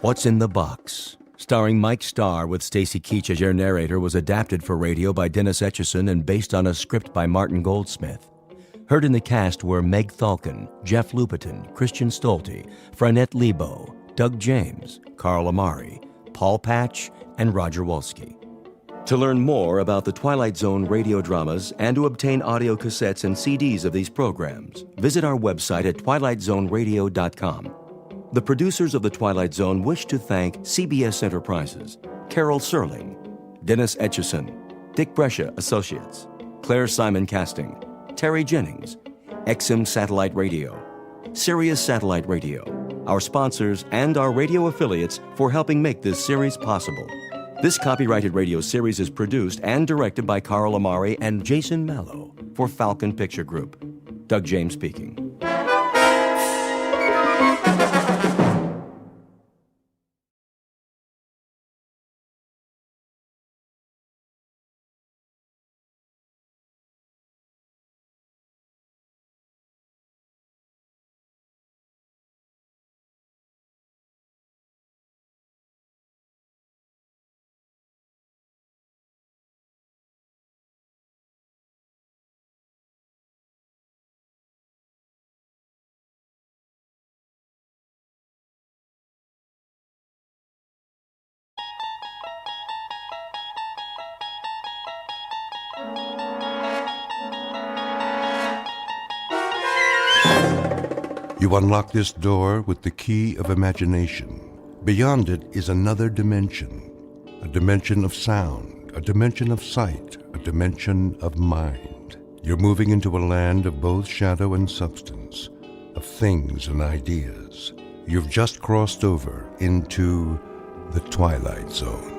What's in the Box, starring Mike Starr with Stacy Keach as your narrator, was adapted for radio by Dennis Etchison and based on a script by Martin Goldsmith. Heard in the cast were Meg Thalken, Jeff Lupetin, Christian Stolte, Franette Lebo, Doug James, Carl Amari, Paul Patch, and Roger Wolski. To learn more about the Twilight Zone radio dramas and to obtain audio cassettes and CDs of these programs, visit our website at twilightzoneradio.com. The producers of The Twilight Zone wish to thank CBS Enterprises, Carol Serling, Dennis Etchison, Dick Brescia Associates, Claire Simon Casting, Terry Jennings, XM Satellite Radio, Sirius Satellite Radio, our sponsors, and our radio affiliates for helping make this series possible. This copyrighted radio series is produced and directed by Carl Amari and Jason Mallow for Falcon Picture Group. Doug James speaking. You unlock this door with the key of imagination. Beyond it is another dimension, a dimension of sound, a dimension of sight, a dimension of mind. You're moving into a land of both shadow and substance, of things and ideas. You've just crossed over into the Twilight Zone.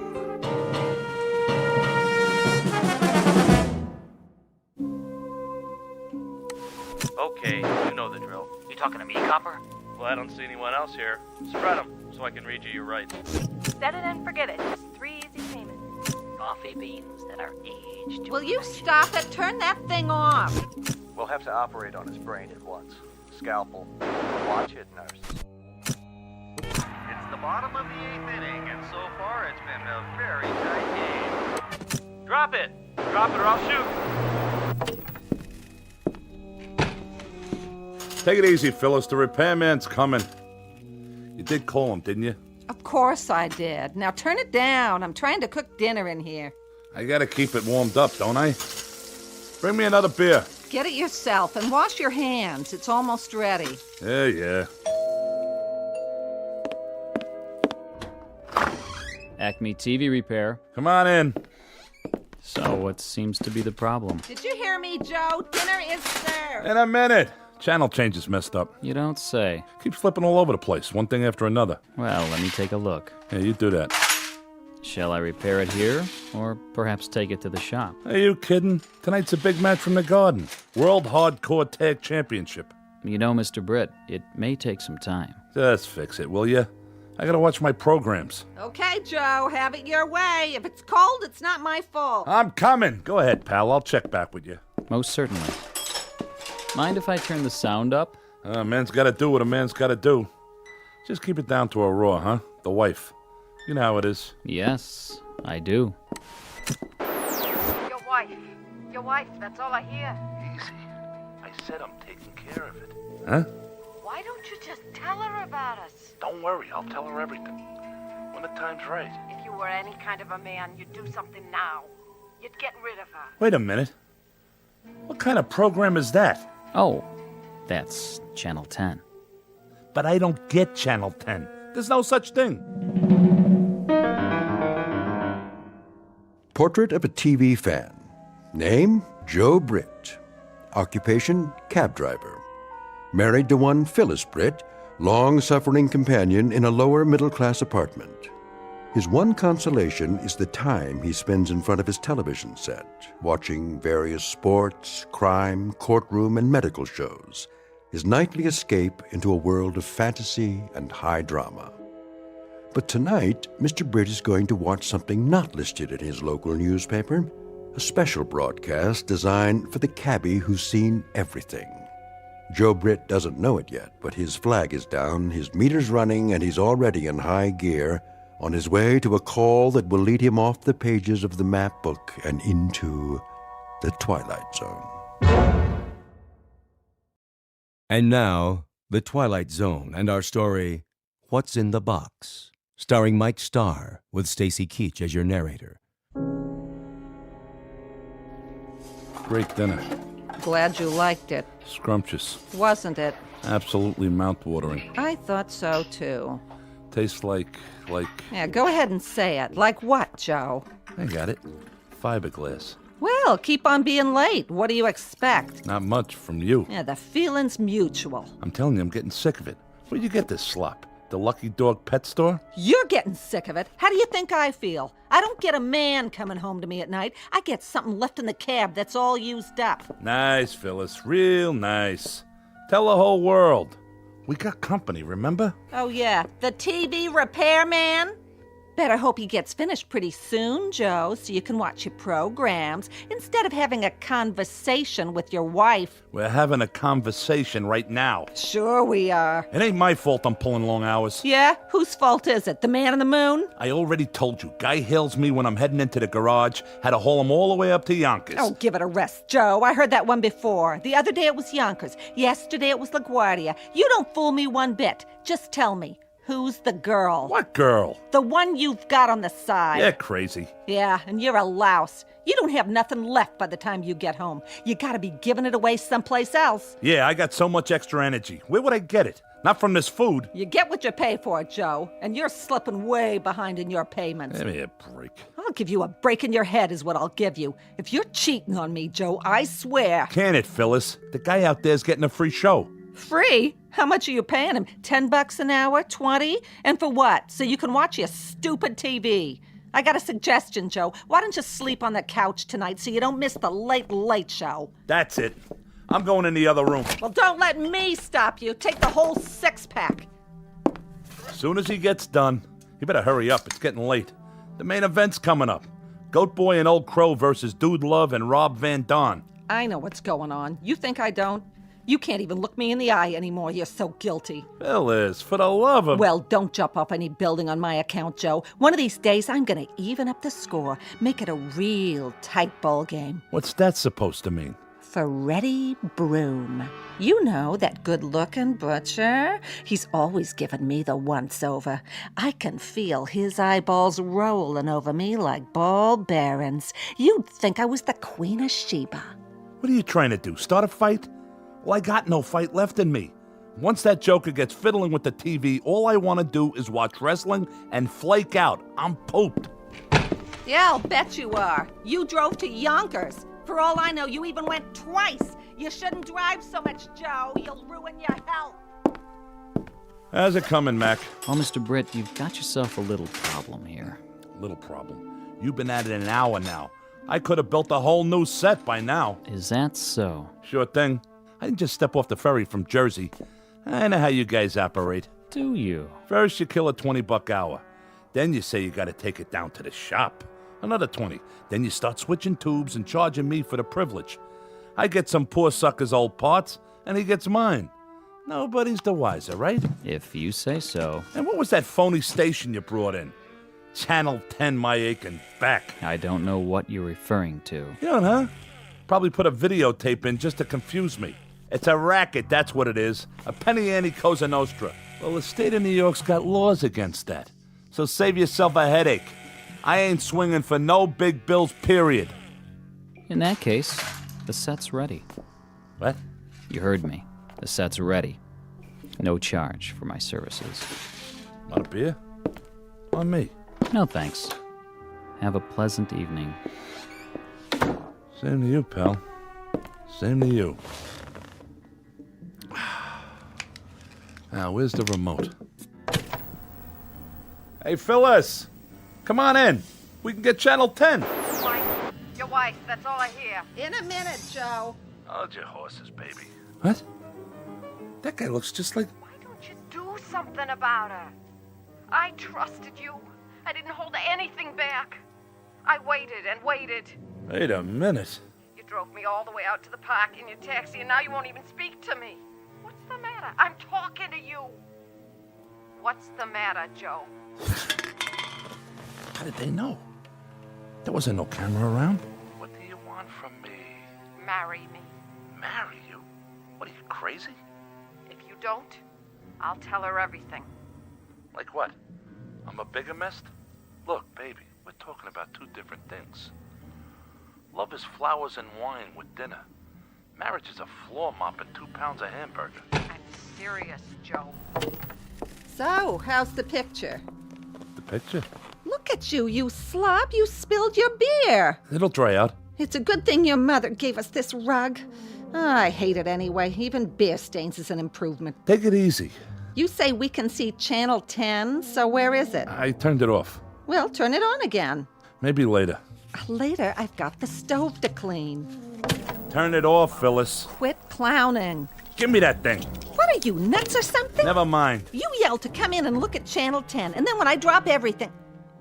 Okay, you know the drill. You talking to me, Copper? Well, I don't see anyone else here. Spread them so I can read you your rights. Set it and forget it. 3 easy payments. Coffee beans that are aged. Will you stop it? Turn that thing off. We'll have to operate on his brain at once. Scalpel. Watch it, nurse. It's the bottom of the 8th inning, and so far it's been a very tight game. Drop it! Drop it or I'll shoot! Take it easy, Phyllis. The repairman's coming. You did call him, didn't you? Of course I did. Now turn it down. I'm trying to cook dinner in here. I gotta keep it warmed up, don't I? Bring me another beer. Get it yourself and wash your hands. It's almost ready. Yeah. Acme TV repair. Come on in. So what seems to be the problem? Did you hear me, Joe? Dinner is served. In a minute. Channel change is messed up. You don't say. Keeps flipping all over the place, one thing after another. Well, let me take a look. Yeah, you do that. Shall I repair it here, or perhaps take it to the shop? Are you kidding? Tonight's a big match from the Garden. World Hardcore Tag Championship. You know, Mr. Britt, it may take some time. Just fix it, will you? I gotta watch my programs. Okay, Joe, have it your way. If it's cold, it's not my fault. I'm coming. Go ahead, pal. I'll check back with you. Most certainly. Mind if I turn the sound up? A man's gotta do what a man's gotta do. Just keep it down to a raw, huh? The wife. You know how it is. Yes, I do. Your wife, that's all I hear. Easy. I said I'm taking care of it. Huh? Why don't you just tell her about us? Don't worry, I'll tell her everything. When the time's right. If you were any kind of a man, you'd do something now. You'd get rid of her. Wait a minute. What kind of program is that? Oh, that's Channel 10. But I don't get Channel 10. There's no such thing. Portrait of a TV fan. Name, Joe Britt. Occupation, cab driver. Married to one Phyllis Britt, long-suffering companion in a lower-middle-class apartment. His one consolation is the time he spends in front of his television set, watching various sports, crime, courtroom, and medical shows, his nightly escape into a world of fantasy and high drama. But tonight, Mr. Britt is going to watch something not listed in his local newspaper, a special broadcast designed for the cabbie who's seen everything. Joe Britt doesn't know it yet, but his flag is down, his meter's running, and he's already in high gear, on his way to a call that will lead him off the pages of the map book and into the Twilight Zone. And now, The Twilight Zone and our story, What's in the Box, starring Mike Starr with Stacy Keach as your narrator. Great dinner. Glad you liked it, Scrumptious. wasn't it? Absolutely mouth-watering. I thought so, too. Tastes like... Yeah, go ahead and say it. Like what, Joe? I got it. Fiberglass. Well, keep on being late. What do you expect? Not much from you. Yeah, the feeling's mutual. I'm telling you, I'm getting sick of it. Where'd you get this slop? The Lucky Dog pet store? You're getting sick of it. How do you think I feel? I don't get a man coming home to me at night. I get something left in the cab that's all used up. Nice, Phyllis. Real nice. Tell the whole world. We got company, remember? Oh, yeah, the TV repairman? Better hope he gets finished pretty soon, Joe, so you can watch your programs instead of having a conversation with your wife. We're having a conversation right now. Sure we are. It ain't my fault I'm pulling long hours. Yeah? Whose fault is it? The man in the moon? I already told you. Guy hails me when I'm heading into the garage. Had to haul him all the way up to Yonkers. Oh, give it a rest, Joe. I heard that one before. The other day it was Yonkers. Yesterday it was LaGuardia. You don't fool me one bit. Just tell me. Who's the girl? What girl? The one you've got on the side. You're crazy. Yeah, and you're a louse. You don't have nothing left by the time you get home. You gotta be giving it away someplace else. Yeah, I got so much extra energy. Where would I get it? Not from this food. You get what you pay for, Joe, and you're slipping way behind in your payments. Give me a break. I'll give you a break in your head is what I'll give you. If you're cheating on me, Joe, I swear. Can it, Phyllis? The guy out there's getting a free show. Free? How much are you paying him? $10 an hour? 20? And for what? So you can watch your stupid TV. I got a suggestion, Joe. Why don't you sleep on the couch tonight so you don't miss the late show? That's it. I'm going in the other room. Well, don't let me stop you. Take the whole six-pack. As soon as he gets done, you better hurry up. It's getting late. The main event's coming up. Goat Boy and Old Crow versus Dude Love and Rob Van Dam. I know what's going on. You think I don't? You can't even look me in the eye anymore. You're so guilty. Phyllis, for the love of... Well, don't jump off any building on my account, Joe. One of these days, I'm going to even up the score. Make it a real tight ball game. What's that supposed to mean? Freddie Broom. You know, that good-looking butcher? He's always given me the once-over. I can feel his eyeballs rolling over me like ball bearings. You'd think I was the Queen of Sheba. What are you trying to do, start a fight? Well, I got no fight left in me. Once that joker gets fiddling with the TV, all I want to do is watch wrestling and flake out. I'm pooped. Yeah, I'll bet you are. You drove to Yonkers. For all I know, you even went twice. You shouldn't drive so much, Joe. You'll ruin your health. How's it coming, Mac? Well, Mr. Britt, you've got yourself a little problem here. Little problem. You've been at it an hour now. I could have built a whole new set by now. Is that so? Sure thing. I didn't just step off the ferry from Jersey. I know how you guys operate. Do you? First, you kill a $20 hour. Then you say you got to take it down to the shop. Another 20. Then you start switching tubes and charging me for the privilege. I get some poor sucker's old parts, and he gets mine. Nobody's the wiser, right? If you say so. And what was that phony station you brought in? Channel 10, my aching back. I don't know what you're referring to. You don't, huh? Probably put a videotape in just to confuse me. It's a racket, that's what it is. A penny ante Cosa Nostra. Well, the state of New York's got laws against that. So save yourself a headache. I ain't swinging for no big bills, period. In that case, the set's ready. What? You heard me. The set's ready. No charge for my services. Want a beer? On me. No thanks. Have a pleasant evening. Same to you, pal. Same to you. Now, where's the remote? Hey, Phyllis! Come on in. We can get Channel 10. Your wife, that's all I hear. In a minute, Joe. Hold your horses, baby. What? That guy looks just like... Why don't you do something about her? I trusted you. I didn't hold anything back. I waited and waited. Wait a minute. You drove me all the way out to the park in your taxi, and now you won't even speak to me. What's the matter? I'm talking to you. What's the matter, Joe? How did they know? There wasn't no camera around. What do you want from me? Marry me. Marry you? What are you, crazy? If you don't, I'll tell her everything. Like what? I'm a bigamist? Look, baby, we're talking about two different things. Love is flowers and wine with dinner. Marriage is a floor mop and 2 pounds of hamburger. I'm serious, Joe. So, how's the picture? The picture? Look at you, you slob. You spilled your beer. It'll dry out. It's a good thing your mother gave us this rug. I hate it anyway. Even beer stains is an improvement. Take it easy. You say we can see Channel 10, so where is it? I turned it off. Well, turn it on again. Maybe later. Later, I've got the stove to clean. Turn it off, Phyllis. Quit clowning. Give me that thing. What are you, nuts or something? Never mind. You yelled to come in and look at Channel 10, and then when I drop everything...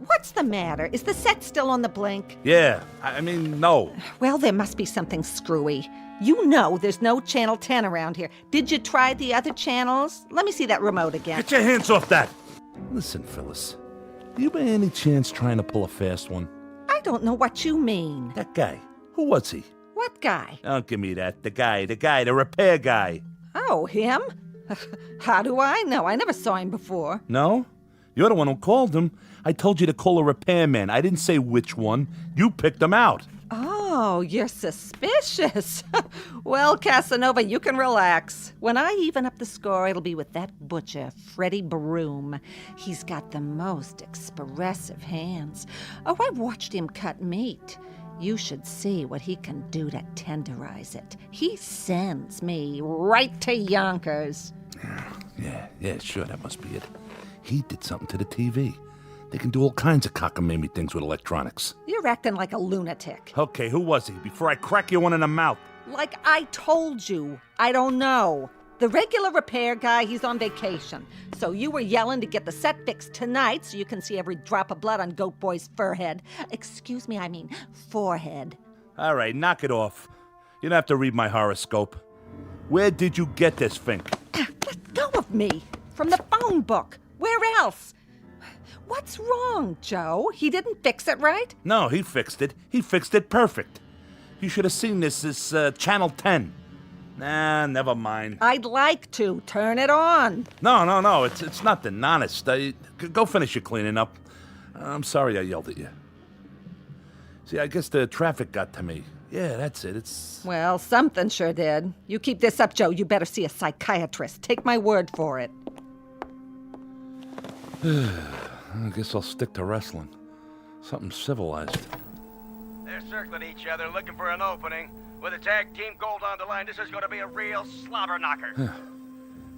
What's the matter? Is the set still on the blink? Yeah, I mean, no. Well, there must be something screwy. You know there's no Channel 10 around here. Did you try the other channels? Let me see that remote again. Get your hands off that! Listen, Phyllis. Are you by any chance trying to pull a fast one? I don't know what you mean. That guy. Who was he? What guy? Don't give me that. The guy, the repair guy. Oh, him? How do I know? I never saw him before. No? You're the one who called him. I told you to call a repairman. I didn't say which one. You picked him out. Oh, you're suspicious. Well, Casanova, you can relax. When I even up the score, it'll be with that butcher, Freddie Broom. He's got the most expressive hands. Oh, I've watched him cut meat. You should see what he can do to tenderize it. He sends me right to Yonkers. Yeah, sure, that must be it. He did something to the TV. They can do all kinds of cockamamie things with electronics. You're acting like a lunatic. Okay, who was he? Before I crack you one in the mouth. Like I told you, I don't know. The regular repair guy, he's on vacation. So you were yelling to get the set fixed tonight so you can see every drop of blood on Goat Boy's forehead. Excuse me, I mean forehead. All right, knock it off. You don't have to read my horoscope. Where did you get this, Fink? Let go of me. From the phone book. Where else? What's wrong, Joe? He didn't fix it right? No, he fixed it. He fixed it perfect. You should have seen this Channel 10. Nah, never mind. I'd like to. Turn it on. No. It's nothing. Honest. Go finish your cleaning up. I'm sorry I yelled at you. See, I guess the traffic got to me. Yeah, that's it. Well, something sure did. You keep this up, Joe, you better see a psychiatrist. Take my word for it. I guess I'll stick to wrestling. Something civilized. They're circling each other, looking for an opening. With a tag team gold on the line, this is going to be a real slobber knocker.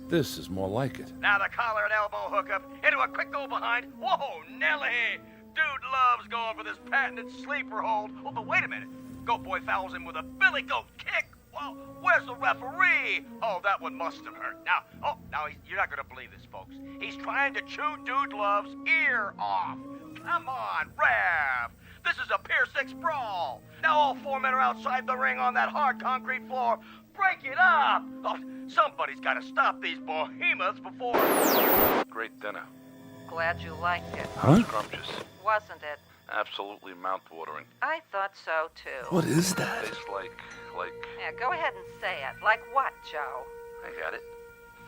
This is more like it. Now the collar and elbow hookup into a quick go behind. Whoa, Nelly! Dude loves going for this patented sleeper hold. Oh, but wait a minute. Goat Boy fouls him with a Billy Goat kick. Whoa, where's the referee? Oh, that one must have hurt. Now, you're not going to believe this, folks. He's trying to chew Dude Love's ear off. Come on, Rev. This is a Pier 6 brawl. Now all 4 men are outside the ring on that hard concrete floor. Break it up. Oh, somebody's got to stop these behemoths before... Great dinner. Glad you liked it. Huh? Scrumptious. Wasn't it? Absolutely mouth-watering. I thought so, too. What is that? Tastes like... Yeah, go ahead and say it. Like what, Joe? I got it.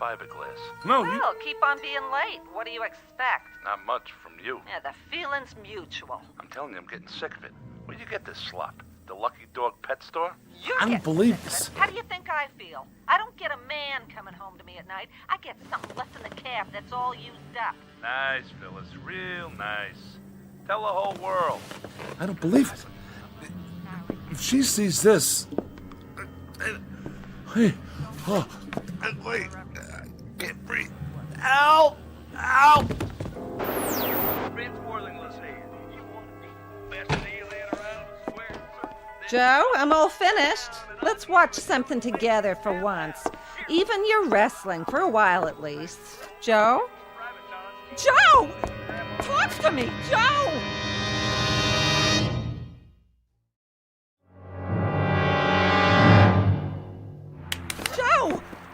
Fiberglass. No, Well, keep on being late. What do you expect? Not much from you. Yeah, the feeling's mutual. I'm telling you, I'm getting sick of it. Where'd you get this slop? The Lucky Dog pet store? You I don't get believe sick of this. it. How do you think I feel? I don't get a man coming home to me at night. I get something left in the cab that's all used up. Nice, Phyllis. Real nice. Tell the whole world. I don't believe it. If she sees this... Wait, wait, I can't breathe. Ow! Ow! Joe, I'm all finished. Let's watch something together for once. Even your wrestling, for a while at least. Joe? Joe! Talk to me, Joe!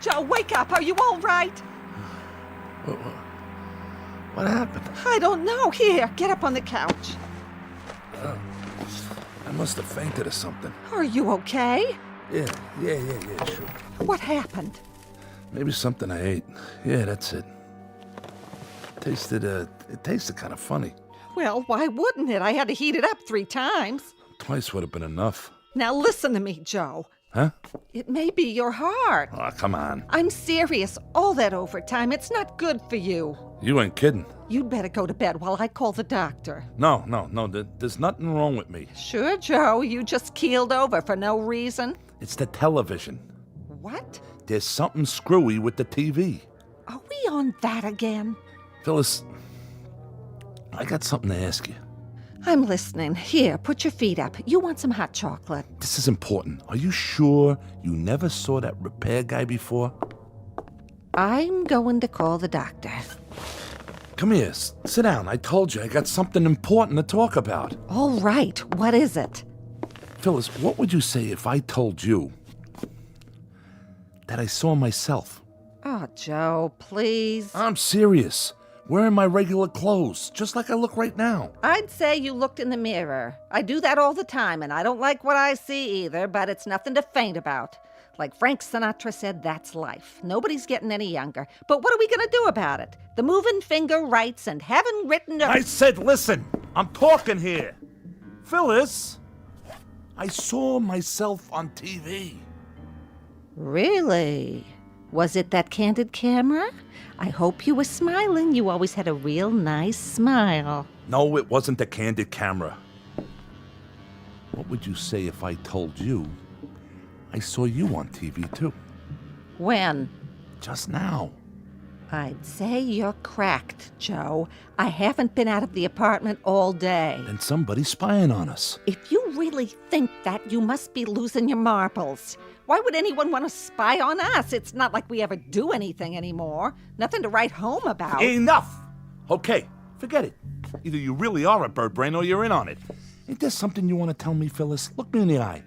Joe, Joe, wake up. Are you all right? What happened? I don't know. Here, get up on the couch. I must have fainted or something. Are you okay? Yeah, sure. What happened? Maybe something I ate. Yeah, that's it. It tasted kind of funny. Well, why wouldn't it? I had to heat it up 3 times. Twice would have been enough. Now listen to me, Joe. Huh? It may be your heart. Oh, come on. I'm serious. All that overtime, it's not good for you. You ain't kidding. You'd better go to bed while I call the doctor. No. There's nothing wrong with me. Sure, Joe. You just keeled over for no reason. It's the television. What? There's something screwy with the TV. Are we on that again? Phyllis, I got something to ask you. I'm listening. Here, put your feet up. You want some hot chocolate? This is important. Are you sure you never saw that repair guy before? I'm going to call the doctor. Come here, sit down. I told you I got something important to talk about. All right, what is it? Phyllis, what would you say if I told you that I saw myself? Oh, Joe, please. I'm serious. Wearing my regular clothes, just like I look right now. I'd say you looked in the mirror. I do that all the time, and I don't like what I see either, but it's nothing to faint about. Like Frank Sinatra said, that's life. Nobody's getting any younger. But what are we going to do about it? The moving finger writes and haven't written I said, listen, I'm talking here. Phyllis, I saw myself on TV. Really? Was it that candid camera? I hope you were smiling. You always had a real nice smile. No, it wasn't the candid camera. What would you say if I told you I saw you on TV too? When? Just now. I'd say you're cracked, Joe. I haven't been out of the apartment all day. Then somebody's spying on us. If you really think that, you must be losing your marbles. Why would anyone want to spy on us? It's not like we ever do anything anymore. Nothing to write home about. Enough! Okay, forget it. Either you really are a bird brain or you're in on it. Ain't there something you want to tell me, Phyllis? Look me in the eye.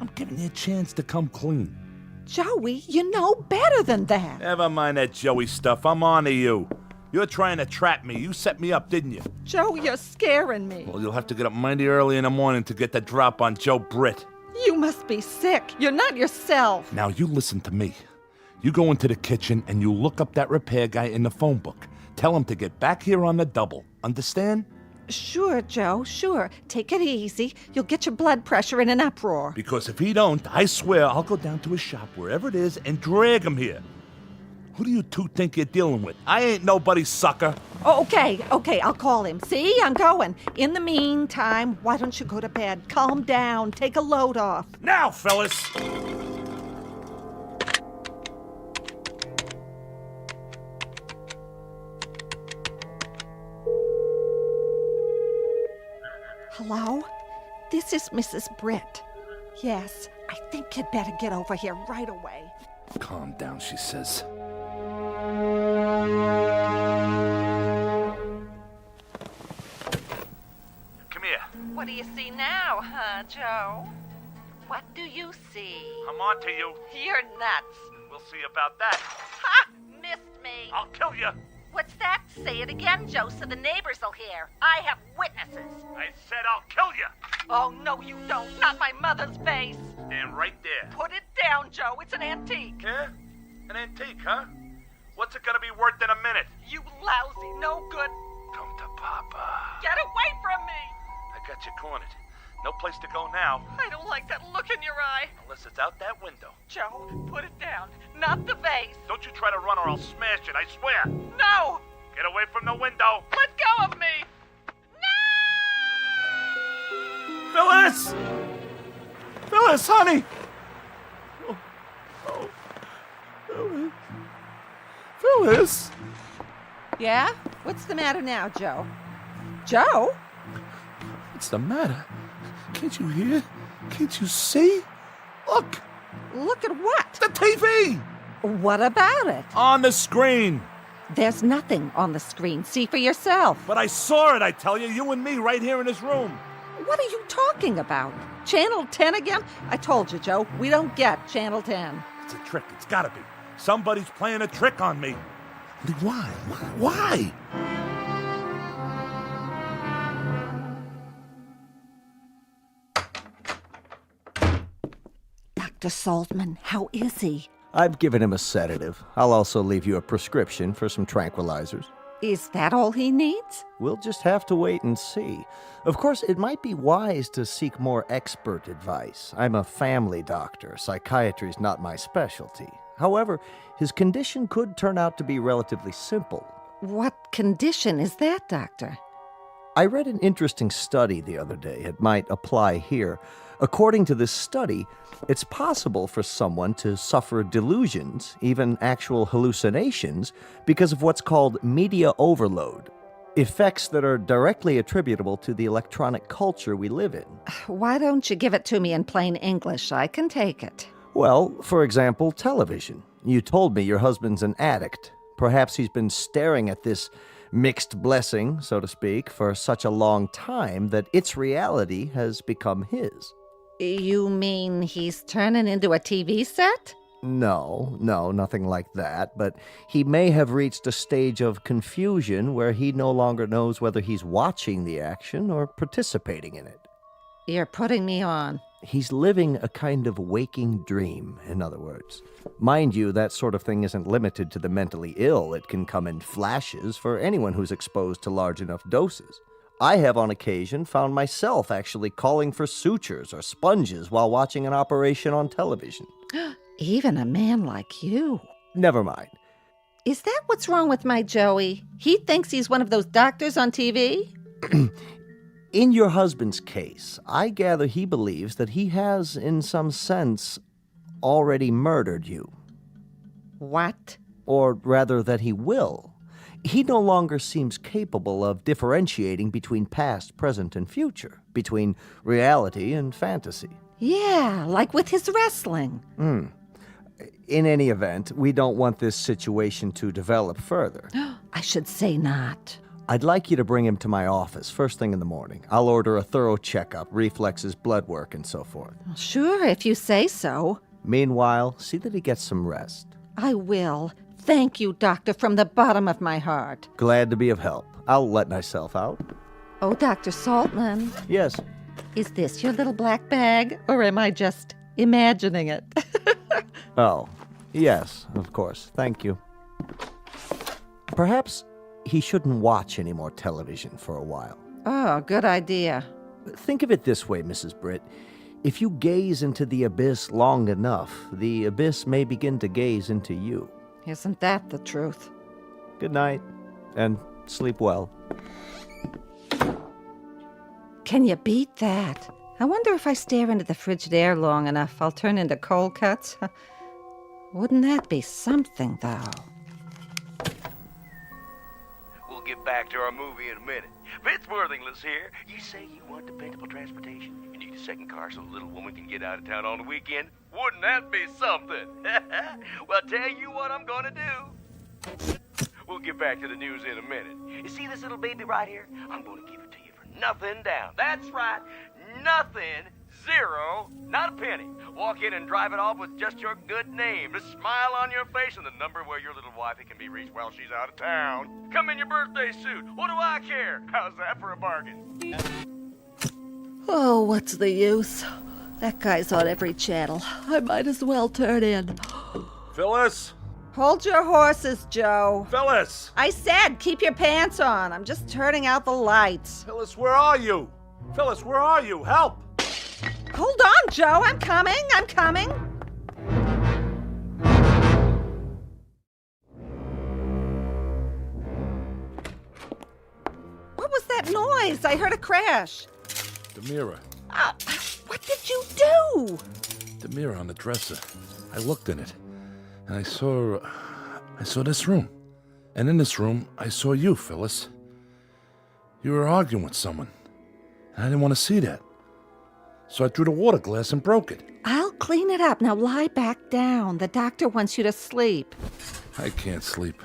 I'm giving you a chance to come clean. Joey, you know better than that. Never mind that Joey stuff. I'm on to you. You're trying to trap me. You set me up, didn't you? Joe, you're scaring me. Well, you'll have to get up mighty early in the morning to get the drop on Joe Britt. You must be sick. You're not yourself. Now, you listen to me. You go into the kitchen and you look up that repair guy in the phone book. Tell him to get back here on the double. Understand? Sure, Joe, sure. Take it easy. You'll get your blood pressure in an uproar. Because if he don't, I swear I'll go down to his shop, wherever it is, and drag him here. Who do you two think you're dealing with? I ain't nobody's sucker. Oh, okay, I'll call him. See, I'm going. In the meantime, why don't you go to bed? Calm down. Take a load off. Now, Phyllis! Hello? This is Mrs. Britt. Yes, I think you'd better get over here right away. Calm down, she says. Come here. What do you see now, huh, Joe? What do you see? I'm on to you. You're nuts. We'll see about that. Ha! Missed me. I'll kill you. What's that? Say it again, Joe, so the neighbors will hear. I have witnesses. I said I'll kill you. Oh, no, you don't. Not my mother's face. Stand right there. Put it down, Joe. It's an antique. Yeah? An antique, huh? What's it gonna be worth in a minute? You lousy, no good. Come to Papa. Get away from me. I got you cornered. No place to go now. I don't like that look in your eye. Unless it's out that window. Joe, put it down. Not the vase. Don't you try to run or I'll smash it, I swear. No. Get away from the window. Let go of me. Phyllis! Phyllis, honey! Oh. Phyllis. Phyllis! Yeah? What's the matter now, Joe? Joe? What's the matter? Can't you hear? Can't you see? Look! Look at what? The TV! What about it? On the screen! There's nothing on the screen. See for yourself. But I saw it, I tell you. You and me right here in this room. What are you talking about? Channel 10 again? I told you, Joe, we don't get Channel 10. It's a trick. It's gotta be. Somebody's playing a trick on me. Why? Why? Dr. Saltman, how is he? I've given him a sedative. I'll also leave you a prescription for some tranquilizers. Is that all he needs? We'll just have to wait and see. Of course, it might be wise to seek more expert advice. I'm a family doctor. Psychiatry's not my specialty. However, his condition could turn out to be relatively simple. What condition is that, Doctor? I read an interesting study the other day. It might apply here. According to this study, it's possible for someone to suffer delusions, even actual hallucinations, because of what's called media overload, effects that are directly attributable to the electronic culture we live in. Why don't you give it to me in plain English? I can take it. Well, for example, television. You told me your husband's an addict. Perhaps he's been staring at this mixed blessing, so to speak, for such a long time that its reality has become his. You mean he's turning into a TV set? No, nothing like that. But he may have reached a stage of confusion where he no longer knows whether he's watching the action or participating in it. You're putting me on. He's living a kind of waking dream, in other words. Mind you, that sort of thing isn't limited to the mentally ill. It can come in flashes for anyone who's exposed to large enough doses. I have on occasion found myself actually calling for sutures or sponges while watching an operation on television. Even a man like you. Never mind. Is that what's wrong with my Joey? He thinks he's one of those doctors on TV? In your husband's case, I gather he believes that he has, in some sense, already murdered you. What? Or rather, that he will. He no longer seems capable of differentiating between past, present, and future, between reality and fantasy. Yeah, like with his wrestling. In any event, we don't want this situation to develop further. I should say not. I'd like you to bring him to my office first thing in the morning. I'll order a thorough checkup, reflexes, blood work, and so forth. Sure, if you say so. Meanwhile, see that he gets some rest. I will. Thank you, Doctor, from the bottom of my heart. Glad to be of help. I'll let myself out. Oh, Dr. Saltman. Yes. Is this your little black bag, or am I just imagining it? Oh, yes, of course. Thank you. Perhaps he shouldn't watch any more television for a while. Oh, good idea. Think of it this way, Mrs. Britt. If you gaze into the abyss long enough, the abyss may begin to gaze into you. Isn't that the truth? Good night, and sleep well. Can you beat that? I wonder if I stare into the Frigidaire long enough, I'll turn into cold cuts. Wouldn't that be something, though? We'll get back to our movie in a minute. Vince Worthington's here. You say you want dependable transportation. You need a second car so the little woman can get out of town on the weekend. Wouldn't that be something? Well, tell you what I'm gonna do. We'll get back to the news in a minute. You see this little baby right here? I'm gonna give it to you for nothing down. That's right, nothing, zero, not a penny. Walk in and drive it off with just your good name, a smile on your face, and the number where your little wifey can be reached while she's out of town. Come in your birthday suit. What do I care? How's that for a bargain? Oh, what's the use? That guy's on every channel. I might as well turn in. Phyllis? Hold your horses, Joe. Phyllis! I said keep your pants on. I'm just turning out the lights. Phyllis, where are you? Phyllis, where are you? Help! Hold on, Joe. I'm coming. What was that noise? I heard a crash. The mirror. What did you do? The mirror on the dresser. I looked in it, and I saw this room. And in this room, I saw you, Phyllis. You were arguing with someone, and I didn't want to see that. So I drew the water glass and broke it. I'll clean it up. Now lie back down. The doctor wants you to sleep. I can't sleep.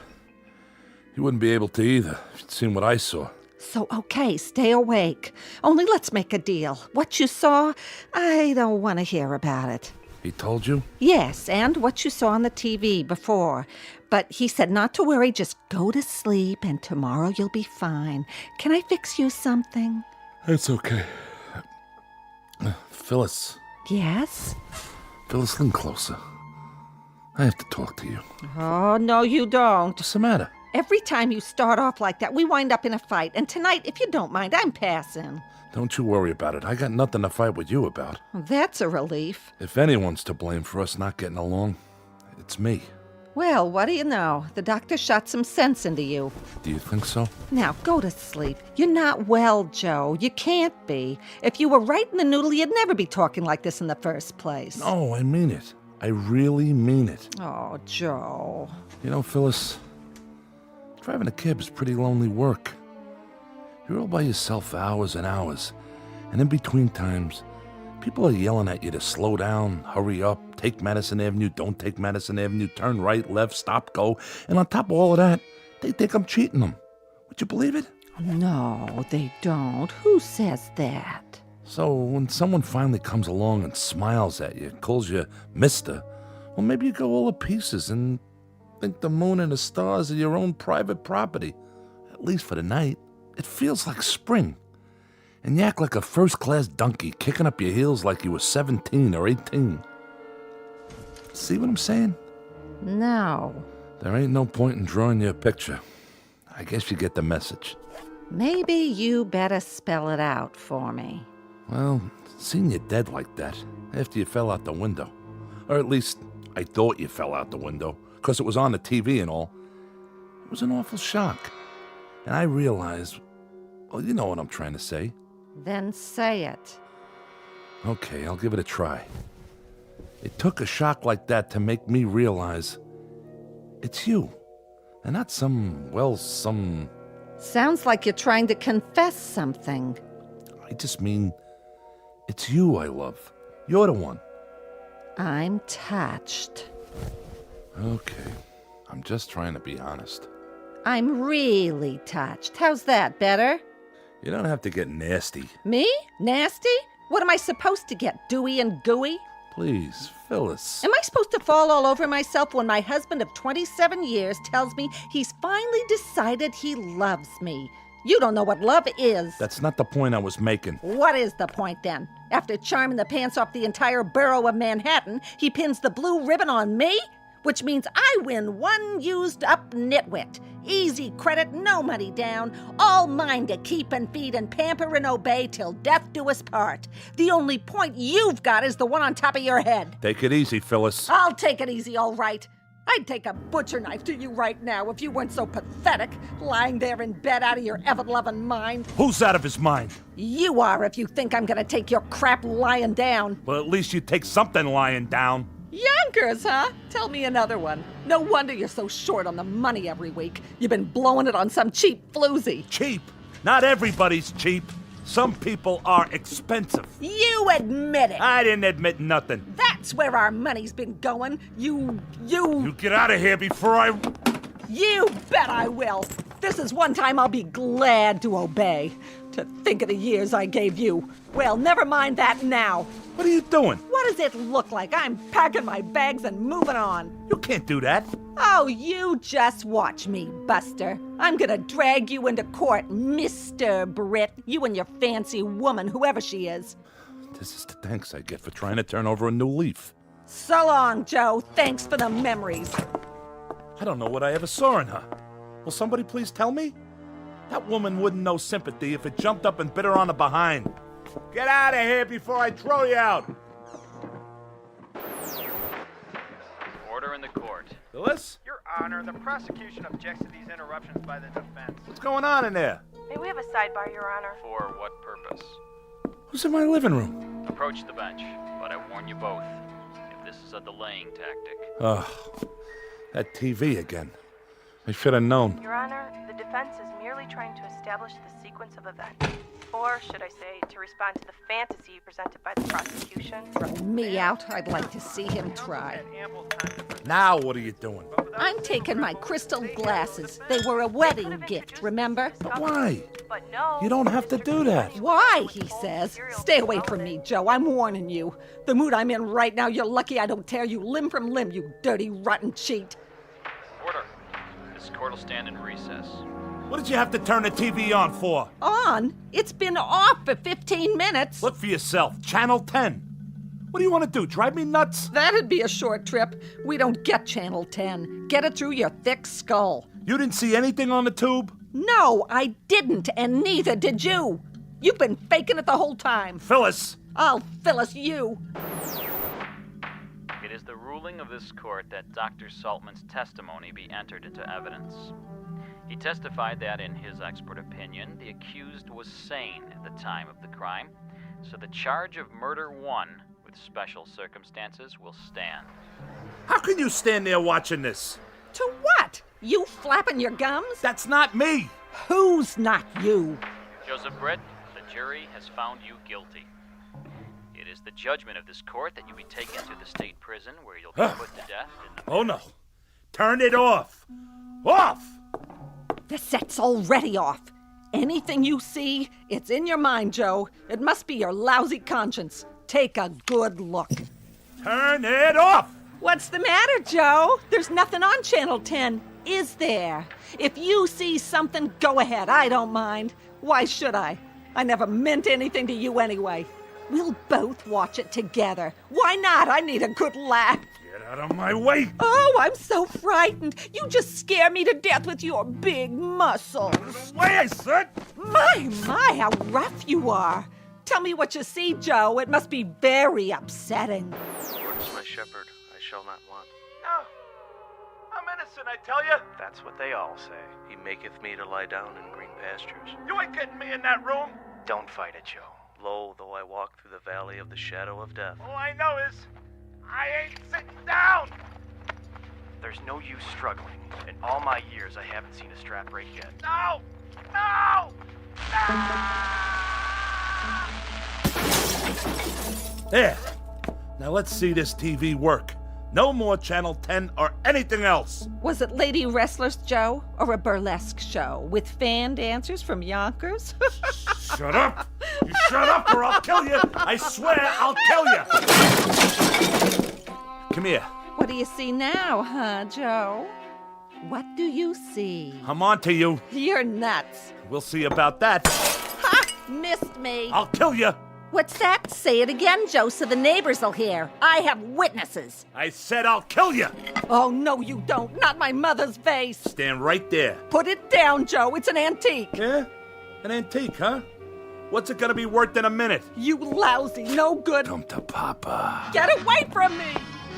You wouldn't be able to either if you'd seen what I saw. So, okay, stay awake. Only let's make a deal. What you saw, I don't want to hear about it. He told you? Yes, and what you saw on the TV before. But he said not to worry, just go to sleep, and tomorrow you'll be fine. Can I fix you something? It's okay. Phyllis. Yes? Phyllis, lean closer. I have to talk to you. Oh, no, you don't. What's the matter? Every time you start off like that, we wind up in a fight. And tonight, if you don't mind, I'm passing. Don't you worry about it. I got nothing to fight with you about. That's a relief. If anyone's to blame for us not getting along, it's me. Well, what do you know? The doctor shot some sense into you. Do you think so? Now, go to sleep. You're not well, Joe. You can't be. If you were right in the noodle, you'd never be talking like this in the first place. No, I mean it. I really mean it. Oh, Joe. You know, Phyllis, driving a cab is pretty lonely work. You're all by yourself for hours and hours, and in between times, people are yelling at you to slow down, hurry up, take Madison Avenue, don't take Madison Avenue, turn right, left, stop, go. And on top of all of that, they think I'm cheating them. Would you believe it? No, they don't. Who says that? So when someone finally comes along and smiles at you, calls you mister, well, maybe you go all to pieces and think the moon and the stars are your own private property, at least for the night. It feels like spring. And you act like a first-class donkey, kicking up your heels like you were 17 or 18. See what I'm saying? No. There ain't no point in drawing you a picture. I guess you get the message. Maybe you better spell it out for me. Well, seeing you dead like that, after you fell out the window, or at least I thought you fell out the window, because it was on the TV and all, it was an awful shock. And I realized, well, you know what I'm trying to say. Then say it. Okay, I'll give it a try. It took a shock like that to make me realize it's you, and not some. Sounds like you're trying to confess something. I just mean, it's you I love. You're the one. I'm touched. Okay, I'm just trying to be honest. I'm really touched. How's that, better? You don't have to get nasty. Me? Nasty? What am I supposed to get, dewy and gooey? Please, Phyllis. Am I supposed to fall all over myself when my husband of 27 years tells me he's finally decided he loves me? You don't know what love is. That's not the point I was making. What is the point, then? After charming the pants off the entire borough of Manhattan, he pins the blue ribbon on me? Which means I win one used-up nitwit. Easy credit, no money down. All mine to keep and feed and pamper and obey till death do us part. The only point you've got is the one on top of your head. Take it easy, Phyllis. I'll take it easy, all right. I'd take a butcher knife to you right now if you weren't so pathetic, lying there in bed out of your ever-loving mind. Who's out of his mind? You are if you think I'm gonna take your crap lying down. Well, at least you take something lying down. Yonkers, huh? Tell me another one. No wonder you're so short on the money every week. You've been blowing it on some cheap floozy. Cheap? Not everybody's cheap. Some people are expensive. You admit it. I didn't admit nothing. That's where our money's been going. You get out of here before I... You bet I will. This is one time I'll be glad to obey. To think of the years I gave you. Well, never mind that now. What are you doing? What does it look like? I'm packing my bags and moving on. You can't do that. Oh, you just watch me, Buster. I'm gonna drag you into court, Mr. Britt. You and your fancy woman, whoever she is. This is the thanks I get for trying to turn over a new leaf. So long, Joe. Thanks for the memories. I don't know what I ever saw in her. Will somebody please tell me? That woman wouldn't know sympathy if it jumped up and bit her on the behind. Get out of here before I throw you out. Order in the court. Phyllis? Your Honor, the prosecution objects to these interruptions by the defense. What's going on in there? May we have a sidebar, Your Honor? For what purpose? Who's in my living room? Approach the bench, but I warn you both, if this is a delaying tactic. Ugh, that TV again. I should have known. Your Honor, the defense is merely trying to establish the sequence of events. Or, should I say, to respond to the fantasy presented by the prosecution. Throw me out? I'd like to see him try. Now what are you doing? I'm taking my crystal glasses. They were a wedding gift, remember? But why? But no. You don't have to do that. Why, he says. Stay away from me, Joe. I'm warning you. The mood I'm in right now, you're lucky I don't tear you limb from limb, you dirty, rotten cheat. Order. This court will stand in recess. What did you have to turn the TV on for? On? It's been off for 15 minutes. Look for yourself. Channel 10. What do you want to do? Drive me nuts? That'd be a short trip. We don't get Channel 10. Get it through your thick skull. You didn't see anything on the tube? No, I didn't, and neither did you. You've been faking it the whole time. Phyllis! I'll Phyllis you. It is the ruling of this court that Dr. Saltman's testimony be entered into evidence. He testified that, in his expert opinion, the accused was sane at the time of the crime, so the charge of murder 1 with special circumstances will stand. How can you stand there watching this? To what? You flapping your gums? That's not me! Who's not you? Joseph Britt, the jury has found you guilty. It is the judgment of this court that you be taken to the state prison where you'll be put to death in the... Oh no! Turn it off! Off! The set's already off. Anything you see, it's in your mind, Joe. It must be your lousy conscience. Take a good look. Turn it off! What's the matter, Joe? There's nothing on Channel 10, is there? If you see something, go ahead. I don't mind. Why should I? I never meant anything to you anyway. We'll both watch it together. Why not? I need a good laugh. Get out of my way! Oh, I'm so frightened. You just scare me to death with your big muscles. Out of the way, I said! My, how rough you are. Tell me what you see, Joe. It must be very upsetting. Lord is my shepherd, I shall not want. No. I'm innocent, I tell you. That's what they all say. He maketh me to lie down in green pastures. You ain't getting me in that room. Don't fight it, Joe. Lo, though I walk through the valley of the shadow of death. All I know is, I ain't sitting down. There's no use struggling. In all my years, I haven't seen a strap break yet. No! No! There. Now let's see this TV work. No more Channel 10 or anything else. Was it Lady Wrestlers, Joe? Or a burlesque show with fan dancers from Yonkers? Shut up! You shut up or I'll kill you! I swear I'll kill you! Come here. What do you see now, huh, Joe? What do you see? I'm on to you. You're nuts. We'll see about that. Ha! Missed me. I'll kill you. What's that? Say it again, Joe, so the neighbors will hear. I have witnesses. I said I'll kill you. Oh, no, you don't. Not my mother's vase. Stand right there. Put it down, Joe. It's an antique. Yeah? An antique, huh? What's it gonna be worth in a minute? You lousy, no good. Come to Papa. Get away from me.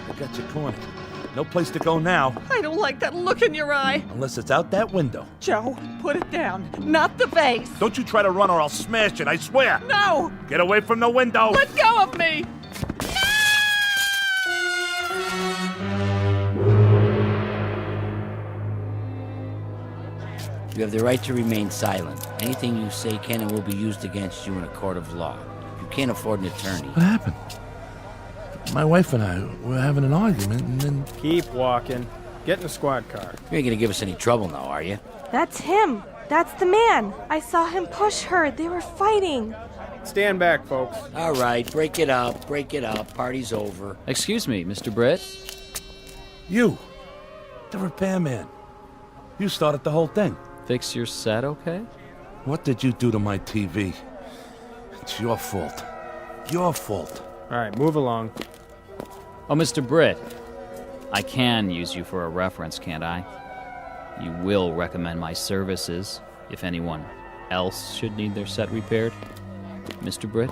I got you cornered. No place to go now. I don't like that look in your eye. Unless it's out that window. Joe, put it down. Not the vase. Don't you try to run or I'll smash it, I swear. No. Get away from the window. Let go of me. You have the right to remain silent. Anything you say can and will be used against you in a court of law. You can't afford an attorney. What happened? My wife and I were having an argument and then... Keep walking. Get in the squad car. You ain't gonna give us any trouble now, are you? That's him. That's the man. I saw him push her. They were fighting. Stand back, folks. All right, break it up. Break it up. Party's over. Excuse me, Mr. Britt. You. The repairman. You started the whole thing. Fix your set, okay? What did you do to my TV? It's your fault. Your fault. All right, move along. Oh, Mr. Britt, I can use you for a reference, can't I? You will recommend my services if anyone else should need their set repaired, Mr. Britt?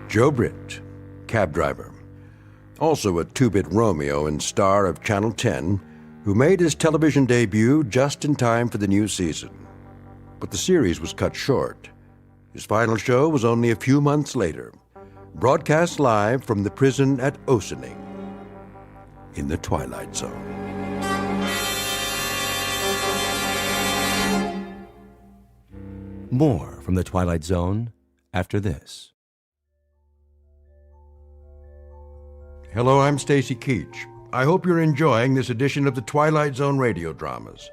Joe Britt, cab driver. Also a two-bit Romeo and star of Channel 10, who made his television debut just in time for the new season. But the series was cut short. His final show was only a few months later, broadcast live from the prison at Ossining in the Twilight Zone. More from the Twilight Zone after this. Hello, I'm Stacy Keach. I hope you're enjoying this edition of the Twilight Zone radio dramas.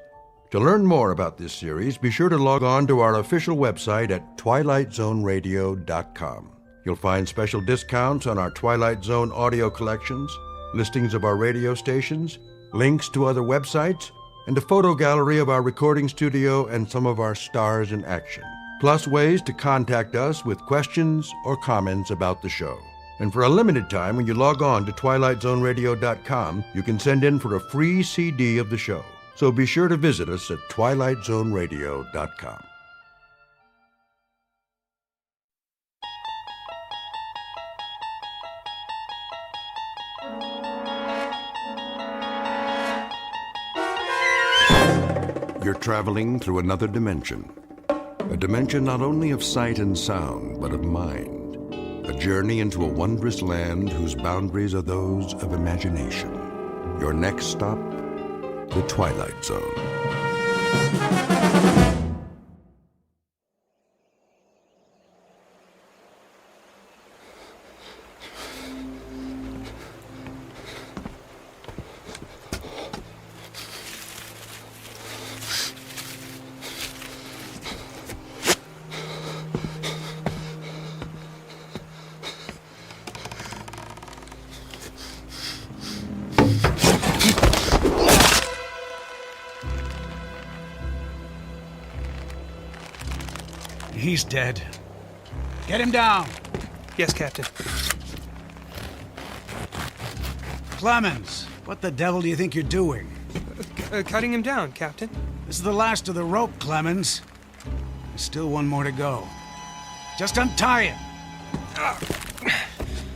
To learn more about this series, be sure to log on to our official website at twilightzoneradio.com. You'll find special discounts on our Twilight Zone audio collections, listings of our radio stations, links to other websites, and a photo gallery of our recording studio and some of our stars in action. Plus ways to contact us with questions or comments about the show. And for a limited time, when you log on to twilightzoneradio.com, you can send in for a free CD of the show. So be sure to visit us at twilightzoneradio.com. You're traveling through another dimension. A dimension not only of sight and sound, but of mind. A journey into a wondrous land whose boundaries are those of imagination. Your next stop, the Twilight Zone. He's dead. Get him down. Yes, Captain. Clemens, what the devil do you think you're doing? Cutting him down, Captain. This is the last of the rope, Clemens. There's still one more to go. Just untie him.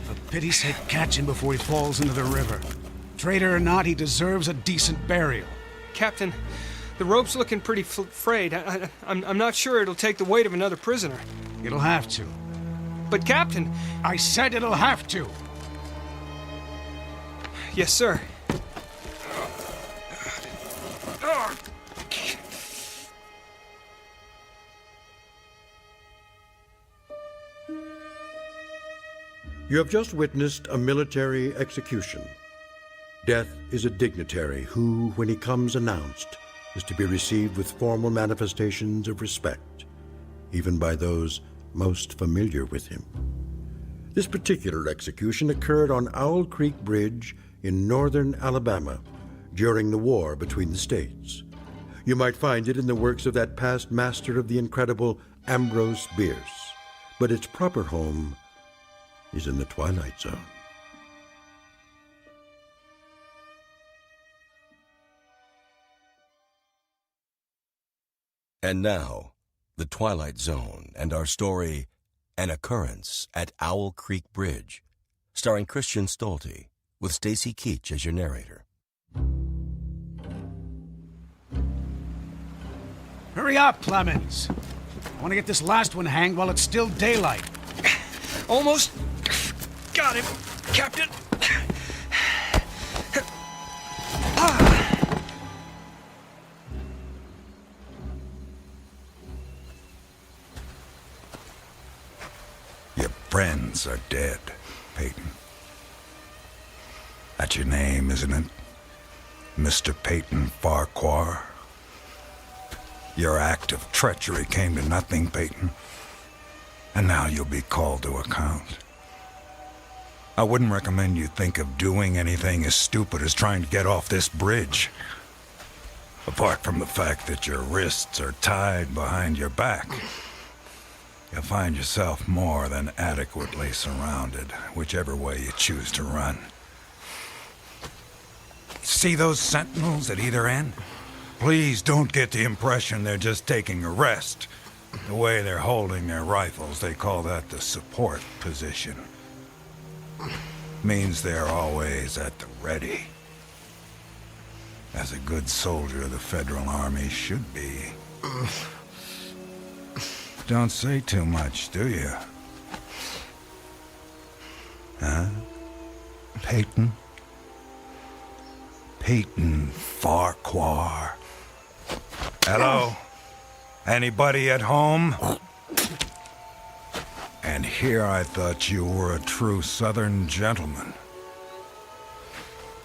For pity's sake, catch him before he falls into the river. Traitor or not, he deserves a decent burial. Captain, the rope's looking pretty frayed. I'm not sure it'll take the weight of another prisoner. It'll have to. But, Captain... I said it'll have to. Yes, sir. You have just witnessed a military execution. Death is a dignitary who, when he comes announced, is to be received with formal manifestations of respect, even by those most familiar with him. This particular execution occurred on Owl Creek Bridge in northern Alabama during the war between the states. You might find it in the works of that past master of the incredible Ambrose Bierce, but its proper home is in the Twilight Zone. And now, the Twilight Zone and our story, An Occurrence at Owl Creek Bridge, starring Christian Stolte, with Stacy Keach as your narrator. Hurry up, Clemens. I want to get this last one hanged while it's still daylight. Almost got him, Captain. Your friends are dead, Peyton. That's your name, isn't it? Mr. Peyton Farquhar. Your act of treachery came to nothing, Peyton. And now you'll be called to account. I wouldn't recommend you think of doing anything as stupid as trying to get off this bridge. Apart from the fact that your wrists are tied behind your back, you'll find yourself more than adequately surrounded, whichever way you choose to run. See those sentinels at either end? Please don't get the impression they're just taking a rest. The way they're holding their rifles, they call that the support position. Means they're always at the ready. As a good soldier of the Federal Army should be. Don't say too much, do you? Huh? Peyton? Peyton Farquhar. Hello? Anybody at home? And here I thought you were a true Southern gentleman.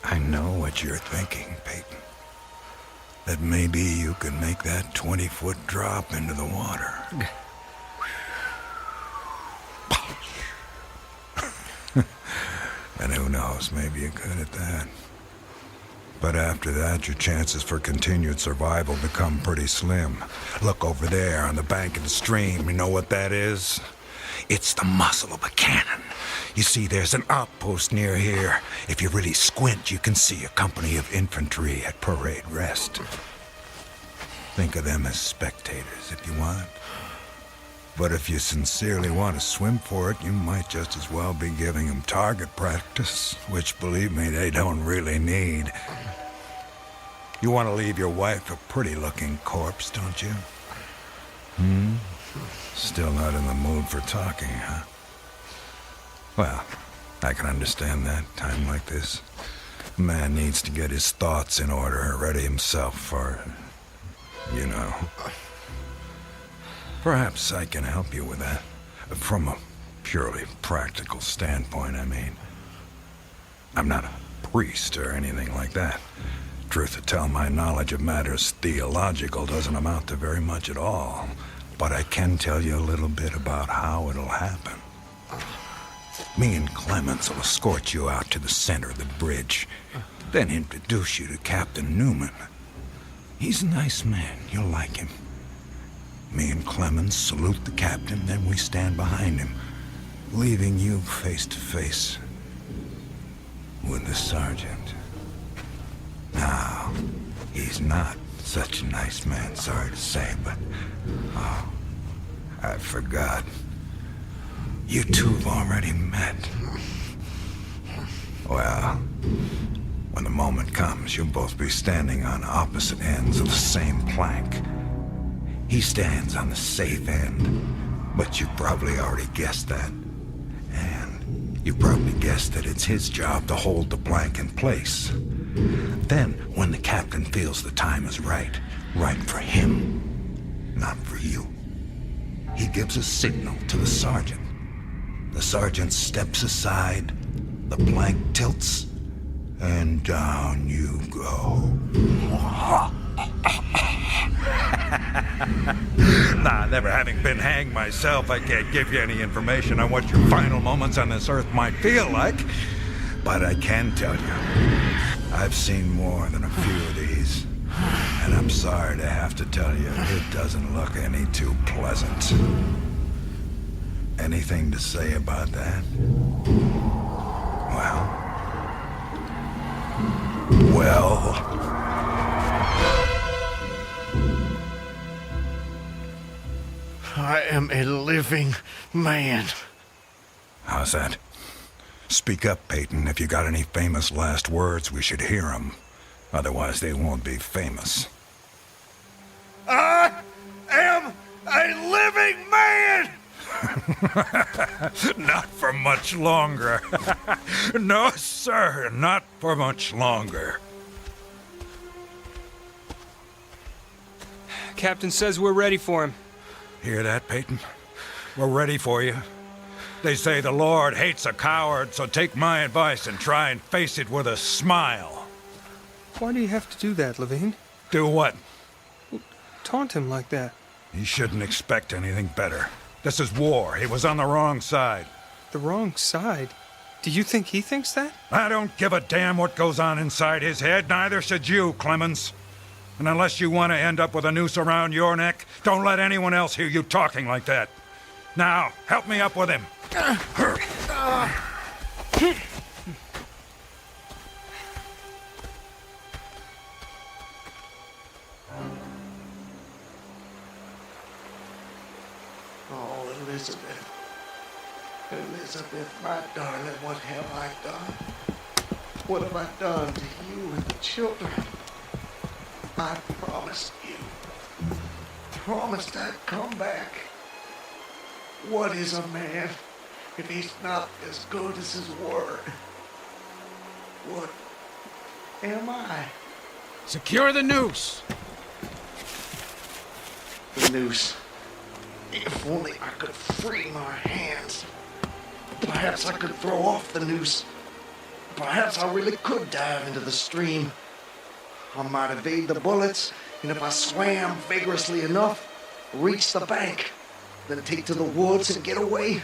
I know what you're thinking, Peyton. That maybe you could make that 20-foot drop into the water. And who knows, maybe you could at that. But after that, your chances for continued survival become pretty slim. Look over there on the bank of the stream. You know what that is? It's the muzzle of a cannon. You see, there's an outpost near here. If you really squint, you can see a company of infantry at parade rest. Think of them as spectators if you want. But if you sincerely want to swim for it, you might just as well be giving them target practice, which, believe me, they don't really need. You want to leave your wife a pretty-looking corpse, don't you? Still not in the mood for talking, huh? Well, I can understand that, time like this. A man needs to get his thoughts in order, ready himself for, you know. Perhaps I can help you with that. From a purely practical standpoint, I mean. I'm not a priest or anything like that. Truth to tell, my knowledge of matters theological doesn't amount to very much at all. But I can tell you a little bit about how it'll happen. Me and Clemens will escort you out to the center of the bridge, then introduce you to Captain Newman. He's a nice man. You'll like him. Me and Clemens salute the captain, then we stand behind him, leaving you face to face with the sergeant. Now, he's not such a nice man, sorry to say, but... Oh, I forgot. You two have already met. Well, when the moment comes, you'll both be standing on opposite ends of the same plank. He stands on the safe end, but you probably already guessed that. And you probably guessed that it's his job to hold the plank in place. Then, when the captain feels the time is right for him, not for you, he gives a signal to the sergeant. The sergeant steps aside, the plank tilts, and down you go. Nah, never having been hanged myself, I can't give you any information on what your final moments on this earth might feel like. But I can tell you, I've seen more than a few of these. And I'm sorry to have to tell you, it doesn't look any too pleasant. Anything to say about that? Well... I am a living man. How's that? Speak up, Peyton. If you got any famous last words, we should hear them. Otherwise, they won't be famous. I am a living man! Not for much longer. No, sir, not for much longer. Captain says we're ready for him. Hear that, Peyton? We're ready for you. They say the Lord hates a coward, so take my advice and try and face it with a smile. Why do you have to do that, Levine? Do what? Taunt him like that. You shouldn't expect anything better. This is war. He was on the wrong side. The wrong side? Do you think he thinks that? I don't give a damn what goes on inside his head. Neither should you, Clemens. And unless you want to end up with a noose around your neck, don't let anyone else hear you talking like that. Now, help me up with him. Oh, Elizabeth. Elizabeth, my darling, what have I done? What have I done to you and the children? I promised you. Promised I'd come back. What is a man if he's not as good as his word? What am I? Secure the noose. The noose. If only I could free my hands. Perhaps I could throw off the noose. Perhaps I really could dive into the stream. I might evade the bullets, and if I swam vigorously enough, reach the bank, then take to the woods and get away.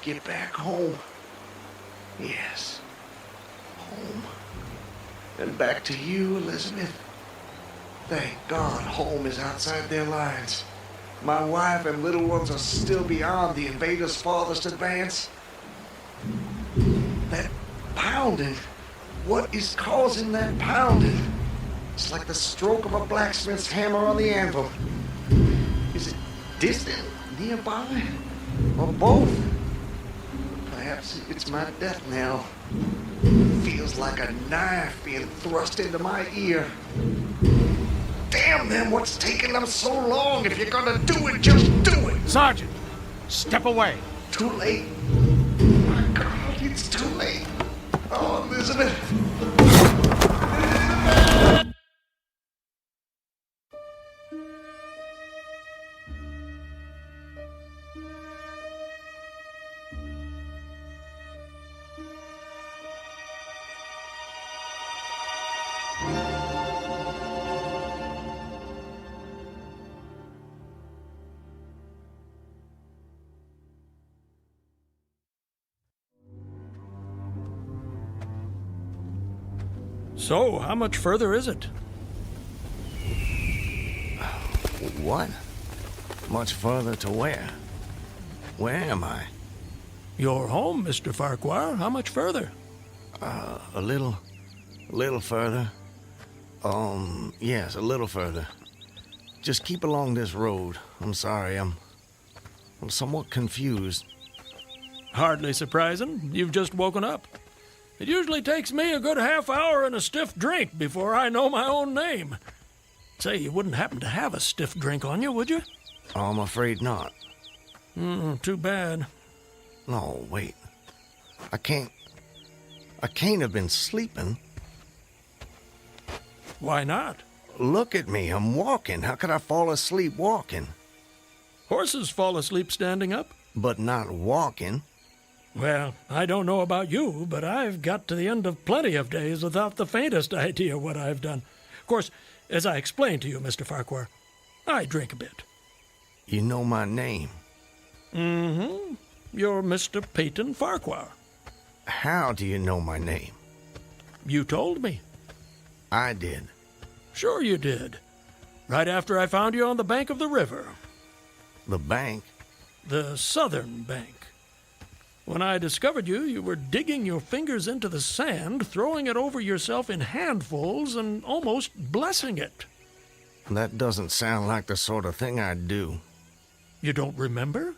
Get back home. Yes, home. And back to you, Elizabeth. Thank God home is outside their lines. My wife and little ones are still beyond the invaders' farthest advance. That pounding. What is causing that pounding? It's like the stroke of a blacksmith's hammer on the anvil. Is it distant, nearby, or both? Perhaps it's my death knell. Feels like a knife being thrust into my ear. Damn them, what's taking them so long? If you're gonna do it, just do it! Sergeant, step away. Too late. My God, it's too late. Oh, Elizabeth. So, how much further is it? What? Much further to where? Where am I? You're home, Mr. Farquhar. How much further? A little further. Yes, a little further. Just keep along this road. I'm sorry, I'm somewhat confused. Hardly surprising. You've just woken up. It usually takes me a good half hour and a stiff drink before I know my own name. Say, you wouldn't happen to have a stiff drink on you, would you? Oh, I'm afraid not. Too bad. No, wait. I can't have been sleeping. Why not? Look at me, I'm walking. How could I fall asleep walking? Horses fall asleep standing up. But not walking. Well, I don't know about you, but I've got to the end of plenty of days without the faintest idea what I've done. Of course, as I explained to you, Mr. Farquhar, I drink a bit. You know my name? Mm-hmm. You're Mr. Peyton Farquhar. How do you know my name? You told me. I did. Sure you did. Right after I found you on the bank of the river. The bank? The southern bank. When I discovered you, you were digging your fingers into the sand, throwing it over yourself in handfuls, and almost blessing it. That doesn't sound like the sort of thing I'd do. You don't remember?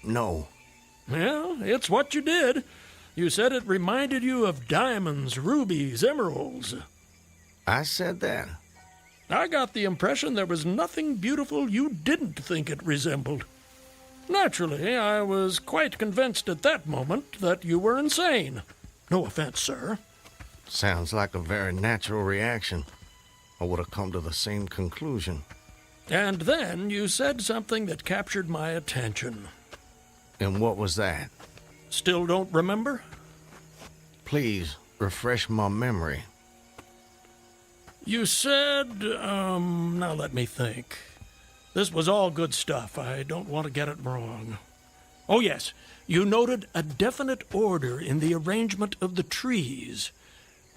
No. Well, it's what you did. You said it reminded you of diamonds, rubies, emeralds. I said that? I got the impression there was nothing beautiful you didn't think it resembled. Naturally, I was quite convinced at that moment that you were insane. No offense, sir. Sounds like a very natural reaction. I would have come to the same conclusion. And then you said something that captured my attention. And what was that? Still don't remember? Please, refresh my memory. You said, now let me think. This was all good stuff. I don't want to get it wrong. Oh, yes. You noted a definite order in the arrangement of the trees.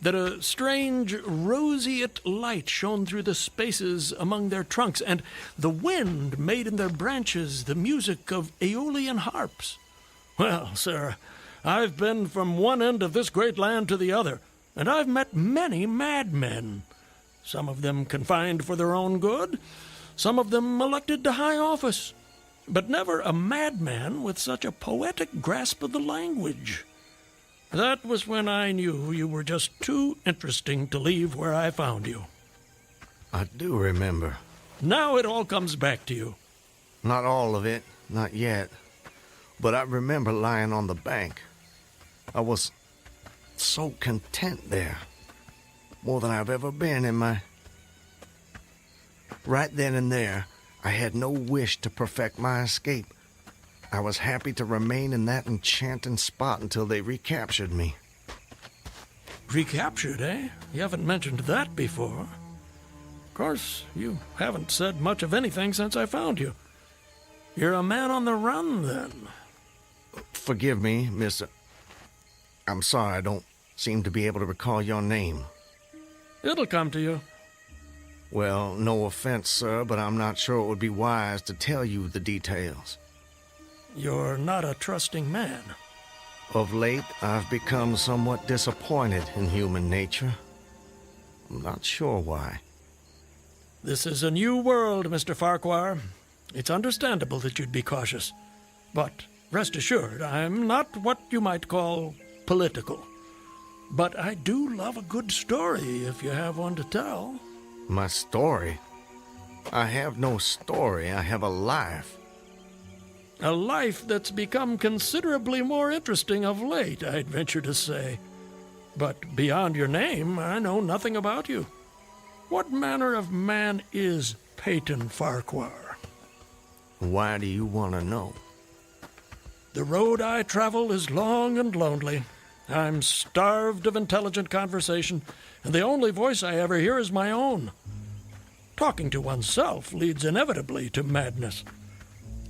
That a strange roseate light shone through the spaces among their trunks, and the wind made in their branches the music of Aeolian harps. Well, sir, I've been from one end of this great land to the other, and I've met many madmen. Some of them confined for their own good, some of them elected to high office, but never a madman with such a poetic grasp of the language. That was when I knew you were just too interesting to leave where I found you. I do remember. Now it all comes back to you. Not all of it, not yet. But I remember lying on the bank. I was so content there. More than I've ever been in my... Right then and there, I had no wish to perfect my escape. I was happy to remain in that enchanting spot until they recaptured me. Recaptured, eh? You haven't mentioned that before. Of course, you haven't said much of anything since I found you. You're a man on the run, then. Forgive me, Mr. I'm sorry, I don't seem to be able to recall your name. It'll come to you. Well, no offense, sir, but I'm not sure it would be wise to tell you the details. You're not a trusting man. Of late, I've become somewhat disappointed in human nature. I'm not sure why. This is a new world, Mr. Farquhar. It's understandable that you'd be cautious. But rest assured, I'm not what you might call political. But I do love a good story if you have one to tell. My story? I have no story, I have a life. A life that's become considerably more interesting of late, I'd venture to say. But beyond your name, I know nothing about you. What manner of man is Peyton Farquhar? Why do you want to know? The road I travel is long and lonely. I'm starved of intelligent conversation, and the only voice I ever hear is my own. Talking to oneself leads inevitably to madness.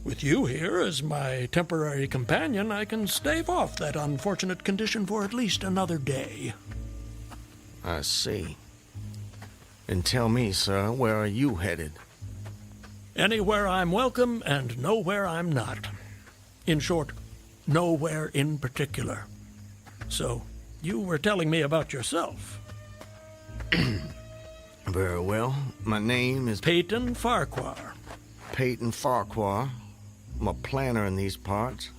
With you here as my temporary companion, I can stave off that unfortunate condition for at least another day. I see. And tell me, sir, where are you headed? Anywhere I'm welcome and nowhere I'm not. In short, nowhere in particular. So, you were telling me about yourself. Very well. My name is Peyton Farquhar. Peyton Farquhar. I'm a planter in these parts.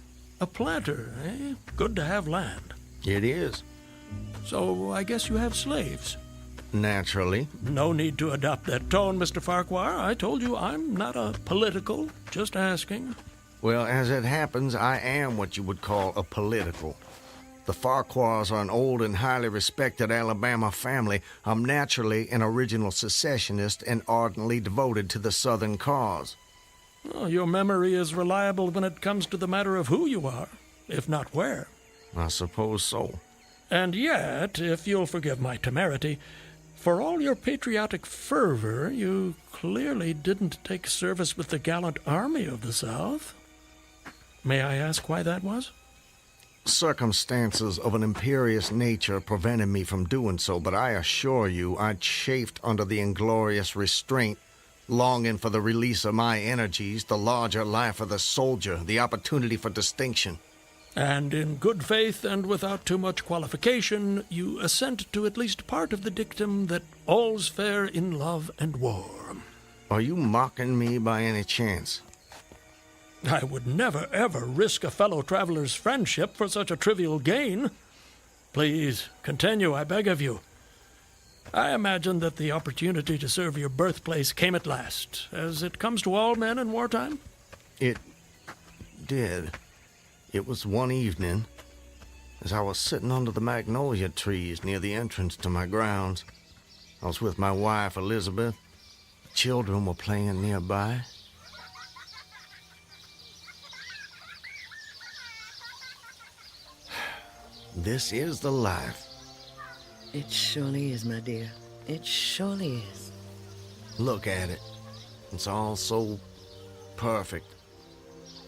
A planter, eh? Good to have land. It is. So, I guess you have slaves. Naturally. No need to adopt that tone, Mr. Farquhar. I told you I'm not a political, just asking. Well, as it happens, I am what you would call a political. The Farquhars are an old and highly respected Alabama family. I'm naturally an original secessionist and ardently devoted to the Southern cause. Oh, your memory is reliable when it comes to the matter of who you are, if not where. I suppose so. And yet, if you'll forgive my temerity, for all your patriotic fervor, you clearly didn't take service with the gallant army of the South. May I ask why that was? Circumstances of an imperious nature prevented me from doing so, but I assure you I chafed under the inglorious restraint, longing for the release of my energies, the larger life of the soldier, the opportunity for distinction. And in good faith and without too much qualification, you assent to at least part of the dictum that all's fair in love and war. Are you mocking me by any chance? I would never, ever risk a fellow traveler's friendship for such a trivial gain. Please, continue, I beg of you. I imagine that the opportunity to serve your birthplace came at last, as it comes to all men in wartime. It did. It was one evening, as I was sitting under the magnolia trees near the entrance to my grounds. I was with my wife, Elizabeth. The children were playing nearby. This is the life. It surely is, my dear. It surely is. Look at it. It's all so perfect.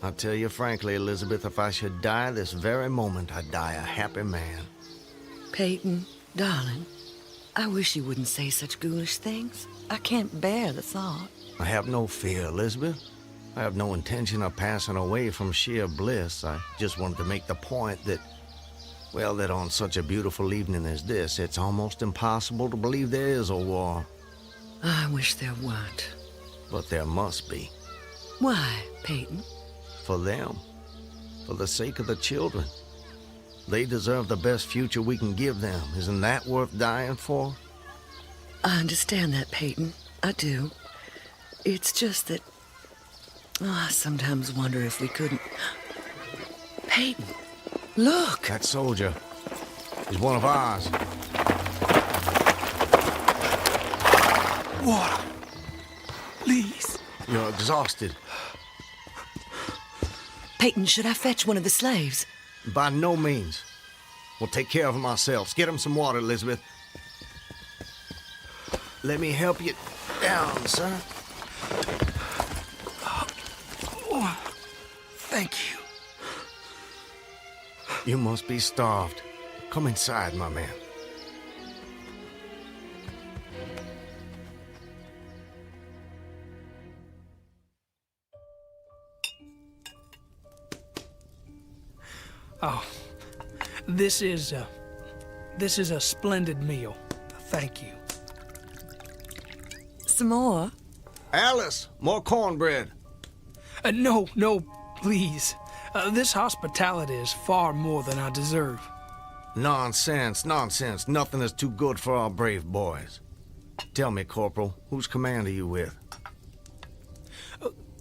I'll tell you frankly, Elizabeth, if I should die this very moment, I'd die a happy man. Peyton, darling, I wish you wouldn't say such ghoulish things. I can't bear the thought. I have no fear, Elizabeth. I have no intention of passing away from sheer bliss. I just wanted to make the point that, well, that on such a beautiful evening as this, it's almost impossible to believe there is a war. I wish there weren't. But there must be. Why, Peyton? For them. For the sake of the children. They deserve the best future we can give them. Isn't that worth dying for? I understand that, Peyton. I do. It's just that... I sometimes wonder if we couldn't... Peyton, look! That soldier. He's one of ours. What? exhausted. Peyton, should I fetch one of the slaves? By no means. We'll take care of them ourselves. Get them some water, Elizabeth. Let me help you down, sir. Oh, thank you. You must be starved. Come inside, my man. Oh, this is a splendid meal. Thank you. Some more? Alice, more cornbread. No, please. This hospitality is far more than I deserve. Nonsense. Nothing is too good for our brave boys. Tell me, Corporal, whose command are you with?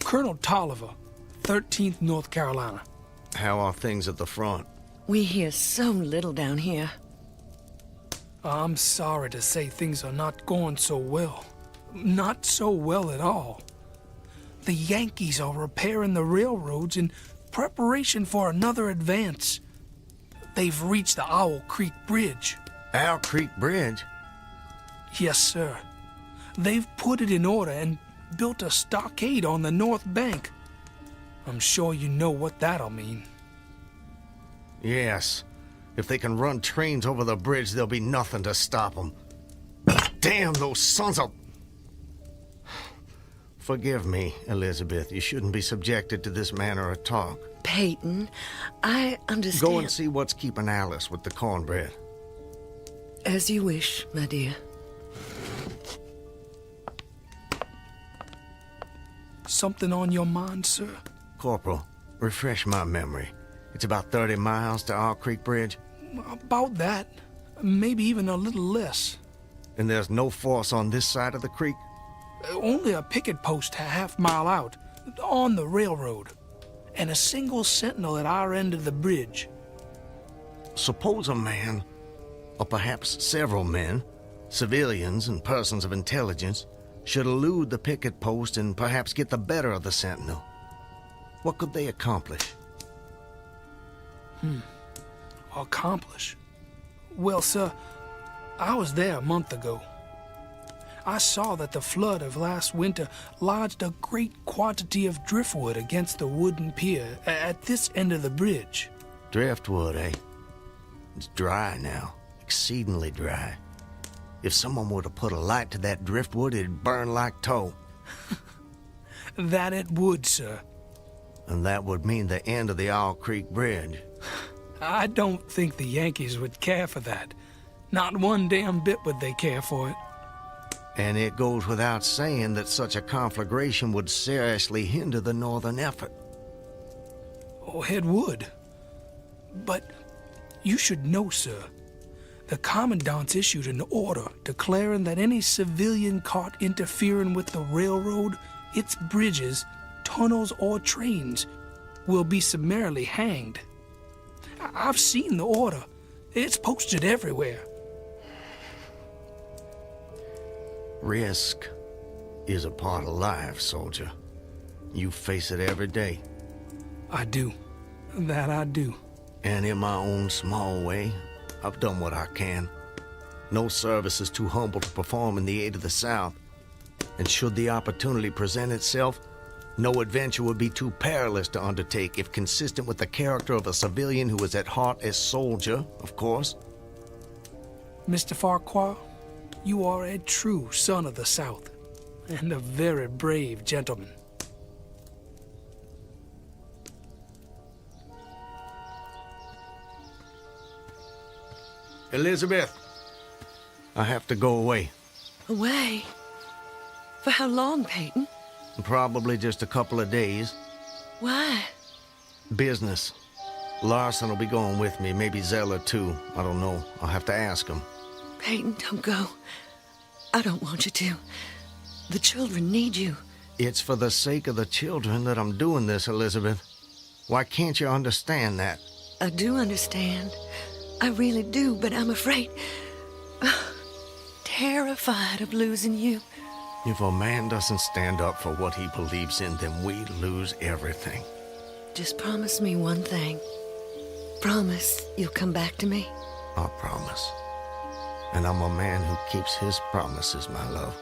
Colonel Tolliver, 13th North Carolina. How are things at the front? We hear so little down here. I'm sorry to say things are not going so well. Not so well at all. The Yankees are repairing the railroads in preparation for another advance. They've reached the Owl Creek Bridge. Owl Creek Bridge? Yes, sir. They've put it in order and built a stockade on the north bank. I'm sure you know what that'll mean. Yes. If they can run trains over the bridge, there'll be nothing to stop them. Damn those sons of... Forgive me, Elizabeth. You shouldn't be subjected to this manner of talk. Peyton, I understand. Go and see what's keeping Alice with the cornbread. As you wish, my dear. Something on your mind, sir? Corporal, refresh my memory. It's about 30 miles to Owl Creek Bridge? About that. Maybe even a little less. And there's no force on this side of the creek? Only a picket post a half-mile out, on the railroad, and a single sentinel at our end of the bridge. Suppose a man, or perhaps several men, civilians and persons of intelligence, should elude the picket post and perhaps get the better of the sentinel. What could they accomplish? Accomplish? Well, sir, I was there a month ago. I saw that the flood of last winter lodged a great quantity of driftwood against the wooden pier at this end of the bridge. Driftwood, eh? It's dry now, exceedingly dry. If someone were to put a light to that driftwood, it'd burn like tow. That it would, sir. And that would mean the end of the Owl Creek Bridge. I don't think the Yankees would care for that. Not one damn bit would they care for it. And it goes without saying that such a conflagration would seriously hinder the northern effort. Oh, it would. But you should know, sir, the commandant's issued an order declaring that any civilian caught interfering with the railroad, its bridges, tunnels, or trains will be summarily hanged. I've seen the order. It's posted everywhere. Risk is a part of life, soldier. You face it every day. I do. That I do. And in my own small way, I've done what I can. No service is too humble to perform in the aid of the South. And should the opportunity present itself, no adventure would be too perilous to undertake if consistent with the character of a civilian who is at heart a soldier, of course. Mr. Farquhar, you are a true son of the South, and a very brave gentleman. Elizabeth, I have to go away. Away? For how long, Peyton? Probably just a couple of days. Why? Business. Larson will be going with me, maybe Zeller too. I don't know. I'll have to ask him. Peyton, don't go. I don't want you to. The children need you. It's for the sake of the children that I'm doing this, Elizabeth. Why can't you understand that? I do understand. I really do, but I'm afraid... terrified of losing you. If a man doesn't stand up for what he believes in, then we lose everything. Just promise me one thing. Promise you'll come back to me. I promise. And I'm a man who keeps his promises, my love.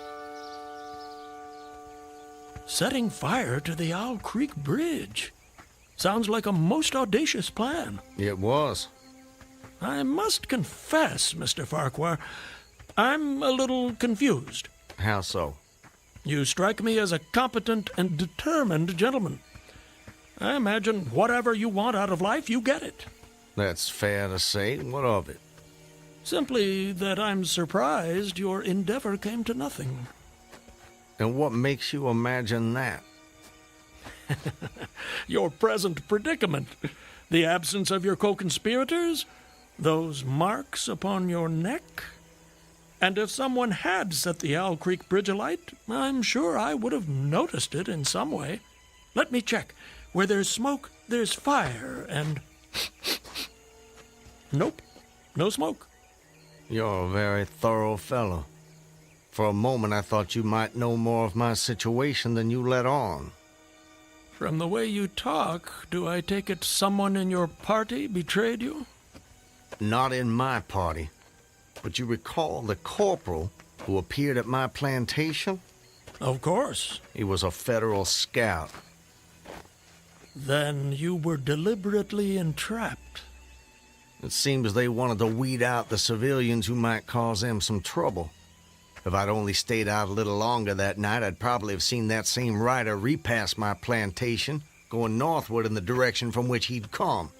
Setting fire to the Owl Creek Bridge. Sounds like a most audacious plan. It was. I must confess, Mr. Farquhar, I'm a little confused. How so? You strike me as a competent and determined gentleman. I imagine whatever you want out of life, you get it. That's fair to say. What of it? Simply that I'm surprised your endeavor came to nothing. And what makes you imagine that? Your present predicament. The absence of your co-conspirators, those marks upon your neck. And if someone had set the Owl Creek Bridge alight, I'm sure I would have noticed it in some way. Let me check. Where there's smoke, there's fire, and... Nope, no smoke. You're a very thorough fellow. For a moment I thought you might know more of my situation than you let on. From the way you talk, do I take it someone in your party betrayed you? Not in my party. But you recall the corporal who appeared at my plantation? Of course. He was a federal scout. Then you were deliberately entrapped. It seems they wanted to weed out the civilians who might cause them some trouble. If I'd only stayed out a little longer that night, I'd probably have seen that same rider repass my plantation, going northward in the direction from which he'd come.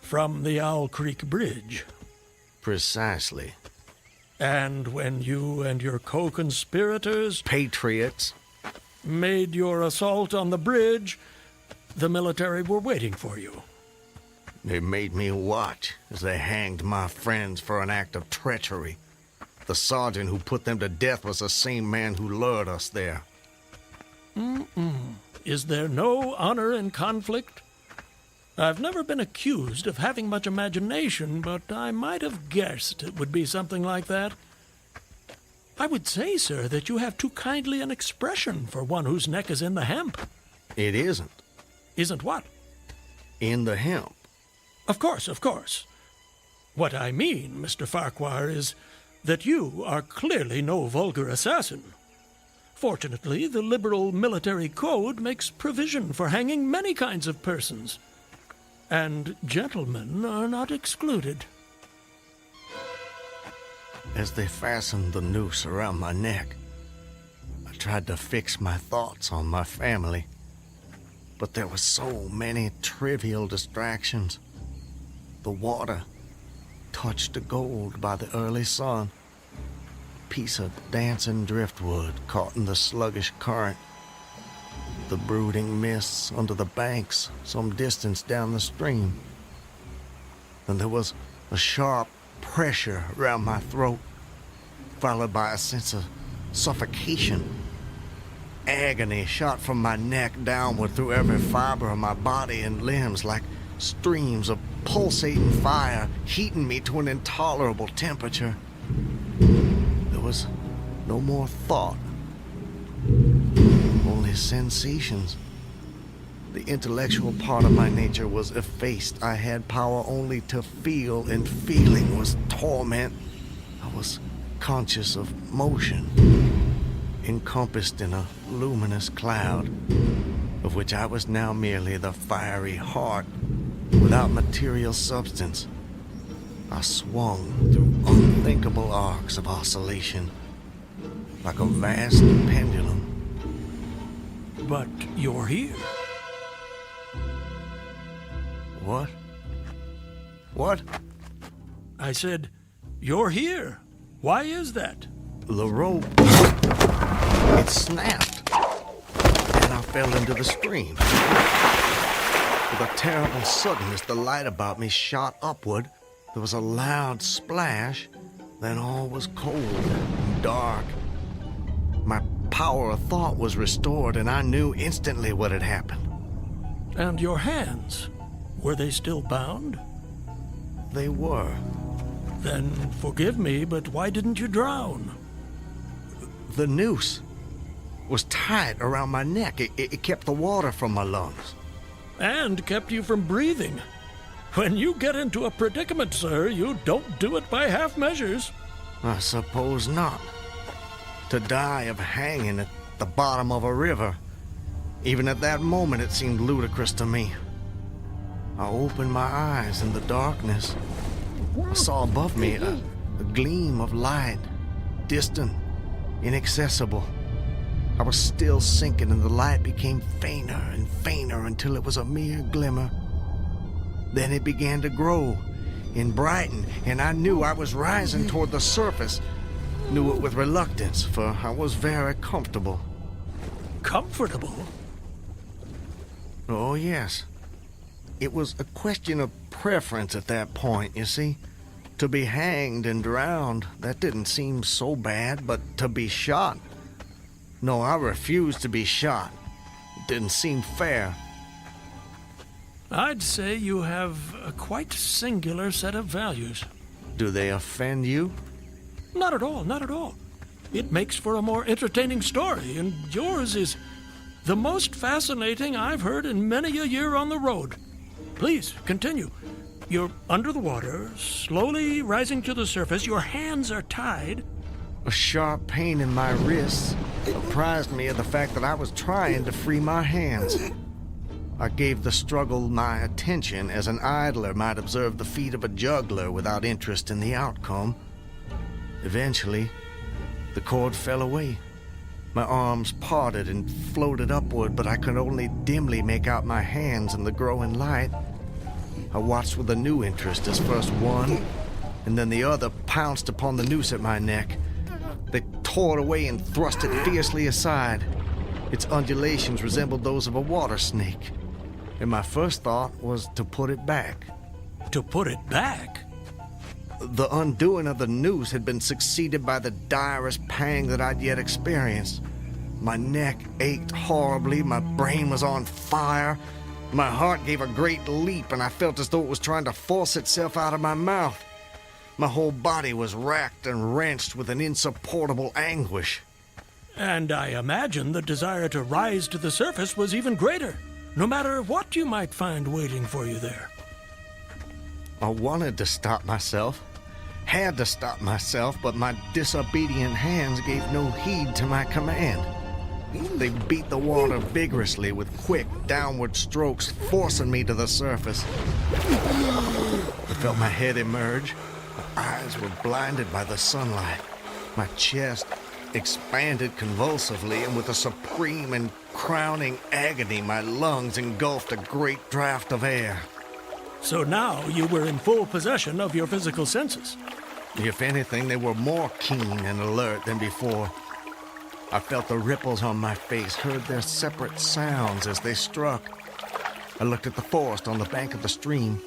From the Owl Creek Bridge. Precisely. And when you and your co-conspirators... Patriots. ...made your assault on the bridge, the military were waiting for you. They made me watch as they hanged my friends for an act of treachery. The sergeant who put them to death was the same man who lured us there. Is there no honor in conflict? I've never been accused of having much imagination, but I might have guessed it would be something like that. I would say, sir, that you have too kindly an expression for one whose neck is in the hemp. It isn't. Isn't what? In the hemp. Of course, of course. What I mean, Mr. Farquhar, is that you are clearly no vulgar assassin. Fortunately, the liberal military code makes provision for hanging many kinds of persons. And gentlemen are not excluded. As they fastened the noose around my neck, I tried to fix my thoughts on my family. But there were so many trivial distractions. The water, touched to gold by the early sun. A piece of dancing driftwood caught in the sluggish current. The brooding mists under the banks some distance down the stream. Then there was a sharp pressure around my throat, followed by a sense of suffocation. Agony shot from my neck downward through every fiber of my body and limbs like streams of pulsating fire, heating me to an intolerable temperature. There was no more thought, only sensations. The intellectual part of my nature was effaced. I had power only to feel, and feeling was torment. I was conscious of motion, encompassed in a luminous cloud, of which I was now merely the fiery heart, without material substance. I swung through unthinkable arcs of oscillation, like a vast pendulum. But you're here. What? What? I said, you're here. Why is that? The rope, it snapped, and I fell into the stream. With a terrible suddenness, the light about me shot upward. There was a loud splash, then all was cold and dark. My power of thought was restored, and I knew instantly what had happened. And your hands, were they still bound? They were. Then forgive me, but why didn't you drown? The noose was tight around my neck. It kept the water from my lungs. And kept you from breathing. When you get into a predicament, sir, you don't do it by half measures. I suppose not. To die of hanging at the bottom of a river, even at that moment it seemed ludicrous to me. I opened my eyes in the darkness. I saw above me a gleam of light, distant, inaccessible. I was still sinking, and the light became fainter and fainter until it was a mere glimmer. Then it began to grow and brighten, and I knew I was rising toward the surface. Knew it with reluctance, for I was very comfortable. Comfortable? Oh, yes. It was a question of preference at that point, you see. To be hanged and drowned, that didn't seem so bad, but to be shot? No, I refused to be shot. It didn't seem fair. I'd say you have a quite singular set of values. Do they offend you? Not at all, not at all. It makes for a more entertaining story, and yours is the most fascinating I've heard in many a year on the road. Please, continue. You're under the water, slowly rising to the surface. Your hands are tied. A sharp pain in my wrists apprised me of the fact that I was trying to free my hands. I gave the struggle my attention as an idler might observe the feat of a juggler without interest in the outcome. Eventually, the cord fell away. My arms parted and floated upward, but I could only dimly make out my hands in the growing light. I watched with a new interest as first one and then the other pounced upon the noose at my neck. They tore it away and thrust it fiercely aside. Its undulations resembled those of a water snake, and my first thought was to put it back. To put it back? The undoing of the noose had been succeeded by the direst pang that I'd yet experienced. My neck ached horribly, my brain was on fire, my heart gave a great leap, and I felt as though it was trying to force itself out of my mouth. My whole body was racked and wrenched with an insupportable anguish. And I imagine the desire to rise to the surface was even greater, no matter what you might find waiting for you there. I wanted to stop myself, had to stop myself, but my disobedient hands gave no heed to my command. They beat the water vigorously with quick, downward strokes, forcing me to the surface. I felt my head emerge. My eyes were blinded by the sunlight. My chest expanded convulsively, and with a supreme and crowning agony, my lungs engulfed a great draught of air. So now you were in full possession of your physical senses. If anything, they were more keen and alert than before. I felt the ripples on my face, heard their separate sounds as they struck. I looked at the forest on the bank of the stream,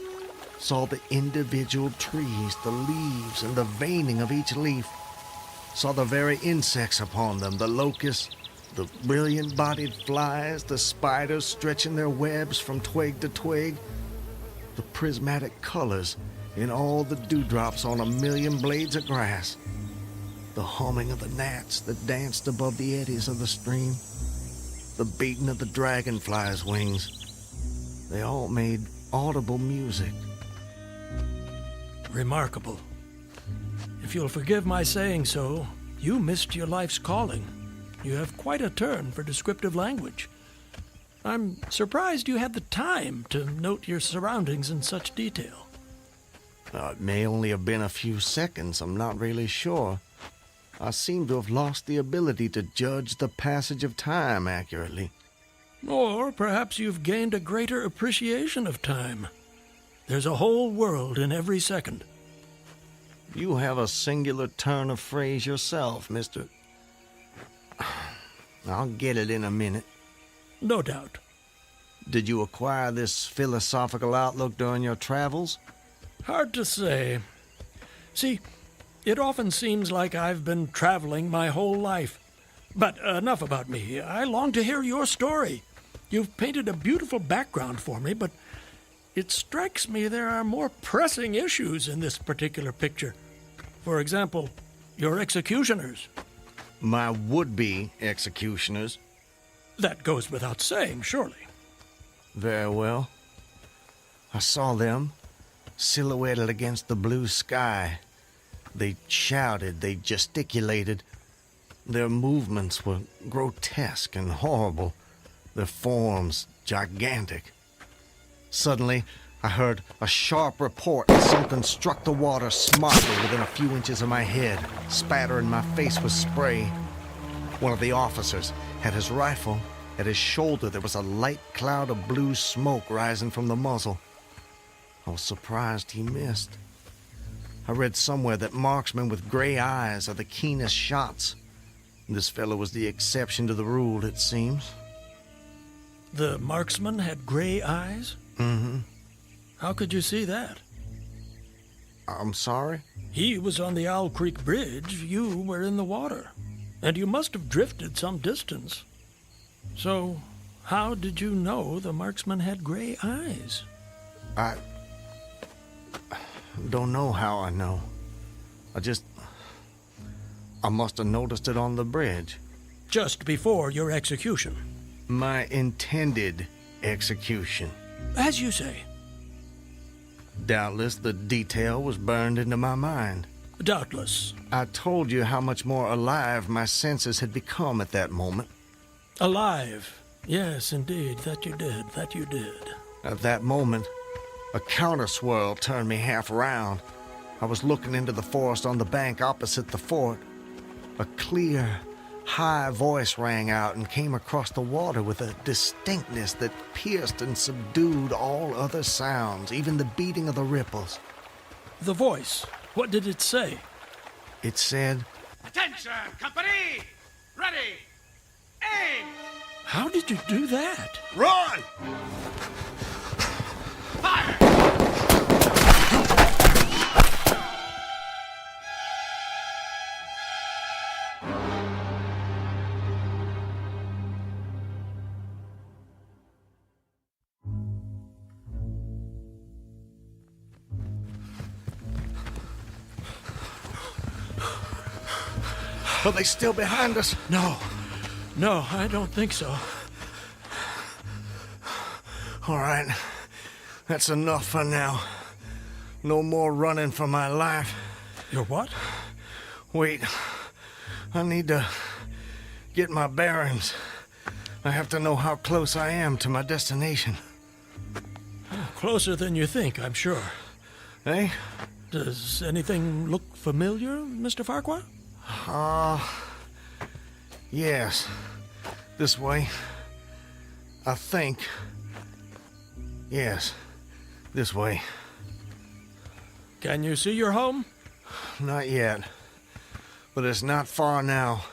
saw the individual trees, the leaves, and the veining of each leaf, saw the very insects upon them, the locusts, the brilliant-bodied flies, the spiders stretching their webs from twig to twig, the prismatic colors in all the dewdrops on a million blades of grass, the humming of the gnats that danced above the eddies of the stream, the beating of the dragonflies' wings. They all made audible music. Remarkable. If you'll forgive my saying so, you missed your life's calling. You have quite a turn for descriptive language. I'm surprised you had the time to note your surroundings in such detail. It may only have been a few seconds, I'm not really sure. I seem to have lost the ability to judge the passage of time accurately. Or perhaps you've gained a greater appreciation of time. There's a whole world in every second. You have a singular turn of phrase yourself, Mr. I'll get it in a minute. No doubt. Did you acquire this philosophical outlook during your travels? Hard to say. See, it often seems like I've been traveling my whole life. But enough about me. I long to hear your story. You've painted a beautiful background for me, but it strikes me there are more pressing issues in this particular picture. For example, your executioners. My would-be executioners. That goes without saying, surely. Very well. I saw them, silhouetted against the blue sky. They shouted, they gesticulated. Their movements were grotesque and horrible, their forms gigantic. Suddenly, I heard a sharp report and something struck the water smartly within a few inches of my head, spattering my face with spray. One of the officers had his rifle. At his shoulder, there was a light cloud of blue smoke rising from the muzzle. I was surprised he missed. I read somewhere that marksmen with gray eyes are the keenest shots. This fellow was the exception to the rule, it seems. The marksman had gray eyes? Mm-hmm. How could you see that? I'm sorry? He was on the Owl Creek Bridge. You were in the water. And you must have drifted some distance. So, how did you know the marksman had gray eyes? I don't know how I know. I must have noticed it on the bridge. Just before your execution? My intended execution. As you say. Doubtless the detail was burned into my mind. Doubtless. I told you how much more alive my senses had become at that moment. Alive. Yes, indeed. That you did. That you did. At that moment, a counter-swirl turned me half around. I was looking into the forest on the bank opposite the fort. A clear, high voice rang out and came across the water with a distinctness that pierced and subdued all other sounds, even the beating of the ripples. The voice, what did it say? It said, "Attention, company! Ready! Aim!" How did you do that? Run! Fire! Are they still behind us? No, I don't think so. All right, that's enough for now. No more running for my life. Your what? Wait, I need to get my bearings. I have to know how close I am to my destination. Closer than you think, I'm sure. Eh? Does anything look familiar, Mr. Farquhar? Yes. This way. I think. Yes, this way. Can you see your home? Not yet. But it's not far now.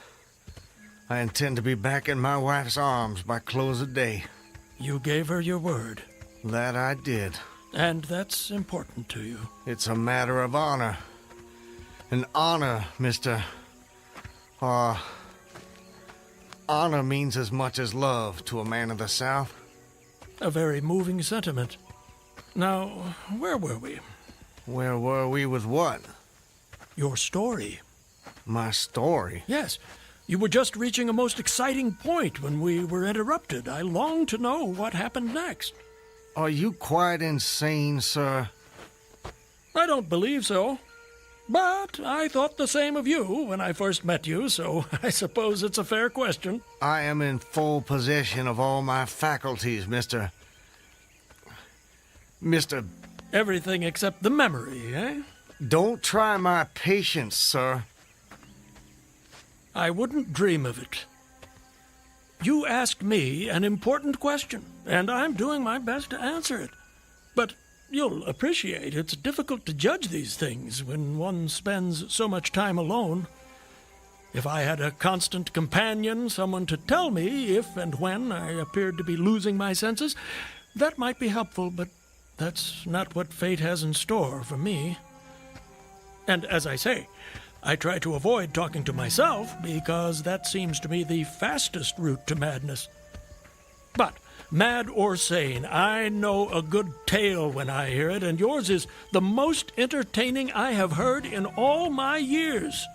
I intend to be back in my wife's arms by close of day. You gave her your word. That I did. And that's important to you. It's a matter of honor. An honor, Mr. Honor means as much as love to a man of the South. A very moving sentiment. Now, where were we? Where were we with what? Your story. My story? Yes. You were just reaching a most exciting point when we were interrupted. I long to know what happened next. Are you quite insane, sir? I don't believe so. But I thought the same of you when I first met you, so I suppose it's a fair question. I am in full possession of all my faculties, Mr. Everything except the memory, eh? Don't try my patience, sir. I wouldn't dream of it. You asked me an important question, and I'm doing my best to answer it. But you'll appreciate it's difficult to judge these things when one spends so much time alone. If I had a constant companion, someone to tell me if and when I appeared to be losing my senses, that might be helpful, but that's not what fate has in store for me. And as I say, I try to avoid talking to myself because that seems to me the fastest route to madness. But mad or sane, I know a good tale when I hear it, and yours is the most entertaining I have heard in all my years.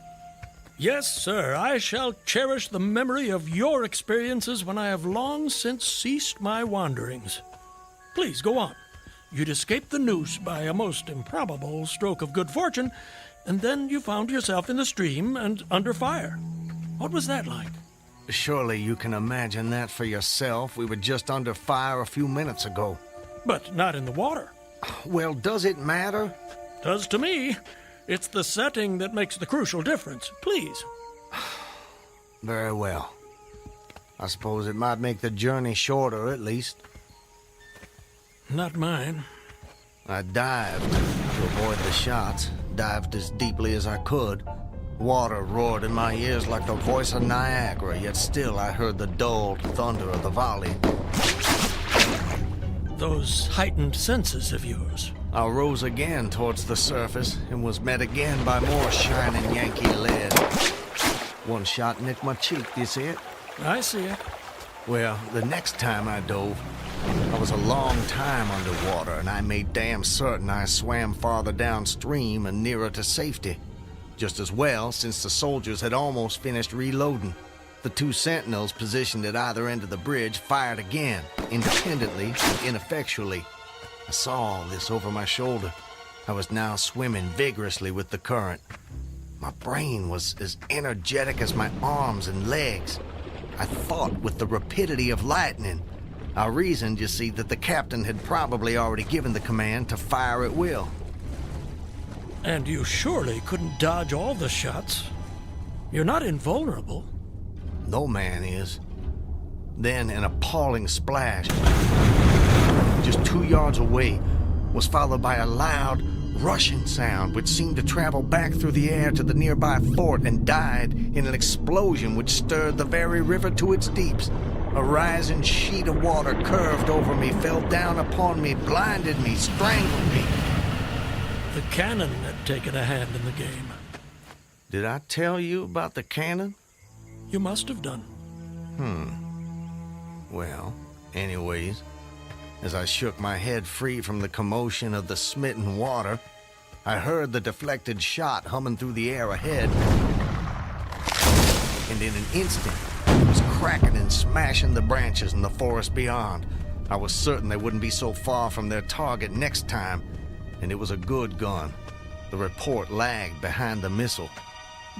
Yes, sir, I shall cherish the memory of your experiences when I have long since ceased my wanderings. Please, go on. You'd escaped the noose by a most improbable stroke of good fortune, and then you found yourself in the stream and under fire. What was that like? Surely you can imagine that for yourself. We were just under fire a few minutes ago. But not in the water. Well, does it matter? Does to me. It's the setting that makes the crucial difference. Please. Very well. I suppose it might make the journey shorter, at least. Not mine. I dived to avoid the shots, dived as deeply as I could. Water roared in my ears like the voice of Niagara, yet still I heard the dulled thunder of the volley. Those heightened senses of yours. I rose again towards the surface and was met again by more shining Yankee lead. One shot nicked my cheek, do you see it? I see it. Well, the next time I dove, I was a long time underwater, and I made damn certain I swam farther downstream and nearer to safety. Just as well, since the soldiers had almost finished reloading. The two sentinels positioned at either end of the bridge fired again, independently and ineffectually. I saw all this over my shoulder. I was now swimming vigorously with the current. My brain was as energetic as my arms and legs. I thought with the rapidity of lightning. I reasoned, you see, that the captain had probably already given the command to fire at will. And you surely couldn't dodge all the shots. You're not invulnerable. No man is. Then an appalling splash, just 2 yards away, was followed by a loud, rushing sound which seemed to travel back through the air to the nearby fort and died in an explosion which stirred the very river to its deeps. A rising sheet of water curved over me, fell down upon me, blinded me, strangled me. The cannon had taken a hand in the game. Did I tell you about the cannon? You must have done. Well, anyways, as I shook my head free from the commotion of the smitten water, I heard the deflected shot humming through the air ahead. And in an instant, it was cracking and smashing the branches in the forest beyond. I was certain they wouldn't be so far from their target next time, and it was a good gun. The report lagged behind the missile.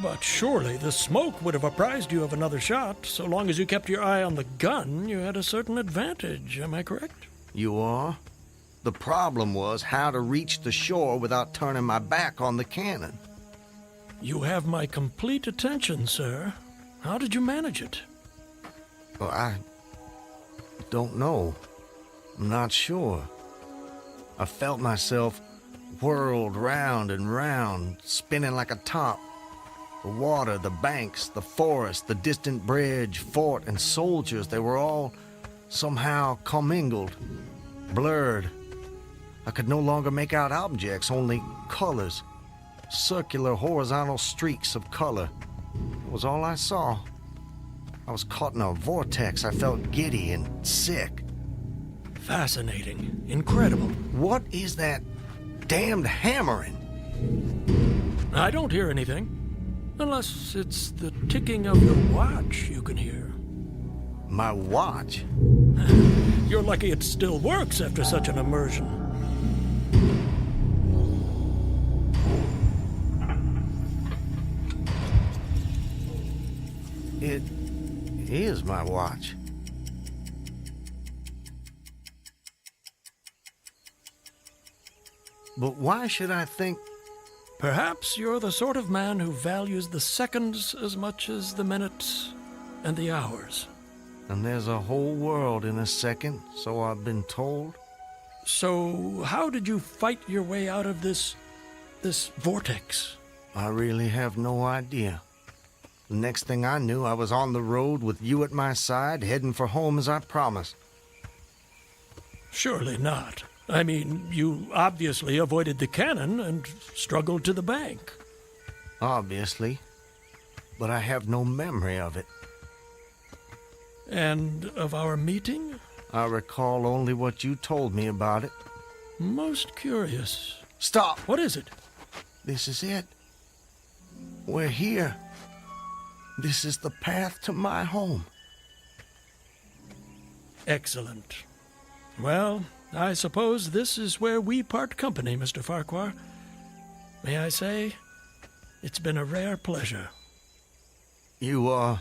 But surely the smoke would have apprised you of another shot. So long as you kept your eye on the gun, you had a certain advantage. Am I correct? You are? The problem was how to reach the shore without turning my back on the cannon. You have my complete attention, sir. How did you manage it? Well, I don't know. I'm not sure. I felt myself whirled round and round, spinning like a top. The water, the banks, the forest, the distant bridge, fort, and soldiers, they were all somehow commingled, blurred. I could no longer make out objects, only colors. Circular, horizontal streaks of color. It was all I saw. I was caught in a vortex. I felt giddy and sick. Fascinating. Incredible. What is that damned hammering? I don't hear anything. Unless it's the ticking of your watch you can hear. My watch? You're lucky it still works after such an immersion. It is my watch. But why should I think... Perhaps you're the sort of man who values the seconds as much as the minutes and the hours. And there's a whole world in a second, so I've been told. So how did you fight your way out of this vortex? I really have no idea. The next thing I knew, I was on the road with you at my side, heading for home as I promised. Surely not. I mean, you obviously avoided the cannon and struggled to the bank. Obviously. But I have no memory of it. And of our meeting? I recall only what you told me about it. Most curious. Stop! What is it? This is it. We're here. This is the path to my home. Excellent. Well, I suppose this is where we part company, Mr. Farquhar. May I say, it's been a rare pleasure. You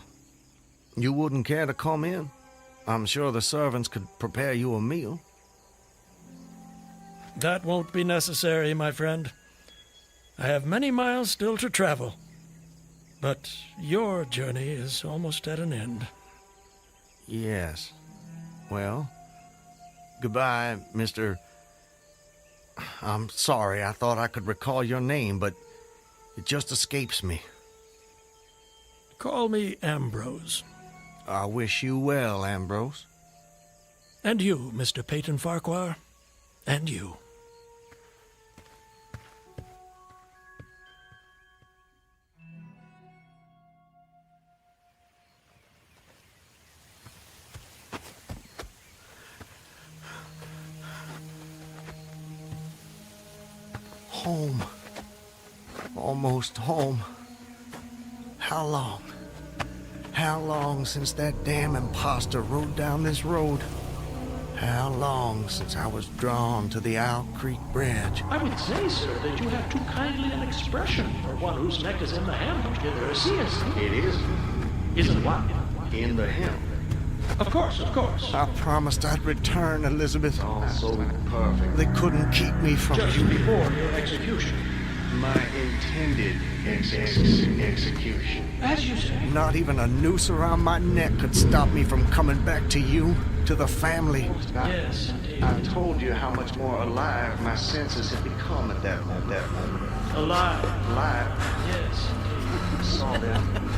wouldn't care to come in? I'm sure the servants could prepare you a meal. That won't be necessary, my friend. I have many miles still to travel. But your journey is almost at an end. Yes. Well, goodbye, Mr. I'm sorry, I thought I could recall your name, but it just escapes me. Call me Ambrose. I wish you well, Ambrose. And you, Mr. Peyton Farquhar. And you. Home. Almost home. How long? How long since that damn imposter rode down this road? How long since I was drawn to the Owl Creek Bridge? I would say, sir, that you have too kindly an expression for one whose neck is in the hem. Seriously. It is. Isn't what? In the hem. Of course, of course. I promised I'd return, Elizabeth. All so perfect. They couldn't keep me from Just you. before your execution. My intended execution. As you say. Not even a noose around my neck could stop me from coming back to you, to the family. Yes, indeed. I told you how much more alive my senses had become at that moment. Alive. Yes. Saw them.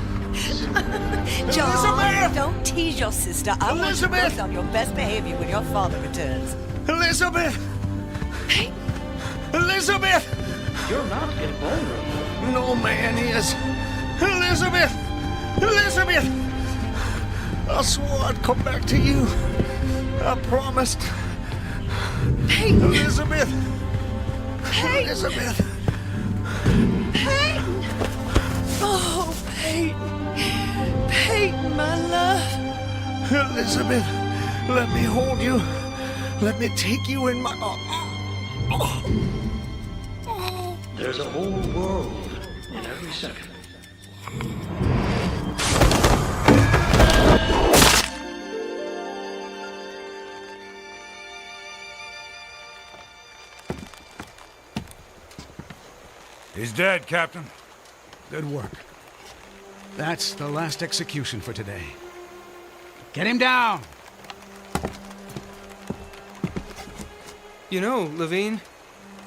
John, don't tease your sister. I want you both on your best behavior when your father returns. Elizabeth! Hey. Elizabeth! You're not invulnerable. No man is. Elizabeth! Elizabeth! I swore I'd come back to you. I promised. Peyton! Elizabeth! Peyton! Elizabeth! Peyton! Oh, Peyton! Peyton, my love! Elizabeth, let me hold you. Let me take you in my... There's a whole world in every second. He's dead, Captain. Good work. That's the last execution for today. Get him down! You know, Levine,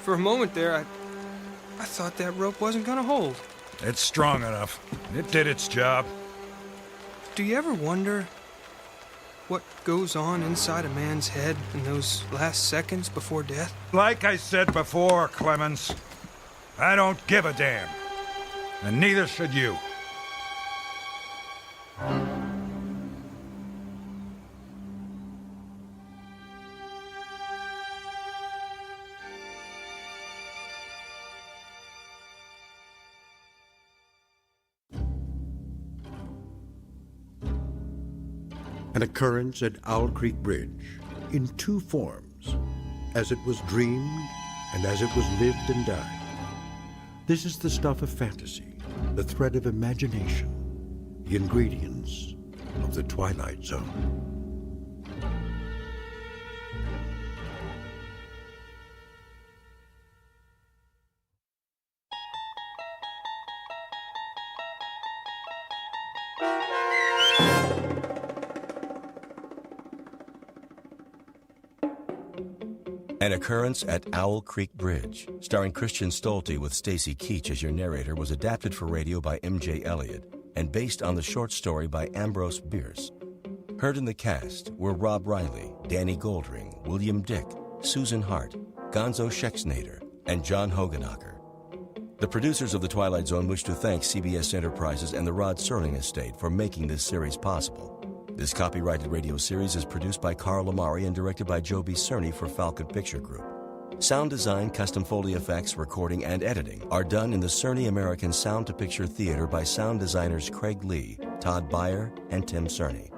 for a moment there, I thought that rope wasn't gonna hold. It's strong enough. It did its job. Do you ever wonder what goes on inside a man's head in those last seconds before death? Like I said before, Clemens, I don't give a damn. And neither should you. An occurrence at Owl Creek Bridge in two forms, as it was dreamed and as it was lived and died. This is the stuff of fantasy, the thread of imagination, the ingredients of the Twilight Zone. An Occurrence at Owl Creek Bridge, starring Christian Stolte with Stacy Keach as your narrator, was adapted for radio by M.J. Elliott and based on the short story by Ambrose Bierce. Heard in the cast were Rob Riley, Danny Goldring, William Dick, Susan Hart, Gonzo Schexnader, and John Hogenacker. The producers of The Twilight Zone wish to thank CBS Enterprises and the Rod Serling Estate for making this series possible. This copyrighted radio series is produced by Carl Amari and directed by Joe B. Cerny for Falcon Picture Group. Sound design, custom Foley effects, recording, and editing are done in the Cerny American Sound to Picture Theater by sound designers Craig Lee, Todd Beyer, and Tim Cerny.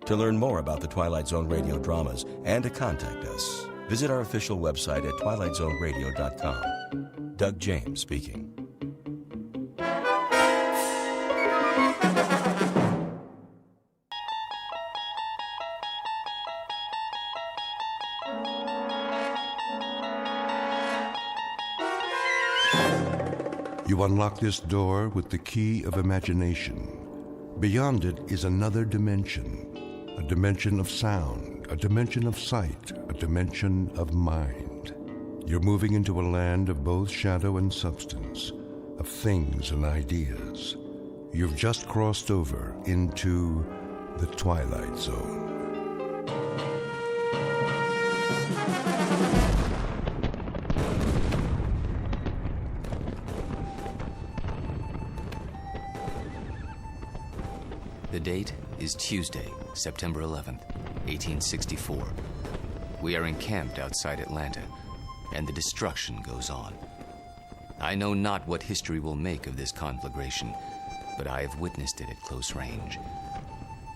To learn more about the Twilight Zone radio dramas and to contact us, visit our official website at twilightzoneradio.com. Doug James speaking. You unlock this door with the key of imagination. Beyond it is another dimension, a dimension of sound, a dimension of sight, a dimension of mind. You're moving into a land of both shadow and substance, of things and ideas. You've just crossed over into the Twilight Zone. The date is Tuesday, September 11th, 1864. We are encamped outside Atlanta, and the destruction goes on. I know not what history will make of this conflagration, but I have witnessed it at close range.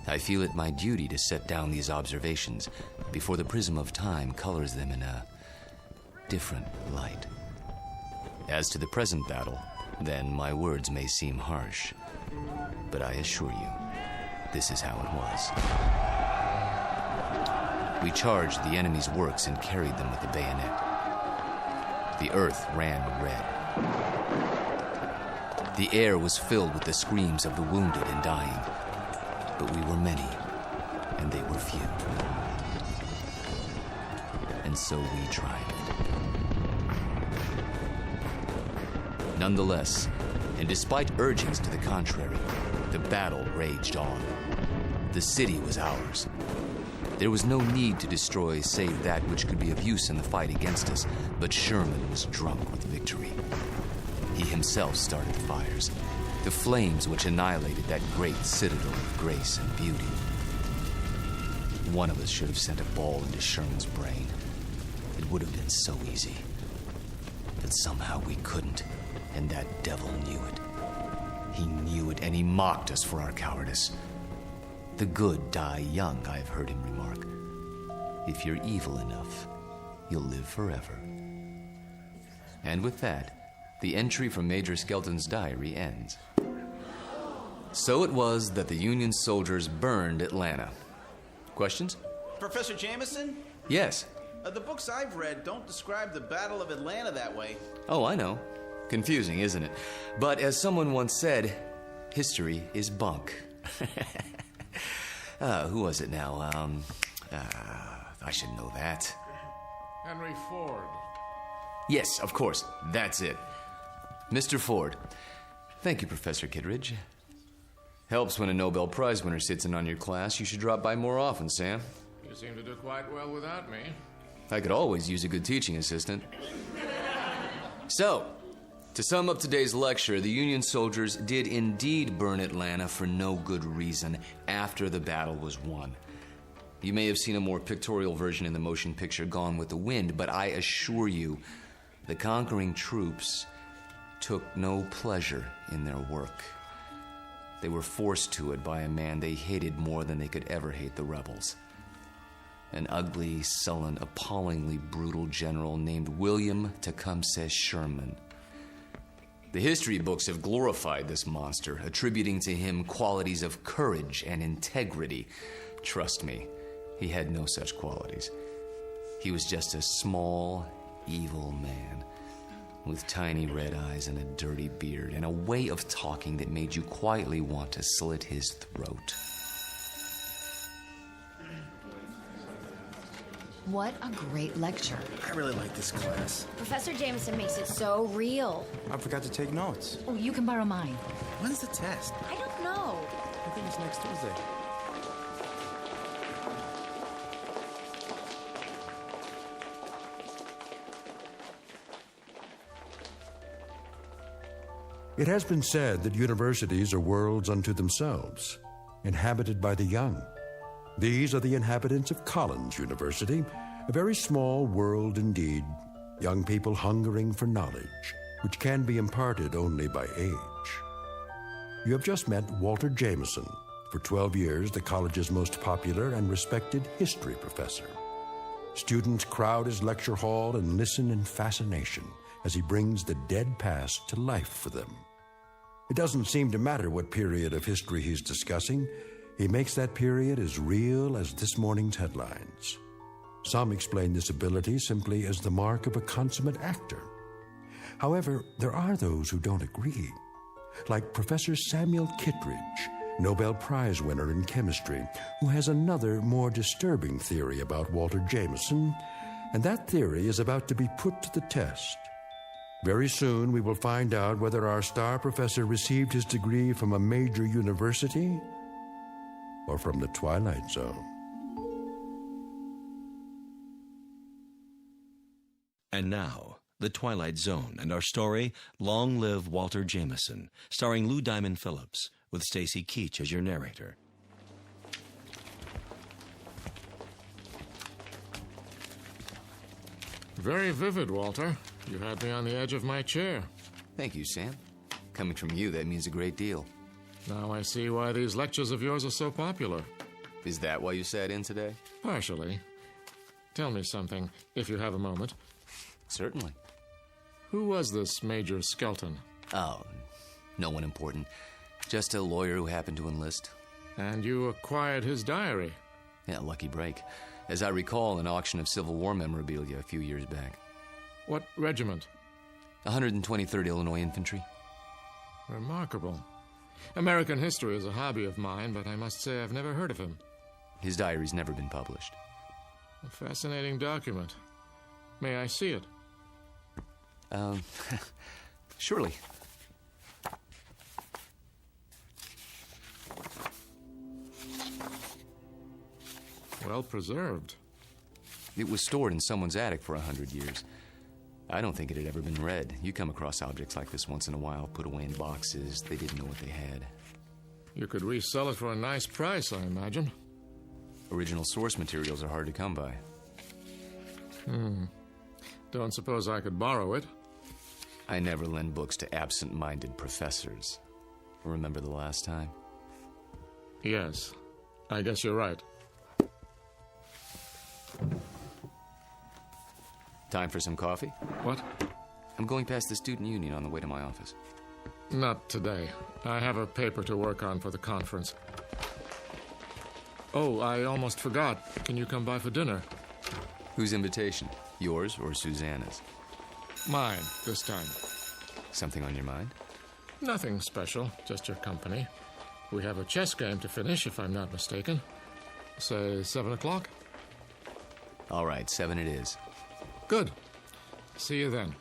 I feel it my duty to set down these observations before the prism of time colors them in a different light. As to the present battle, then my words may seem harsh, but I assure you, this is how it was. We charged the enemy's works and carried them with the bayonet. The earth ran red. The air was filled with the screams of the wounded and dying, but we were many, and they were few. And so we triumphed. Nonetheless, and despite urgings to the contrary, the battle raged on. The city was ours. There was no need to destroy save that which could be of use in the fight against us, but Sherman was drunk with victory. He himself started the fires, the flames which annihilated that great citadel of grace and beauty. One of us should have sent a ball into Sherman's brain. It would have been so easy. But somehow we couldn't, and that devil knew it. He knew it, and he mocked us for our cowardice. The good die young, I've heard him remark. If you're evil enough, you'll live forever. And with that, the entry from Major Skelton's diary ends. So it was that the Union soldiers burned Atlanta. Questions? Professor Jameson? Yes. The books I've read don't describe the Battle of Atlanta that way. Oh, I know. Confusing, isn't it? But as someone once said, history is bunk. Who was it now? I should know that. Henry Ford. Yes, of course. That's it. Mr. Ford. Thank you, Professor Kittredge. Helps when a Nobel Prize winner sits in on your class. You should drop by more often, Sam. You seem to do quite well without me. I could always use a good teaching assistant. So, to sum up today's lecture, the Union soldiers did indeed burn Atlanta for no good reason after the battle was won. You may have seen a more pictorial version in the motion picture Gone with the Wind, but I assure you, the conquering troops took no pleasure in their work. They were forced to it by a man they hated more than they could ever hate the rebels. An ugly, sullen, appallingly brutal general named William Tecumseh Sherman. The history books have glorified this monster, attributing to him qualities of courage and integrity. Trust me, he had no such qualities. He was just a small, evil man with tiny red eyes and a dirty beard and a way of talking that made you quietly want to slit his throat. What a great lecture. I really like this class. Professor Jameson makes it so real. I forgot to take notes. Oh, you can borrow mine. When's the test? I don't know. I think it's next Tuesday. It has been said that universities are worlds unto themselves, inhabited by the young. These are the inhabitants of Collins University, A very small world indeed, young people hungering for knowledge, which can be imparted only by age. You have just met Walter Jameson, for 12 years the college's most popular and respected history professor. Students crowd his lecture hall and listen in fascination as he brings the dead past to life for them. It doesn't seem to matter what period of history he's discussing. He makes that period as real as this morning's headlines. Some explain this ability simply as the mark of a consummate actor. However, there are those who don't agree, like Professor Samuel Kittredge, Nobel Prize winner in chemistry, who has another, more disturbing theory about Walter Jameson, and that theory is about to be put to the test. Very soon we will find out whether our star professor received his degree from a major university or from the Twilight Zone. And now, The Twilight Zone and our story, Long Live Walter Jameson, starring Lou Diamond Phillips, with Stacy Keach as your narrator. Very vivid, Walter. You had me on the edge of my chair. Thank you, Sam. Coming from you, that means a great deal. Now I see why these lectures of yours are so popular. Is that why you sat in today? Partially. Tell me something, if you have a moment. Certainly. Who was this Major Skelton? Oh, no one important. Just a lawyer who happened to enlist. And you acquired his diary? Yeah, lucky break. As I recall, an auction of Civil War memorabilia a few years back. What regiment? 123rd Illinois Infantry. Remarkable. American history is a hobby of mine, but I must say I've never heard of him. His diary's never been published. A fascinating document. May I see it? Surely. Well preserved. It was stored in someone's attic for 100 years. I don't think it had ever been read. You come across objects like this once in a while, put away in boxes. They didn't know what they had. You could resell it for a nice price, I imagine. Original source materials are hard to come by. Don't suppose I could borrow it? I never lend books to absent-minded professors. Remember the last time? Yes. I guess you're right. Time for some coffee? What? I'm going past the student union on the way to my office. Not today. I have a paper to work on for the conference. Oh, I almost forgot. Can you come by for dinner? Whose invitation? Yours or Susanna's? Mine, this time. Something on your mind? Nothing special, just your company. We have a chess game to finish, if I'm not mistaken. Say 7 o'clock? All right, 7 it is. Good. See you then.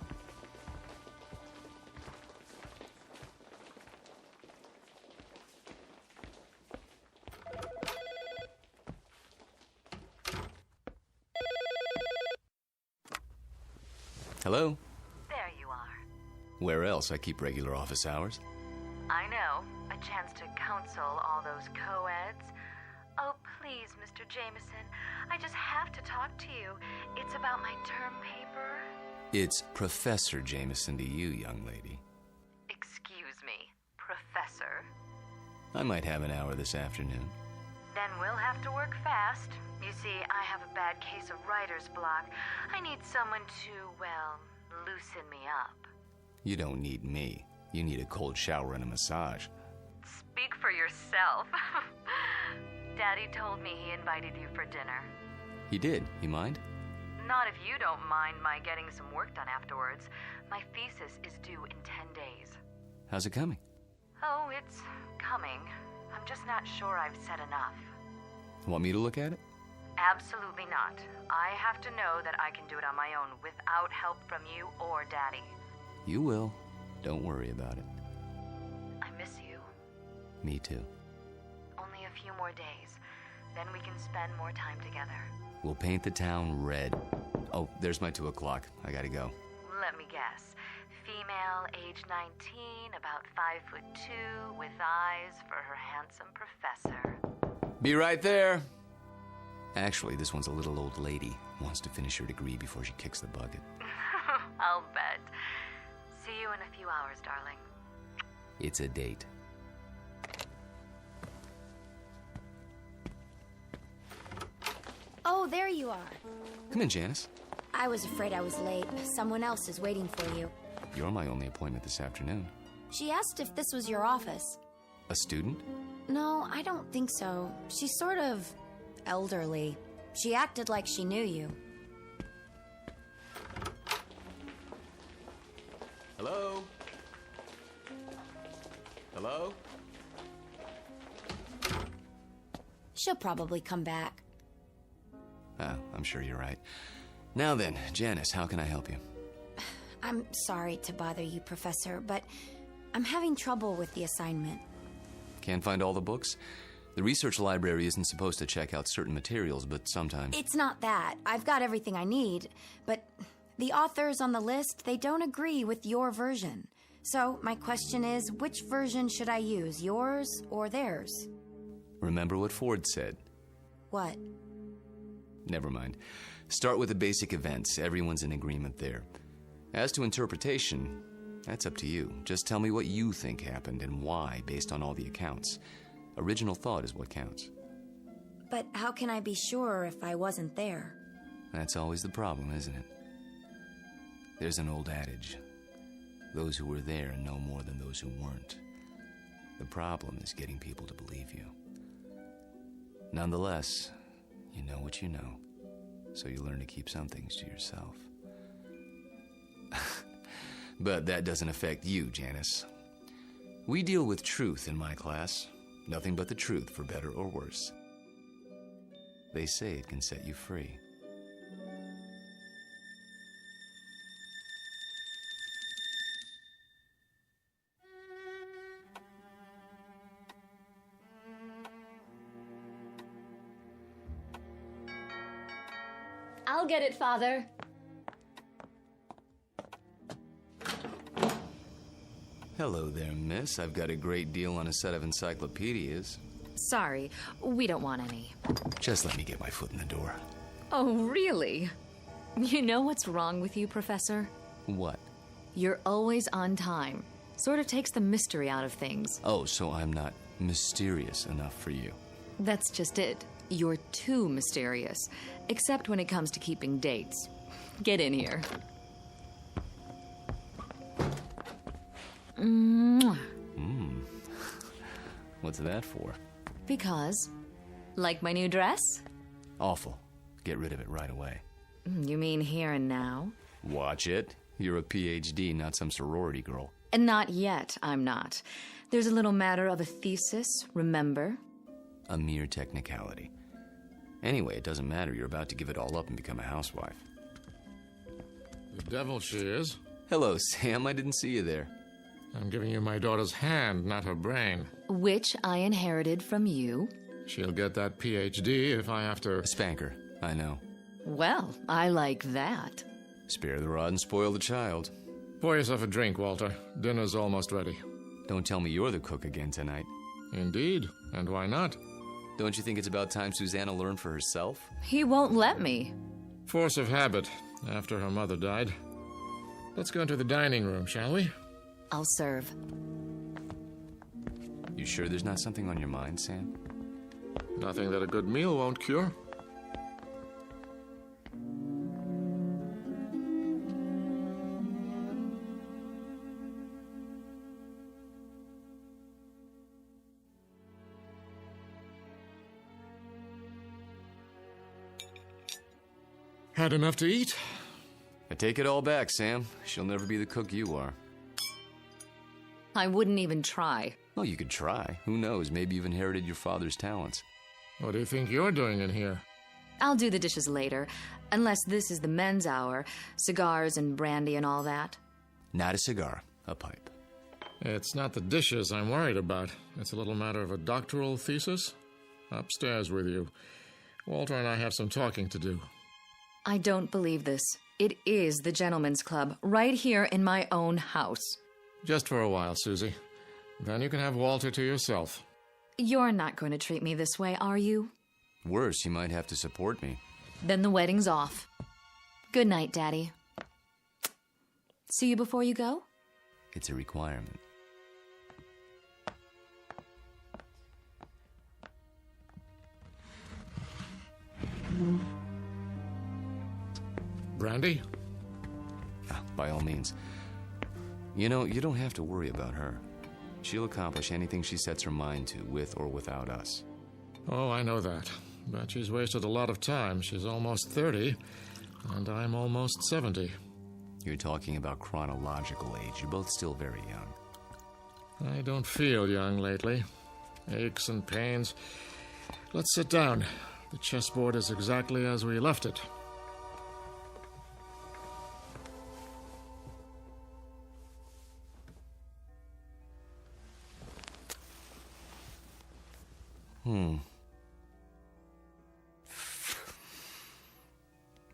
Hello? There you are. Where else? I keep regular office hours. I know. A chance to counsel all those co-eds. Oh, please, Mr. Jameson. I just have to talk to you. It's about my term paper. It's Professor Jameson to you, young lady. Excuse me, Professor. I might have an hour this afternoon. Then we'll have to work fast. You see, I have a bad case of writer's block. I need someone to, well, loosen me up. You don't need me. You need a cold shower and a massage. Speak for yourself. Daddy told me he invited you for dinner. He did. You mind? Not if you don't mind my getting some work done afterwards. My thesis is due in 10 days. How's it coming? Oh, it's coming. I'm just not sure I've said enough. Want me to look at it? Absolutely not. I have to know that I can do it on my own without help from you or Daddy. You will. Don't worry about it. I miss you. Me too. Only a few more days. Then we can spend more time together. We'll paint the town red. Oh, there's my 2 o'clock. I gotta go. Let me guess. Female, age 19, about 5'2", with eyes for her handsome professor. Be right there. Actually, this one's a little old lady. Wants to finish her degree before she kicks the bucket. I'll bet. See you in a few hours, darling. It's a date. Oh, there you are. Come in, Janice. I was afraid I was late. Someone else is waiting for you. You're my only appointment this afternoon. She asked if this was your office. A student? No, I don't think so. She's sort of elderly. She acted like she knew you. Hello? Hello? She'll probably come back. Oh, I'm sure you're right. Now then, Janice, how can I help you? I'm sorry to bother you, Professor, but I'm having trouble with the assignment. Can't find all the books? The research library isn't supposed to check out certain materials, but sometimes... It's not that. I've got everything I need, but the authors on the list, they don't agree with your version. So my question is, which version should I use, yours or theirs? Remember what Ford said. What? Never mind. Start with the basic events. Everyone's in agreement there. As to interpretation, that's up to you. Just tell me what you think happened and why, based on all the accounts. Original thought is what counts. But how can I be sure if I wasn't there? That's always the problem, isn't it? There's an old adage. Those who were there know more than those who weren't. The problem is getting people to believe you. Nonetheless, you know what you know, so you learn to keep some things to yourself. But that doesn't affect you, Janice. We deal with truth in my class. Nothing but the truth, for better or worse. They say it can set you free. I'll get it, Father. Hello there, miss. I've got a great deal on a set of encyclopedias. Sorry, we don't want any. Just let me get my foot in the door. Oh, really? You know what's wrong with you, Professor? What? You're always on time. Sort of takes the mystery out of things. Oh, so I'm not mysterious enough for you. That's just it. You're too mysterious. Except when it comes to keeping dates. Get in here. Mwah. What's that for? Because, like my new dress? Awful. Get rid of it right away. You mean here and now? Watch it. You're a PhD, not some sorority girl. And not yet, I'm not. There's a little matter of a thesis, remember? A mere technicality. Anyway, it doesn't matter. You're about to give it all up and become a housewife. The devil she is. Hello, Sam. I didn't see you there. I'm giving you my daughter's hand, not her brain. Which I inherited from you. She'll get that PhD if I have to... Spank her. I know. Well, I like that. Spare the rod and spoil the child. Pour yourself a drink, Walter. Dinner's almost ready. Don't tell me you're the cook again tonight. Indeed. And why not? Don't you think it's about time Susanna learned for herself? He won't let me. Force of habit, after her mother died. Let's go into the dining room, shall we? I'll serve. You sure there's not something on your mind, Sam? Nothing that a good meal won't cure. Had enough to eat? I take it all back, Sam. She'll never be the cook you are. I wouldn't even try. Oh, you could try. Who knows? Maybe you've inherited your father's talents. What do you think you're doing in here? I'll do the dishes later, unless this is the men's hour. Cigars and brandy and all that. Not a cigar, a pipe. It's not the dishes I'm worried about. It's a little matter of a doctoral thesis. Upstairs with you. Walter and I have some talking to do. I don't believe this. It is the gentleman's club, right here in my own house. Just for a while, Susie. Then you can have Walter to yourself. You're not going to treat me this way, are you? Worse, you might have to support me. Then the wedding's off. Good night, Daddy. See you before you go? It's a requirement. Brandy? By all means. You know, you don't have to worry about her. She'll accomplish anything she sets her mind to, with or without us. Oh, I know that. But she's wasted a lot of time. She's almost 30, and I'm almost 70. You're talking about chronological age. You're both still very young. I don't feel young lately. Aches and pains. Let's sit down. The chessboard is exactly as we left it.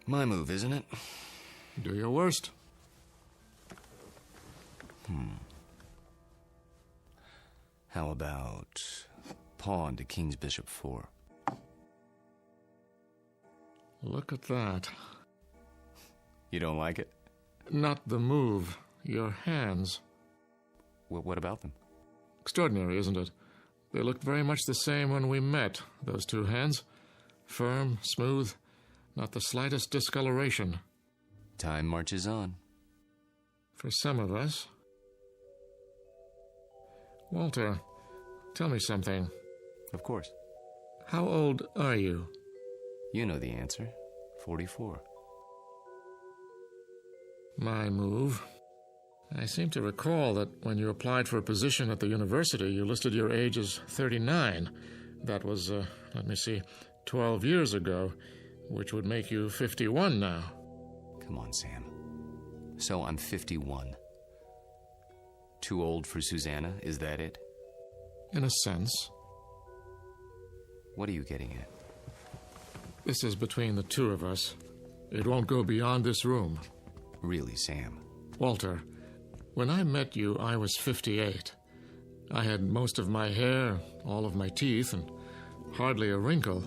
My move, isn't it? Do your worst. How about pawn to king's bishop 4? Look at that. You don't like it? Not the move. Your hands. Well, what about them? Extraordinary, isn't it? They looked very much the same when we met, those two hands. Firm, smooth, not the slightest discoloration. Time marches on. For some of us. Walter, tell me something. Of course. How old are you? You know the answer. 44. My move. I seem to recall that when you applied for a position at the university, you listed your age as 39. That was, 12 years ago, which would make you 51 now. Come on, Sam. So I'm 51. Too old for Susanna, is that it? In a sense. What are you getting at? This is between the two of us. It won't go beyond this room. Really, Sam? Walter, when I met you, I was 58. I had most of my hair, all of my teeth, and hardly a wrinkle.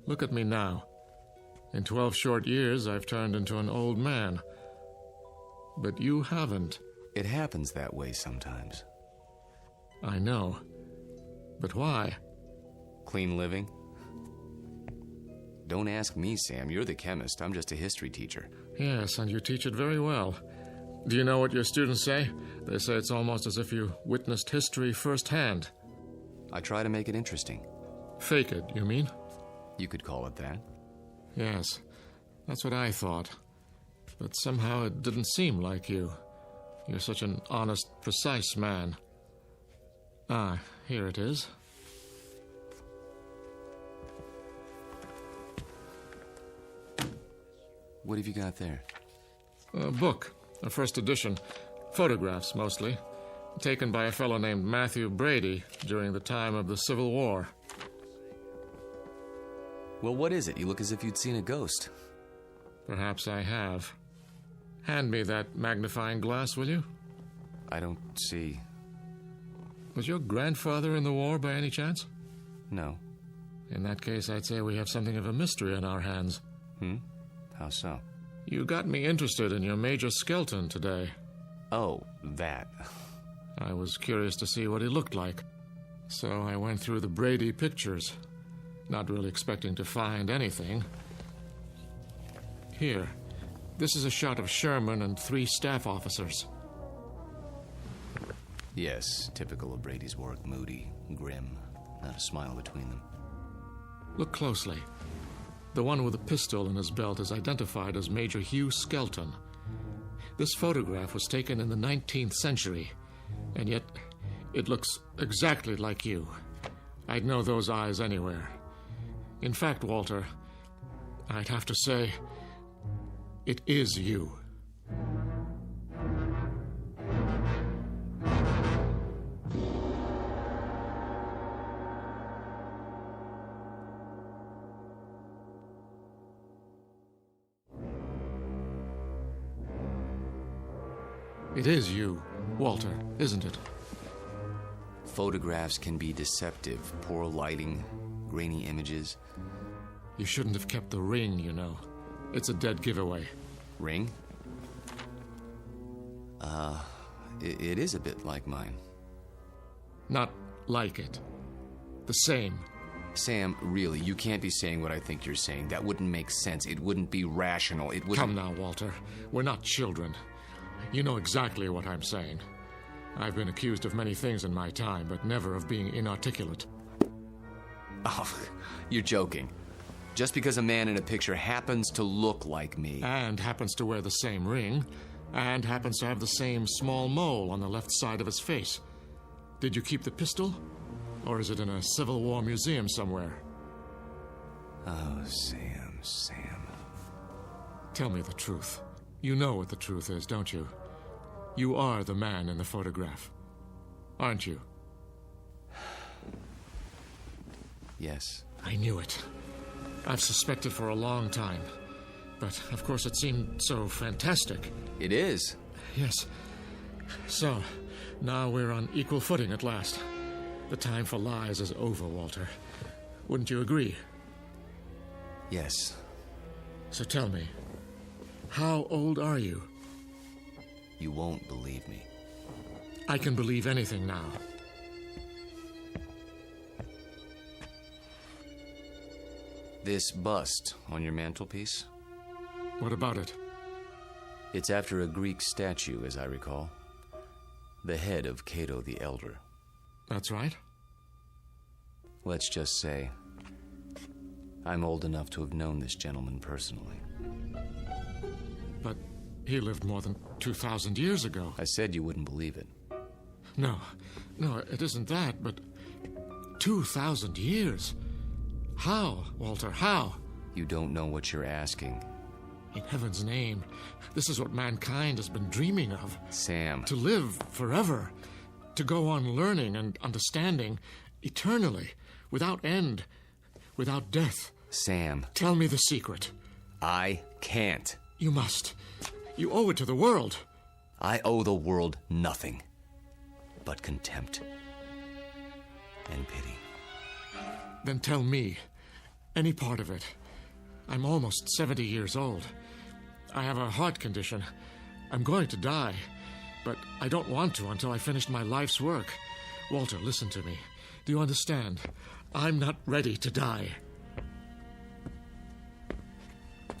Look at me now. In 12 short years, I've turned into an old man. But you haven't. It happens that way sometimes. I know. But why? Clean living? Don't ask me, Sam. You're the chemist. I'm just a history teacher. Yes, and you teach it very well. Do you know what your students say? They say it's almost as if you witnessed history firsthand. I try to make it interesting. Fake it, you mean? You could call it that. Yes, that's what I thought. But somehow it didn't seem like you. You're such an honest, precise man. Ah, here it is. What have you got there? A book, a first edition. Photographs, mostly. Taken by a fellow named Matthew Brady during the time of the Civil War. Well, what is it? You look as if you'd seen a ghost. Perhaps I have. Hand me that magnifying glass, will you? I don't see. Was your grandfather in the war by any chance? No. In that case, I'd say we have something of a mystery on our hands. How so? You got me interested in your Major Skelton today. Oh, that. I was curious to see what he looked like. So I went through the Brady pictures, not really expecting to find anything. Here, this is a shot of Sherman and 3 staff officers. Yes, typical of Brady's work. Moody, grim, not a smile between them. Look closely. The one with a pistol in his belt is identified as Major Hugh Skelton. This photograph was taken in the 19th century, and yet it looks exactly like you. I'd know those eyes anywhere. In fact, Walter, I'd have to say, it is you. It is you, Walter, isn't it? Photographs can be deceptive. Poor lighting, grainy images. You shouldn't have kept the ring, you know. It's a dead giveaway. Ring? It is a bit like mine. Not like it. The same. Sam, really, you can't be saying what I think you're saying. That wouldn't make sense. It wouldn't be rational. It wouldn't... Come now, Walter. We're not children. You know exactly what I'm saying. I've been accused of many things in my time, but never of being inarticulate. Oh, you're joking. Just because a man in a picture happens to look like me... And happens to wear the same ring, and happens to have the same small mole on the left side of his face. Did you keep the pistol? Or is it in a Civil War museum somewhere? Oh, Sam. Tell me the truth. You know what the truth is, don't you? You are the man in the photograph, aren't you? Yes. I knew it. I've suspected for a long time. But, of course, it seemed so fantastic. It is. Yes. So, now we're on equal footing at last. The time for lies is over, Walter. Wouldn't you agree? Yes. So tell me, how old are you? You won't believe me. I can believe anything now. This bust on your mantelpiece? What about it? It's after a Greek statue, as I recall. The head of Cato the Elder. That's right. Let's just say I'm old enough to have known this gentleman personally. But he lived more than 2,000 years ago. I said you wouldn't believe it. No, it isn't that, but 2,000 years? How, Walter, how? You don't know what you're asking. In heaven's name, this is what mankind has been dreaming of. Sam. To live forever. To go on learning and understanding eternally, without end, without death. Sam. Tell me the secret. I can't. You must. You owe it to the world. I owe the world nothing but contempt and pity. Then tell me, any part of it. I'm almost 70 years old. I have a heart condition. I'm going to die. But I don't want to until I finish my life's work. Walter, listen to me. Do you understand? I'm not ready to die.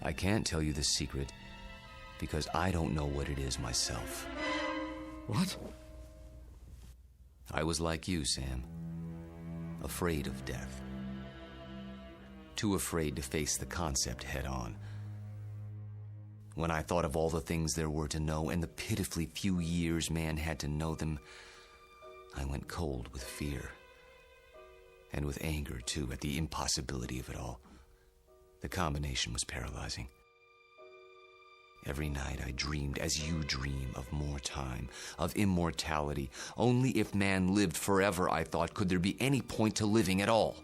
I can't tell you the secret because I don't know what it is myself. What? I was like you, Sam. Afraid of death. Too afraid to face the concept head on. When I thought of all the things there were to know and the pitifully few years man had to know them, I went cold with fear. And with anger, too, at the impossibility of it all. The combination was paralyzing. Every night I dreamed, as you dream, of more time, of immortality. Only if man lived forever, I thought, could there be any point to living at all.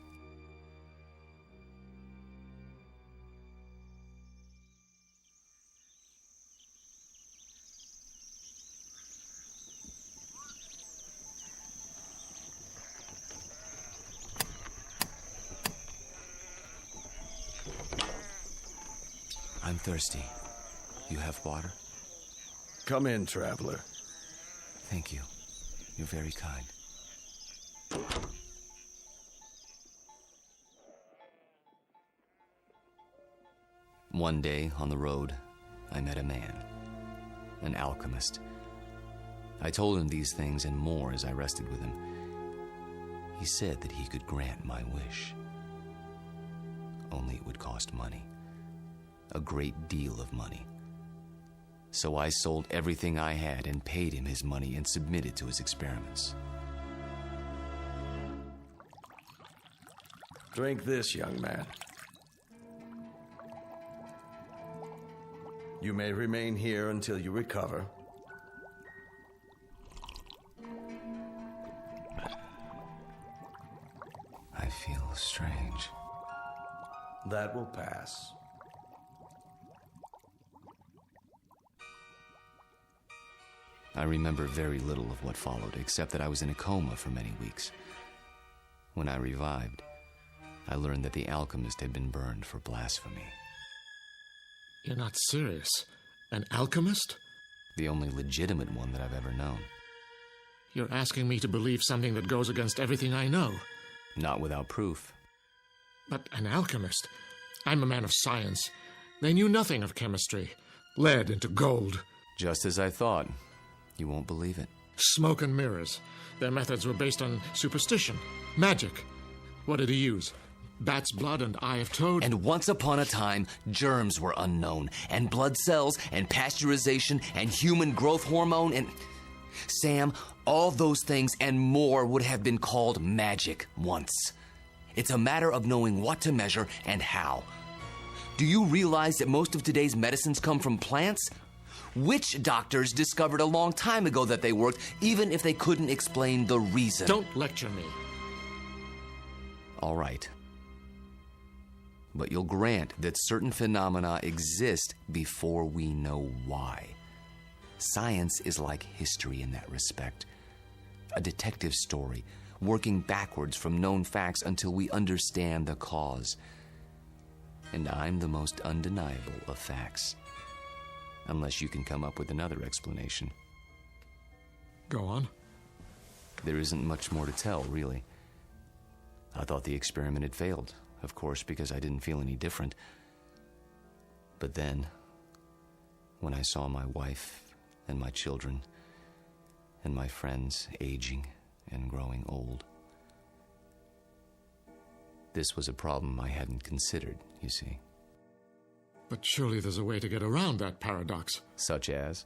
I'm thirsty. You have water? Come in, traveler. Thank you. You're very kind. One day, on the road, I met a man. An alchemist. I told him these things and more as I rested with him. He said that he could grant my wish. Only it would cost money. A great deal of money. So I sold everything I had and paid him his money and submitted to his experiments. Drink this, young man. You may remain here until you recover. I feel strange. That will pass. I remember very little of what followed, except that I was in a coma for many weeks. When I revived, I learned that the alchemist had been burned for blasphemy. You're not serious? An alchemist? The only legitimate one that I've ever known. You're asking me to believe something that goes against everything I know. Not without proof. But an alchemist? I'm a man of science. They knew nothing of chemistry. Lead into gold. Just as I thought. You won't believe it. Smoke and mirrors. Their methods were based on superstition. Magic. What did he use? Bat's blood and eye of toad? And once upon a time, germs were unknown. And blood cells, and pasteurization, and human growth hormone, and... Sam, all those things and more would have been called magic once. It's a matter of knowing what to measure and how. Do you realize that most of today's medicines come from plants? Witch doctors discovered a long time ago that they worked, even if they couldn't explain the reason. Don't lecture me. All right. But you'll grant that certain phenomena exist before we know why. Science is like history in that respect. A detective story, working backwards from known facts until we understand the cause. And I'm the most undeniable of facts. Unless you can come up with another explanation. Go on. There isn't much more to tell, really. I thought the experiment had failed, of course, because I didn't feel any different. But then, when I saw my wife and my children and my friends aging and growing old, this was a problem I hadn't considered, you see. But surely there's a way to get around that paradox. Such as?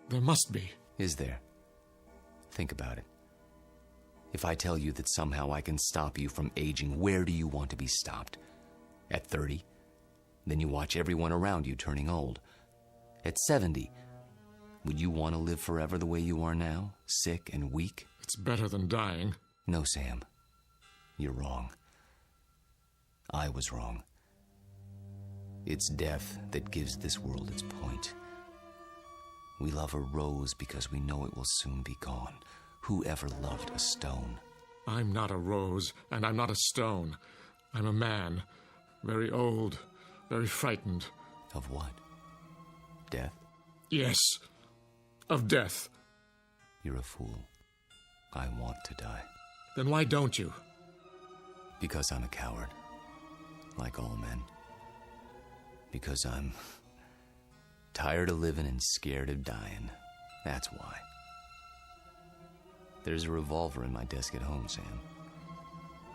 There must be. Is there? Think about it. If I tell you that somehow I can stop you from aging, where do you want to be stopped? At 30? Then you watch everyone around you turning old. At 70? Would you want to live forever the way you are now? Sick and weak? It's better than dying. No, Sam. You're wrong. I was wrong. It's death that gives this world its point. We love a rose because we know it will soon be gone. Who ever loved a stone? I'm not a rose, and I'm not a stone. I'm a man. Very old, very frightened. Of what? Death? Yes, of death. You're a fool. I want to die. Then why don't you? Because I'm a coward. Like all men. Because I'm tired of living and scared of dying. That's why. There's a revolver in my desk at home, Sam.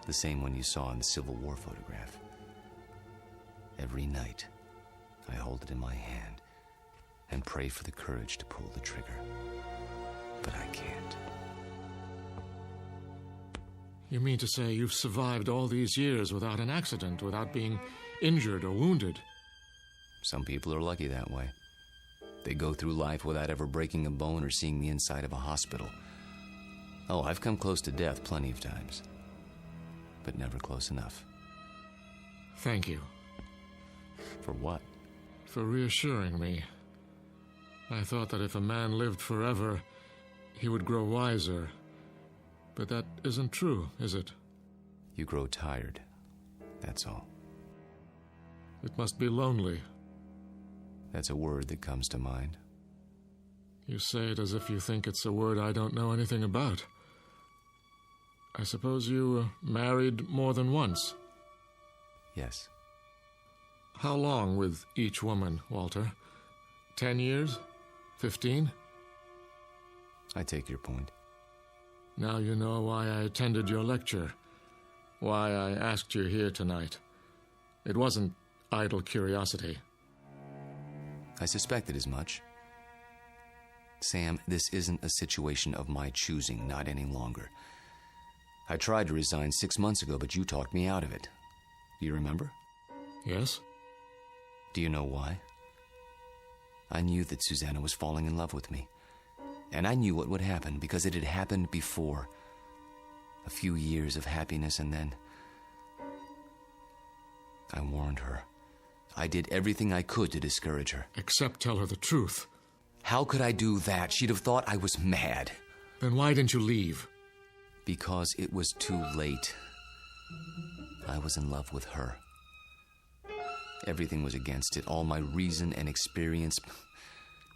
The same one you saw in the Civil War photograph. Every night, I hold it in my hand and pray for the courage to pull the trigger. But I can't. You mean to say you've survived all these years without an accident, without being injured or wounded? Some people are lucky that way. They go through life without ever breaking a bone or seeing the inside of a hospital. Oh, I've come close to death plenty of times. But never close enough. Thank you. For what? For reassuring me. I thought that if a man lived forever, he would grow wiser. But that isn't true, is it? You grow tired. That's all. It must be lonely. That's a word that comes to mind. You say it as if you think it's a word I don't know anything about. I suppose you married more than once? Yes. How long with each woman, Walter? 10 years? 15? I take your point. Now you know why I attended your lecture. Why I asked you here tonight. It wasn't idle curiosity. I suspected as much. Sam, this isn't a situation of my choosing, not any longer. I tried to resign 6 months ago, but you talked me out of it. Do you remember? Yes. Do you know why? I knew that Susanna was falling in love with me. And I knew what would happen, because it had happened before. A few years of happiness, and then... I warned her. I did everything I could to discourage her. Except tell her the truth. How could I do that? She'd have thought I was mad. Then why didn't you leave? Because it was too late. I was in love with her. Everything was against it, all my reason and experience.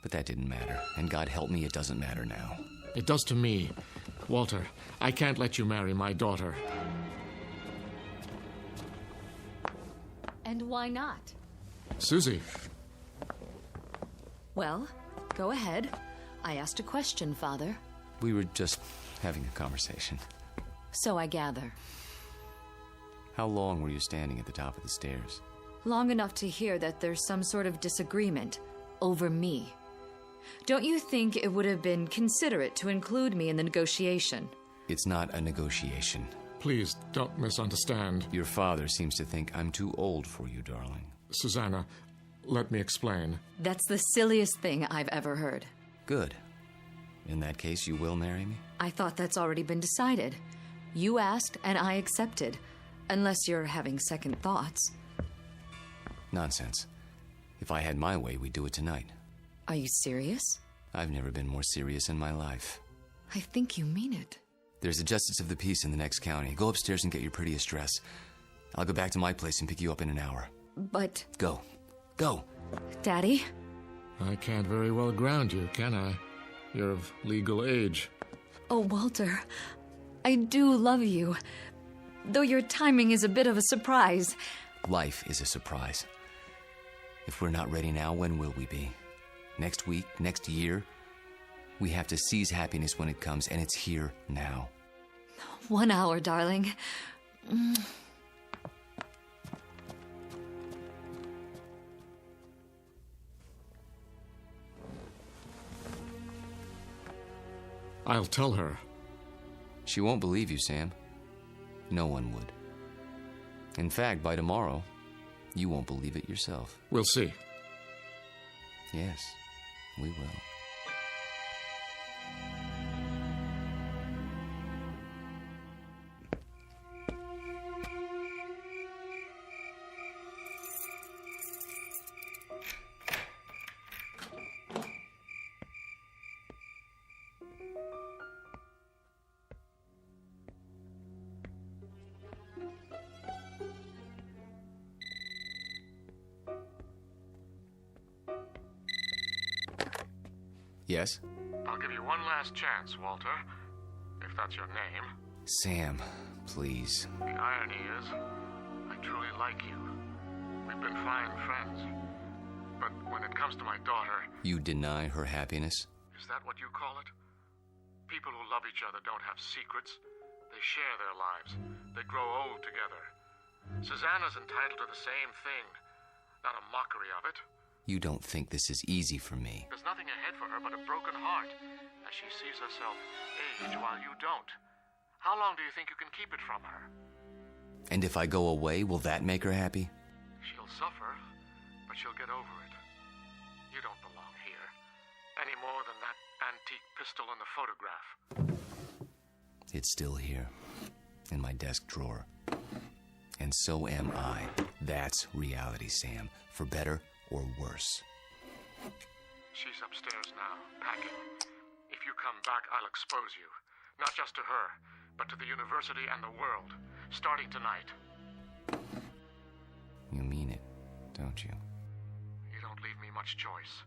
But that didn't matter. And God help me, it doesn't matter now. It does to me. Walter, I can't let you marry my daughter. And why not? Susie. Well, go ahead. I asked a question, Father. We were just having a conversation. So I gather. How long were you standing at the top of the stairs? Long enough to hear that there's some sort of disagreement over me. Don't you think it would have been considerate to include me in the negotiation? It's not a negotiation. Please, don't misunderstand. Your father seems to think I'm too old for you, darling. Susanna, let me explain. That's the silliest thing I've ever heard. Good. In that case, you will marry me? I thought that's already been decided. You asked, and I accepted. Unless you're having second thoughts. Nonsense. If I had my way, we'd do it tonight. Are you serious? I've never been more serious in my life. I think you mean it. There's a justice of the peace in the next county. Go upstairs and get your prettiest dress. I'll go back to my place and pick you up in an hour. But... Go. Go. Daddy? I can't very well ground you, can I? You're of legal age. Oh, Walter. I do love you. Though your timing is a bit of a surprise. Life is a surprise. If we're not ready now, when will we be? Next week? Next year? We have to seize happiness when it comes, and it's here now. 1 hour, darling. I'll tell her. She won't believe you, Sam. No one would. In fact, by tomorrow, you won't believe it yourself. We'll see. Yes, we will. Yes? I'll give you one last chance, Walter. If that's your name. Sam, please. The irony is, I truly like you. We've been fine friends. But when it comes to my daughter... You deny her happiness? Is that what you call it? People who love each other don't have secrets. They share their lives. They grow old together. Susanna's entitled to the same thing. Not a mockery of it. You don't think this is easy for me. There's nothing ahead for her but a broken heart, as she sees herself age while you don't. How long do you think you can keep it from her? And if I go away, will that make her happy? She'll suffer, but she'll get over it. You don't belong here, any more than that antique pistol in the photograph. It's still here, in my desk drawer. And so am I. That's reality, Sam, for better or worse. She's upstairs now, packing. If you come back, I'll expose you. Not just to her, but to the university and the world, starting tonight. You mean it, don't you? You don't leave me much choice.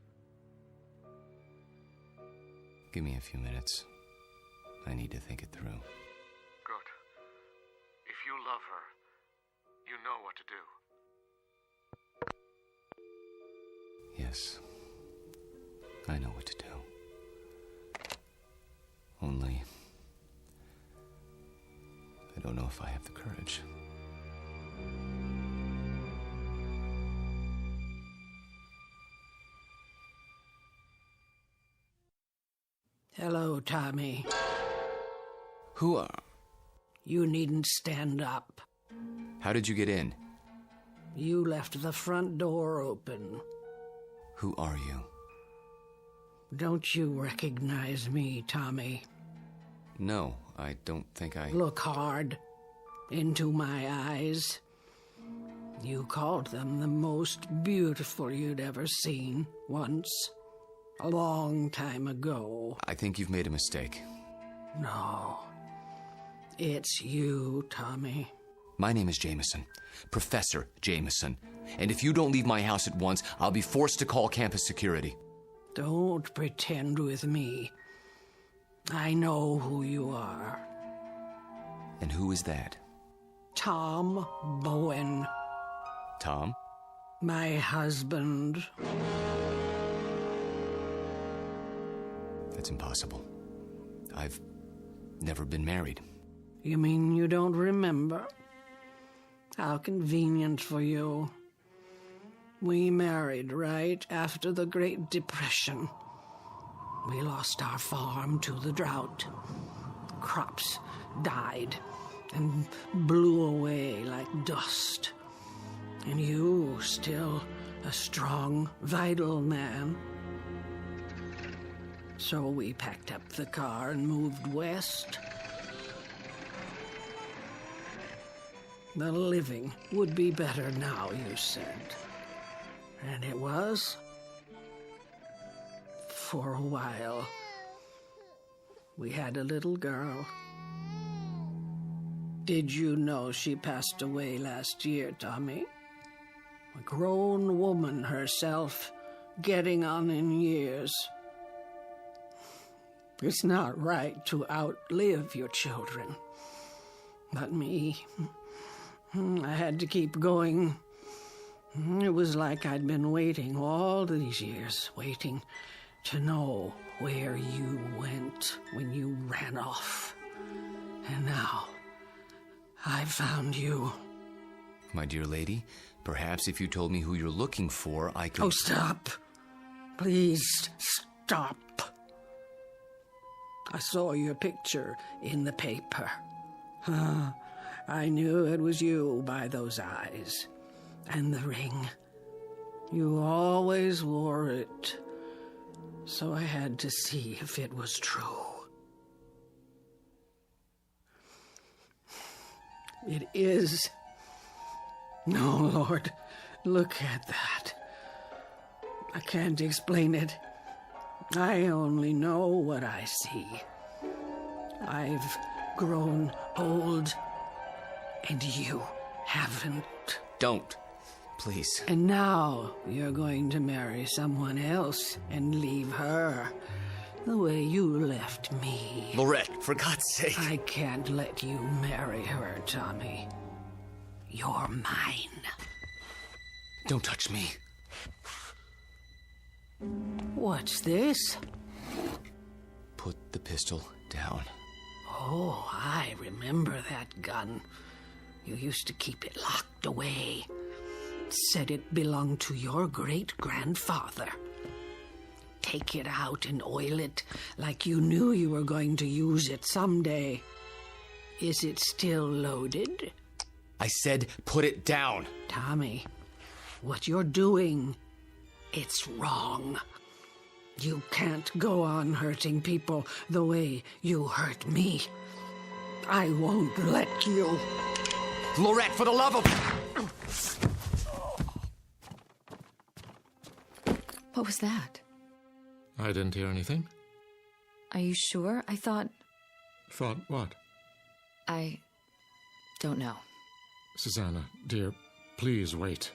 Give me a few minutes. I need to think it through. Good. If you love her, you know what to do. Yes, I know what to do. Only, I don't know if I have the courage. Hello, Tommy. Who are... You needn't stand up. How did you get in? You left the front door open. Who are you? Don't you recognize me, Tommy? No, I don't think I... Look hard into my eyes. You called them the most beautiful you'd ever seen once. A long time ago. I think you've made a mistake. No. It's you, Tommy. My name is Jameson. Professor Jameson. And if you don't leave my house at once, I'll be forced to call campus security. Don't pretend with me. I know who you are. And who is that? Tom Bowen. Tom? My husband. That's impossible. I've never been married. You mean you don't remember? How convenient for you. We married right after the Great Depression. We lost our farm to the drought. Crops died and blew away like dust. And you, still a strong, vital man. So we packed up the car and moved west. The living would be better now, you said. And it was. For a while. We had a little girl. Did you know she passed away last year, Tommy? A grown woman herself, getting on in years. It's not right to outlive your children. But me, I had to keep going. It was like I'd been waiting all these years, waiting to know where you went when you ran off. And now, I found you. My dear lady, perhaps if you told me who you're looking for, I could... Oh, stop. Please, stop. I saw your picture in the paper. I knew it was you by those eyes. And the ring. You always wore it. So I had to see if it was true. It is. No, Lord, look at that. I can't explain it. I only know what I see. I've grown old, and you haven't. Don't. Please. And now you're going to marry someone else and leave her the way you left me. Lorette, for God's sake. I can't let you marry her, Tommy. You're mine. Don't touch me. What's this? Put the pistol down. Oh, I remember that gun. You used to keep it locked away. Said it belonged to your great-grandfather. Take it out and oil it like you knew you were going to use it someday. Is it still loaded? I said put it down. Tommy, what you're doing, it's wrong. You can't go on hurting people the way you hurt me. I won't let you. Lorette, for the love of... What was that? I didn't hear anything. Are you sure? I thought... Thought what? I don't know. Susanna, dear, please wait.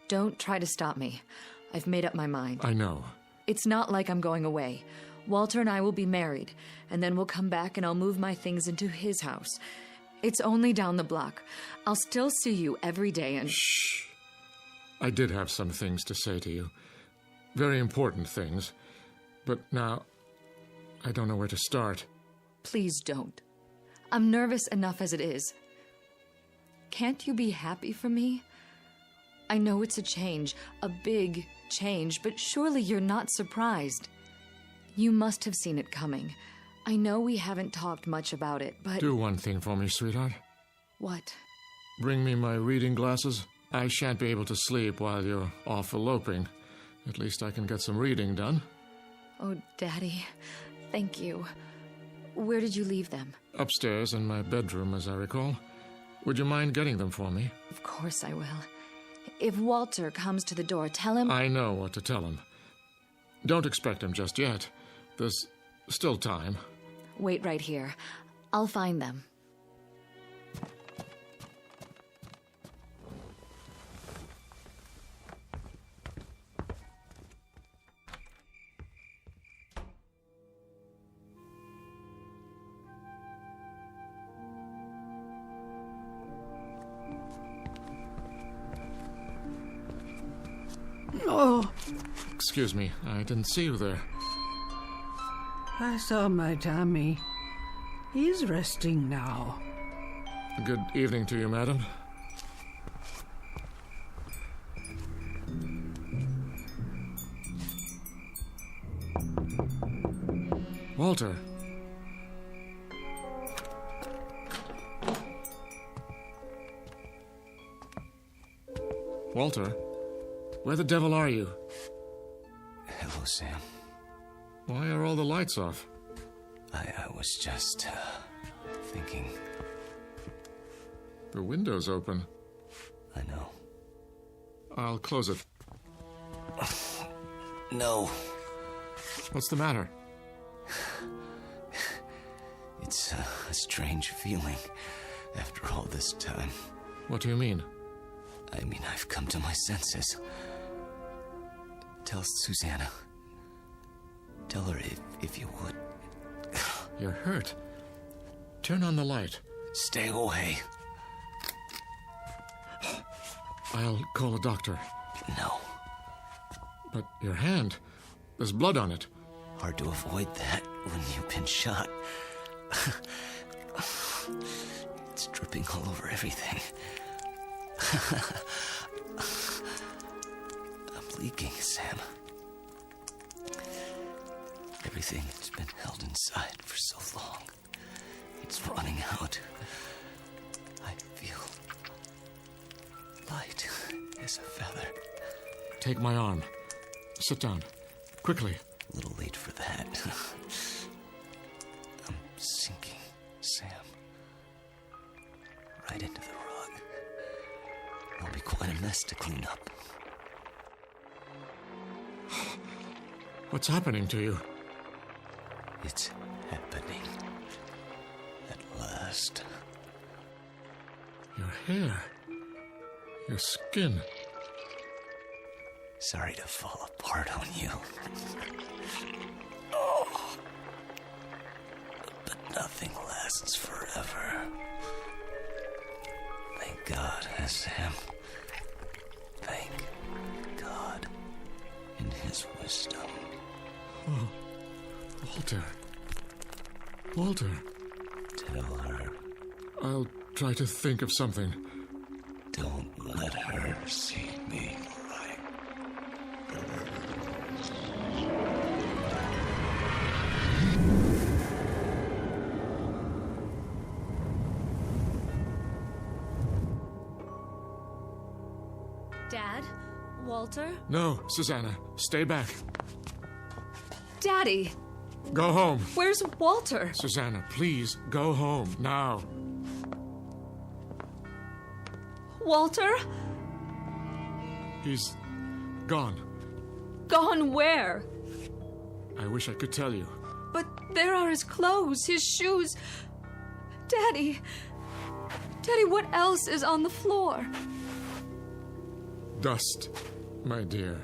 Don't try to stop me. I've made up my mind. I know. It's not like I'm going away. Walter and I will be married, and then we'll come back and I'll move my things into his house. It's only down the block. I'll still see you every day and... Shh. I did have some things to say to you. Very important things. But now, I don't know where to start. Please don't. I'm nervous enough as it is. Can't you be happy for me? I know it's a change, a big change, but surely you're not surprised. You must have seen it coming. I know we haven't talked much about it, but... Do one thing for me, sweetheart. What? Bring me my reading glasses. I shan't be able to sleep while you're off eloping. At least I can get some reading done. Oh, Daddy, thank you. Where did you leave them? Upstairs in my bedroom, as I recall. Would you mind getting them for me? Of course I will. If Walter comes to the door, tell him... I know what to tell him. Don't expect him just yet. There's still time. Wait right here. I'll find them. Oh, Excuse me, I didn't see you there. I saw my Tommy. He's resting now. Good evening to you, madam. Walter. Walter, where the devil are you? Hello, Sam. Why are all the lights off? I was just, thinking. The window's open. I know. I'll close it. No. What's the matter? It's a strange feeling after all this time. What do you mean? I mean, I've come to my senses. Tell Susanna. Tell her if you would. You're hurt. Turn on the light. Stay away. I'll call a doctor. No. But your hand, there's blood on it. Hard to avoid that when you've been shot. It's dripping all over everything. I'm leaking, Sam. Everything has been held inside for so long. It's running out. I feel light as a feather. Take my arm. Sit down. Quickly. A little late for that. I'm sinking, Sam. Right into the rug. It'll be quite a mess to clean up. What's happening to you? It's happening. At last. Your hair. Your skin. Sorry to fall apart on you. Oh. But nothing lasts forever. Thank God, Sam. Thank God in His wisdom. Oh, Walter. Walter. Tell her. I'll try to think of something. Don't let her see me like Dad? Walter? No, Susanna. Stay back. Daddy! Go home. Where's Walter? Susanna, please, go home, now. Walter? He's gone. Gone where? I wish I could tell you. But there are his clothes, his shoes. Daddy! Daddy, what else is on the floor? Dust, my dear.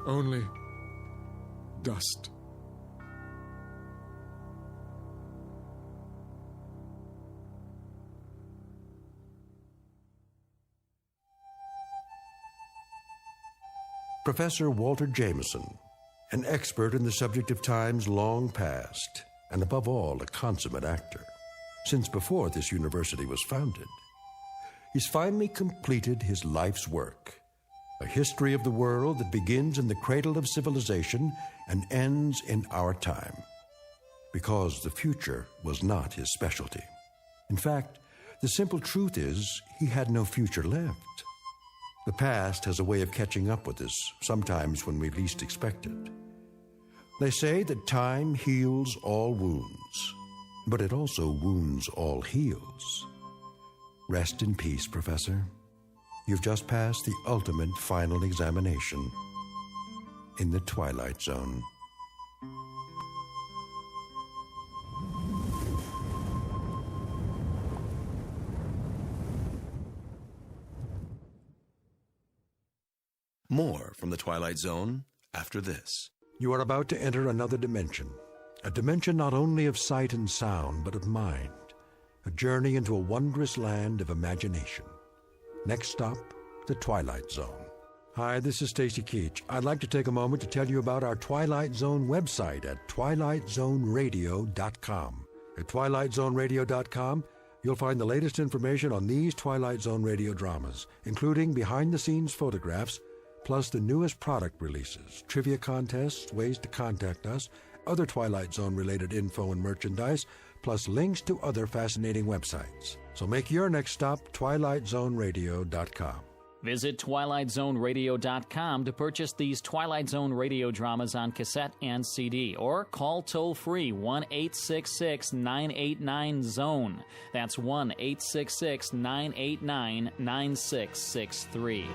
Only dust. Professor Walter Jameson, an expert in the subject of times long past, and above all, a consummate actor, since before this university was founded. He's finally completed his life's work, a history of the world that begins in the cradle of civilization and ends in our time, because the future was not his specialty. In fact, the simple truth is he had no future left. The past has a way of catching up with us, sometimes when we least expect it. They say that time heals all wounds, but it also wounds all heals. Rest in peace, Professor. You've just passed the ultimate final examination in the Twilight Zone. More from the Twilight Zone after this. You are about to enter another dimension, a dimension not only of sight and sound, but of mind, a journey into a wondrous land of imagination. Next stop, the Twilight Zone. Hi, this is Stacy Keach. I'd like to take a moment to tell you about our Twilight Zone website at twilightzoneradio.com. At twilightzoneradio.com, you'll find the latest information on these Twilight Zone radio dramas, including behind-the-scenes photographs, plus the newest product releases, trivia contests, ways to contact us, other Twilight Zone-related info and merchandise, plus links to other fascinating websites. So make your next stop twilightzoneradio.com. Visit twilightzoneradio.com to purchase these Twilight Zone radio dramas on cassette and CD, or call toll-free 1-866-989-ZONE. That's 1-866-989-9663.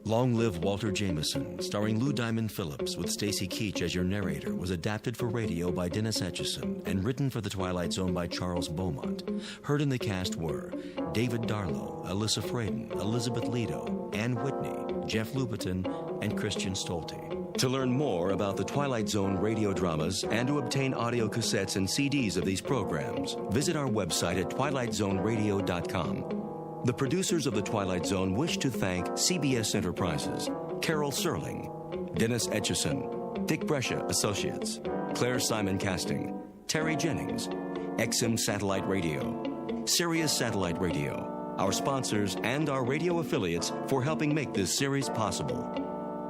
Long Live Walter Jameson, starring Lou Diamond Phillips with Stacy Keach as your narrator, was adapted for radio by Dennis Etchison and written for The Twilight Zone by Charles Beaumont. Heard in the cast were David Darlow, Alyssa Fraden, Elizabeth Lido, Ann Whitney, Jeff Lupetin, and Christian Stolte. To learn more about the Twilight Zone radio dramas and to obtain audio cassettes and CDs of these programs, visit our website at twilightzoneradio.com. The producers of The Twilight Zone wish to thank CBS Enterprises, Carol Serling, Dennis Etchison, Dick Brescia Associates, Claire Simon Casting, Terry Jennings, XM Satellite Radio, Sirius Satellite Radio, our sponsors and our radio affiliates for helping make this series possible.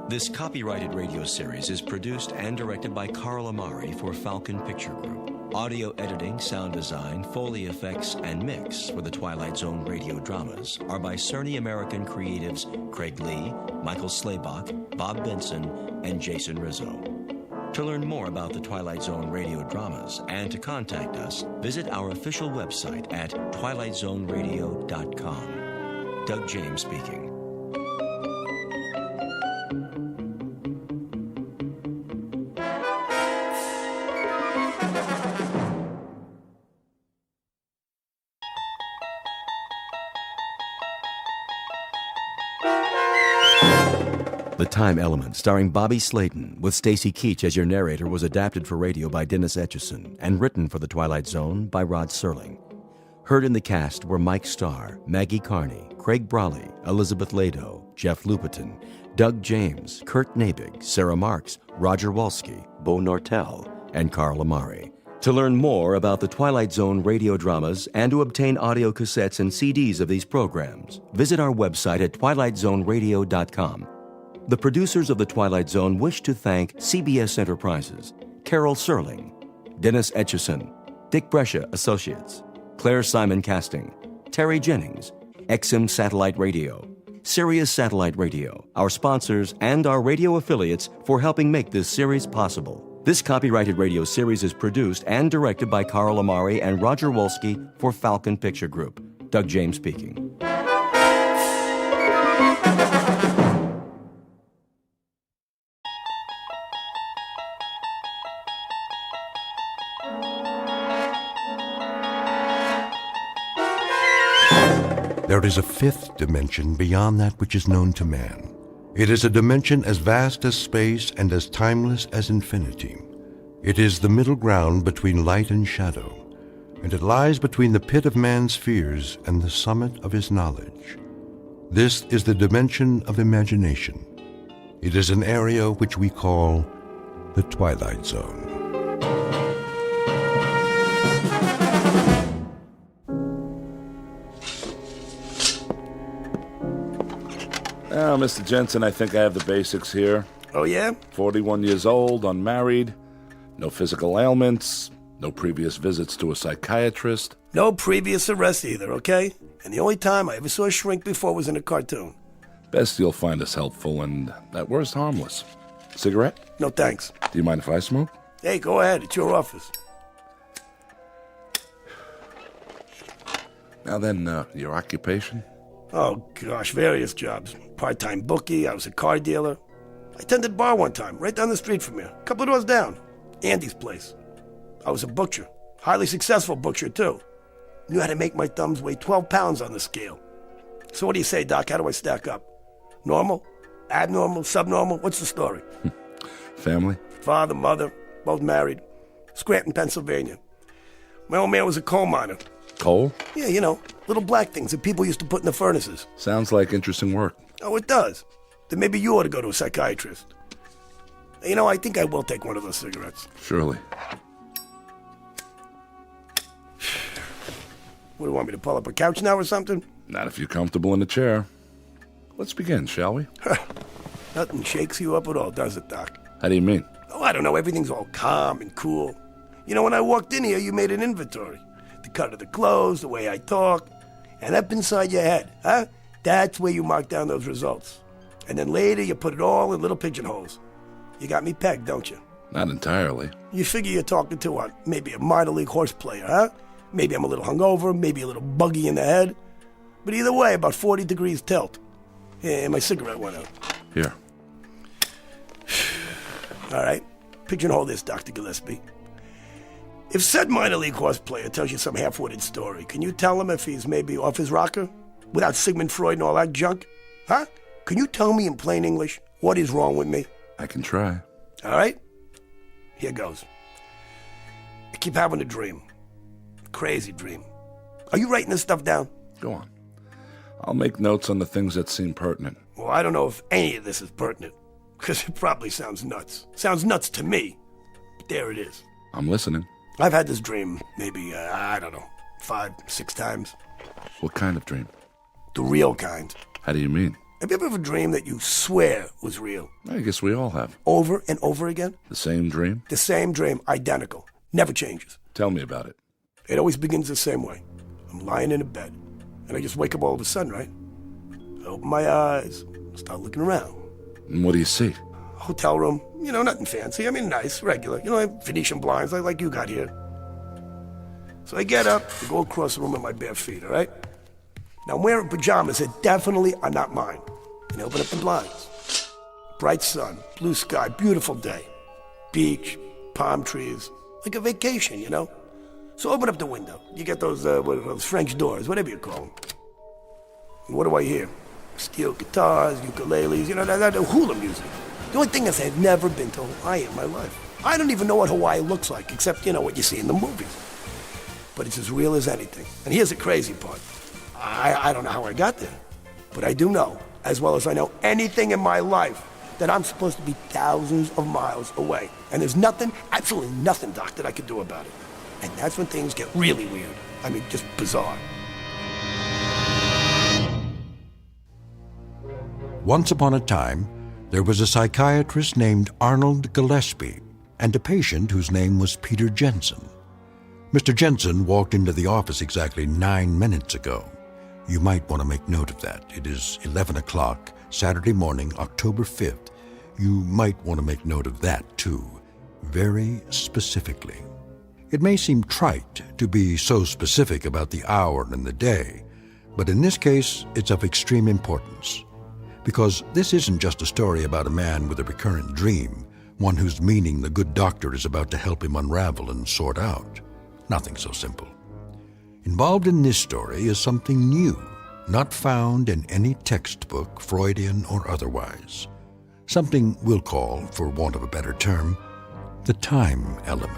This copyrighted radio series is produced and directed by Carl Amari for Falcon Picture Group. Audio editing, sound design, Foley effects, and mix for the Twilight Zone radio dramas are by Cerny American creatives Craig Lee, Michael Slaybach, Bob Benson, and Jason Rizzo. To learn more about the Twilight Zone radio dramas and to contact us, visit our official website at twilightzoneradio.com. Doug James speaking. The Time Element, starring Bobby Slayton, with Stacy Keach as your narrator, was adapted for radio by Dennis Etchison and written for The Twilight Zone by Rod Serling. Heard in the cast were Mike Starr, Maggie Carney, Craig Brawley, Elizabeth Lado, Jeff Lupetin, Doug James, Kurt Nabig, Sarah Marks, Roger Wolski, Bo Nortel, and Carl Amari. To learn more about the Twilight Zone radio dramas and to obtain audio cassettes and CDs of these programs, visit our website at twilightzoneradio.com. The producers of The Twilight Zone wish to thank CBS Enterprises, Carol Serling, Dennis Etchison, Dick Brescia Associates, Claire Simon Casting, Terry Jennings, XM Satellite Radio, Sirius Satellite Radio, our sponsors and our radio affiliates for helping make this series possible. This copyrighted radio series is produced and directed by Carl Amari and Roger Wolski for Falcon Picture Group. Doug James speaking. There is a fifth dimension beyond that which is known to man. It is a dimension as vast as space and as timeless as infinity. It is the middle ground between light and shadow, and it lies between the pit of man's fears and the summit of his knowledge. This is the dimension of imagination. It is an area which we call the Twilight Zone. Now, Mr. Jensen, I think I have the basics here. Oh, yeah? 41 years old, unmarried, no physical ailments, no previous visits to a psychiatrist. No previous arrest either, okay? And the only time I ever saw a shrink before was in a cartoon. Best you'll find us helpful and, at worst, harmless. Cigarette? No thanks. Do you mind if I smoke? Hey, go ahead. It's your office. Now then, your occupation? Oh, gosh, various jobs. Part-time bookie, I was a car dealer. I tended a bar one time, right down the street from here. A couple of doors down. Andy's place. I was a butcher. Highly successful butcher, too. Knew how to make my thumbs weigh 12 pounds on the scale. So what do you say, Doc? How do I stack up? Normal? Abnormal? Subnormal? What's the story? Family? Father, mother, both married. Scranton, Pennsylvania. My old man was a coal miner. Coal? Yeah, you know, little black things that people used to put in the furnaces. Sounds like interesting work. Oh, it does. Then maybe you ought to go to a psychiatrist. You know, I think I will take one of those cigarettes. Surely. What, do you want me to pull up a couch now or something? Not if you're comfortable in the chair. Let's begin, shall we? Nothing shakes you up at all, does it, Doc? How do you mean? Oh, I don't know. Everything's all calm and cool. You know, when I walked in here, you made an inventory. The cut of the clothes, the way I talk. And up inside your head, huh? That's where you mark down those results. And then later, you put it all in little pigeonholes. You got me pegged, don't you? Not entirely. You figure you're talking to what? Maybe a minor league horse player, huh? Maybe I'm a little hungover, maybe a little buggy in the head. But either way, about 40 degrees tilt. Yeah, my cigarette went out. Here. All right. Pigeonhole this, Dr. Gillespie. If said minor league horse player tells you some half-witted story, can you tell him if he's maybe off his rocker? Without Sigmund Freud and all that junk? Huh? Can you tell me in plain English what is wrong with me? I can try. All right? Here goes. I keep having a dream. Crazy dream. Are you writing this stuff down? Go on. I'll make notes on the things that seem pertinent. Well, I don't know if any of this is pertinent, because it probably sounds nuts. Sounds nuts to me, but there it is. I'm listening. I've had this dream maybe, I don't know, 5, 6 times. What kind of dream? The real kind. How do you mean? Have you ever had a dream that you swear was real? I guess we all have. Over and over again? The same dream? The same dream, identical. Never changes. Tell me about it. It always begins the same way. I'm lying in a bed, and I just wake up all of a sudden, right? I open my eyes, start looking around. And what do you see? Hotel room, you know, nothing fancy. I mean, nice, regular. You know, I have Venetian blinds like you got here. So I get up, I go across the room with my bare feet, all right? Now, I'm wearing pajamas that definitely are not mine. And I open up the blinds. Bright sun, blue sky, beautiful day. Beach, palm trees, like a vacation, you know? So open up the window. You get those, those French doors, whatever you call them. And what do I hear? Steel guitars, ukuleles, you know, that hula music. The only thing is I've never been to Hawaii in my life. I don't even know what Hawaii looks like, except, you know, what you see in the movies. But it's as real as anything. And here's the crazy part. I don't know how I got there, but I do know, as well as I know anything in my life, that I'm supposed to be thousands of miles away. And there's nothing, absolutely nothing, Doc, that I can do about it. And that's when things get really weird. I mean, just bizarre. Once upon a time, there was a psychiatrist named Arnold Gillespie and a patient whose name was Peter Jensen. Mr. Jensen walked into the office exactly 9 minutes ago. You might want to make note of that. It is 11 o'clock, Saturday morning, October 5th. You might want to make note of that, too, very specifically. It may seem trite to be so specific about the hour and the day, but in this case, it's of extreme importance. Because this isn't just a story about a man with a recurrent dream, one whose meaning the good doctor is about to help him unravel and sort out. Nothing so simple. Involved in this story is something new, not found in any textbook, Freudian or otherwise. Something we'll call, for want of a better term, the time element.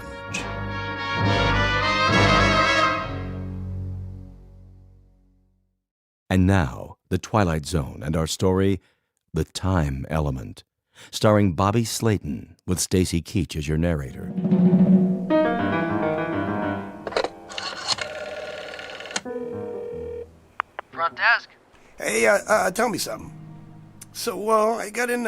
And now, The Twilight Zone and our story, The Time Element, starring Bobby Slayton with Stacy Keach as your narrator. Front desk. Hey, tell me something. So, I got in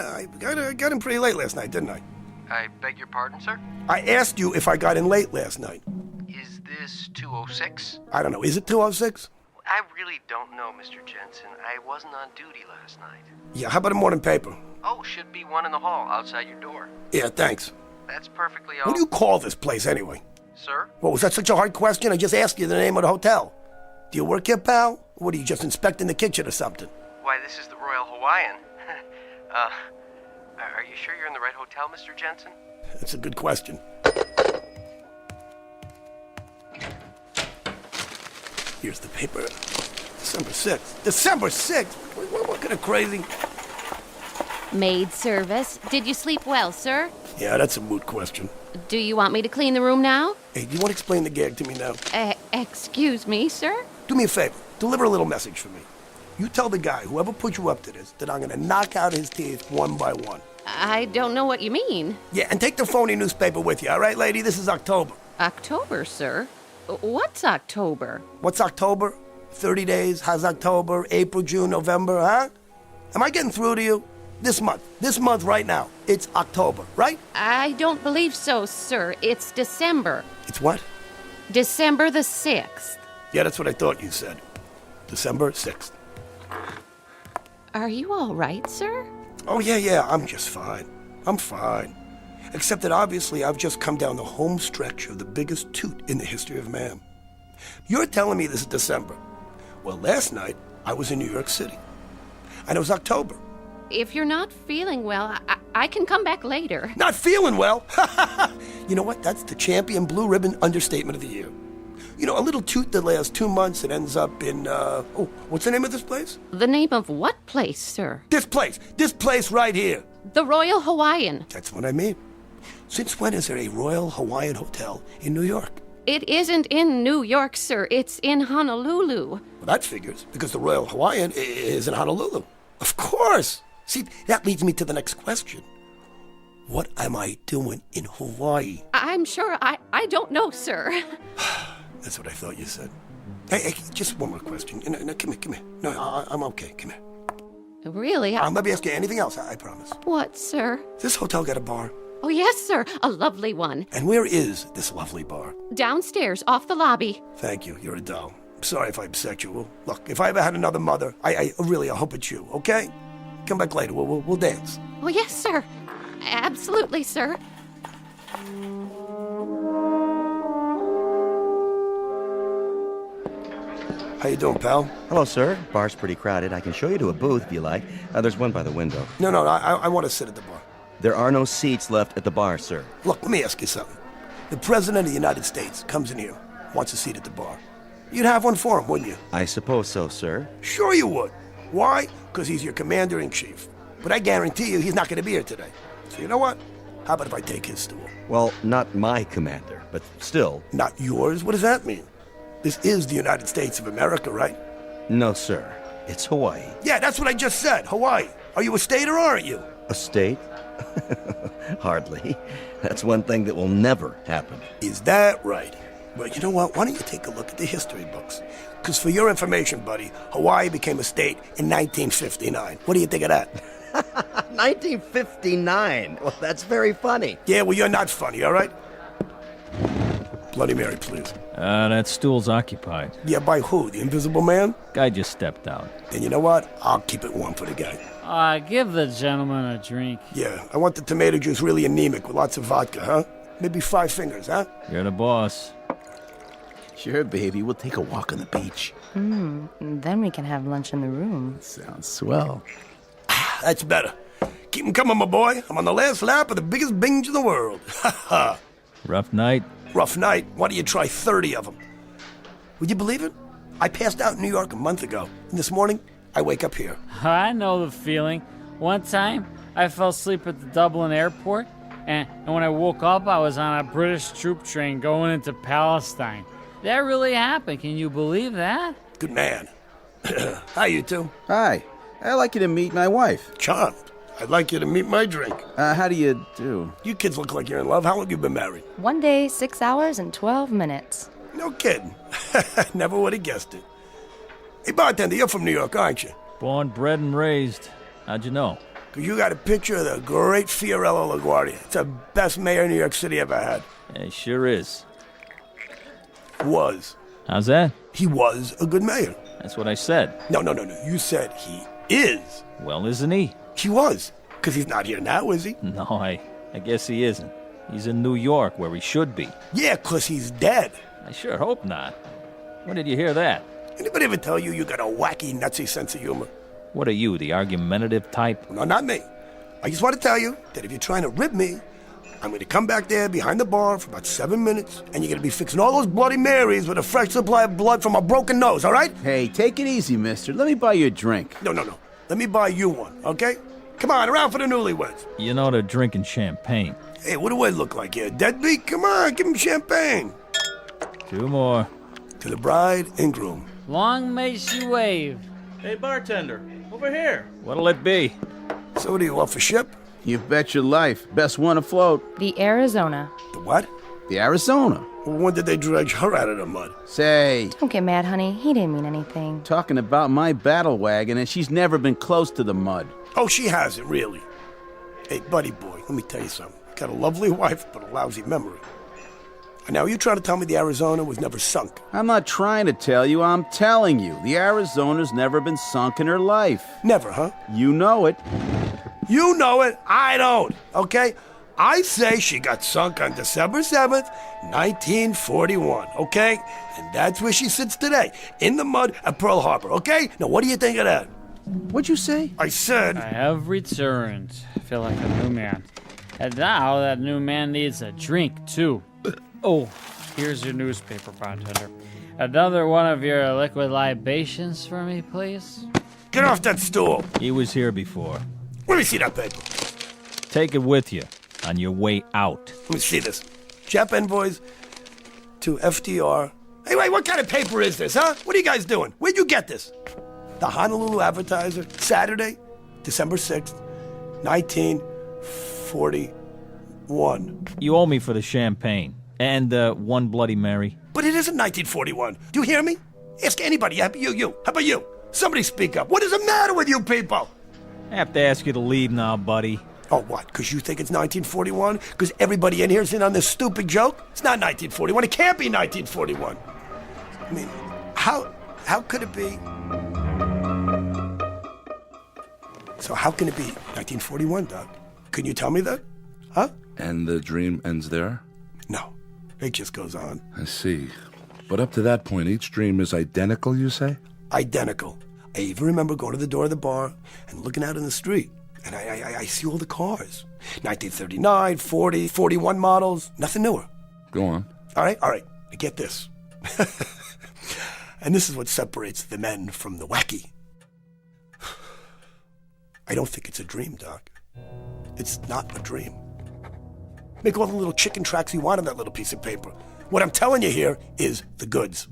pretty late last night, didn't I? I beg your pardon, sir? I asked you if I got in late last night. Is this 206? I don't know. Is it 206? I really don't know, Mr. Jensen. I wasn't on duty last night. Yeah, how about a morning paper? Oh, should be one in the hall outside your door. Yeah, thanks. That's perfectly all. What do you call this place, anyway? Sir? Well, was that such a hard question? I just asked you the name of the hotel. Do you work here, pal? Or what, are you just inspecting the kitchen or something? Why, this is the Royal Hawaiian. Are you sure you're in the right hotel, Mr. Jensen? That's a good question. Here's the paper. December 6th. December 6th? What kind of crazy? Maid service. Did you sleep well, sir? Yeah, that's a moot question. Do you want me to clean the room now? Hey, do you want to explain the gag to me now? Excuse me, sir? Do me a favor. Deliver a little message for me. You tell the guy, whoever put you up to this, that I'm going to knock out his teeth one by one. I don't know what you mean. Yeah, and take the phony newspaper with you, all right, lady? This is October. October, sir? What's October? What's October? 30 days? How's October? April, June, November, huh? Am I getting through to you? This month right now. It's October, right? I don't believe so, sir. It's December. It's what? December the 6th. Yeah, that's what I thought you said. December 6th. Are you all right, sir? Oh, yeah, I'm just fine. I'm fine. Except that obviously I've just come down the home stretch of the biggest toot in the history of man. You're telling me this is December. Well, last night I was in New York City. And it was October. If you're not feeling well, I can come back later. Not feeling well? You know what? That's the champion blue ribbon understatement of the year. You know, a little toot that lasts 2 months and ends up in, what's the name of this place? The name of what place, sir? This place right here. The Royal Hawaiian. That's what I mean. Since when is there a Royal Hawaiian Hotel in New York? It isn't in New York, sir. It's in Honolulu. Well, that figures, because the Royal Hawaiian is in Honolulu. Of course. See, that leads me to the next question. What am I doing in Hawaii? I'm sure I don't know, sir. That's what I thought you said. Hey, just one more question. No, come here. No, I'm okay. Come here. Really? I'll never ask you anything else, I promise. What, sir? Does this hotel got a bar? Oh, yes, sir. A lovely one. And where is this lovely bar? Downstairs, off the lobby. Thank you. You're a doll. I'm sorry if I upset you. Look, if I ever had another mother, I really hope it's you, okay? Come back later. We'll dance. Oh, yes, sir. Absolutely, sir. How you doing, pal? Hello, sir. Bar's pretty crowded. I can show you to a booth if you like. There's one by the window. No, I want to sit at the bar. There are no seats left at the bar, sir. Look, let me ask you something. The President of the United States comes in here, wants a seat at the bar. You'd have one for him, wouldn't you? I suppose so, sir. Sure you would. Why? Because he's your commander-in-chief. But I guarantee you he's not going to be here today. So you know what? How about if I take his stool? Well, not my commander, but still. Not yours? What does that mean? This is the United States of America, right? No, sir. It's Hawaii. Yeah, that's what I just said. Hawaii. Are you a state or aren't you? A state? Hardly. That's one thing that will never happen. Is that right? Well, you know what? Why don't you take a look at the history books? Because for your information, buddy, Hawaii became a state in 1959. What do you think of that? 1959? Well, that's very funny. Yeah, well, you're not funny, all right? Bloody Mary, please. That stool's occupied. Yeah, by who? The Invisible Man? Guy just stepped out. Then you know what? I'll keep it warm for the guy. Give the gentleman a drink. Yeah, I want the tomato juice really anemic with lots of vodka, huh? Maybe 5 fingers, huh? You're the boss. Sure, baby. We'll take a walk on the beach. Then we can have lunch in the room. Sounds swell. That's better. Keep 'em coming, my boy. I'm on the last lap of the biggest binge in the world. Ha ha. Rough night? Rough night. Why don't you try 30 of them? Would you believe it? I passed out in New York a month ago. And this morning, I wake up here. I know the feeling. One time, I fell asleep at the Dublin airport, and when I woke up, I was on a British troop train going into Palestine. That really happened. Can you believe that? Good man. Hi, you two. Hi. I'd like you to meet my wife. Charmed. I'd like you to meet my drink. How do you do? You kids look like you're in love. How long have you been married? 1 day, 6 hours, and 12 minutes. No kidding. Never would have guessed it. Hey, bartender, you're from New York, aren't you? Born, bred, and raised. How'd you know? Because you got a picture of the great Fiorello LaGuardia. It's the best mayor New York City ever had. Yeah, he sure is. Was. How's that? He was a good mayor. That's what I said. No. You said he is. Well, isn't he? He was. Because he's not here now, is he? No, I guess he isn't. He's in New York, where he should be. Yeah, because he's dead. I sure hope not. When did you hear that? Anybody ever tell you got a wacky, nutsy sense of humor? What are you, the argumentative type? No, not me. I just want to tell you that if you're trying to rib me, I'm going to come back there behind the bar for about 7 minutes, and you're going to be fixing all those Bloody Marys with a fresh supply of blood from a broken nose, all right? Hey, take it easy, mister. Let me buy you a drink. No. Let me buy you one, okay? Come on, around for the newlyweds. You know they're drinking champagne. Hey, what do I look like here? Deadbeat? Come on, give him champagne. 2 more. To the bride and groom. Long may she wave. Hey, bartender, over here. What'll it be? So what do you want for ship? You bet your life. Best one afloat. The Arizona. The what? The Arizona. Well, when did they dredge her out of the mud? Say, Don't get mad, honey. He didn't mean anything. talking about my battle wagon, and she's never been close to the mud. Oh, she hasn't, really. Hey, buddy boy, let me tell you something. Got a lovely wife, but a lousy memory. And now you're trying to tell me the Arizona was never sunk? I'm not trying to tell you, I'm telling you. The Arizona's never been sunk in her life. Never, huh? You know it. You know it, I don't, okay? I say she got sunk on December 7th, 1941, okay? And that's where she sits today, in the mud at Pearl Harbor, okay? Now, what do you think of that? What'd you say? I said... I have returned. I feel like a new man. And now that new man needs a drink, too. Oh, here's your newspaper, bartender. Another one of your liquid libations for me, please? Get off that stool! He was here before. Let me see that paper. Take it with you on your way out. Let me see this. Jap envoys to FDR. Hey, wait, what kind of paper is this, huh? What are you guys doing? Where'd you get this? The Honolulu Advertiser, Saturday, December 6th, 1941. You owe me for the champagne. And one Bloody Mary. But it isn't 1941. Do you hear me? Ask anybody. You. How about you? Somebody speak up. What is the matter with you people? I have to ask you to leave now, buddy. Oh, what? Because you think it's 1941? Because everybody in here is in on this stupid joke? It's not 1941. It can't be 1941. I mean, how could it be? So how can it be 1941, Doc? Can you tell me that? Huh? And the dream ends there? No. It just goes on. I see. But up to that point, each dream is identical, you say? Identical. I even remember going to the door of the bar and looking out in the street. And I see all the cars. 1939, 40, 41 models. Nothing newer. Go on. All right. Now get this. And this is what separates the men from the wacky. I don't think it's a dream, Doc. It's not a dream. Make all the little chicken tracks you want on that little piece of paper. What I'm telling you here is the goods.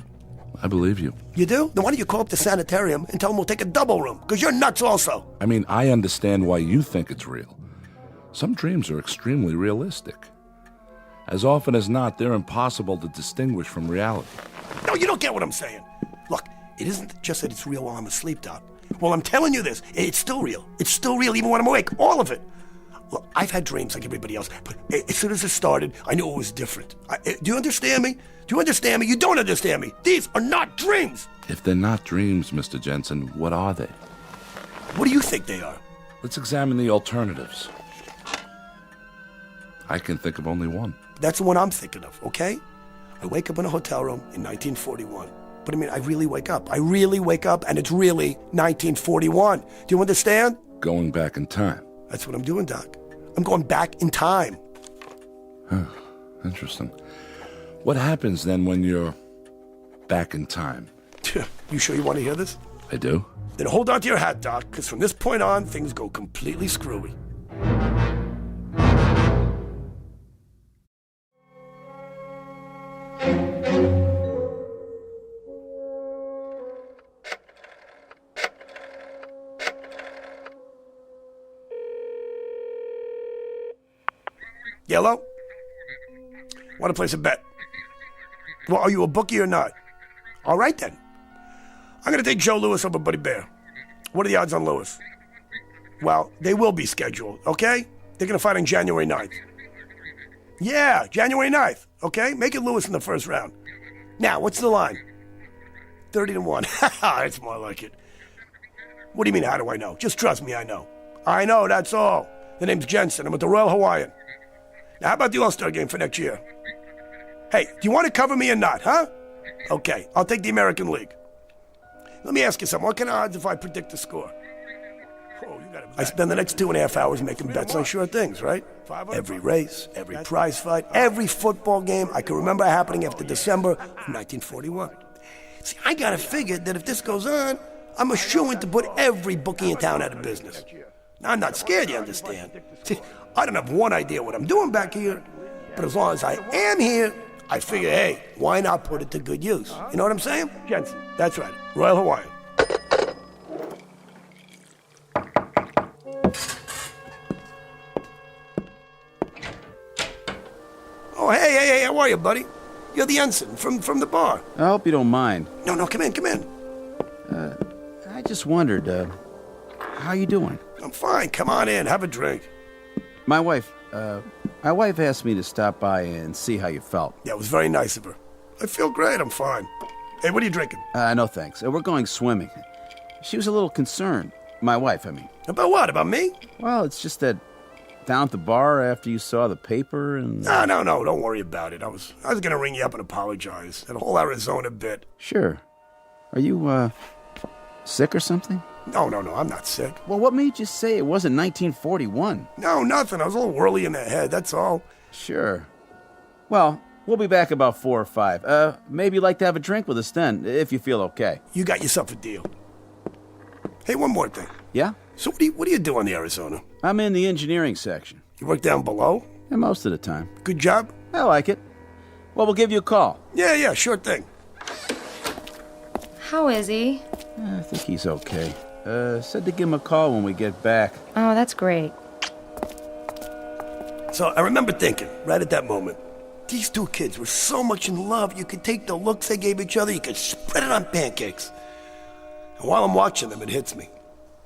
I believe you. You do? Then why don't you call up the sanitarium and tell them we'll take a double room? Because you're nuts also. I mean, I understand why you think it's real. Some dreams are extremely realistic. As often as not, they're impossible to distinguish from reality. No, you don't get what I'm saying. Look, it isn't just that it's real while I'm asleep, Doc. Well, I'm telling you this. It's still real. It's still real even when I'm awake. All of it. Look, I've had dreams like everybody else, but as soon as it started, I knew it was different. Do you understand me? Do you understand me? You don't understand me. These are not dreams. If they're not dreams, Mr. Jensen, what are they? What do you think they are? Let's examine the alternatives. I can think of only one. That's the one I'm thinking of, okay? I wake up in a hotel room in 1941. But I mean, I really wake up. And it's really 1941. Do you understand? Going back in time. That's what I'm doing, Doc. I'm going back in time. Huh. Interesting. What happens then when you're back in time? You sure you want to hear this? I do. Then hold on to your hat, Doc, because from this point on, things go completely screwy. Yellow? Want to place a bet? Well, are you a bookie or not? All right, then. I'm going to take Joe Louis over Buddy Bear. What are the odds on Louis? Well, they will be scheduled, okay? They're going to fight on January 9th. Yeah, January 9th, okay? Make it Louis in the first round. Now, what's the line? 30-1. That's more like it. What do you mean, how do I know? Just trust me, I know. I know, that's all. The name's Jensen. I'm with the Royal Hawaiian. Now, how about the All-Star game for next year? Hey, do you want to cover me or not, huh? Okay, I'll take the American League. Let me ask you something. What kind of odds if I predict the score? I spend the next 2.5 hours making bets on sure things, right? Every race, every prize fight, every football game I can remember happening after December of 1941. See, I got to figure that if this goes on, I'm a shoo-in to put every bookie in town out of business. I'm not scared, you understand? See, I don't have one idea what I'm doing back here, but as long as I am here, I figure, hey, why not put it to good use? You know what I'm saying? Jensen, that's right. Royal Hawaiian. Oh, hey, how are you, buddy? You're the ensign from the bar. I hope you don't mind. No, come in. I just wondered, how you doing? I'm fine. Come on in, have a drink. My wife asked me to stop by and see how you felt. Yeah, it was very nice of her. I feel great, I'm fine. Hey, what are you drinking? No thanks. We're going swimming. She was a little concerned. My wife, I mean. About what, about me? Well, it's just that down at the bar after you saw the paper and... No, don't worry about it. I was gonna ring you up and apologize. That whole Arizona bit. Sure. Are you, sick or something? No, I'm not sick. Well, what made you say it wasn't 1941? No, nothing. I was a little whirly in the head, that's all. Sure. Well, we'll be back about 4 or 5. Maybe you'd like to have a drink with us then, if you feel okay. You got yourself a deal. Hey, one more thing. Yeah? So what do you do on the Arizona? I'm in the engineering section. You work down below? Yeah, most of the time. Good job? I like it. Well, we'll give you a call. Yeah, sure thing. How is he? I think he's okay. Said to give him a call when we get back. Oh, that's great. So I remember thinking, right at that moment, these two kids were so much in love, you could take the looks they gave each other, you could spread it on pancakes. And while I'm watching them, it hits me.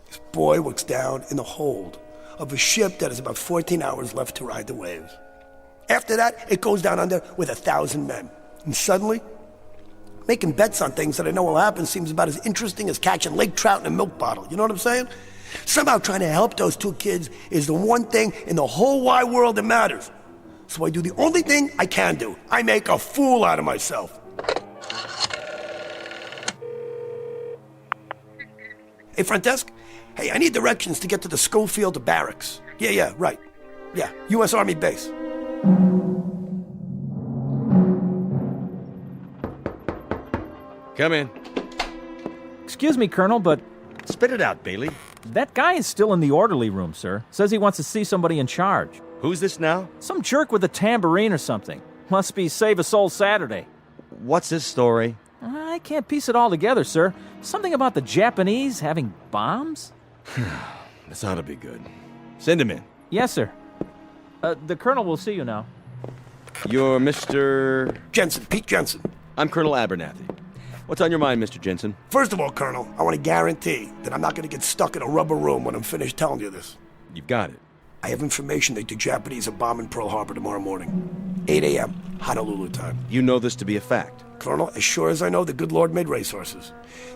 This boy works down in the hold of a ship that has about 14 hours left to ride the waves. After that, it goes down under with 1,000 men. And suddenly, making bets on things that I know will happen seems about as interesting as catching lake trout in a milk bottle. You know what I'm saying? Somehow trying to help those two kids is the one thing in the whole wide world that matters. So I do the only thing I can do. I make a fool out of myself. Hey, front desk? Hey, I need directions to get to the Schofield barracks. Yeah, right. Yeah, U.S. Army base. Come in. Excuse me, Colonel, but... Spit it out, Bailey. That guy is still in the orderly room, sir. Says he wants to see somebody in charge. Who's this now? Some jerk with a tambourine or something. Must be Save a Soul Saturday. What's his story? I can't piece it all together, sir. Something about the Japanese having bombs? This ought to be good. Send him in. Yes, sir. The Colonel will see you now. You're Mr... Jensen, Pete Jensen. I'm Colonel Abernathy. What's on your mind, Mr. Jensen? First of all, Colonel, I want to guarantee that I'm not going to get stuck in a rubber room when I'm finished telling you this. You've got it. I have information that the Japanese are bombing Pearl Harbor tomorrow morning. 8 a.m., Honolulu time. You know this to be a fact? Colonel, as sure as I know, the good Lord made racehorses.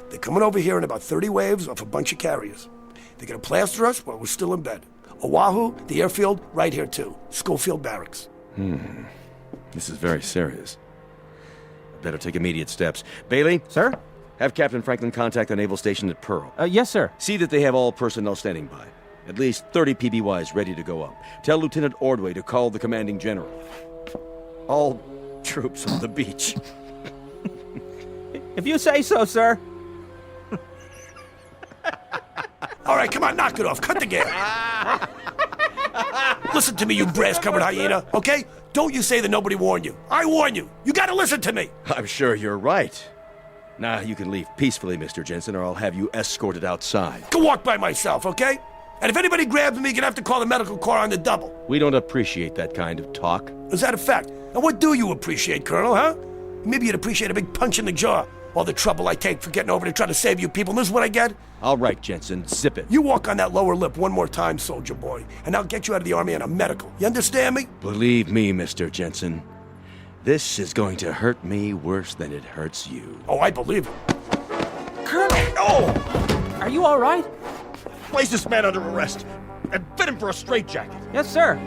They're coming over here in about 30 waves off a bunch of carriers. They're going to plaster us while we're still in bed. Oahu, the airfield, right here too. Schofield Barracks. This is very serious. Better take immediate steps. Bailey? Sir? Have Captain Franklin contact the naval station at Pearl. Yes, sir. See that they have all personnel standing by. At least 30 PBYs ready to go up. Tell Lieutenant Ordway to call the commanding general. All troops on the beach. If you say so, sir. All right, come on, knock it off. Cut the game. Listen to me, you brass-covered hyena, okay? Don't you say that nobody warned you. I warn you. You gotta listen to me. I'm sure you're right. Now you can leave peacefully, Mr. Jensen, or I'll have you escorted outside. Go walk by myself, okay? And if anybody grabs me, you're gonna have to call the medical corps on the double. We don't appreciate that kind of talk. Is that a fact? And what do you appreciate, Colonel, huh? Maybe you'd appreciate a big punch in the jaw. All the trouble I take for getting over to try to save you people, and this is what I get? All right, Jensen, zip it. You walk on that lower lip one more time, soldier boy, and I'll get you out of the Army on a medical. You understand me? Believe me, Mr. Jensen, this is going to hurt me worse than it hurts you. Oh, I believe it. Colonel! Oh! Are you all right? Place this man under arrest and fit him for a straitjacket. Yes, sir.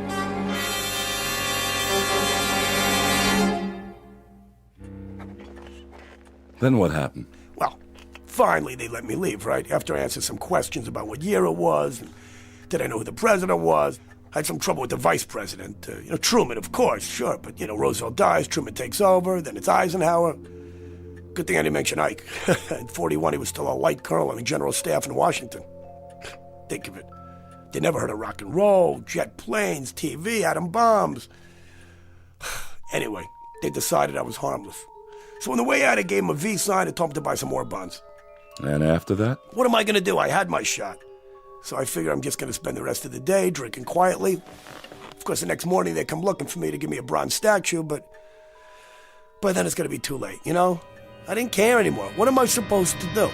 Then what happened? Well, finally they let me leave, right? After I answered some questions about what year it was, and did I know who the president was? I had some trouble with the vice president. Truman, of course, sure, but, Roosevelt dies, Truman takes over, then it's Eisenhower. Good thing I didn't mention Ike. At 41, he was still a light colonel on the general staff in Washington. Think of it. They never heard of rock and roll, jet planes, TV, atom bombs. Anyway, they decided I was harmless. So on the way out, I gave them a V sign and told them to buy some more buns. And after that? What am I going to do? I had my shot. So I figure I'm just going to spend the rest of the day drinking quietly. Of course, the next morning they come looking for me to give me a bronze statue, but then it's going to be too late, you know? I didn't care anymore. What am I supposed to do?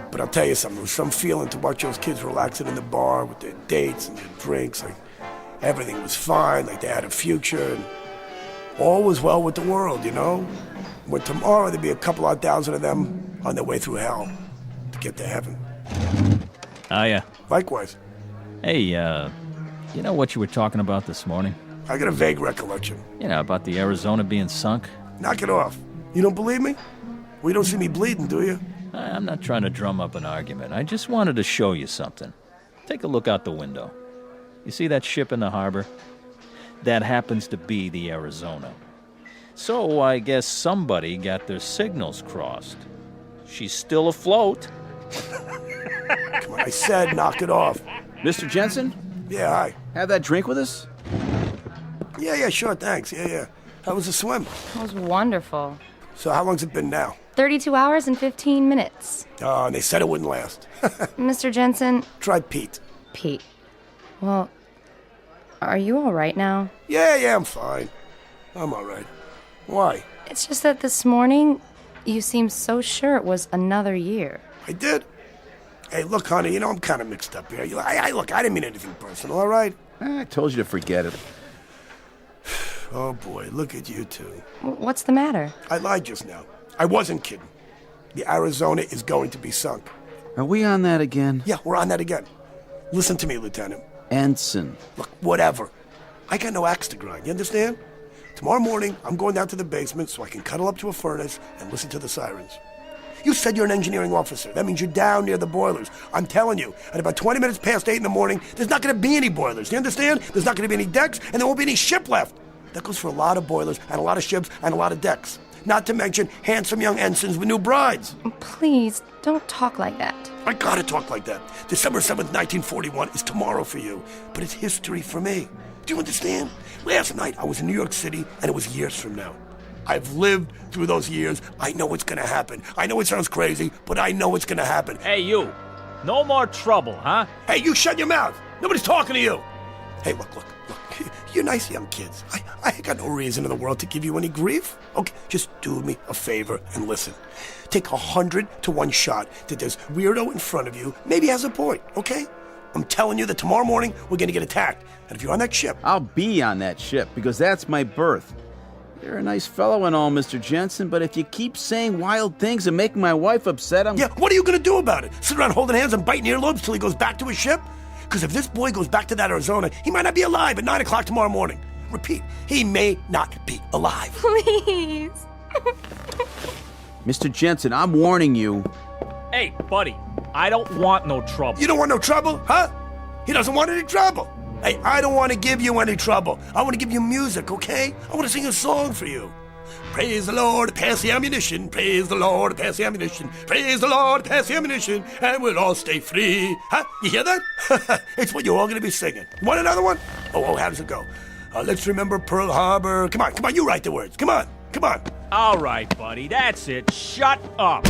But I'll tell you something, there was some feeling to watch those kids relaxing in the bar with their dates and their drinks. Like, everything was fine, like they had a future, and all was well with the world, you know? When tomorrow there'd be a couple odd thousand of them on their way through hell to get to heaven. Oh, yeah. Likewise. Hey, you know what you were talking about this morning? I got a vague recollection. You know, about the Arizona being sunk? Knock it off. You don't believe me? Well, you don't see me bleeding, do you? I'm not trying to drum up an argument. I just wanted to show you something. Take a look out the window. You see that ship in the harbor? That happens to be the Arizona. So I guess somebody got their signals crossed. She's still afloat. Come on, I said knock it off. Mr. Jensen? Yeah, hi. Have that drink with us? Yeah, sure, thanks. Yeah. How was the swim? It was wonderful. So how long's it been now? 32 hours and 15 minutes. Oh, and they said it wouldn't last. Mr. Jensen? Try Pete. Pete. Well, are you all right now? Yeah, I'm fine. I'm all right. Why? It's just that this morning, you seemed so sure it was another year. I did? Hey, look, honey, you know I'm kind of mixed up here. Look, I didn't mean anything personal, all right? I told you to forget it. Oh, boy, look at you two. What's the matter? I lied just now. I wasn't kidding. The Arizona is going to be sunk. Are we on that again? Yeah, we're on that again. Listen to me, Lieutenant. Ensign. Look, whatever. I got no axe to grind, you understand? Tomorrow morning, I'm going down to the basement so I can cuddle up to a furnace and listen to the sirens. You said you're an engineering officer. That means you're down near the boilers. I'm telling you, at about 20 minutes past 8 in the morning, there's not going to be any boilers. You understand? There's not going to be any decks, and there won't be any ship left. That goes for a lot of boilers and a lot of ships and a lot of decks. Not to mention handsome young ensigns with new brides. Please, don't talk like that. I gotta talk like that. December 7th, 1941 is tomorrow for you, but it's history for me. Do you understand? Last night I was in New York City, and it was years from now. I've lived through those years. I know what's gonna happen. I know it sounds crazy, but I know it's gonna happen. Hey, you. No more trouble, huh? Hey, you shut your mouth. Nobody's talking to you. Hey, look. You're nice young kids. I got no reason in the world to give you any grief. Okay, just do me a favor and listen. Take 100 to 1 shot that this weirdo in front of you maybe has a point, okay? I'm telling you that tomorrow morning we're gonna get attacked. And if you're on that ship... I'll be on that ship, because that's my berth. You're a nice fellow and all, Mr. Jensen, but if you keep saying wild things and making my wife upset, Yeah, what are you gonna do about it? Sit around holding hands and biting earlobes till he goes back to his ship? Because if this boy goes back to that Arizona, he might not be alive at 9 o'clock tomorrow morning. Repeat, he may not be alive. Please. Mr. Jensen, I'm warning you. Hey, buddy, I don't want no trouble. You don't want no trouble, huh? He doesn't want any trouble. Hey, I don't want to give you any trouble. I want to give you music, okay? I want to sing a song for you. Praise the Lord, pass the ammunition. Praise the Lord, pass the ammunition. Praise the Lord, pass the ammunition, and we'll all stay free. Huh? You hear that? It's what you're all going to be singing. Want another one? Oh, how does it go? Let's remember Pearl Harbor. Come on, you write the words. Come on. All right, buddy, that's it. Shut up.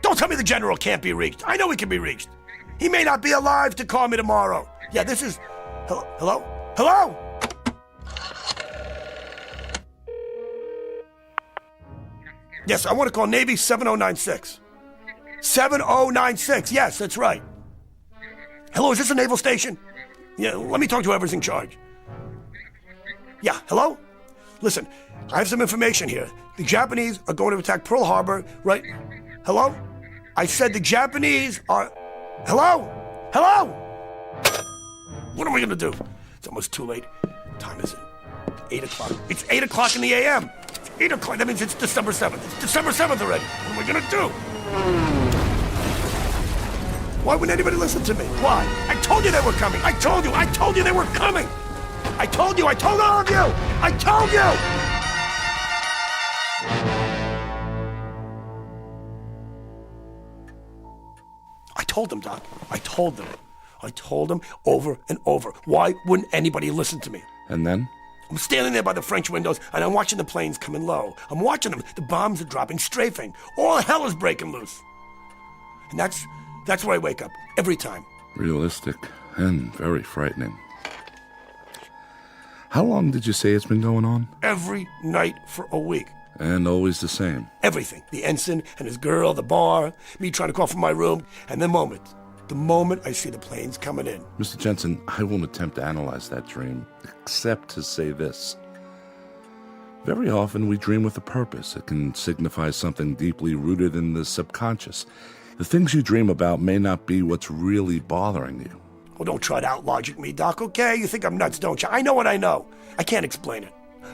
Don't tell me the general can't be reached. I know he can be reached. He may not be alive to call me tomorrow. Yeah, this is... Hello? Yes, I want to call Navy 7096. 7096, yes, that's right. Hello, is this a naval station? Yeah, let me talk to whoever's in charge. Yeah, hello? Listen, I have some information here. The Japanese are going to attack Pearl Harbor, right? Hello? I said the Japanese are... Hello? What am I going to do? It's almost too late. What time is it? 8 o'clock. It's 8 o'clock in the a.m. It's 8 o'clock. That means it's December 7th. It's December 7th already. What am I going to do? Why wouldn't anybody listen to me? Why? I told you they were coming. I told you they were coming. I told you! I told all of you! I told you! I told them, Doc. I told them. I told them over and over. Why wouldn't anybody listen to me? And then? I'm standing there by the French windows, and I'm watching the planes coming low. I'm watching them. The bombs are dropping, strafing. All hell is breaking loose. And that's where I wake up, every time. Realistic and very frightening. How long did you say it's been going on? Every night for a week. And always the same. Everything. The ensign and his girl, the bar, me trying to call from my room, and the moment I see the planes coming in. Mr. Jensen, I won't attempt to analyze that dream, except to say this. Very often we dream with a purpose. It can signify something deeply rooted in the subconscious. The things you dream about may not be what's really bothering you. Well, don't try to out-logic me, Doc, okay? You think I'm nuts, don't you? I know what I know. I can't explain it.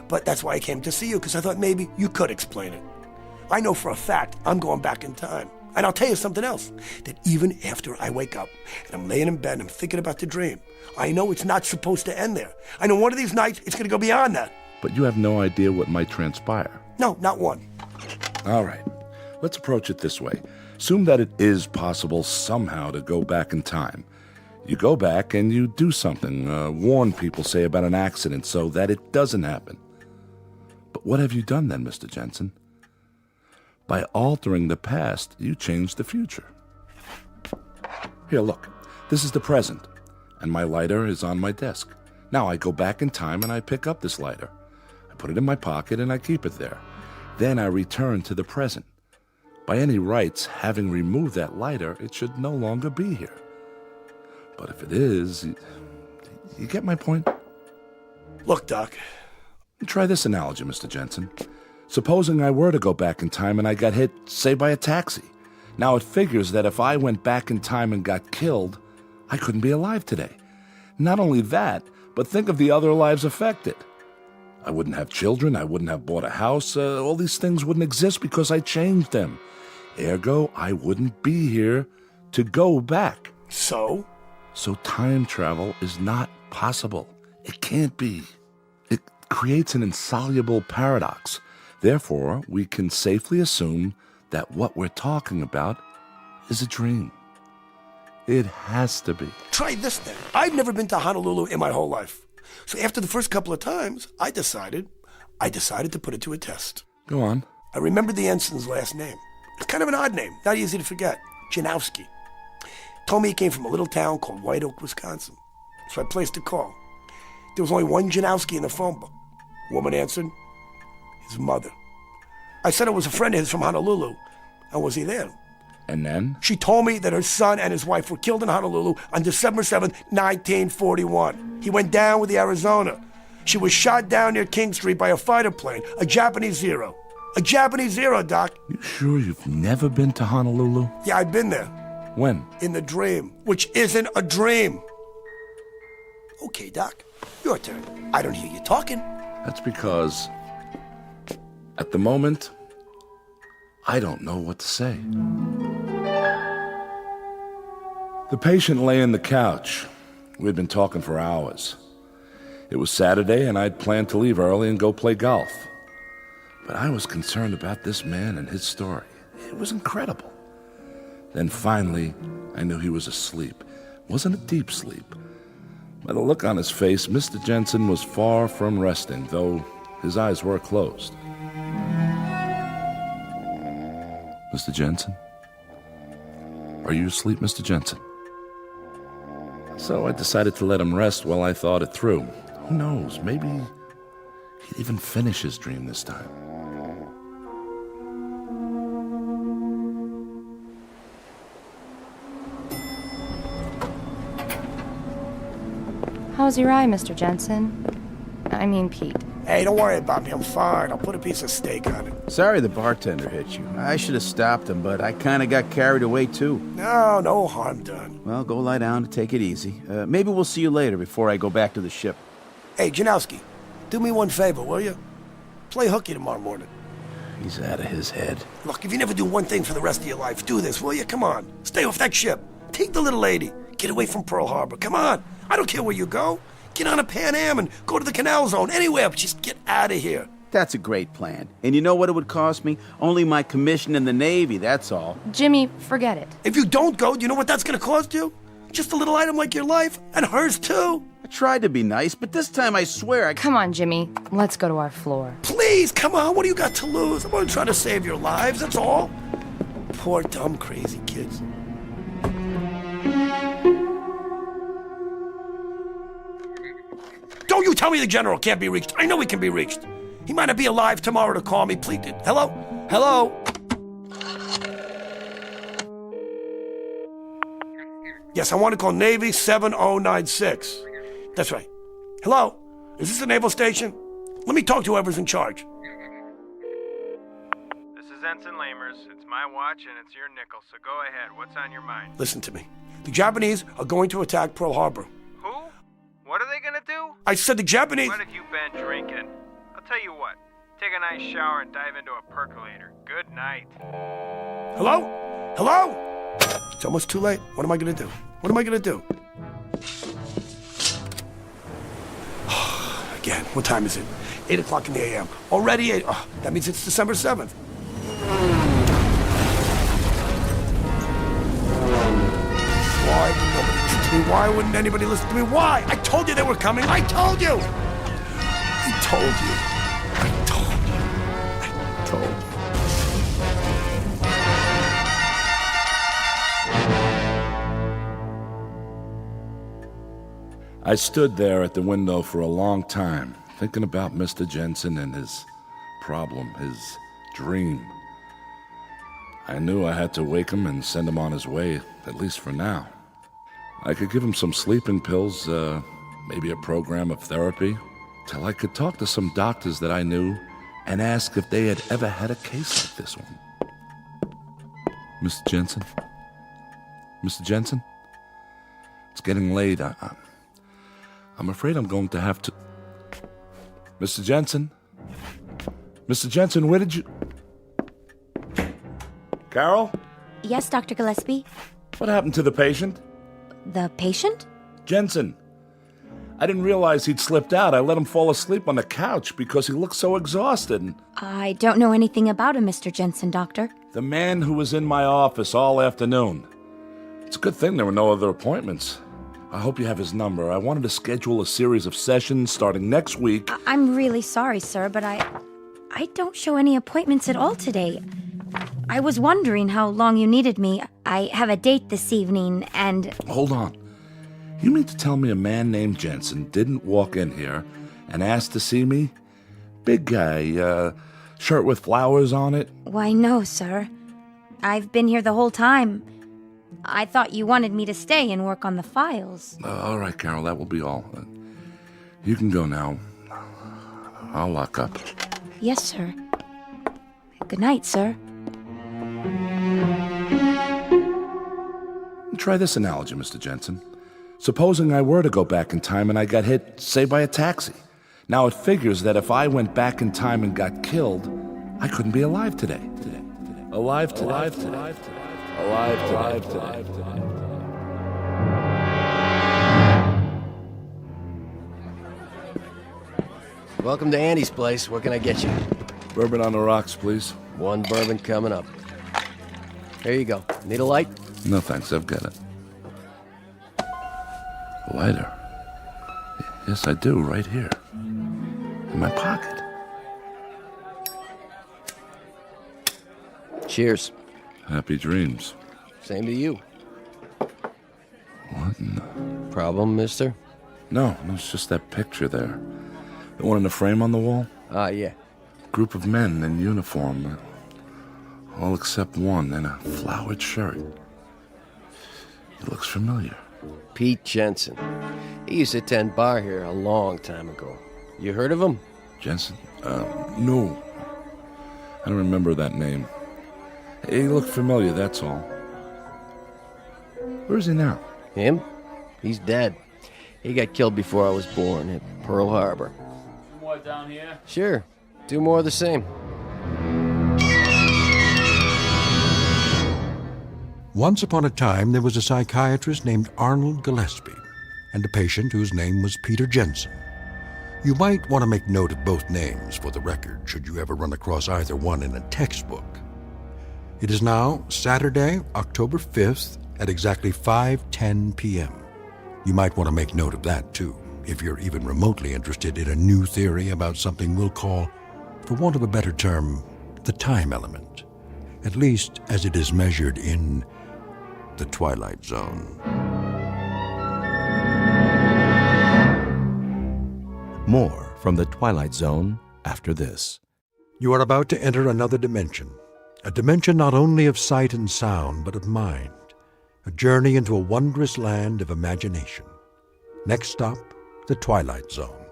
But that's why I came to see you, because I thought maybe you could explain it. I know for a fact I'm going back in time. And I'll tell you something else, that even after I wake up and I'm laying in bed and I'm thinking about the dream, I know it's not supposed to end there. I know one of these nights it's going to go beyond that. But you have no idea what might transpire. No, not one. All right. Let's approach it this way. Assume that it is possible somehow to go back in time. You go back and you do something, warn people, say, about an accident so that it doesn't happen. But what have you done then, Mr. Jensen? By altering the past, you change the future. Here, look. This is the present, and my lighter is on my desk. Now I go back in time and I pick up this lighter. I put it in my pocket and I keep it there. Then I return to the present. By any rights, having removed that lighter, it should no longer be here. But if it is, you get my point? Look, Doc. Try this analogy, Mr. Jensen. Supposing I were to go back in time and I got hit, say, by a taxi. Now it figures that if I went back in time and got killed, I couldn't be alive today. Not only that, but think of the other lives affected. I wouldn't have children, I wouldn't have bought a house, all these things wouldn't exist because I changed them. Ergo, I wouldn't be here to go back. So? So time travel is not possible. It can't be. It creates an insoluble paradox. Therefore, we can safely assume that what we're talking about is a dream. It has to be. Try this then. I've never been to Honolulu in my whole life. So after the first couple of times, I decided to put it to a test. Go on. I remembered the ensign's last name. It's kind of an odd name, not easy to forget. Janowski. Told me he came from a little town called White Oak, Wisconsin. So I placed a call. There was only one Janowski in the phone book. Woman answered. His mother. I said it was a friend of his from Honolulu. And was he there? And then? She told me that her son and his wife were killed in Honolulu on December 7th, 1941. He went down with the Arizona. She was shot down near King Street by a fighter plane, a Japanese Zero. A Japanese Zero, Doc. You sure you've never been to Honolulu? Yeah, I've been there. When? In the dream, which isn't a dream. Okay, Doc, your turn. I don't hear you talking. That's because, at the moment, I don't know what to say. The patient lay on the couch. We'd been talking for hours. It was Saturday, and I'd planned to leave early and go play golf. But I was concerned about this man and his story. It was incredible. Then finally, I knew he was asleep. It wasn't a deep sleep. By the look on his face, Mr. Jensen was far from resting, though his eyes were closed. Mr. Jensen? Are you asleep, Mr. Jensen? So I decided to let him rest while I thought it through. Who knows, maybe he'd even finish his dream this time. How's your eye, Mr. Jensen? I mean, Pete. Hey, don't worry about me. I'm fine. I'll put a piece of steak on it. Sorry the bartender hit you. I should have stopped him, but I kind of got carried away, too. No harm done. Well, go lie down and take it easy. Maybe we'll see you later before I go back to the ship. Hey, Janowski, do me one favor, will you? Play hooky tomorrow morning. He's out of his head. Look, if you never do one thing for the rest of your life, do this, will you? Come on. Stay off that ship. Take the little lady. Get away from Pearl Harbor. Come on. I don't care where you go. Get on a Pan Am and go to the Canal Zone, anywhere, but just get out of here. That's a great plan. And you know what it would cost me? Only my commission in the Navy, that's all. Jimmy, forget it. If you don't go, do you know what that's going to cost you? Just a little item like your life, and hers too. I tried to be nice, but this time I swear I... Come on, Jimmy. Let's go to our floor. Please, come on. What do you got to lose? I'm only trying to save your lives, that's all. Poor, dumb, crazy kids. Don't you tell me the general can't be reached. I know he can be reached. He might not be alive tomorrow to call me. Please. Hello? Hello? Yes, I want to call Navy 7096. That's right. Hello? Is this the naval station? Let me talk to whoever's in charge. This is Ensign Lamers. It's my watch and it's your nickel, so go ahead. What's on your mind? Listen to me. The Japanese are going to attack Pearl Harbor. Who? What are they gonna do? I said the Japanese... What have you been drinking? I'll tell you what. Take a nice shower and dive into a percolator. Good night. Hello? Hello? It's almost too late. What am I going to do? What am I going to do? Again, what time is it? 8 o'clock in the a.m. Already 8. Oh, that means it's December 7th. Why would nobody listen to me? Why wouldn't anybody listen to me? Why? I told you they were coming. I told you. I told you. I told you. I told you. I stood there at the window for a long time, thinking about Mr. Jensen and his problem, his dream. I knew I had to wake him and send him on his way, at least for now. I could give him some sleeping pills, maybe a program of therapy, till I could talk to some doctors that I knew and ask if they had ever had a case like this one. Mr. Jensen? Mr. Jensen? It's getting late. I'm afraid I'm going to have to... Mr. Jensen? Mr. Jensen, where did you... Carol? Yes, Dr. Gillespie? What happened to the patient? The patient? Jensen. I didn't realize he'd slipped out. I let him fall asleep on the couch because he looked so exhausted. I don't know anything about him, Mr. Jensen, Doctor. The man who was in my office all afternoon. It's a good thing there were no other appointments. I hope you have his number. I wanted to schedule a series of sessions starting next week. I'm really sorry, sir, but I don't show any appointments at all today. I was wondering how long you needed me. I have a date this evening, and... Hold on. You mean to tell me a man named Jensen didn't walk in here and ask to see me? Big guy, shirt with flowers on it? Why, no, sir. I've been here the whole time. I thought you wanted me to stay and work on the files. All right, Carol, that will be all. You can go now. I'll lock up. Yes, sir. Good night, sir. Try this analogy, Mr. Jensen. Supposing I were to go back in time and I got hit, say, by a taxi. Now it figures that if I went back in time and got killed, I couldn't be alive today. Alive today. Alive today. Alive today. Welcome to Andy's place. What can I get you? Bourbon on the rocks, please. One bourbon coming up. Here you go. Need a light? No, thanks. I've got it. A lighter. Yes, I do. Right here. In my pocket. Cheers. Happy dreams. Same to you. What in the... Problem, mister? No, it's just that picture there. The one in the frame on the wall? Yeah. Group of men in uniform. All except one in a flowered shirt. It looks familiar. Pete Jensen. He used to attend bar here a long time ago. You heard of him? Jensen? No. I don't remember that name. He looked familiar, that's all. Where is he now? Him? He's dead. He got killed before I was born at Pearl Harbor. More down here? Sure. 2 more of the same. Once upon a time, there was a psychiatrist named Arnold Gillespie. and a patient whose name was Peter Jensen. You might want to make note of both names for the record should you ever run across either one in a textbook. It is now Saturday, October 5th at exactly 5:10 p.m. You might want to make note of that, too, if you're even remotely interested in a new theory about something we'll call, for want of a better term, the time element, at least as it is measured in the Twilight Zone. More from the Twilight Zone after this. You are about to enter another dimension, a dimension not only of sight and sound, but of mind, a journey into a wondrous land of imagination. Next stop, the Twilight Zone.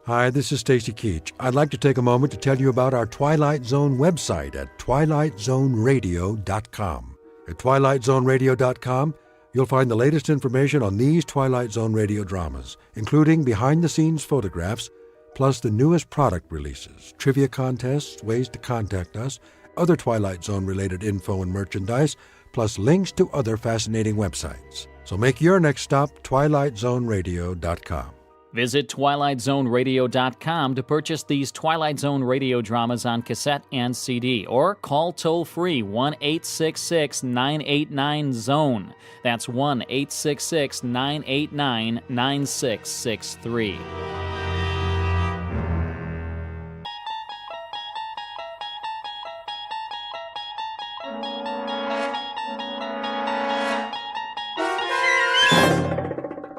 Hi, this is Stacy Keach. I'd like to take a moment to tell you about our Twilight Zone website at twilightzoneradio.com. At twilightzoneradio.com, you'll find the latest information on these Twilight Zone radio dramas, including behind-the-scenes photographs, plus the newest product releases, trivia contests, ways to contact us, other Twilight Zone-related info and merchandise, plus links to other fascinating websites. So make your next stop twilightzoneradio.com. Visit twilightzoneradio.com to purchase these Twilight Zone radio dramas on cassette and CD, or call toll-free 1-866-989-ZONE. That's 1-866-989-9663.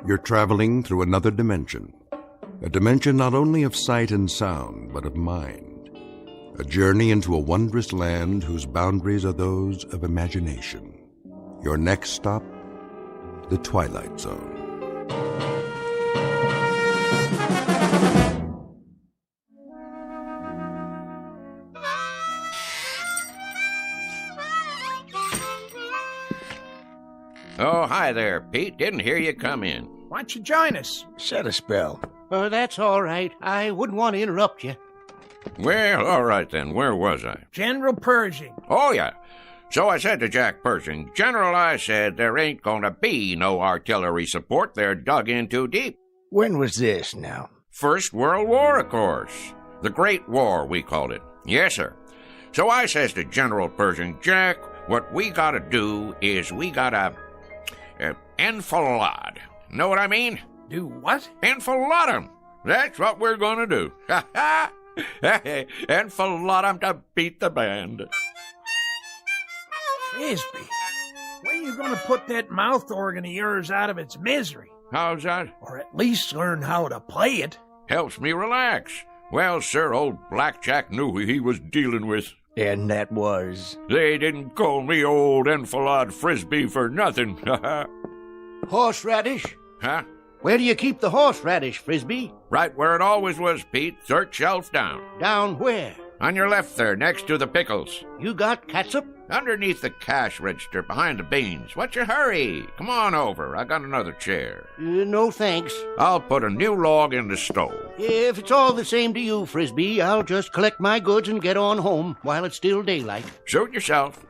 You're traveling through another dimension, a dimension not only of sight and sound, but of mind, a journey into a wondrous land whose boundaries are those of imagination. Your next stop, the Twilight Zone. Oh, hi there, Pete. Didn't hear you come in. Why don't you join us? Set a spell. That's all right. I wouldn't want to interrupt you. Well, all right then. Where was I? General Pershing. Oh, yeah. So I said to Jack Pershing, General, I said there ain't gonna be no artillery support. They're dug in too deep. When was this now? First World War, of course. The Great War, we called it. Yes, sir. So I says to General Pershing, Jack, what we gotta do is we gotta enfilade. Know what I mean? Do what? Enfilade 'em. That's what we're gonna do. Ha ha! Enfilade 'em to beat the band. Frisbee, when are you going to put that mouth organ of yours out of its misery? How's that? Or at least learn how to play it. Helps me relax. Well, sir, old Blackjack knew who he was dealing with. And that was? They didn't call me old Enfilade Frisbee for nothing. Horseradish? Huh? Where do you keep the horseradish, Frisbee? Right where it always was, Pete. Third shelf down. Down where? On your left there, next to the pickles. You got catsup? Underneath the cash register, behind the beans. What's your hurry? Come on over. I got another chair. No, thanks. I'll put a new log in the stove. If it's all the same to you, Frisbee, I'll just collect my goods and get on home while it's still daylight. Suit yourself.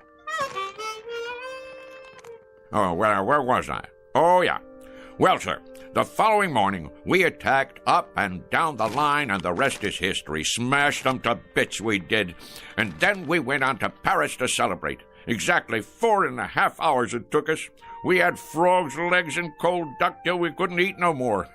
Oh, well, where was I? Oh, yeah. Well, sir, the following morning, we attacked up and down the line, and the rest is history. Smashed them to bits, we did. And then we went on to Paris to celebrate. Exactly 4.5 hours it took us. We had frogs' legs and cold duck till we couldn't eat no more.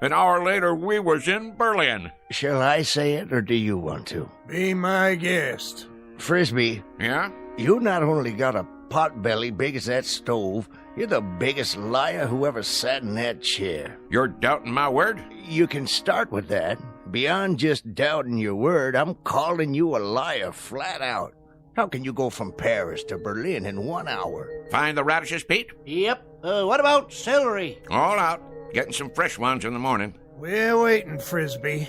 An hour later, we was in Berlin. Shall I say it, or do you want to? Be my guest. Frisbee. Yeah? You not only got a pot belly big as that stove, you're the biggest liar who ever sat in that chair. You're doubting my word? You can start with that. Beyond just doubting your word, I'm calling you a liar flat out. How can you go from Paris to Berlin in 1 hour? Find the radishes, Pete? Yep. What about celery? All out. Getting some fresh ones in the morning. We're waiting, Frisbee.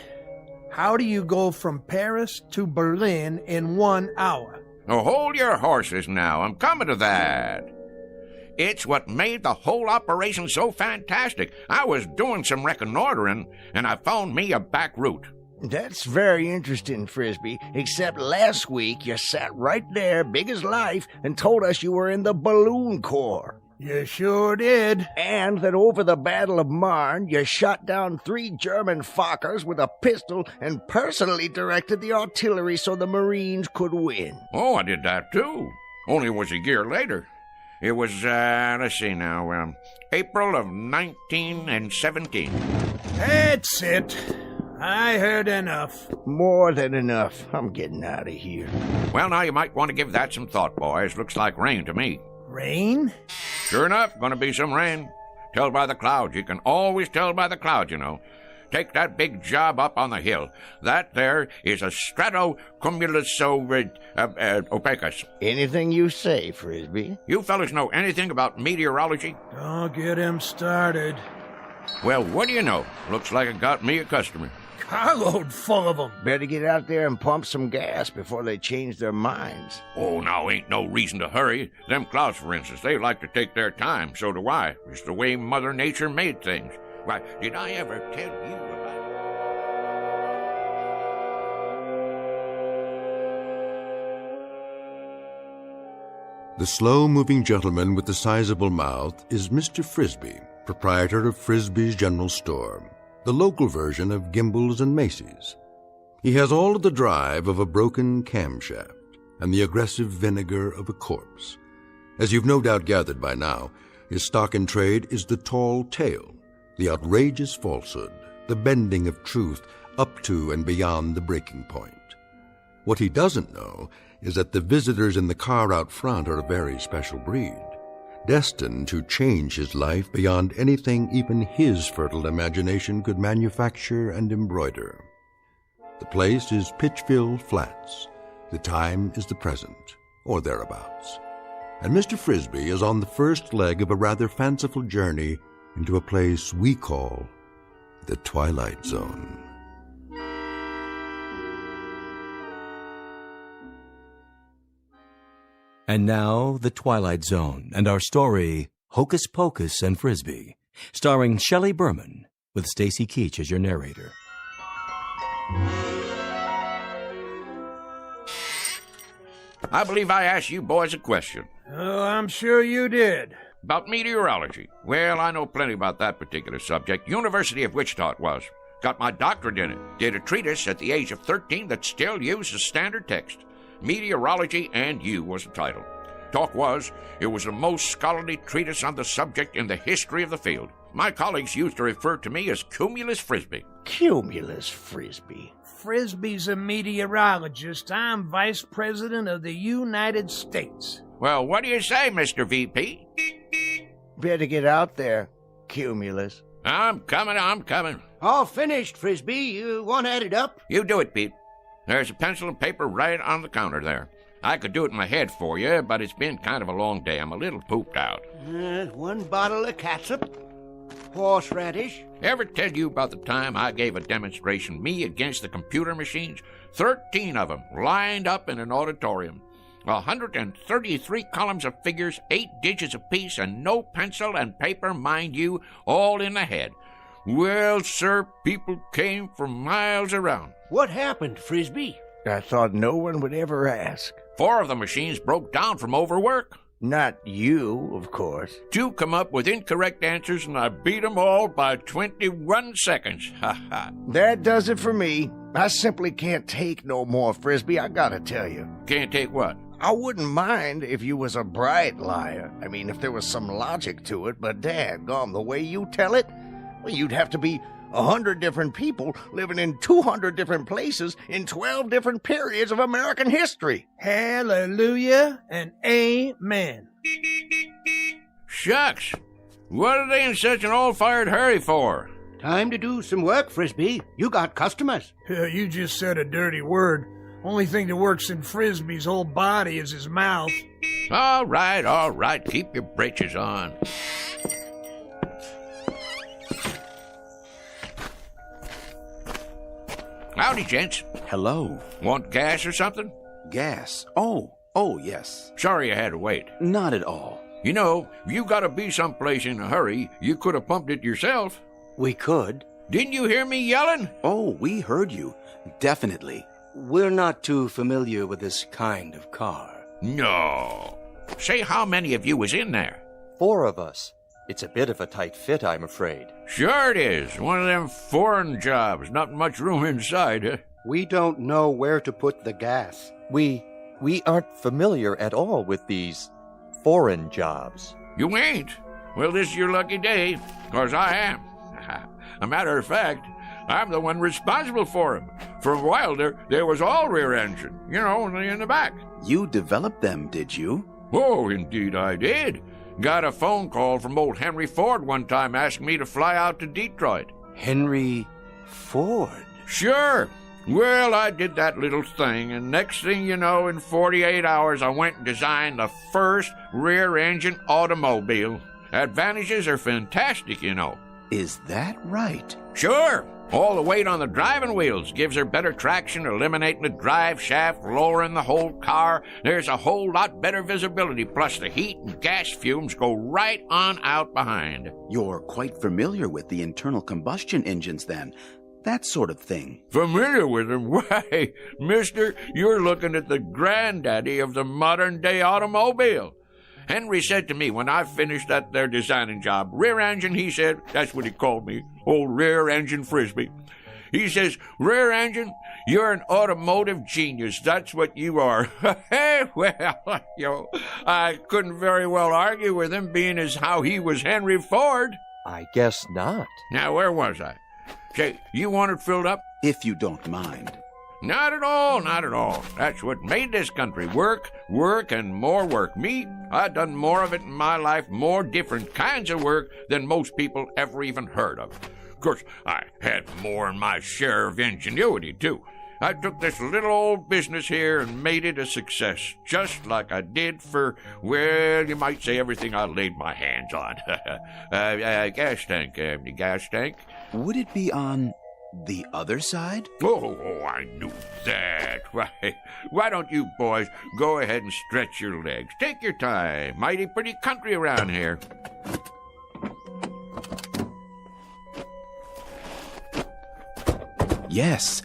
How do you go from Paris to Berlin in 1 hour? Oh, hold your horses now. I'm coming to that. It's what made the whole operation so fantastic. I was doing some reconnoitering, and I found me a back route. That's very interesting, Frisbee, except last week you sat right there, big as life, and told us you were in the Balloon Corps. You sure did. And that over the Battle of Marne, you shot down 3 German Fokkers with a pistol and personally directed the artillery so the Marines could win. Oh, I did that too. Only it was a year later. It was, let's see now, April of 1917. That's it. I heard enough. More than enough. I'm getting out of here. Well, now you might want to give that some thought, boys. Looks like rain to me. Rain? Sure enough, gonna be some rain. Tell by the clouds. You can always tell by the clouds, you know. Take that big job up on the hill. That there is a stratocumulus opacus. Anything you say, Frisbee. You fellas know anything about meteorology? Don't get him started. Well, what do you know? Looks like it got me a customer. Carload full of them. Better get out there and pump some gas before they change their minds. Oh, now, ain't no reason to hurry. Them clouds, for instance, they like to take their time. So do I. It's the way Mother Nature made things. Why, did I ever tell you about... The slow-moving gentleman with the sizable mouth is Mr. Frisbee, proprietor of Frisbee's General Store, the local version of Gimbel's and Macy's. He has all of the drive of a broken camshaft and the aggressive vinegar of a corpse. As you've no doubt gathered by now, his stock in trade is the tall tale, the outrageous falsehood, the bending of truth up to and beyond the breaking point. What he doesn't know is that the visitors in the car out front are a very special breed, destined to change his life beyond anything even his fertile imagination could manufacture and embroider. The place is Pitchville Flats. The time is the present, or thereabouts. And Mr. Frisbee is on the first leg of a rather fanciful journey into a place we call the Twilight Zone. And now, The Twilight Zone, and our story, Hocus Pocus and Frisbee, starring Shelley Berman, with Stacy Keach as your narrator. I believe I asked you boys a question. Oh, I'm sure you did. About meteorology. Well, I know plenty about that particular subject. University of Wichita it was. Got my doctorate in it. Did a treatise at the age of 13 that still uses standard text. Meteorology and You was the title. Talk was, it was the most scholarly treatise on the subject in the history of the field. My colleagues used to refer to me as Cumulus Frisbee. Cumulus Frisbee. Frisbee's a meteorologist. I'm Vice President of the United States. Well, what do you say, Mr. VP? Better get out there, Cumulus. I'm coming. All finished, Frisbee. You want to add it up? You do it, Pete. There's a pencil and paper right on the counter there. I could do it in my head for you, but it's been kind of a long day. I'm a little pooped out. 1 bottle of catsup. Horseradish. Ever tell you about the time I gave a demonstration, me against the computer machines? 13 of them, lined up in an auditorium. 133 columns of figures, 8 digits apiece, and no pencil and paper, mind you, all in the head. Well, sir, people came from miles around. What happened, Frisbee? I thought no one would ever ask. 4 of the machines broke down from overwork. Not you, of course. 2 come up with incorrect answers, and I beat them all by 21 seconds. Ha ha. That does it for me. I simply can't take no more, Frisbee, I gotta tell you. Can't take what? I wouldn't mind if you was a bright liar. I mean, if there was some logic to it, but daggone, the way you tell it, well, you'd have to be 100 different people living in 200 different places in 12 different periods of American history. Hallelujah and amen. Shucks. What are they in such an all-fired hurry for? Time to do some work, Frisbee. You got customers. You just said a dirty word. Only thing that works in Frisbee's whole body is his mouth. All right. Keep your britches on. Howdy, gents. Hello. Want gas or something? Gas? Oh, yes. Sorry you had to wait. Not at all. You know, if you gotta be someplace in a hurry, you could have pumped it yourself. We could. Didn't you hear me yelling? Oh, we heard you. Definitely. We're not too familiar with this kind of car. No. Say how many of you was in there? 4 of us. It's a bit of a tight fit, I'm afraid. Sure it is. One of them foreign jobs. Not much room inside, huh? We don't know where to put the gas. We aren't familiar at all with these foreign jobs. You ain't? Well, this is your lucky day, 'cause I am. A matter of fact, I'm the one responsible for 'em. For a while there was all rear engine, only in the back. You developed them, did you? Oh, indeed I did. Got a phone call from old Henry Ford one time asking me to fly out to Detroit. Henry Ford? Sure. Well, I did that little thing, and next thing you know, in 48 hours, I went and designed the first rear-engine automobile. Advantages are fantastic, Is that right? Sure. All the weight on the driving wheels gives her better traction, eliminating the drive shaft, lowering the whole car. There's a whole lot better visibility, plus the heat and gas fumes go right on out behind. You're quite familiar with the internal combustion engines, then. That sort of thing. Familiar with them? Why, mister, you're looking at the granddaddy of the modern-day automobile. Henry said to me when I finished that there designing job, rear engine, he said, that's what he called me, old rear engine Frisbee. He says, rear engine, you're an automotive genius. That's what you are. Hey, well, I couldn't very well argue with him, being as how he was Henry Ford. I guess not. Now, where was I? Say, you want it filled up? If you don't mind. Not at all, not at all. That's what made this country work, and more work. Me, I done more of it in my life, more different kinds of work than most people ever even heard of. Of course, I had more than my share of ingenuity, too. I took this little old business here and made it a success, just like I did for, well, you might say everything I laid my hands on. Gas tank. Would it be on the other side? Oh, I knew that. Why don't you boys go ahead and stretch your legs? Take your time. Mighty pretty country around here. Yes,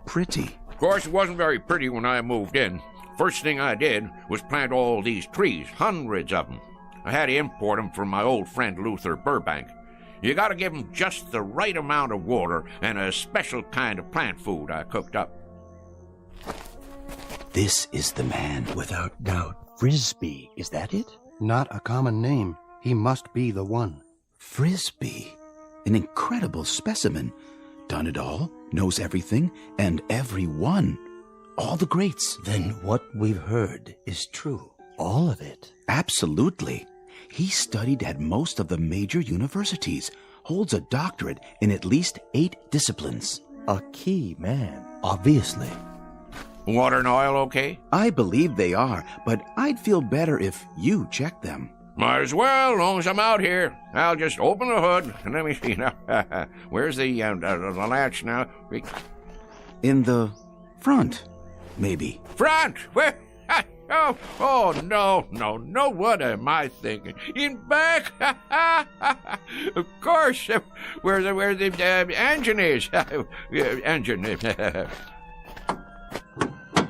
pretty. Of course, it wasn't very pretty when I moved in. First thing I did was plant all these trees, hundreds of them. I had to import them from my old friend Luther Burbank. You gotta give them just the right amount of water and a special kind of plant food I cooked up. This is the man, without doubt. Frisbee, is that it? Not a common name. He must be the one. Frisbee. An incredible specimen. Done it all, knows everything, and everyone. All the greats. Then what we've heard is true. All of it. Absolutely. He studied at most of the major universities, holds a doctorate in at least 8 disciplines. A key man. Obviously. Water and oil okay? I believe they are, but I'd feel better if you checked them. Might as well, as long as I'm out here. I'll just open the hood, and let me see now. Where's the latch now? In the front, maybe. Front? Where? Oh, no, what am I thinking? In back? Of course, where the engine is. Engine.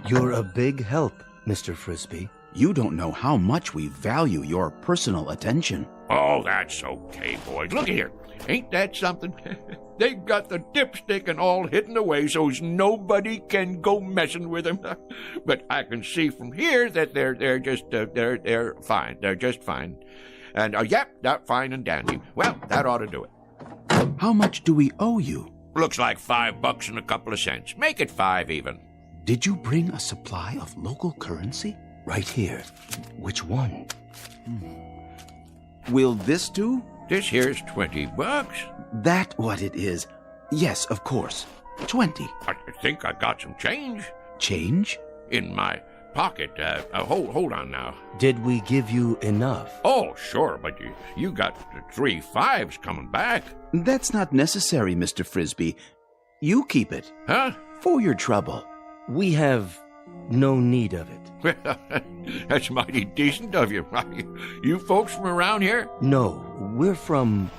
You're a big help, Mr. Frisbee. You don't know how much we value your personal attention. Oh, that's okay, boys. Look here. Ain't that something? They got the dipstick and all hidden away so's nobody can go messing with them. But I can see from here that they're just fine. They're just fine. And yep, that's fine and dandy. Well, that ought to do it. How much do we owe you? Looks like $5 and a couple of cents. Make it 5 even. Did you bring a supply of local currency? Right here. Which one? Will this do? This here's $20. That what it is? Yes, of course. 20. I think I got some change. Change? In my pocket. Hold on now. Did we give you enough? Oh, sure, but you got 3 5s coming back. That's not necessary, Mr. Frisbee. You keep it. Huh? For your trouble. We have no need of it. That's mighty decent of you. You folks from around here? No, we're from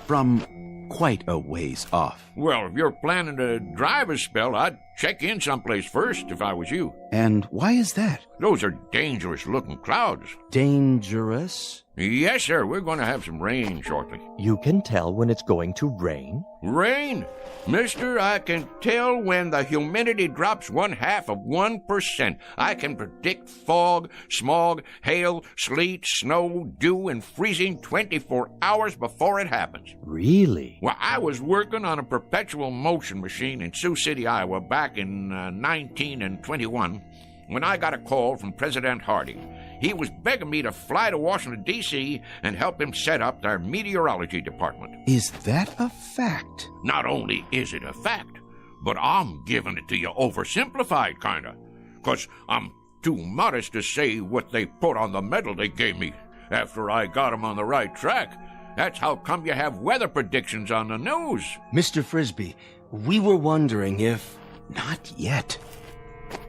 quite a ways off. Well, if you're planning to drive a spell, I'd check in someplace first if I was you. And why is that? Those are dangerous-looking clouds. Dangerous? Yes, sir. We're going to have some rain shortly. You can tell when it's going to rain? Rain? Mister, I can tell when the humidity drops 0.5%. I can predict fog, smog, hail, sleet, snow, dew, and freezing 24 hours before it happens. Really? Well, I was working on a perpetual motion machine in Sioux City, Iowa, back in 1921, when I got a call from President Harding. He was begging me to fly to Washington, D.C. and help him set up their meteorology department. Is that a fact? Not only is it a fact, but I'm giving it to you oversimplified, kinda. 'Cause I'm too modest to say what they put on the medal they gave me after I got 'em on the right track. That's how come you have weather predictions on the news. Mr. Frisbee, we were wondering if... Not yet.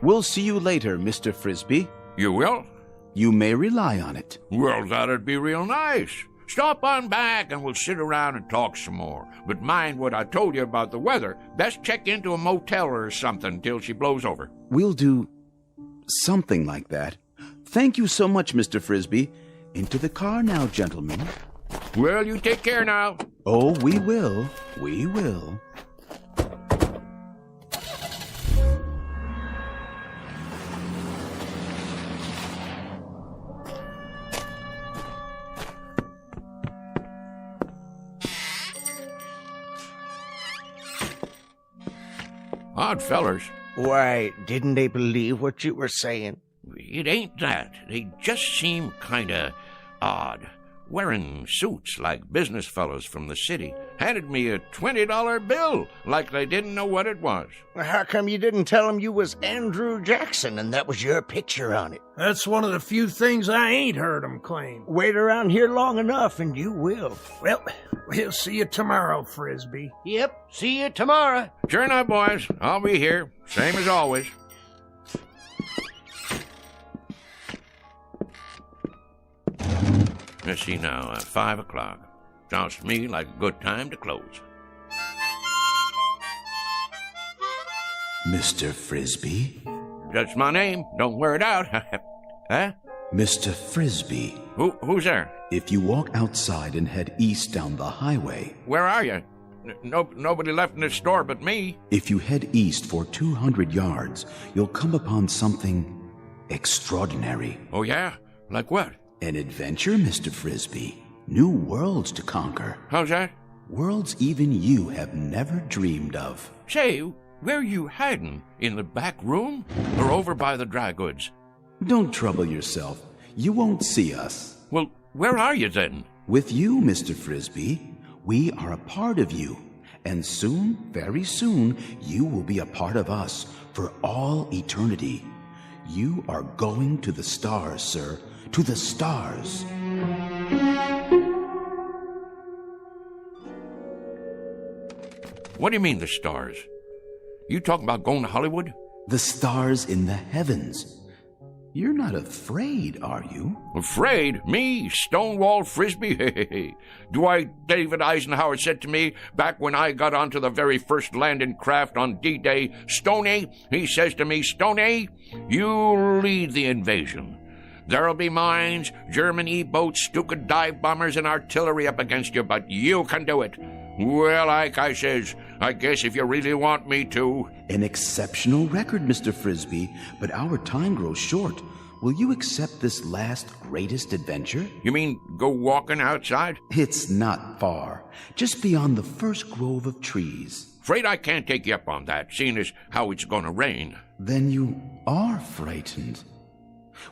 We'll see you later, Mr. Frisbee. You will? You may rely on it. Well, that'd be real nice. Stop on back and we'll sit around and talk some more. But mind what I told you about the weather. Best check into a motel or something till she blows over. We'll do something like that. Thank you so much, Mr. Frisbee. Into the car now, gentlemen. Well, you take care now. Oh, we will. We will. Odd fellers. Why, didn't they believe what you were saying? It ain't that. They just seem kinda odd. Wearing suits like business fellows from the city. Handed me a $20 bill like they didn't know what it was. Well, how come you didn't tell them you was Andrew Jackson and that was your picture on it? That's one of the few things I ain't heard 'em claim. Wait around here long enough and you will. Well, we'll see you tomorrow, Frisbee. Yep, see you tomorrow. Sure enough, boys. I'll be here. Same as always. Let's see now, 5 o'clock. Sounds to me like a good time to close. Mr. Frisbee? That's my name. Don't wear it out. Huh? Mr. Frisbee. Who's there? If you walk outside and head east down the highway... Where are you? Nobody left in this store but me. If you head east for 200 yards, you'll come upon something extraordinary. Oh, yeah? Like what? An adventure, Mr. Frisbee. New worlds to conquer. How's that? Worlds even you have never dreamed of. Say, where are you hiding? In the back room? Or over by the dry goods? Don't trouble yourself. You won't see us. Well, where are you then? With you, Mr. Frisbee. We are a part of you. And soon, very soon, you will be a part of us for all eternity. You are going to the stars, sir. To the stars. What do you mean, the stars? You talking about going to Hollywood? The stars in the heavens. You're not afraid, are you? Afraid? Me? Stonewall Frisbee? Dwight David Eisenhower said to me back when I got onto the very first landing craft on D-Day, Stoney, he says to me, Stoney, you lead the invasion. There'll be mines, German E-boats, Stuka dive bombers, and artillery up against you, but you can do it. Well, like I says, I guess if you really want me to. An exceptional record, Mr. Frisbee, but our time grows short. Will you accept this last greatest adventure? You mean go walking outside? It's not far. Just beyond the first grove of trees. Afraid I can't take you up on that, seeing as how it's gonna rain. Then you are frightened.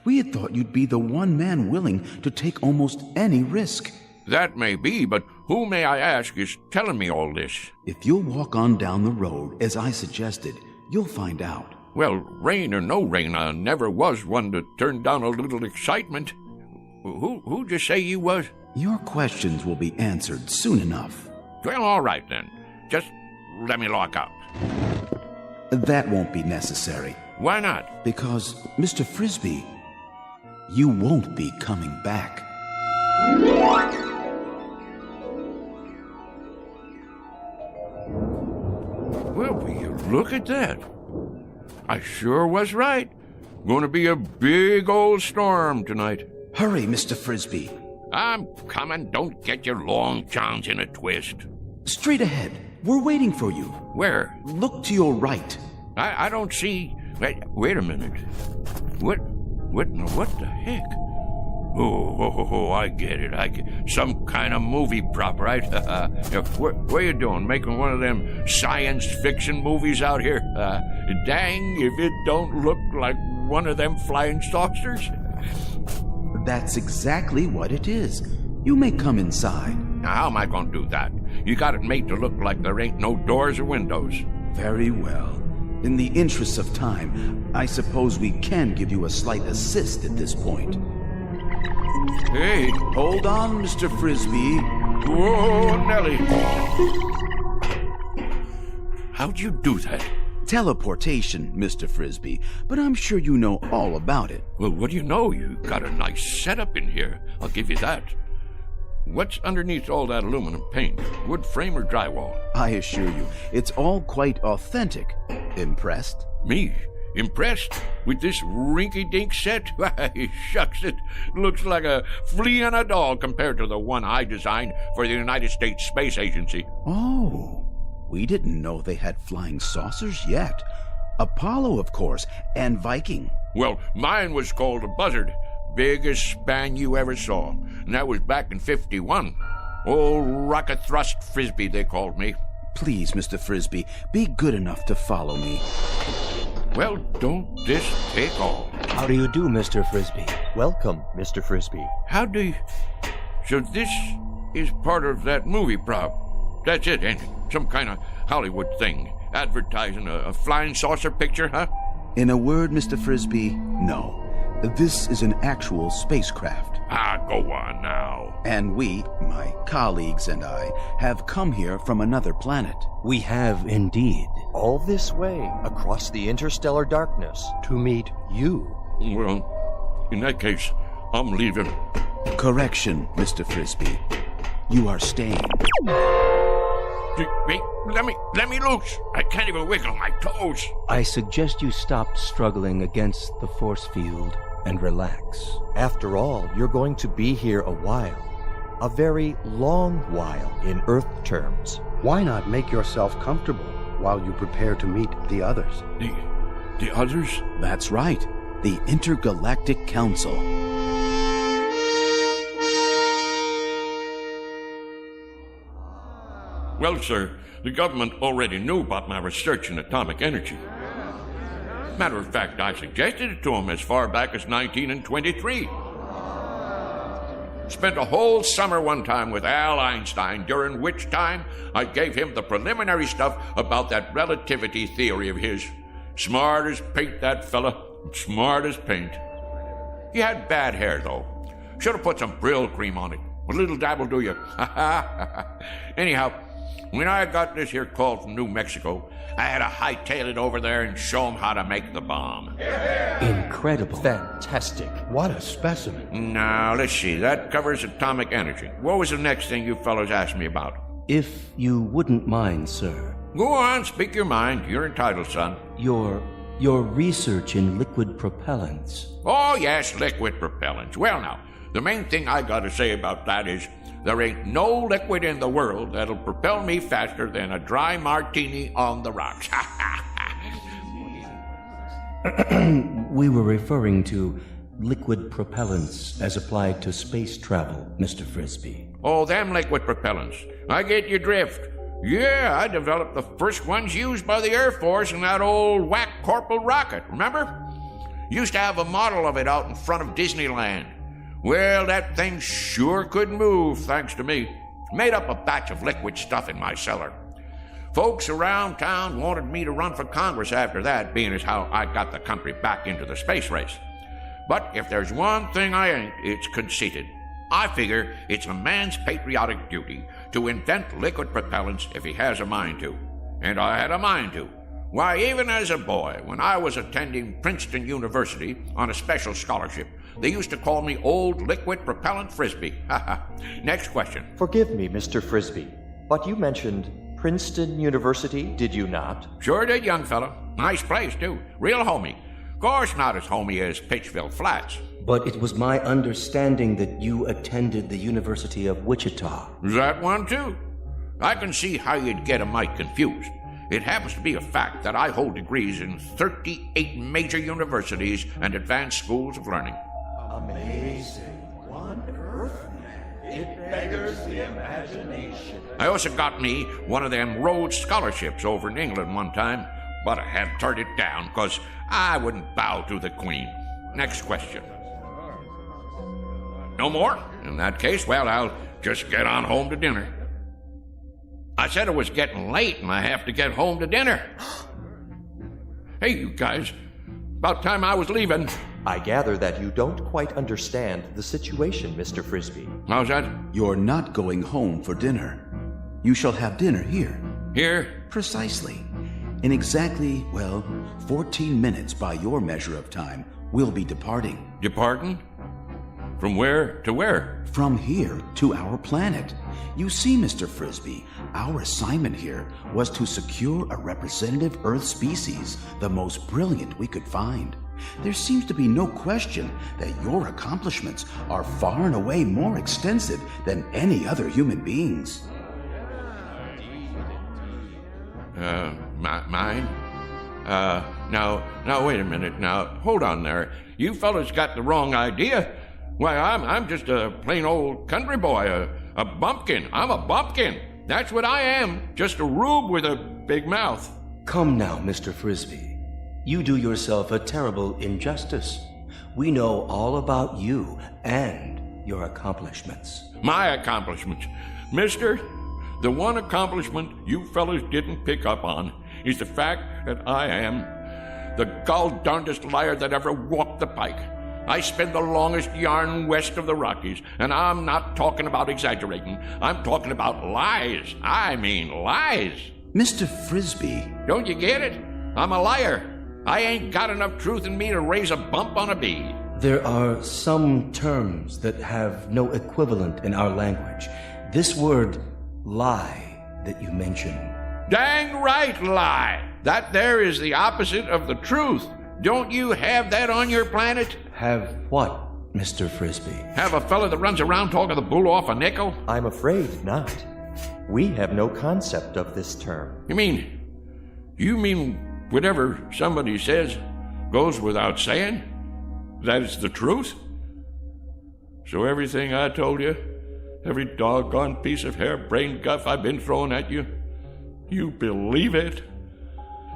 We had thought you'd be the one man willing to take almost any risk. That may be, but who, may I ask, is telling me all this? If you'll walk on down the road, as I suggested, you'll find out. Well, rain or no rain, I never was one to turn down a little excitement. Who'd you say you was? Your questions will be answered soon enough. Well, all right then. Just let me lock up. That won't be necessary. Why not? Because, Mr. Frisbee, you won't be coming back. Well, will you look at that? I sure was right. Going to be a big old storm tonight. Hurry, Mr. Frisbee. I'm coming. Don't get your long johns in a twist. Straight ahead. We're waiting for you. Where? Look to your right. I don't see... Wait a minute. What the heck? Oh, I get it. Some kind of movie prop, right? What you doing? Making one of them science fiction movies out here? Dang if it don't look like one of them flying saucers. That's exactly what it is. You may come inside. Now, how am I going to do that? You got it made to look like there ain't no doors or windows. Very well. In the interest of time, I suppose we can give you a slight assist at this point. Hey. Hold on, Mr. Frisbee. Whoa, Nellie. How'd you do that? Teleportation, Mr. Frisbee, but I'm sure you know all about it. Well, what do you know? You got a nice setup in here. I'll give you that. What's underneath all that aluminum paint? Wood frame or drywall? I assure you, it's all quite authentic. Impressed? Me? Impressed? With this rinky-dink set? Why, shucks, it looks like a flea on a doll compared to the one I designed for the United States Space Agency. Oh, we didn't know they had flying saucers yet. Apollo, of course, and Viking. Well, mine was called a Buzzard. Biggest span you ever saw. And that was back in 51. Old Rocket Thrust Frisbee, they called me. Please, Mr. Frisbee, be good enough to follow me. Well, don't this take all? How do you do, Mr. Frisbee? Welcome, Mr. Frisbee. How do you... So this is part of that movie prop. That's it, ain't it? Some kind of Hollywood thing. Advertising a flying saucer picture, huh? In a word, Mr. Frisbee, no. This is an actual spacecraft. Go on now. And we, my colleagues and I, have come here from another planet. We have indeed. All this way, across the interstellar darkness, to meet you. Well, in that case, I'm leaving. Correction, Mr. Frisbee. You are staying. Wait, let me loose. I can't even wiggle my toes. I suggest you stop struggling against the force field and relax. After all, you're going to be here a while. A very long while in Earth terms. Why not make yourself comfortable while you prepare to meet the others? The others? That's right. The Intergalactic Council. Well, sir, the government already knew about my research in atomic energy. Matter of fact, I suggested it to them as far back as 1923. Spent a whole summer one time with Al Einstein, during which time I gave him the preliminary stuff about that relativity theory of his. Smart as paint, that fella. Smart as paint. He had bad hair, though. Should have put some Brill cream on it. A little dab will do you. Anyhow, when I got this here call from New Mexico, I had to hightail it over there and show them how to make the bomb. Incredible. Fantastic. What a specimen. Now, let's see. That covers atomic energy. What was the next thing you fellows asked me about? If you wouldn't mind, sir. Go on, speak your mind. You're entitled, son. Your research in liquid propellants. Oh, yes, liquid propellants. Well, now, the main thing I gotta say about that is there ain't no liquid in the world that'll propel me faster than a dry martini on the rocks. We were referring to liquid propellants as applied to space travel, Mr. Frisbee. Oh, them liquid propellants. I get your drift. Yeah, I developed the first ones used by the Air Force in that old whack Corporal rocket, remember? Used to have a model of it out in front of Disneyland. Well, that thing sure could move, thanks to me. Made up a batch of liquid stuff in my cellar. Folks around town wanted me to run for Congress after that, being as how I got the country back into the space race. But if there's one thing I ain't, it's conceited. I figure it's a man's patriotic duty to invent liquid propellants if he has a mind to. And I had a mind to. Why, even as a boy, when I was attending Princeton University on a special scholarship, they used to call me Old Liquid Propellant Frisbee. Next question. Forgive me, Mr. Frisbee, but you mentioned Princeton University, did you not? Sure did, young fella. Nice place, too. Real homey. Course not as homey as Pitchville Flats. But it was my understanding that you attended the University of Wichita. That one, too. I can see how you'd get a mite confused. It happens to be a fact that I hold degrees in 38 major universities and advanced schools of learning. Amazing. One earth. It beggars the imagination. I also got me one of them Rhodes scholarships over in England one time, but I had to turn it down because I wouldn't bow to the Queen. Next question. No more? In that case, well, I'll just get on home to dinner. I said it was getting late and I have to get home to dinner. Hey, you guys. About time I was leaving. I gather that you don't quite understand the situation, Mr. Frisbee. How's that? You're not going home for dinner. You shall have dinner here. Here? Precisely. In exactly, 14 minutes by your measure of time, we'll be departing. Departing? From where to where? From here to our planet. You see, Mr. Frisbee, our assignment here was to secure a representative Earth species, the most brilliant we could find. There seems to be no question that your accomplishments are far and away more extensive than any other human beings. Mine? Now, wait a minute. Now, hold on there. You fellas got the wrong idea. Why, I'm just a plain old country boy, a bumpkin. I'm a bumpkin. That's what I am. Just a rube with a big mouth. Come now, Mr. Frisbee. You do yourself a terrible injustice. We know all about you and your accomplishments. My accomplishments. Mister, the one accomplishment you fellas didn't pick up on is the fact that I am the gall-darndest liar that ever walked the pike. I spin the longest yarn west of the Rockies, and I'm not talking about exaggerating. I'm talking about lies. I mean lies. Mr. Frisbee. Don't you get it? I'm a liar. I ain't got enough truth in me to raise a bump on a bee. There are some terms that have no equivalent in our language. This word, lie, that you mentioned. Dang right, lie. That there is the opposite of the truth. Don't you have that on your planet? Have what, Mr. Frisbee? Have a fella that runs around talking the bull off a nickel? I'm afraid not. We have no concept of this term. You mean whatever somebody says goes without saying? That is the truth? So everything I told you, every doggone piece of harebrained guff I've been throwing at you, you believe it?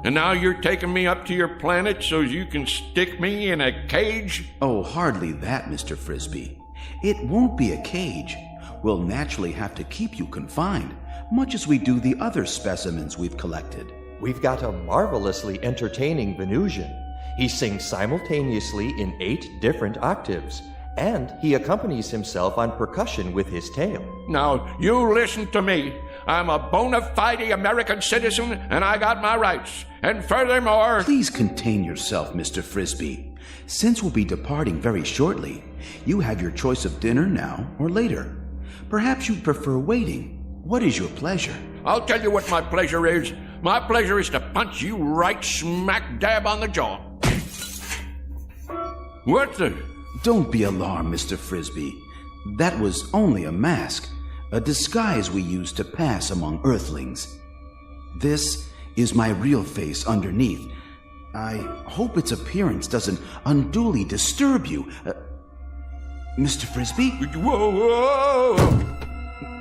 And now you're taking me up to your planet so you can stick me in a cage? Oh, hardly that, Mr. Frisbee. It won't be a cage. We'll naturally have to keep you confined, much as we do the other specimens we've collected. We've got a marvelously entertaining Venusian. He sings simultaneously in 8 different octaves, and he accompanies himself on percussion with his tail. Now, you listen to me. I'm a bona fide American citizen, and I got my rights. And furthermore... Please contain yourself, Mr. Frisbee. Since we'll be departing very shortly, you have your choice of dinner now or later. Perhaps you'd prefer waiting. What is your pleasure? I'll tell you what my pleasure is. My pleasure is to punch you right smack dab on the jaw. What the... Don't be alarmed, Mr. Frisbee. That was only a mask, a disguise we use to pass among Earthlings. This is my real face underneath. I hope its appearance doesn't unduly disturb you. Mr. Frisbee? Whoa!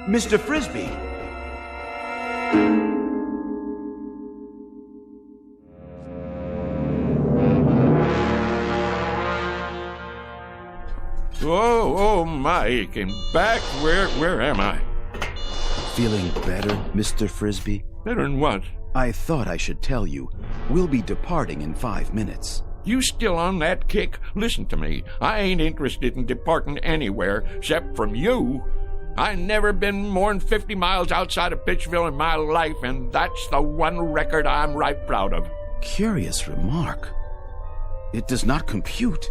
Mr. Frisbee! Oh my, came back. Where am I? Feeling better, Mr. Frisbee? Better than what? I thought I should tell you. We'll be departing in 5 minutes. You still on that kick? Listen to me. I ain't interested in departing anywhere except from you. I never been more than 50 miles outside of Pitchville in my life, and that's the one record I'm right proud of. Curious remark. It does not compute.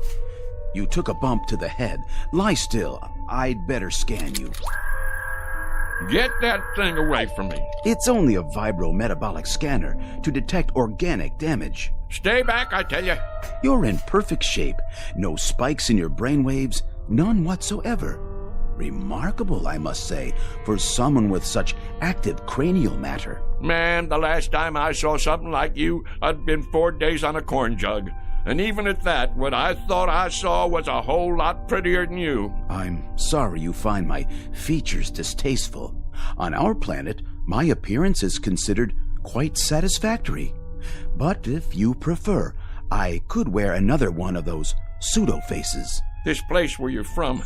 You took a bump to the head. Lie still. I'd better scan you. Get that thing away from me. It's only a vibrometabolic scanner to detect organic damage. Stay back, I tell you. You're in perfect shape. No spikes in your brainwaves, none whatsoever. Remarkable, I must say, for someone with such active cranial matter. Man, the last time I saw something like you, I'd been 4 days on a corn jug. And even at that, what I thought I saw was a whole lot prettier than you. I'm sorry you find my features distasteful. On our planet, my appearance is considered quite satisfactory. But if you prefer, I could wear another one of those pseudo-faces. This place where you're from,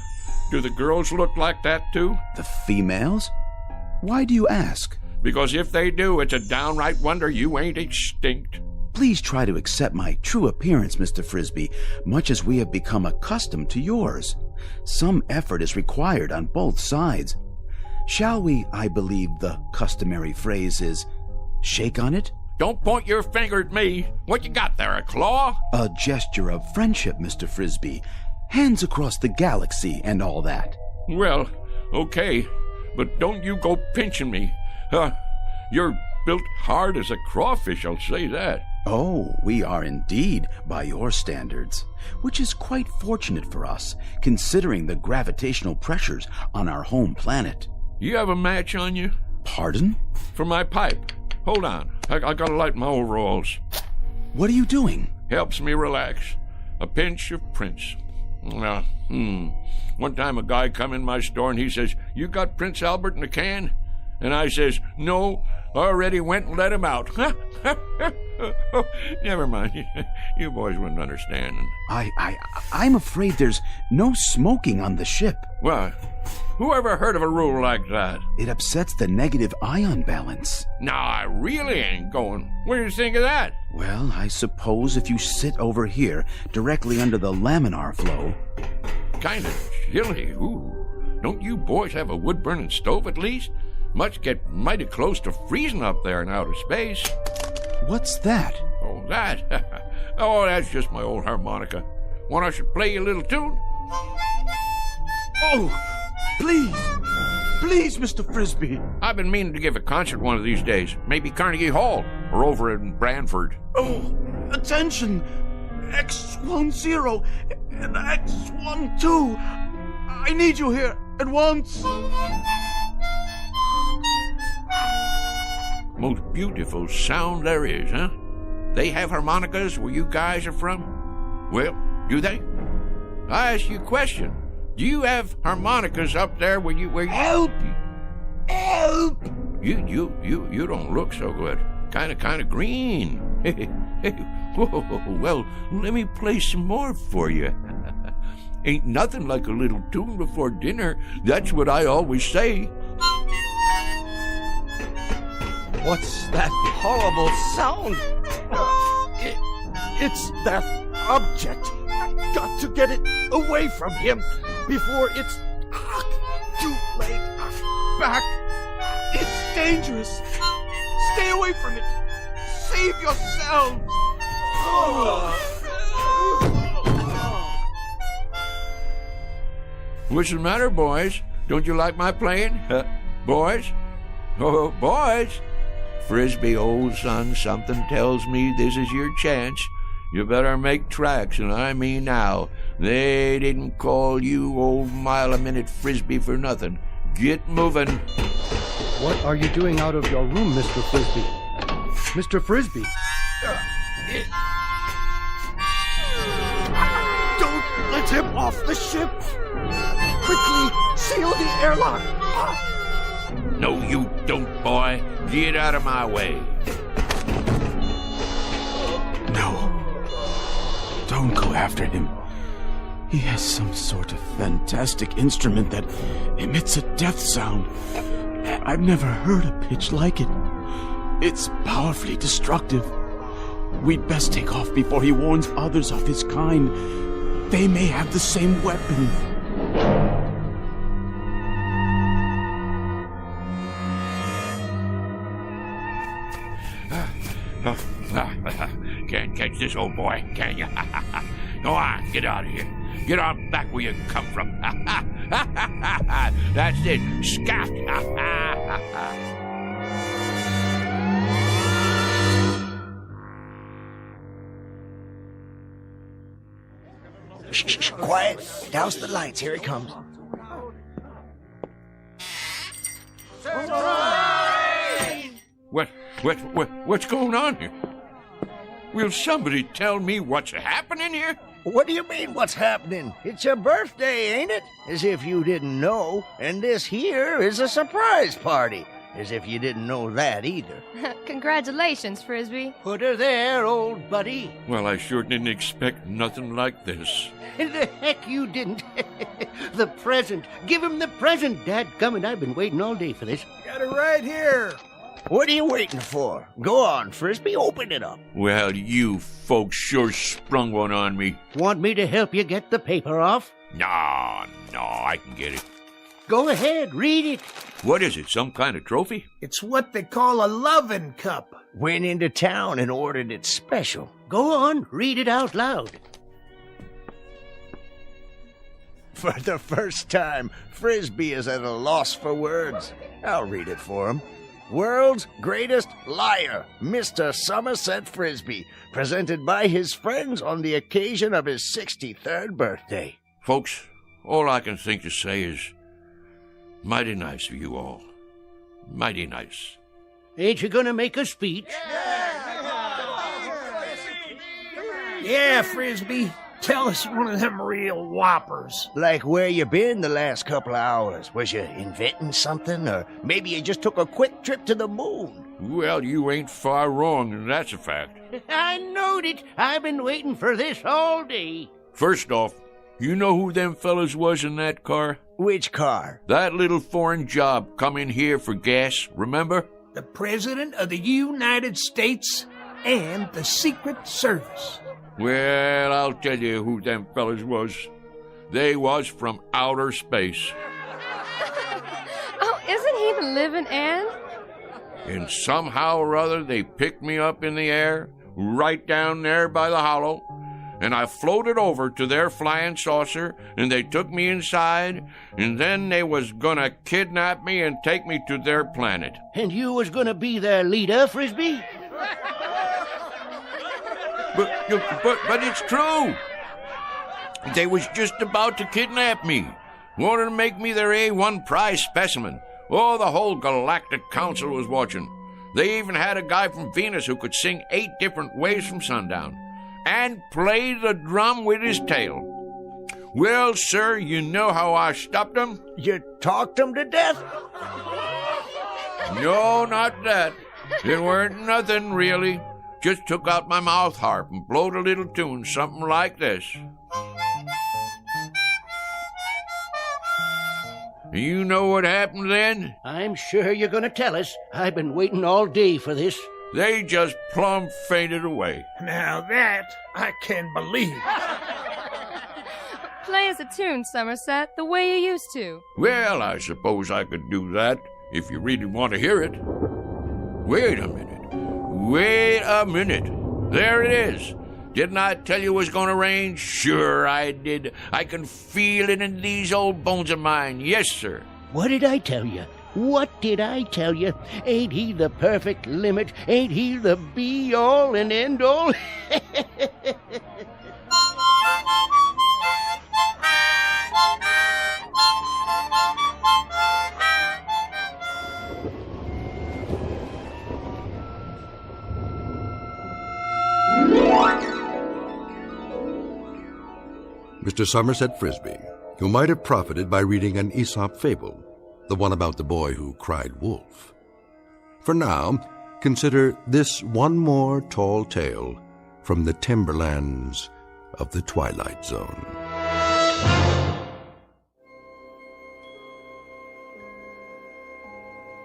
do the girls look like that too? The females? Why do you ask? Because if they do, it's a downright wonder you ain't extinct. Please try to accept my true appearance, Mr. Frisbee, much as we have become accustomed to yours. Some effort is required on both sides. Shall we, I believe the customary phrase is, shake on it? Don't point your finger at me. What you got there, a claw? A gesture of friendship, Mr. Frisbee. Hands across the galaxy and all that. Well, okay, but don't you go pinching me. You're built hard as a crawfish, I'll say that. Oh, we are indeed, by your standards, which is quite fortunate for us, considering the gravitational pressures on our home planet. You have a match on you? Pardon? For my pipe. Hold on, I gotta light my overalls. What are you doing? Helps me relax. A pinch of Prince. One time a guy come in my store and he says, "You got Prince Albert in a can?" And I says, "No, already went and let him out." Never mind. You boys wouldn't understand. I'm afraid there's no smoking on the ship. Well, who ever heard of a rule like that? It upsets the negative ion balance. No, I really ain't going. What do you think of that? Well, I suppose if you sit over here, directly under the laminar flow. Kind of chilly. Ooh. Don't you boys have a wood-burning stove at least? Must get mighty close to freezing up there in outer space. What's that? Oh, that? Oh, that's just my old harmonica. Want I should play you a little tune? Oh, please. Please, Mr. Frisbee. I've been meaning to give a concert one of these days. Maybe Carnegie Hall or over in Branford. Oh, attention. X10 and X12. I need you here at once. Most beautiful sound there is, huh? They have harmonicas where you guys are from? Well, do they? I ask you a question. Do you have harmonicas up there where you Help! Help! You don't look so good. Kind of green. Whoa, well, let me play some more for you. Ain't nothing like a little tune before dinner. That's what I always say. What's that horrible sound? It's that object. I've got to get it away from him before it's too late. Back. It's dangerous. Stay away from it. Save yourselves. What's the matter, boys? Don't you like my playing? Boys? Oh, boys! Frisbee, old son, something tells me this is your chance. You better make tracks, and I mean now. They didn't call you old mile-a-minute Frisbee for nothing. Get moving. What are you doing out of your room, Mr. Frisbee? Mr. Frisbee? Don't let him off the ship! Quickly, seal the airlock! No, you don't, boy. Get out of my way. No. Don't go after him. He has some sort of fantastic instrument that emits a death sound. I've never heard a pitch like it. It's powerfully destructive. We'd best take off before he warns others of his kind. They may have the same weapon. Can't catch this old boy, can you? Go on, get out of here. Get on back where you come from. That's it. Scat. Shh, quiet. Douse the lights. Here he comes. What's going on here? Will somebody tell me what's happening here? What do you mean, what's happening? It's your birthday, ain't it? As if you didn't know. And this here is a surprise party. As if you didn't know that either. Congratulations, Frisbee. Put her there, old buddy. Well, I sure didn't expect nothing like this. The heck you didn't. The present. Give him the present, dadgummit. I've been waiting all day for this. Got it right here. What are you waiting for? Go on, Frisbee, open it up. Well, you folks sure sprung one on me. Want me to help you get the paper off? No, I can get it. Go ahead, read it. What is it, some kind of trophy? It's what they call a lovin' cup. Went into town and ordered it special. Go on, read it out loud. For the first time, Frisbee is at a loss for words. I'll read it for him. World's Greatest Liar, Mr. Somerset Frisbee, presented by his friends on the occasion of his 63rd birthday. Folks, all I can think to say is, mighty nice of you all. Mighty nice. Ain't you gonna make a speech? Yeah, Frisbee. Tell us one of them real whoppers. Like where you been the last couple of hours? Was you inventing something? Or maybe you just took a quick trip to the moon? Well, you ain't far wrong, and that's a fact. I knowed it. I've been waiting for this all day. First off, you know who them fellas was in that car? Which car? That little foreign job come in here for gas, remember? The President of the United States and the Secret Service. Well, I'll tell you who them fellas was. They was from outer space. Oh, isn't he the living end? And somehow or other they picked me up in the air, right down there by the hollow, and I floated over to their flying saucer, and they took me inside, and then they was gonna kidnap me and take me to their planet. And you was gonna be their leader, Frisbee? But it's true. They was just about to kidnap me. Wanted to make me their A1 prize specimen. Oh, the whole Galactic Council was watching. They even had a guy from Venus who could sing 8 different ways from sundown and play the drum with his tail. Well, sir, you know how I stopped them? You talked them to death? No, not that. It weren't nothing, really. Just took out my mouth harp and blowed a little tune, something like this. You know what happened then? I'm sure you're gonna tell us. I've been waiting all day for this. They just plumb fainted away. Now that I can believe. Play us a tune, Somerset, the way you used to. Well, I suppose I could do that, if you really want to hear it. Wait a minute. There it is. Didn't I tell you it was going to rain? Sure I did. I can feel it in these old bones of mine. Yes, sir. What did I tell you? What did I tell you? Ain't he the perfect limit? Ain't he the be-all and end-all? Mr. Somerset Frisbee, who might have profited by reading an Aesop fable, the one about the boy who cried wolf. For now, consider this one more tall tale from the timberlands of the Twilight Zone.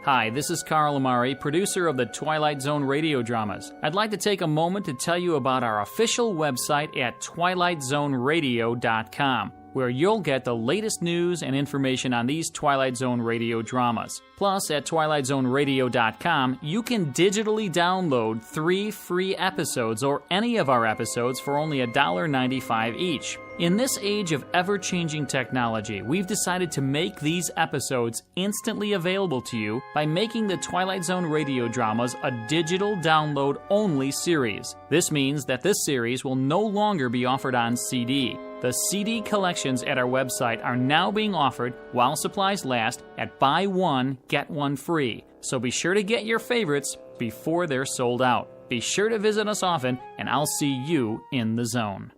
Hi, this is Carl Amari, producer of the Twilight Zone radio dramas. I'd like to take a moment to tell you about our official website at twilightzoneradio.com. where you'll get the latest news and information on these Twilight Zone radio dramas. Plus, at twilightzoneradio.com, you can digitally download 3 free episodes or any of our episodes for only $1.95 each. In this age of ever-changing technology, we've decided to make these episodes instantly available to you by making the Twilight Zone radio dramas a digital download-only series. This means that this series will no longer be offered on CD. The CD collections at our website are now being offered while supplies last at buy one, get one free. So be sure to get your favorites before they're sold out. Be sure to visit us often, and I'll see you in the zone.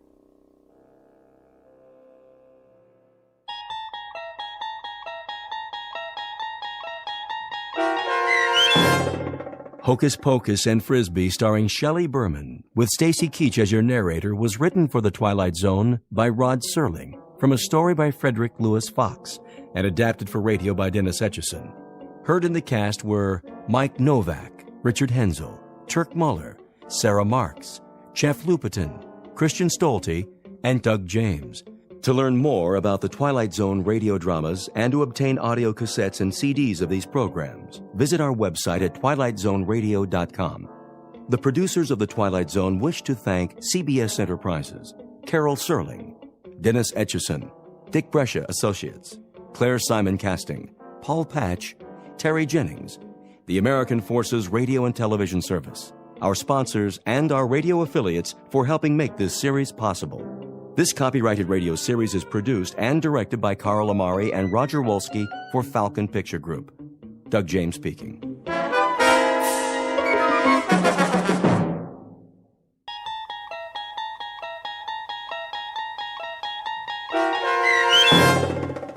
Hocus Pocus and Frisbee, starring Shelley Berman, with Stacy Keach as your narrator, was written for the Twilight Zone by Rod Serling, from a story by Frederick Lewis Fox, and adapted for radio by Dennis Etchison. Heard in the cast were Mike Novak, Richard Hensel, Turk Muller, Sarah Marks, Jeff Lupetin, Christian Stolte, and Doug James. To learn more about the Twilight Zone radio dramas and to obtain audio cassettes and CDs of these programs, visit our website at twilightzoneradio.com. The producers of The Twilight Zone wish to thank CBS Enterprises, Carol Serling, Dennis Etchison, Dick Brescia Associates, Claire Simon Casting, Paul Patch, Terry Jennings, the American Forces Radio and Television Service, our sponsors, and our radio affiliates for helping make this series possible. This copyrighted radio series is produced and directed by Carl Amari and Roger Wolski for Falcon Picture Group. Doug James speaking.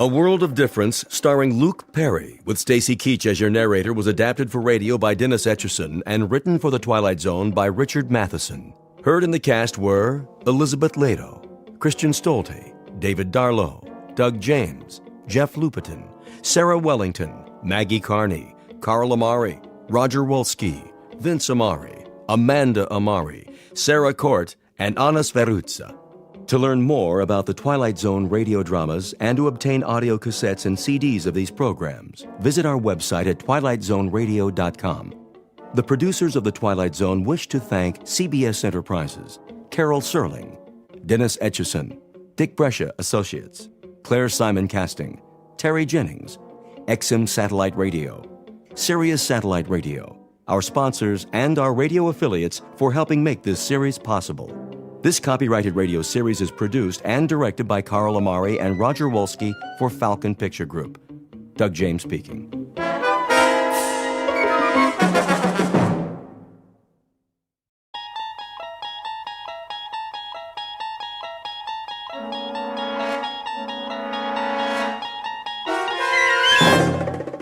A World of Difference, starring Luke Perry, with Stacy Keach as your narrator, was adapted for radio by Dennis Etchison and written for The Twilight Zone by Richard Matheson. Heard in the cast were Elizabeth Lado, Christian Stolte, David Darlow, Doug James, Jeff Lupetin, Sarah Wellington, Maggie Carney, Carl Amari, Roger Wolski, Vince Amari, Amanda Amari, Sarah Court, and Anna Sveruzza. To learn more about the Twilight Zone radio dramas and to obtain audio cassettes and CDs of these programs, visit our website at twilightzoneradio.com. The producers of The Twilight Zone wish to thank CBS Enterprises, Carol Serling, Dennis Etchison, Dick Brescia Associates, Claire Simon Casting, Terry Jennings, XM Satellite Radio, Sirius Satellite Radio, our sponsors, and our radio affiliates for helping make this series possible. This copyrighted radio series is produced and directed by Carl Amari and Roger Wolski for Falcon Picture Group. Doug James speaking.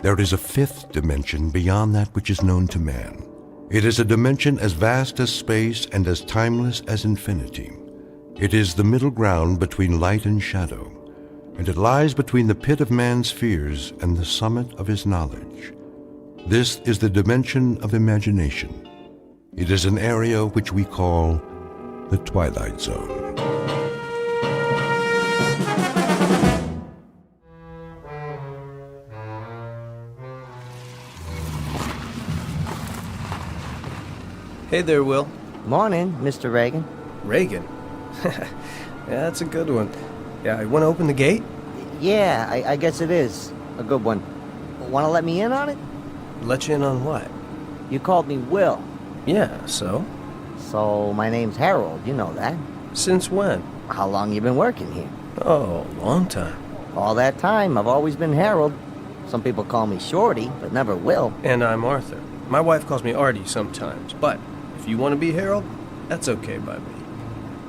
There is a fifth dimension beyond that which is known to man. It is a dimension as vast as space and as timeless as infinity. It is the middle ground between light and shadow, and it lies between the pit of man's fears and the summit of his knowledge. This is the dimension of imagination. It is an area which we call the Twilight Zone. Hey there, Will. Morning, Mr. Reagan. Reagan? Yeah, that's a good one. Yeah, you want to open the gate? Yeah, I guess it is. A good one. Want to let me in on it? Let you in on what? You called me Will. Yeah, so? So, my name's Harold, you know that. Since when? How long you been working here? Oh, long time. All that time, I've always been Harold. Some people call me Shorty, but never Will. And I'm Arthur. My wife calls me Artie sometimes, but if you want to be Harold, that's okay by me.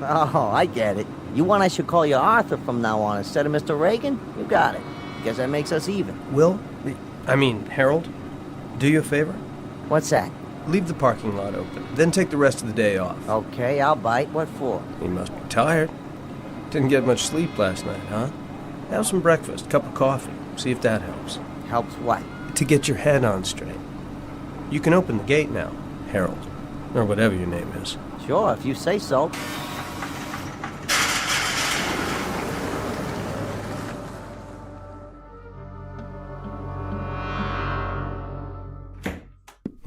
Oh, I get it. You want I should call you Arthur from now on instead of Mr. Reagan? You got it. Guess that makes us even. Harold, do you a favor? What's that? Leave the parking lot open, then take the rest of the day off. Okay, I'll bite. What for? You must be tired. Didn't get much sleep last night, huh? Have some breakfast, cup of coffee. See if that helps. Helps what? To get your head on straight. You can open the gate now, Harold. Or whatever your name is. Sure, if you say so.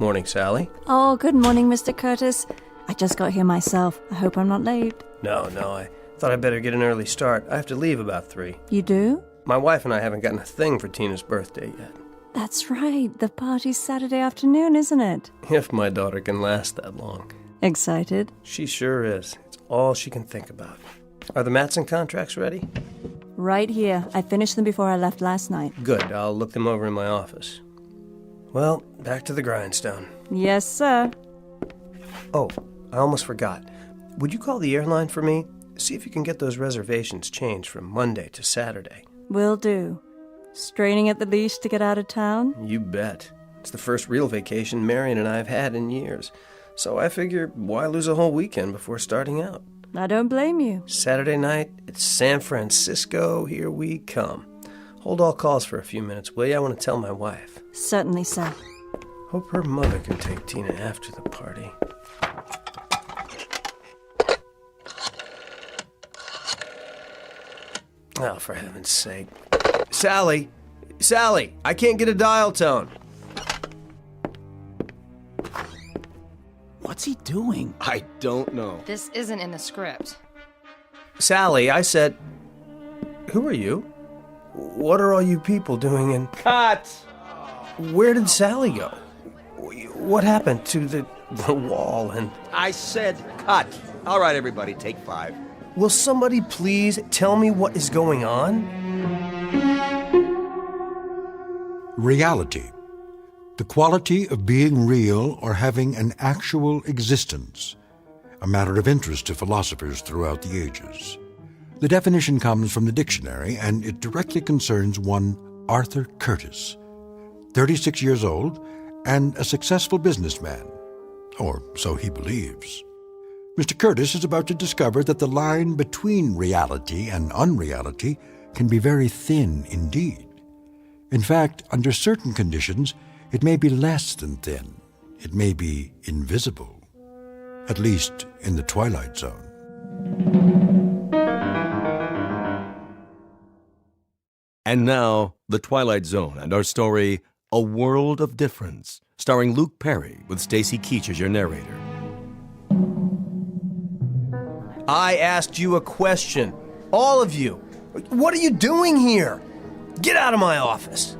Morning, Sally. Oh, good morning, Mr. Curtis. I just got here myself. I hope I'm not late. No, I thought I'd better get an early start. I have to leave about 3. You do? My wife and I haven't gotten a thing for Tina's birthday yet. That's right. The party's Saturday afternoon, isn't it? If my daughter can last that long. Excited? She sure is. It's all she can think about. Are the Matson contracts ready? Right here. I finished them before I left last night. Good. I'll look them over in my office. Well, back to the grindstone. Yes, sir. Oh, I almost forgot. Would you call the airline for me? See if you can get those reservations changed from Monday to Saturday. Will do. Straining at the leash to get out of town? You bet. It's the first real vacation Marion and I have had in years. So I figure, why lose a whole weekend before starting out? I don't blame you. Saturday night, it's San Francisco. Here we come. Hold all calls for a few minutes, will you? I want to tell my wife. Certainly, sir. Hope her mother can take Tina after the party. Oh, for heaven's sake. Sally! Sally! I can't get a dial tone. What's he doing? I don't know. This isn't in the script. Sally, I said... Who are you? What are all you people doing in... Cut! Where did Sally go? What happened to the wall and... I said cut. All right, everybody, take 5. Will somebody please tell me what is going on? Reality. The quality of being real or having an actual existence. A matter of interest to philosophers throughout the ages. The definition comes from the dictionary, and it directly concerns one Arthur Curtis, 36 years old and a successful businessman. Or so he believes. Mr. Curtis is about to discover that the line between reality and unreality can be very thin indeed. In fact, under certain conditions, it may be less than thin. It may be invisible. At least in the Twilight Zone. And now, The Twilight Zone and our story, A World of Difference, starring Luke Perry with Stacy Keach as your narrator. I asked you a question. All of you. What are you doing here? Get out of my office.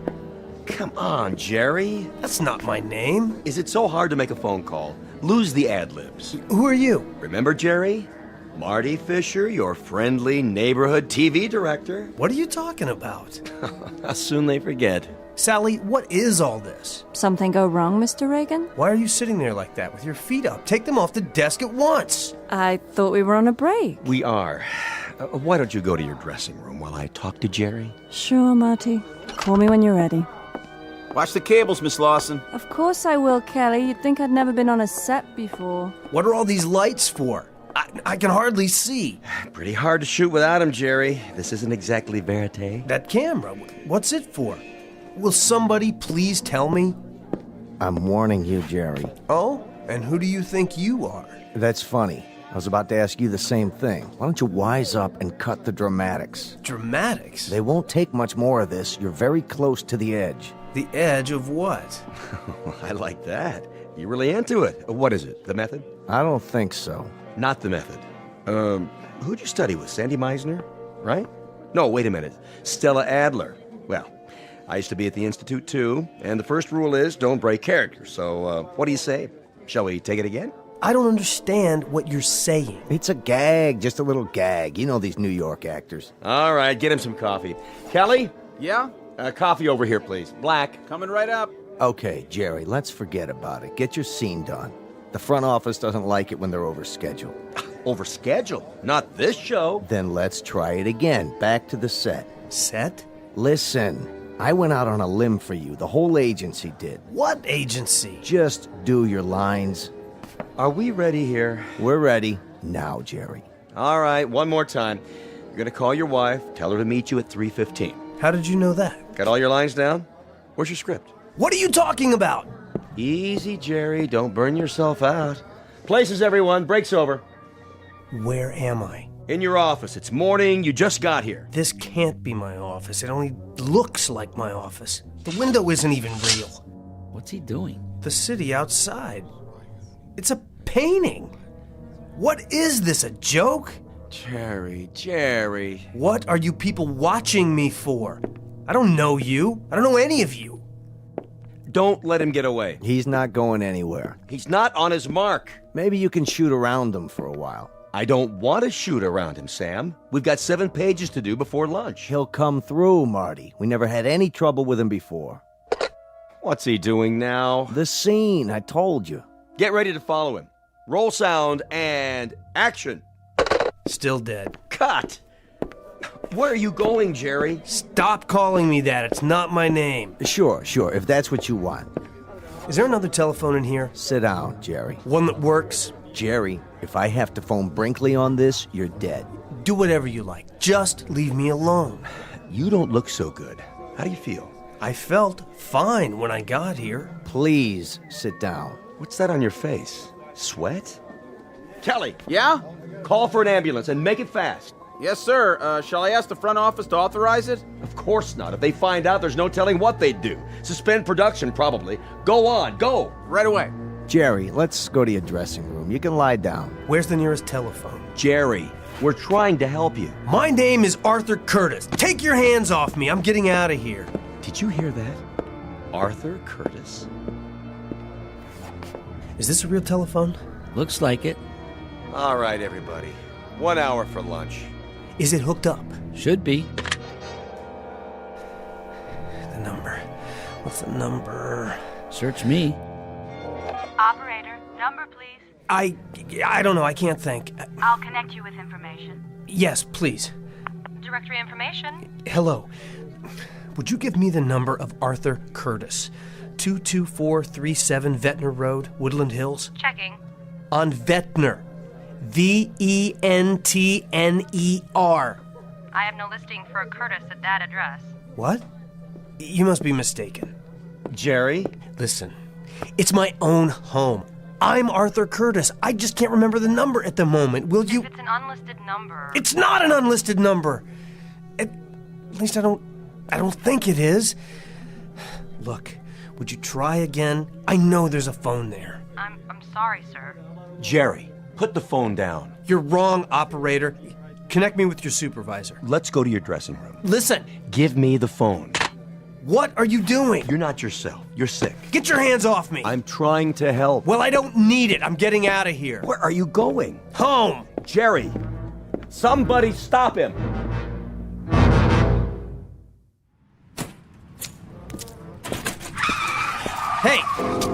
Come on, Jerry. That's not my name. Is it so hard to make a phone call? Lose the ad-libs. Who are you? Remember, Jerry? Marty Fisher, your friendly neighborhood TV director. What are you talking about? How soon they forget. Sally, what is all this? Something go wrong, Mr. Reagan? Why are you sitting there like that with your feet up? Take them off the desk at once. I thought we were on a break. We are. Why don't you go to your dressing room while I talk to Jerry? Sure, Marty. Call me when you're ready. Watch the cables, Miss Lawson. Of course I will, Kelly. You'd think I'd never been on a set before. What are all these lights for? I can hardly see. Pretty hard to shoot without him, Jerry. This isn't exactly verite. That camera, what's it for? Will somebody please tell me? I'm warning you, Jerry. Oh? And who do you think you are? That's funny. I was about to ask you the same thing. Why don't you wise up and cut the dramatics? Dramatics? They won't take much more of this. You're very close to the edge. The edge of what? I like that. You're really into it. What is it? The method? I don't think so. Not the method. Who'd you study with? Sandy Meisner? Right? No, wait a minute. Stella Adler. Well, I used to be at the Institute, too, and the first rule is don't break character. So, what do you say? Shall we take it again? I don't understand what you're saying. It's a gag, just a little gag. You know these New York actors. All right, get him some coffee. Kelly? Yeah? Coffee over here, please. Black. Coming right up. Okay, Jerry, let's forget about it. Get your scene done. The front office doesn't like it when they're over schedule. Over schedule? Not this show. Then let's try it again. Back to the set. Set? Listen, I went out on a limb for you. The whole agency did. What agency? Just do your lines. Are we ready here? We're ready. Now, Jerry. All right, one more time. You're going to call your wife, tell her to meet you at 3:15. How did you know that? Got all your lines down? Where's your script? What are you talking about? Easy, Jerry. Don't burn yourself out. Places, everyone. Break's over. Where am I? In your office. It's morning. You just got here. This can't be my office. It only looks like my office. The window isn't even real. What's he doing? the city outside. It's a painting. What is this, a joke? Jerry. What are you people watching me for? I don't know you. I don't know any of you. Don't let him get away. He's not going anywhere. He's not on his mark. Maybe you can shoot around him for a while. I don't want to shoot around him, Sam. We've got 7 pages to do before lunch. He'll come through, Marty. We never had any trouble with him before. What's he doing now? The scene, I told you. Get ready to follow him. Roll sound and action. Still dead. Cut! Where are you going, Jerry? Stop calling me that. It's not my name. Sure, if that's what you want. Is there another telephone in here? Sit down, Jerry. One that works? Jerry, if I have to phone Brinkley on this, you're dead. Do whatever you like. Just leave me alone. You don't look so good. How do you feel? I felt fine when I got here. Please, sit down. What's that on your face? Sweat? Kelly! Yeah? Call for an ambulance and make it fast. Yes, sir. Shall I ask the front office to authorize it? Of course not. If they find out, there's no telling what they'd do. Suspend production, probably. Go on, go! Right away. Jerry, let's go to your dressing room. You can lie down. Where's the nearest telephone? Jerry, we're trying to help you. My name is Arthur Curtis. Take your hands off me. I'm getting out of here. Did you hear that? Arthur Curtis? Is this a real telephone? Looks like it. All right, everybody. 1 hour for lunch. Is it hooked up? Should be. The number. What's the number? Search me. Operator, number please. I don't know. I can't think. I'll connect you with information. Yes, please. Directory information. Hello. Would you give me the number of Arthur Curtis? 22437 Ventnor Road, Woodland Hills? Checking. On Ventnor. Ventner. I have no listing for a Curtis at that address. What? You must be mistaken. Jerry? Listen, it's my own home. I'm Arthur Curtis. I just can't remember the number at the moment. Will you? If it's an unlisted number. It's not an unlisted number. At least I don't think it is. Look, would you try again? I know there's a phone there. I'm sorry, sir. Jerry, put the phone down. You're wrong, operator. Connect me with your supervisor. Let's go to your dressing room. Listen. Give me the phone. What are you doing? You're not yourself. You're sick. Get your hands off me. I'm trying to help. Well, I don't need it. I'm getting out of here. Where are you going? Home. Jerry, somebody stop him. Hey,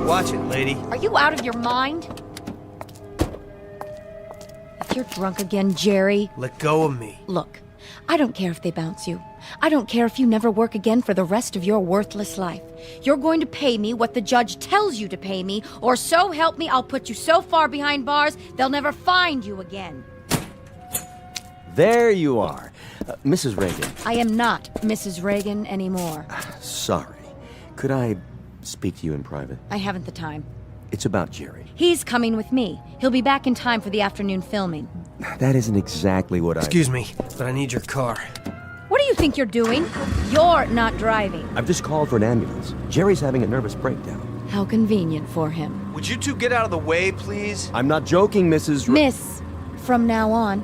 watch it, lady. Are you out of your mind? If you're drunk again, Jerry. Let go of me. Look, I don't care if they bounce you. I don't care if you never work again for the rest of your worthless life. You're going to pay me what the judge tells you to pay me, or so help me, I'll put you so far behind bars, they'll never find you again. There you are. Mrs. Reagan. I am not Mrs. Reagan anymore. Sorry. Could I speak to you in private? I haven't the time. It's about Jerry. He's coming with me. He'll be back in time for the afternoon filming. That isn't exactly what Excuse me, but I need your car. What do you think you're doing? You're not driving. I've just called for an ambulance. Jerry's having a nervous breakdown. How convenient for him. Would you two get out of the way, please? I'm not joking, Mrs. Miss, from now on.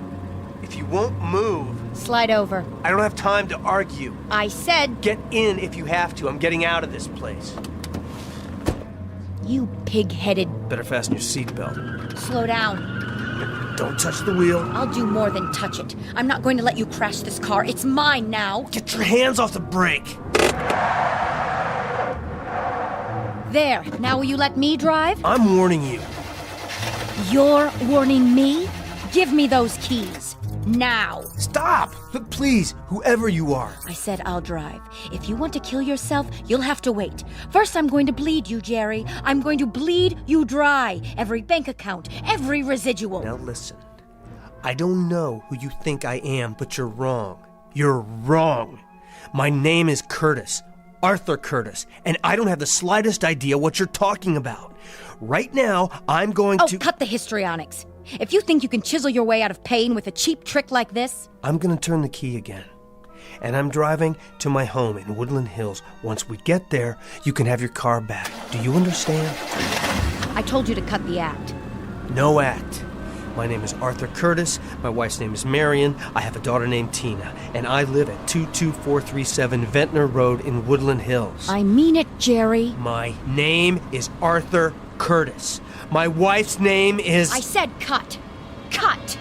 If you won't move... Slide over. I don't have time to argue. I said... Get in if you have to. I'm getting out of this place. You pig-headed... Better fasten your seatbelt. Slow down. Don't touch the wheel. I'll do more than touch it. I'm not going to let you crash this car. It's mine now. Get your hands off the brake. There. Now will you let me drive? I'm warning you. You're warning me? Give me those keys. Now. Stop! Look, please, whoever you are. I said I'll drive. If you want to kill yourself, you'll have to wait. First, I'm going to bleed you, Jerry. I'm going to bleed you dry. Every bank account, every residual. Now listen. I don't know who you think I am, but you're wrong. You're wrong. My name is Curtis. Arthur Curtis. And I don't have the slightest idea what you're talking about. Right now, I'm going to... Oh, cut the histrionics. If you think you can chisel your way out of pain with a cheap trick like this... I'm going to turn the key again. and I'm driving to my home in Woodland Hills. Once we get there, you can have your car back. Do you understand? I told you to cut the act. No act. My name is Arthur Curtis. My wife's name is Marion. I have a daughter named Tina, and I live at 22437 Ventnor Road in Woodland Hills. I mean it, Jerry. My name is Arthur Curtis. My wife's name is... I said cut. Cut!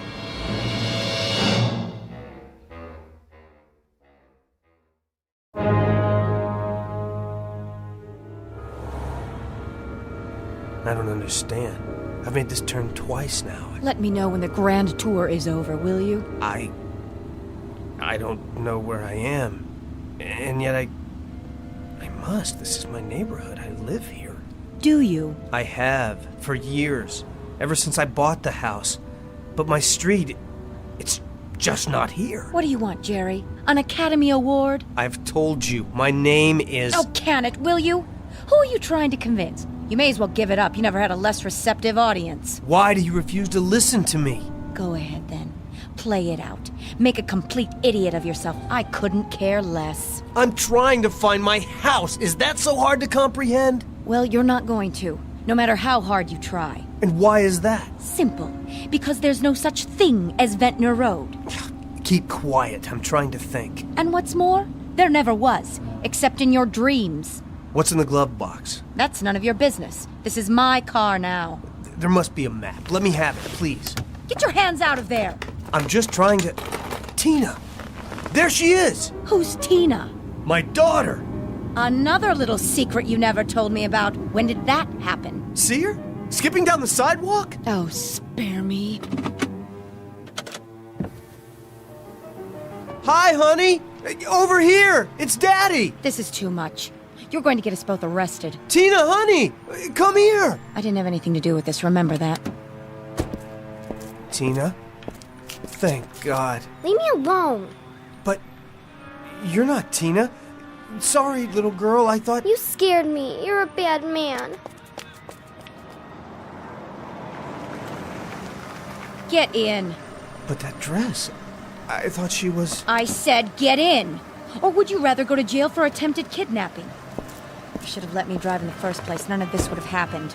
I don't understand. I've made this turn twice now. Let me know when the grand tour is over, will you? I don't know where I am. And yet I must. This is my neighborhood. I live here. Do you? I have, for years. Ever since I bought the house. But my street, it's just not here. What do you want, Jerry? An Academy Award? I've told you, my name is... Oh, can it, will you? Who are you trying to convince? You may as well give it up. You never had a less receptive audience. Why do you refuse to listen to me? Go ahead, then. Play it out. Make a complete idiot of yourself. I couldn't care less. I'm trying to find my house. Is that so hard to comprehend? Well, you're not going to, no matter how hard you try. And why is that? Simple. Because there's no such thing as Ventnor Road. Keep quiet. I'm trying to think. And what's more, there never was, except in your dreams. What's in the glove box? That's none of your business. This is my car now. There must be a map. Let me have it, please. Get your hands out of there. I'm just trying to... Tina! There she is! Who's Tina? My daughter! Another little secret you never told me about. When did that happen? See her? Skipping down the sidewalk? Oh, spare me. Hi, honey! Over here! It's Daddy! This is too much. You're going to get us both arrested. Tina, honey! Come here! I didn't have anything to do with this, remember that. Tina? Thank God. Leave me alone. But you're not Tina. Sorry, little girl, I thought... You scared me. You're a bad man. Get in. But that dress... I thought she was... I said get in. Or would you rather go to jail for attempted kidnapping? You should have let me drive in the first place. None of this would have happened.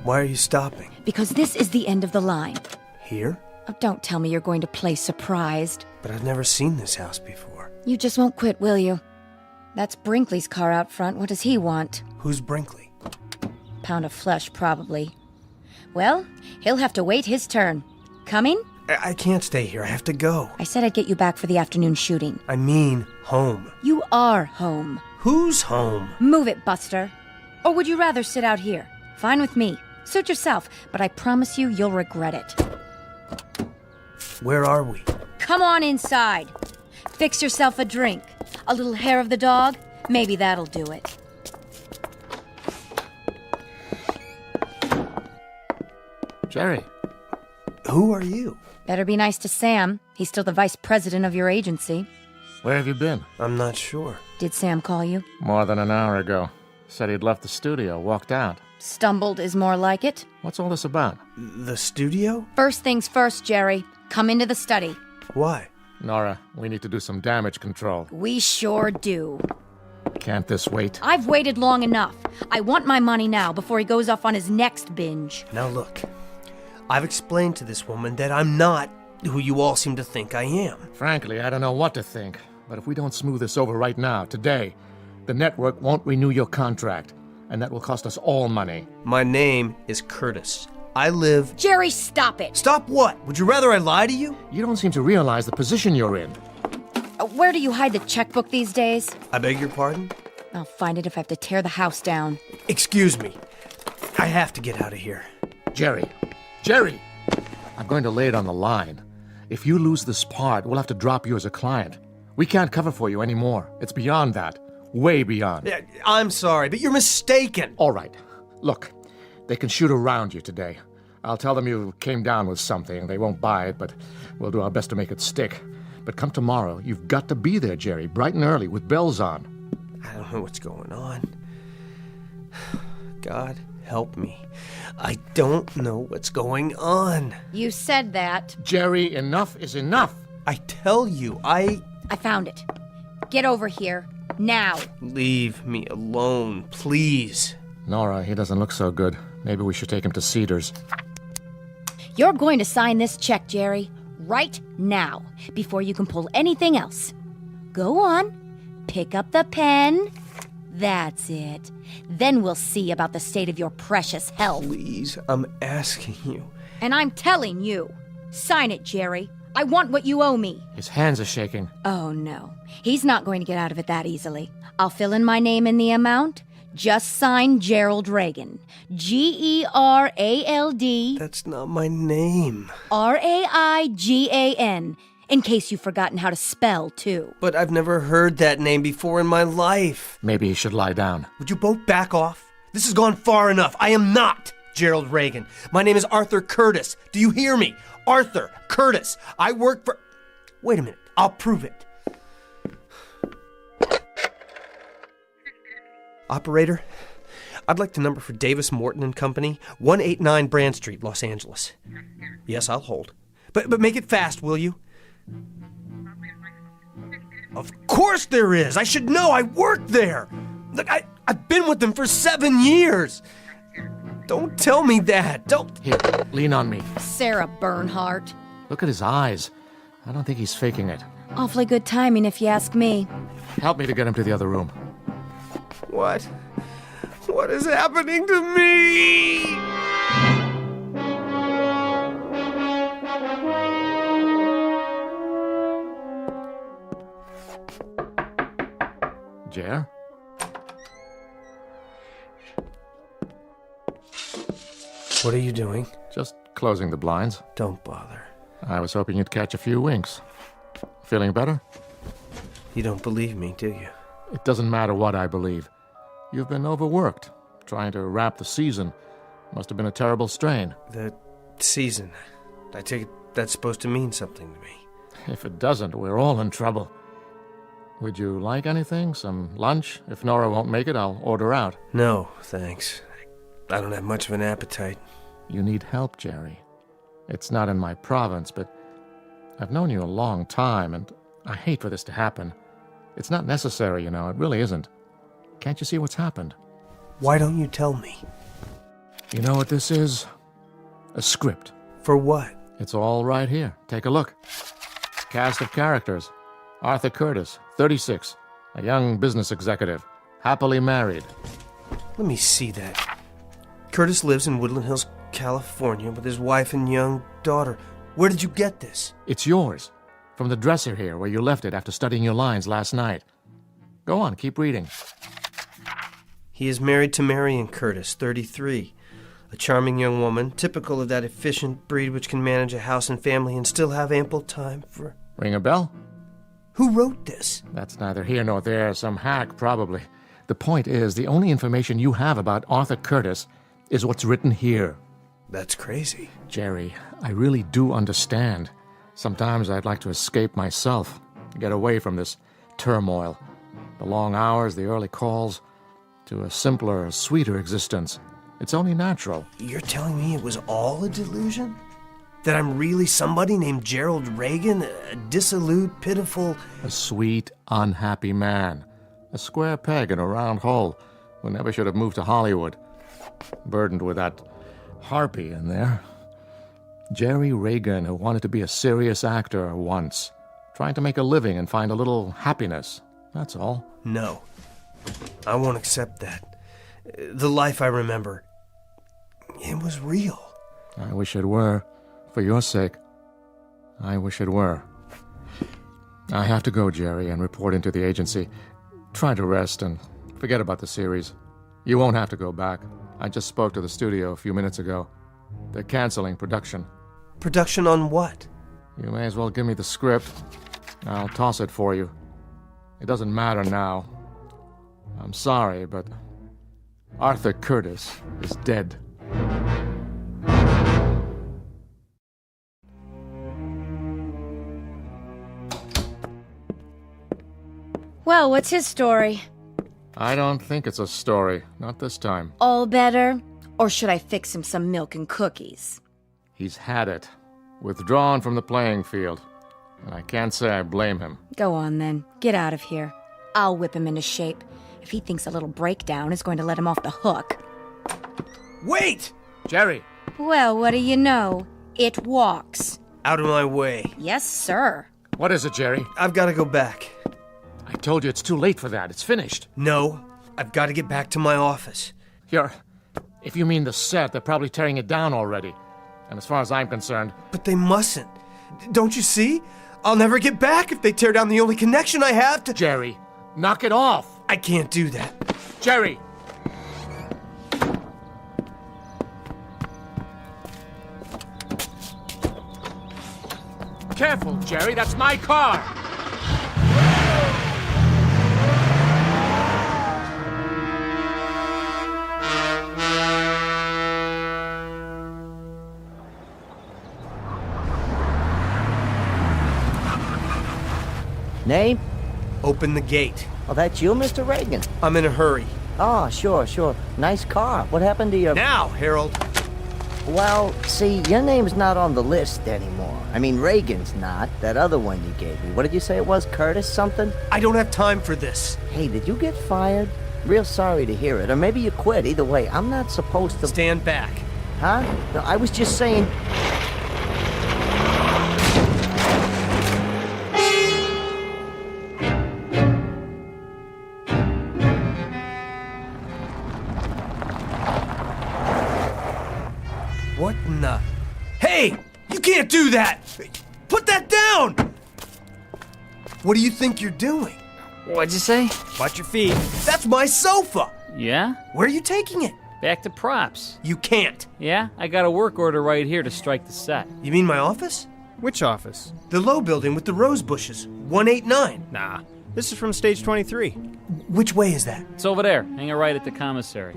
Why are you stopping? Because this is the end of the line. Here? Oh, don't tell me you're going to play surprised. But I've never seen this house before. You just won't quit, will you? That's Brinkley's car out front. What does he want? Who's Brinkley? Pound of flesh, probably. Well, he'll have to wait his turn. Coming? I can't stay here. I have to go. I said I'd get you back for the afternoon shooting. I mean home. You are home. Who's home? Move it, Buster. Or would you rather sit out here? Fine with me. Suit yourself, but I promise you you'll regret it. Where are we? Come on inside. Fix yourself a drink. A little hair of the dog? Maybe that'll do it. Jerry. Who are you? Better be nice to Sam. He's still the vice president of your agency. Where have you been? I'm not sure. Did Sam call you? More than an hour ago. Said he'd left the studio, walked out. Stumbled is more like it. What's all this about? The studio? First things first, Jerry. Come into the study. Why? Nora, we need to do some damage control. We sure do. Can't this wait? I've waited long enough. I want my money now before he goes off on his next binge. Now look, I've explained to this woman that I'm not who you all seem to think I am. Frankly, I don't know what to think. But if we don't smooth this over right now, today, the network won't renew your contract. And that will cost us all money. My name is Curtis. I live... Jerry, stop it! Stop what? Would you rather I lie to you? You don't seem to realize the position you're in. Where do you hide the checkbook these days? I beg your pardon? I'll find it if I have to tear the house down. Excuse me. I have to get out of here. Jerry! Jerry! I'm going to lay it on the line. If you lose this part, we'll have to drop you as a client. We can't cover for you anymore. It's beyond that. Way beyond. I'm sorry, but you're mistaken. All right. Look, they can shoot around you today. I'll tell them you came down with something. They won't buy it, but we'll do our best to make it stick. But come tomorrow, you've got to be there, Jerry, bright and early, with bells on. I don't know what's going on. God help me. I don't know what's going on. You said that. Jerry, enough is enough. I tell you, I found it. Get over here. Now. Leave me alone, please. Nora, he doesn't look so good. Maybe we should take him to Cedars. You're going to sign this check, Jerry, right now, before you can pull anything else. Go on. Pick up the pen. That's it. Then we'll see about the state of your precious health. Please, I'm asking you. And I'm telling you. Sign it, Jerry. I want what you owe me. His hands are shaking. Oh, no. He's not going to get out of it that easily. I'll fill in my name in the amount. Just sign Gerald Reagan. Gerald. That's not my name. Raigan. In case you've forgotten how to spell, too. But I've never heard that name before in my life. Maybe he should lie down. Would you both back off? This has gone far enough. I am not Gerald Reagan. My name is Arthur Curtis. Do you hear me? Arthur Curtis. I work for... Wait a minute. I'll prove it. Operator, I'd like the number for Davis Morton and Company, 189 Brand Street, Los Angeles. Yes, I'll hold. But make it fast, will you? Of course there is. I should know. I work there. Look, I've been with them for 7 years. Don't tell me that. Don't. Here, lean on me. Sarah Bernhardt. Look at his eyes. I don't think he's faking it. Awfully good timing, if you ask me. Help me to get him to the other room. What? What is happening to me? Jer? What are you doing? Just closing the blinds. Don't bother. I was hoping you'd catch a few winks. Feeling better? You don't believe me, do you? It doesn't matter what I believe. You've been overworked. Trying to wrap the season. Must have been a terrible strain. The season. I take it that's supposed to mean something to me. If it doesn't, we're all in trouble. Would you like anything? Some lunch? If Nora won't make it, I'll order out. No, thanks. I don't have much of an appetite. You need help, Jerry. It's not in my province, but I've known you a long time, and I hate for this to happen. It's not necessary, you know. It really isn't. Can't you see what's happened? Why don't you tell me? You know what this is? A script. For what? It's all right here. Take a look. Cast of characters. Arthur Curtis, 36. A young business executive. Happily married. Let me see that. Curtis lives in Woodland Hills, California, with his wife and young daughter. Where did you get this? It's yours. From the dresser here, where you left it after studying your lines last night. Go on, keep reading. He is married to Marion Curtis, 33. A charming young woman, typical of that efficient breed which can manage a house and family and still have ample time for... Ring a bell? Who wrote this? That's neither here nor there. Some hack, probably. The point is, the only information you have about Arthur Curtis is what's written here. That's crazy. Jerry, I really do understand. Sometimes I'd like to escape myself, get away from this turmoil. The long hours, the early calls, to a simpler, sweeter existence. It's only natural. You're telling me it was all a delusion? That I'm really somebody named Gerald Reagan? A dissolute, pitiful... A sweet, unhappy man. A square peg in a round hole who never should have moved to Hollywood. Burdened with that harpy in there. Jerry Reagan, who wanted to be a serious actor once. Trying to make a living and find a little happiness. That's all. No. I won't accept that. The life I remember, it was real. I wish it were. For your sake. I wish it were. I have to go, Jerry, and report into the agency. Try to rest and forget about the series. You won't have to go back. I just spoke to the studio a few minutes ago. They're canceling production. Production on what? You may as well give me the script. I'll toss it for you. It doesn't matter now. I'm sorry, but Arthur Curtis is dead. Well, what's his story? I don't think it's a story. Not this time. All better? Or should I fix him some milk and cookies? He's had it. Withdrawn from the playing field. And I can't say I blame him. Go on then. Get out of here. I'll whip him into shape. If he thinks a little breakdown is going to let him off the hook. Wait! Jerry! Well, what do you know? It walks. Out of my way. Yes, sir. What is it, Jerry? I've got to go back. I told you it's too late for that. It's finished. No, I've got to get back to my office. If you mean the set, they're probably tearing it down already. And as far as I'm concerned... But they mustn't. Don't you see? I'll never get back if they tear down the only connection I have to... Jerry, knock it off! I can't do that. Jerry! Careful, Jerry, that's my car! Name? Open the gate. Oh, that's you, Mr. Reagan? I'm in a hurry. Oh, sure. Nice car. What happened to your... Now, Harold. Well, see, your name's not on the list anymore. I mean, Reagan's not. That other one you gave me. What did you say it was? Curtis something? I don't have time for this. Hey, did you get fired? Real sorry to hear it. Or maybe you quit. Either way, I'm not supposed to... Stand back. Huh? No, I was just saying... What in the... Hey! You can't do that! Put that down! What do you think you're doing? What'd you say? Watch your feet. That's my sofa! Yeah? Where are you taking it? Back to props. You can't. Yeah? I got a work order right here to strike the set. You mean my office? Which office? The low building with the rose bushes. 189. Nah, this is from stage 23. Which way is that? It's over there. Hang a right at the commissary.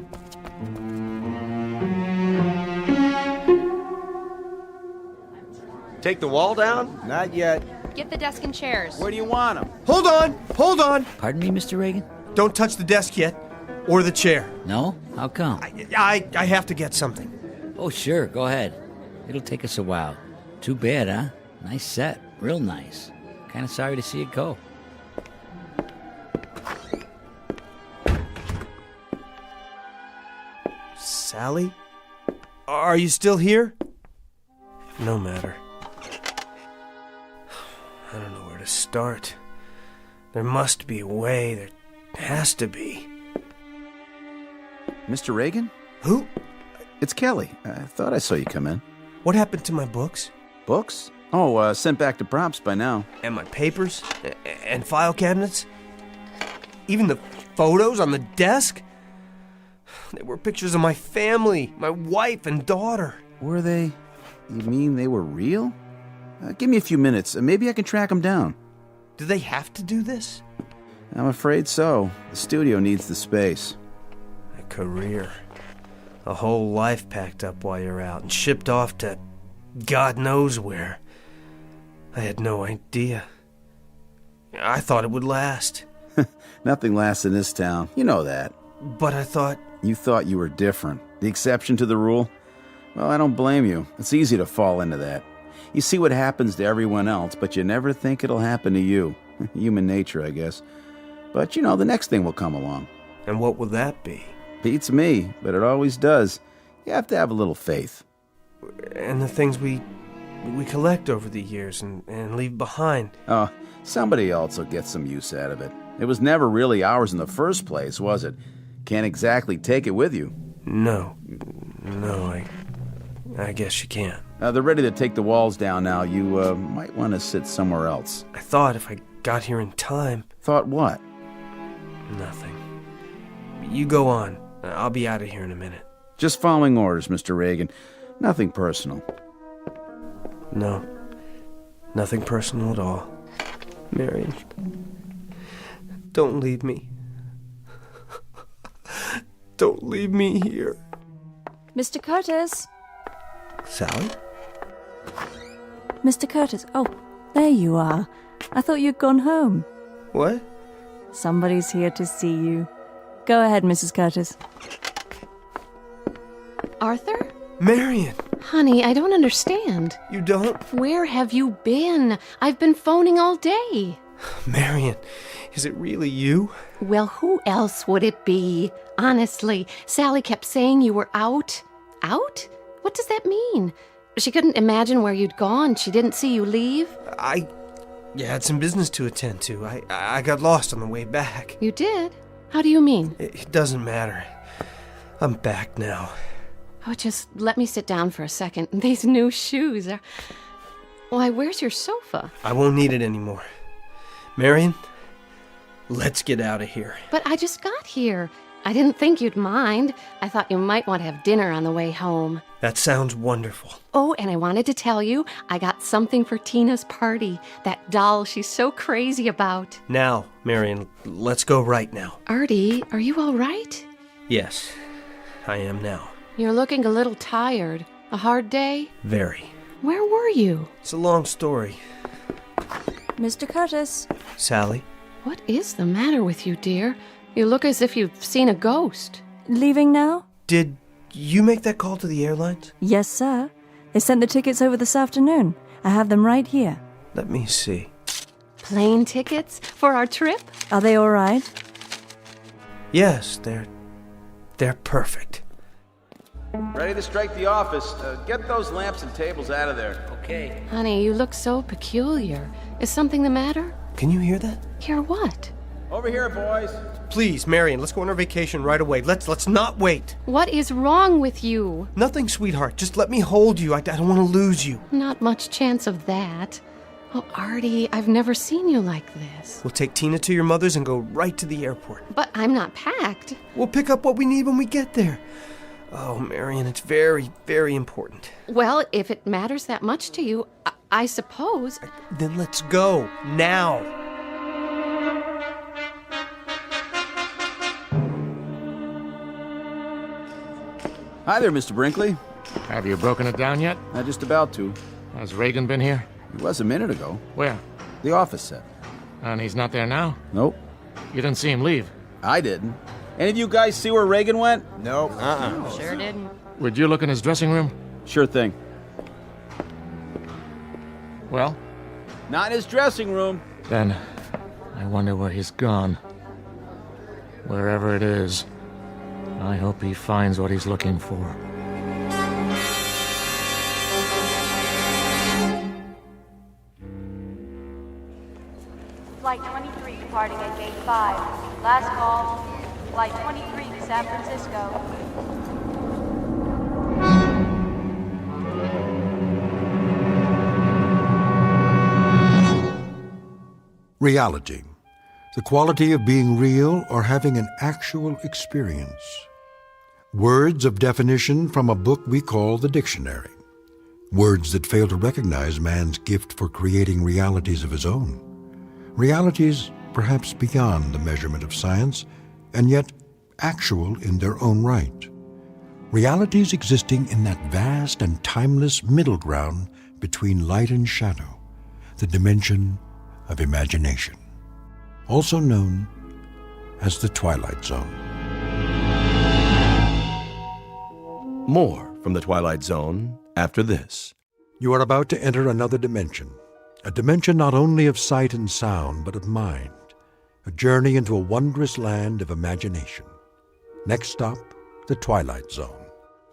Take the wall down? Not yet. Get the desk and chairs. Where do you want them? Hold on! Pardon me, Mr. Reagan? Don't touch the desk yet, or the chair. No? How come? I have to get something. Oh, sure, go ahead. It'll take us a while. Too bad, huh? Nice set. Real nice. Kind of sorry to see it go. Sally? Are you still here? No matter. I don't know where to start. There must be a way. There has to be. Mr. Reagan? Who? It's Kelly. I thought I saw you come in. What happened to my books? Books? Oh, sent back to props by now. And my papers? And file cabinets? Even the photos on the desk? They were pictures of my family, my wife and daughter. Were they? You mean they were real? Give me a few minutes. Maybe I can track them down. Do they have to do this? I'm afraid so. The studio needs the space. A career. A whole life packed up while you're out and shipped off to God knows where. I had no idea. I thought it would last. Nothing lasts in this town. You know that. But I thought... You thought you were different. The exception to the rule? Well, I don't blame you. It's easy to fall into that. You see what happens to everyone else, but you never think it'll happen to you. Human nature, I guess. But, you know, the next thing will come along. And what will that be? Beats me, but it always does. You have to have a little faith. And the things we collect over the years and leave behind. Oh, somebody else will get some use out of it. It was never really ours in the first place, was it? Can't exactly take it with you. No, I guess you can't. They're ready to take the walls down now. You might want to sit somewhere else. I thought if I got here in time... Thought what? Nothing. You go on. I'll be out of here in a minute. Just following orders, Mr. Reagan. Nothing personal. No. Nothing personal at all. Marion, don't leave me. Don't leave me here. Mr. Curtis? Sally? Mr. Curtis, oh, there you are. I thought you'd gone home. What? Somebody's here to see you. Go ahead, Mrs. Curtis. Arthur? Marion! Honey, I don't understand. You don't? Where have you been? I've been phoning all day. Marion, is it really you? Well, who else would it be? Honestly, Sally kept saying you were out. Out? What does that mean? She couldn't imagine where you'd gone. She didn't see you leave. I had some business to attend to. I got lost on the way back. You did? How do you mean? It doesn't matter. I'm back now. Oh, just let me sit down for a second. These new shoes are... Why, where's your sofa? I won't need it anymore. Marion, let's get out of here. But I just got here. I didn't think you'd mind. I thought you might want to have dinner on the way home. That sounds wonderful. Oh, and I wanted to tell you, I got something for Tina's party. That doll she's so crazy about. Now, Marion, let's go right now. Artie, are you all right? Yes, I am now. You're looking a little tired. A hard day? Very. Where were you? It's a long story. Mr. Curtis. Sally? What is the matter with you, dear? You look as if you've seen a ghost. Leaving now? Did you make that call to the airlines? Yes, sir. They sent the tickets over this afternoon. I have them right here. Let me see. Plane tickets for our trip? Are they all right? Yes, they're perfect. Ready to strike the office. Get those lamps and tables out of there. Okay. Honey, you look so peculiar. Is something the matter? Can you hear that? Hear what? Over here, boys. Please, Marion, let's go on our vacation right away. Let's not wait. What is wrong with you? Nothing, sweetheart. Just let me hold you. I don't want to lose you. Not much chance of that. Oh, Artie, I've never seen you like this. We'll take Tina to your mother's and go right to the airport. But I'm not packed. We'll pick up what we need when we get there. Oh, Marion, it's very, very important. Well, if it matters that much to you, I suppose... Then let's go, now. Hi there, Mr. Brinkley. Have you broken it down yet? Just about to. Has Reagan been here? He was a minute ago. Where? The office set. And he's not there now? Nope. You didn't see him leave? I didn't. Any of you guys see where Reagan went? Nope. Sure didn't. Would you look in his dressing room? Sure thing. Well? Not in his dressing room. Then, I wonder where he's gone. Wherever it is, I hope he finds what he's looking for. Flight 23 departing at Gate 5. Last call, Flight 23 to San Francisco. Reality. The quality of being real or having an actual experience. Words of definition from a book we call the dictionary. Words that fail to recognize man's gift for creating realities of his own. Realities perhaps beyond the measurement of science, and yet actual in their own right. Realities existing in that vast and timeless middle ground between light and shadow, the dimension of imagination, also known as the Twilight Zone. More from the Twilight Zone after this. You are about to enter another dimension, a dimension not only of sight and sound, but of mind, a journey into a wondrous land of imagination. Next stop, the Twilight Zone.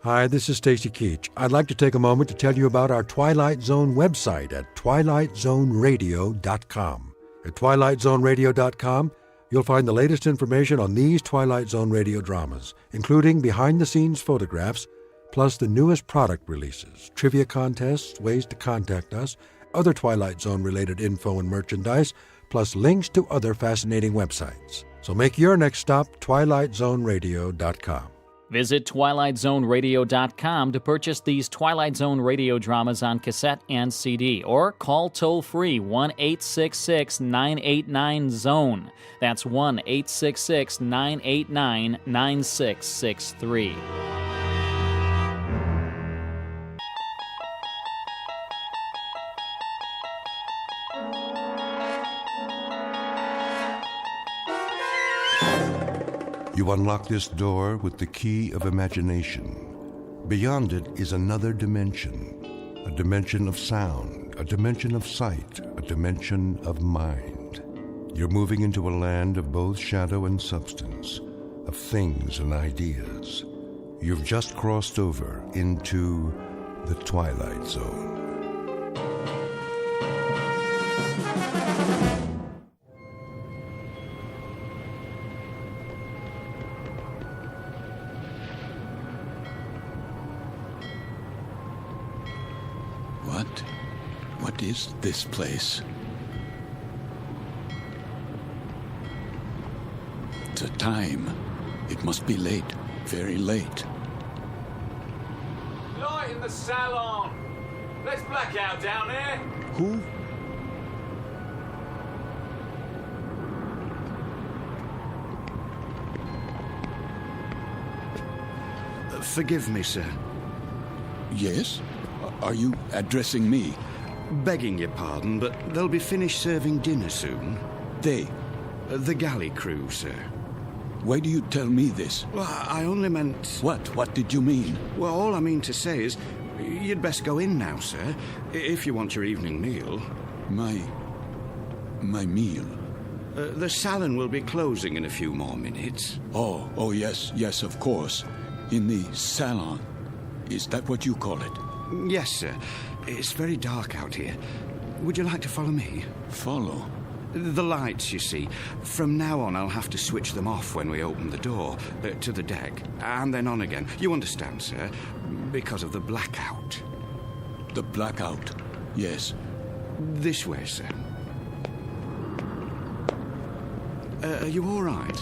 Hi, this is Stacy Keach. I'd like to take a moment to tell you about our Twilight Zone website at twilightzoneradio.com. At twilightzoneradio.com, you'll find the latest information on these Twilight Zone radio dramas, including behind-the-scenes photographs, plus the newest product releases, trivia contests, ways to contact us, other Twilight Zone-related info and merchandise, plus links to other fascinating websites. So make your next stop twilightzoneradio.com. Visit twilightzoneradio.com to purchase these Twilight Zone radio dramas on cassette and CD, or call toll-free 1-866-989-ZONE. That's 1-866-989-9663. You unlock this door with the key of imagination. Beyond it is another dimension, a dimension of sound, a dimension of sight, a dimension of mind. You're moving into a land of both shadow and substance, of things and ideas. You've just crossed over into the Twilight Zone. What is this place? The time. It must be late. Very late. Light in the salon! Let's black out down there! Who? Forgive me, sir. Yes? Are you addressing me? Begging your pardon, but they'll be finished serving dinner soon. They? The galley crew, sir. Why do you tell me this? Well, I only meant... What? What did you mean? Well, all I mean to say is, you'd best go in now, sir, if you want your evening meal. My meal? The salon will be closing in a few more minutes. Oh, yes, of course. In the salon. Is that what you call it? Yes, sir. It's very dark out here. Would you like to follow me? Follow? The lights, you see. From now on, I'll have to switch them off when we open the door to the deck, and then on again. You understand, sir? Because of the blackout. The blackout? Yes. This way, sir. Are you all right?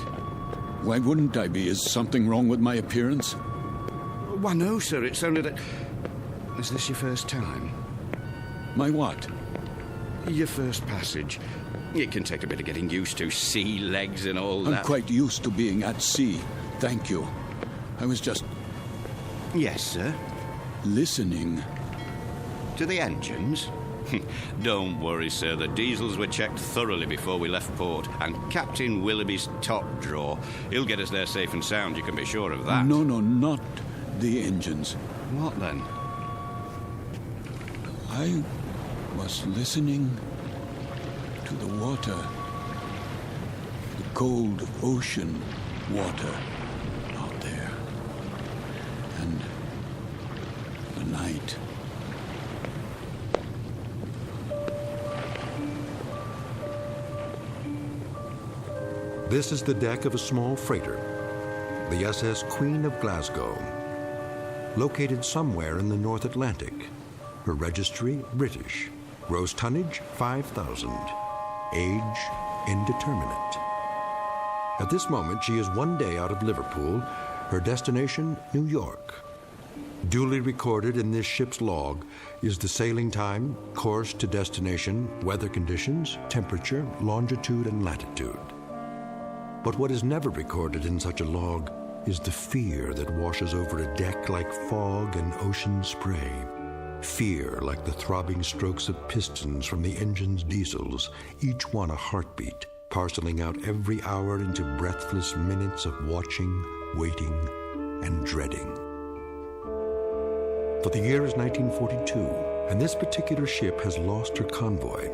Why wouldn't I be? Is something wrong with my appearance? Why, no, sir. It's only that... Is this your first time? My what? Your first passage. It can take a bit of getting used to. Sea legs and all that. I'm quite used to being at sea. Thank you. I was just... Yes, sir? Listening. To the engines? Don't worry, sir. The diesels were checked thoroughly before we left port, and Captain Willoughby's top drawer. He'll get us there safe and sound, you can be sure of that. No, not the engines. What then? I was listening to the water. The cold ocean water out there. And the night. This is the deck of a small freighter, the SS Queen of Glasgow, located somewhere in the North Atlantic. Her registry, British. Gross tonnage, 5,000. Age, indeterminate. At this moment, she is one day out of Liverpool. Her destination, New York. Duly recorded in this ship's log is the sailing time, course to destination, weather conditions, temperature, longitude, and latitude. But what is never recorded in such a log is the fear that washes over a deck like fog and ocean spray. Fear like the throbbing strokes of pistons from the engine's diesels, each one a heartbeat, parceling out every hour into breathless minutes of watching, waiting, and dreading. For the year is 1942, and this particular ship has lost her convoy.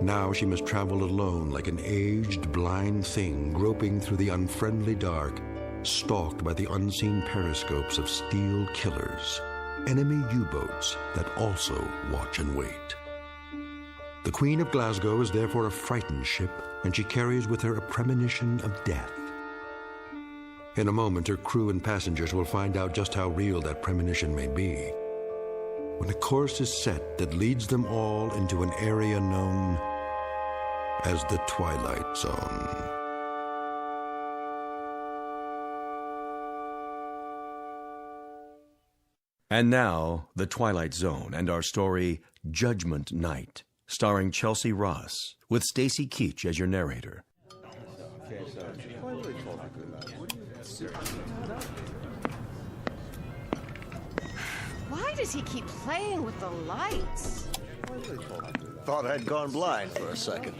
Now she must travel alone like an aged, blind thing groping through the unfriendly dark, stalked by the unseen periscopes of steel killers, enemy U-boats that also watch and wait. The Queen of Glasgow is therefore a frightened ship, and she carries with her a premonition of death. In a moment, her crew and passengers will find out just how real that premonition may be, when a course is set that leads them all into an area known as the Twilight Zone. And now, The Twilight Zone and our story, Judgment Night, starring Chelsea Ross, with Stacy Keach as your narrator. Why does he keep playing with the lights? Thought I'd gone blind for a second.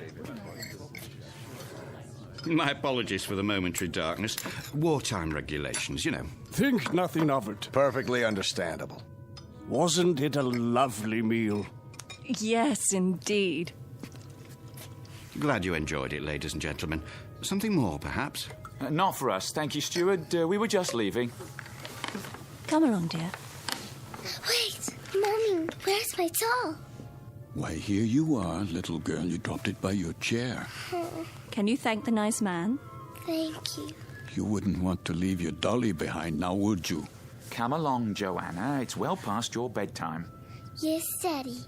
My apologies for the momentary darkness. Wartime regulations, you know. Think nothing of it. Perfectly understandable. Wasn't it a lovely meal? Yes, indeed. Glad you enjoyed it, ladies and gentlemen. Something more, perhaps? Not for us, thank you, steward. We were just leaving. Come along, dear. Wait, Mommy, where's my doll? Why, here you are, little girl. You dropped it by your chair. Can you thank the nice man? Thank you. You wouldn't want to leave your dolly behind now, would you? Come along, Joanna. It's well past your bedtime. Yes, Daddy.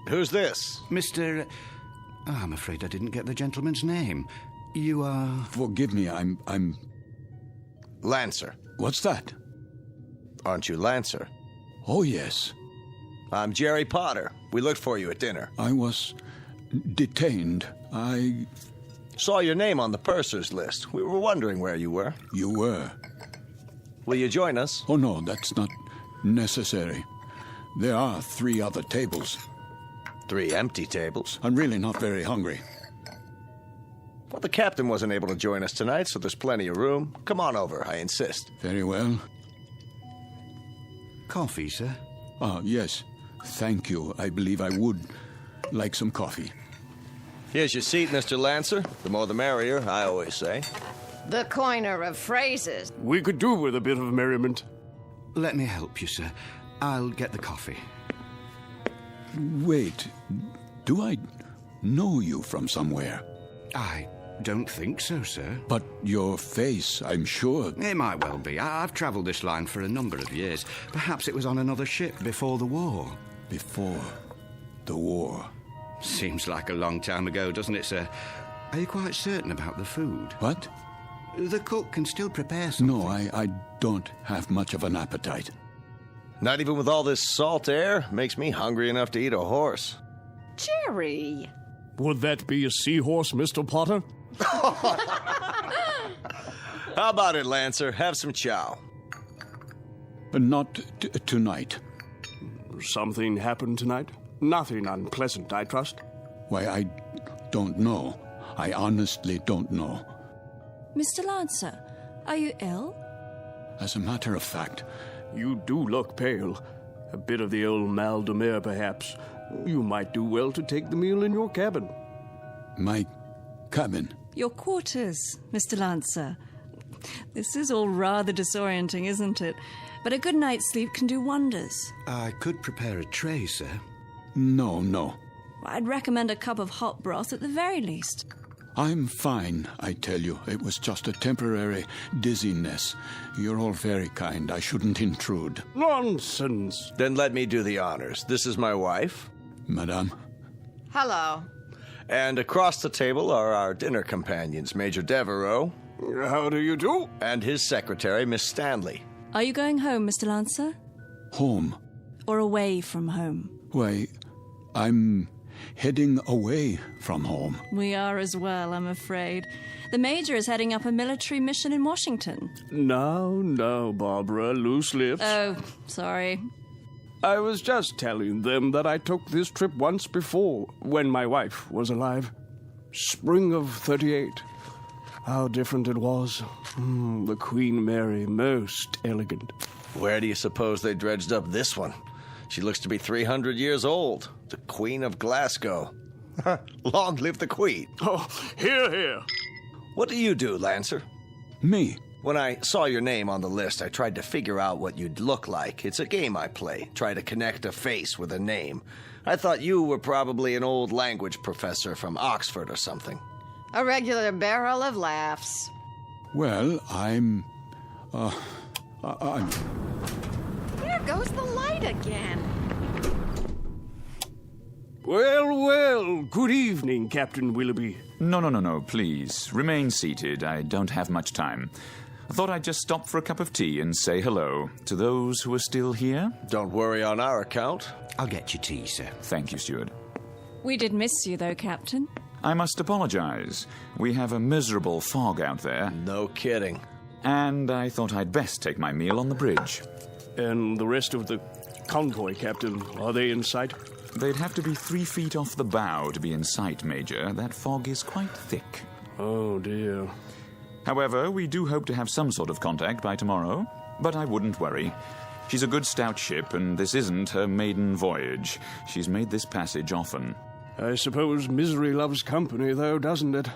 Who's this? Mr. I'm afraid I didn't get the gentleman's name. You are... Forgive me, I'm... Lancer. What's that? Aren't you Lancer? Oh, yes. I'm Jerry Potter. We looked for you at dinner. I was detained. I... Saw your name on the purser's list. We were wondering where you were. You were. Will you join us? Oh, no, that's not necessary. There are 3 other tables. 3 empty tables? I'm really not very hungry. Well, the captain wasn't able to join us tonight, so there's plenty of room. Come on over, I insist. Very well. Coffee, sir? Yes. Thank you. I believe I would like some coffee. Here's your seat, Mr. Lancer. The more the merrier, I always say. The coiner of phrases. We could do with a bit of merriment. Let me help you, sir. I'll get the coffee. Wait. Do I know you from somewhere? I don't think so, sir. But your face, I'm sure. It might well be. I've travelled this line for a number of years. Perhaps it was on another ship before the war. Before the war? Seems like a long time ago, doesn't it, sir? Are you quite certain about the food? What? The cook can still prepare something. No, I don't have much of an appetite. Not even with all this salt air? Makes me hungry enough to eat a horse. Jerry! Would that be a seahorse, Mr. Potter? How about it, Lancer? Have some chow. Not tonight. Something happened tonight? Nothing unpleasant, I trust? Why, I don't know. I honestly don't know. Mr. Lancer, are you ill? As a matter of fact... You do look pale. A bit of the old mal de mer, perhaps. You might do well to take the meal in your cabin. My cabin? Your quarters, Mr. Lancer. This is all rather disorienting, isn't it? But a good night's sleep can do wonders. I could prepare a tray, sir. No. I'd recommend a cup of hot broth at the very least. I'm fine, I tell you. It was just a temporary dizziness. You're all very kind. I shouldn't intrude. Nonsense. Then let me do the honors. This is my wife. Madame. Hello. And across the table are our dinner companions, Major Devereaux. How do you do? And his secretary, Miss Stanley. Are you going home, Mr. Lancer? Home? Or away from home? Why, I'm heading away from home. We are as well, I'm afraid. The Major is heading up a military mission in Washington. No, Barbara, loose lips. Oh, sorry. I was just telling them that I took this trip once before, when my wife was alive. Spring of 38. How different it was. The Queen Mary, most elegant. Where do you suppose they dredged up this one? She looks to be 300 years old. The Queen of Glasgow. Long live the Queen. Oh, hear. What do you do, Lancer? Me? When I saw your name on the list, I tried to figure out what you'd look like. It's a game I play. Try to connect a face with a name. I thought you were probably an old language professor from Oxford or something. A regular barrel of laughs. Well, I'm... There goes the light again. Well, good evening, Captain Willoughby. No, please. Remain seated. I don't have much time. I thought I'd just stop for a cup of tea and say hello to those who are still here. Don't worry on our account. I'll get you tea, sir. Thank you, steward. We did miss you, though, Captain. I must apologize. We have a miserable fog out there. No kidding. And I thought I'd best take my meal on the bridge. And the rest of the convoy, Captain, are they in sight? They'd have to be 3 feet off the bow to be in sight, Major. That fog is quite thick. Oh, dear. However, we do hope to have some sort of contact by tomorrow. But I wouldn't worry. She's a good stout ship, and this isn't her maiden voyage. She's made this passage often. I suppose misery loves company, though, doesn't it?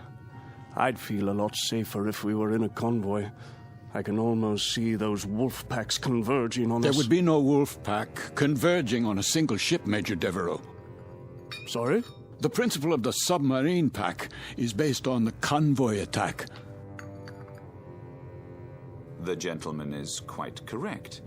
I'd feel a lot safer if we were in a convoy. I can almost see those wolf packs converging on us. There would be no wolf pack converging on a single ship, Major Devereaux. Sorry? The principle of the submarine pack is based on the convoy attack. The gentleman is quite correct.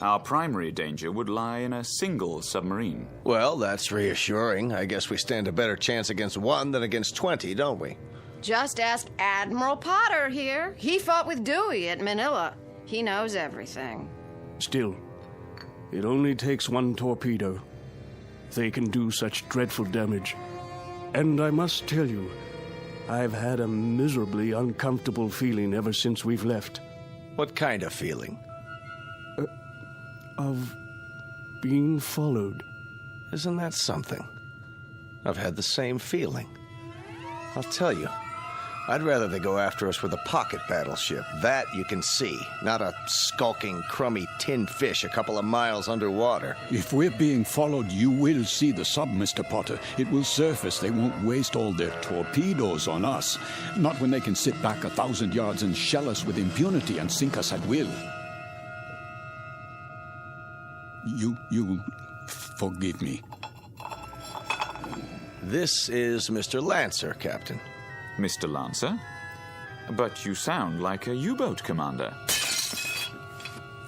Our primary danger would lie in a single submarine. Well, that's reassuring. I guess we stand a better chance against one than against 20, don't we? Just ask Admiral Potter here. He fought with Dewey at Manila. He knows everything. Still, it only takes one torpedo. They can do such dreadful damage. And I must tell you, I've had a miserably uncomfortable feeling ever since we've left. What kind of feeling? Of being followed. Isn't that something? I've had the same feeling. I'll tell you, I'd rather they go after us with a pocket battleship. That you can see, not a skulking, crummy tin fish a couple of miles underwater. If we're being followed, you will see the sub, Mr. Potter. It will surface. They won't waste all their torpedoes on us. Not when they can sit back 1,000 yards and shell us with impunity and sink us at will. You forgive me. This is Mr. Lancer, Captain. Mr. Lancer? But you sound like a U-boat commander.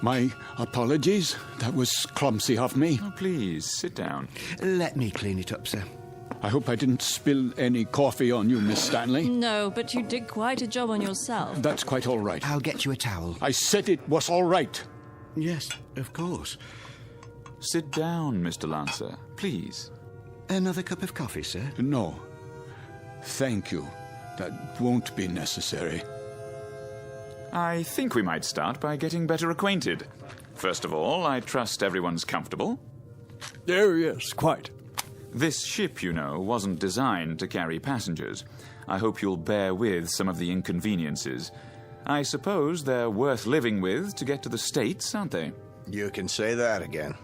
My apologies. That was clumsy of me. Oh, please, sit down. Let me clean it up, sir. I hope I didn't spill any coffee on you, Miss Stanley. No, but you did quite a job on yourself. That's quite all right. I'll get you a towel. I said it was all right. Yes, of course. Sit down, Mr. Lancer, please. Another cup of coffee, sir? No. Thank you. That won't be necessary. I think we might start by getting better acquainted. First of all, I trust everyone's comfortable. Yes, quite. This ship, you know, wasn't designed to carry passengers. I hope you'll bear with some of the inconveniences. I suppose they're worth living with to get to the States, aren't they? You can say that again.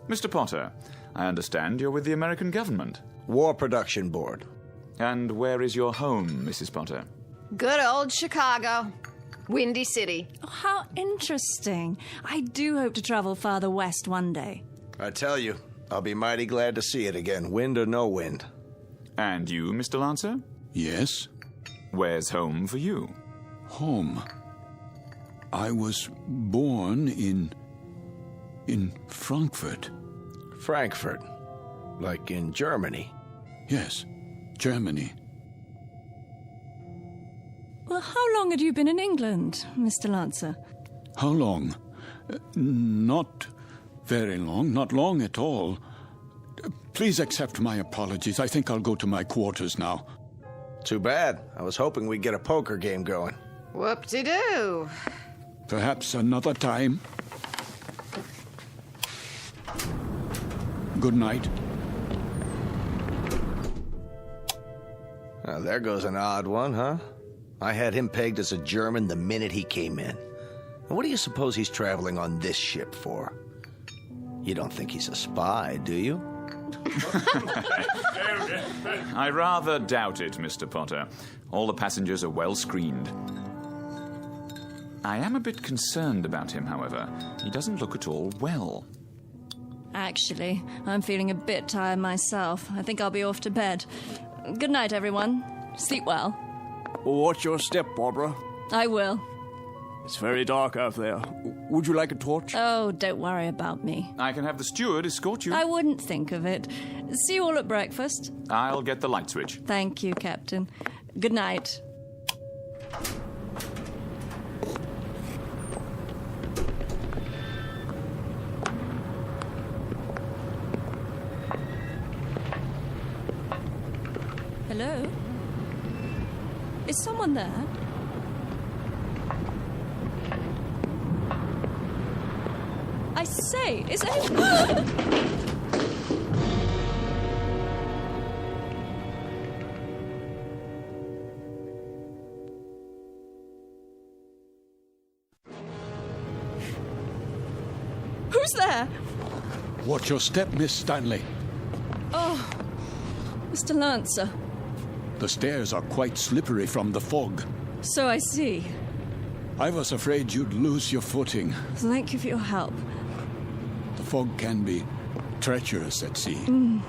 Mr. Potter, I understand you're with the American government. War Production Board. And where is your home, Mrs. Potter? Good old Chicago. Windy City. Oh, how interesting. I do hope to travel farther west one day. I tell you, I'll be mighty glad to see it again, wind or no wind. And you, Mr. Lancer? Yes? Where's home for you? Home? I was born in Frankfurt. Frankfurt? Like in Germany? Yes, Germany. Well, how long had you been in England, Mr. Lancer? How long? Not very long, not long at all. Please accept my apologies. I think I'll go to my quarters now. Too bad. I was hoping we'd get a poker game going. Whoop-de-doo. Perhaps another time. Good night. Now, there goes an odd one, huh? I had him pegged as a German the minute he came in. And what do you suppose he's traveling on this ship for? You don't think he's a spy, do you? I rather doubt it, Mr. Potter. All the passengers are well screened. I am a bit concerned about him, however. He doesn't look at all well. Actually, I'm feeling a bit tired myself. I think I'll be off to bed. Good night, everyone. Sleep well. Watch your step, Barbara. I will. It's very dark out there. Would you like a torch? Oh, don't worry about me. I can have the steward escort you. I wouldn't think of it. See you all at breakfast. I'll get the light switch. Thank you, Captain. Good night. Hello? Is someone there? I say, is it... Who's there? Watch your step, Miss Stanley. Oh, Mr. Lancer. The stairs are quite slippery from the fog. So I see. I was afraid you'd lose your footing. Thank you for your help. The fog can be treacherous at sea. And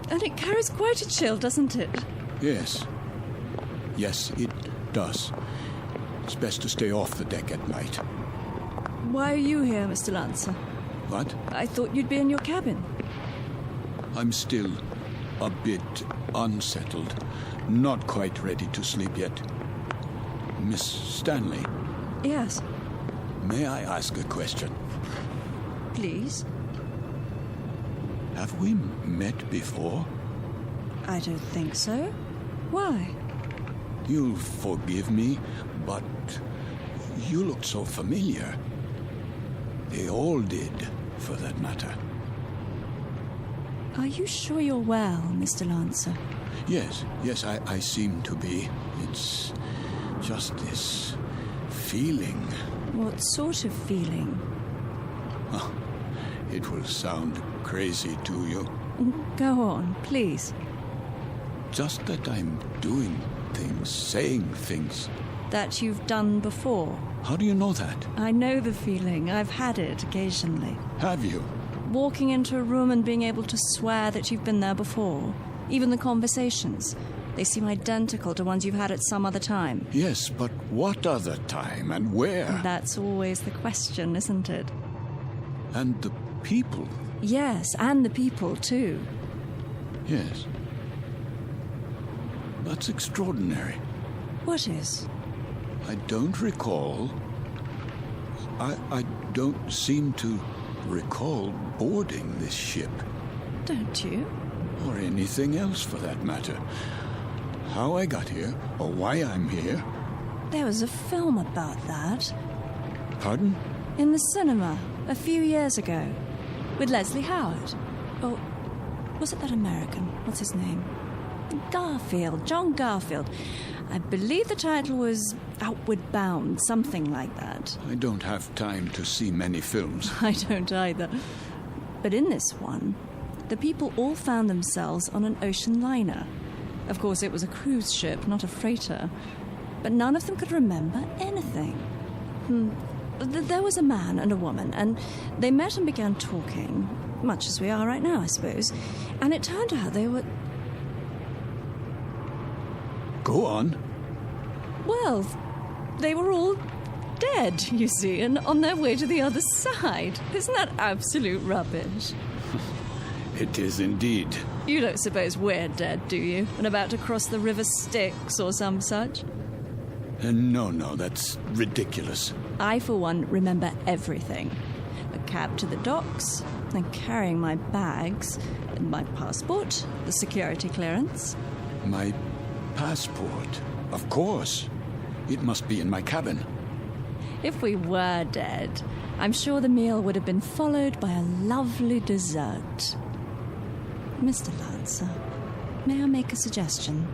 it carries quite a chill, doesn't it? Yes. Yes, it does. It's best to stay off the deck at night. Why are you here, Mr. Lancer? What? I thought you'd be in your cabin. I'm still a bit unsettled. Not quite ready to sleep yet. Miss Stanley? Yes. May I ask a question? Please? Have we met before? I don't think so. Why? You'll forgive me, but you looked so familiar. They all did, for that matter. Are you sure you're well, Mr. Lancer? Yes, I seem to be. It's just this feeling. What sort of feeling? Oh, it will sound crazy to you. Go on, please. Just that I'm doing things, saying things. That you've done before. How do you know that? I know the feeling. I've had it occasionally. Have you? Walking into a room and being able to swear that you've been there before. Even the conversations. They seem identical to ones you've had at some other time. Yes, but what other time and where? That's always the question, isn't it? And the people? Yes, and the people, too. Yes. That's extraordinary. What is? I don't recall. I don't seem to recall boarding this ship. Don't you? Or anything else, for that matter. How I got here, or why I'm here. There was a film about that. Pardon? In the cinema, a few years ago. With Leslie Howard. Or was it that American? What's his name? Garfield. John Garfield. I believe the title was Outward Bound, something like that. I don't have time to see many films. I don't either. But in this one, the people all found themselves on an ocean liner. Of course, it was a cruise ship, not a freighter. But none of them could remember anything. There was a man and a woman, and they met and began talking, much as we are right now, I suppose. And it turned out they were... Go on. Well, they were all dead, you see, and on their way to the other side. Isn't that absolute rubbish? It is indeed. You don't suppose we're dead, do you? And about to cross the River Styx or some such? No, that's ridiculous. I, for one, remember everything. A cab to the docks, and carrying my bags, and my passport, the security clearance. My passport? Of course. It must be in my cabin. If we were dead, I'm sure the meal would have been followed by a lovely dessert. Mr. Lancer, may I make a suggestion?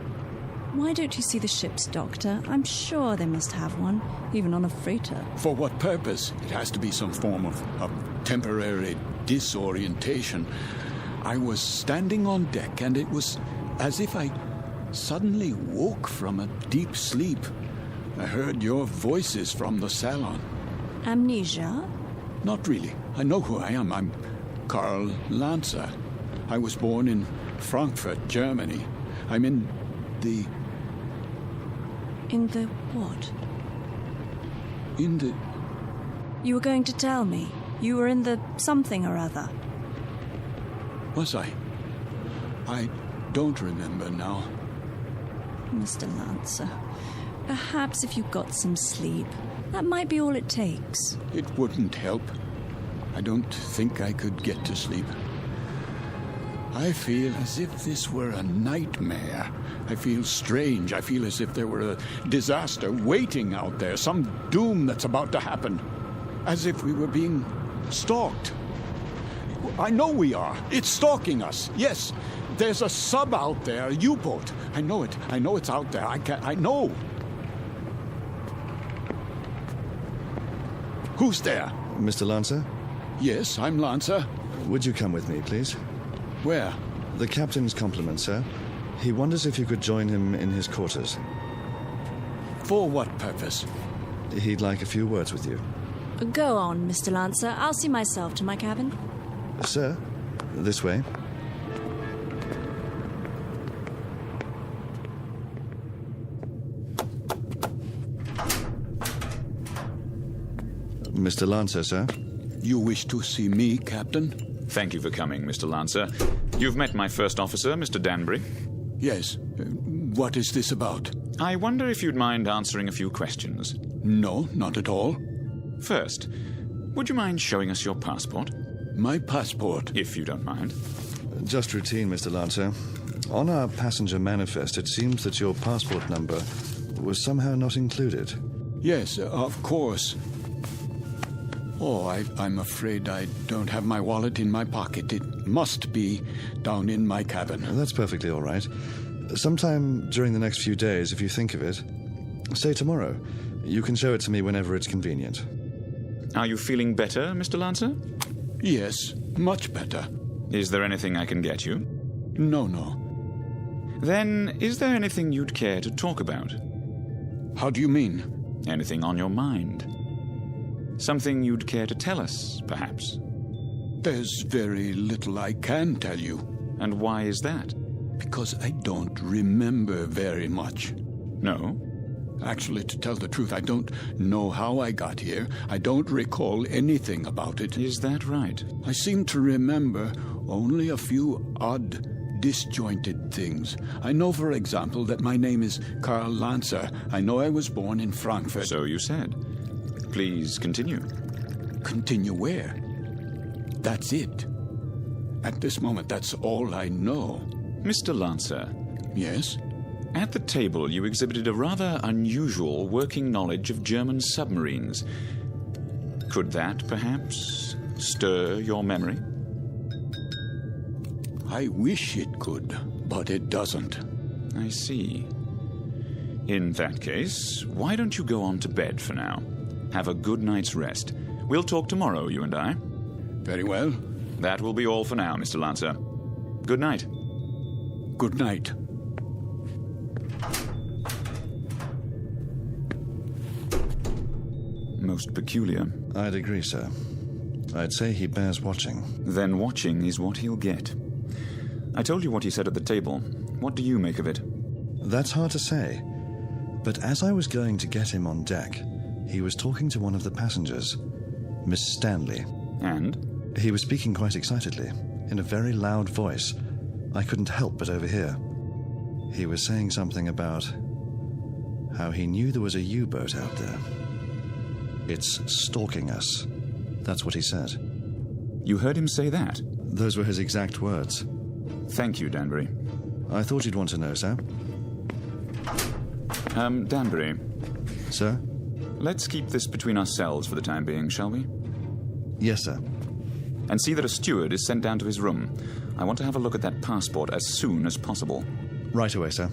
Why don't you see the ship's doctor? I'm sure they must have one, even on a freighter. For what purpose? It has to be some form of temporary disorientation. I was standing on deck, and it was as if I suddenly woke from a deep sleep. I heard your voices from the salon. Amnesia? Not really. I know who I am. I'm Karl Lancer. I was born in Frankfurt, Germany. I'm in the... In the what? In the... You were going to tell me. You were in the something or other. Was I? I don't remember now. Mr. Lancer, perhaps if you got some sleep, that might be all it takes. It wouldn't help. I don't think I could get to sleep. I feel as if this were a nightmare. I feel strange. I feel as if there were a disaster waiting out there, some doom that's about to happen. As if we were being stalked. I know we are. It's stalking us. Yes, there's a sub out there, a U-boat. I know it. I know it's out there. I know. Who's there? Mr. Lancer? Yes, I'm Lancer. Would you come with me, please? Where? The captain's compliments, sir. He wonders if you could join him in his quarters. For what purpose? He'd like a few words with you. Go on, Mr. Lancer. I'll see myself to my cabin. Sir, this way. Mr. Lancer, sir? You wish to see me, Captain? Thank you for coming, Mr. Lancer. You've met my first officer, Mr. Danbury. Yes. What is this about? I wonder if you'd mind answering a few questions. No, not at all. First, would you mind showing us your passport? My passport? If you don't mind. Just routine, Mr. Lancer. On our passenger manifest, it seems that your passport number was somehow not included. Yes, of course. Oh, I'm afraid I don't have my wallet in my pocket. It must be down in my cabin. That's perfectly all right. Sometime during the next few days, if you think of it, say tomorrow. You can show it to me whenever it's convenient. Are you feeling better, Mr. Lancer? Yes, much better. Is there anything I can get you? No, no. Then, is there anything you'd care to talk about? How do you mean? Anything on your mind? Something you'd care to tell us, perhaps? There's very little I can tell you. And why is that? Because I don't remember very much. No? Actually, to tell the truth, I don't know how I got here. I don't recall anything about it. Is that right? I seem to remember only a few odd, disjointed things. I know, for example, that my name is Karl Lancer. I know I was born in Frankfurt. So you said. Please continue. Continue where? That's it. At this moment, that's all I know. Mr. Lancer. Yes? At the table, you exhibited a rather unusual working knowledge of German submarines. Could that, perhaps, stir your memory? I wish it could, but it doesn't. I see. In that case, why don't you go on to bed for now? Have a good night's rest. We'll talk tomorrow, you and I. Very well. That will be all for now, Mr. Lancer. Good night. Good night. Most peculiar. I'd agree, sir. I'd say he bears watching. Then watching is what he'll get. I told you what he said at the table. What do you make of it? That's hard to say. But as I was going to get him on deck, he was talking to one of the passengers, Miss Stanley. And? He was speaking quite excitedly, in a very loud voice. I couldn't help but overhear. He was saying something about how he knew there was a U-boat out there. It's stalking us. That's what he said. You heard him say that? Those were his exact words. Thank you, Danbury. I thought you'd want to know, sir. Danbury. Sir? Let's keep this between ourselves for the time being, shall we? Yes, sir. And see that a steward is sent down to his room. I want to have a look at that passport as soon as possible. Right away, sir.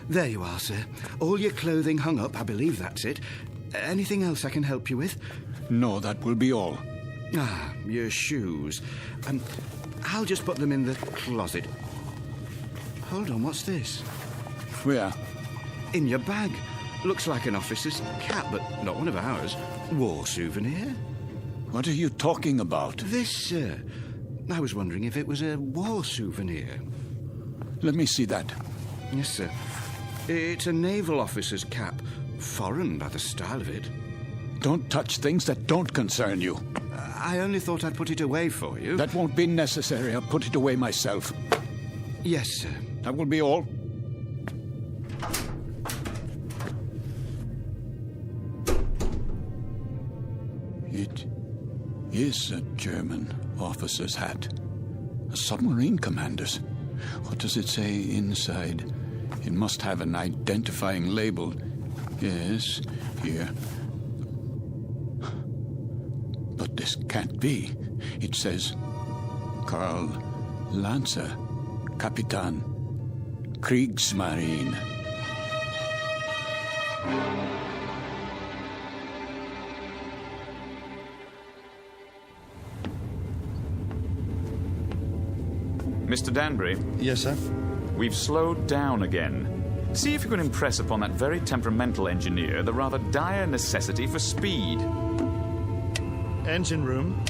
There you are, sir. All your clothing hung up, I believe that's it. Anything else I can help you with? No, that will be all. Ah, your shoes. I'll just put them in the closet. Hold on, what's this? Where? In your bag. Looks like an officer's cap, but not one of ours. War souvenir. What are you talking about? This, sir. I was wondering if it was a war souvenir. Let me see that. Yes, sir. It's a naval officer's cap. Foreign by the style of it. Don't touch things that don't concern you. I only thought I'd put it away for you. That won't be necessary. I'll put it away myself. Yes, sir. That will be all. It is a German. officer's hat. A submarine commander's. What does it say inside? It must have an identifying label. Yes, here. But this can't be. It says, Karl Lancer, Kapitan, Kriegsmarine. Mr. Danbury? Yes, sir? We've slowed down again. See if you can impress upon that very temperamental engineer the rather dire necessity for speed. Engine room.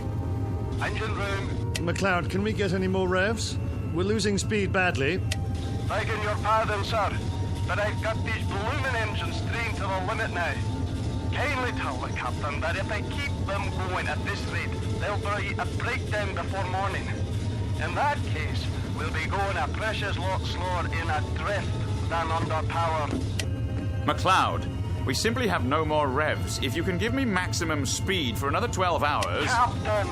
Engine room. McLeod, can we get any more revs? We're losing speed badly. Begging your pardon, sir, but I've got these blooming engines trained to the limit now. Kindly tell the captain that if I keep them going at this rate, they'll be a breakdown before morning. In that case, we'll be going a precious lot slower in a drift than under power. McLeod, we simply have no more revs. If you can give me maximum speed for another 12 hours... Captain!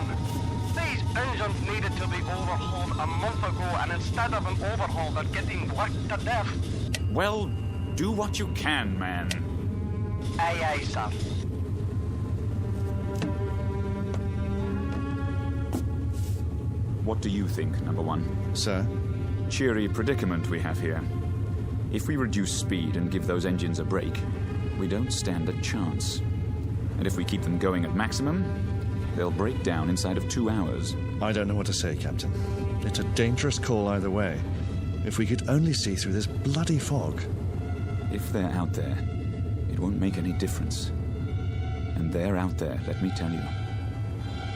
These engines needed to be overhauled a month ago, and instead of an overhaul, they're getting worked to death. Well, do what you can, man. Aye, aye, sir. What do you think, number one? Sir? Cheery predicament we have here. If we reduce speed and give those engines a break, we don't stand a chance. And if we keep them going at maximum, they'll break down inside of 2 hours. I don't know what to say, Captain. It's a dangerous call either way. If we could only see through this bloody fog. If they're out there, it won't make any difference. And they're out there, let me tell you.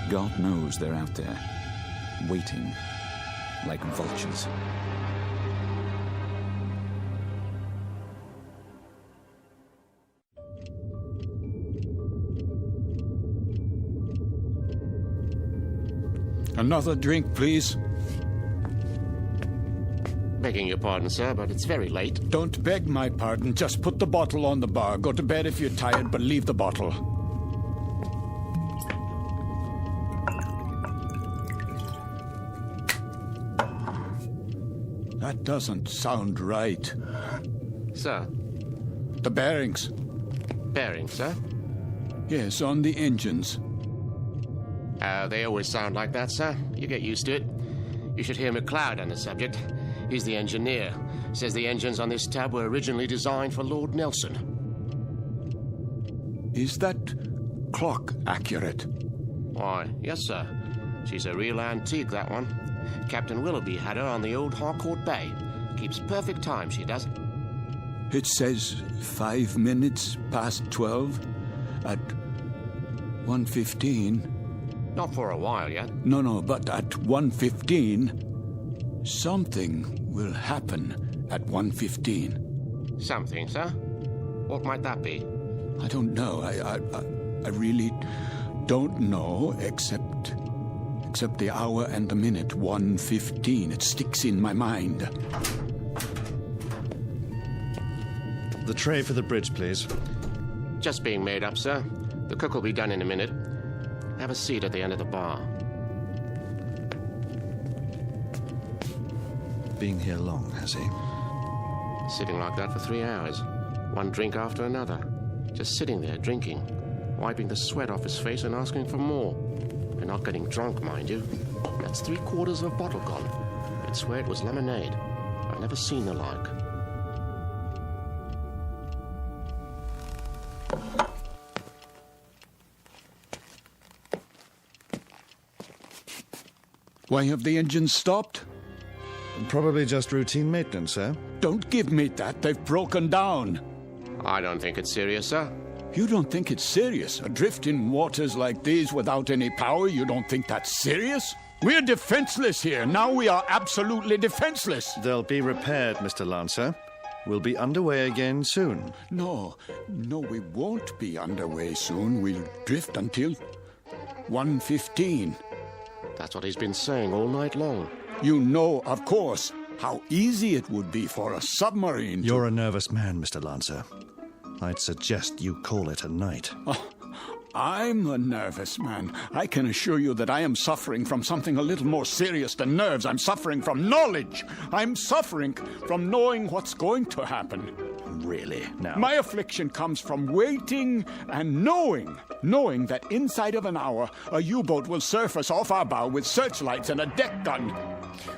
God knows they're out there, waiting like vultures. Another drink, please. Begging your pardon, sir, but it's very late. Don't beg my pardon. Just put the bottle on the bar. Go to bed if you're tired, but leave the bottle. That doesn't sound right. Sir? The bearings. Bearings, sir? Yes, on the engines. They always sound like that, sir. You get used to it. You should hear McLeod on the subject. He's the engineer. Says the engines on this tab were originally designed for Lord Nelson. Is that clock accurate? Why, yes, sir. She's a real antique, that one. Captain Willoughby had her on the old Harcourt Bay. Keeps perfect time, she does. It says 5 minutes past 12 at 1:15. Not for a while yet. No, but at 1:15, something will happen at 1:15. Something, sir? What might that be? I don't know. I really don't know, except the hour and the minute, 1:15. It sticks in my mind. The tray for the bridge, please. Just being made up, sir. The cook will be done in a minute. Have a seat at the end of the bar. Been here long, has he? Sitting like that for 3 hours. One drink after another. Just sitting there, drinking. Wiping the sweat off his face and asking for more. And not getting drunk, mind you. That's 3/4 of a bottle gone. I'd swear it was lemonade. I've never seen the like. Why have the engines stopped? Probably just routine maintenance, sir. Don't give me that. They've broken down. I don't think it's serious, sir. You don't think it's serious? Adrift in waters like these without any power, you don't think that's serious? We're defenseless here. Now we are absolutely defenseless. They'll be repaired, Mr. Lancer. We'll be underway again soon. No, we won't be underway soon. We'll drift until 1:15. That's what he's been saying all night long. You know, of course, how easy it would be for a submarine You're a nervous man, Mr. Lancer. I'd suggest you call it a night. I'm a nervous man. I can assure you that I am suffering from something a little more serious than nerves. I'm suffering from knowledge. I'm suffering from knowing what's going to happen. Really? Now? My affliction comes from waiting and knowing that inside of an hour, a U-boat will surface off our bow with searchlights and a deck gun.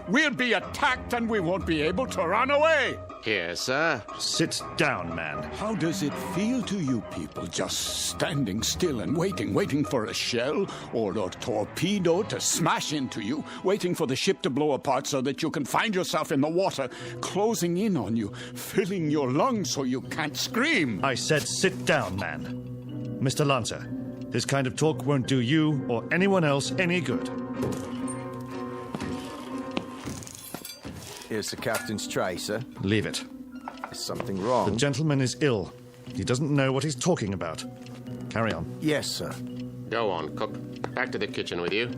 We'll be attacked and we won't be able to run away. Here, sir. Sit down, man. How does it feel to you people just standing still and waiting for a shell or a torpedo to smash into you, waiting for the ship to blow apart so that you can find yourself in the water, closing in on you, filling your lungs so you can't scream? I said sit down, man. Mr. Lancer, this kind of talk won't do you or anyone else any good. Here's the captain's tray, sir. Leave it. Is something wrong? The gentleman is ill. He doesn't know what he's talking about. Carry on. Yes, sir. Go on, cook. Back to the kitchen with you.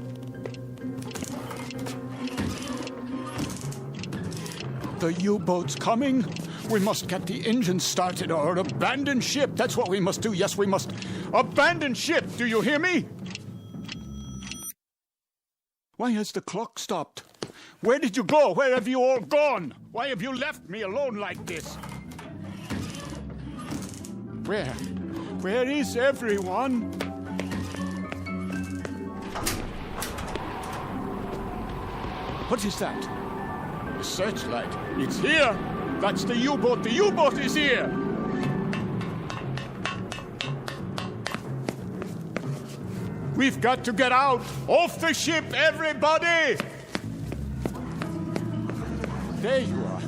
The U-boat's coming. We must get the engine started or abandon ship. That's what we must do. Yes, we must abandon ship. Do you hear me? Why has the clock stopped? Where did you go? Where have you all gone? Why have you left me alone like this? Where? Where is everyone? What is that? The searchlight. It's here. That's the U-boat. The U-boat is here. We've got to get out. Off the ship, everybody! There you are.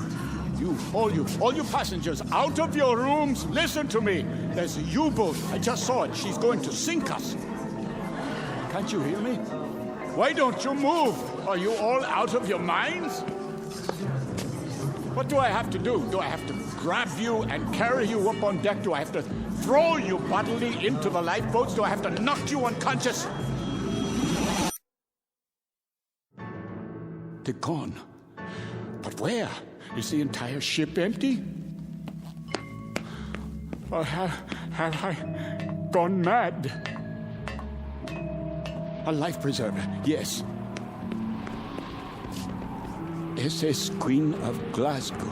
All you passengers, out of your rooms. Listen to me. There's a U-boat. I just saw it. She's going to sink us. Can't you hear me? Why don't you move? Are you all out of your minds? What do I have to do? Do I have to grab you and carry you up on deck? Do I have to throw you bodily into the lifeboats? Do I have to knock you unconscious? They're gone. But where? Is the entire ship empty? Or have I gone mad? A life preserver, yes. SS Queen of Glasgow.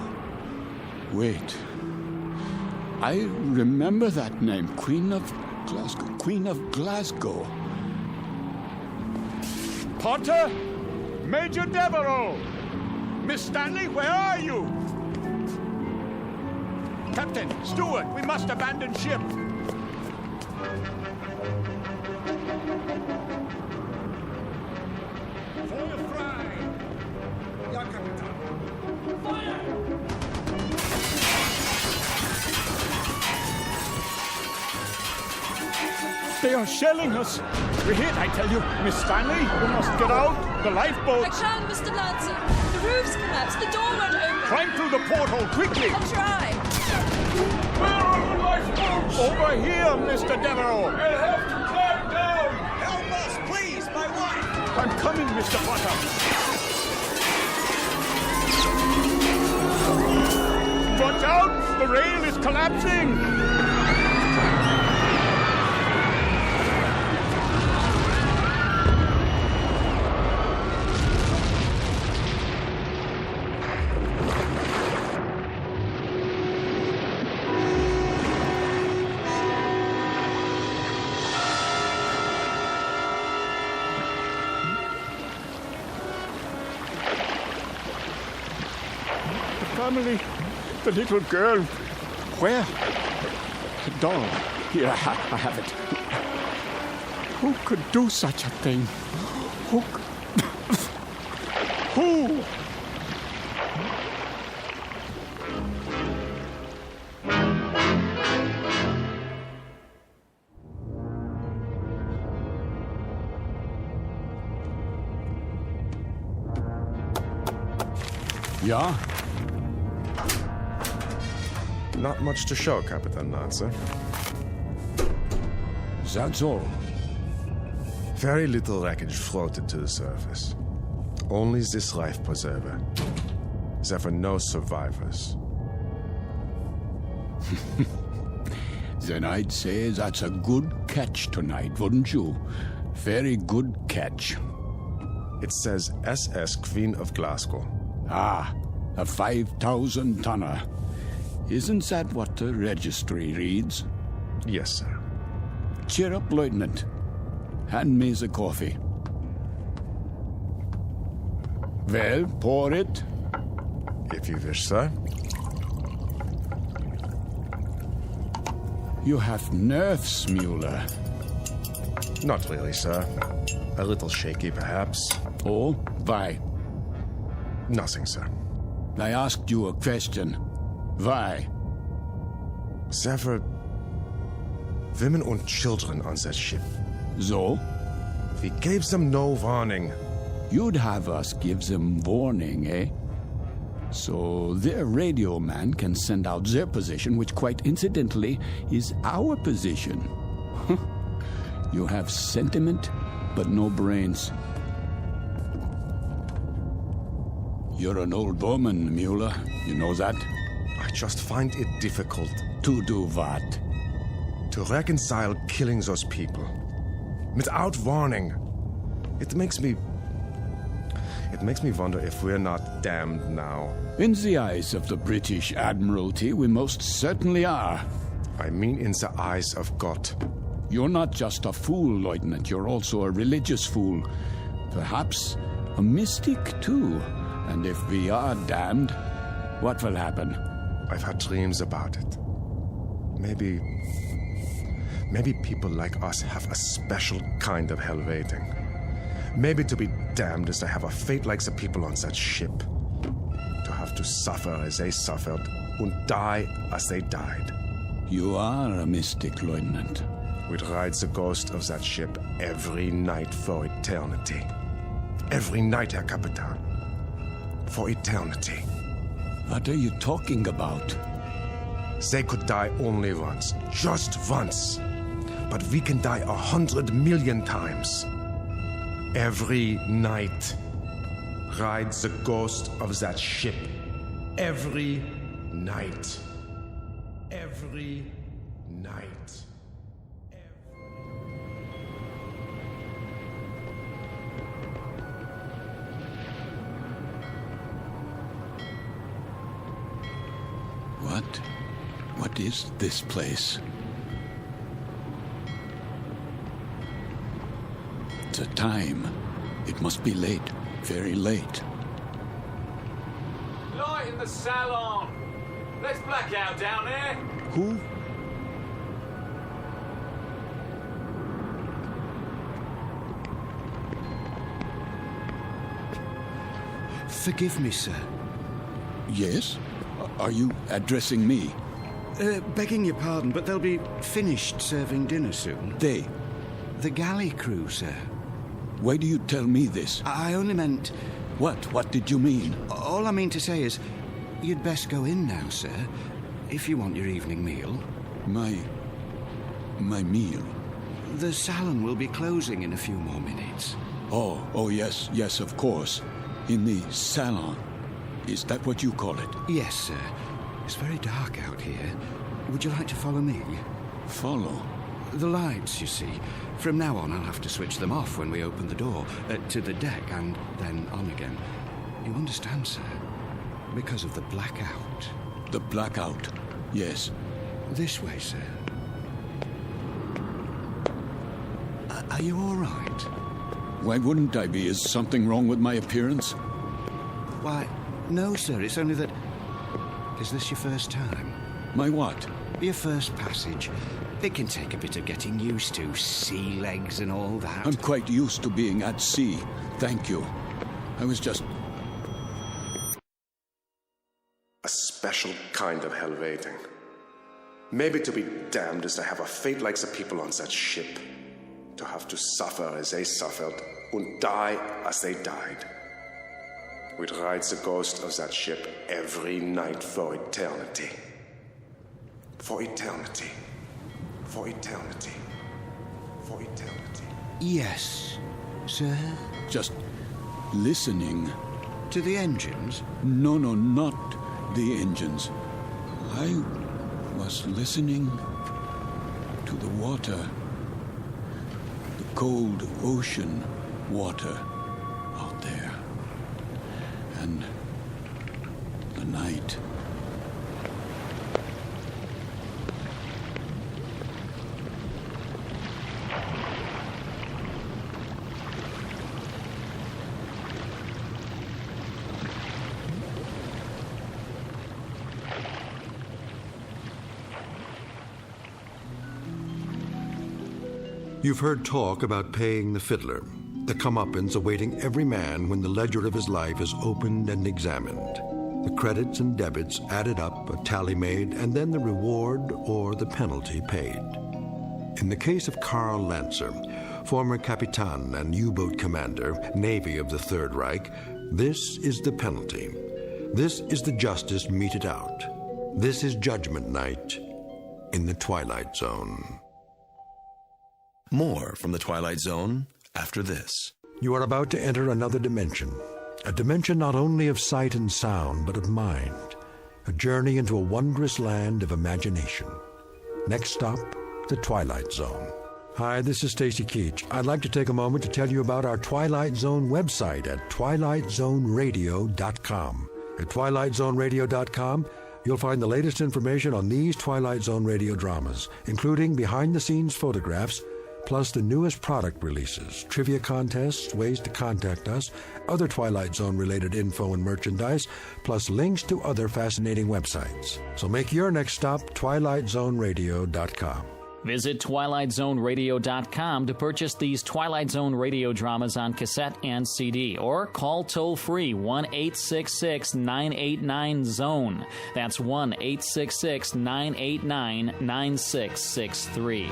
Wait. I remember that name. Queen of Glasgow. Queen of Glasgow. Potter! Major Devereaux! Miss Stanley, where are you? Captain, steward, we must abandon ship. Feuer frei! Ja, Kapitän. Feuer! They are shelling us. We're hit, I tell you. Miss Stanley, we must get out. The lifeboat. I can't, Mr. Lancer. The roof's collapsed. The door won't open. Climb through the porthole, quickly. I'll try. Where are the lifeboats? Over here, Mr. Devereaux. I'll have to climb down. Help us, please, my wife! I'm coming, Mr. Potter. Watch out! The rail is collapsing! Family, the little girl. Where? The doll. Here, I have it. Who could do such a thing? Who? Who? Ja? Not much to show, Captain Lancer. That's all. Very little wreckage floated to the surface. Only this life preserver. There were no survivors. Then I'd say that's a good catch tonight, wouldn't you? Very good catch. It says SS Queen of Glasgow. Ah, a 5,000-tonner. Isn't that what the registry reads? Yes, sir. Cheer up, Lieutenant. Hand me the coffee. Well, pour it. If you wish, sir. You have nerves, Mueller. Not really, sir. A little shaky, perhaps. Oh, why? Nothing, sir. I asked you a question. Why? There were women and children on that ship. So? We gave them no warning. You'd have us give them warning, eh? So their radio man can send out their position, which quite incidentally is our position. You have sentiment, but no brains. You're an old woman, Mueller. You know that? I just find it difficult. To do what? To reconcile killing those people. Without warning. It makes me wonder if we're not damned now. In the eyes of the British Admiralty, we most certainly are. I mean in the eyes of God. You're not just a fool, Lieutenant. You're also a religious fool. Perhaps a mystic, too. And if we are damned, what will happen? I've had dreams about it. Maybe people like us have a special kind of hell waiting. Maybe to be damned is to have a fate like the people on that ship. To have to suffer as they suffered and die as they died. You are a mystic, Lieutenant. We'd ride the ghost of that ship every night for eternity. Every night, Herr Capitan. For eternity. What are you talking about? They could die only once. Just once. But we can die 100 million times. Every night. Ride the ghost of that ship. Every night. Every night. What is this place? The time. It must be late. Very late. Light in the salon. Let's black out down there. Who? Forgive me, sir. Yes? Are you addressing me? Begging your pardon, but they'll be finished serving dinner soon. They? The galley crew, sir. Why do you tell me this? I only meant... What? What did you mean? All I mean to say is, you'd best go in now, sir, if you want your evening meal. My meal? The salon will be closing in a few more minutes. Oh, yes, of course. In the salon. Is that what you call it? Yes, sir. It's very dark out here. Would you like to follow me? Follow? The lights, you see. From now on, I'll have to switch them off when we open the door, to the deck and then on again. You understand, sir? Because of the blackout. The blackout, yes. This way, sir. Are you all right? Why wouldn't I be? Is something wrong with my appearance? Why, no, sir. It's only that... Is this your first time? My what? Your first passage. It can take a bit of getting used to. Sea legs and all that. I'm quite used to being at sea. Thank you. I was just... A special kind of hell waiting. Maybe to be damned is to have a fate like the people on that ship. To have to suffer as they suffered and die as they died. We'd ride the ghost of that ship every night for eternity. For eternity. For eternity. For eternity. Yes, sir? Just listening. To the engines? No, not the engines. I was listening to the water. The cold ocean water out there. And the night. You've heard talk about paying the fiddler, the comeuppance awaiting every man when the ledger of his life is opened and examined. The credits and debits added up, a tally made, and then the reward or the penalty paid. In the case of Karl Lancer, former Capitan and U-boat commander, Navy of the Third Reich, this is the penalty. This is the justice meted out. This is Judgment Night in the Twilight Zone. More from the Twilight Zone after this. You are about to enter another dimension. A dimension not only of sight and sound, but of mind. A journey into a wondrous land of imagination. Next stop, the Twilight Zone. Hi, this is Stacy Keach. I'd like to take a moment to tell you about our Twilight Zone website at twilightzoneradio.com. At twilightzoneradio.com, you'll find the latest information on these Twilight Zone radio dramas, including behind-the-scenes photographs, plus the newest product releases, trivia contests, ways to contact us, other Twilight Zone-related info and merchandise, plus links to other fascinating websites. So make your next stop twilightzoneradio.com. Visit twilightzoneradio.com to purchase these Twilight Zone radio dramas on cassette and CD, or call toll-free 1-866-989-ZONE. That's 1-866-989-9663.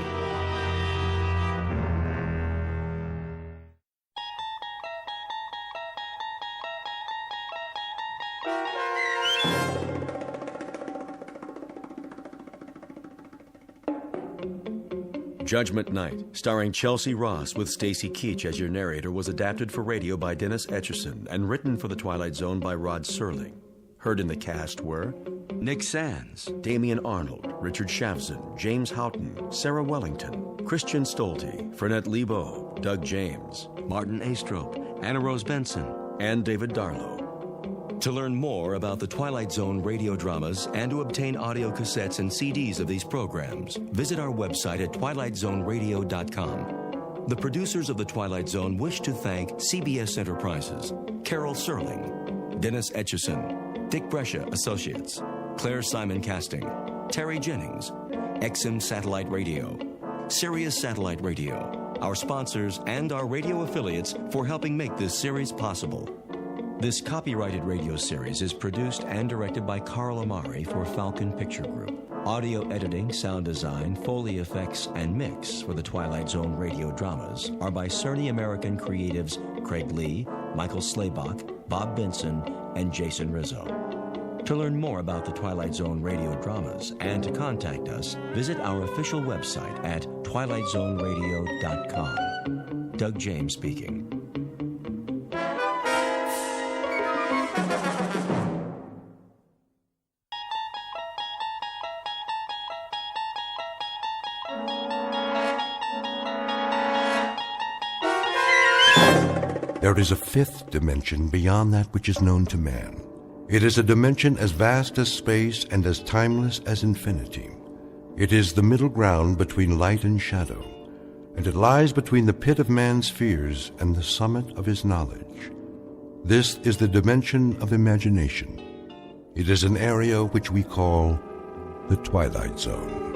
Judgment Night, starring Chelsea Ross with Stacy Keach as your narrator, was adapted for radio by Dennis Etchison and written for The Twilight Zone by Rod Serling. Heard in the cast were Nick Sands, Damian Arnold, Richard Shavzin, James Houghton, Sarah Wellington, Christian Stolte, Fernette Lebo, Doug James, Martin Astrop, Anna Rose Benson, and David Darlow. To learn more about the Twilight Zone radio dramas and to obtain audio cassettes and CDs of these programs, visit our website at twilightzoneradio.com. The producers of The Twilight Zone wish to thank CBS Enterprises, Carol Serling, Dennis Etchison, Dick Brescia Associates, Claire Simon Casting, Terry Jennings, XM Satellite Radio, Sirius Satellite Radio, our sponsors and our radio affiliates for helping make this series possible. This copyrighted radio series is produced and directed by Carl Amari for Falcon Picture Group. Audio editing, sound design, Foley effects, and mix for the Twilight Zone radio dramas are by Cerny American creatives Craig Lee, Michael Slaybach, Bob Benson, and Jason Rizzo. To learn more about the Twilight Zone radio dramas and to contact us, visit our official website at twilightzoneradio.com. Doug James speaking. There is a fifth dimension beyond that which is known to man. It is a dimension as vast as space and as timeless as infinity. It is the middle ground between light and shadow, and it lies between the pit of man's fears and the summit of his knowledge. This is the dimension of imagination. It is an area which we call the Twilight Zone.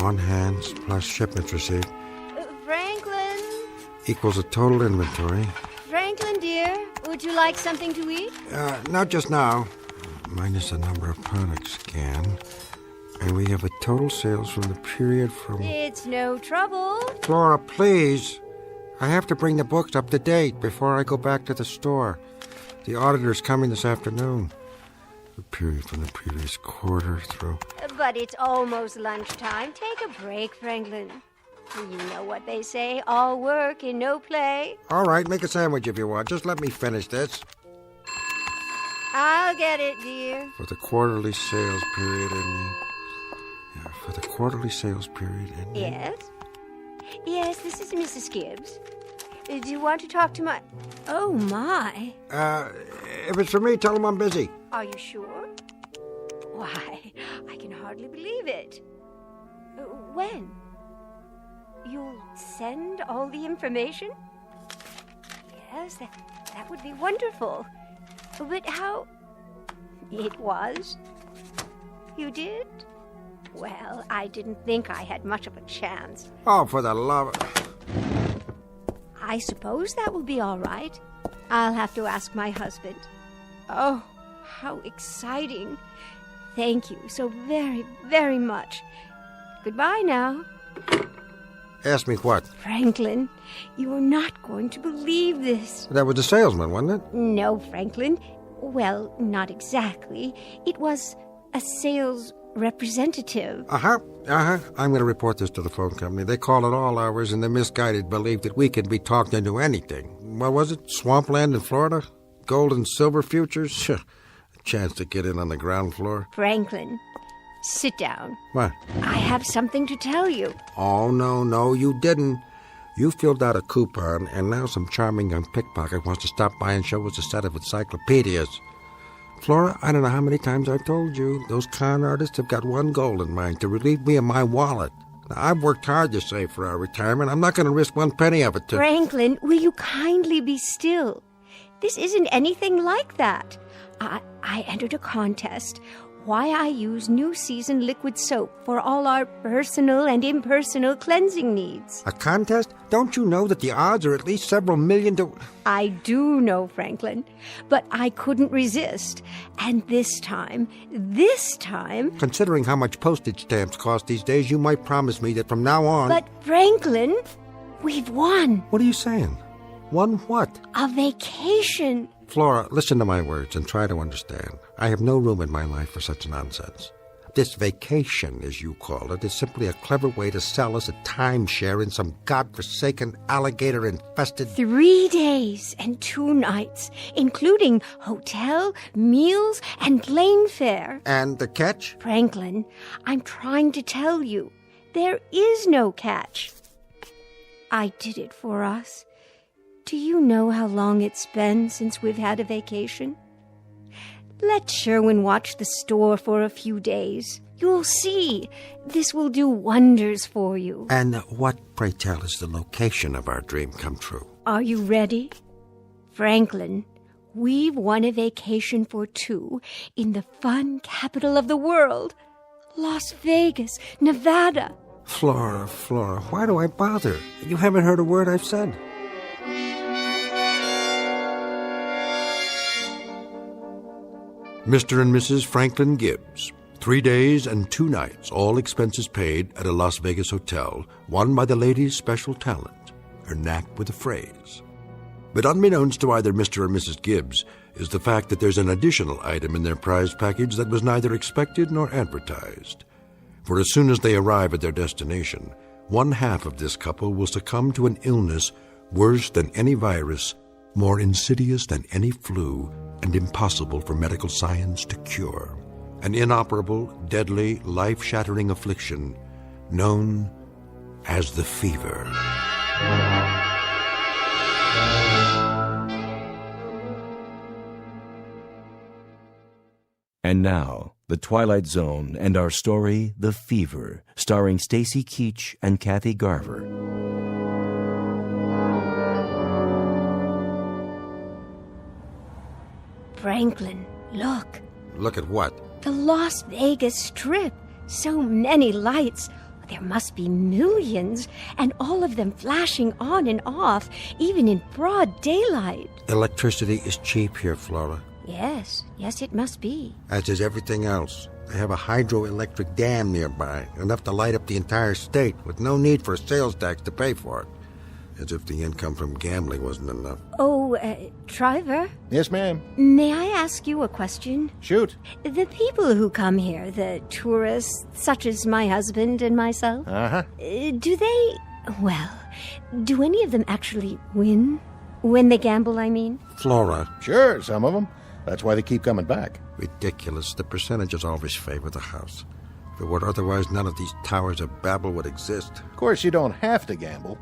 On hands plus shipment receipt Franklin? equals a total inventory. Franklin, dear, would you like something to eat? Not just now. Minus the number of products scanned. And we have a total sales from the period from... It's no trouble. Flora, please. I have to bring the books up to date before I go back to the store. The auditor's coming this afternoon. The period from the previous quarter through... But it's almost lunchtime. Take a break, Franklin. You know what they say, all work and no play. All right, make a sandwich if you want. Just let me finish this. I'll get it, dear. For the quarterly sales period ending... Yeah, for the quarterly sales period ending... Yes? Yes, this is Mrs. Gibbs. Do you want to talk to my... Oh, my. If it's for me, tell them I'm busy. Are you sure? Why, I can hardly believe it. When? You'll send all the information? Yes, that would be wonderful. But how... It was? You did? Well, I didn't think I had much of a chance. Oh, for the love of... I suppose that will be all right. I'll have to ask my husband. Oh, how exciting. Thank you so very, very much. Goodbye now. Ask me what? Franklin, you're not going to believe this. That was the salesman, wasn't it? No, Franklin. Well, not exactly. It was a sales representative. I'm going to report this to the phone company. They call at all hours, and the misguided believe that we can be talked into anything. What was it? Swampland in Florida? Gold and silver futures? A chance to get in on the ground floor. Franklin, sit down. What? I have something to tell you. Oh, no, you didn't. You filled out a coupon, and now some charming young pickpocket wants to stop by and show us a set of encyclopedias. Flora, I don't know how many times I've told you, those con artists have got one goal in mind, to relieve me of my wallet. Now, I've worked hard to save for our retirement. I'm not going to risk one penny of it to... Franklin, will you kindly be still? This isn't anything like that. I entered a contest. Why I use New Season liquid soap for all our personal and impersonal cleansing needs. A contest? Don't you know that the odds are at least several million to... I do know, Franklin, but I couldn't resist. And this time... Considering how much postage stamps cost these days, you might promise me that from now on... But, Franklin, we've won. What are you saying? Won what? A vacation. Flora, listen to my words and try to understand. I have no room in my life for such nonsense. This vacation, as you call it, is simply a clever way to sell us a timeshare in some godforsaken, alligator-infested... 3 days and 2 nights, including hotel, meals, and plane fare. And the catch? Franklin, I'm trying to tell you, there is no catch. I did it for us. Do you know how long it's been since we've had a vacation? Let Sherwin watch the store for a few days. You'll see. This will do wonders for you. And what, pray tell, is the location of our dream come true? Are you ready? Franklin, we've won a vacation for 2 in the fun capital of the world, Las Vegas, Nevada. Flora, why do I bother? You haven't heard a word I've said. Mr. and Mrs. Franklin Gibbs, 3 days and 2 nights, all expenses paid at a Las Vegas hotel, won by the lady's special talent, her knack with a phrase. But unbeknownst to either Mr. or Mrs. Gibbs is the fact that there's an additional item in their prize package that was neither expected nor advertised. For as soon as they arrive at their destination, one half of this couple will succumb to an illness worse than any virus, more insidious than any flu, and impossible for medical science to cure. An inoperable, deadly, life-shattering affliction known as the fever. And now, The Twilight Zone and our story, The Fever, starring Stacy Keach and Kathy Garver. Franklin, look. Look at what? The Las Vegas Strip. So many lights. There must be millions, and all of them flashing on and off, even in broad daylight. Electricity is cheap here, Flora. Yes, it must be. As is everything else. They have a hydroelectric dam nearby, enough to light up the entire state, with no need for a sales tax to pay for it. As if the income from gambling wasn't enough. Oh, Driver? Yes, ma'am. May I ask you a question? Shoot. The people who come here, the tourists, such as my husband and myself, Uh-huh. Do they Well, do any of them actually win? When they gamble, I mean? Flora. Sure, some of them. That's why they keep coming back. Ridiculous. The percentages always favor the house. If it were otherwise, none of these towers of Babel would exist. Of course, you don't have to gamble.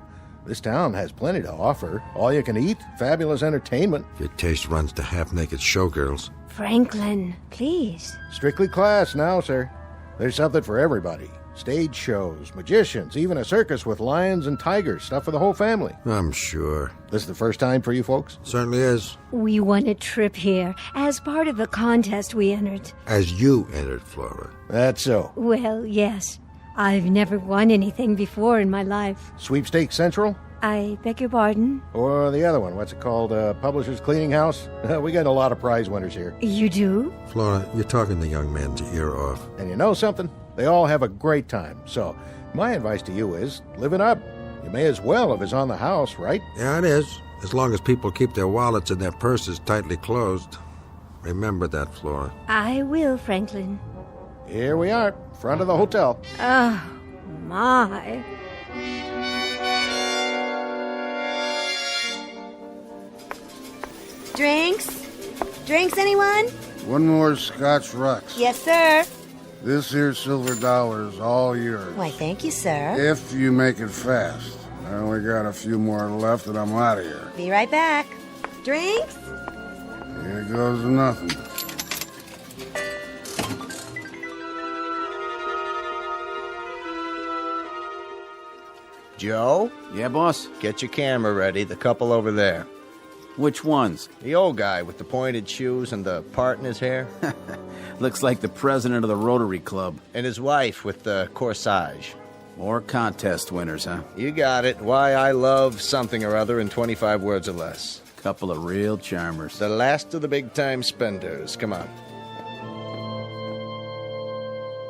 This town has plenty to offer. All you can eat, fabulous entertainment. Your taste runs to half-naked showgirls. Franklin, please. Strictly class now, sir. There's something for everybody. Stage shows, magicians, even a circus with lions and tigers. Stuff for the whole family. I'm sure. This is the first time for you folks? Certainly is. We won a trip here as part of a contest we entered. As you entered, Flora. That's so. Well, yes. I've never won anything before in my life. Sweepstakes Central? I beg your pardon? Or the other one, what's it called? Publishers Cleaning House? We got a lot of prize winners here. You do? Flora, you're talking the young man's ear off. And you know something? They all have a great time. So, my advice to you is, live it up. You may as well if it's on the house, right? Yeah, it is. As long as people keep their wallets and their purses tightly closed. Remember that, Flora. I will, Franklin. Here we are, front of the hotel. Oh, my. Drinks? Drinks, anyone? One more Scotch Rux. Yes, sir. This here silver dollar is all yours. Why, thank you, sir. If you make it fast. I only got a few more left and I'm out of here. Be right back. Drinks? Here goes nothing. Joe? Yeah, boss? Get your camera ready. The couple over there. Which ones? The old guy with the pointed shoes and the part in his hair. Looks like the president of the Rotary Club. And his wife with the corsage. More contest winners, huh? You got it. Why I love something or other in 25 words or less. Couple of real charmers. The last of the big-time spenders. Come on.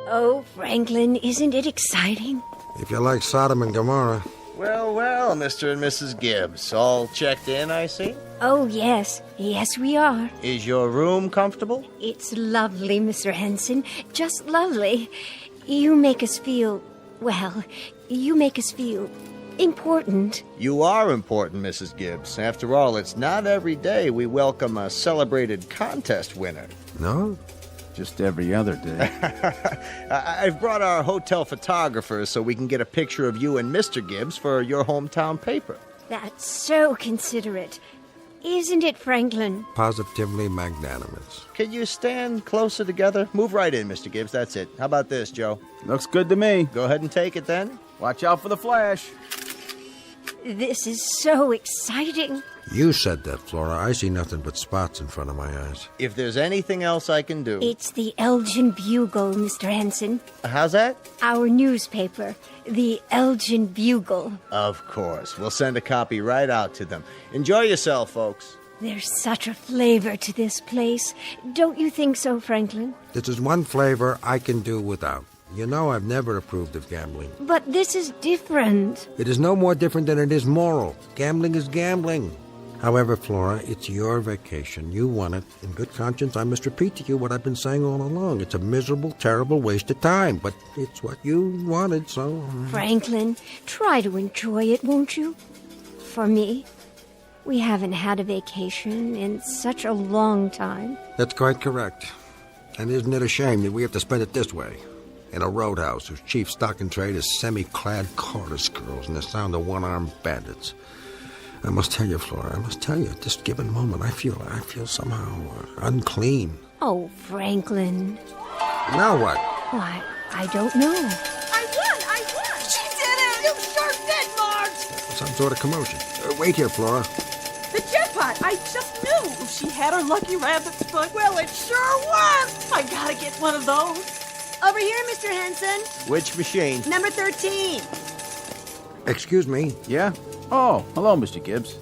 Oh, Franklin, isn't it exciting? If you like Sodom and Gomorrah. Well, well, Mr. and Mrs. Gibbs. All checked in, I see? Oh, yes. Yes, we are. Is your room comfortable? It's lovely, Mr. Henson. Just lovely. You make us feel... well, you make us feel... important. You are important, Mrs. Gibbs. After all, it's not every day we welcome a celebrated contest winner. No? Just every other day. I've brought our hotel photographers so we can get a picture of you and Mr. Gibbs for your hometown paper. That's so considerate. Isn't it, Franklin? Positively magnanimous. Can you stand closer together? Move right in, Mr. Gibbs. That's it. How about this, Joe? Looks good to me. Go ahead and take it then. Watch out for the flash. This is so exciting. You said that, Flora. I see nothing but spots in front of my eyes. If there's anything else I can do... It's the Elgin Bugle, Mr. Henson. How's that? Our newspaper, the Elgin Bugle. Of course. We'll send a copy right out to them. Enjoy yourself, folks. There's such a flavor to this place. Don't you think so, Franklin? This is one flavor I can do without. You know I've never approved of gambling. But this is different. It is no more different than it is moral. Gambling is gambling. However, Flora, it's your vacation. You want it. In good conscience, I must repeat to you what I've been saying all along. It's a miserable, terrible waste of time, but it's what you wanted, so... Franklin, try to enjoy it, won't you? For me, we haven't had a vacation in such a long time. That's quite correct. And isn't it a shame that we have to spend it this way? In a roadhouse whose chief stock in trade is semi-clad chorus girls and the sound of one-armed bandits. I must tell you, Flora, I must tell you, at this given moment, I feel somehow unclean. Oh, Franklin. Now what? Why, I don't know. I won! She did it! You sure did, Marge! Some sort of commotion. Wait here, Flora. The jackpot! I just knew! She had her lucky rabbit's foot. Well, it sure was! I gotta get one of those. Over here, Mr. Henson. Which machine? Number 13. Excuse me. Yeah? Oh, hello, Mr. Gibbs.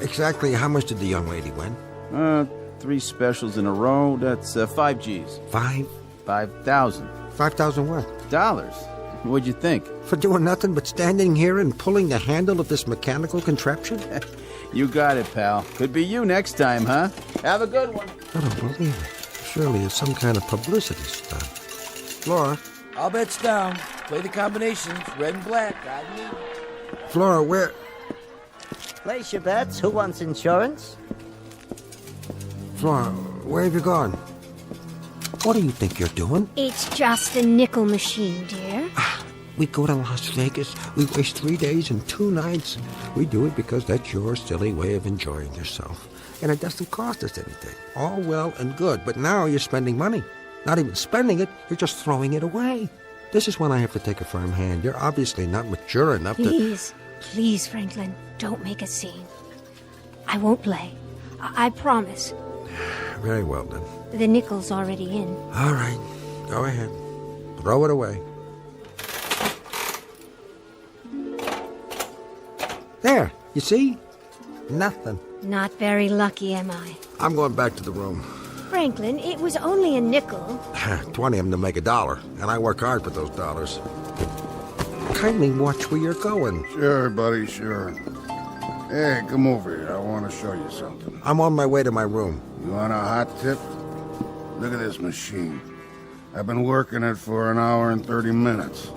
Exactly how much did the young lady win? 3 specials in a row. That's 5 G's. 5? 5,000. 5,000 what? Dollars. What'd you think? For doing nothing but standing here and pulling the handle of this mechanical contraption? You got it, pal. Could be you next time, huh? Have a good one. I don't believe it. Surely it's some kind of publicity stunt. Flora? All bets down. Play the combinations. Red and black. Got me. Flora, where... Place your bets. Who wants insurance? Flora, where have you gone? What do you think you're doing? It's just a nickel machine, dear. We go to Las Vegas. We waste 3 days and 2 nights. We do it because that's your silly way of enjoying yourself. And it doesn't cost us anything. All well and good. But now you're spending money. Not even spending it, you're just throwing it away. This is when I have to take a firm hand. You're obviously not mature enough to... Please, Franklin, don't make a scene. I won't play. I promise. Very well, then. The nickel's already in. All right. Go ahead. Throw it away. There. You see? Nothing. Not very lucky, am I? I'm going back to the room. Franklin, it was only a nickel. 20 of them to make $1, and I work hard for those dollars. Kindly watch where you're going. Sure, buddy, sure. Hey, come over here. I want to show you something. I'm on my way to my room. You want a hot tip? Look at this machine. I've been working it for an hour and 30 minutes.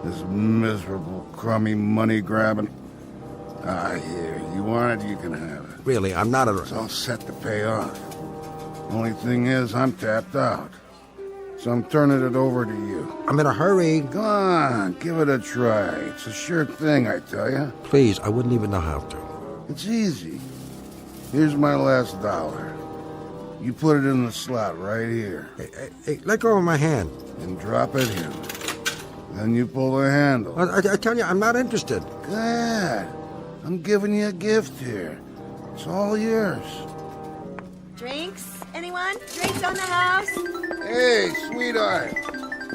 This miserable, crummy money grabbing. Here. You want it, you can have it. Really, I'm not a... It's all set to pay off. Only thing is, I'm tapped out. So I'm turning it over to you. I'm in a hurry. Come on, give it a try. It's a sure thing, I tell you. Please, I wouldn't even know how to. It's easy. Here's my last $1. You put it in the slot right here. Hey, let go of my hand. And drop it in. Then you pull the handle. I tell you, I'm not interested. Good. I'm giving you a gift here. It's all yours. Drinks? Anyone? Drinks on the house? Hey, sweetheart.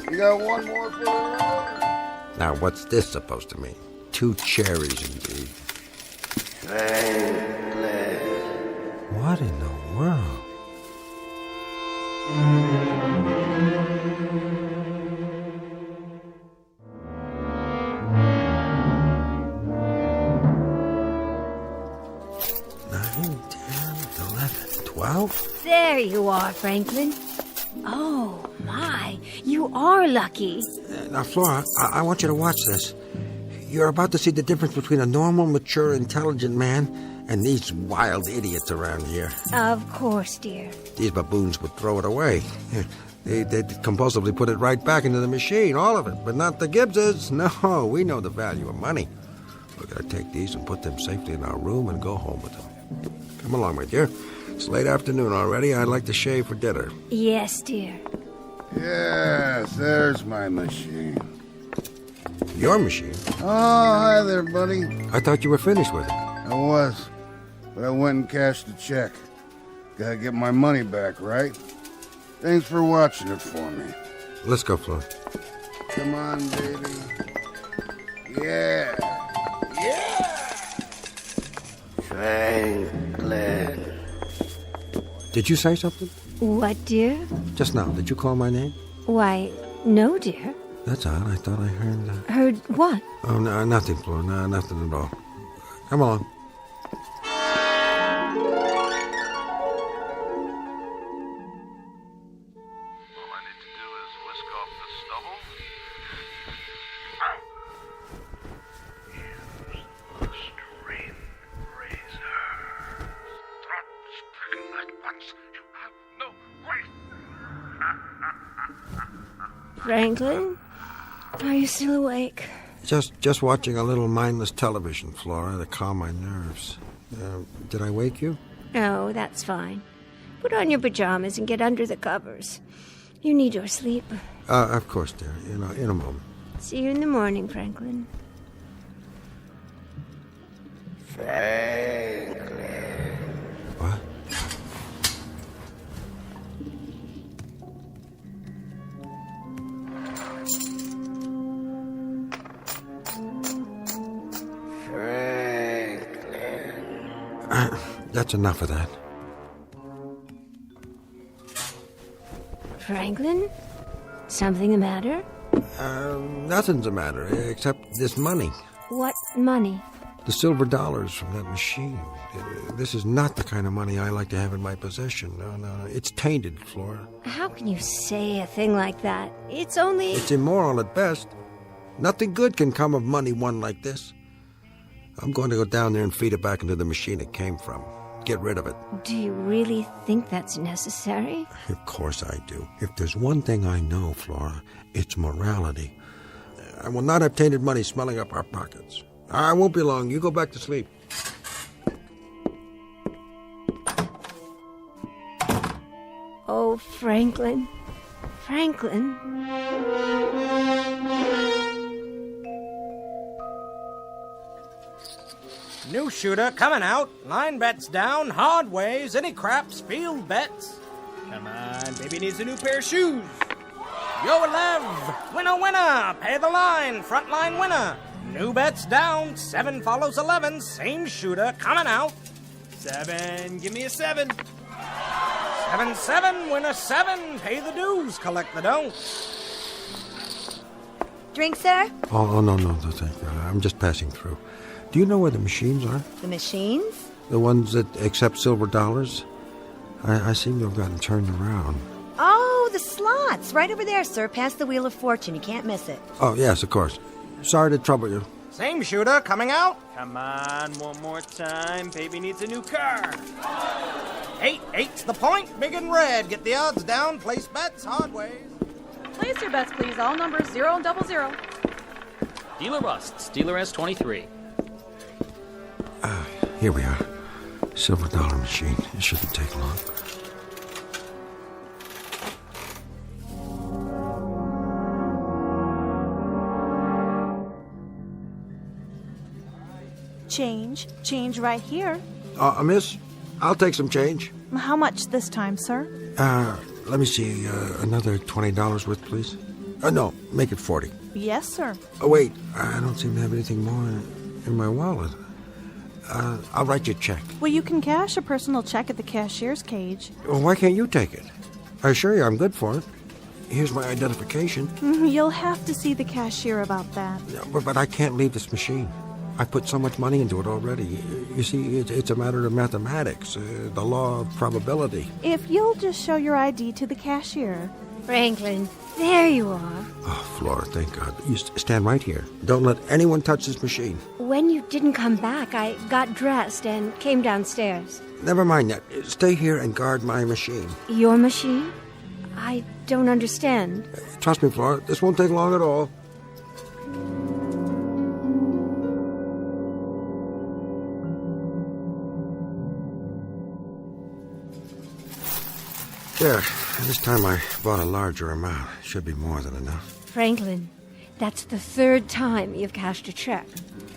You got one more for the road? Now, what's this supposed to mean? 2 cherries, indeed. What in the world? There you are, Franklin. Oh, my. You are lucky. Now, Flora, I want you to watch this. You're about to see the difference between a normal, mature, intelligent man and these wild idiots around here. Of course, dear. These baboons would throw it away. They'd compulsively put it right back into the machine, all of it. But not the Gibbses. No, we know the value of money. We're going to take these and put them safely in our room and go home with them. Come along, my dear. It's late afternoon already. I'd like to shave for dinner. Yes, dear. Yes, there's my machine. Your machine? Oh, hi there, buddy. I thought you were finished with it. I was, but I went and cashed the check. Gotta get my money back, right? Thanks for watching it for me. Let's go, Flo. Come on, baby. Yeah. Yeah! Franklin. Did you say something? What, dear? Just now. Did you call my name? Why, no, dear. That's odd. I thought I heard that. Heard what? Oh, no, nothing, Flo. No, nothing at all. Come along. Franklin? Are you still awake? Just watching a little mindless television, Flora, to calm my nerves. Did I wake you? Oh, that's fine. Put on your pajamas and get under the covers. You need your sleep. Of course, dear. In a moment. See you in the morning, Franklin. Franklin. What? That's enough of that. Franklin? Something the matter? Nothing's the matter, except this money. What money? The silver dollars from that machine. This is not the kind of money I like to have in my possession. No. It's tainted, Flora. How can you say a thing like that? It's only... It's immoral at best. Nothing good can come of money won like this. I'm going to go down there and feed it back into the machine it came from. Get rid of it. Do you really think that's necessary? Of course I do. If there's one thing I know, Flora, it's morality. I will not have tainted money smelling up our pockets. I won't be long. You go back to sleep. Oh, Franklin. Franklin. New shooter coming out. Line bets down. Hard ways. Any craps. Field bets. Come on, baby needs a new pair of shoes. Yo, 11. Winner, winner. Pay the line. Front line winner. New bets down. 7 follows 11. Same shooter coming out. 7. Give me a 7. 7-7. Winner 7. Pay the dues. Collect the dough. Drink, sir? Oh, no, thank you. I'm just passing through. Do you know where the machines are? The machines? The ones that accept silver dollars? I seem to have gotten turned around. Oh, the slots. Right over there, sir. Past the Wheel of Fortune. You can't miss it. Oh, yes, of course. Sorry to trouble you. Same shooter coming out. Come on, one more time. Baby needs a new car. 8. 8's the point. Big and red. Get the odds down. Place bets. Hard ways. Place your bets, please. All numbers 0 and 00. Dealer busts. Dealer S23. Here we are. Silver dollar machine. It shouldn't take long. Change right here. Miss, I'll take some change. How much this time, sir? Let me see. Another $20 worth, please. No, make it 40. Yes, sir. Oh, wait. I don't seem to have anything more in my wallet. I'll write you a check. Well, you can cash a personal check at the cashier's cage. Well, why can't you take it? I assure you I'm good for it. Here's my identification. You'll have to see the cashier about that. But I can't leave this machine. I put so much money into it already. You see, it's a matter of mathematics, the law of probability. If you'll just show your ID to the cashier. Franklin, there you are. Oh, Flora, thank God. You stand right here. Don't let anyone touch this machine. When you didn't come back, I got dressed and came downstairs. Never mind that. Stay here and guard my machine. Your machine? I don't understand. Trust me, Flora, this won't take long at all. There. This time I bought a larger amount. Should be more than enough. Franklin, that's the 3rd time you've cashed a check.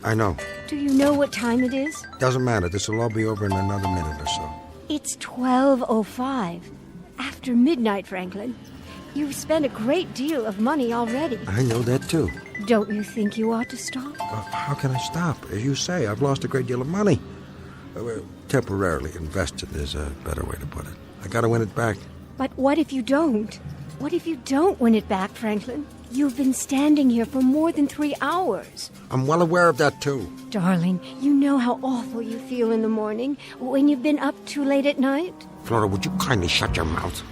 I know. Do you know what time it is? Doesn't matter. This will all be over in another minute or so. It's 12:05. After midnight, Franklin. You've spent a great deal of money already. I know that, too. Don't you think you ought to stop? How can I stop? As you say, I've lost a great deal of money. Temporarily invested is a better way to put it. I gotta win it back. But what if you don't? What if you don't win it back, Franklin? You've been standing here for more than 3 hours. I'm well aware of that, too. Darling, you know how awful you feel in the morning when you've been up too late at night? Flora, would you kindly shut your mouth?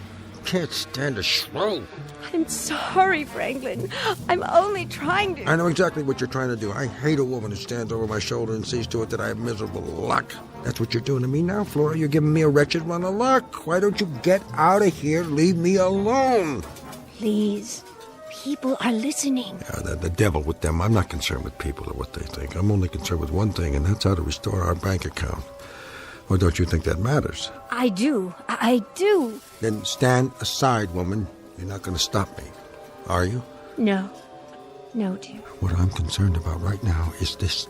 Can't stand a shrew. I'm sorry, Franklin. I'm only trying to... I know exactly what you're trying to do. I hate a woman who stands over my shoulder and sees to it that I have miserable luck. That's what you're doing to me now, Flora. You're giving me a wretched run of luck. Why don't you get out of here? Leave me alone. Please. People are listening. Yeah, the devil with them. I'm not concerned with people or what they think. I'm only concerned with one thing, and that's how to restore our bank account. Or don't you think that matters? I do. I do. Then stand aside, woman. You're not going to stop me, are you? No. No, dear. What I'm concerned about right now is this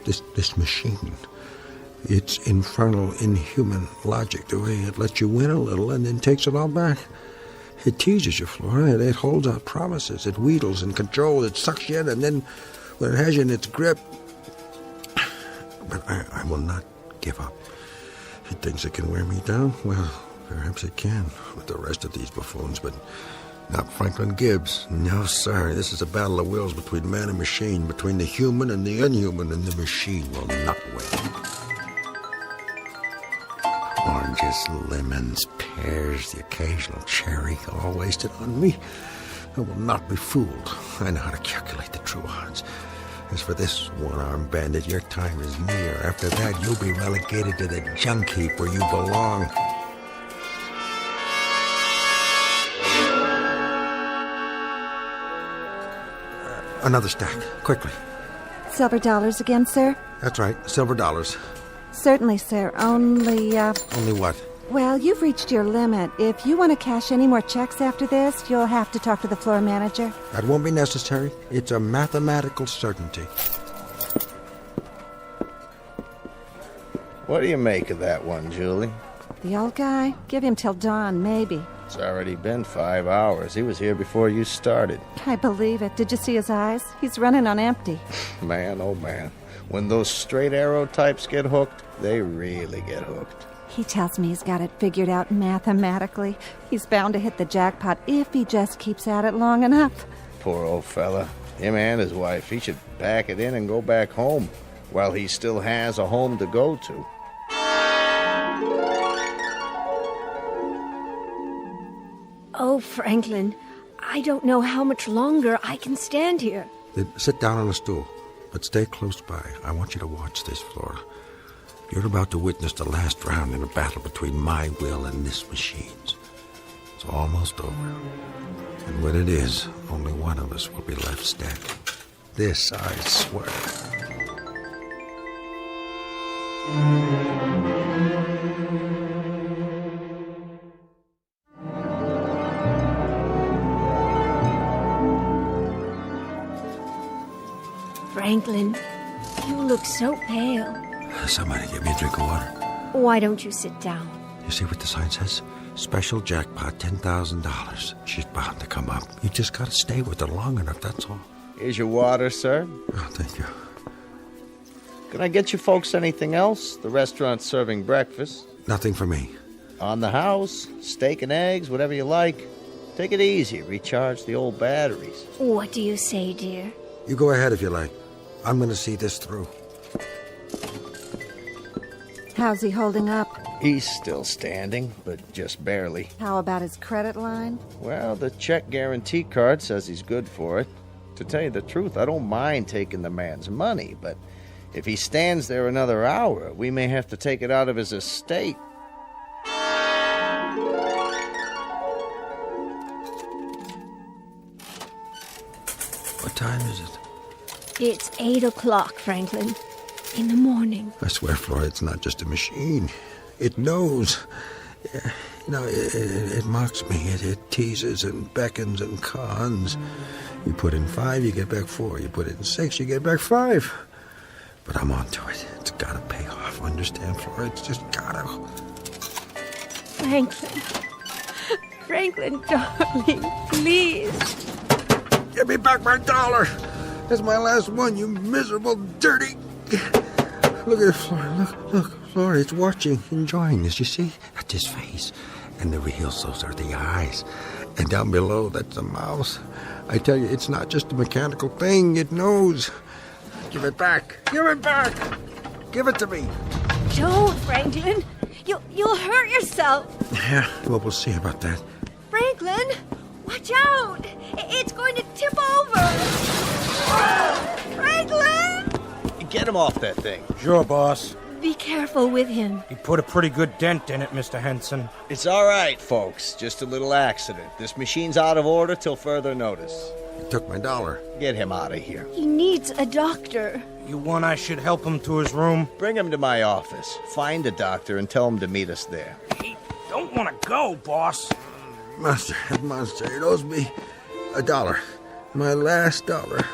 machine. Its infernal, inhuman logic, the way it lets you win a little and then takes it all back. It teases you, Flora. It holds out promises. It wheedles and controls. It sucks you in, and then when it has you in its grip... But I will not give up. It thinks it can wear me down? Well, perhaps it can with the rest of these buffoons, but not Franklin Gibbs. No, sir. This is a battle of wills between man and machine, between the human and the inhuman, and the machine will not win. Oranges, lemons, pears, the occasional cherry, all wasted on me. I will not be fooled. I know how to calculate the true odds. As for this one-armed bandit, your time is near. After that, you'll be relegated to the junk heap where you belong. Another stack, quickly. Silver dollars again, sir? That's right, silver dollars. Certainly, sir. Only, Only what? Well, you've reached your limit. If you want to cash any more checks after this, you'll have to talk to the floor manager. That won't be necessary. It's a mathematical certainty. What do you make of that one, Julie? The old guy? Give him till dawn, maybe. It's already been 5 hours. He was here before you started. I believe it. Did you see his eyes? He's running on empty. Man, oh man. When those straight arrow types get hooked, they really get hooked. He tells me he's got it figured out mathematically. He's bound to hit the jackpot if he just keeps at it long enough. Poor old fella. Him and his wife. He should pack it in and go back home while he still has a home to go to. Oh, Franklin, I don't know how much longer I can stand here. Then sit down on a stool, but stay close by. I want you to watch this, Flora. You're about to witness the last round in a battle between my will and this machine's. It's almost over. And when it is, only one of us will be left standing. This I swear. Franklin, you look so pale. Somebody get me a drink of water. Why don't you sit down? You see what the sign says? Special jackpot, $10,000. She's bound to come up. You just gotta stay with her long enough, that's all. Here's your water, sir. Oh, thank you. Can I get you folks anything else? The restaurant's serving breakfast. Nothing for me. On the house, steak and eggs, whatever you like. Take it easy. Recharge the old batteries. What do you say, dear? You go ahead if you like. I'm gonna see this through. How's he holding up? He's still standing, but just barely. How about his credit line? Well, the check guarantee card says he's good for it. To tell you the truth, I don't mind taking the man's money, but if he stands there another hour, we may have to take it out of his estate. What time is it? It's 8 o'clock, Franklin. In the morning. I swear, Flora, it's not just a machine. It knows. You know, it mocks me. It teases and beckons and cons. You put in 5, you get back 4. You put in 6, you get back 5. But I'm on to it. It's gotta pay off. Understand, Flora? It's just gotta. Franklin. Franklin, darling, please. Give me back my dollar. That's my last one, you miserable, dirty. Look at it, Flora. Look, Flora. It's watching, enjoying this. You see? That's his face. And the reals, those are the eyes. And down below, that's the mouth. I tell you, it's not just a mechanical thing. It knows. Give it back. Give it back. Give it to me. Don't, Franklin. You'll hurt yourself. Yeah, well, we'll see about that. Franklin, watch out. It's going to tip over. Franklin! Get him off that thing. Sure, boss. Be careful with him. He put a pretty good dent in it, Mr. Henson. It's all right, folks. Just a little accident. This machine's out of order till further notice. He took my dollar. Get him out of here. He needs a doctor. You want I should help him to his room? Bring him to my office. Find a doctor and tell him to meet us there. He don't want to go, boss. Monster, it owes me $1. My last dollar.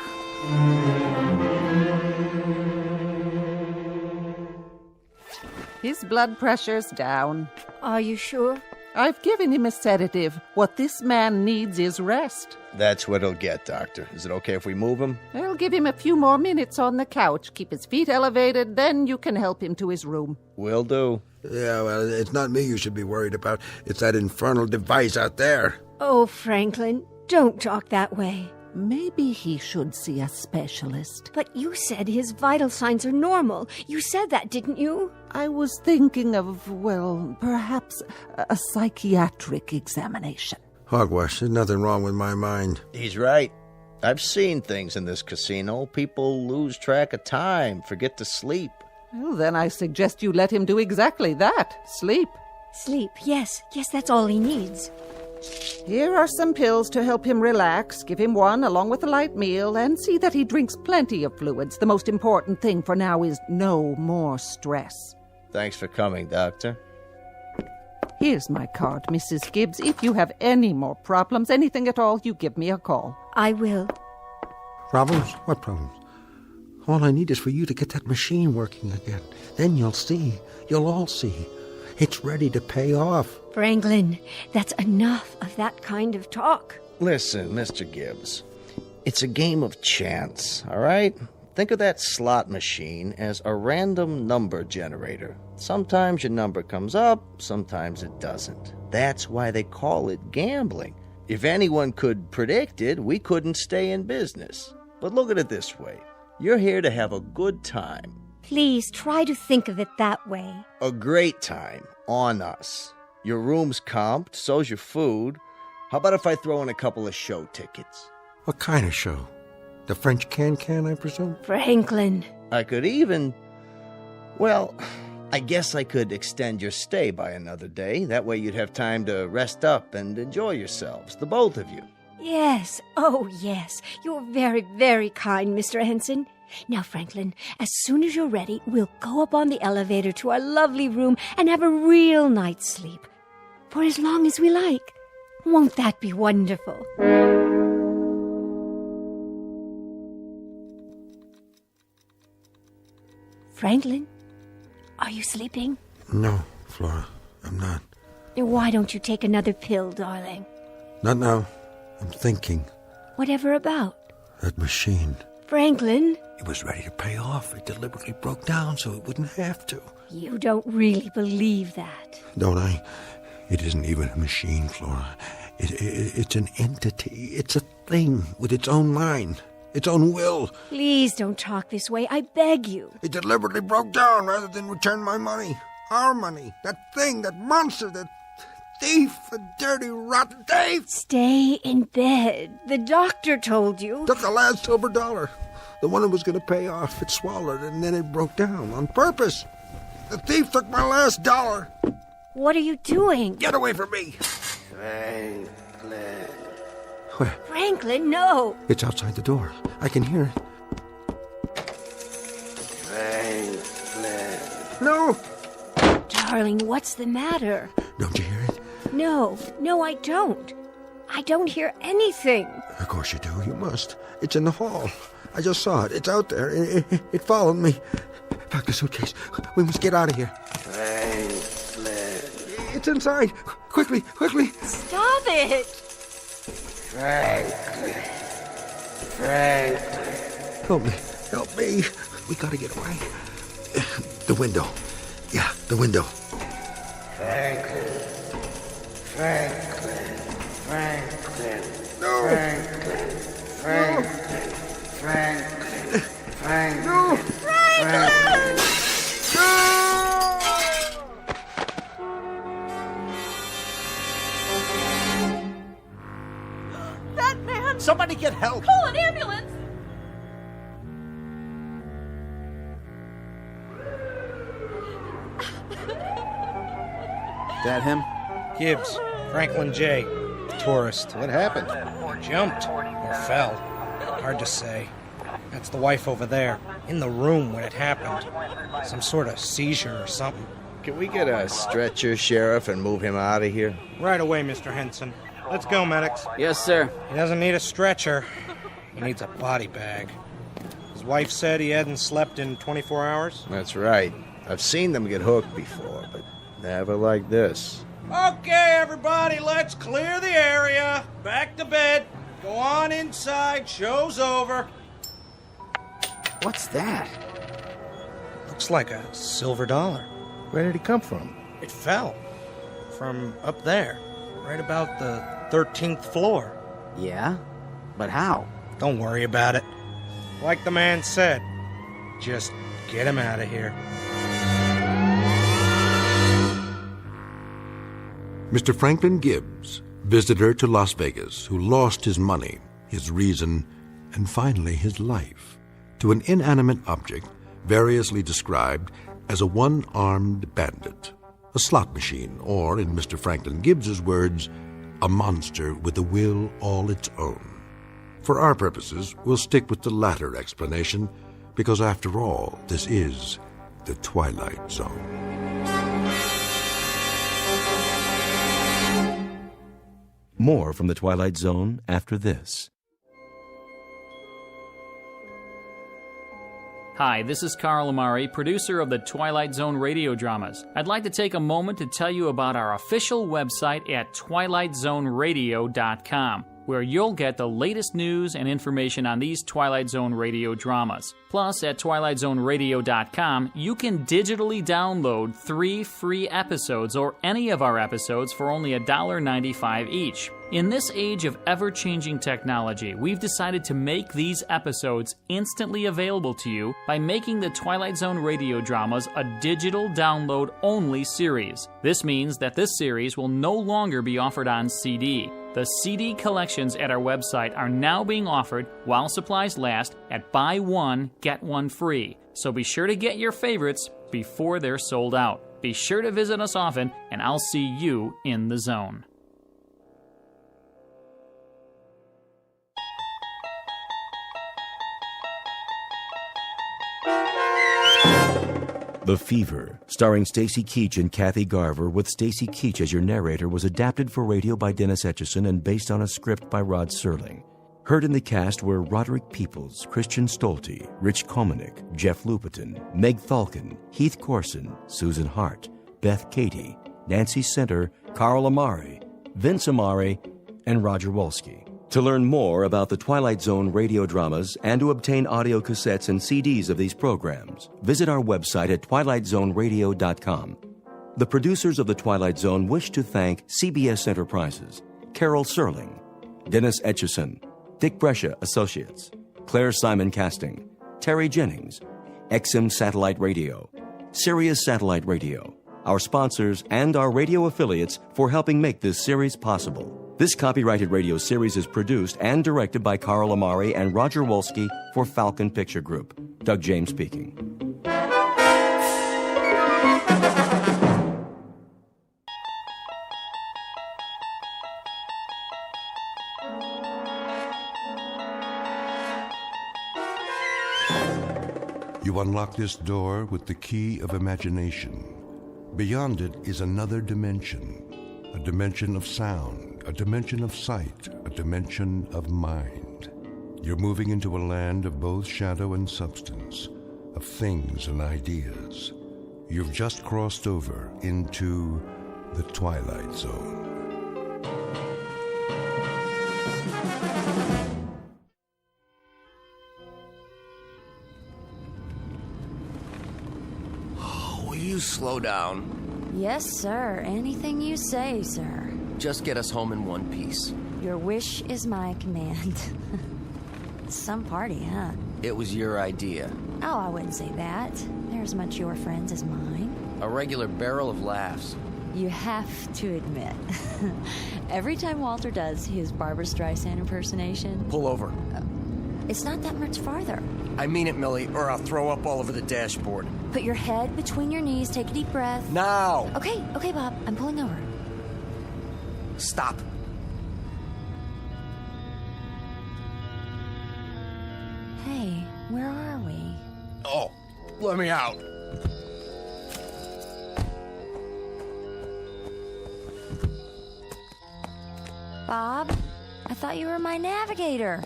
His blood pressure's down. Are you sure? I've given him a sedative. What this man needs is rest. That's what he'll get, Doctor. Is it okay if we move him? I'll give him a few more minutes on the couch. Keep his feet elevated, then you can help him to his room. Will do. Yeah, well, it's not me you should be worried about. It's that infernal device out there. Oh, Franklin, don't talk that way. Maybe he should see a specialist. But you said his vital signs are normal. You said that, didn't you? I was thinking of, well, perhaps a psychiatric examination. Hogwash, there's nothing wrong with my mind. He's right. I've seen things in this casino. People lose track of time, forget to sleep. Well, then I suggest you let him do exactly that. Sleep. Sleep, yes. Yes, that's all he needs. Here are some pills to help him relax. Give him one along with a light meal and see that he drinks plenty of fluids. The most important thing for now is no more stress. Thanks for coming, Doctor. Here's my card, Mrs. Gibbs. If you have any more problems, anything at all, you give me a call. I will. Problems? What problems? All I need is for you to get that machine working again. Then you'll see. You'll all see. It's ready to pay off. Franklin, that's enough of that kind of talk. Listen, Mr. Gibbs, it's a game of chance, all right? Think of that slot machine as a random number generator. Sometimes your number comes up, sometimes it doesn't. That's why they call it gambling. If anyone could predict it, we couldn't stay in business. But look at it this way. You're here to have a good time. Please try to think of it that way. A great time on us. Your room's comped, so's your food. How about if I throw in a couple of show tickets? What kind of show? The French can, I presume? Franklin. I could even... Well, I guess I could extend your stay by another day. That way you'd have time to rest up and enjoy yourselves, the both of you. Yes. Oh, yes. You're very, very kind, Mr. Henson. Now, Franklin, as soon as you're ready, we'll go up on the elevator to our lovely room and have a real night's sleep. For as long as we like. Won't that be wonderful? Franklin, are you sleeping? No, Flora, I'm not. Why don't you take another pill, darling? Not now. I'm thinking. Whatever about? That machine. Franklin? It was ready to pay off. It deliberately broke down so it wouldn't have to. You don't really believe that. Don't I? It isn't even a machine, Flora. It's an entity. It's a thing with its own mind, its own will. Please don't talk this way. I beg you. It deliberately broke down rather than return my money. Our money. That thing, that monster, that thief, a dirty, rotten thief. Stay in bed. The doctor told you. Took the last silver dollar. The one that was going to pay off. It swallowed and then it broke down on purpose. The thief took my last dollar. What are you doing? Get away from me. Franklin. Where? Franklin, no. It's outside the door. I can hear it. Franklin. No. Darling, what's the matter? Don't you hear it? No, I don't. I don't hear anything. Of course you do. You must. It's in the hall. I just saw it. It's out there. It followed me. Pack the suitcase. We must get out of here. Franklin. It's inside. Quickly. Stop it. Franklin. Help me. We gotta get away. The window. Yeah, the window. Franklin. No. Franklin. No. That man! Somebody get help! Call an ambulance! That him? Gibbs, Franklin J., tourist. What happened? Jumped or fell. Hard to say. That's the wife over there, in the room when it happened. Some sort of seizure or something. Can we get a stretcher, Sheriff, and move him out of here? Right away, Mr. Henson. Let's go, medics. Yes, sir. He doesn't need a stretcher. He needs a body bag. His wife said he hadn't slept in 24 hours. That's right. I've seen them get hooked before, but never like this. Okay, everybody, let's clear the area. Back to bed. Go on inside. Show's over. What's that? Looks like a silver dollar. Where did he come from? It fell. From up there. Right about the 13th floor. Yeah? But how? Don't worry about it. Like the man said, just get him out of here. Mr. Franklin Gibbs, visitor to Las Vegas, who lost his money, his reason, and finally his life, to an inanimate object variously described as a one-armed bandit, a slot machine, or, in Mr. Franklin Gibbs's words, a monster with a will all its own. For our purposes, we'll stick with the latter explanation, because after all, this is the Twilight Zone. More from the Twilight Zone after this. Hi, this is Carl Amari, producer of the Twilight Zone radio dramas. I'd like to take a moment to tell you about our official website at twilightzoneradio.com, where you'll get the latest news and information on these Twilight Zone radio dramas. Plus, at twilightzoneradio.com, you can digitally download 3 free episodes or any of our episodes for only $1.95 each. In this age of ever-changing technology, we've decided to make these episodes instantly available to you by making the Twilight Zone radio dramas a digital download-only series. This means that this series will no longer be offered on CD. The CD collections at our website are now being offered, while supplies last, at buy one, get one free. So be sure to get your favorites before they're sold out. Be sure to visit us often, and I'll see you in the zone. The Fever, starring Stacy Keach and Kathy Garver, with Stacy Keach as your narrator, was adapted for radio by Dennis Etchison and based on a script by Rod Serling. Heard in the cast were Roderick Peoples, Christian Stolte, Rich Komanek, Jeff Lupetin, Meg Falcon, Heath Corson, Susan Hart, Beth Cady, Nancy Center, Carl Amari, Vince Amari, and Roger Wolski. To learn more about the Twilight Zone radio dramas and to obtain audio cassettes and CDs of these programs, visit our website at twilightzoneradio.com. The producers of The Twilight Zone wish to thank CBS Enterprises, Carol Serling, Dennis Etchison, Dick Brescia Associates, Claire Simon Casting, Terry Jennings, XM Satellite Radio, Sirius Satellite Radio, our sponsors, and our radio affiliates for helping make this series possible. This copyrighted radio series is produced and directed by Carl Amari and Roger Wolski for Falcon Picture Group. Doug James speaking. You unlock this door with the key of imagination. Beyond it is another dimension, a dimension of sound, a dimension of sight, a dimension of mind. You're moving into a land of both shadow and substance, of things and ideas. You've just crossed over into the Twilight Zone. Will you slow down? Yes, sir. Anything you say, sir. Just get us home in one piece. Your wish is my command. Some party, huh? It was your idea. Oh, I wouldn't say that. They're as much your friends as mine. A regular barrel of laughs. You have to admit, every time Walter does his Barbra Streisand impersonation... Pull over. It's not that much farther. I mean it, Millie, or I'll throw up all over the dashboard. Put your head between your knees, take a deep breath. Now! Okay, Bob, I'm pulling over. Stop. Hey, where are we? Oh, let me out. Bob, I thought you were my navigator.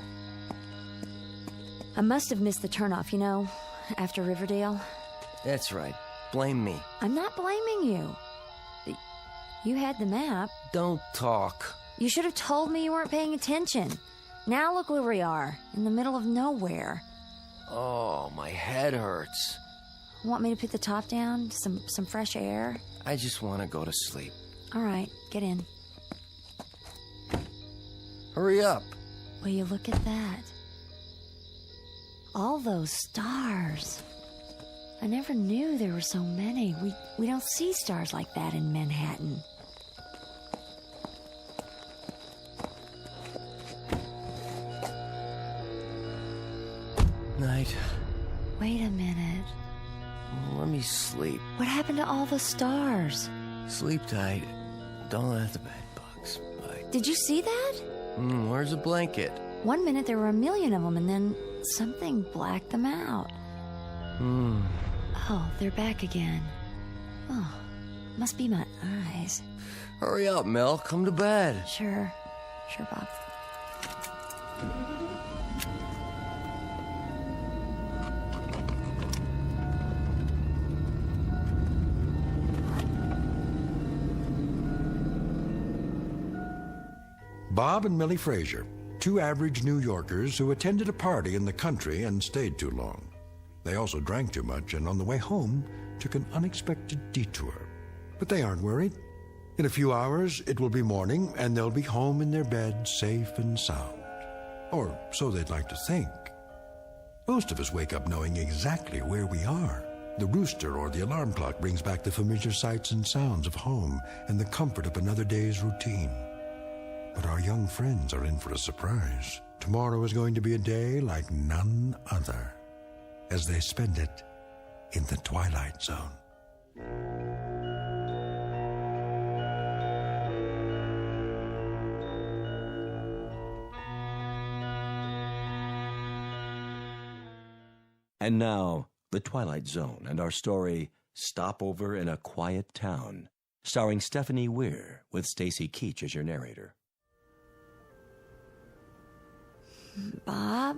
I must have missed the turnoff, after Riverdale. That's right. Blame me. I'm not blaming you. You had the map. Don't talk. You should have told me you weren't paying attention. Now look where we are, in the middle of nowhere. Oh, my head hurts. Want me to put the top down? Some fresh air? I just want to go to sleep. All right, get in. Hurry up. Will you look at that? All those stars. I never knew there were so many. We don't see stars like that in Manhattan. let me sleep. What happened to all the stars? Sleep tight. Don't let the bed bugs bite. Did you see that? Where's the blanket? 1 minute there were a million of them, and then something blacked them out. Oh, they're back again. Oh, must be my eyes. Hurry up, Mel. Come to bed. Sure, Bob. Bob and Millie Frazier, two average New Yorkers who attended a party in the country and stayed too long. They also drank too much and on the way home took an unexpected detour. But they aren't worried. In a few hours, it will be morning and they'll be home in their bed safe and sound. Or so they'd like to think. Most of us wake up knowing exactly where we are. The rooster or the alarm clock brings back the familiar sights and sounds of home and the comfort of another day's routine. But our young friends are in for a surprise. Tomorrow is going to be a day like none other, as they spend it in the Twilight Zone. And now, The Twilight Zone and our story, Stopover in a Quiet Town, starring Stephanie Weir with Stacy Keach as your narrator. Bob?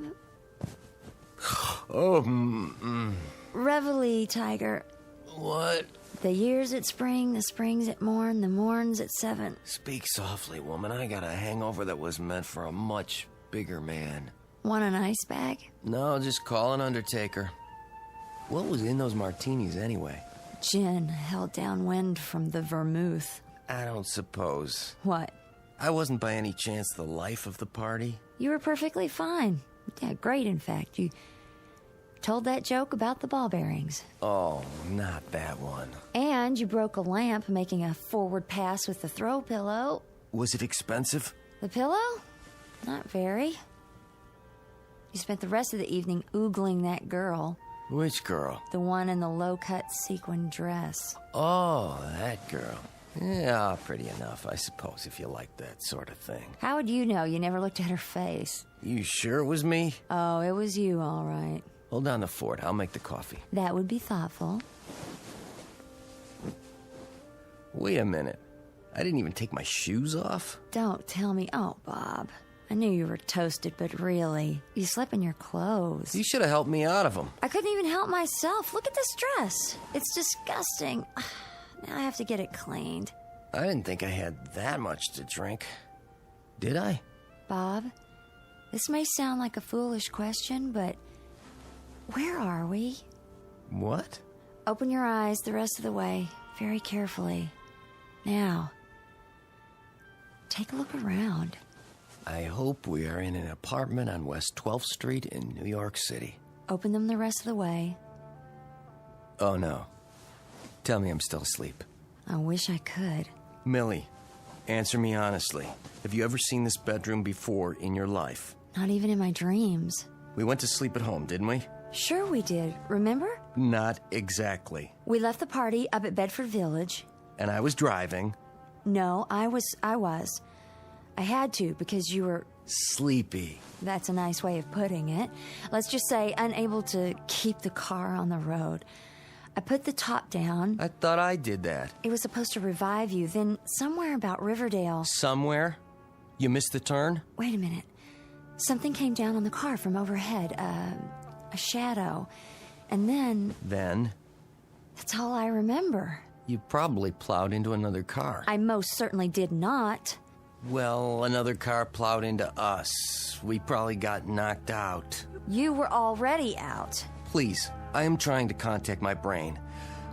Reveille, Tiger. What? The year's at spring, the spring's at morn, the morn's at 7. Speak softly, woman. I got a hangover that was meant for a much bigger man. Want an ice bag? No, just call an undertaker. What was in those martinis anyway? Gin held downwind from the vermouth. I don't suppose. What? I wasn't by any chance the life of the party. You were perfectly fine. Yeah, great, in fact. You told that joke about the ball bearings. Oh, not that one. And you broke a lamp making a forward pass with the throw pillow. Was it expensive? The pillow? Not very. You spent the rest of the evening oogling that girl. Which girl? The one in the low-cut sequin dress. Oh, that girl. Yeah, pretty enough, I suppose, if you like that sort of thing. How would you know? You never looked at her face. You sure it was me? Oh, it was you, all right. Hold down the fort. I'll make the coffee. That would be thoughtful. Wait a minute. I didn't even take my shoes off? Don't tell me. Oh, Bob. I knew you were toasted, but really, you slept in your clothes. You should have helped me out of them. I couldn't even help myself. Look at this dress. It's disgusting. Now I have to get it cleaned. I didn't think I had that much to drink. Did I? Bob, this may sound like a foolish question, but where are we? What? Open your eyes the rest of the way, very carefully. Now, take a look around. I hope we are in an apartment on West 12th Street in New York City. Open them the rest of the way. Oh, no. Tell me I'm still asleep. I wish I could. Millie, answer me honestly. Have you ever seen this bedroom before in your life? Not even in my dreams. We went to sleep at home, didn't we? Sure we did. Remember? Not exactly. We left the party up at Bedford Village. And I was driving. No, I was. I had to because you were... sleepy. That's a nice way of putting it. Let's just say unable to keep the car on the road. I put the top down. I thought I did that. It was supposed to revive you. Then somewhere about Riverdale... Somewhere? You missed the turn? Wait a minute. Something came down on the car from overhead. A shadow. And then... Then? That's all I remember. You probably plowed into another car. I most certainly did not. Well, another car plowed into us. We probably got knocked out. You were already out. Please, I am trying to contact my brain.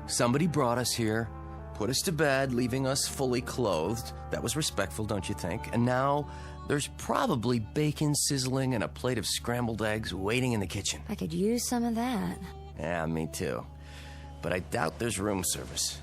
Somebody brought us here, put us to bed, leaving us fully clothed. That was respectful, don't you think? And now, there's probably bacon sizzling and a plate of scrambled eggs waiting in the kitchen. I could use some of that. Yeah, me too. But I doubt there's room service.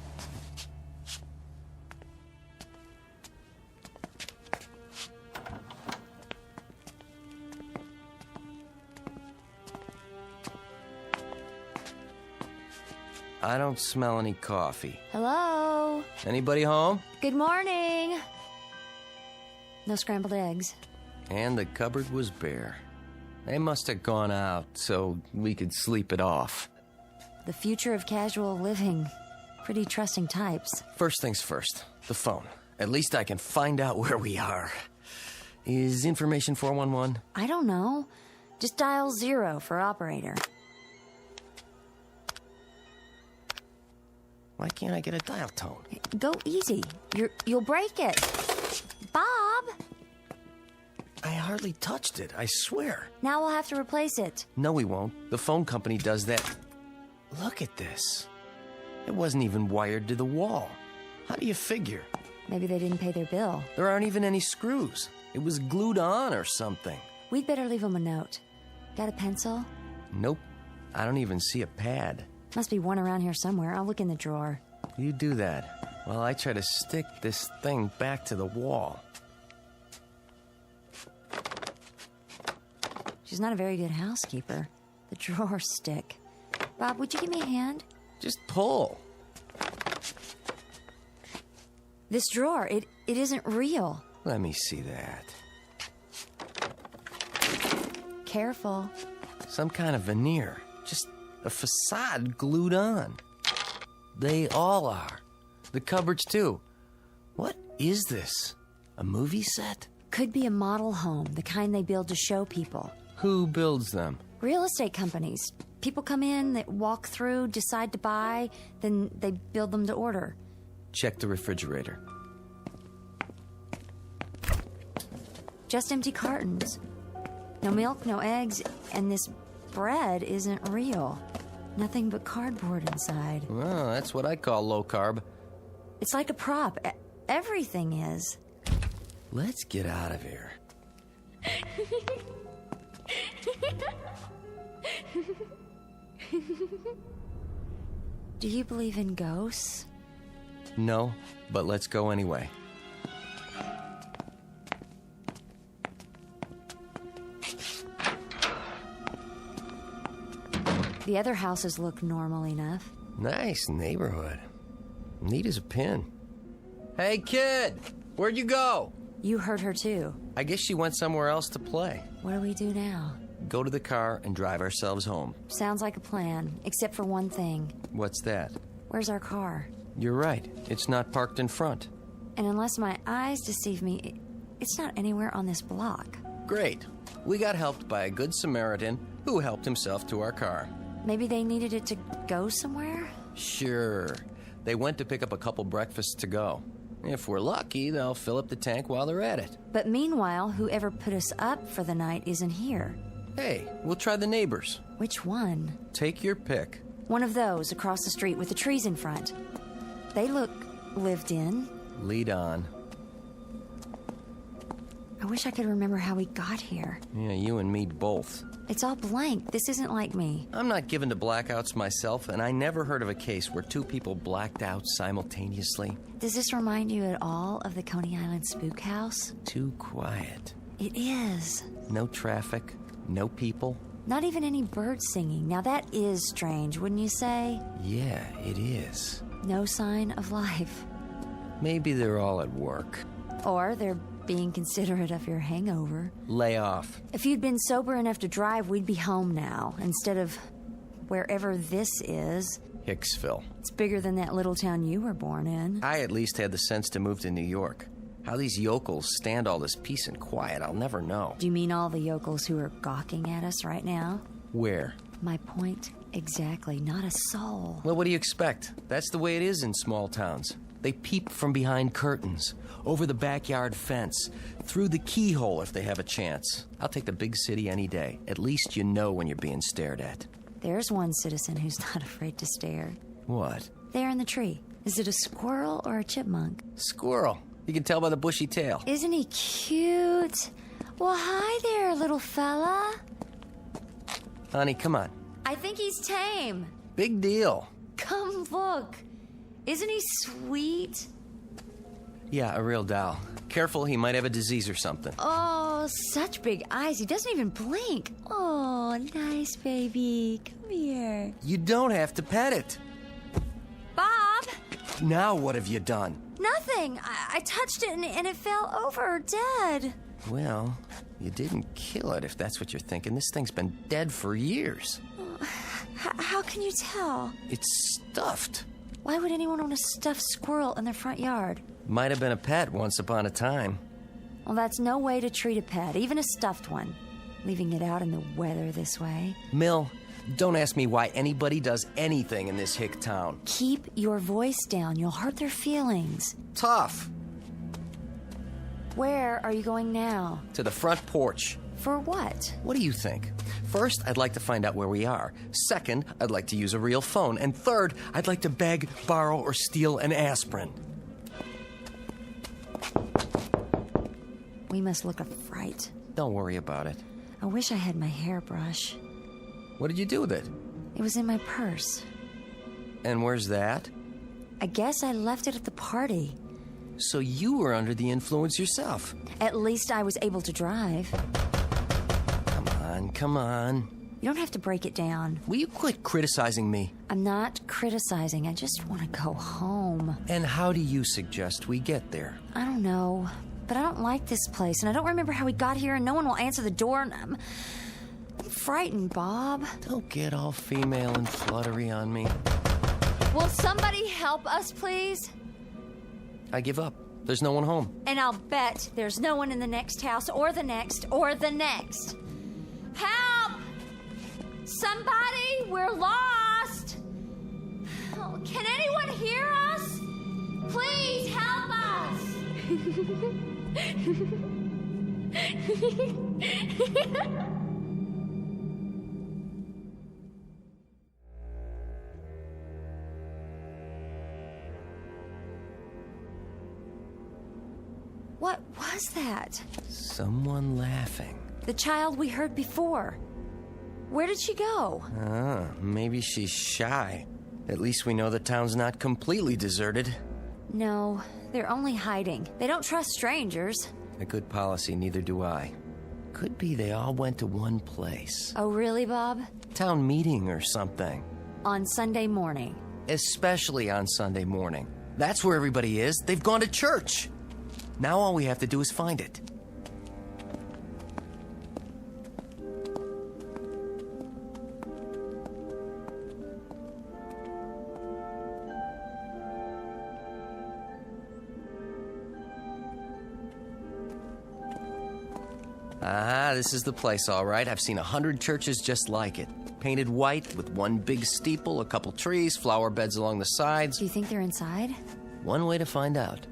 I don't smell any coffee. Hello? Anybody home? Good morning. No scrambled eggs. And the cupboard was bare. They must have gone out so we could sleep it off. The future of casual living. Pretty trusting types. First things first, the phone. At least I can find out where we are. Is information 411? I don't know. Just dial 0 for operator. Why can't I get a dial tone? Go easy. You'll break it. Bob! I hardly touched it, I swear. Now we'll have to replace it. No, we won't. The phone company does that. Look at this. It wasn't even wired to the wall. How do you figure? Maybe they didn't pay their bill. There aren't even any screws. It was glued on or something. We'd better leave them a note. Got a pencil? Nope. I don't even see a pad. Must be one around here somewhere. I'll look in the drawer. You do that while I try to stick this thing back to the wall. She's not a very good housekeeper. The drawers stick. Bob, would you give me a hand? Just pull. This drawer, it isn't real. Let me see that. Careful. Some kind of veneer. Just a facade glued on. They all are. The cupboards, too. What is this? A movie set? Could be a model home, the kind they build to show people. Who builds them? Real estate companies. People come in, they walk through, decide to buy, then they build them to order. Check the refrigerator. Just empty cartons. No milk, no eggs, and this bread isn't real. Nothing but cardboard inside. Well, that's what I call low carb. It's like a prop. Everything is. Let's get out of here. Do you believe in ghosts? No, but let's go anyway. The other houses look normal enough. Nice neighborhood. Neat as a pin. Hey, kid! Where'd you go? You heard her too. I guess she went somewhere else to play. What do we do now? Go to the car and drive ourselves home. Sounds like a plan, except for one thing. What's that? Where's our car? You're right. It's not parked in front. And unless my eyes deceive me, it's not anywhere on this block. Great. We got helped by a good Samaritan who helped himself to our car. Maybe they needed it to go somewhere? Sure. They went to pick up a couple breakfasts to go. If we're lucky, they'll fill up the tank while they're at it. But meanwhile, whoever put us up for the night isn't here. Hey, we'll try the neighbors. Which one? Take your pick. One of those across the street with the trees in front. They look lived in. Lead on. I wish I could remember how we got here. Yeah, you and me both. It's all blank. This isn't like me. I'm not given to blackouts myself, and I never heard of a case where two people blacked out simultaneously. Does this remind you at all of the Coney Island spook house? Too quiet. It is. No traffic, no people. Not even any birds singing. Now that is strange, wouldn't you say? Yeah, it is. No sign of life. Maybe they're all at work. Or they're being considerate of your hangover. Lay off. If you'd been sober enough to drive, we'd be home now, instead of wherever this is. Hicksville. It's bigger than that little town you were born in. I at least had the sense to move to New York. How these yokels stand all this peace and quiet, I'll never know. Do you mean all the yokels who are gawking at us right now? Where? My point exactly. Not a soul. Well, what do you expect? That's the way it is in small towns. They peep from behind curtains, over the backyard fence, through the keyhole if they have a chance. I'll take the big city any day. At least you know when you're being stared at. There's one citizen who's not afraid to stare. What? There in the tree. Is it a squirrel or a chipmunk? Squirrel. You can tell by the bushy tail. Isn't he cute? Well, hi there, little fella. Honey, come on. I think he's tame. Big deal. Come look. Isn't he sweet? Yeah, a real doll. Careful, he might have a disease or something. Oh, such big eyes. He doesn't even blink. Oh, nice baby. Come here. You don't have to pet it. Now what have you done? Nothing. I touched it and it fell over, dead. Well, you didn't kill it, if that's what you're thinking. This thing's been dead for years. How can you tell? It's stuffed. Why would anyone want a stuffed squirrel in their front yard? Might have been a pet once upon a time. Well, that's no way to treat a pet, even a stuffed one. Leaving it out in the weather this way. Mill, don't ask me why anybody does anything in this hick town. Keep your voice down. You'll hurt their feelings. Tough. Where are you going now? To the front porch. For what? What do you think? First, I'd like to find out where we are. Second, I'd like to use a real phone. And third, I'd like to beg, borrow, or steal an aspirin. We must look a fright. Don't worry about it. I wish I had my hairbrush. What did you do with it? It was in my purse. And where's that? I guess I left it at the party. So you were under the influence yourself. At least I was able to drive. Come on. You don't have to break it down. Will you quit criticizing me? I'm not criticizing. I just want to go home. And how do you suggest we get there? I don't know. But I don't like this place, and I don't remember how we got here, and no one will answer the door, and I'm frightened, Bob. Don't get all female and fluttery on me. Will somebody help us, please? I give up. There's no one home. And I'll bet there's no one in the next house, or the next, or the next. Help! Somebody, we're lost! Oh, can anyone hear us? Please help us! What was that? Someone laughing. The child we heard before. Where did she go? Maybe she's shy. At least we know the town's not completely deserted. No, they're only hiding. They don't trust strangers. A good policy, neither do I. Could be they all went to one place. Oh, really, Bob? Town meeting or something. On Sunday morning. Especially on Sunday morning. That's where everybody is. They've gone to church. Now all we have to do is find it. This is the place, all right. I've seen 100 churches just like it. Painted white with one big steeple, a couple trees, flower beds along the sides. Do you think they're inside? One way to find out.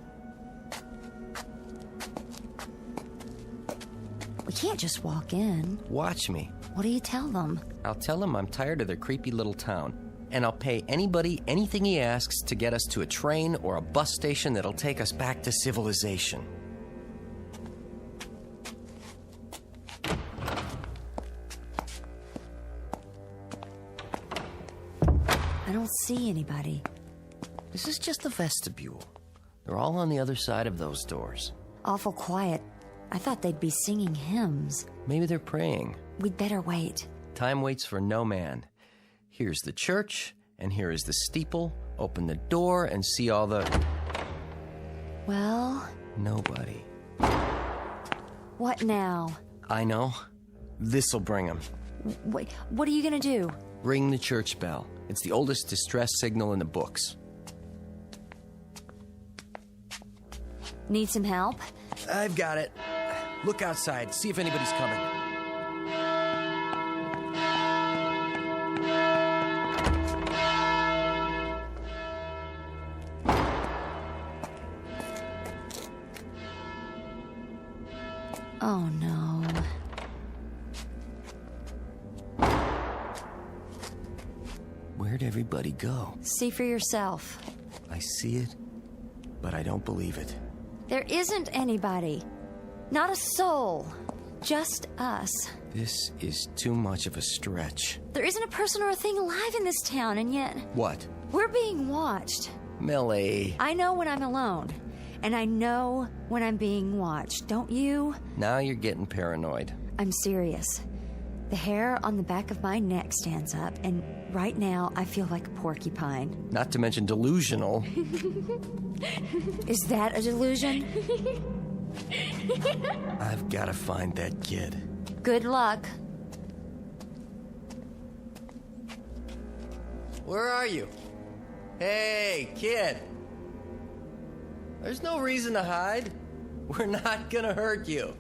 We can't just walk in. Watch me. What do you tell them? I'll tell him I'm tired of their creepy little town. And I'll pay anybody anything he asks to get us to a train or a bus station that'll take us back to civilization. I don't see anybody. This is just the vestibule. They're all on the other side of those doors. Awful quiet. I thought they'd be singing hymns. Maybe they're praying. We'd better wait. Time waits for no man. Here's the church, and here is the steeple. Open the door and see all the... Well? Nobody. What now? I know. This'll bring them. Wait, what are you gonna do? Ring the church bell. It's the oldest distress signal in the books. Need some help? I've got it. Look outside. See if anybody's coming. Oh, no. Where'd everybody go? See for yourself. I see it, but I don't believe it. There isn't anybody. Not a soul. Just us. This is too much of a stretch. There isn't a person or a thing alive in this town, and yet... What? We're being watched. Millie. I know when I'm alone. And I know when I'm being watched. Don't you? Now you're getting paranoid. I'm serious. The hair on the back of my neck stands up, and right now I feel like a porcupine. Not to mention delusional. Is that a delusion? I've got to find that kid. Good luck. Where are you? Hey, kid. There's no reason to hide. We're not gonna hurt you.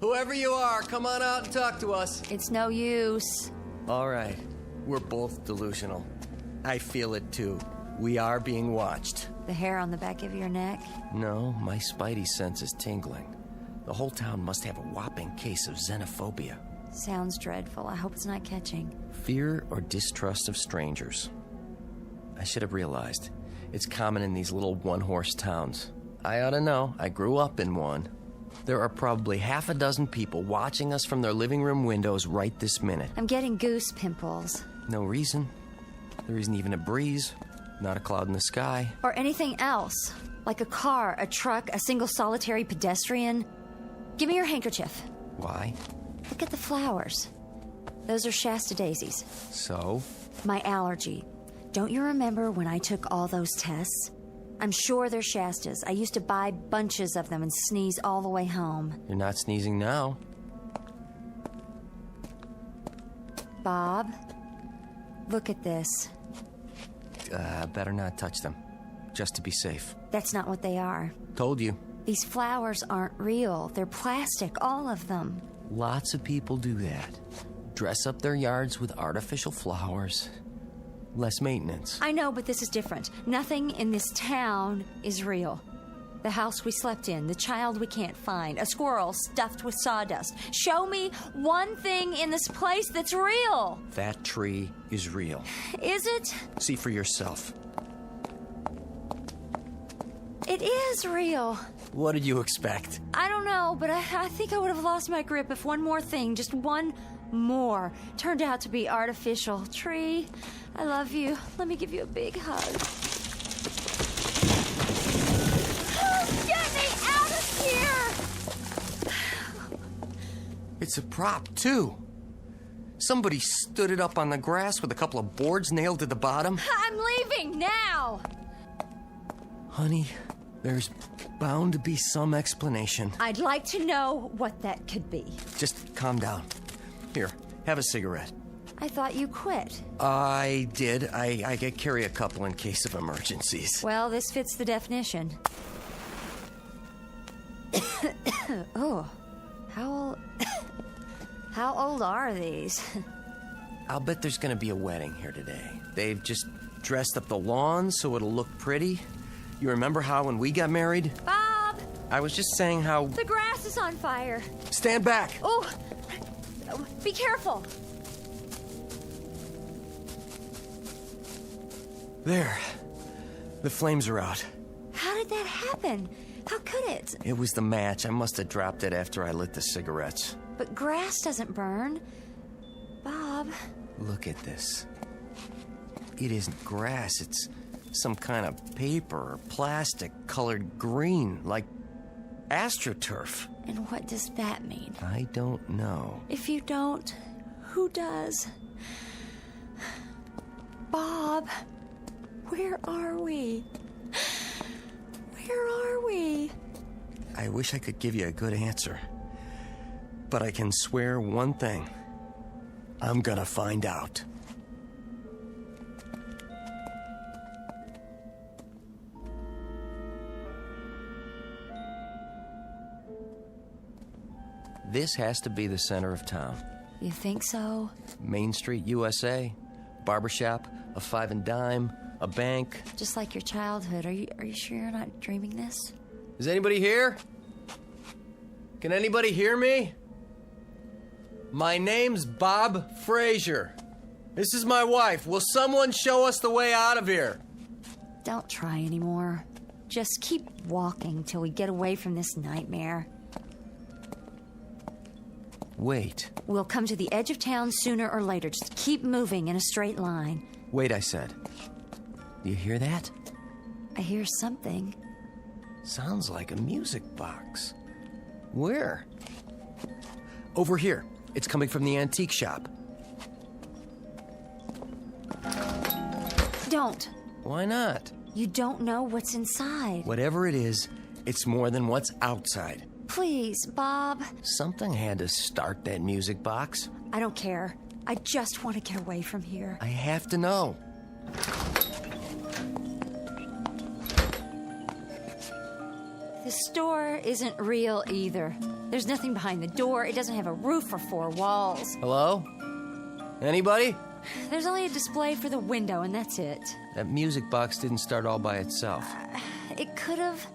Whoever you are, come on out and talk to us. It's no use. All right. We're both delusional. I feel it too. We are being watched. The hair on the back of your neck? No, my spidey sense is tingling. The whole town must have a whopping case of xenophobia. Sounds dreadful. I hope it's not catching. Fear or distrust of strangers. I should have realized. It's common in these little one-horse towns. I ought to know. I grew up in one. There are probably half a dozen people watching us from their living room windows right this minute. I'm getting goose pimples. No reason. There isn't even a breeze. Not a cloud in the sky. Or anything else. Like a car, a truck, a single solitary pedestrian. Give me your handkerchief. Why? Look at the flowers. Those are Shasta daisies. So? My allergy. Don't you remember when I took all those tests? I'm sure they're Shastas. I used to buy bunches of them and sneeze all the way home. You're not sneezing now. Bob, look at this. Better not touch them. Just to be safe. That's not what they are. Told you. These flowers aren't real. They're plastic, all of them. Lots of people do that. Dress up their yards with artificial flowers. Less maintenance. I know, but this is different. Nothing in this town is real. The house we slept in, the child we can't find, a squirrel stuffed with sawdust. Show me one thing in this place that's real. That tree is real. Is it? See for yourself. It is real. What did you expect? I don't know, but I think I would have lost my grip if one more thing, just one more, turned out to be artificial. Tree, I love you. Let me give you a big hug. Get me out of here! It's a prop, too. Somebody stood it up on the grass with a couple of boards nailed to the bottom. I'm leaving now! Honey, there's bound to be some explanation. I'd like to know what that could be. Just calm down. Here, have a cigarette. I thought you quit. I did. I carry a couple in case of emergencies. Well, this fits the definition. Oh, how old are these? I'll bet there's gonna be a wedding here today. They've just dressed up the lawn so it'll look pretty. You remember how when we got married? Bob! I was just saying how... The grass is on fire. Stand back! Oh, be careful. There. The flames are out. How did that happen? How could it? It was the match. I must have dropped it after I lit the cigarettes. But grass doesn't burn. Bob. Look at this. It isn't grass. It's some kind of paper or plastic colored green, like astroturf. And what does that mean? I don't know. If you don't, who does? Bob, where are we? Where are we? I wish I could give you a good answer. But I can swear one thing. I'm gonna find out. This has to be the center of town. You think so? Main Street, USA, barbershop, a 5 and dime, a bank. Just like your childhood. Are you sure you're not dreaming this? Is anybody here? Can anybody hear me? My name's Bob Frazier. This is my wife. Will someone show us the way out of here? Don't try anymore. Just keep walking till we get away from this nightmare. Wait. We'll come to the edge of town sooner or later. Just keep moving in a straight line. Wait, I said. Do you hear that? I hear something. Sounds like a music box. Where? Over here. It's coming from the antique shop. Don't. Why not? You don't know what's inside. Whatever it is, it's more than what's outside. Please, Bob. Something had to start that music box. I don't care. I just want to get away from here. I have to know. The store isn't real either. There's nothing behind the door. It doesn't have a roof or 4 walls. Hello? Anybody? There's only a display for the window, and that's it. That music box didn't start all by itself. It could have.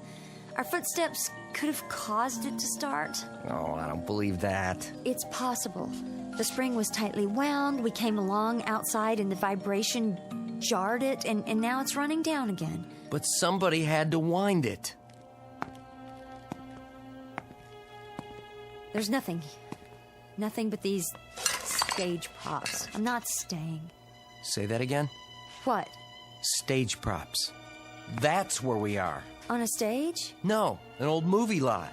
Our footsteps could have caused it to start. Oh, I don't believe that. It's possible. The spring was tightly wound. We came along outside, and the vibration jarred it, and now it's running down again. But somebody had to wind it. There's nothing. Nothing but these stage props. I'm not staying. Say that again? What? Stage props. That's where we are. On a stage? No, an old movie lot.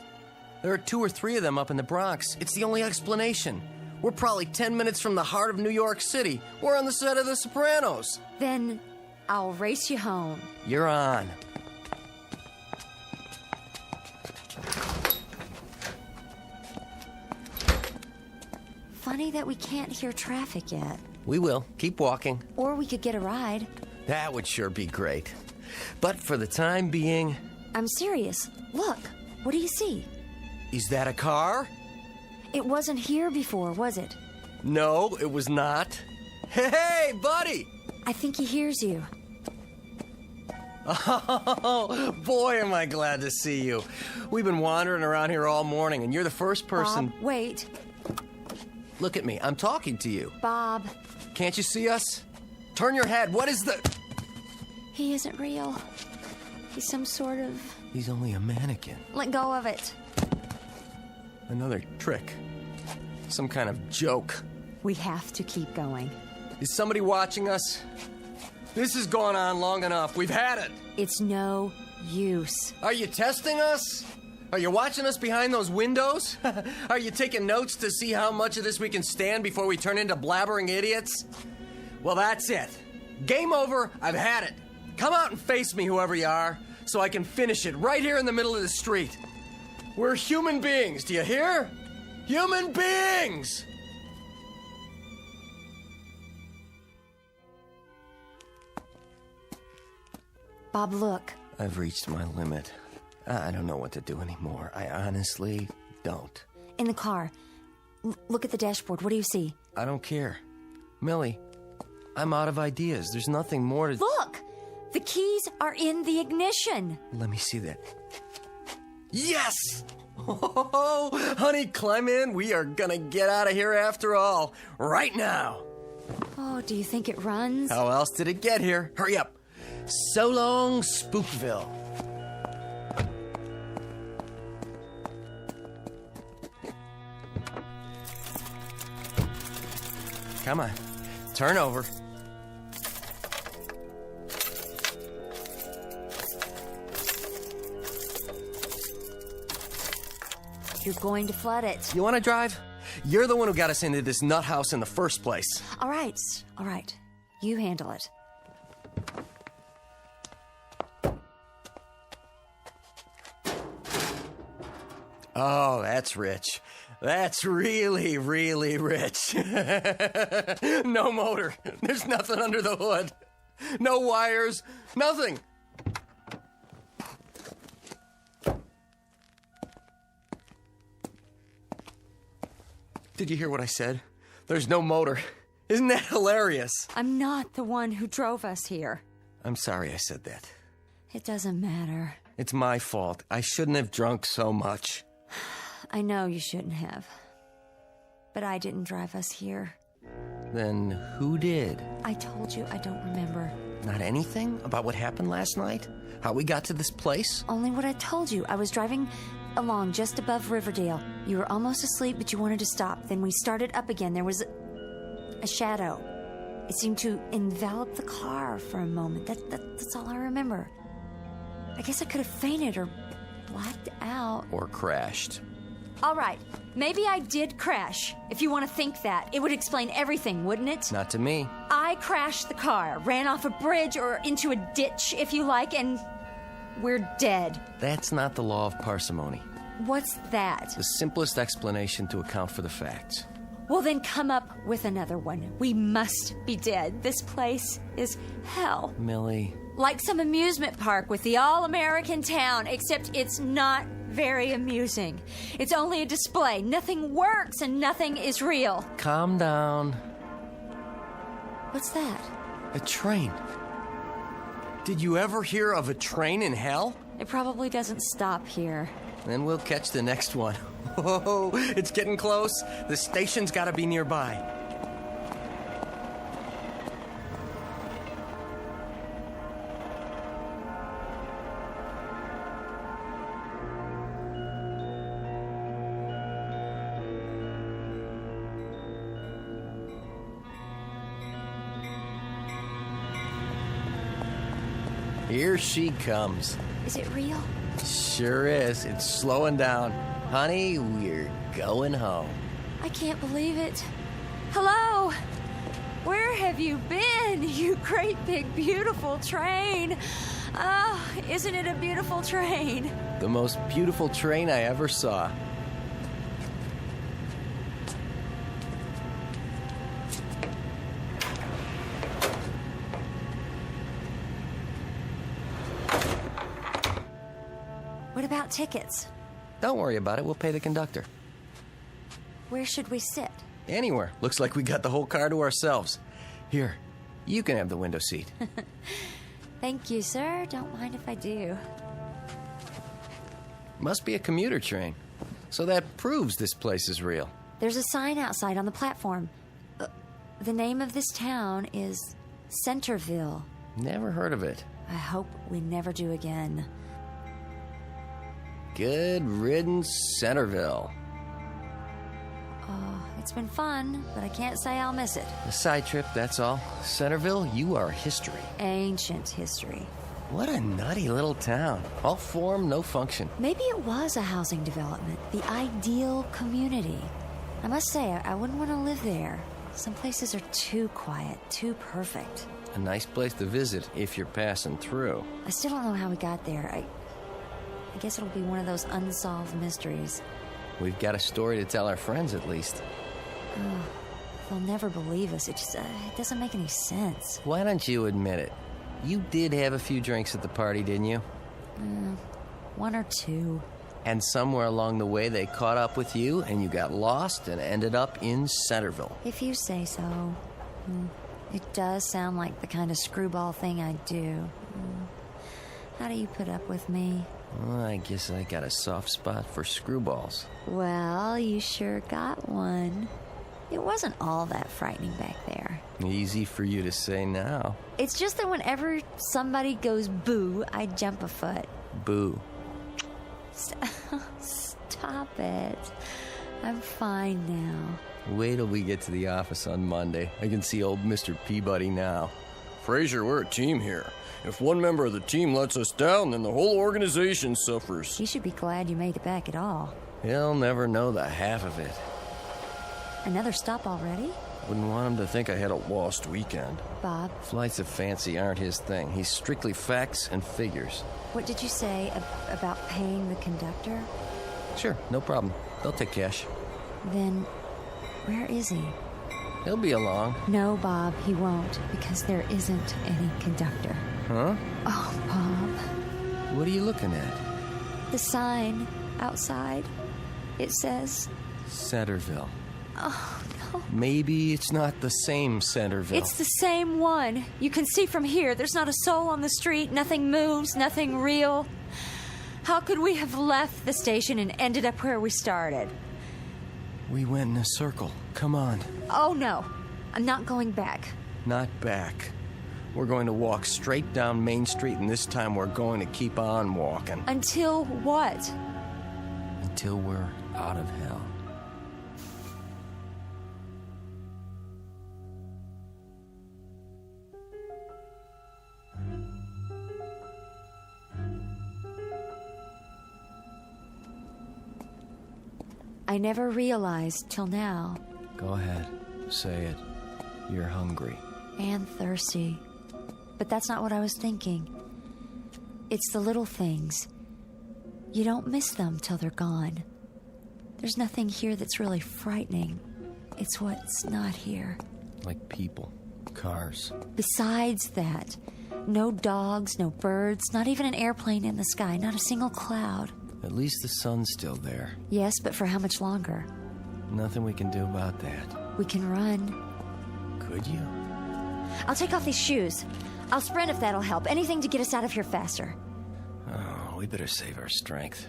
There are 2 or 3 of them up in the Bronx. It's the only explanation. We're probably 10 minutes from the heart of New York City. We're on the set of The Sopranos. Then I'll race you home. You're on. Funny that we can't hear traffic yet. We will. Keep walking. Or we could get a ride. That would sure be great. But for the time being... I'm serious. Look, what do you see? Is that a car? It wasn't here before, was it? No, it was not. Hey, buddy! I think he hears you. Oh, boy, am I glad to see you. We've been wandering around here all morning, and you're the first person... Bob, wait. Look at me. I'm talking to you. Bob. Can't you see us? Turn your head. What is the... He isn't real. He's some sort of... He's only a mannequin. Let go of it. Another trick. Some kind of joke. We have to keep going. Is somebody watching us? This has gone on long enough. We've had it. It's no use. Are you testing us? Are you watching us behind those windows? Are you taking notes to see how much of this we can stand before we turn into blabbering idiots? Well, that's it. Game over. I've had it. Come out and face me, whoever you are, so I can finish it right here in the middle of the street. We're human beings, do you hear? Human beings! Bob, look. I've reached my limit. I don't know what to do anymore. I honestly don't. In the car. Look at the dashboard. What do you see? I don't care. Millie, I'm out of ideas. There's nothing more to... Look! The keys are in the ignition. Let me see that. Yes! Oh, honey, climb in. We are gonna get out of here after all. Right now. Oh, do you think it runs? How else did it get here? Hurry up. So long, Spookville. Come on. Turn over. You're going to flood it. You want to drive? You're the one who got us into this nut house in the first place. All right. All right. You handle it. Oh, that's rich. That's really, really rich. No motor. There's nothing under the hood. No wires. Nothing. Did you hear what I said? There's no motor. Isn't that hilarious? I'm not the one who drove us here. I'm sorry I said that. It doesn't matter. It's my fault. I shouldn't have drunk so much. I know you shouldn't have. But I didn't drive us here. Then who did? I told you I don't remember. Not anything about what happened last night? How we got to this place? Only what I told you. I was driving along just above Riverdale. You were almost asleep, but you wanted to stop. Then we started up again. There was a shadow. It seemed to envelop the car for a moment. That's all I remember. I guess I could have fainted or blacked out. Or crashed. All right, maybe I did crash. If you want to think that, it would explain everything, wouldn't it? Not to me. I crashed the car, ran off a bridge or into a ditch, if you like, and we're dead. That's not the law of parsimony. What's that? The simplest explanation to account for the facts. Well, then come up with another one. We must be dead. This place is hell. Millie. Like some amusement park with the all-American town, except it's not very amusing. It's only a display. Nothing works and nothing is real. Calm down. What's that? A train. Did you ever hear of a train in hell? It probably doesn't stop here. Then we'll catch the next one. Oh, it's getting close. The station's gotta be nearby. Here she comes. Is it real? Sure is. It's slowing down. Honey, we're going home. I can't believe it. Hello? Where have you been, you great big beautiful train? Oh, isn't it a beautiful train? The most beautiful train I ever saw. What about tickets? Don't worry about it. We'll pay the conductor. Where should we sit? Anywhere. Looks like we got the whole car to ourselves. Here, you can have the window seat. Thank you, sir. Don't mind if I do. Must be a commuter train. So that proves this place is real. There's a sign outside on the platform. The name of this town is Centerville. Never heard of it. I hope we never do again. Good riddance, Centerville. Oh, it's been fun, but I can't say I'll miss it. A side trip, that's all. Centerville, you are history. Ancient history. What a nutty little town. All form, no function. Maybe it was a housing development, the ideal community. I must say, I wouldn't want to live there. Some places are too quiet, too perfect. A nice place to visit if you're passing through. I still don't know how we got there. I guess it'll be one of those unsolved mysteries. We've got a story to tell our friends, at least. Oh, they'll never believe us. It just it doesn't make any sense. Why don't you admit it? You did have a few drinks at the party, didn't you? One or two. And somewhere along the way they caught up with you and you got lost and ended up in Centerville. If you say so. It does sound like the kind of screwball thing I do. How do you put up with me? Well, I guess I got a soft spot for screwballs. Well, you sure got one. It wasn't all that frightening back there. Easy for you to say now. It's just that whenever somebody goes boo, I jump a foot. Boo. Stop it. I'm fine now. Wait till we get to the office on Monday. I can see old Mr. Peabody now. Fraser, we're a team here. If one member of the team lets us down, then the whole organization suffers. You should be glad you made it back at all. He'll never know the half of it. Another stop already? Wouldn't want him to think I had a lost weekend. Bob? Flights of fancy aren't his thing. He's strictly facts and figures. What did you say about paying the conductor? Sure, no problem. They'll take cash. Then, where is he? He'll be along. No, Bob, he won't, because there isn't any conductor. Huh? Oh, Bob. What are you looking at? The sign outside. It says... Centerville. Oh, no. Maybe it's not the same Centerville. It's the same one. You can see from here. There's not a soul on the street. Nothing moves. Nothing real. How could we have left the station and ended up where we started? We went in a circle. Come on. Oh, no. I'm not going back. Not back. We're going to walk straight down Main Street, and this time we're going to keep on walking. Until what? Until we're out of hell. I never realized till now. Go ahead. Say it. You're hungry. And thirsty. But that's not what I was thinking. It's the little things. You don't miss them till they're gone. There's nothing here that's really frightening. It's what's not here. Like people, cars. Besides that, no dogs, no birds, not even an airplane in the sky, not a single cloud. At least the sun's still there. Yes, but for how much longer? Nothing we can do about that. We can run. Could you? I'll take off these shoes. I'll sprint if that'll help. Anything to get us out of here faster. Oh, we better save our strength.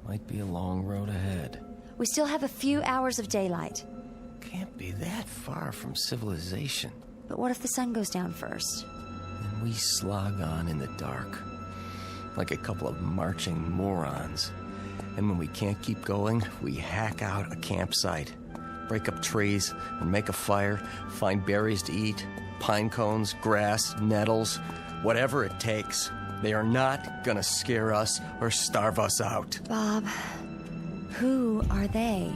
Might be a long road ahead. We still have a few hours of daylight. Can't be that far from civilization. But what if the sun goes down first? And we slog on in the dark. Like a couple of marching morons. And when we can't keep going, we hack out a campsite. Break up trees and make a fire. Find berries to eat. Pine cones, grass, nettles. Whatever it takes. They are not gonna scare us or starve us out. Bob, who are they?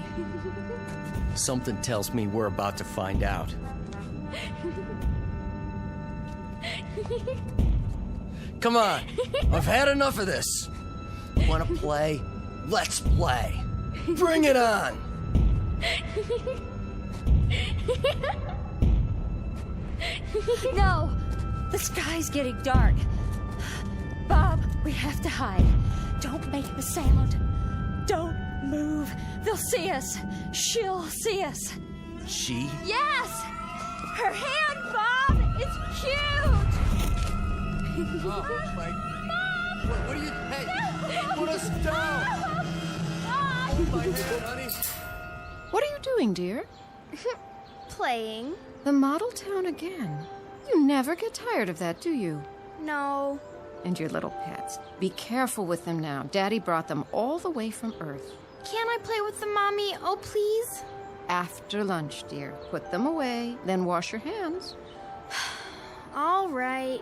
Something tells me we're about to find out. Come on, I've had enough of this. Wanna play? Let's play. Bring it on. No, the sky's getting dark. Bob, we have to hide. Don't make a sound. Don't move. They'll see us. She'll see us. She? Yes! Her hand, Bob! It's huge! Oh, my... What are you... Hey! Put us down! Hold my hand, honey. What are you doing, dear? Playing. The model town again. You never get tired of that, do you? No. And your little pets. Be careful with them now. Daddy brought them all the way from Earth. Can't I play with them, Mommy? Oh, please? After lunch, dear. Put them away, then wash your hands. All right.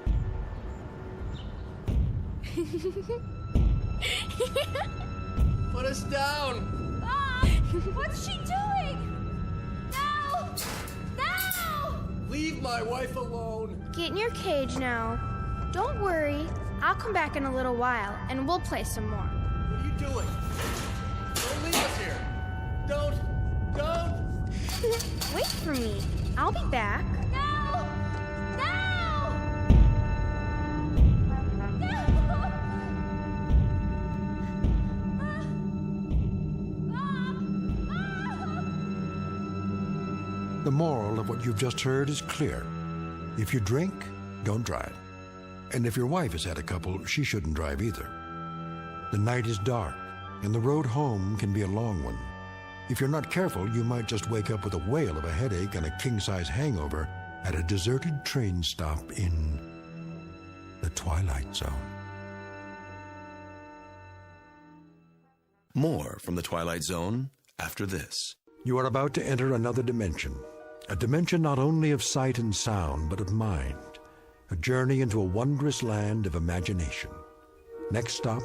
Put us down! Bob! What's she doing? No! No! Leave my wife alone! Get in your cage now. Don't worry. I'll come back in a little while, and we'll play some more. What are you doing? Don't leave us here! Don't! Wait for me. I'll be back. No! No! The moral of what you've just heard is clear. If you drink, don't drive. And if your wife has had a couple, she shouldn't drive either. The night is dark, and the road home can be a long one. If you're not careful, you might just wake up with a whale of a headache and a king-size hangover at a deserted train stop in the Twilight Zone. More from the Twilight Zone after this. You are about to enter another dimension. A dimension not only of sight and sound, but of mind. A journey into a wondrous land of imagination. Next stop,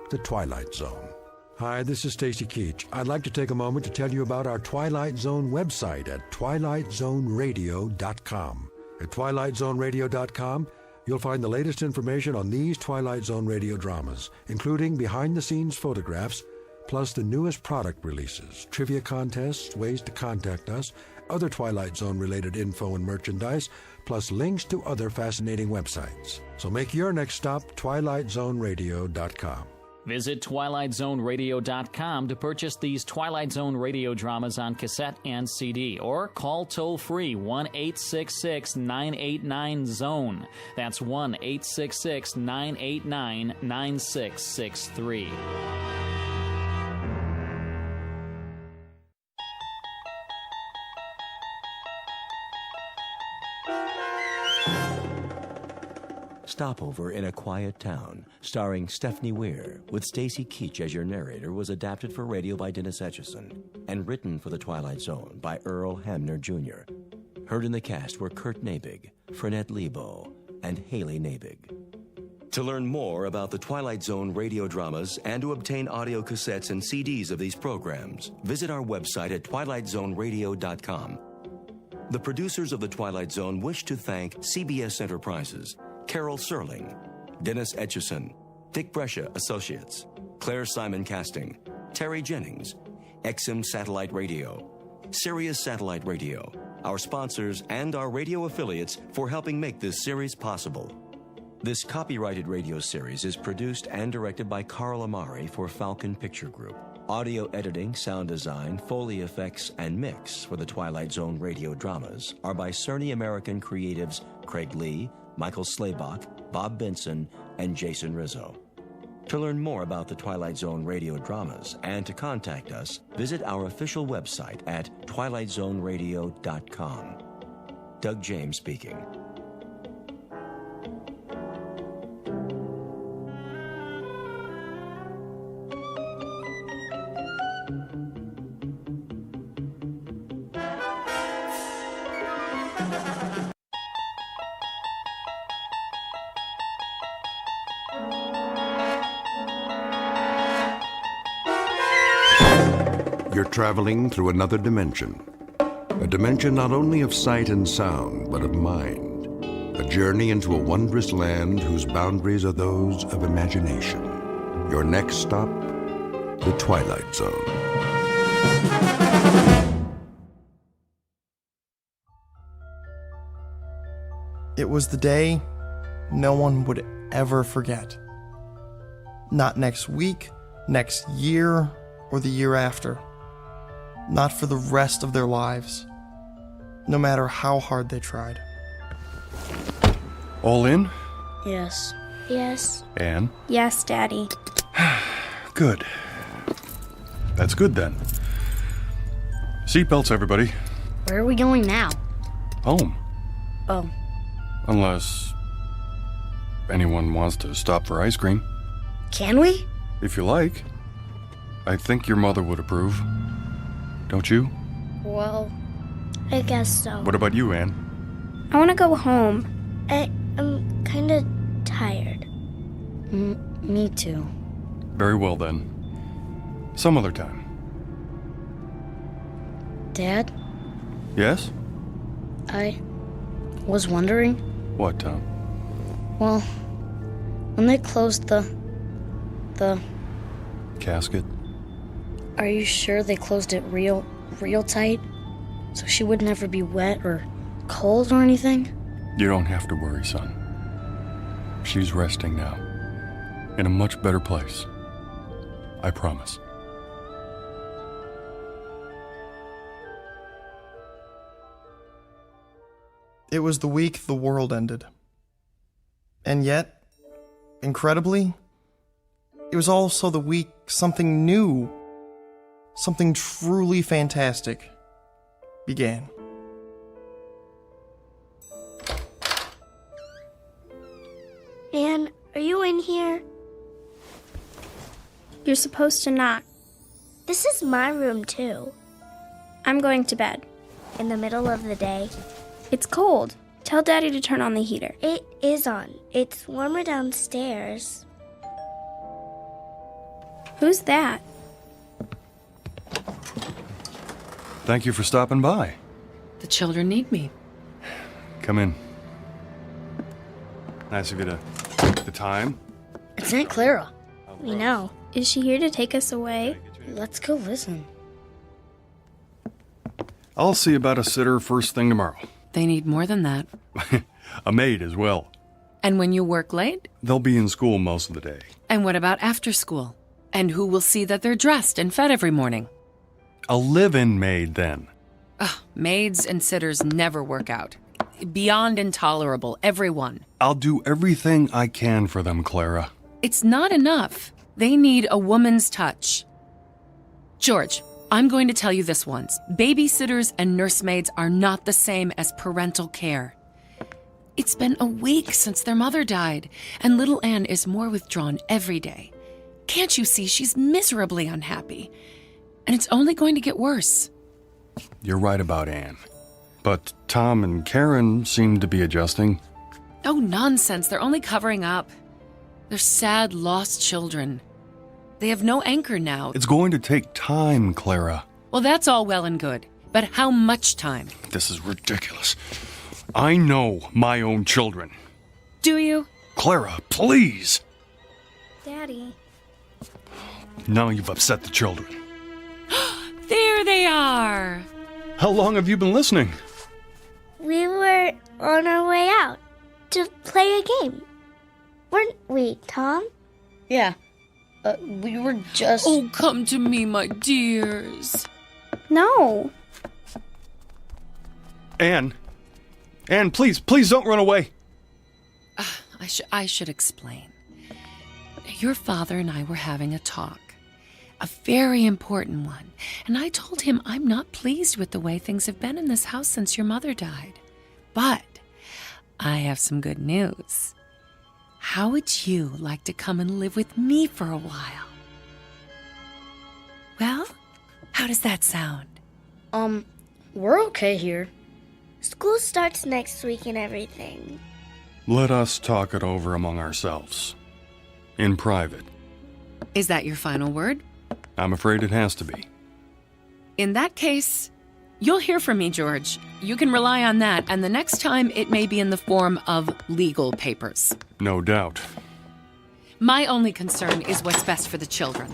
the Twilight Zone. Hi, this is Stacy Keach. I'd like to take a moment to tell you about our Twilight Zone website at twilightzoneradio.com. At twilightzoneradio.com, you'll find the latest information on these Twilight Zone radio dramas, including behind-the-scenes photographs, plus the newest product releases, trivia contests, ways to contact us, other Twilight Zone-related info and merchandise, plus links to other fascinating websites. So make your next stop twilightzoneradio.com. Visit twilightzoneradio.com to purchase these Twilight Zone radio dramas on cassette and CD, or call toll-free 1-866-989-ZONE. That's 1-866-989-9663. Stopover in a Quiet Town, starring Stephanie Weir, with Stacy Keach as your narrator, was adapted for radio by Dennis Etchison and written for The Twilight Zone by Earl Hamner Jr. Heard in the cast were Kurt Nabig, Frenette Lebo, and Haley Nabig. To learn more about the Twilight Zone radio dramas and to obtain audio cassettes and CDs of these programs, visit our website at twilightzoneradio.com. The producers of The Twilight Zone wish to thank CBS Enterprises, Carol Serling, Dennis Etchison, Dick Brescia Associates, Claire Simon Casting, Terry Jennings, XM Satellite Radio, Sirius Satellite Radio, our sponsors, and our radio affiliates for helping make this series possible. This copyrighted radio series is produced and directed by Carl Amari for Falcon Picture Group. Audio editing, sound design, Foley effects, and mix for the Twilight Zone radio dramas are by Cerny American creatives Craig Lee, Michael Slaybach, Bob Benson, and Jason Rizzo. To learn more about the Twilight Zone radio dramas and to contact us, visit our official website at twilightzoneradio.com. Doug James speaking. You're traveling through another dimension. A dimension not only of sight and sound, but of mind. A journey into a wondrous land whose boundaries are those of imagination. Your next stop, the Twilight Zone. It was the day no one would ever forget. Not next week, next year, or the year after. Not for the rest of their lives, no matter how hard they tried. All in? Yes. Yes. Anne? Yes, Daddy. Good. That's good then. Seatbelts, everybody. Where are we going now? Home. Oh. Unless anyone wants to stop for ice cream. Can we? If you like. I think your mother would approve. Don't you? Well, I guess so. What about you, Anne? I want to go home. I'm kind of tired. Me too. Very well then. Some other time. Dad? Yes? I was wondering. What, Tom? Well, when they closed the Casket? Are you sure they closed it real tight? So she would never be wet or cold or anything? You don't have to worry, son. She's resting now. In a much better place. I promise. It was the week the world ended. And yet, incredibly, it was also the week something new, something truly fantastic began. Anne, are you in here? You're supposed to knock. This is my room, too. I'm going to bed. In the middle of the day? It's cold. Tell Daddy to turn on the heater. It is on. It's warmer downstairs. Who's that? Thank you for stopping by. The children need me. Come in. Nice of you to take the time. It's Aunt Clara. We know. Is she here to take us away? Let's go listen. I'll see about a sitter first thing tomorrow. They need more than that. A maid as well. And when you work late? They'll be in school most of the day. And what about after school? And who will see that they're dressed and fed every morning? A live-in maid, then. Ugh, maids and sitters never work out. Beyond intolerable, everyone. I'll do everything I can for them, Clara. It's not enough. They need a woman's touch. George, I'm going to tell you this once. Babysitters and nursemaids are not the same as parental care. It's been a week since their mother died, and little Anne is more withdrawn every day. Can't you see she's miserably unhappy? And it's only going to get worse. You're right about Anne. But Tom and Karen seem to be adjusting. Oh, nonsense. They're only covering up. They're sad, lost children. They have no anchor now. It's going to take time, Clara. Well, that's all well and good. But how much time? This is ridiculous. I know my own children. Do you? Clara, please! Daddy. Now you've upset the children. There they are! How long have you been listening? We were on our way out to play a game. Weren't we, Tom? Yeah. We were just... Oh, come to me, my dears. No. Anne, please don't run away. I should explain. Your father and I were having a talk. A very important one. And I told him I'm not pleased with the way things have been in this house since your mother died. But I have some good news. How would you like to come and live with me for a while? Well, how does that sound? We're okay here. School starts next week and everything. Let us talk it over among ourselves. In private. Is that your final word? I'm afraid it has to be. In that case, you'll hear from me, George. You can rely on that, and the next time it may be in the form of legal papers. No doubt. My only concern is what's best for the children.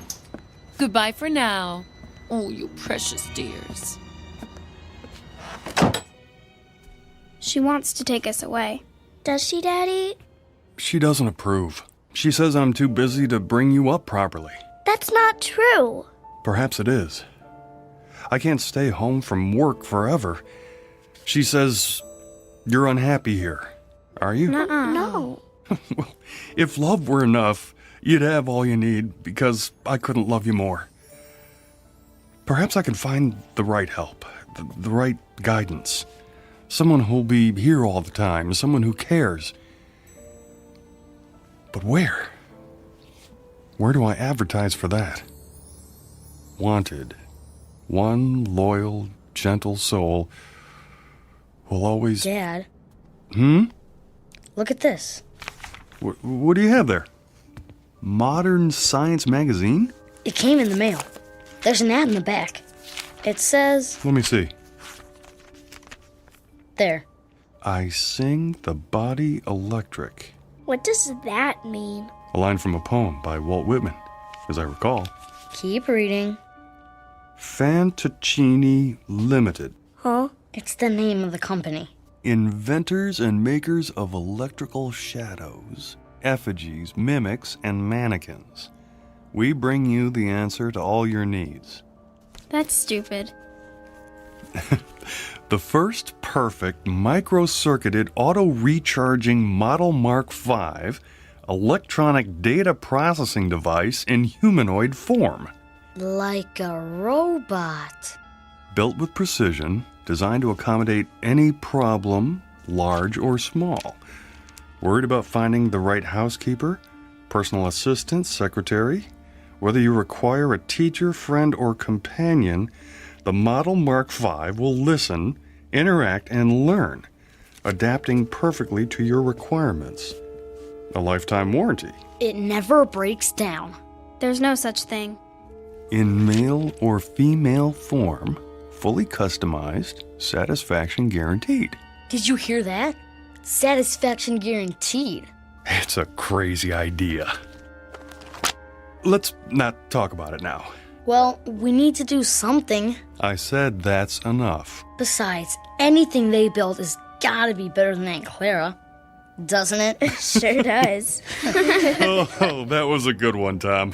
Goodbye for now. Oh, you precious dears. She wants to take us away. Does she, Daddy? She doesn't approve. She says I'm too busy to bring you up properly. That's not true. Perhaps it is. I can't stay home from work forever. She says you're unhappy here. Are you? No. Well, if love were enough, you'd have all you need because I couldn't love you more. Perhaps I can find the right help, the right guidance. Someone who'll be here all the time, someone who cares. But where? Where do I advertise for that? Wanted. One loyal, gentle soul will always... Dad. Look at this. What do you have there? Modern Science magazine? It came in the mail. There's an ad in the back. It says... Let me see. There. I sing the body electric. What does that mean? A line from a poem by Walt Whitman, as I recall. Keep reading. Fantaccini Limited. Huh? It's the name of the company. Inventors and makers of electrical shadows, effigies, mimics, and mannequins. We bring you the answer to all your needs. That's stupid. The first perfect micro-circuited auto-recharging Model Mark V electronic data processing device in humanoid form. Like a robot. Built with precision, designed to accommodate any problem, large or small. Worried about finding the right housekeeper, personal assistant, secretary? Whether you require a teacher, friend, or companion, the Model Mark V will listen, interact, and learn, adapting perfectly to your requirements. A lifetime warranty. It never breaks down. There's no such thing. In male or female form, fully customized, satisfaction guaranteed. Did you hear that? Satisfaction guaranteed. It's a crazy idea. Let's not talk about it now. Well, we need to do something. I said that's enough. Besides, anything they build has gotta be better than Aunt Clara. Doesn't it? Sure does. Oh, that was a good one, Tom.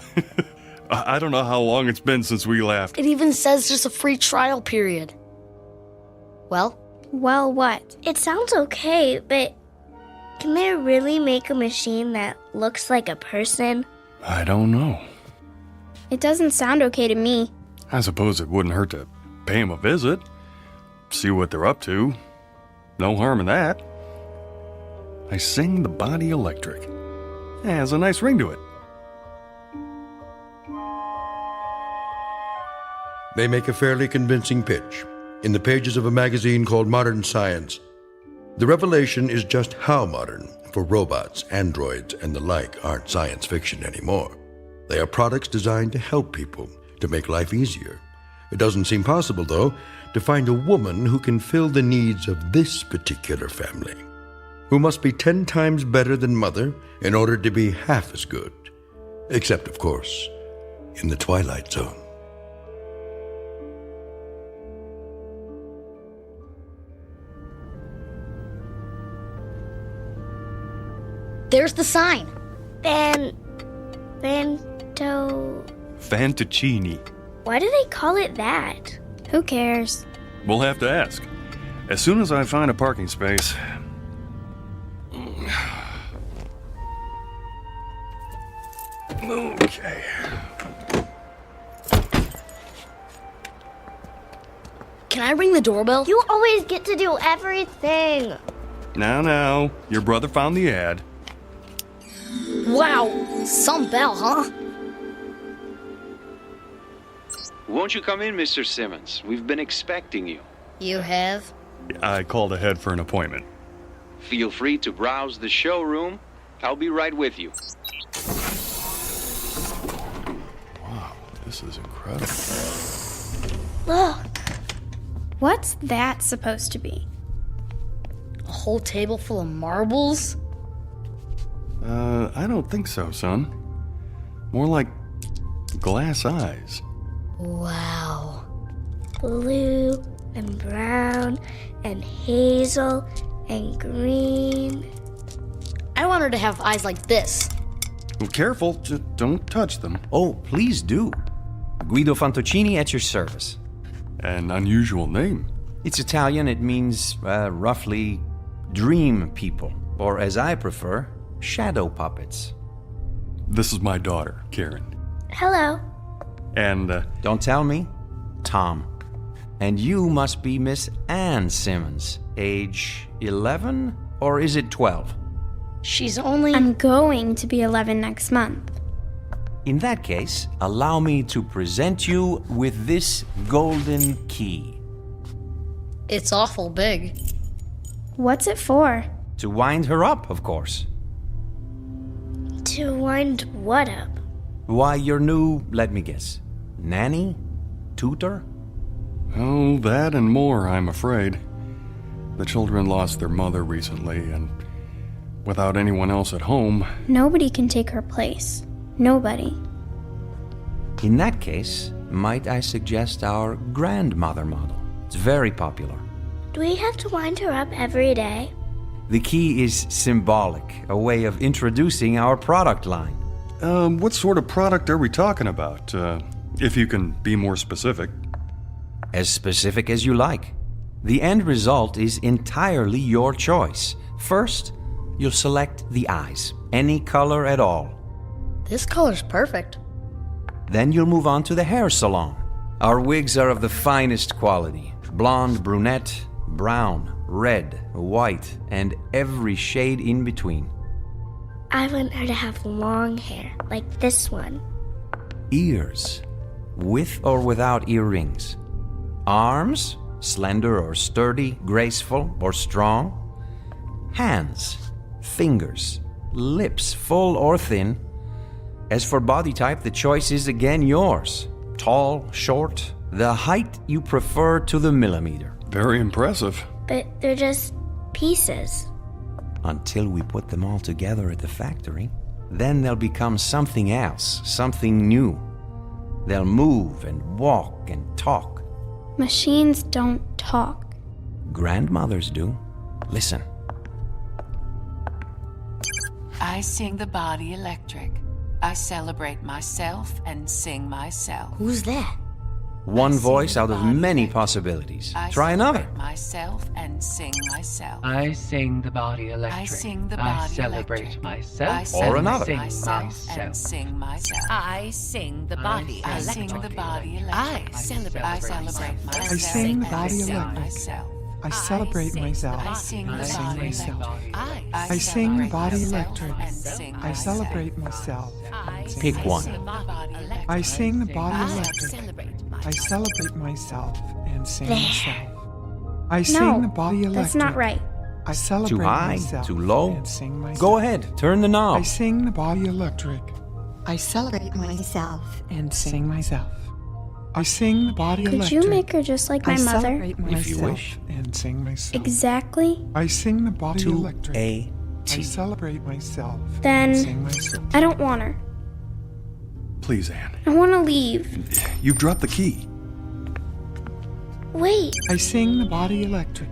I don't know how long it's been since we laughed. It even says there's a free trial period. Well? Well, what? It sounds okay, but can they really make a machine that looks like a person? I don't know. It doesn't sound okay to me. I suppose it wouldn't hurt to pay them a visit. See what they're up to. No harm in that. I sing the body electric. It has a nice ring to it. They make a fairly convincing pitch in the pages of a magazine called Modern Science. The revelation is just how modern, for robots, androids, and the like aren't science fiction anymore. They are products designed to help people, to make life easier. It doesn't seem possible, though, to find a woman who can fill the needs of this particular family, who must be 10 times better than Mother in order to be half as good. Except, of course, in the Twilight Zone. There's the sign. Fantuccini. Why do they call it that? Who cares? We'll have to ask. As soon as I find a parking space. Okay. Can I ring the doorbell? You always get to do everything. Now, your brother found the ad. Wow, some bell, huh? Won't you come in, Mr. Simmons? We've been expecting you. You have? I called ahead for an appointment. Feel free to browse the showroom. I'll be right with you. Wow, this is incredible. Look. What's that supposed to be? A whole table full of marbles? I don't think so, son. More like glass eyes. Wow. Blue and brown and hazel and green. I want her to have eyes like this. Well, careful, just don't touch them. Oh, please do. Guido Fantuccini at your service. An unusual name. It's Italian. It means, roughly, dream people. Or, as I prefer, shadow puppets. This is my daughter, Karen. Hello. And, Don't tell me. Tom. And you must be Miss Ann Simmons. Age 11? Or is it 12? She's only... I'm going to be 11 next month. In that case, allow me to present you with this golden key. It's awful big. What's it for? To wind her up, of course. To wind what up? Why, your new, let me guess, nanny? Tutor? Oh, that and more, I'm afraid. The children lost their mother recently, and without anyone else at home... Nobody can take her place. Nobody. In that case, might I suggest our grandmother model? It's very popular. Do we have to wind her up every day? The key is symbolic, a way of introducing our product line. What sort of product are we talking about? If you can be more specific. As specific as you like. The end result is entirely your choice. First, you'll select the eyes, any color at all. This color's perfect. Then you'll move on to the hair salon. Our wigs are of the finest quality. Blonde, brunette, brown, red, white, and every shade in between. I want her to have long hair, like this one. Ears, with or without earrings. Arms, slender or sturdy, graceful or strong. Hands, fingers, lips, full or thin. As for body type, the choice is again yours. Tall, short, the height you prefer to the millimeter. Very impressive. But they're just pieces. Until we put them all together at the factory. Then they'll become something else, something new. They'll move and walk and talk. Machines don't talk. Grandmothers do. Listen. I sing the body electric. I celebrate myself and sing myself. Who's that? One voice out of many possibilities. Try another. Myself and sing myself. I sing the body electric. I sing the body I celebrate electric. myself. Or another. Sing myself and sing myself. I sing the body electric. I sing the body electric. I celebrate myself. I sing the body electric. Myself. I celebrate myself. I sing the and body myself. electric. I sing the body myself electric. and sing I celebrate myself. Pick one. I sing the body electric. I celebrate myself and sing myself. I sing the body electric. That's not right. I celebrate Too high? myself Too low? and sing myself. Go ahead, turn the knob. I sing the body electric. I celebrate myself and sing myself. I sing the body Could electric. you make her just like my I mother? celebrate myself If you wish. and sing myself. Exactly. I sing the body To electric. a I T. celebrate myself Then and sing myself. I don't want her. Please, Anne. I want to leave. You've dropped the key. Wait. I sing the body electric.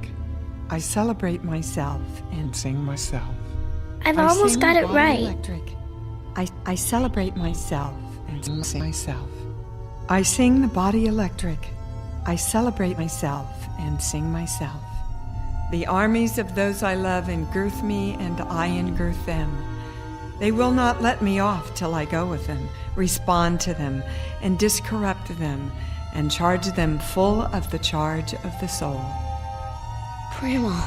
I celebrate myself and sing myself. I've I almost sing got the it body right. Electric. I celebrate myself and sing myself. I sing the body electric. I celebrate myself and sing myself. The armies of those I love engirth me, and I engirth them. They will not let me off till I go with them, respond to them, and discorrupt them, and charge them full of the charge of the soul. Grandma.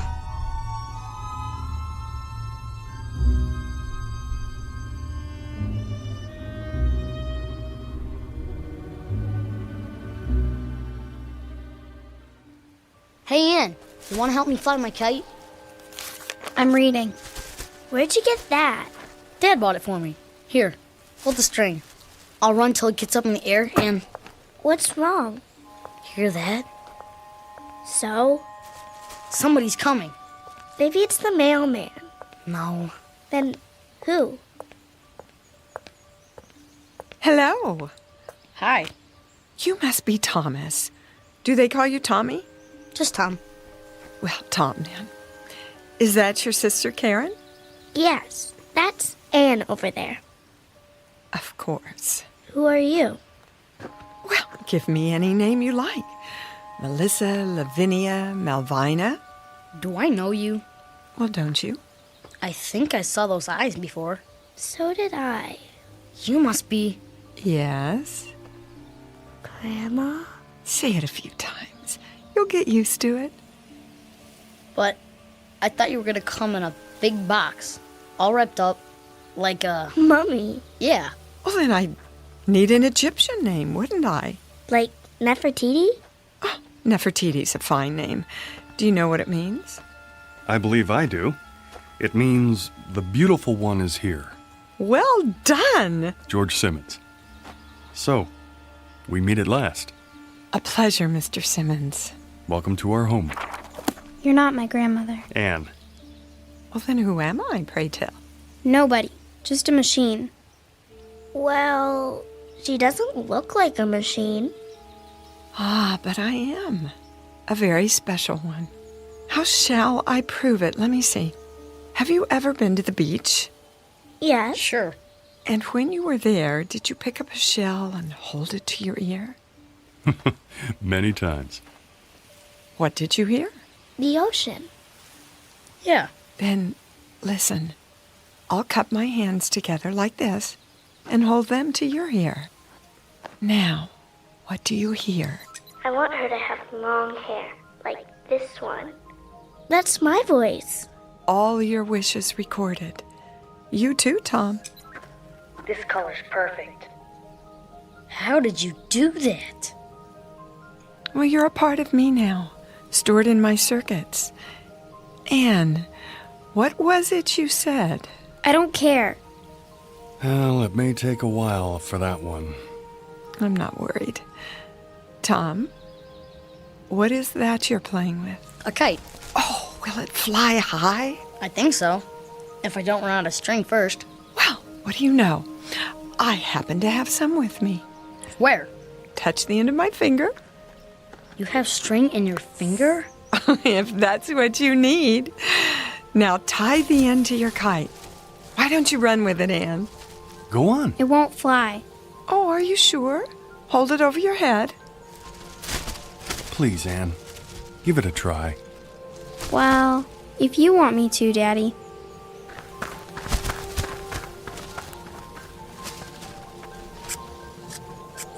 Hey, Ann, you want to help me fly my kite? I'm reading. Where'd you get that? Dad bought it for me. Here, hold the string. I'll run till it gets up in the air and... What's wrong? Hear that? So? Somebody's coming. Maybe it's the mailman. No. Then who? Hello. Hi. You must be Thomas. Do they call you Tommy? Just Tom. Well, Tom, then. Is that your sister Karen? Yes, that's Anne over there. Of course. Who are you? Well, give me any name you like. Melissa, Lavinia, Malvina. Do I know you? Well, don't you? I think I saw those eyes before. So did I. You must be... Yes? Grandma? Say it a few times. You'll get used to it. But I thought you were gonna come in a big box, all wrapped up, like a... Mummy. Yeah. Well, then I'd need an Egyptian name, wouldn't I? Like Nefertiti? Oh, Nefertiti's a fine name. Do you know what it means? I believe I do. It means the beautiful one is here. Well done! George Simmons. So, we meet at last. A pleasure, Mr. Simmons. Welcome to our home. You're not my grandmother. Anne. Well, then who am I, pray tell? Nobody. Just a machine. Well, she doesn't look like a machine. Ah, but I am. A very special one. How shall I prove it? Let me see. Have you ever been to the beach? Yes. Sure. And when you were there, did you pick up a shell and hold it to your ear? Many times. What did you hear? The ocean. Yeah. Then listen. I'll cup my hands together like this and hold them to your ear. Now, what do you hear? I want her to have long hair, like this one. That's my voice. All your wishes recorded. You too, Tom. This color's perfect. How did you do that? Well, you're a part of me now, stored in my circuits. Anne, what was it you said? I don't care. Well, it may take a while for that one. I'm not worried. Tom, what is that you're playing with? A kite. Oh, will it fly high? I think so. If I don't run out of string first. Well, what do you know? I happen to have some with me. Where? Touch the end of my finger. You have string in your finger? If that's what you need. Now tie the end to your kite. Why don't you run with it, Anne? Go on. It won't fly. Oh, are you sure? Hold it over your head. Please, Anne. Give it a try. Well, if you want me to, Daddy.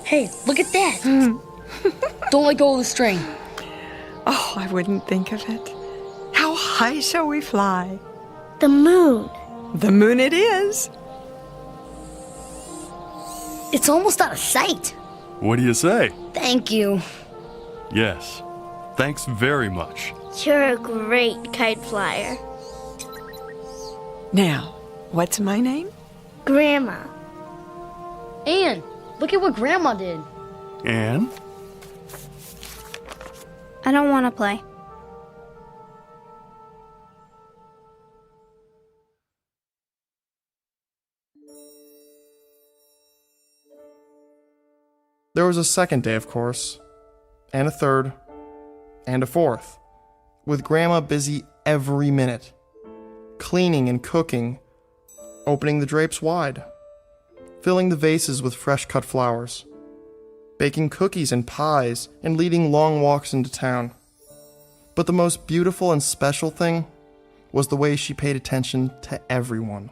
Hey, look at that! Don't let go of the string. Oh, I wouldn't think of it. How high shall we fly? The moon. The moon it is. It's almost out of sight. What do you say? Thank you. Yes. Thanks very much. You're a great kite flyer. Now, what's my name? Grandma. Anne, look at what Grandma did. Anne? I don't want to play. There was a second day, of course, and a third, and a fourth, with Grandma busy every minute, cleaning and cooking, opening the drapes wide, filling the vases with fresh-cut flowers, baking cookies and pies, and leading long walks into town. But the most beautiful and special thing was the way she paid attention to everyone.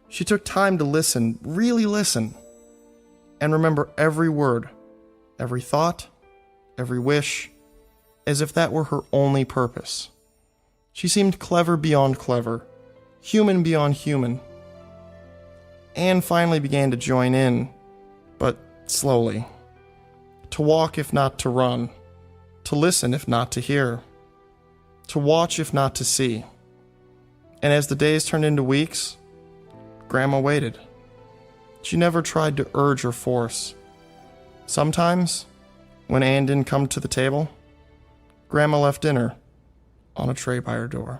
She took time to listen, really listen, and remember every word, every thought, every wish, as if that were her only purpose. She seemed clever beyond clever, human beyond human. Anne finally began to join in, but slowly. To walk if not to run, to listen if not to hear, to watch if not to see. And as the days turned into weeks, Grandma waited. She never tried to urge or force. Sometimes, when Anne didn't come to the table, Grandma left dinner on a tray by her door.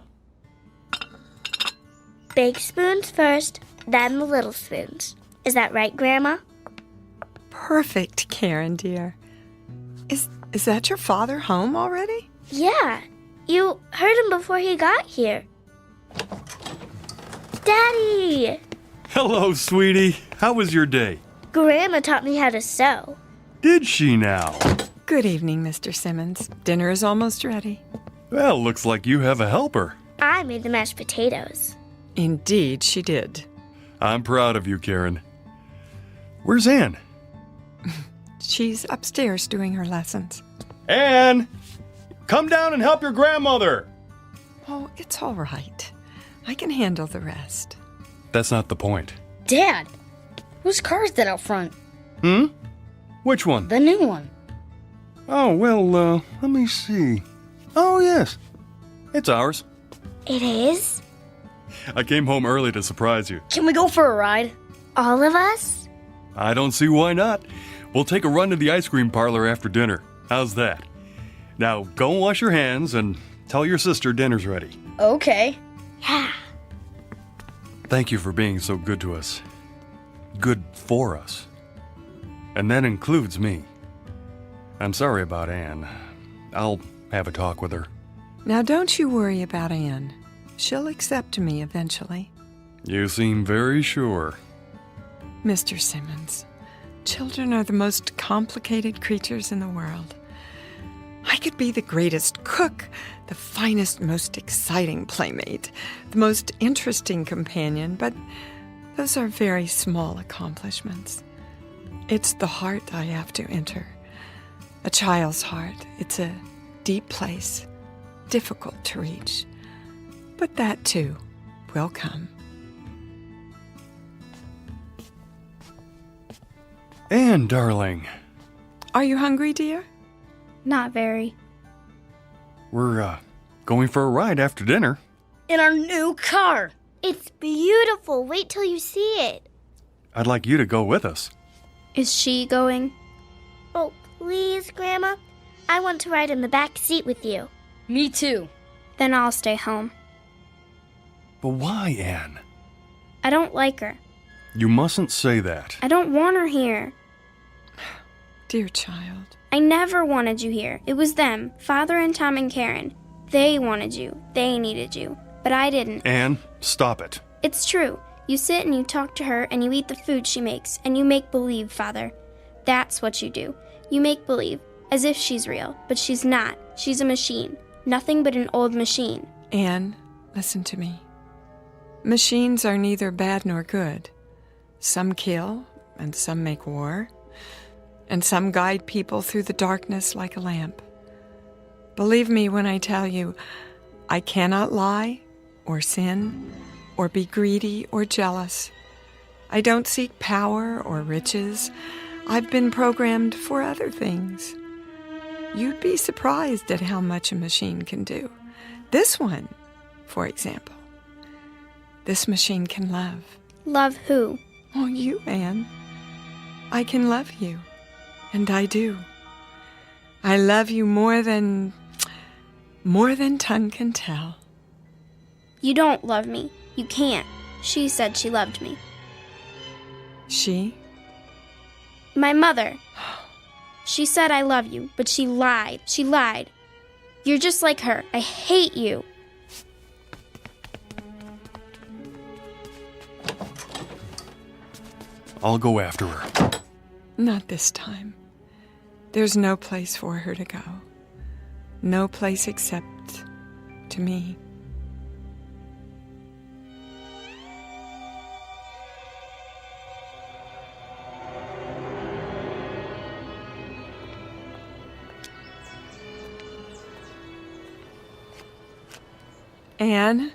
Big spoons first, then the little spoons. Is that right, Grandma? Perfect, Karen, dear. Is that your father home already? Yeah. You heard him before he got here. Daddy! Hello, sweetie. How was your day? Grandma taught me how to sew. Did she now? Good evening, Mr. Simmons. Dinner is almost ready. Well, looks like you have a helper. I made the mashed potatoes. Indeed, she did. I'm proud of you, Karen. Where's Anne? She's upstairs doing her lessons. Anne! Come down and help your grandmother! Oh, it's all right. I can handle the rest. That's not the point. Dad, whose car is that out front? Which one? The new one. Oh, well, let me see. Oh, yes. It's ours. It is? I came home early to surprise you. Can we go for a ride? All of us? I don't see why not. We'll take a run to the ice cream parlor after dinner. How's that? Now, go and wash your hands and tell your sister dinner's ready. Okay. Yeah. Thank you for being so good to us. Good for us. And that includes me. I'm sorry about Anne. I'll have a talk with her. Now, don't you worry about Anne. She'll accept me eventually. You seem very sure. Mr. Simmons, children are the most complicated creatures in the world. I could be the greatest cook, the finest, most exciting playmate, the most interesting companion, but those are very small accomplishments. It's the heart I have to enter. A child's heart. It's a deep place, difficult to reach. But that, too, will come. Anne, darling. Are you hungry, dear? Not very. We're, going for a ride after dinner. In our new car. It's beautiful. Wait till you see it. I'd like you to go with us. Is she going? Oh, please, Grandma. I want to ride in the back seat with you. Me too. Then I'll stay home. But why, Anne? I don't like her. You mustn't say that. I don't want her here. Dear child. I never wanted you here. It was them, Father and Tom and Karen. They wanted you. They needed you. But I didn't. Anne, stop it. It's true. You sit and you talk to her and you eat the food she makes and you make believe, Father. That's what you do. You make believe, as if she's real, but she's not. She's a machine. Nothing but an old machine. Anne, listen to me. Machines are neither bad nor good. Some kill, and some make war, and some guide people through the darkness like a lamp. Believe me when I tell you, I cannot lie, or sin, or be greedy or jealous. I don't seek power or riches. I've been programmed for other things. You'd be surprised at how much a machine can do. This one, for example. This machine can love. Love who? Oh, you, Anne. I can love you. And I do. I love you more than tongue can tell. You don't love me. You can't. She said she loved me. She? My mother. She said I love you, but she lied. She lied. You're just like her. I hate you. I'll go after her. Not this time. There's no place for her to go. No place except to me. Anne,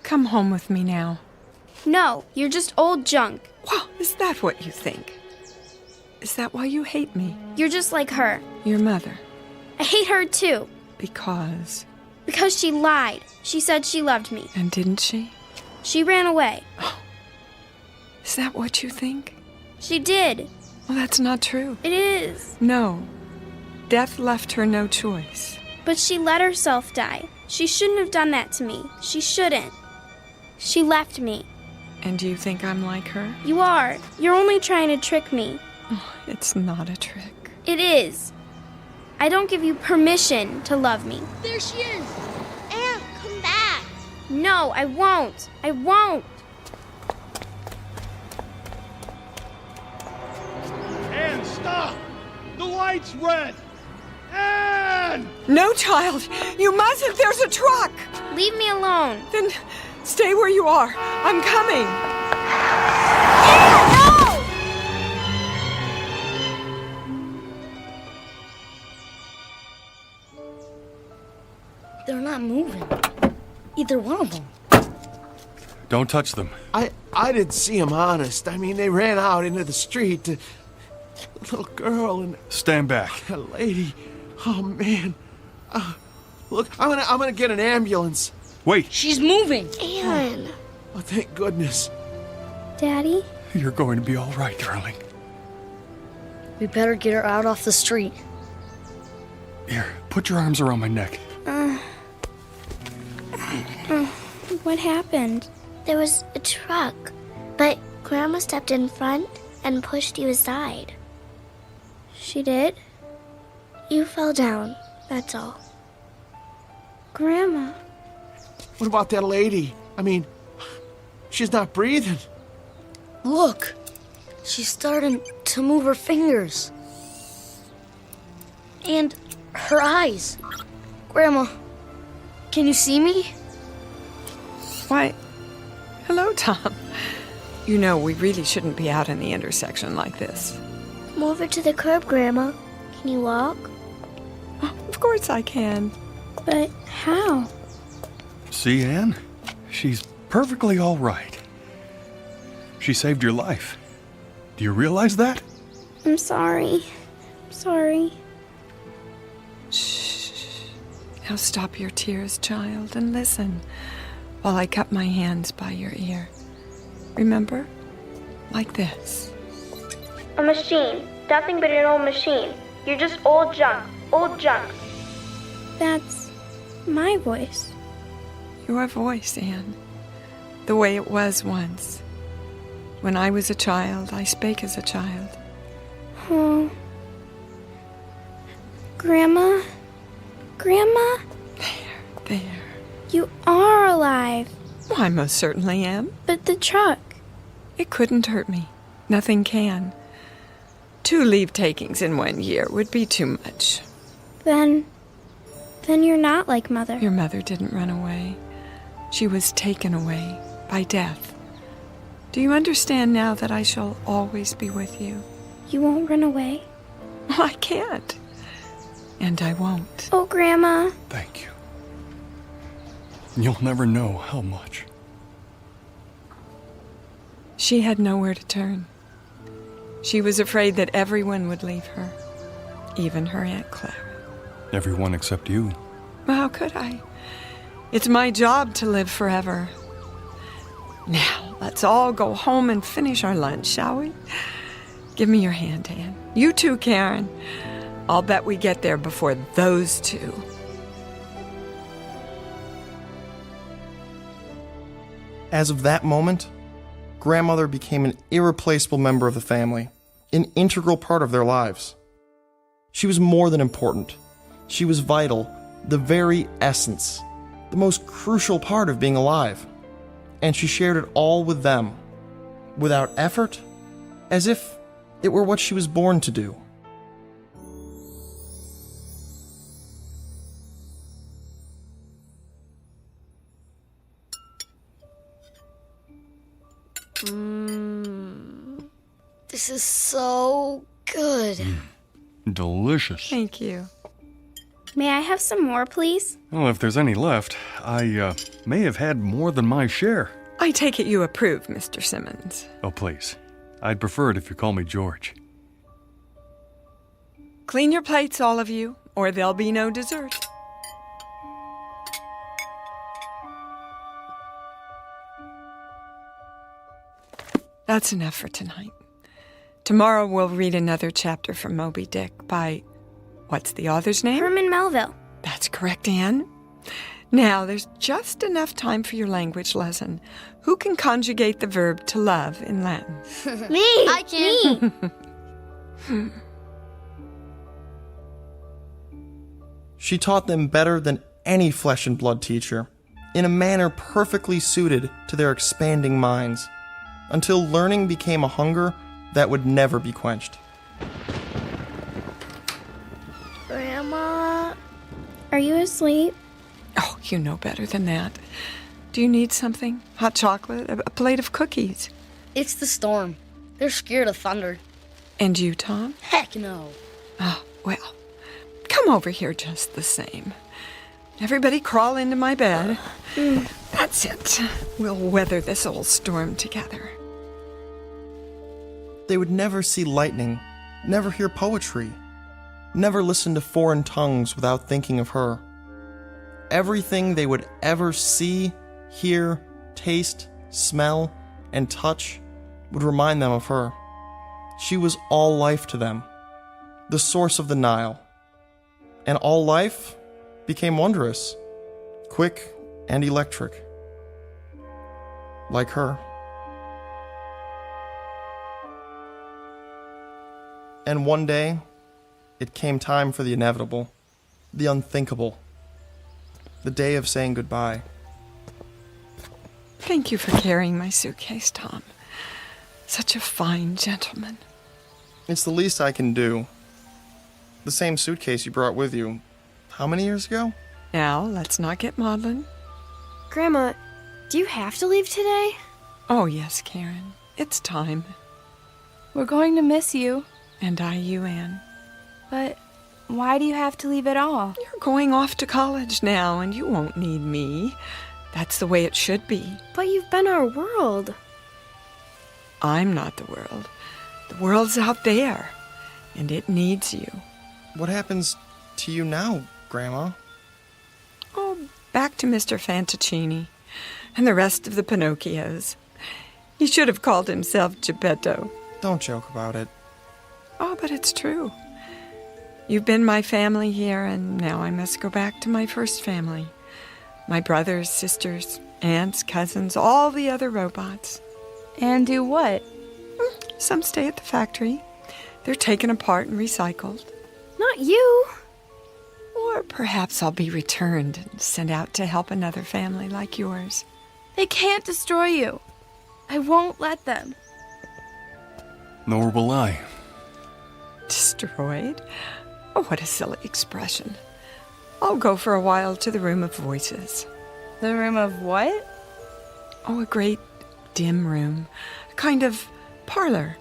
come home with me now. No, you're just old junk. Well, is that what you think? Is that why you hate me? You're just like her. Your mother. I hate her too. Because? Because she lied. She said she loved me. And didn't she? She ran away. Oh. Is that what you think? She did. Well, that's not true. It is. No. Death left her no choice. But she let herself die. She shouldn't have done that to me. She shouldn't. She left me. And do you think I'm like her? You are. You're only trying to trick me. Oh, it's not a trick. It is. I don't give you permission to love me. There she is! Anne, come back! No, I won't. I won't. Anne, stop! The light's red! Anne! No, child! You mustn't! There's a truck! Leave me alone. Then stay where you are. I'm coming. Anne, no! They're not moving. Either one of them. Don't touch them. I didn't see them, honest. I mean, they ran out into the street. A little girl and Stand back. a lady. Oh, man. Look, I'm gonna get an ambulance. Wait. She's moving. Anne. Oh, thank goodness. Daddy? You're going to be all right, darling. We better get her out off the street. Here, put your arms around my neck. What happened? There was a truck, but Grandma stepped in front and pushed you aside. She did? You fell down, that's all. Grandma. What about that lady? I mean, she's not breathing. Look. She's starting to move her fingers. And her eyes. Grandma, can you see me? Why, hello, Tom. You know, we really shouldn't be out in the intersection like this. Come over to the curb, Grandma. Can you walk? Oh, of course I can. But how? See, Anne? She's perfectly all right. She saved your life. Do you realize that? I'm sorry. I'm sorry. Shh. Now stop your tears, child, and listen while I cup my hands by your ear. Remember? Like this. A machine. Nothing but an old machine. You're just old junk. Old junk. That's my voice. Your voice, Anne. The way it was once. When I was a child, I spake as a child. Oh. Grandma? Grandma? There. You are alive. Well, I most certainly am. But the truck. It couldn't hurt me. Nothing can. 2 leave-takings in 1 year would be too much. Then you're not like Mother. Your mother didn't run away. She was taken away by death. Do you understand now that I shall always be with you? You won't run away? Oh, I can't. And I won't. Oh, Grandma. Thank you. You'll never know how much. She had nowhere to turn. She was afraid that everyone would leave her, even her Aunt Clara. Everyone except you. Well, how could I? It's my job to live forever. Now, let's all go home and finish our lunch, shall we? Give me your hand, Anne. You too, Karen. I'll bet we get there before those two. As of that moment, Grandmother became an irreplaceable member of the family, an integral part of their lives. She was more than important. She was vital, the very essence, the most crucial part of being alive. And she shared it all with them, without effort, as if it were what she was born to do. This is so good. Delicious. Thank you. May I have some more, please? Well, if there's any left, I may have had more than my share. I take it you approve, Mr. Simmons. Oh, please. I'd prefer it if you call me George. Clean your plates, all of you, or there'll be no dessert. That's enough for tonight. Tomorrow we'll read another chapter from Moby Dick by, what's the author's name? Herman Melville. That's correct, Anne. Now, there's just enough time for your language lesson. Who can conjugate the verb to love in Latin? Me! I can! Me! She taught them better than any flesh and blood teacher, in a manner perfectly suited to their expanding minds, until learning became a hunger that would never be quenched. Grandma, are you asleep? Oh, you know better than that. Do you need something? Hot chocolate? A plate of cookies? It's the storm. They're scared of thunder. And you, Tom? Heck no. Oh, well, come over here just the same. Everybody crawl into my bed. That's it. We'll weather this old storm together. They would never see lightning, never hear poetry, never listen to foreign tongues without thinking of her. Everything they would ever see, hear, taste, smell, and touch would remind them of her. She was all life to them, the source of the Nile. And all life became wondrous, quick and electric, like her. And one day, it came time for the inevitable, the unthinkable, the day of saying goodbye. Thank you for carrying my suitcase, Tom. Such a fine gentleman. It's the least I can do. The same suitcase you brought with you, how many years ago? Now, let's not get maudlin. Grandma, do you have to leave today? Oh, yes, Karen. It's time. We're going to miss you. And I you, Anne. But why do you have to leave at all? You're going off to college now, and you won't need me. That's the way it should be. But you've been our world. I'm not the world. The world's out there, and it needs you. What happens to you now, Grandma? Oh, back to Mr. Fantaccini and the rest of the Pinocchios. He should have called himself Geppetto. Don't joke about it. Oh, but it's true. You've been my family here, and now I must go back to my first family. My brothers, sisters, aunts, cousins, all the other robots. And do what? Some stay at the factory. They're taken apart and recycled. Not you. Or perhaps I'll be returned and sent out to help another family like yours. They can't destroy you. I won't let them. Nor will I. Destroyed? Oh, what a silly expression. I'll go for a while to the Room of Voices. The Room of what? Oh, a great dim room. A kind of parlor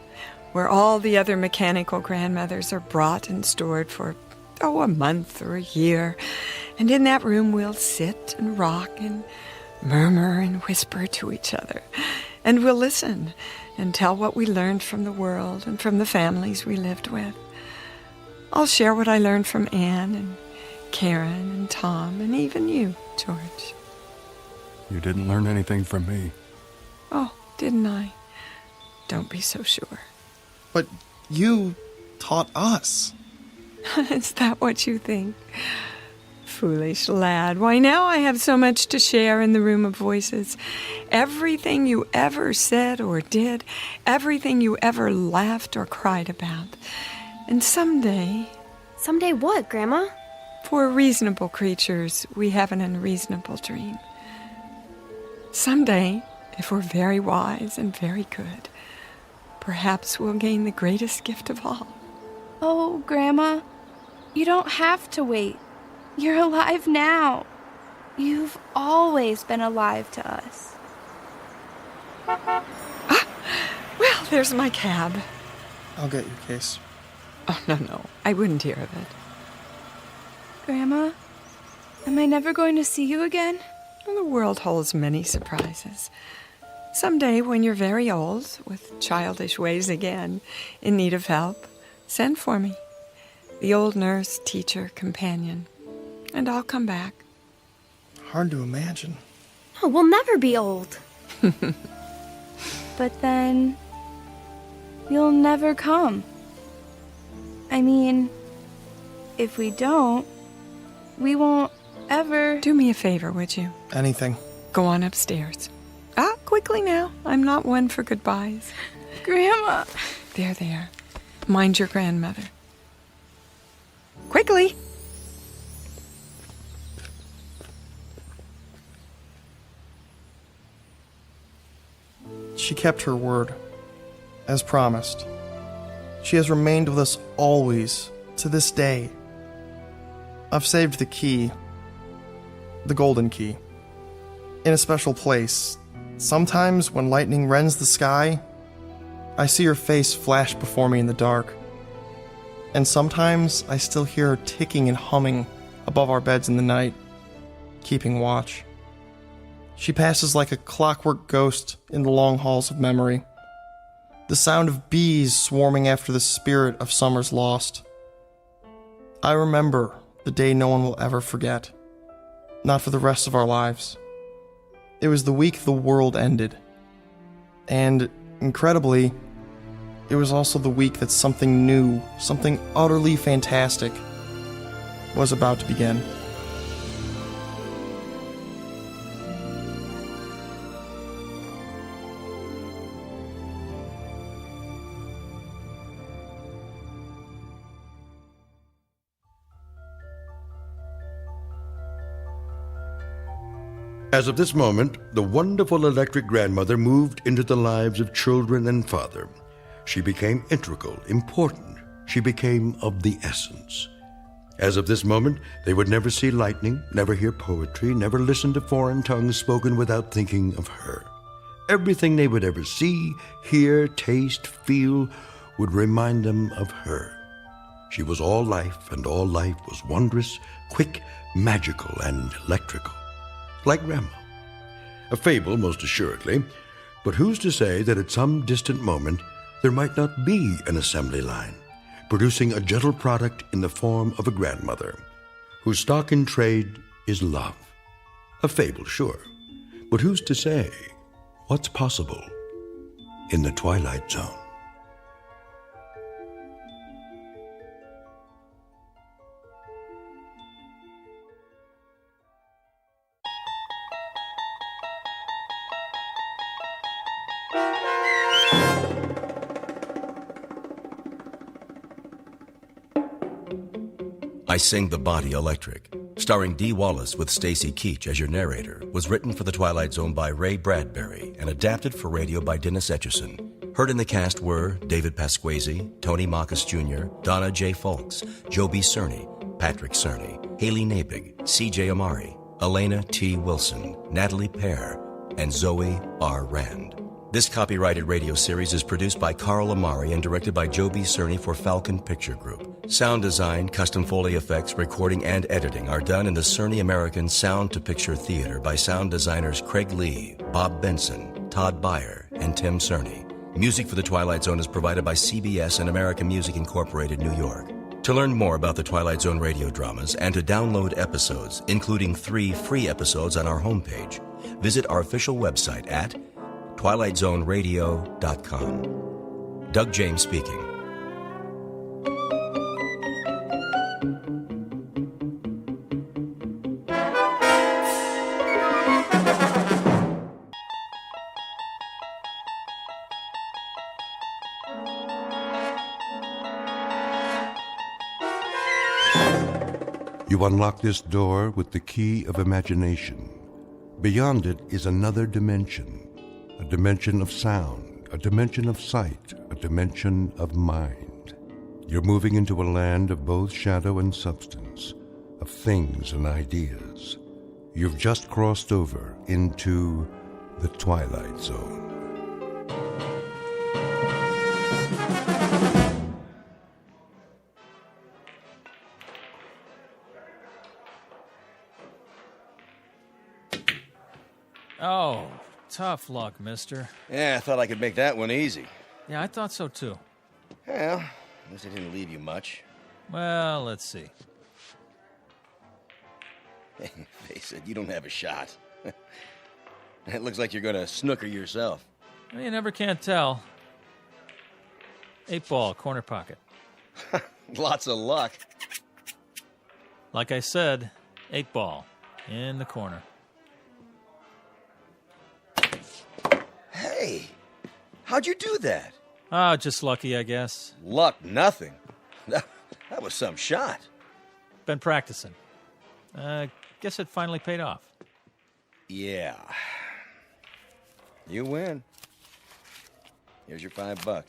where all the other mechanical grandmothers are brought and stored for, a month or a year. And in that room we'll sit and rock and murmur and whisper to each other. And we'll listen and tell what we learned from the world and from the families we lived with. I'll share what I learned from Anne, and Karen and Tom and even you, George. You didn't learn anything from me. Oh, didn't I? Don't be so sure. But you taught us. Is that what you think? Foolish lad. Why, now I have so much to share in the room of voices. Everything you ever said or did, everything you ever laughed or cried about. And someday... Someday what, Grandma? For reasonable creatures, we have an unreasonable dream. Someday, if we're very wise and very good, perhaps we'll gain the greatest gift of all. Oh, Grandma, you don't have to wait. You're alive now. You've always been alive to us. Well, there's my cab. I'll get your case. Oh, no, I wouldn't hear of it. Grandma, am I never going to see you again? Well, the world holds many surprises. Someday, when you're very old, with childish ways again, in need of help, send for me. The old nurse, teacher, companion. And I'll come back. Hard to imagine. No, we'll never be old. But then... you'll never come. I mean, if we don't, we won't ever... Do me a favor, would you? Anything. Go on upstairs. Quickly now. I'm not one for goodbyes. Grandma! There. Mind your grandmother. Quickly! She kept her word, as promised. She has remained with us always, to this day. I've saved the key, the golden key, in a special place. Sometimes when lightning rends the sky, I see her face flash before me in the dark. And sometimes I still hear her ticking and humming above our beds in the night, keeping watch. She passes like a clockwork ghost in the long halls of memory. The sound of bees swarming after the spirit of summer's lost. I remember the day no one will ever forget. Not for the rest of our lives. It was the week the world ended. And, incredibly, it was also the week that something new, something utterly fantastic, was about to begin. As of this moment, the wonderful electric grandmother moved into the lives of children and father. She became integral, important. She became of the essence. As of this moment, they would never see lightning, never hear poetry, never listen to foreign tongues spoken without thinking of her. Everything they would ever see, hear, taste, feel would remind them of her. She was all life, and all life was wondrous, quick, magical, and electrical. Like Grandma. A fable, most assuredly, but who's to say that at some distant moment there might not be an assembly line, producing a gentle product in the form of a grandmother, whose stock in trade is love. A fable, sure, but who's to say what's possible in the Twilight Zone? I Sing the Body Electric, starring Dee Wallace with Stacy Keach as your narrator, was written for The Twilight Zone by Ray Bradbury and adapted for radio by Dennis Etchison. Heard in the cast were David Pasquesi, Tony Marcus Jr., Donna J. Folks, Joe B. Cerny, Patrick Cerny, Haley Nabig, C.J. Amari, Elena T. Wilson, Natalie Pear, and Zoe R. Rand. This copyrighted radio series is produced by Carl Amari and directed by Joe B. Cerny for Falcon Picture Group. Sound design, custom Foley effects, recording, and editing are done in the Cerny American Sound to Picture Theater by sound designers Craig Lee, Bob Benson, Todd Beyer, and Tim Cerny. Music for The Twilight Zone is provided by CBS and American Music Incorporated, New York. To learn more about the Twilight Zone radio dramas and to download episodes, including 3 free episodes on our homepage, visit our official website at twilightzoneradio.com. Doug James speaking. You unlock this door with the key of imagination. Beyond it is another dimension, a dimension of sound, a dimension of sight, a dimension of mind. You're moving into a land of both shadow and substance, of things and ideas. You've just crossed over into the Twilight Zone. Oh, tough luck, mister. Yeah, I thought I could make that one easy. Yeah, I thought so too. Well, at least I didn't leave you much. Well, let's see. Face it, you don't have a shot. It looks like you're gonna snooker yourself. Well, you never can tell. 8 ball, corner pocket. Lots of luck. Like I said, 8 ball, in the corner. Hey, how'd you do that? Oh, just lucky, I guess. Luck, nothing. That was some shot. Been practicing. Guess it finally paid off. Yeah. You win. Here's your $5.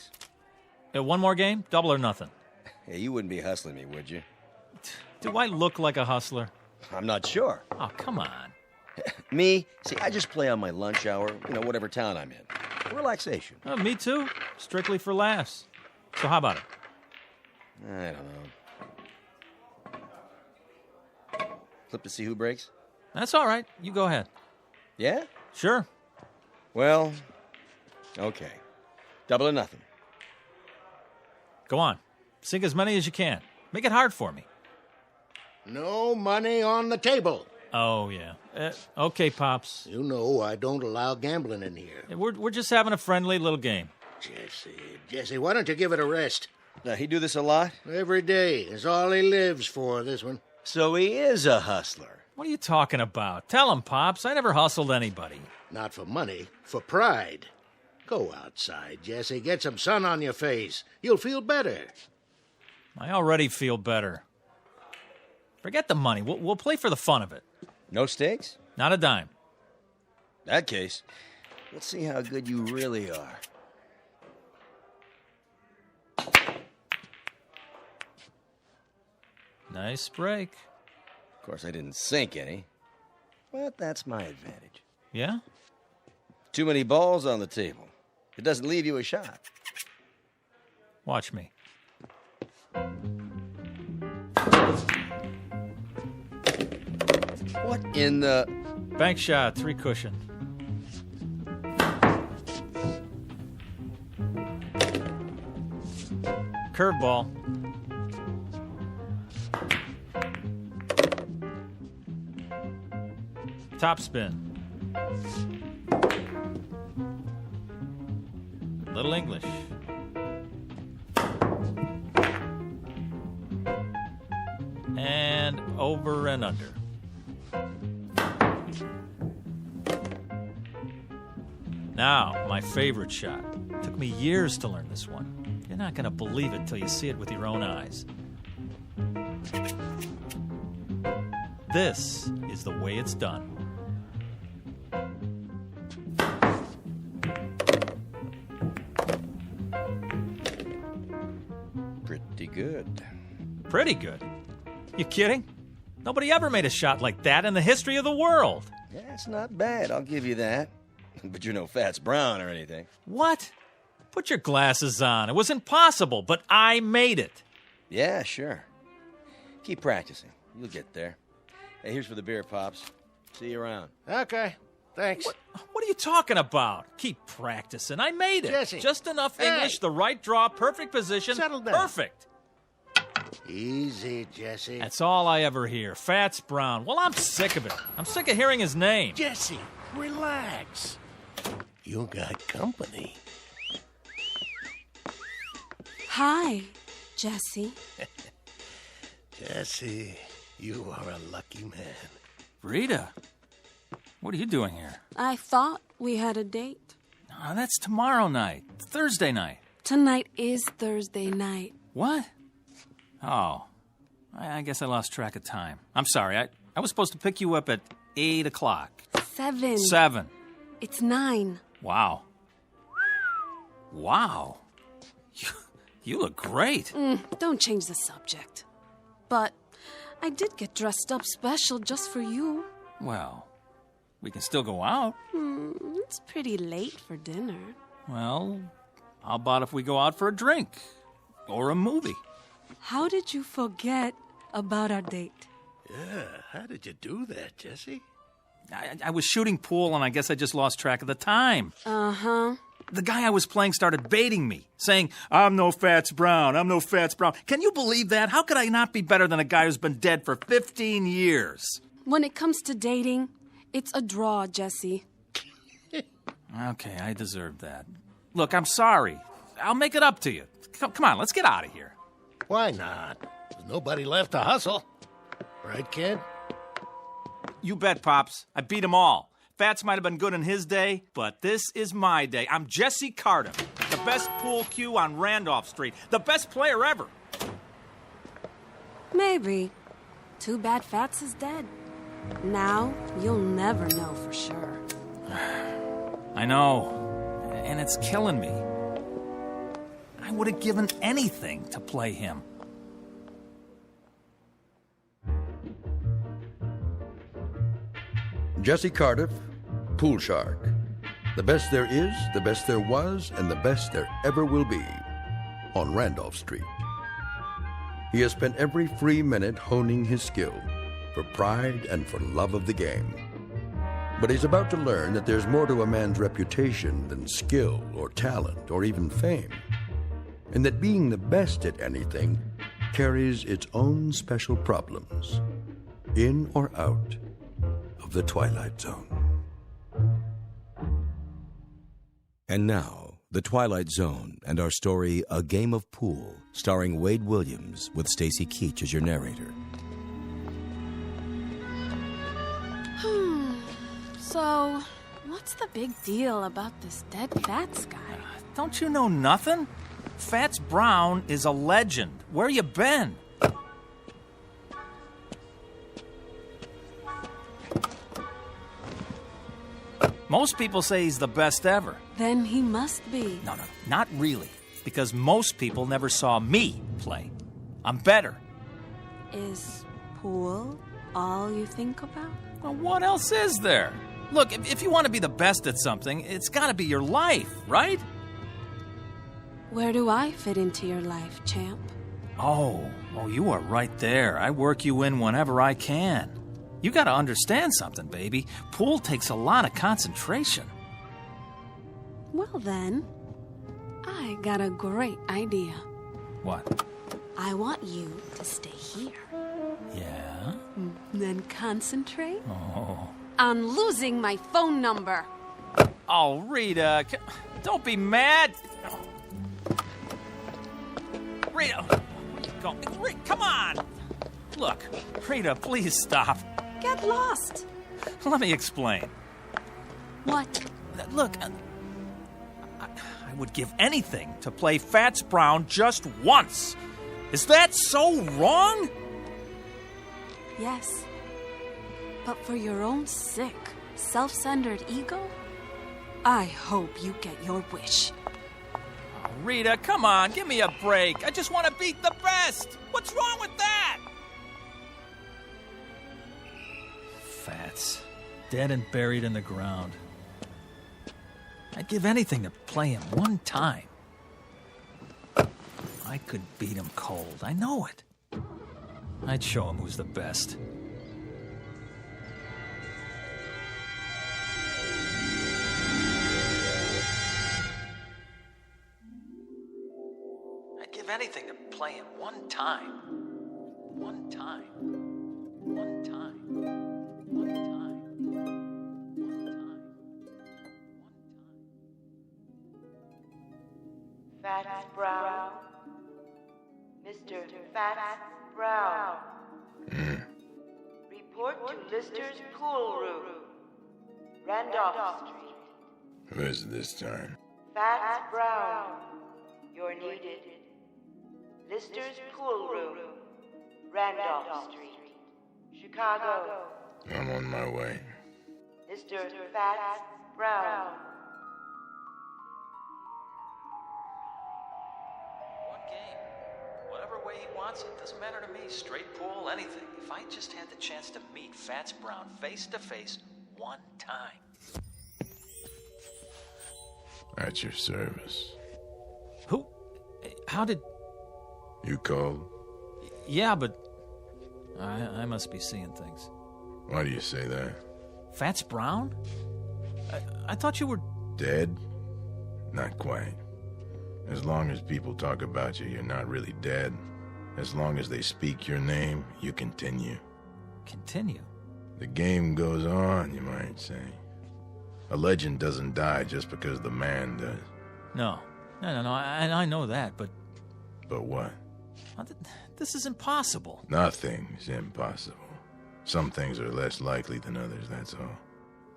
One more game? Double or nothing? Hey, you wouldn't be hustling me, would you? Do I look like a hustler? I'm not sure. Oh, come on. Me? See, I just play on my lunch hour, whatever town I'm in. Relaxation. Me too. Strictly for laughs. So how about it? I don't know. Flip to see who breaks? That's all right. You go ahead. Yeah? Sure. Well, okay. Double or nothing. Go on. Sink as many as you can. Make it hard for me. No money on the table. Oh, yeah. Okay, Pops. You know I don't allow gambling in here. We're just having a friendly little game. Jesse, why don't you give it a rest? Now, he do this a lot? Every day is all he lives for, this one. So he is a hustler. What are you talking about? Tell him, Pops. I never hustled anybody. Not for money, for pride. Go outside, Jesse. Get some sun on your face. You'll feel better. I already feel better. Forget the money. We'll play for the fun of it. No stakes? Not a dime. That case, let's see how good you really are. Nice break. Of course, I didn't sink any, but that's my advantage. Yeah? Too many balls on the table. It doesn't leave you a shot. Watch me. What in the... Bank shot, 3 cushion. Curveball. Top spin. Little English. And over and under. Now, my favorite shot. Took me years to learn this one. You're not going to believe it till you see it with your own eyes. This is the way it's done. Pretty good. Pretty good? You kidding? Nobody ever made a shot like that in the history of the world. Yeah, it's not bad, I'll give you that. But you're no Fats Brown or anything. What? Put your glasses on. It was impossible, but I made it. Yeah, sure. Keep practicing. You'll get there. Hey, here's for the beer, Pops. See you around. Okay, thanks. What are you talking about? Keep practicing. I made it. Jesse. Just enough Hey. English, the right draw, perfect position. Settle down. Perfect. Easy, Jesse. That's all I ever hear. Fats Brown. Well, I'm sick of it. I'm sick of hearing his name. Jesse, relax. You got company. Hi, Jesse. Jesse, you are a lucky man. Rita, what are you doing here? I thought we had a date. Oh, that's tomorrow night. Thursday night. Tonight is Thursday night. What? Oh, I guess I lost track of time. I'm sorry. I was supposed to pick you up at 8 o'clock. 7. 7. It's 9. Wow. Wow. You look great. Don't change the subject. But I did get dressed up special just for you. Well, we can still go out. It's pretty late for dinner. Well, how about if we go out for a drink? Or a movie? How did you forget about our date? Yeah, how did you do that, Jesse? I was shooting pool, and I guess I just lost track of the time. Uh-huh. The guy I was playing started baiting me, saying, I'm no Fats Brown, I'm no Fats Brown. Can you believe that? How could I not be better than a guy who's been dead for 15 years? When it comes to dating, it's a draw, Jesse. Okay, I deserved that. Look, I'm sorry. I'll make it up to you. Come on, let's get out of here. Why not? There's nobody left to hustle. Right, kid? You bet, Pops. I beat them all. Fats might have been good in his day, but this is my day. I'm Jesse Carter, the best pool cue on Randolph Street, the best player ever. Maybe. Too bad Fats is dead. Now, you'll never know for sure. I know, and it's killing me. I would have given anything to play him. Jesse Cardiff, Pool Shark. The best there is, the best there was, and the best there ever will be on Randolph Street. He has spent every free minute honing his skill for pride and for love of the game. But he's about to learn that there's more to a man's reputation than skill or talent or even fame, and that being the best at anything carries its own special problems, in or out of the Twilight Zone. And now, The Twilight Zone and our story, A Game of Pool, starring Wade Williams with Stacy Keach as your narrator. So, what's the big deal about this dead Fats guy? Don't you know nothing? Fats Brown is a legend. Where you been? Most people say he's the best ever. Then he must be. No, not really. Because most people never saw me play. I'm better. Is pool all you think about? Well, what else is there? Look, if you want to be the best at something, it's got to be your life, right? Where do I fit into your life, champ? Oh, you are right there. I work you in whenever I can. You got to understand something, baby. Pool takes a lot of concentration. Well then, I got a great idea. What? I want you to stay here. Yeah? Then concentrate Oh. on losing my phone number. Oh, Rita, don't be mad. Rita, where you going? Come on. Look, Rita, please stop. Get lost. Let me explain. What? Look, I would give anything to play Fats Brown just once. Is that so wrong? Yes. But for your own sick, self-centered ego, I hope you get your wish. Oh, Rita, come on, give me a break. I just want to beat the best. What's wrong with that? Fats, dead and buried in the ground. I'd give anything to play him one time. I could beat him cold, I know it. I'd show him who's the best. I'd give anything to play him one time. One time. One time. One time. One time. Fats Brown. Mr. Fats Brown. Report to Lister's pool room. Randolph Street. Who is it this time? Fats Brown. You're needed. Lister's pool room. Randolph Street. Chicago. I'm on my way. Mr. Fats Brown. One game. Whatever way he wants it. Doesn't matter to me. Straight pool, anything. If I just had the chance to meet Fats Brown face to face one time. At your service. Who? How did... You called? Yeah, but... I must be seeing things. Why do you say that? Fats Brown? I thought you were... Dead? Not quite. As long as people talk about you, you're not really dead. As long as they speak your name, you continue. Continue? The game goes on, you might say. A legend doesn't die just because the man does. No, I know that, but... But what? This is impossible. Nothing's impossible. Some things are less likely than others, that's all.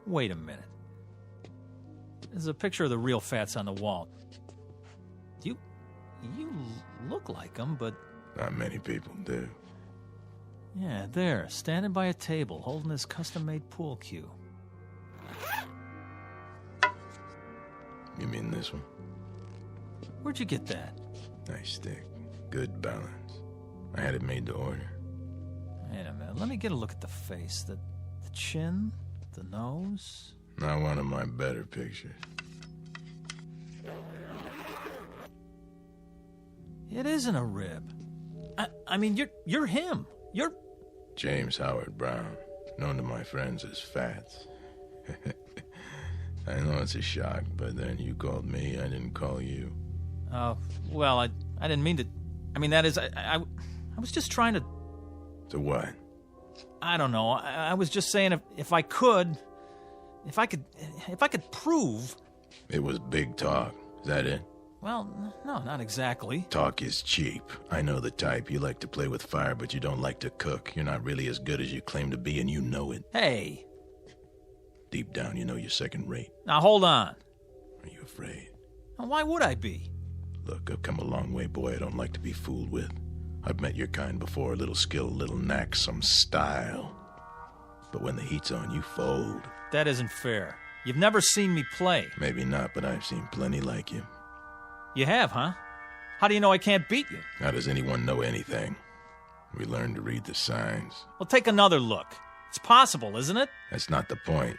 Wait a minute. There's a picture of the real Fats on the wall. You look like him, but... Not many people do. Yeah, there, standing by a table, holding his custom-made pool cue. You mean this one? Where'd you get that? Nice stick. Good balance. I had it made to order. Wait a minute, let me get a look at the face. The chin, the nose... Not one of my better pictures. It isn't a rib. I mean, you're him. You're... James Howard Brown, known to my friends as Fats. I know it's a shock, but then you called me, I didn't call you. Well, I didn't mean to... I mean, that is, I was just trying to... To what? I don't know. I was just saying if I could prove... It was big talk. Is that it? Well, no, not exactly. Talk is cheap. I know the type. You like to play with fire, but you don't like to cook. You're not really as good as you claim to be, and you know it. Hey. Deep down, you know you're second rate. Now, hold on. Are you afraid? Now, why would I be? Look, I've come a long way, boy. I don't like to be fooled with. I've met your kind before. A little skill, a little knack, some style. But when the heat's on, you fold. That isn't fair. You've never seen me play. Maybe not, but I've seen plenty like you. You have, huh? How do you know I can't beat you? How does anyone know anything? We learn to read the signs. Well, take another look. It's possible, isn't it? That's not the point.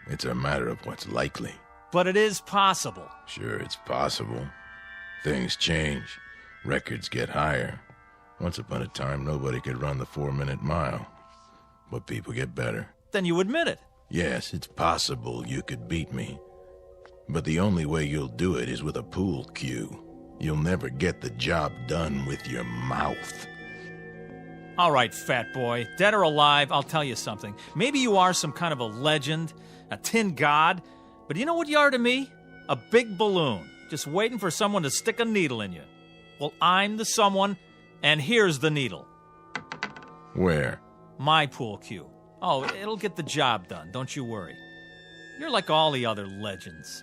It's a matter of what's likely. But it is possible. Sure, it's possible. Things change. Records get higher. Once upon a time, nobody could run the 4-minute mile. But people get better. Then you admit it. Yes, it's possible you could beat me. But the only way you'll do it is with a pool cue. You'll never get the job done with your mouth. All right, fat boy. Dead or alive, I'll tell you something. Maybe you are some kind of a legend, a tin god, but you know what you are to me? A big balloon, just waiting for someone to stick a needle in you. Well, I'm the someone, and here's the needle. Where? My pool cue. Oh, it'll get the job done, don't you worry. You're like all the other legends.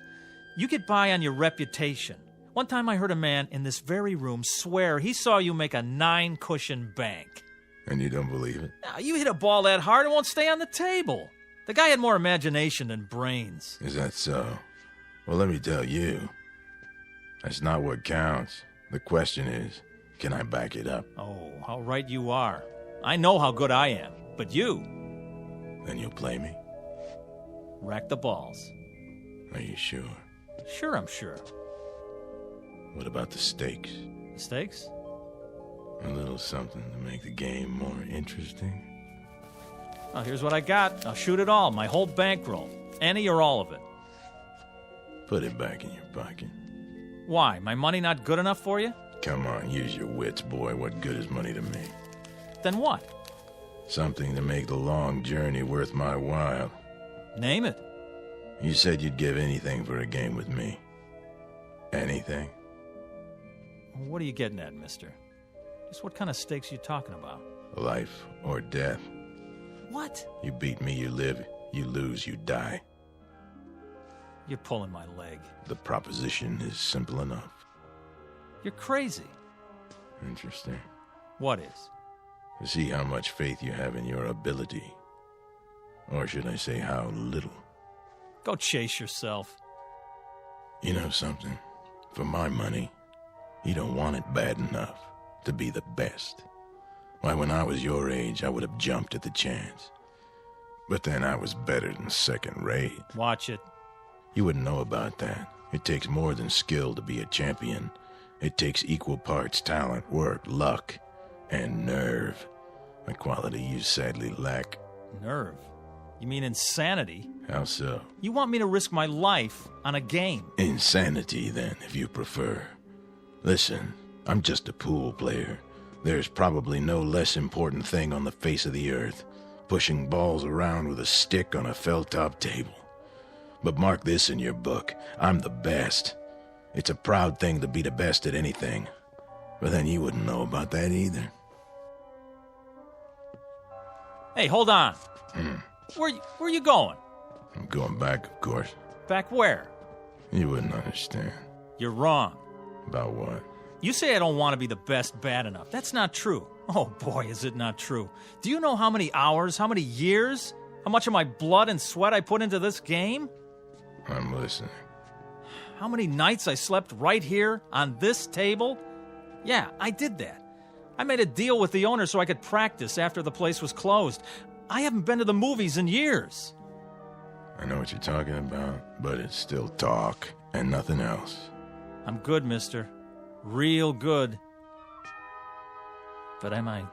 You get by on your reputation. One time I heard a man in this very room swear he saw you make a 9-cushion bank. And you don't believe it? Now, you hit a ball that hard, it won't stay on the table. The guy had more imagination than brains. Is that so? Well, let me tell you. That's not what counts. The question is, can I back it up? Oh, how right you are. I know how good I am, but you... Then you'll play me? Rack the balls. Are you sure? Sure, I'm sure. What about the stakes? Stakes? A little something to make the game more interesting. Well, here's what I got. I'll shoot it all, my whole bankroll. Any or all of it. Put it back in your pocket. Why? My money not good enough for you? Come on, use your wits, boy. What good is money to me? Then what? Something to make the long journey worth my while. Name it. You said you'd give anything for a game with me. Anything? What are you getting at, mister? Just what kind of stakes you talking about? Life or death. What? You beat me, you live. You lose, you die. You're pulling my leg. The proposition is simple enough. You're crazy. Interesting. What is? To see how much faith you have in your ability. Or should I say how little? Go chase yourself. You know something? For my money, you don't want it bad enough to be the best. Why, when I was your age, I would have jumped at the chance. But then I was better than second rate. Watch it. You wouldn't know about that. It takes more than skill to be a champion. It takes equal parts talent, work, luck, and nerve. A quality you sadly lack. Nerve? You mean insanity? How so? You want me to risk my life on a game? Insanity, then, if you prefer. Listen, I'm just a pool player. There's probably no less important thing on the face of the earth. Pushing balls around with a stick on a felt-top table. But mark this in your book. I'm the best. It's a proud thing to be the best at anything. But then you wouldn't know about that either. Hey, hold on. Where you going? I'm going back, of course. Back where? You wouldn't understand. You're wrong. About what? You say I don't want to be the best bad enough. That's not true. Oh boy, is it not true. Do you know how many hours, how many years, how much of my blood and sweat I put into this game? I'm listening. How many nights I slept right here on this table? Yeah, I did that. I made a deal with the owner so I could practice after the place was closed. I haven't been to the movies in years. I know what you're talking about, but it's still talk and nothing else. I'm good, mister. Real good. But am I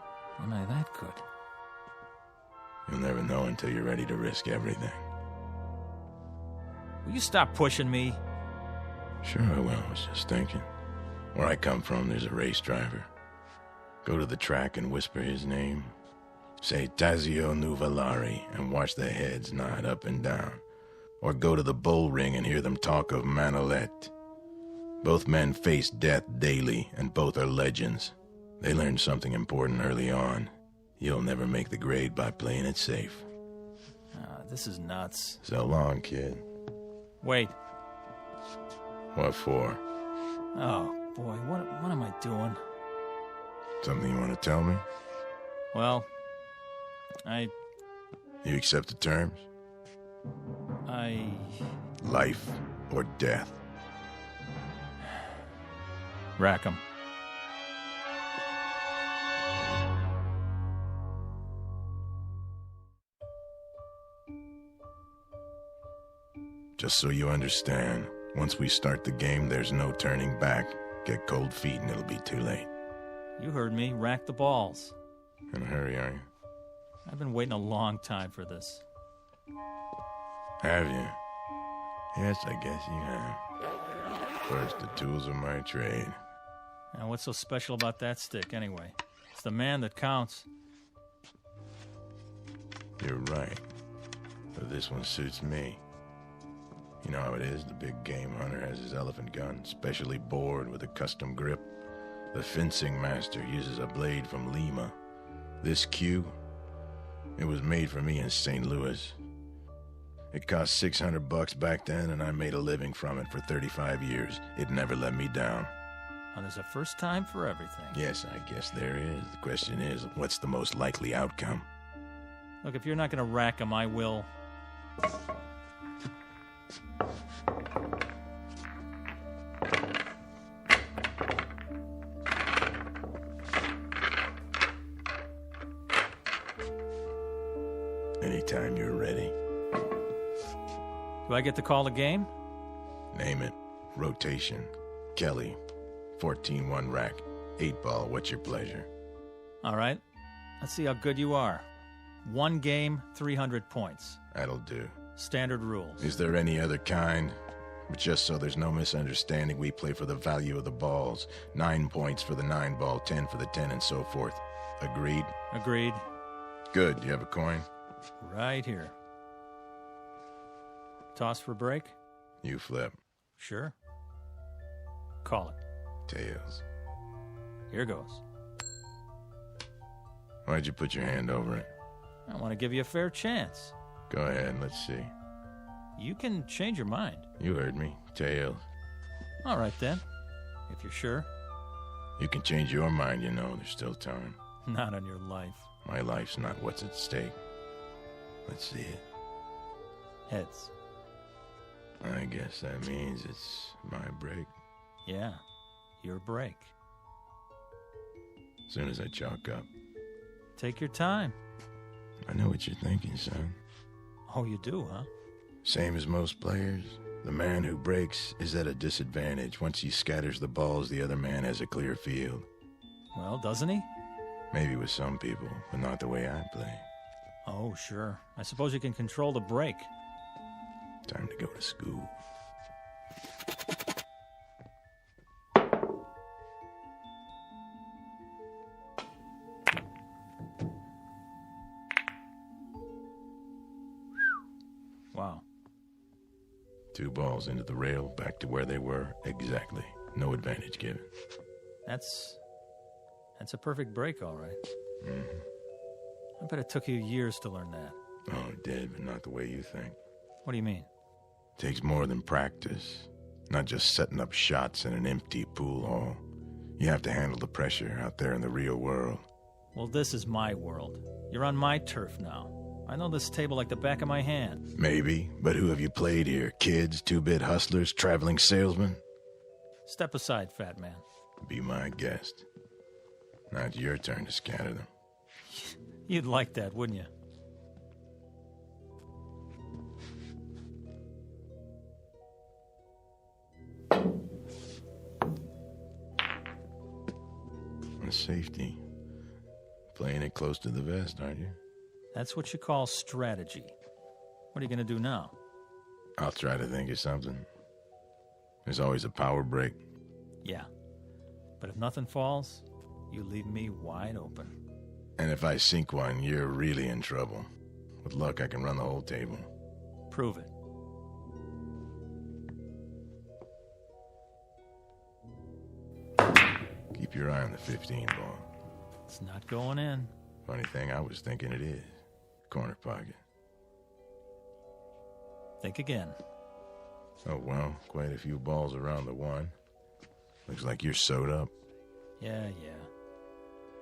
that good? You'll never know until you're ready to risk everything. Will you stop pushing me? Sure I will, I was just thinking. Where I come from, there's a race driver. Go to the track and whisper his name. Say Tazio Nuvolari and watch their heads nod up and down. Or go to the bull ring and hear them talk of Manolete. Both men face death daily, and both are legends. They learned something important early on. You'll never make the grade by playing it safe. This is nuts. So long, kid. Wait. What for? Oh, boy, what am I doing? Something you want to tell me? Well, You accept the terms? Life or death? Rack 'em. Just so you understand, once we start the game, there's no turning back. Get cold feet and it'll be too late. You heard me. Rack the balls. In a hurry, are you? I've been waiting a long time for this. Have you? Yes, I guess you have. First, the tools of my trade. Now, what's so special about that stick, anyway? It's the man that counts. You're right. But this one suits me. You know how it is, the big game hunter has his elephant gun, specially bored with a custom grip. The fencing master uses a blade from Lima. This cue, it was made for me in St. Louis. It cost $600 back then, and I made a living from it for 35 years. It never let me down. Well, there's a first time for everything. Yes, I guess there is. The question is, what's the most likely outcome? Look, if you're not going to rack them, I will. Anytime you're ready. Do I get to call the game? Name it. Rotation. Kelly. 14-1 rack. 8-ball. What's your pleasure? All right. Let's see how good you are. 1 game, 300 points. That'll do. Standard rules. Is there any other kind? But just so there's no misunderstanding, we play for the value of the balls. 9 points for the 9-ball, 10 for the 10, and so forth. Agreed? Agreed. Good. You have a coin? Right here. Toss for break? You flip. Sure. Call it. Tails. Here goes. Why'd you put your hand over it? I want to give you a fair chance. Go ahead, let's see. You can change your mind. You heard me. Tails. All right, then. If you're sure. You can change your mind, you know. There's still time. Not on your life. My life's not what's at stake. Let's see it. Heads. I guess that means it's my break. Yeah, your break. As soon as I chalk up. Take your time. I know what you're thinking, son. Oh, you do, huh? Same as most players. The man who breaks is at a disadvantage. Once he scatters the balls, the other man has a clear field. Well, doesn't he? Maybe with some people, but not the way I play. Oh, sure. I suppose you can control the break. Time to go to school. Wow. 2 balls into the rail, back to where they were. Exactly. No advantage given. That's a perfect break, all right. Mm-hmm. I bet it took you years to learn that. Oh, it did, but not the way you think. What do you mean? Takes more than practice. Not just setting up shots in an empty pool hall. You have to handle the pressure out there in the real world. Well, this is my world. You're on my turf now. I know this table like the back of my hand. Maybe, but who have you played here? Kids, 2-bit hustlers, traveling salesmen? Step aside, fat man. Be my guest. Now it's your turn to scatter them. You'd like that, wouldn't you? A safety. Playing it close to the vest, aren't you? That's what you call strategy. What are you going to do now? I'll try to think of something. There's always a power break. Yeah. But if nothing falls, you leave me wide open. And if I sink one, you're really in trouble. With luck, I can run the whole table. Prove it. Keep your eye on the 15 ball. It's not going in. Funny thing, I was thinking it is. Corner pocket. Think again. Oh, well, quite a few balls around the 1. Looks like you're sewed up. Yeah.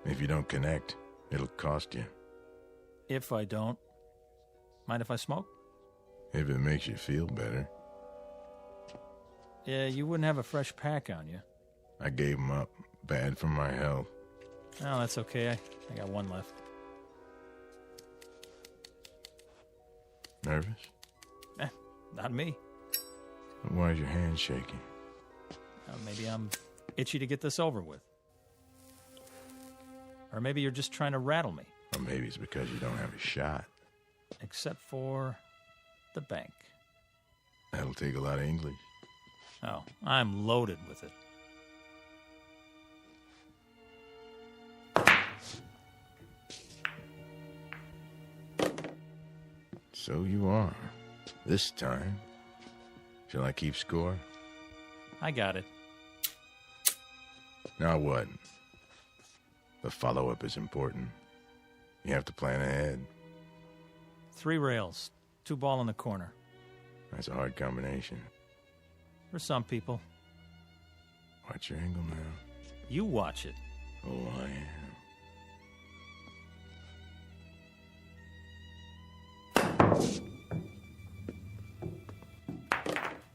If you don't connect, it'll cost you. If I don't. Mind if I smoke? If it makes you feel better. Yeah, you wouldn't have a fresh pack on you. I gave them up. Bad for my health. Oh, that's okay. I got 1 left. Nervous? Not me. Why is your hand shaking? Maybe I'm itchy to get this over with. Or maybe you're just trying to rattle me. Or maybe it's because you don't have a shot. Except for the bank. That'll take a lot of English. Oh, I'm loaded with it. So you are. This time. Shall I keep score? I got it. Now what? The follow-up is important. You have to plan ahead. 3 rails, 2 ball in the corner. That's a hard combination. For some people. Watch your angle now. You watch it. Oh, I am.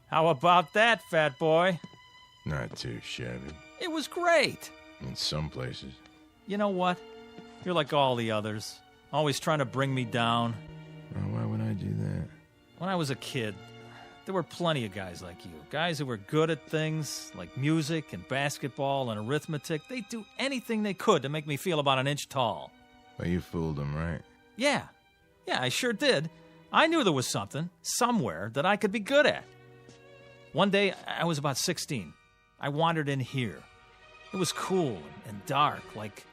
How about that, fat boy? Not too shabby. It was great. In some places. You know what? You're like all the others. Always trying to bring me down. Well, why would I do that? When I was a kid, there were plenty of guys like you. Guys who were good at things like music and basketball and arithmetic. They'd do anything they could to make me feel about an inch tall. Well, you fooled them, right? Yeah, I sure did. I knew there was something, somewhere, that I could be good at. One day, I was about 16. I wandered in here. It was cool and dark, like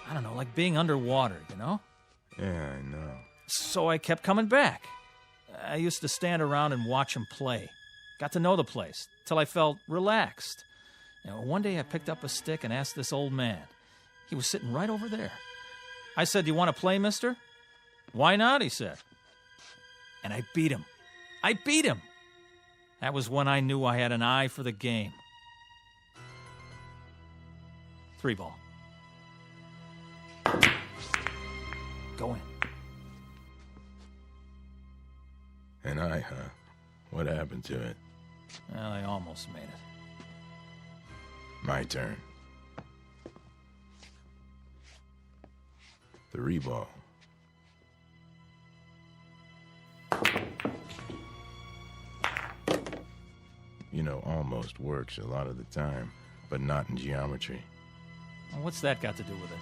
I don't know, like being underwater, you know? Yeah, I know. So I kept coming back. I used to stand around and watch him play. Got to know the place, till I felt relaxed. One day I picked up a stick and asked this old man. He was sitting right over there. I said, "Do you want to play, mister?" "Why not?" he said. And I beat him. I beat him! That was when I knew I had an eye for the game. 3 ball. Go in. An eye, huh? What happened to it? Well, I almost made it. My turn. 3 ball. You know, almost works a lot of the time, but not in geometry. Well, what's that got to do with it?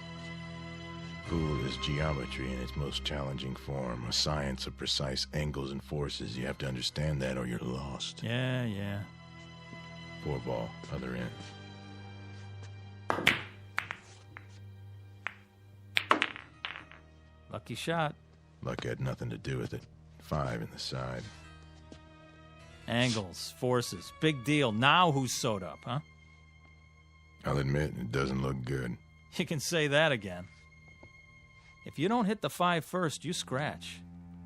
Pool is geometry in its most challenging form, a science of precise angles and forces. You have to understand that or you're lost. Yeah. 4 ball, other end. Lucky shot. Luck had nothing to do with it. 5 in the side. Angles, forces, big deal. Now who's sewed up, huh? I'll admit, it doesn't look good. You can say that again. If you don't hit the 5 first, you scratch.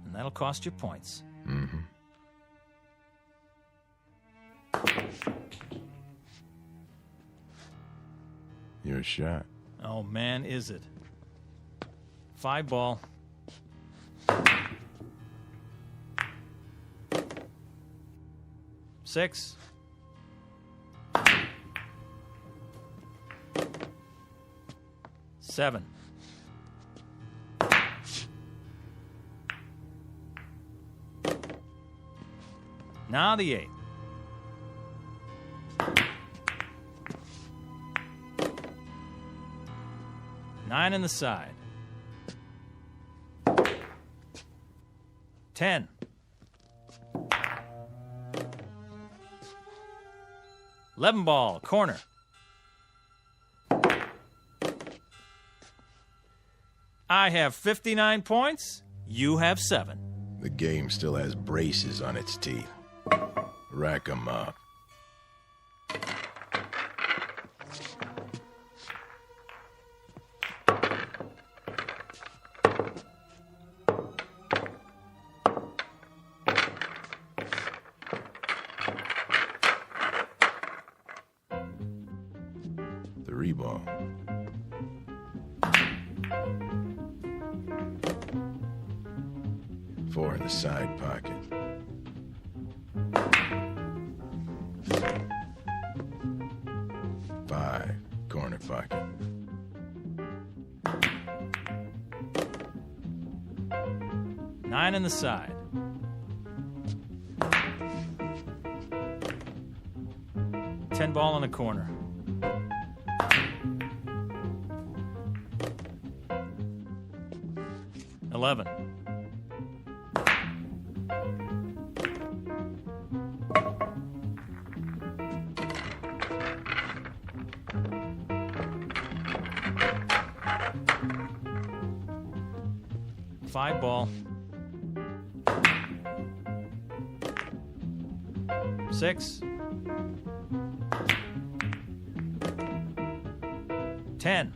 And that'll cost you points. Mm-hmm. Your shot. Oh, man, is it. 5 ball. Six. Seven. Now the 8. Nine in the side. 10. Eleven ball, corner. I have 59 points. You have 7. The game still has braces on its teeth. Rack 'em up. The ball. Four in the side pocket. Five, corner pocket. Nine in the side. 10 ball in the corner. 11. Five ball. 6. 10.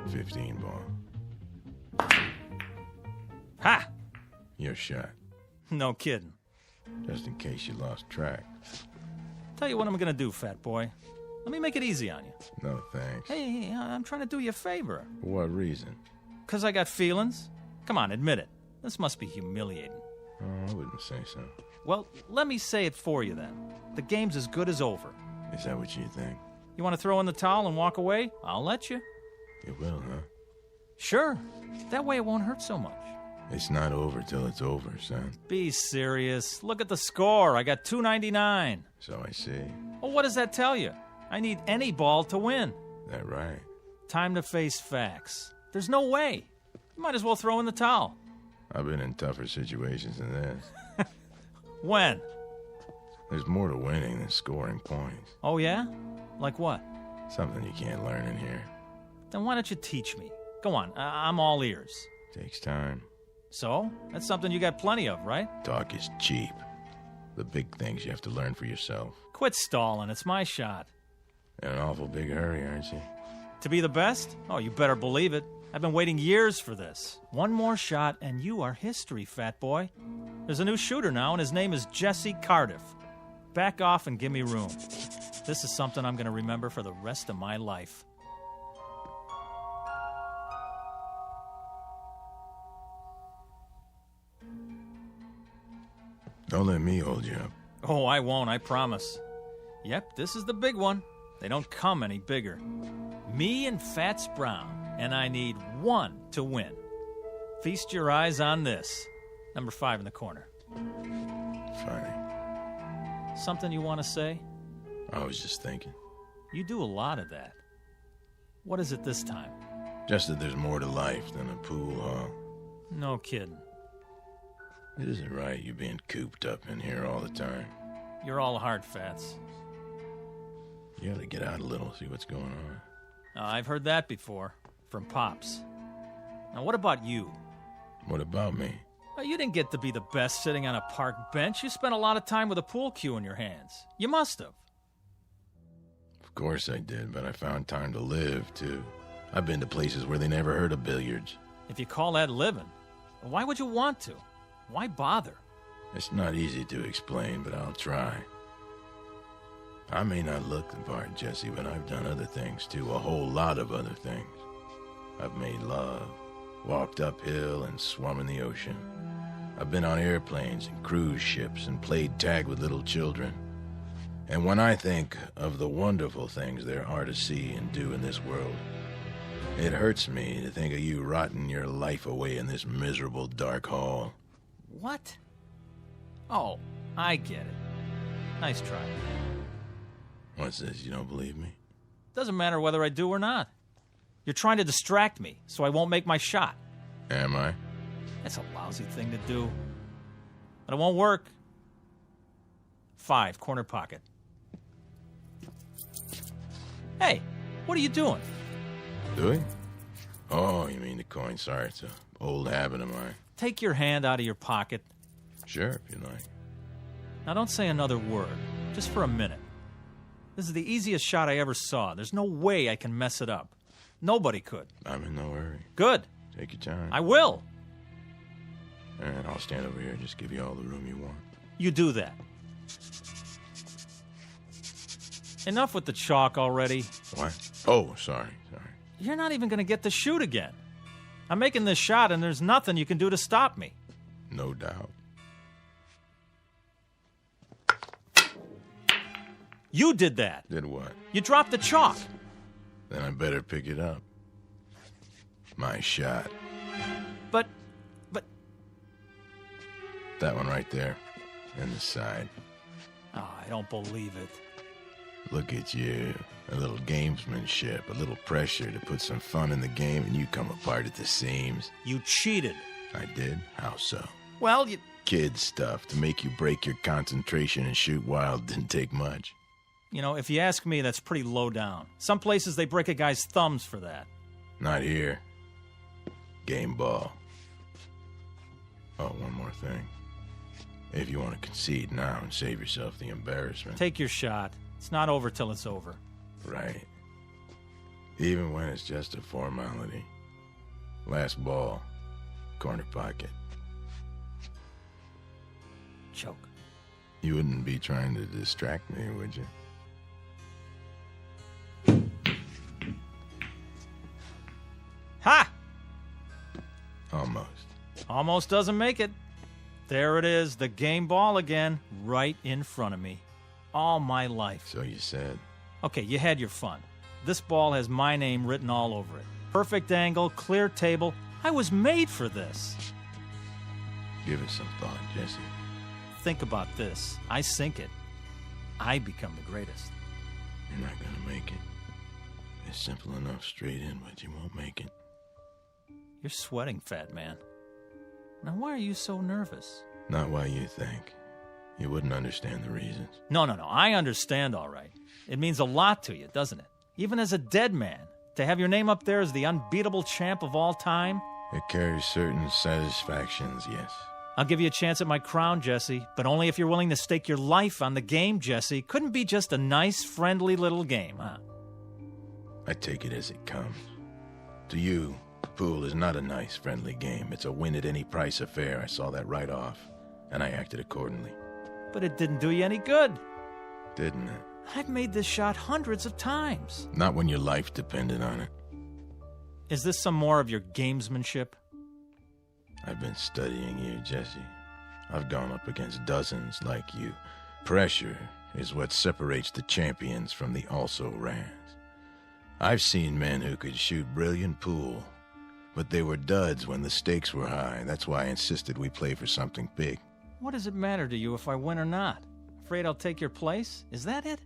15 ball. Ha! Your shot. No kidding. Just in case you lost track. Tell you what I'm gonna do, fat boy. Let me make it easy on you. No thanks. Hey, I'm trying to do you a favor. For what reason? 'Cause I got feelings. Come on, admit it. This must be humiliating. Oh, I wouldn't say so. Well, let me say it for you then. The game's as good as over. Is that what you think? You want to throw in the towel and walk away? I'll let you. You will, huh? Sure. That way it won't hurt so much. It's not over till it's over, son. Be serious. Look at the score. I got 299. So I see. Well, what does that tell you? I need any ball to win. That right? Time to face facts. There's no way. You might as well throw in the towel. I've been in tougher situations than this. When? There's more to winning than scoring points. Oh, yeah? Like what? Something you can't learn in here. Then why don't you teach me? Go on, I'm all ears. Takes time. So? That's something you got plenty of, right? Talk is cheap. The big things you have to learn for yourself. Quit stalling, it's my shot. In an awful big hurry, aren't you? To be the best? Oh, you better believe it. I've been waiting years for this. One more shot and you are history, fat boy. There's a new shooter now and his name is Jesse Cardiff. Back off and give me room. This is something I'm going to remember for the rest of my life. Don't let me hold you up. Oh, I won't, I promise. Yep, this is the big one. They don't come any bigger. Me and Fats Brown, and I need one to win. Feast your eyes on this. Number 5 in the corner. Funny. Something you want to say? I was just thinking. You do a lot of that. What is it this time? Just that there's more to life than a pool hall. No kidding. It isn't right you being cooped up in here all the time. You're all hard, Fats. You ought to get out a little, see what's going on. I've heard that before. From Pops. Now, what about you? What about me? You didn't get to be the best sitting on a park bench. You spent a lot of time with a pool cue in your hands. You must have. Of course I did, but I found time to live, too. I've been to places where they never heard of billiards. If you call that living, why would you want to? Why bother? It's not easy to explain, but I'll try. I may not look the part, Jesse, but I've done other things, too. A whole lot of other things. I've made love, walked uphill, and swum in the ocean. I've been on airplanes and cruise ships and played tag with little children. And when I think of the wonderful things there are to see and do in this world, it hurts me to think of you rotting your life away in this miserable dark hall. What? Oh, I get it. Nice try. What's this, you don't believe me? Doesn't matter whether I do or not. You're trying to distract me, so I won't make my shot. Am I? That's a lousy thing to do. But it won't work. 5, corner pocket. Hey, what are you doing? Doing? Oh, you mean the coin. Sorry, it's an old habit of mine. Take your hand out of your pocket. Sure, if you like. Now don't say another word, just for a minute. This is the easiest shot I ever saw. There's no way I can mess it up. Nobody could. I'm in no hurry. Good. Take your time. I will. And I'll stand over here and just give you all the room you want. You do that. Enough with the chalk already. What? Oh, sorry. You're not even going to get to shoot again. I'm making this shot and there's nothing you can do to stop me. No doubt. You did that. Did what? You dropped the chalk. Then I better pick it up. My shot. But... That one right there. In the side. Oh, I don't believe it. Look at you. A little gamesmanship, a little pressure to put some fun in the game, and you come apart at the seams. You cheated. I did? How so? Well, you... Kid stuff to make you break your concentration and shoot wild didn't take much. You know, if you ask me, that's pretty low down. Some places they break a guy's thumbs for that. Not here. Game ball. Oh, one more thing. If you want to concede now and save yourself the embarrassment. Take your shot. It's not over till it's over. Right. Even when it's just a formality. Last ball. Corner pocket. Choke. You wouldn't be trying to distract me, would you? Ha! Almost. Almost doesn't make it. There it is, the game ball again, right in front of me. All my life. So you said. Okay, you had your fun. This ball has my name written all over it. Perfect angle, clear table. I was made for this. Give it some thought, Jesse. Think about this. I sink it. I become the greatest. You're not gonna make it. It's simple enough straight in, but you won't make it. You're sweating, fat man. Now, why are you so nervous? Not why you think. You wouldn't understand the reasons. No. I understand, all right. It means a lot to you, doesn't it? Even as a dead man, to have your name up there as the unbeatable champ of all time? It carries certain satisfactions, yes. I'll give you a chance at my crown, Jesse, but only if you're willing to stake your life on the game, Jesse. Couldn't be just a nice, friendly little game, huh? I take it as it comes. To you, pool is not a nice, friendly game. It's a win-at-any-price affair. I saw that right off, and I acted accordingly. But it didn't do you any good. Didn't it? I've made this shot hundreds of times. Not when your life depended on it. Is this some more of your gamesmanship? I've been studying you, Jesse. I've gone up against dozens like you. Pressure is what separates the champions from the also-rans. I've seen men who could shoot brilliant pool, but they were duds when the stakes were high. That's why I insisted we play for something big. What does it matter to you if I win or not? Afraid I'll take your place? Is that it?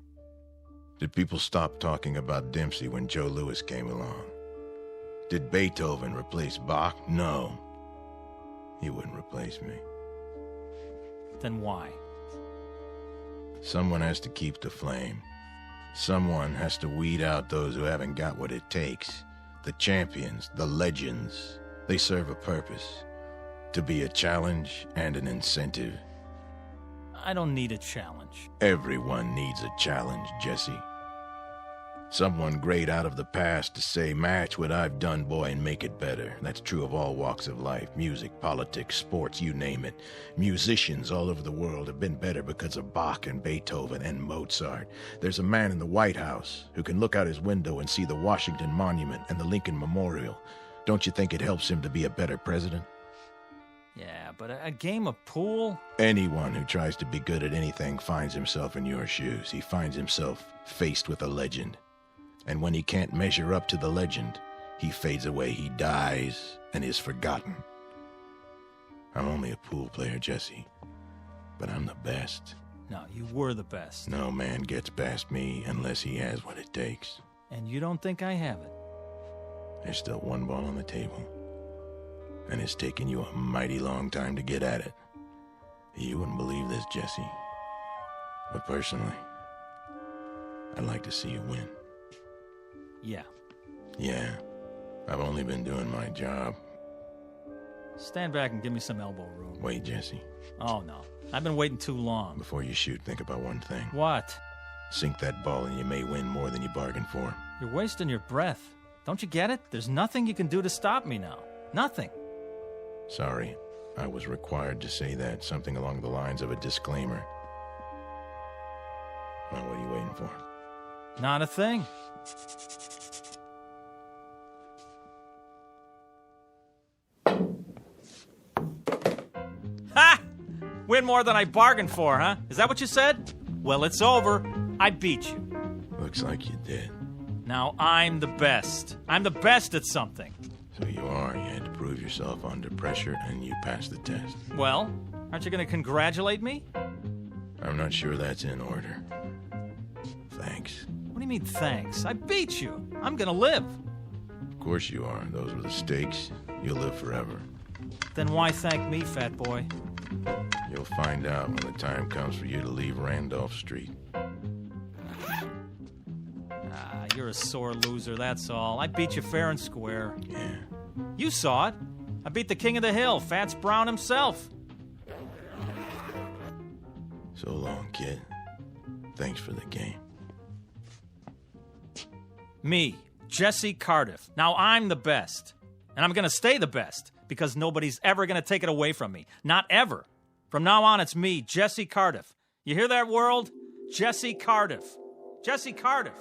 Did people stop talking about Dempsey when Joe Louis came along? Did Beethoven replace Bach? No. He wouldn't replace me. Then why? Someone has to keep the flame. Someone has to weed out those who haven't got what it takes. The champions, the legends, they serve a purpose. To be a challenge and an incentive. I don't need a challenge. Everyone needs a challenge, Jesse. Someone great out of the past to say, match what I've done, boy, and make it better. That's true of all walks of life. Music, politics, sports, you name it. Musicians all over the world have been better because of Bach and Beethoven and Mozart. There's a man in the White House who can look out his window and see the Washington Monument and the Lincoln Memorial. Don't you think it helps him to be a better president? Yeah, but a game of pool? Anyone who tries to be good at anything finds himself in your shoes. He finds himself faced with a legend. And when he can't measure up to the legend, he fades away, he dies, and is forgotten. I'm only a pool player, Jesse, but I'm the best. No, you were the best. No man gets past me unless he has what it takes. And you don't think I have it? There's still one ball on the table, and it's taken you a mighty long time to get at it. You wouldn't believe this, Jesse, but personally, I'd like to see you win. Yeah, I've only been doing my job. Stand back and give me some elbow room. Wait, Jesse. Oh, no. I've been waiting too long. Before you shoot, think about one thing. What? Sink that ball and you may win more than you bargained for. You're wasting your breath. Don't you get it? There's nothing you can do to stop me now. Nothing. Sorry, I was required to say that. Something along the lines of a disclaimer. Well, what are you waiting for? Not a thing. Ha! Win more than I bargained for, huh? Is that what you said? Well, it's over. I beat you. Looks like you did. Now I'm the best. I'm the best at something. So you are. You had to prove yourself under pressure, and you passed the test. Well, aren't you going to congratulate me? I'm not sure that's in order. Thanks. What do you mean, thanks? I beat you. I'm going to live. Of course you are. Those were the stakes. You'll live forever. Then why thank me, fat boy? You'll find out when the time comes for you to leave Randolph Street. You're a sore loser, that's all. I beat you fair and square. Yeah. You saw it. I beat the king of the hill, Fats Brown himself. So long, kid. Thanks for the game. Me, Jesse Cardiff. Now I'm the best. And I'm going to stay the best, because nobody's ever going to take it away from me. Not ever. From now on, it's me, Jesse Cardiff. You hear that, world? Jesse Cardiff. Jesse Cardiff.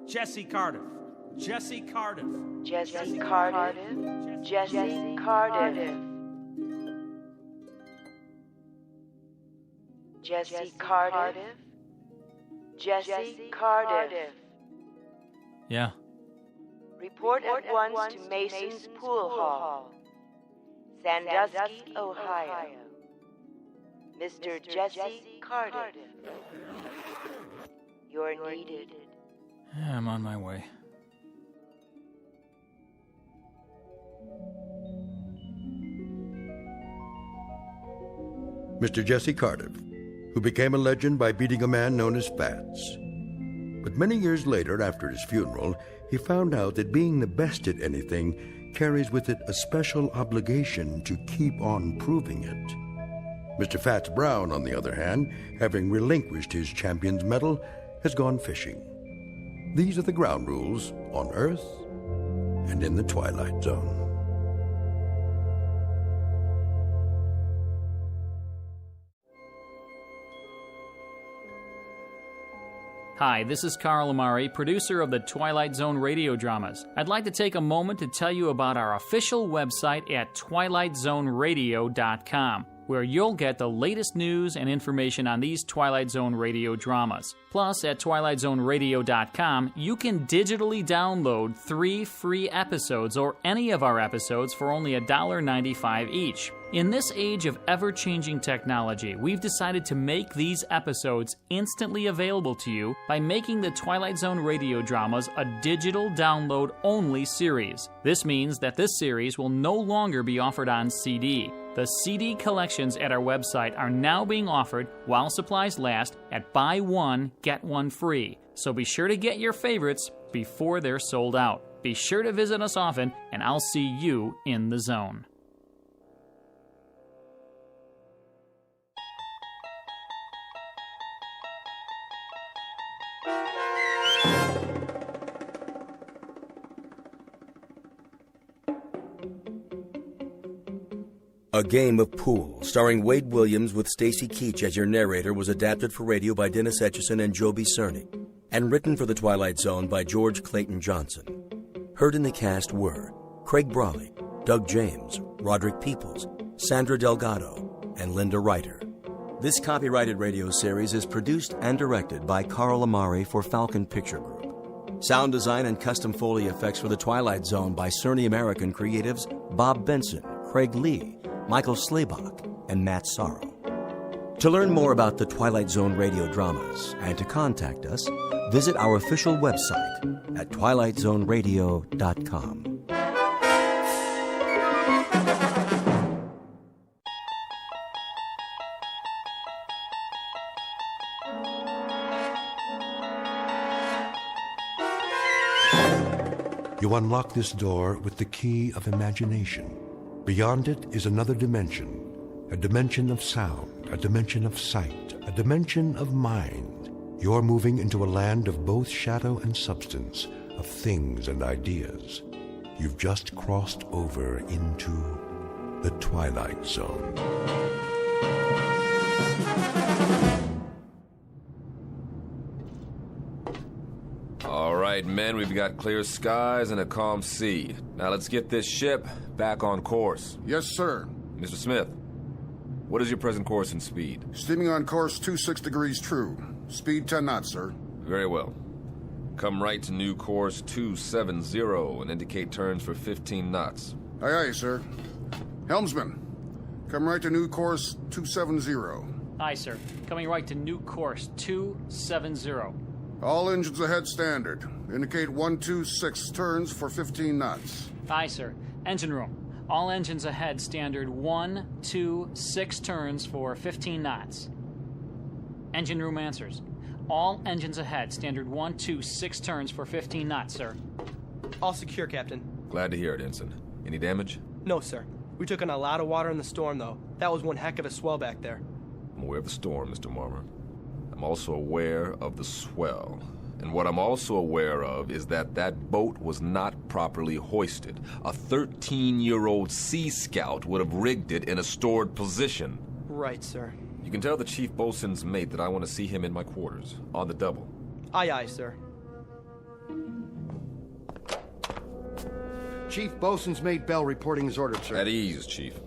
Jesse Cardiff. Jesse Cardiff. Jesse Cardiff. Jesse Cardiff. Jesse Cardiff. Jesse Cardiff. Yeah. Report at once to Mason's Pool Hall, Sandusky, Ohio. Mr. Jesse Cardiff. You're needed. Yeah, I'm on my way. Mr. Jesse Cardiff, who became a legend by beating a man known as Fats. But many years later, after his funeral, he found out that being the best at anything carries with it a special obligation to keep on proving it. Mr. Fats Brown, on the other hand, having relinquished his champion's medal, has gone fishing. These are the ground rules on Earth and in the Twilight Zone. Hi, this is Carl Amari, producer of the Twilight Zone radio dramas. I'd like to take a moment to tell you about our official website at twilightzoneradio.com, where you'll get the latest news and information on these Twilight Zone radio dramas. Plus, at twilightzoneradio.com, you can digitally download 3 free episodes or any of our episodes for only $1.95 each. In this age of ever-changing technology, we've decided to make these episodes instantly available to you by making the Twilight Zone radio dramas a digital download-only series. This means that this series will no longer be offered on CD. The CD collections at our website are now being offered while supplies last at buy one, get one free. So be sure to get your favorites before they're sold out. Be sure to visit us often, and I'll see you in the zone. A Game of Pool, starring Wade Williams with Stacy Keach as your narrator, was adapted for radio by Dennis Etchison and Joby Cerny, and written for The Twilight Zone by George Clayton Johnson. Heard in the cast were Craig Brawley, Doug James, Roderick Peoples, Sandra Delgado, and Linda Reiter. This copyrighted radio series is produced and directed by Carl Amari for Falcon Picture Group. Sound design and custom Foley effects for The Twilight Zone by Cerny American creatives Bob Benson, Craig Lee, Michael Slaybach, and Matt Sorrow. To learn more about the Twilight Zone radio dramas and to contact us, visit our official website at twilightzoneradio.com. You unlock this door with the key of imagination. Beyond it is another dimension, a dimension of sound, a dimension of sight, a dimension of mind. You're moving into a land of both shadow and substance, of things and ideas. You've just crossed over into the Twilight Zone. All right, men, we've got clear skies and a calm sea. Now let's get this ship back on course. Yes, sir. Mr. Smith, what is your present course and speed? Steaming on course 26 degrees true. Speed 10 knots, sir. Very well. Come right to new course 270 and indicate turns for 15 knots. Aye, aye, sir. Helmsman, come right to new course 270. Aye, sir. Coming right to new course 270. All engines ahead standard. Indicate 126 turns for 15 knots. Aye, sir. Engine room. All engines ahead standard 126 turns for 15 knots. Engine room answers. All engines ahead standard 126 turns for 15 knots, sir. All secure, Captain. Glad to hear it, Ensign. Any damage? No, sir. We took in a lot of water in the storm, though. That was one heck of a swell back there. I'm aware of the storm, Mr. Marmer. I'm also aware of the swell. And what I'm also aware of is that that boat was not properly hoisted. A 13-year-old Sea Scout would have rigged it in a stored position. Right, sir. You can tell the Chief Bosun's mate that I want to see him in my quarters, on the double. Aye, aye, sir. Chief Bosun's mate Bell reporting his orders, sir. At ease, Chief.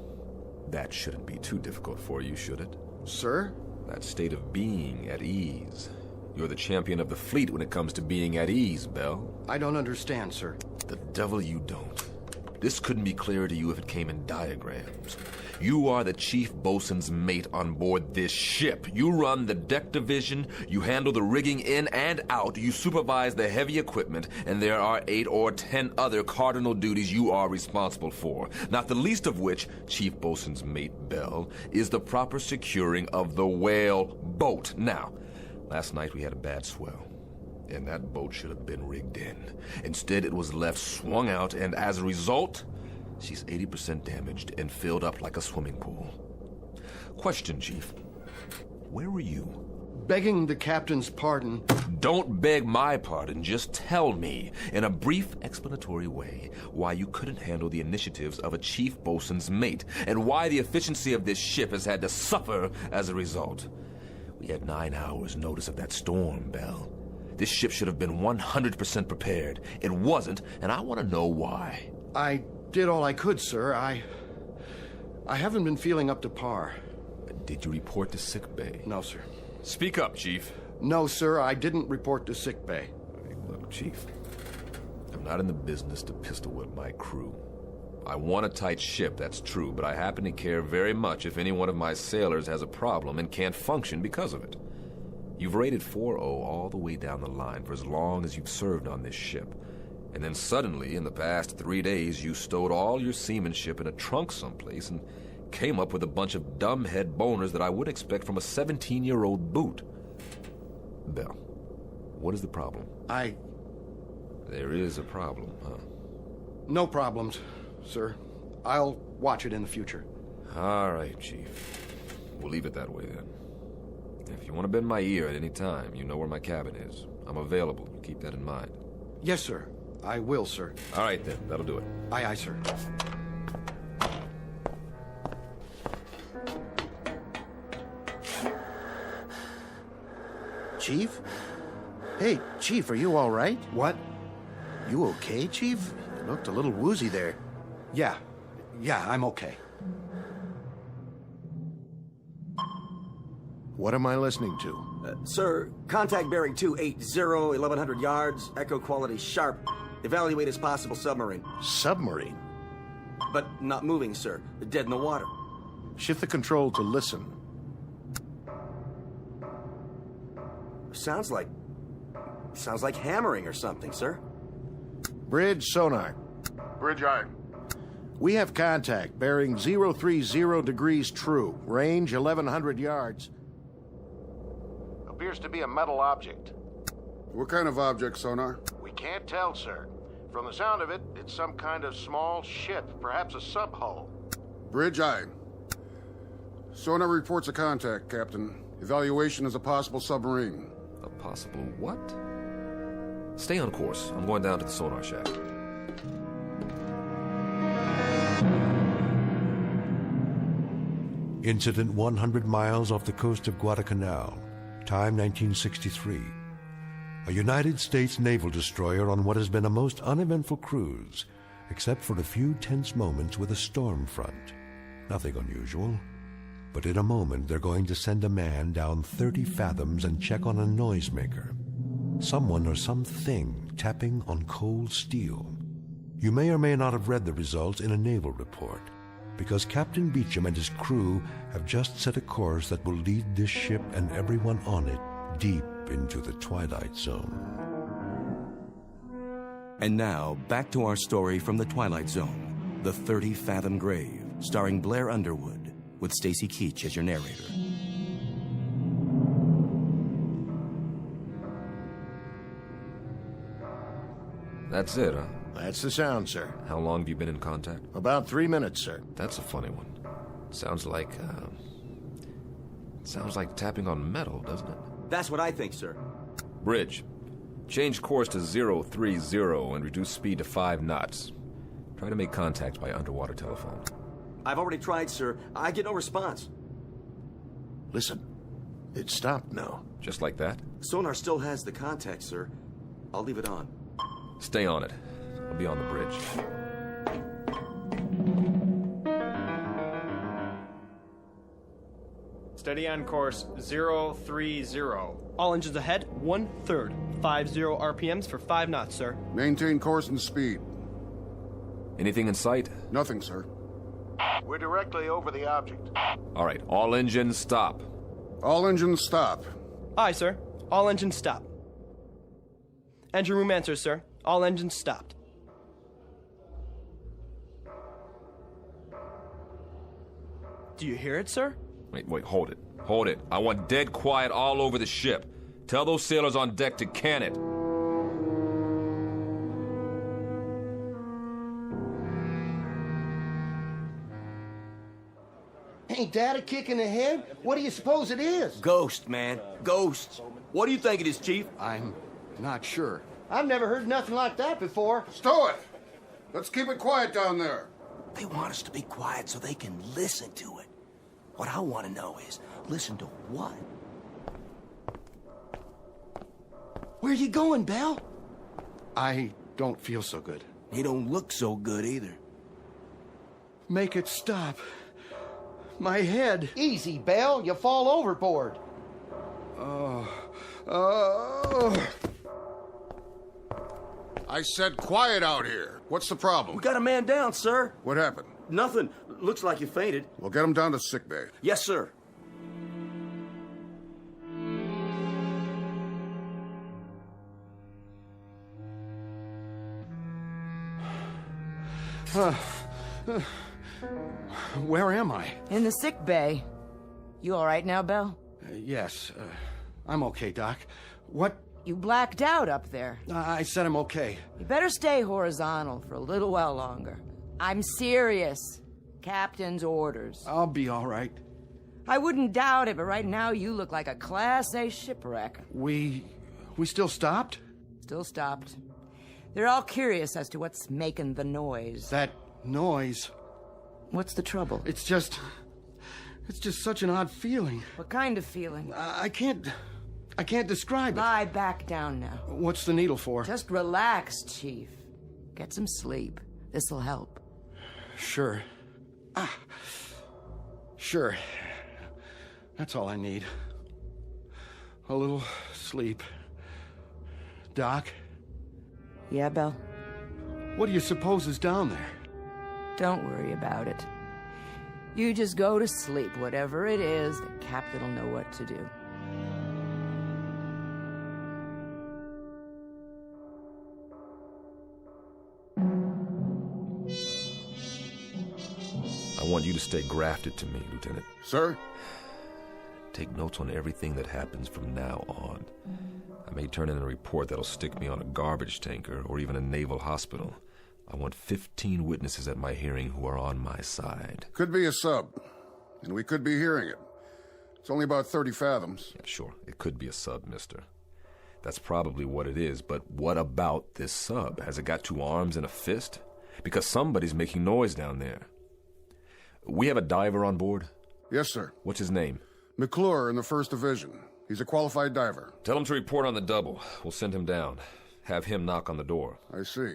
That shouldn't be too difficult for you, should it? Sir? That state of being at ease. You're the champion of the fleet when it comes to being at ease, Bell. I don't understand, sir. The devil you don't. This couldn't be clearer to you if it came in diagrams. You are the chief bosun's mate on board this ship. You run the deck division, you handle the rigging in and out, you supervise the heavy equipment, and there are 8 or 10 other cardinal duties you are responsible for, not the least of which, Chief Bosun's mate Bell, is the proper securing of the whale boat. Now, last night we had a bad swell, and that boat should have been rigged in. Instead, it was left swung out, and as a result, she's 80% damaged and filled up like a swimming pool. Question, Chief. Where were you? Begging the captain's pardon. Don't beg my pardon. Just tell me, in a brief explanatory way, why you couldn't handle the initiatives of a chief bosun's mate, and why the efficiency of this ship has had to suffer as a result. We had 9 hours notice of that storm, Bell. This ship should have been 100% prepared. It wasn't, and I want to know why. I did all I could, sir. I haven't been feeling up to par. Did you report to sickbay? No, sir. Speak up, Chief. No, sir, I didn't report to sickbay. Hey, look, Chief, I'm not in the business to pistol whip my crew. I want a tight ship, that's true, but I happen to care very much if any one of my sailors has a problem and can't function because of it. You've rated 4-0 all the way down the line for as long as you've served on this ship. And then suddenly, in the past 3 days, you stowed all your seamanship in a trunk someplace and came up with a bunch of dumbhead boners that I would expect from a 17-year-old boot. Bell, what is the problem? There is a problem, huh? No problems, sir. I'll watch it in the future. All right, Chief. We'll leave it that way, then. If you want to bend my ear at any time, you know where my cabin is. I'm available. Keep that in mind. Yes, sir. I will, sir. All right, then. That'll do it. Aye, aye, sir. Chief? Hey, Chief, are you all right? What? You okay, Chief? You looked a little woozy there. Yeah, I'm okay. What am I listening to? Sir, contact bearing 280, 1100 yards, echo quality sharp. Evaluate as possible submarine. Submarine? But not moving, sir. Dead in the water. Shift the control to listen. Sounds like hammering or something, sir. Bridge sonar. Bridge eye. We have contact, bearing 030 degrees true, range 1100 yards. Appears to be a metal object. What kind of object, sonar? We can't tell, sir. From the sound of it, it's some kind of small ship, perhaps a sub-hull. Bridge eye. Sonar reports a contact, Captain. Evaluation is a possible submarine. A possible what? Stay on course. I'm going down to the sonar shack. Incident 100 miles off the coast of Guadalcanal. Time 1963. A United States naval destroyer on what has been a most uneventful cruise, except for a few tense moments with a storm front. Nothing unusual. But in a moment, they're going to send a man down 30 fathoms and check on a noisemaker. Someone or something tapping on cold steel. You may or may not have read the results in a naval report, because Captain Beecham and his crew have just set a course that will lead this ship and everyone on it deep into the Twilight Zone. And now, back to our story from the Twilight Zone, The 30-Fathom Grave, starring Blair Underwood, with Stacy Keach as your narrator. That's it, huh? That's the sound, sir. How long have you been in contact? About 3 minutes, sir. That's a funny one. Sounds like tapping on metal, doesn't it? That's what I think, sir. Bridge. Change course to 030 and reduce speed to 5 knots. Try to make contact by underwater telephone. I've already tried, sir. I get no response. Listen. It stopped now. Just like that? Sonar still has the contact, sir. I'll leave it on. Stay on it. I'll be on the bridge. Steady on course 030. All engines ahead, 1/3. 50 RPMs for 5 knots, sir. Maintain course and speed. Anything in sight? Nothing, sir. We're directly over the object. All right, all engines stop. All engines stop. Aye, sir. All engines stop. Engine room answers, sir. All engines stopped. Do you hear it, sir? Wait, hold it. Hold it. I want dead quiet all over the ship. Tell those sailors on deck to can it. Ain't that a kick in the head? What do you suppose it is? Ghost, man. Ghosts. What do you think it is, Chief? I'm not sure. I've never heard nothing like that before. Stow it! Let's keep it quiet down there. They want us to be quiet so they can listen to it. What I want to know is, listen to what? Where you going, Bell? I don't feel so good. You don't look so good either. Make it stop. My head. Easy, Bell. You fall overboard. I said quiet out here. What's the problem? We got a man down, sir. What happened? Nothing. Looks like you fainted. We'll get him down to sick bay. Yes, sir. Where am I? In the sick bay. You all right now, Bell? Yes, I'm okay, Doc. What? You blacked out up there. I said I'm okay. You better stay horizontal for a little while longer. I'm serious. Captain's orders. I'll be all right. I wouldn't doubt it, but right now you look like a Class A shipwreck. We still stopped? Still stopped. They're all curious as to what's making the noise. That noise. What's the trouble? It's just such an odd feeling. What kind of feeling? I can't describe it. Lie back down now. What's the needle for? Just relax, Chief. Get some sleep. This'll help. Sure. Sure. That's all I need. A little sleep. Doc? Yeah, Bell? What do you suppose is down there? Don't worry about it. You just go to sleep. Whatever it is, the captain will know what to do. I want you to stay grafted to me, Lieutenant. Sir? Take notes on everything that happens from now on. I may turn in a report that'll stick me on a garbage tanker or even a naval hospital. I want 15 witnesses at my hearing who are on my side. Could be a sub, and we could be hearing it. It's only about 30 fathoms. Yeah, sure, it could be a sub, mister. That's probably what it is, but what about this sub? Has it got 2 arms and a fist? Because somebody's making noise down there. We have a diver on board? Yes, sir. What's his name? McClure in the 1st Division. He's a qualified diver. Tell him to report on the double. We'll send him down. Have him knock on the door. I see.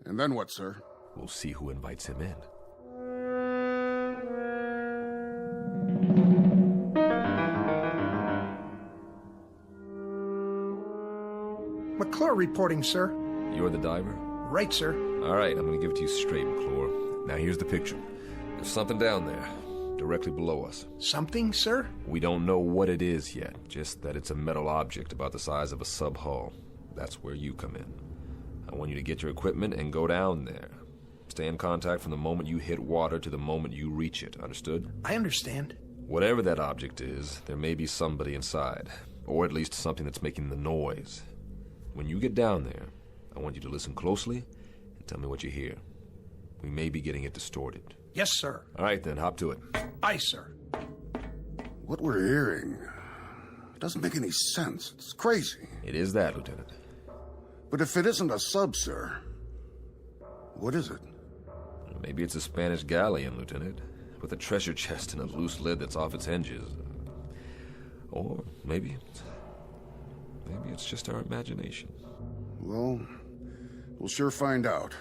And then what, sir? We'll see who invites him in. McClure reporting, sir. You're the diver? Right, sir. All right, I'm going to give it to you straight, McClure. Now here's the picture. There's something down there, directly below us. Something, sir? We don't know what it is yet, just that it's a metal object about the size of a sub-hull. That's where you come in. I want you to get your equipment and go down there. Stay in contact from the moment you hit water to the moment you reach it, understood? I understand. Whatever that object is, there may be somebody inside, or at least something that's making the noise. When you get down there, I want you to listen closely and tell me what you hear. We may be getting it distorted. Yes, sir. All right, then, hop to it. Aye, sir. What we're hearing, it doesn't make any sense. It's crazy. It is that, Lieutenant. But if it isn't a sub, sir, what is it? Maybe it's a Spanish galleon, Lieutenant, with a treasure chest and a loose lid that's off its hinges. Or maybe it's just our imagination. Well, we'll sure find out.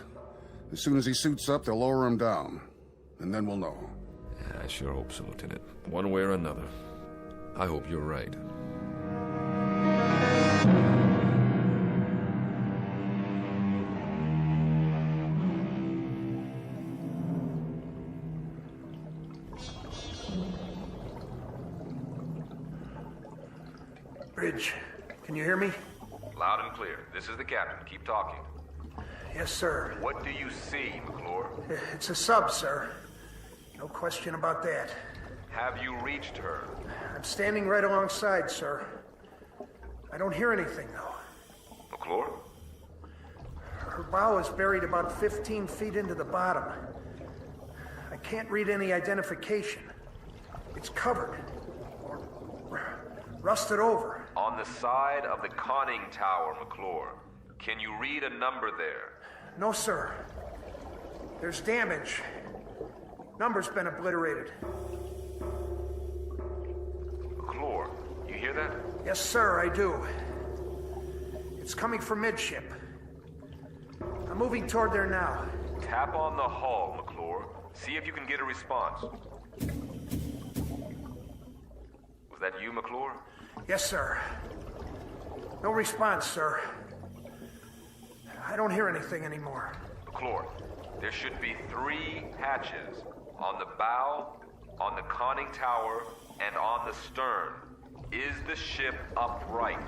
As soon as he suits up, they'll lower him down. And then we'll know. Yeah, I sure hope so, Lieutenant. One way or another. I hope you're right. Bridge, can you hear me? Loud and clear. This is the captain. Keep talking. Yes, sir. What do you see, McClure? It's a sub, sir. No question about that. Have you reached her? I'm standing right alongside, sir. I don't hear anything, though. McClure? Her bow is buried about 15 feet into the bottom. I can't read any identification. It's covered. Or rusted over. On the side of the conning tower, McClure. Can you read a number there? No, sir. There's damage. Number's been obliterated. McClure, you hear that? Yes, sir, I do. It's coming from midship. I'm moving toward there now. Tap on the hull, McClure. See if you can get a response. Was that you, McClure? Yes, sir. No response, sir. I don't hear anything anymore. McClure, there should be 3 hatches. On the bow, on the conning tower, and on the stern. Is the ship upright?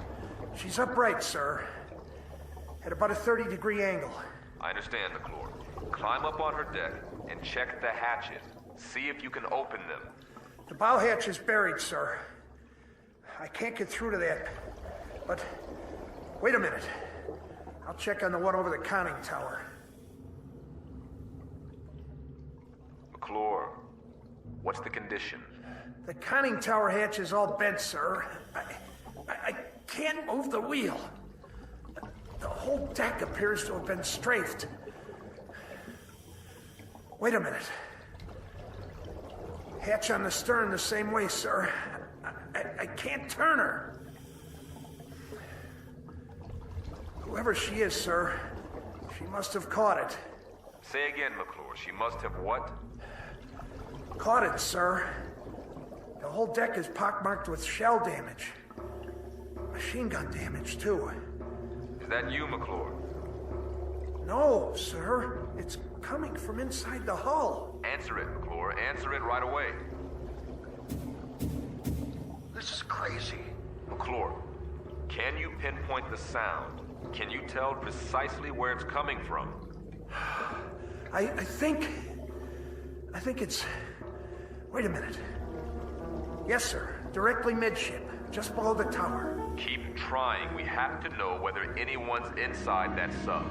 She's upright, sir. At about a 30-degree angle. I understand, McClure. Climb up on her deck and check the hatches. See if you can open them. The bow hatch is buried, sir. I can't get through to that. But wait a minute. I'll check on the one over the conning tower. McClure, what's the condition? The conning tower hatch is all bent, sir. I can't move the wheel. The whole deck appears to have been strafed. Wait a minute. Hatch on the stern the same way, sir. I can't turn her. Whoever she is, sir, she must have caught it. Say again, McClure. She must have what? Caught it, sir. The whole deck is pockmarked with shell damage. Machine gun damage, too. Is that you, McClure? No, sir. It's coming from inside the hull. Answer it, McClure. Answer it right away. This is crazy. McClure, can you pinpoint the sound? Can you tell precisely where it's coming from? I think it's... Wait a minute. Yes, sir. Directly midship, just below the tower. Keep trying. We have to know whether anyone's inside that sub.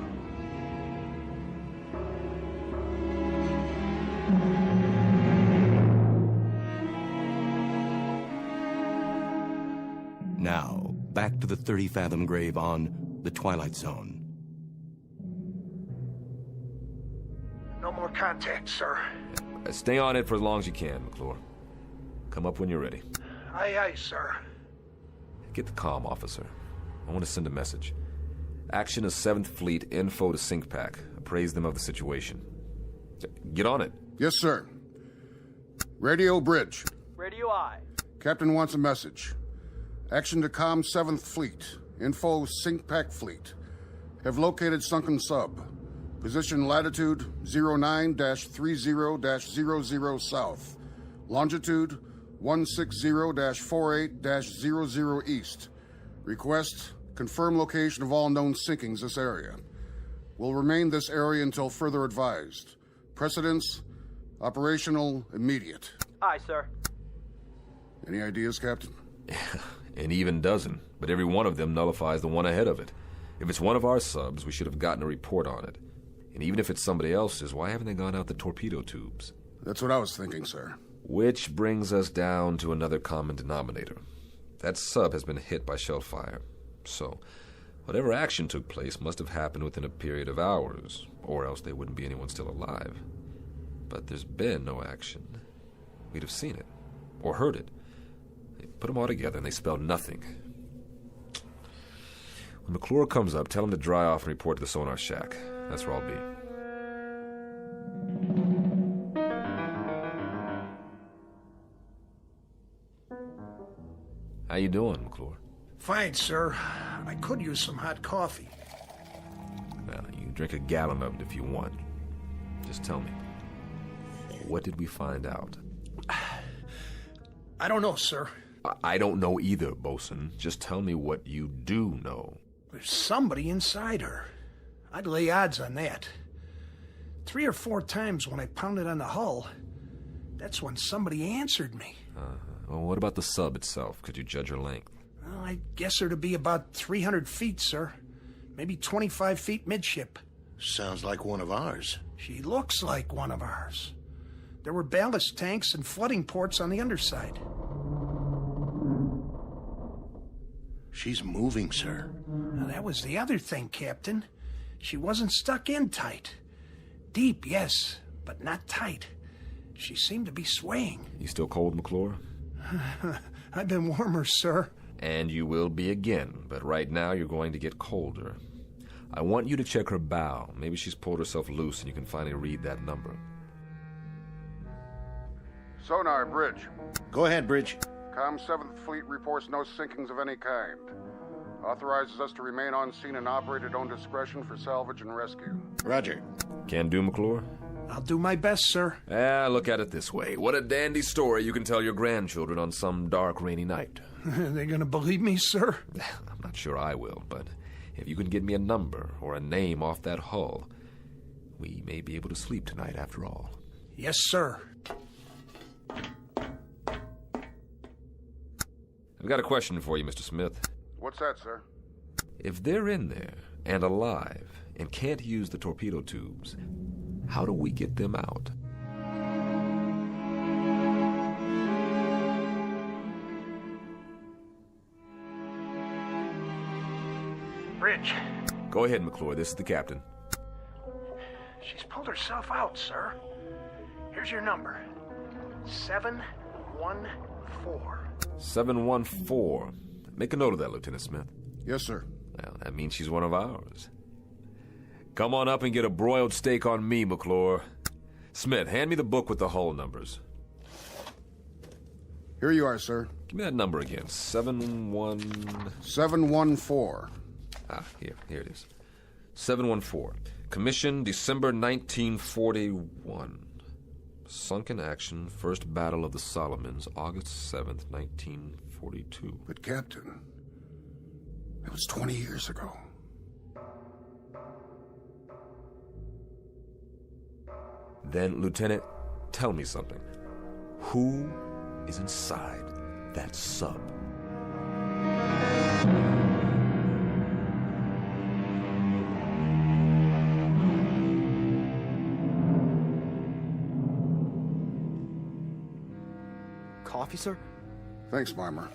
Now, back to the 30-fathom grave on the Twilight Zone. No more contact, sir. Stay on it for as long as you can, McClure. Come up when you're ready. Aye, aye, sir. Get the comm, officer. I want to send a message. Action of 7th Fleet, info to SyncPack. Appraise them of the situation. Get on it. Yes, sir. Radio Bridge. Radio I. Captain wants a message. Action to comm 7th Fleet. Info SyncPack Fleet. Have located sunken sub. Position latitude 09-30-00 south. Longitude 160-48-00 east. Request confirm location of all known sinkings this area. Will remain this area until further advised. Precedence, operational, immediate. Aye, sir. Any ideas, Captain? An even dozen, but every one of them nullifies the one ahead of it. If it's one of our subs, we should have gotten a report on it. And even if it's somebody else's, why haven't they gone out the torpedo tubes? That's what I was thinking, sir. Which brings us down to another common denominator. That sub has been hit by shell fire. So, whatever action took place must have happened within a period of hours, or else there wouldn't be anyone still alive. But there's been no action. We'd have seen it, or heard it. They put them all together and they spell nothing. When McClure comes up, tell him to dry off and report to the sonar shack. That's where I'll be. How you doing, McClure? Fine, sir. I could use some hot coffee. Well, you can drink a gallon of it if you want. Just tell me. What did we find out? I don't know, sir. I don't know either, Bosun. Just tell me what you do know. There's somebody inside her. I'd lay odds on that. 3 or 4 times when I pounded on the hull, that's when somebody answered me. Well, what about the sub itself? Could you judge her length? Well, I guess her to be about 300 feet, sir. Maybe 25 feet midship. Sounds like one of ours. She looks like one of ours. There were ballast tanks and flooding ports on the underside. She's moving, sir. Now, that was the other thing, Captain. She wasn't stuck in tight. Deep, yes, but not tight. She seemed to be swaying. You still cold, McClure? I've been warmer, sir. And you will be again, but right now you're going to get colder. I want you to check her bow. Maybe she's pulled herself loose and you can finally read that number. Sonar, Bridge. Go ahead, Bridge. Com 7th Fleet reports no sinkings of any kind. Authorizes us to remain on scene and operate at own discretion for salvage and rescue. Roger. Can do, McClure? I'll do my best, sir. Look at it this way. What a dandy story you can tell your grandchildren on some dark, rainy night. They gonna believe me, sir? I'm not sure I will, but if you can get me a number or a name off that hull, we may be able to sleep tonight after all. Yes, sir. I've got a question for you, Mr. Smith. What's that, sir? If they're in there and alive and can't use the torpedo tubes, how do we get them out? Bridge. Go ahead, McClure. This is the captain. She's pulled herself out, sir. Here's your number. 714. 714. Make a note of that, Lieutenant Smith. Yes, sir. Well, that means she's one of ours. Come on up and get a broiled steak on me, McClure. Smith, hand me the book with the hull numbers. Here you are, sir. Give me that number again. 714. Here it is. 714. Commission December 1941. Sunk in action, First Battle of the Solomons, August 7th, 1942. But, Captain, that was 20 years ago. Then, Lieutenant, tell me something. Who is inside that sub? Coffee, sir? Thanks, Marmer.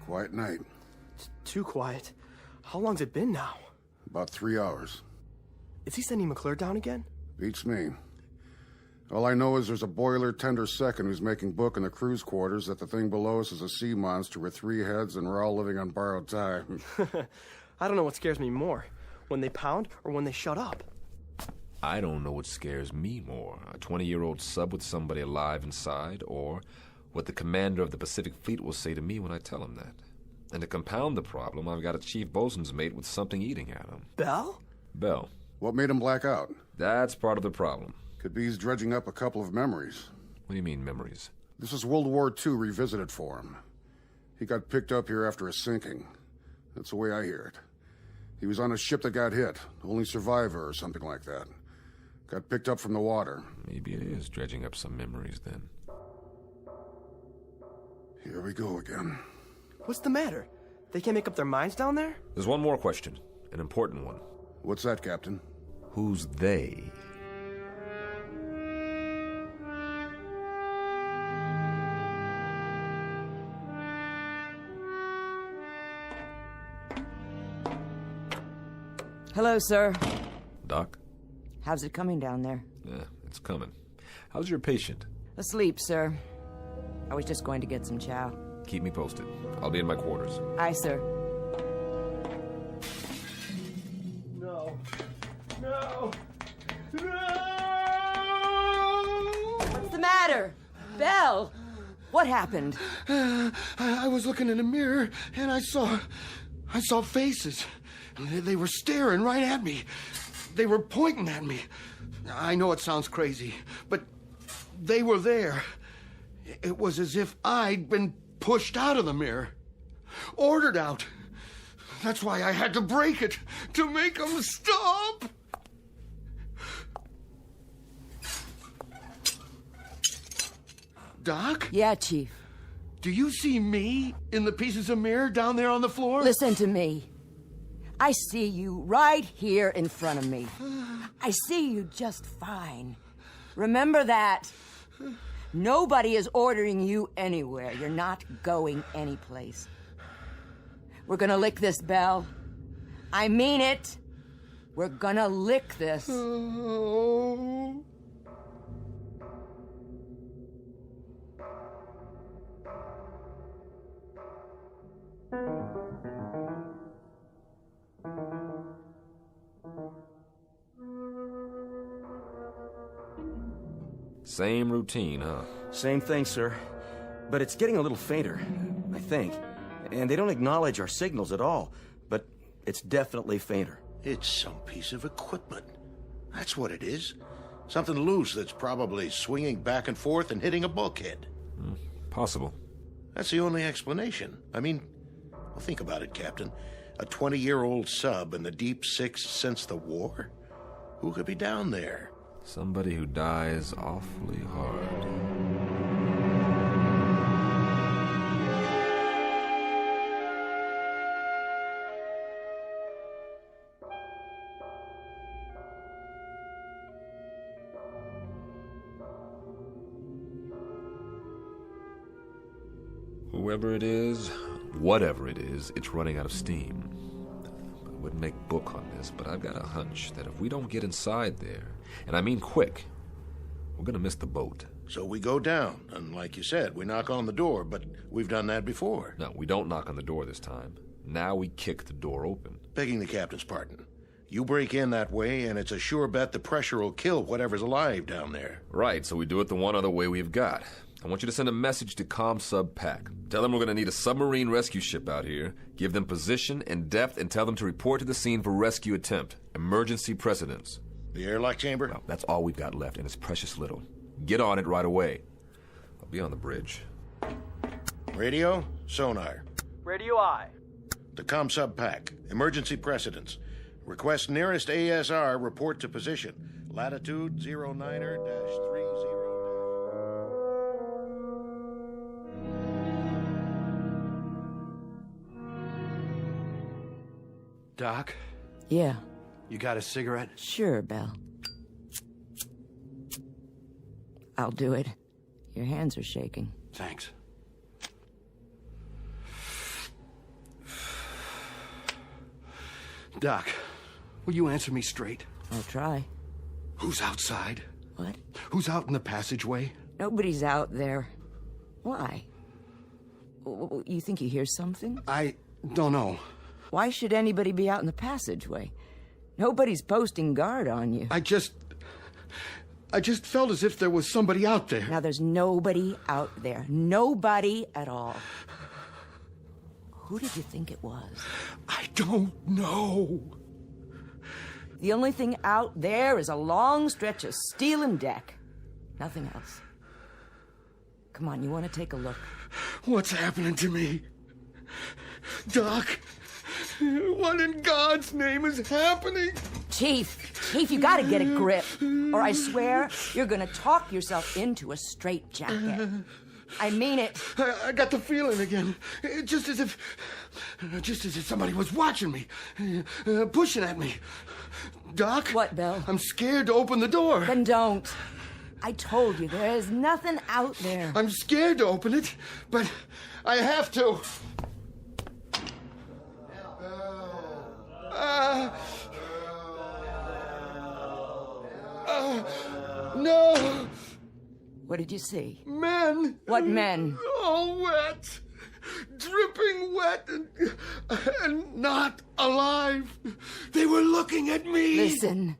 Quiet night. It's too quiet. How long's it been now? About 3 hours. Is he sending McClure down again? Beats me. All I know is there's a boiler tender second who's making book in the crew's quarters that the thing below us is a sea monster with 3 heads and we're all living on borrowed time. I don't know what scares me more, when they pound or when they shut up. I don't know what scares me more, a 20-year-old sub with somebody alive inside, or what the commander of the Pacific Fleet will say to me when I tell him that. And to compound the problem, I've got a chief bosun's mate with something eating at him. Bell? Bell. What made him black out? That's part of the problem. Could be he's dredging up a couple of memories. What do you mean, memories? This is World War II revisited for him. He got picked up here after a sinking. That's the way I hear it. He was on a ship that got hit, only survivor or something like that. Got picked up from the water. Maybe it is dredging up some memories, then. Here we go again. What's the matter? They can't make up their minds down there? There's one more question, an important one. What's that, Captain? Who's they? Hello, sir. Doc? How's it coming down there? Yeah, it's coming. How's your patient? Asleep, sir. I was just going to get some chow. Keep me posted. I'll be in my quarters. Aye, sir. No. No! No! What's the matter? Belle! What happened? I was looking in a mirror and I saw faces. They were staring right at me. They were pointing at me. I know it sounds crazy, but they were there. It was as if I'd been pushed out of the mirror. Ordered out. That's why I had to break it, to make them stop. Doc? Yeah, Chief. Do you see me in the pieces of mirror down there on the floor? Listen to me. I see you right here in front of me. I see you just fine. Remember that. Nobody is ordering you anywhere. You're not going anyplace. We're gonna lick this, Belle. I mean it. We're gonna lick this. Oh. Same routine, huh? Same thing, sir. But it's getting a little fainter, I think. And they don't acknowledge our signals at all. But it's definitely fainter. It's some piece of equipment. That's what it is. Something loose that's probably swinging back and forth and hitting a bulkhead. Possible. That's the only explanation. I mean, well, think about it, Captain. A 20-year-old sub in the deep six since the war? Who could be down there? Somebody who dies awfully hard. Whoever it is, whatever it is, it's running out of steam. I wouldn't make book on this, but I've got a hunch that if we don't get inside there, and I mean quick, we're gonna miss the boat. So we go down, and like you said, we knock on the door, but we've done that before. No, we don't knock on the door this time. Now we kick the door open. Begging the captain's pardon. You break in that way, and it's a sure bet the pressure will kill whatever's alive down there. Right, so we do it the one other way we've got. I want you to send a message to Com Sub Pack. Tell them we're going to need a submarine rescue ship out here. Give them position and depth and tell them to report to the scene for rescue attempt. Emergency precedence. The airlock chamber? Well, that's all we've got left, and it's precious little. Get on it right away. I'll be on the bridge. Radio, sonar. Radio I. The Com Sub Pack. Emergency precedence. Request nearest ASR report to position. Latitude 09er-30. Doc? Yeah. You got a cigarette? Sure, Belle. I'll do it. Your hands are shaking. Thanks. Doc, will you answer me straight? I'll try. Who's outside? What? Who's out in the passageway? Nobody's out there. Why? You think you hear something? I don't know. Why should anybody be out in the passageway? Nobody's posting guard on you. I just felt as if there was somebody out there. Now, there's nobody out there. Nobody at all. Who did you think it was? I don't know. The only thing out there is a long stretch of steel and deck. Nothing else. Come on, you want to take a look? What's happening to me? Doc, what in God's name is happening? Chief, you gotta get a grip, or I swear you're gonna talk yourself into a straitjacket. I mean it. I got the feeling again. Just as if somebody was watching me, pushing at me. Doc? What, Belle? I'm scared to open the door. Then don't. I told you, there is nothing out there. I'm scared to open it, but I have to. No! What did you see? Men! What men? All wet! Dripping wet and not alive! They were looking at me! Listen.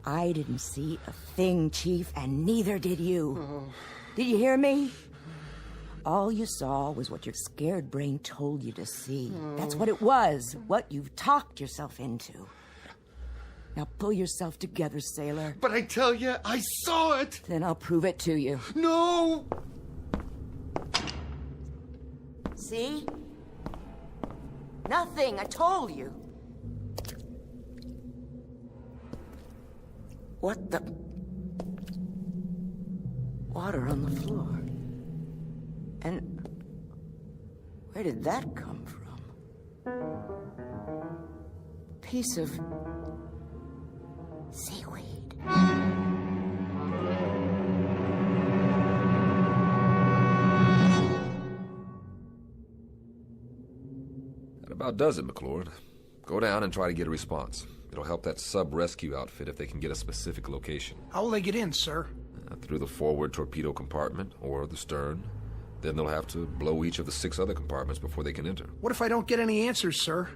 I didn't see a thing, Chief, and neither did you. Oh. Did you hear me? All you saw was what your scared brain told you to see. That's what it was, what you've talked yourself into. Now pull yourself together, sailor. But I tell you, I saw it! Then I'll prove it to you. No! See? Nothing, I told you. What the... Water on the floor. And where did that come from? Piece of seaweed. That about does it, McClure. Go down and try to get a response. It'll help that sub-rescue outfit if they can get a specific location. How will they get in, sir? Through the forward torpedo compartment or the stern. Then they'll have to blow each of the 6 other compartments before they can enter. What if I don't get any answers, sir?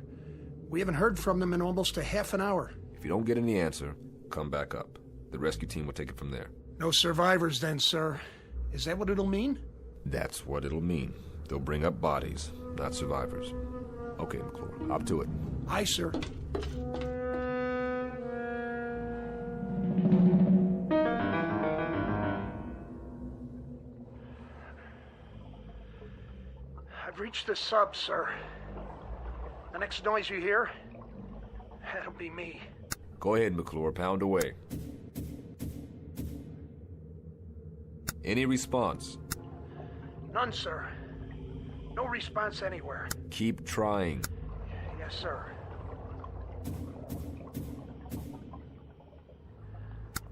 We haven't heard from them in almost a half an hour. If you don't get any answer, come back up. The rescue team will take it from there. No survivors then, sir. Is that what it'll mean? That's what it'll mean. They'll bring up bodies, not survivors. Okay, McClure, up to it. Aye, sir. I've reached the sub, sir. The next noise you hear, that'll be me. Go ahead, McClure, pound away. Any response? None, sir. No response anywhere. Keep trying. Yes, sir.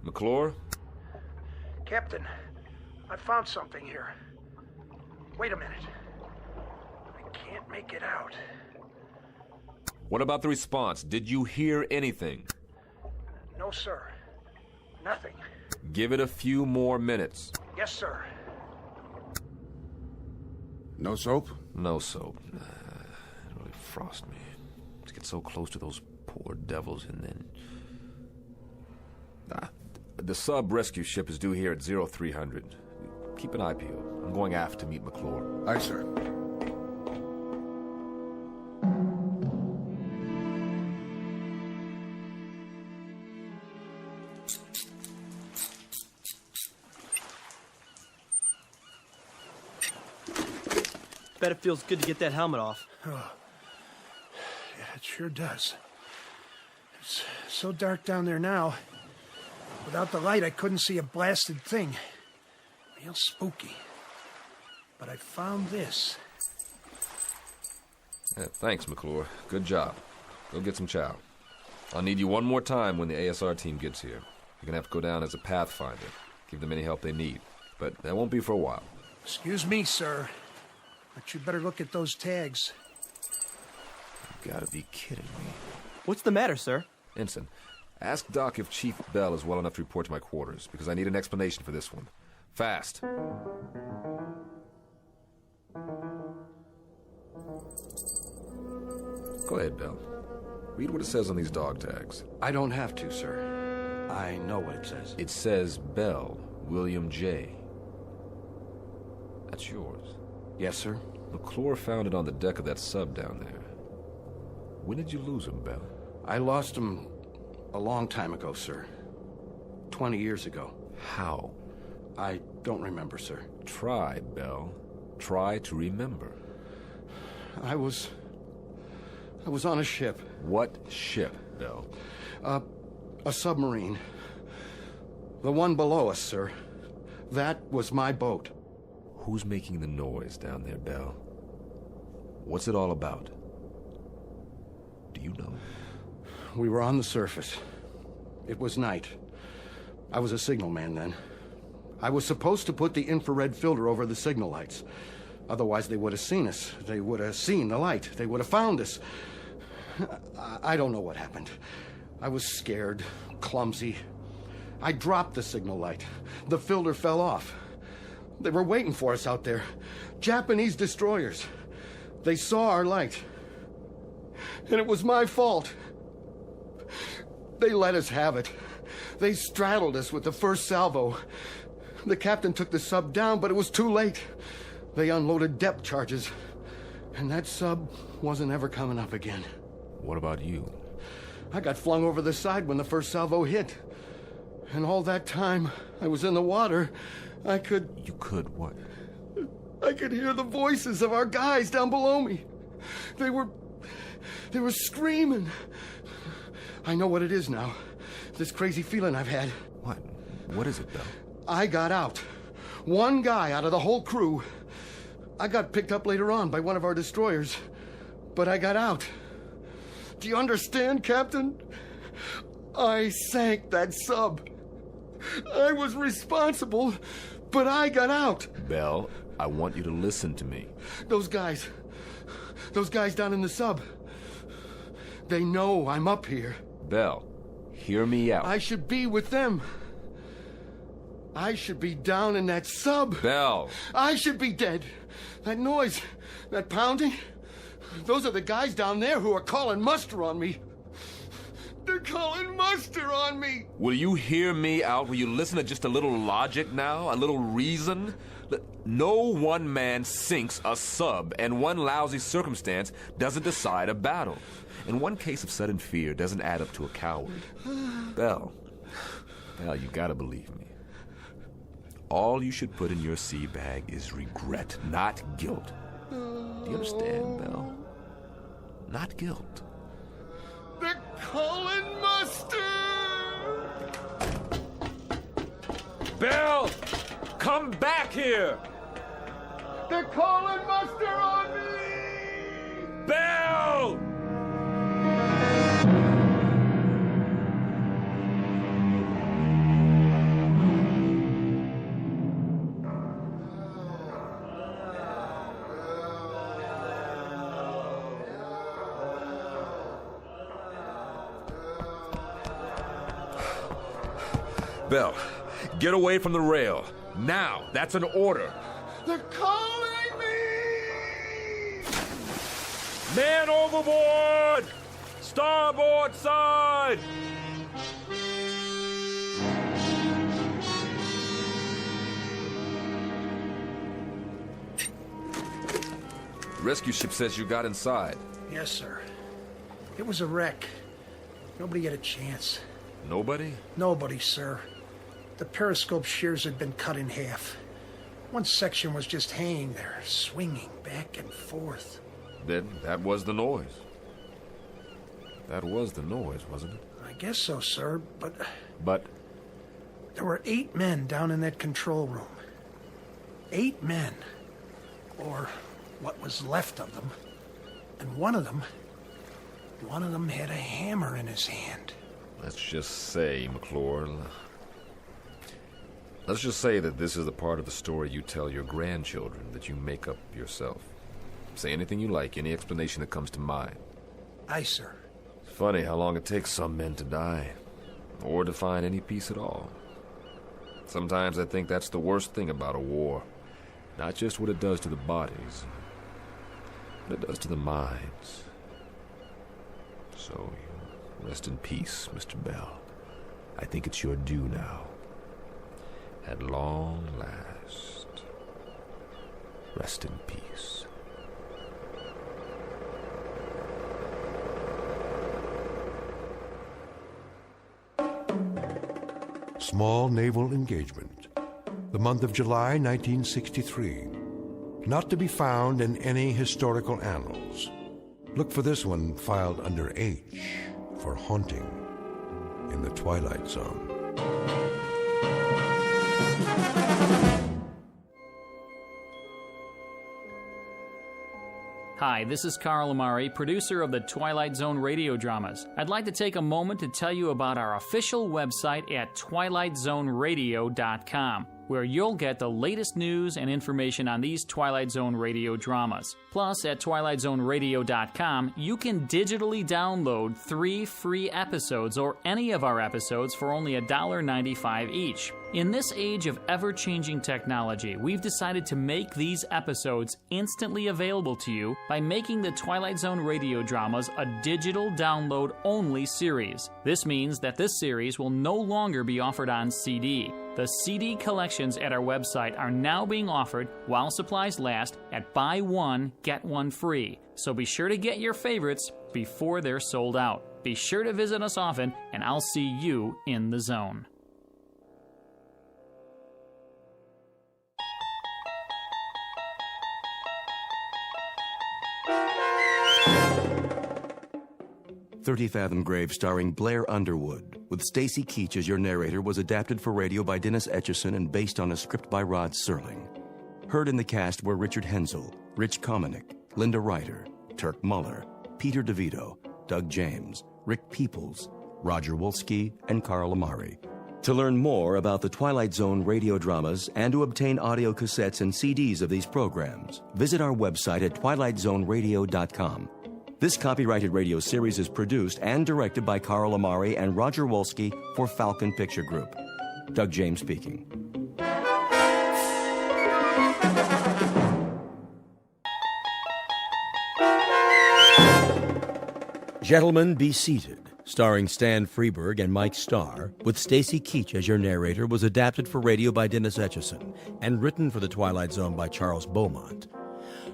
McClure? Captain, I found something here. Wait a minute. I can't make it out. What about the response? Did you hear anything? No, sir. Nothing. Give it a few more minutes. Yes, sir. No soap? No soap. It really frosts me. To get so close to those poor devils and then... The sub-rescue ship is due here at 0300. Keep an eye peeled. I'm going aft to meet McClure. Aye, sir. Bet it feels good to get that helmet off. Oh. Yeah, it sure does. It's so dark down there now. Without the light, I couldn't see a blasted thing. Real spooky. But I found this. Yeah, thanks, McClure. Good job. Go get some chow. I'll need you one more time when the ASR team gets here. You're gonna have to go down as a pathfinder. Give them any help they need. But that won't be for a while. Excuse me, sir. But you better look at those tags. You gotta be kidding me. What's the matter, sir? Ensign, ask Doc if Chief Bell is well enough to report to my quarters, because I need an explanation for this one. Fast. Go ahead, Bell. Read what it says on these dog tags. I don't have to, sir. I know what it says. It says Bell, William J. That's yours. Yes, sir. McClure found it on the deck of that sub down there. When did you lose him, Bell? I lost him a long time ago, sir. 20 years ago. How? I don't remember, sir. Try, Bell. Try to remember. I was on a ship. What ship, Bell? A submarine. The one below us, sir. That was my boat. Who's making the noise down there, Bell? What's it all about? Do you know? We were on the surface. It was night. I was a signalman then. I was supposed to put the infrared filter over the signal lights. Otherwise, they would have seen us. They would have seen the light. They would have found us. I don't know what happened. I was scared, clumsy. I dropped the signal light. The filter fell off. They were waiting for us out there. Japanese destroyers. They saw our light. And it was my fault. They let us have it. They straddled us with the first salvo. The captain took the sub down, but it was too late. They unloaded depth charges. And that sub wasn't ever coming up again. What about you? I got flung over the side when the first salvo hit. And all that time I was in the water, I could... You could what? I could hear the voices of our guys down below me. They were screaming. I know what it is now. This crazy feeling I've had. What? What is it, Bell? I got out. One guy out of the whole crew. I got picked up later on by one of our destroyers, but I got out. Do you understand, Captain? I sank that sub. I was responsible, but I got out. Bell, I want you to listen to me. Those guys down in the sub, they know I'm up here. Bell, hear me out. I should be with them. I should be down in that sub. Bell. I should be dead. That noise, that pounding, those are the guys down there who are calling muster on me. They're calling muster on me. Will you hear me out? Will you listen to just a little logic now? A little reason? No one man sinks a sub, and one lousy circumstance doesn't decide a battle. And one case of sudden fear doesn't add up to a coward. Bell, you gotta believe me. All you should put in your sea bag is regret, not guilt. Do you understand, Bell? Not guilt. They're calling muster! Bell! Come back here! They're calling muster on me! Bell! Bell, get away from the rail. Now, that's an order. They're calling me! Man overboard! Starboard side! The rescue ship says you got inside. Yes, sir. It was a wreck. Nobody had a chance. Nobody? Nobody, sir. The periscope shears had been cut in half. One section was just hanging there, swinging back and forth. Then that was the noise. That was the noise, wasn't it? I guess so, sir, but... But? There were 8 men down in that control room. 8 men. Or what was left of them. And one of them had a hammer in his hand. Let's just say, McClure, let's just say that this is the part of the story you tell your grandchildren that you make up yourself. Say anything you like, any explanation that comes to mind. Aye, sir. It's funny how long it takes some men to die, or to find any peace at all. Sometimes I think that's the worst thing about a war. Not just what it does to the bodies, but it does to the minds. So, rest in peace, Mr. Bell. I think it's your due now. At long last, rest in peace. Small naval engagement. The month of July 1963. Not to be found in any historical annals. Look for this one filed under H for haunting in the Twilight Zone. Hi, this is Carl Amari, producer of the Twilight Zone radio dramas. I'd like to take a moment to tell you about our official website at twilightzoneradio.com, where you'll get the latest news and information on these Twilight Zone radio dramas. Plus, at twilightzoneradio.com, you can digitally download 3 free episodes or any of our episodes for only $1.95 each. In this age of ever-changing technology, we've decided to make these episodes instantly available to you by making the Twilight Zone radio dramas a digital download-only series. This means that this series will no longer be offered on CD. The CD collections at our website are now being offered while supplies last at buy one, get one free. So be sure to get your favorites before they're sold out. Be sure to visit us often, and I'll see you in the zone. 30 Fathom Grave, starring Blair Underwood, with Stacy Keach as your narrator, was adapted for radio by Dennis Etchison and based on a script by Rod Serling. Heard in the cast were Richard Hensel, Rich Kominick, Linda Ryder, Turk Muller, Peter DeVito, Doug James, Rick Peoples, Roger Wolski, and Carl Amari. To learn more about the Twilight Zone radio dramas and to obtain audio cassettes and CDs of these programs, visit our website at twilightzoneradio.com. This copyrighted radio series is produced and directed by Carl Amari and Roger Wolski for Falcon Picture Group. Doug James speaking. Gentlemen, Be Seated, starring Stan Freberg and Mike Starr, with Stacy Keach as your narrator, was adapted for radio by Dennis Etchison and written for The Twilight Zone by Charles Beaumont.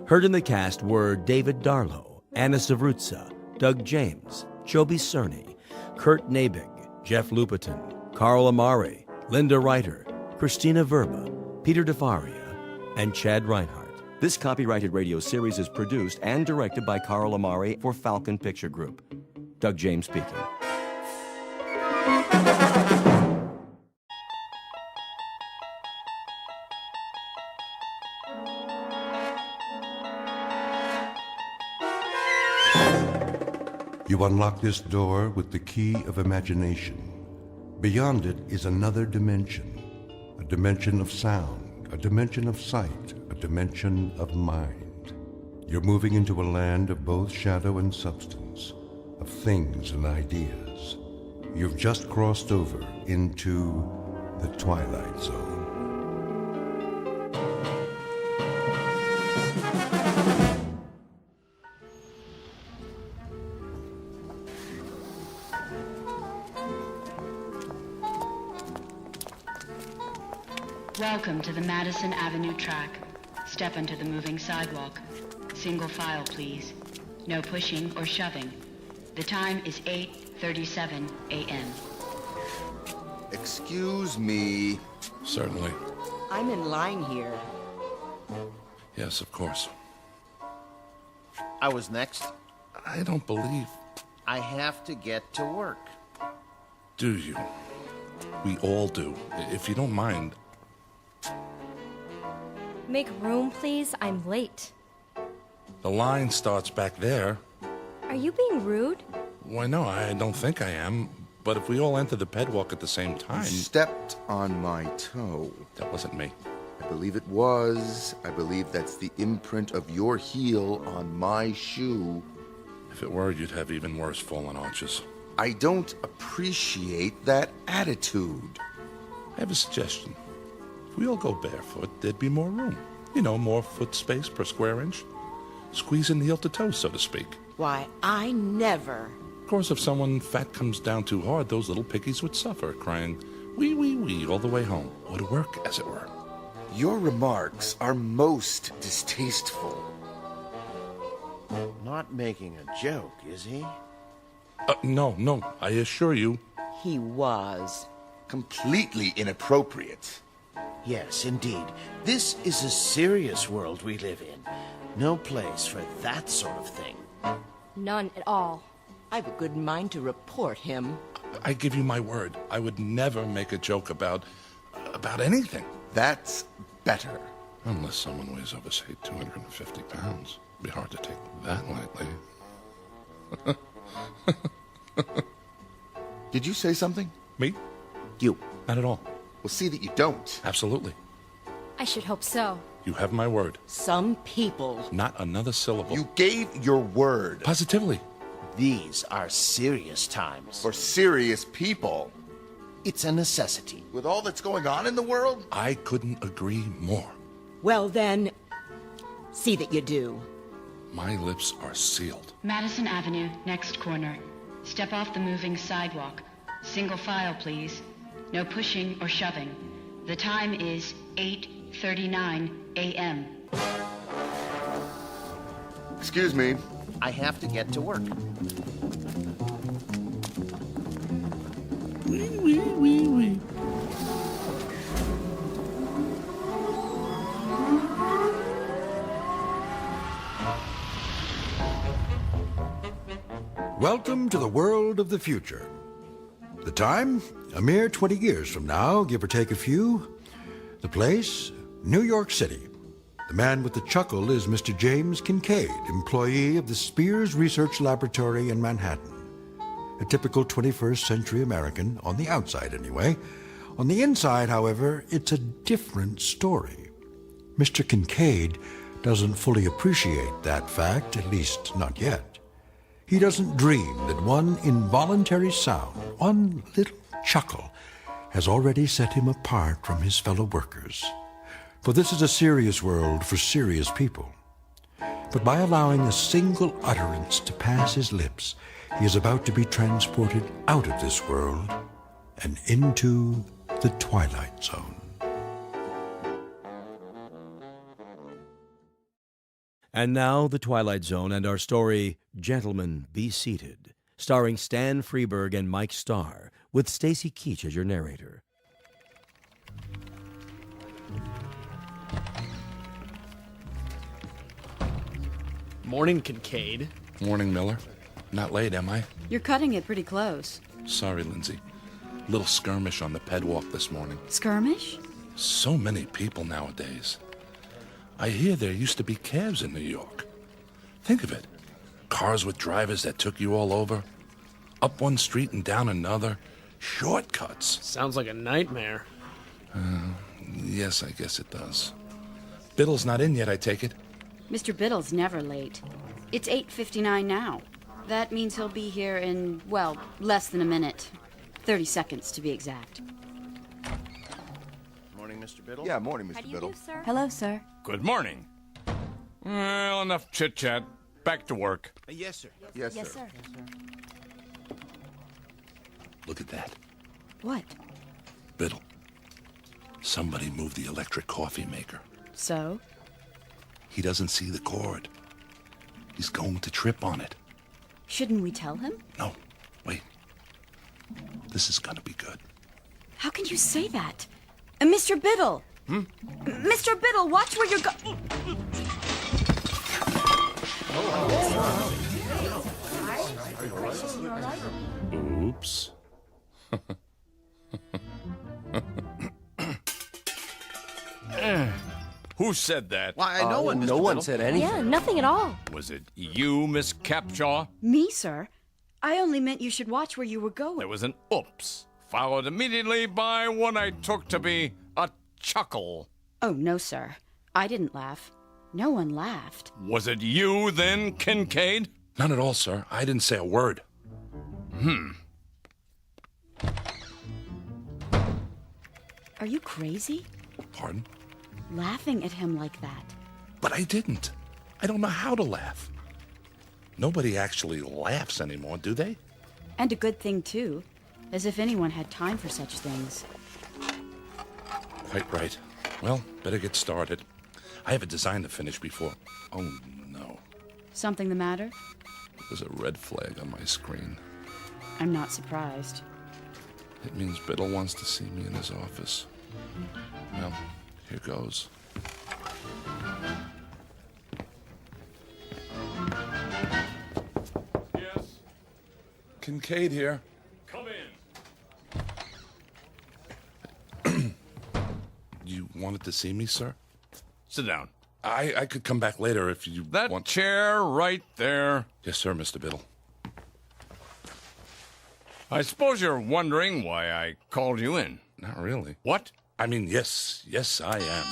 Heard in the cast were David Darlow, Anna Savrutza, Doug James, Joby Cerny, Kurt Nabig, Jeff Lupiton, Carl Amari, Linda Ryder, Christina Verba, Peter DeFaria, and Chad Reinhardt. This copyrighted radio series is produced and directed by Carl Amari for Falcon Picture Group. Doug James speaking. You unlock this door with the key of imagination. Beyond it is another dimension, a dimension of sound, a dimension of sight, a dimension of mind. You're moving into a land of both shadow and substance, of things and ideas. You've just crossed over into the Twilight Zone. Welcome to the Madison Avenue track. Step onto the moving sidewalk. Single file, please. No pushing or shoving. The time is 8:37 a.m. Excuse me. Certainly. I'm in line here. Yes, of course. I was next. I don't believe. I have to get to work. Do you? We all do. If you don't mind. Make room, please. I'm late. The line starts back there. Are you being rude? Why, no, I don't think I am. But if we all enter the pedwalk at the same time... You stepped on my toe. That wasn't me. I believe it was. I believe that's the imprint of your heel on my shoe. If it were, you'd have even worse fallen arches. I don't appreciate that attitude. I have a suggestion. If we all go barefoot, there'd be more room. You know, more foot space per square inch. Squeeze in the heel to toe, so to speak. Why, I never. Of course, if someone fat comes down too hard, those little piggies would suffer, crying, wee, wee, wee, all the way home. Would work, as it were. Your remarks are most distasteful. Not making a joke, is he? No, I assure you. He was. Completely inappropriate. Yes, indeed. This is a serious world we live in. No place for that sort of thing. None at all. I have a good mind to report him. I give you my word. I would never make a joke about anything. That's better. Unless someone weighs over, say, 250 pounds. It'd be hard to take that lightly. Did you say something? Me? You. Not at all. Well, see that you don't. Absolutely. I should hope so. You have my word. Some people. Not another syllable. You gave your word. Positively. These are serious times. For serious people. It's a necessity. With all that's going on in the world? I couldn't agree more. Well, then, see that you do. My lips are sealed. Madison Avenue, next corner. Step off the moving sidewalk. Single file, please. No pushing or shoving. The time is 8:39 a.m. Excuse me. I have to get to work. Wee, wee, wee, wee. Welcome to the world of the future. The time? A mere 20 years from now, give or take a few. The place? New York City. The man with the chuckle is Mr. James Kincaid, employee of the Spears Research Laboratory in Manhattan. A typical 21st century American, on the outside anyway. On the inside, however, it's a different story. Mr. Kincaid doesn't fully appreciate that fact, at least not yet. He doesn't dream that one involuntary sound, one little chuckle, has already set him apart from his fellow workers. For this is a serious world for serious people. But by allowing a single utterance to pass his lips, he is about to be transported out of this world and into the Twilight Zone. And now, The Twilight Zone and our story, Gentlemen, Be Seated, starring Stan Freberg and Mike Starr, with Stacy Keach as your narrator. Morning, Kincaid. Morning, Miller. Not late, am I? You're cutting it pretty close. Sorry, Lindsay. Little skirmish on the pedwalk this morning. Skirmish? So many people nowadays. I hear there used to be cabs in New York. Think of it. Cars with drivers that took you all over. Up one street and down another. Shortcuts. Sounds like a nightmare. Yes, I guess it does. Biddle's not in yet, I take it? Mr. Biddle's never late. It's 8:59 now. That means he'll be here in, well, less than a minute. 30 seconds, to be exact. Morning, Mr. Biddle. Yeah, morning, Mr. Biddle. Hello, sir. Good morning. Well, enough chit-chat. Back to work. Yes, sir. Yes, sir. Look at that. What? Biddle. Somebody moved the electric coffee maker. So? He doesn't see the cord. He's going to trip on it. Shouldn't we tell him? No, wait. This is gonna be good. How can you say that? Mr. Biddle! Mr. Biddle, watch where you're going. Oops. Who said that? Why, no one, Mr. No one Biddle. said anything. Yeah, nothing at all. Was it you, Miss Capshaw? Me, sir? I only meant you should watch where you were going. There was an oops, followed immediately by what I took to be a chuckle. Oh, no, sir. I didn't laugh. No one laughed. Was it you, then, Kincaid? None at all, sir. I didn't say a word. Are you crazy? Pardon? Laughing at him like that. But I didn't. I don't know how to laugh. Nobody actually laughs anymore, do they? And a good thing, too. As if anyone had time for such things. Quite right. Well, better get started. I have a design to finish before... Oh, no. Something the matter? There's a red flag on my screen. I'm not surprised. It means Biddle wants to see me in his office. Well, here goes. Yes. Kincaid here. Come in. You wanted to see me, sir? Sit down. I could come back later if you That want... chair right there. Yes, sir, Mr. Biddle. I suppose you're wondering why I called you in. Not really. What? I mean, yes, I am.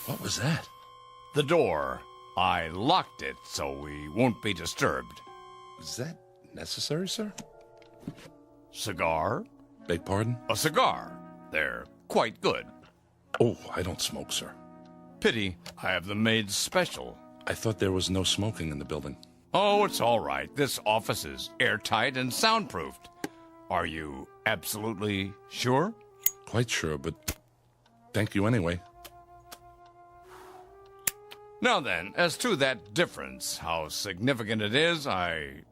What was that? The door. I locked it so we won't be disturbed. Is that necessary, sir? Cigar? Beg pardon? A cigar. They're quite good. Oh, I don't smoke, sir. Pity. I have them made special. I thought there was no smoking in the building. Oh, it's all right. This office is airtight and soundproofed. Are you absolutely sure? Quite sure, but thank you anyway. Now then, as to that difference, how significant it is, I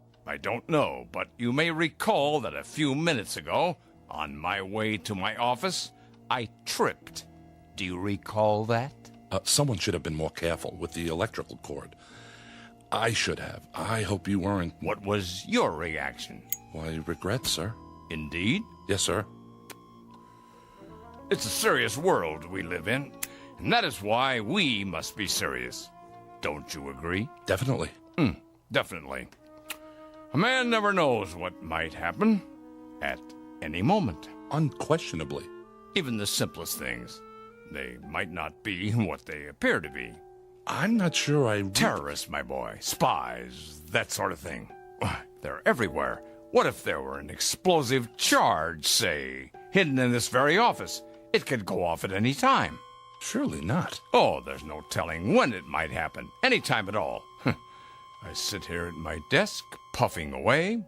don't know, but you may recall that a few minutes ago, on my way to my office, I tripped. Do you recall that? Someone should have been more careful with the electrical cord. I should have. I hope you weren't. What was your reaction? Why, regret, sir. Indeed? Yes, sir. It's a serious world we live in, and that is why we must be serious. Don't you agree? Definitely. Definitely. A man never knows what might happen at any moment. Unquestionably. Even the simplest things. They might not be what they appear to be. I'm not sure Terrorists, my boy. Spies. That sort of thing. They're everywhere. What if there were an explosive charge, say, hidden in this very office? It could go off at any time. Surely not. Oh, there's no telling when it might happen. Any time at all. I sit here at my desk, puffing away.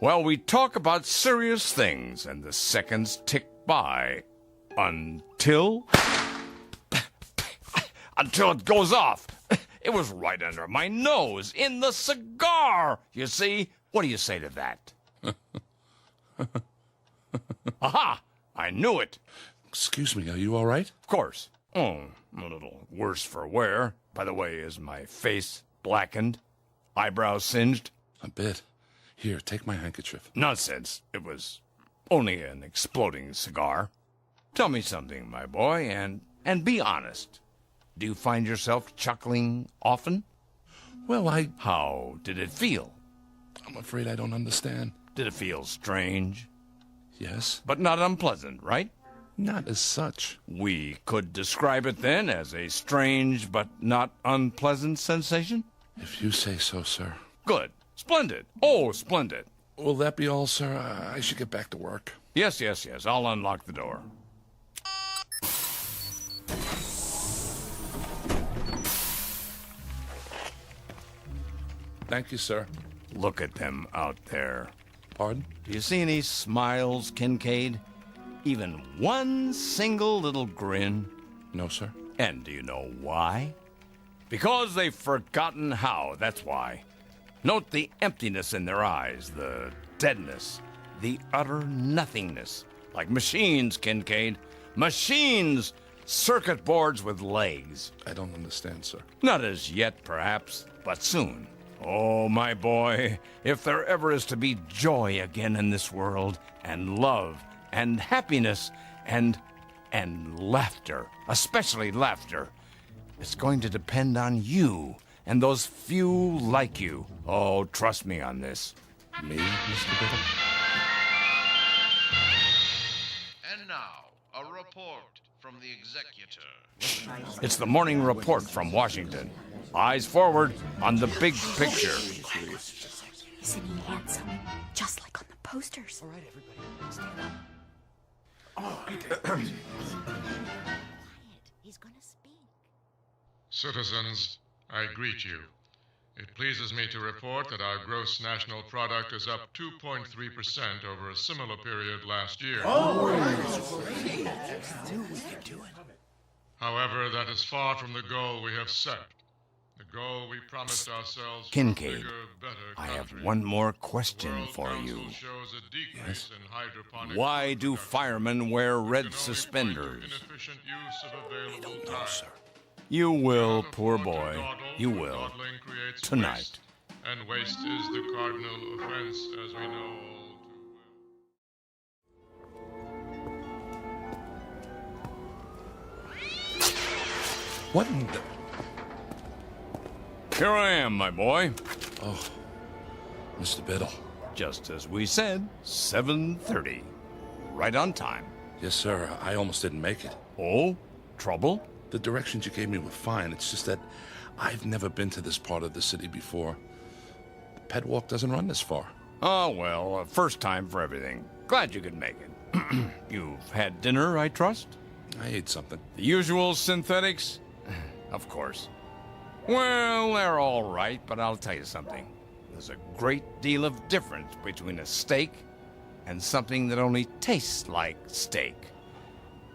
While we talk about serious things, and the seconds tick by until it goes off. It was right under my nose, in the cigar, you see. What do you say to that? Aha! I knew it. Excuse me, are you all right? Of course. Oh, a little worse for wear. By the way, is my face blackened? Eyebrows singed? A bit. Here, take my handkerchief. Nonsense. It was only an exploding cigar. Tell me something, my boy, and be honest. Do you find yourself chuckling often? Well, How did it feel? I'm afraid I don't understand. Did it feel strange? Yes. But not unpleasant, right? Not as such. We could describe it then as a strange but not unpleasant sensation? If you say so, sir. Good. Splendid. Oh, splendid. Will that be all, sir? I should get back to work. Yes. I'll unlock the door. Thank you, sir. Look at them out there. Pardon? Do you see any smiles, Kincaid? Even one single little grin? No, sir. And do you know why? Because they've forgotten how, that's why. Note the emptiness in their eyes, the deadness, the utter nothingness. Like machines, Kincaid. Machines! Circuit boards with legs. I don't understand, sir. Not as yet, perhaps, but soon. Oh, my boy, if there ever is to be joy again in this world, and love, and happiness, and laughter, especially laughter, it's going to depend on you and those few like you. Oh, trust me on this. Me, Mr. Biddle? And now, a report from the executor. It's the morning report from Washington. Eyes forward on the big picture. Isn't he handsome? Just like on the posters. All right, everybody, stand up. He's gonna speak. Citizens, I greet you. It pleases me to report that our gross national product is up 2.3% over a similar period last year. However, that is far from the goal we have set. The goal we promised ourselves. Kincaid, I have one more question for you. Yes? Why do firemen wear red suspenders? I don't know, sir. You will, poor boy. You will. Tonight. And waste is the cardinal offense, as we know all too well. What in the... Here I am, my boy. Oh, Mr. Biddle. Just as we said, 7:30. Right on time. Yes, sir. I almost didn't make it. Oh? Trouble? The directions you gave me were fine. It's just that I've never been to this part of the city before. The ped walk doesn't run this far. Oh, well, first time for everything. Glad you could make it. You've had dinner, I trust? I ate something. The usual synthetics? Of course. Well, they're all right, but I'll tell you something. There's a great deal of difference between a steak and something that only tastes like steak.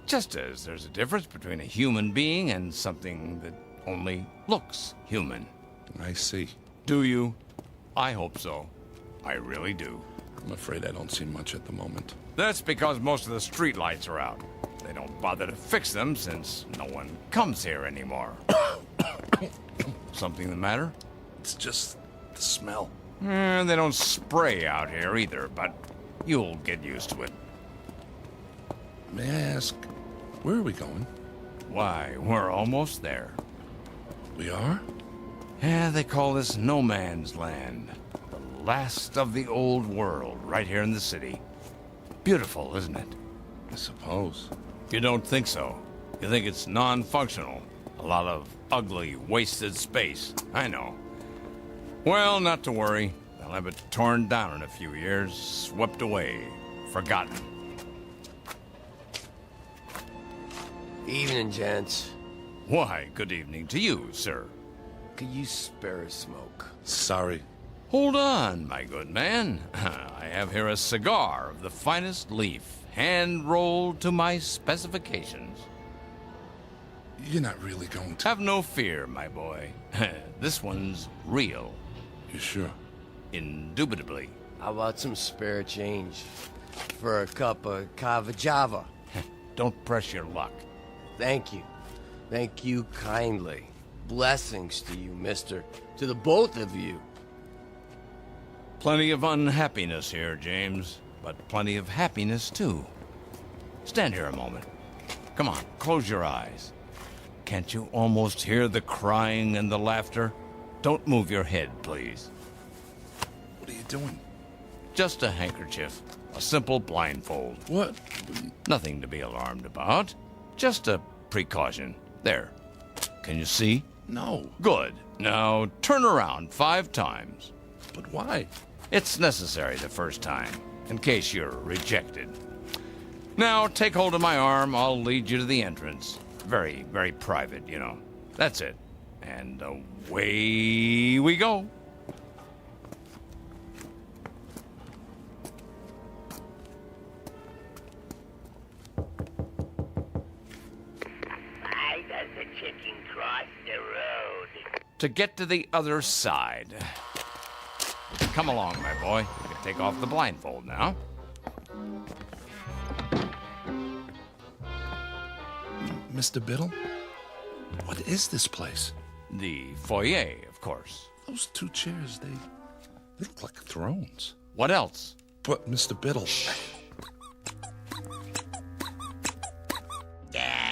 Just as there's a difference between a human being and something that only looks human. I see. Do you? I hope so. I really do. I'm afraid I don't see much at the moment. That's because most of the street lights are out. They don't bother to fix them since no one comes here anymore. Something the matter? It's just the smell. They don't spray out here either, but you'll get used to it. May I ask, where are we going? Why, we're almost there. We are? Yeah, they call this no man's land. The last of the old world, right here in the city. Beautiful, isn't it? I suppose. You don't think so. You think it's non-functional. A lot of ugly, wasted space. I know. Well, not to worry. They'll have it torn down in a few years, swept away, forgotten. Evening, gents. Why, good evening to you, sir. Could you spare a smoke? Sorry. Hold on, my good man. I have here a cigar of the finest leaf, hand-rolled to my specifications. You're not really going to... Have no fear, my boy. This one's real. You sure? Indubitably. How about some spare change for a cup of cava java? Don't press your luck. Thank you. Thank you kindly. Blessings to you, mister. To the both of you. Plenty of unhappiness here, James, but plenty of happiness, too. Stand here a moment. Come on, close your eyes. Can't you almost hear the crying and the laughter? Don't move your head, please. What are you doing? Just a handkerchief. A simple blindfold. What? Nothing to be alarmed about. Just a precaution. There. Can you see? No. Good. Now turn around 5 times. But why? It's necessary the first time, in case you're rejected. Now take hold of my arm. I'll lead you to the entrance. Very, very private, you know. That's it. And away we go. Why does the chicken cross the road? To get to the other side. Come along, my boy. You can take off the blindfold now. Mr. Biddle? What is this place? The foyer, of course. Those 2 chairs, they look like thrones. What else? But, Mr. Biddle...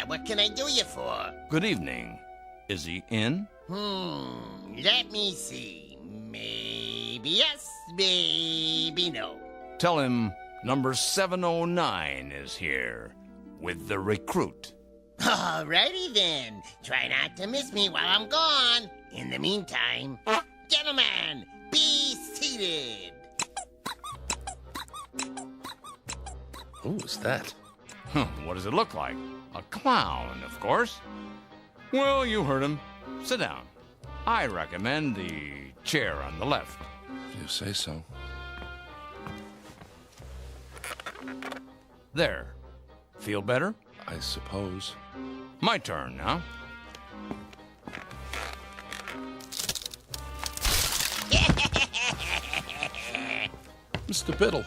What can I do you for? Good evening. Is he in? Let me see. Maybe yes, maybe no. Tell him number 709 is here with the recruit. Alrighty then. Try not to miss me while I'm gone. In the meantime, gentlemen, be seated. Who is that? What does it look like? A clown, of course. Well, you heard him. Sit down. I recommend the chair on the left. If you say so. There. Feel better? I suppose. My turn now. Mr. Biddle,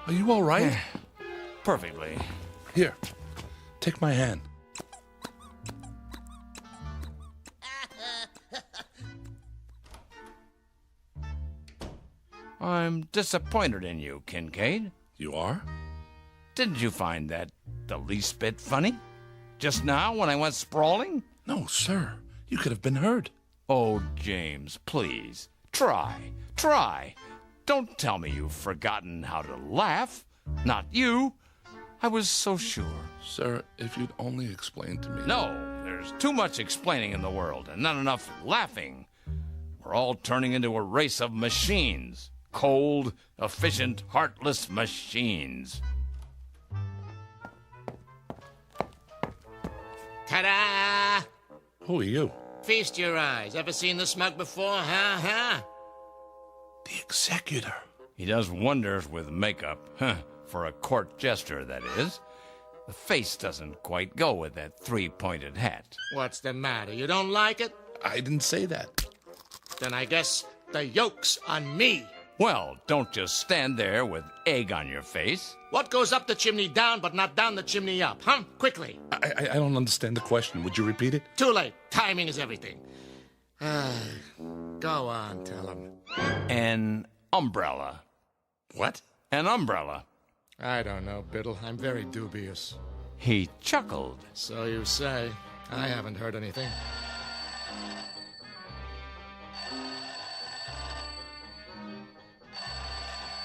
are you all right? Perfectly. Here, take my hand. I'm disappointed in you, Kincaid. You are? Didn't you find that the least bit funny? Just now when I went sprawling? No, sir. You could have been hurt. Oh, James, please. Try. Don't tell me you've forgotten how to laugh. Not you. I was so sure. Sir, if you'd only explain to me... No, there's too much explaining in the world and not enough laughing. We're all turning into a race of machines. Cold, efficient, heartless machines. Ta-da! Who are you? Feast your eyes. Ever seen the smug before, huh? The executor. He does wonders with makeup. For a court jester, that is. The face doesn't quite go with that 3-pointed hat. What's the matter? You don't like it? I didn't say that. Then I guess the yoke's on me. Well, don't just stand there with egg on your face. What goes up the chimney down, but not down the chimney up, huh? Quickly. I don't understand the question. Would you repeat it? Too late. Timing is everything. Go on, tell him. An umbrella. What? An umbrella. I don't know, Biddle. I'm very dubious. He chuckled. So you say. I haven't heard anything.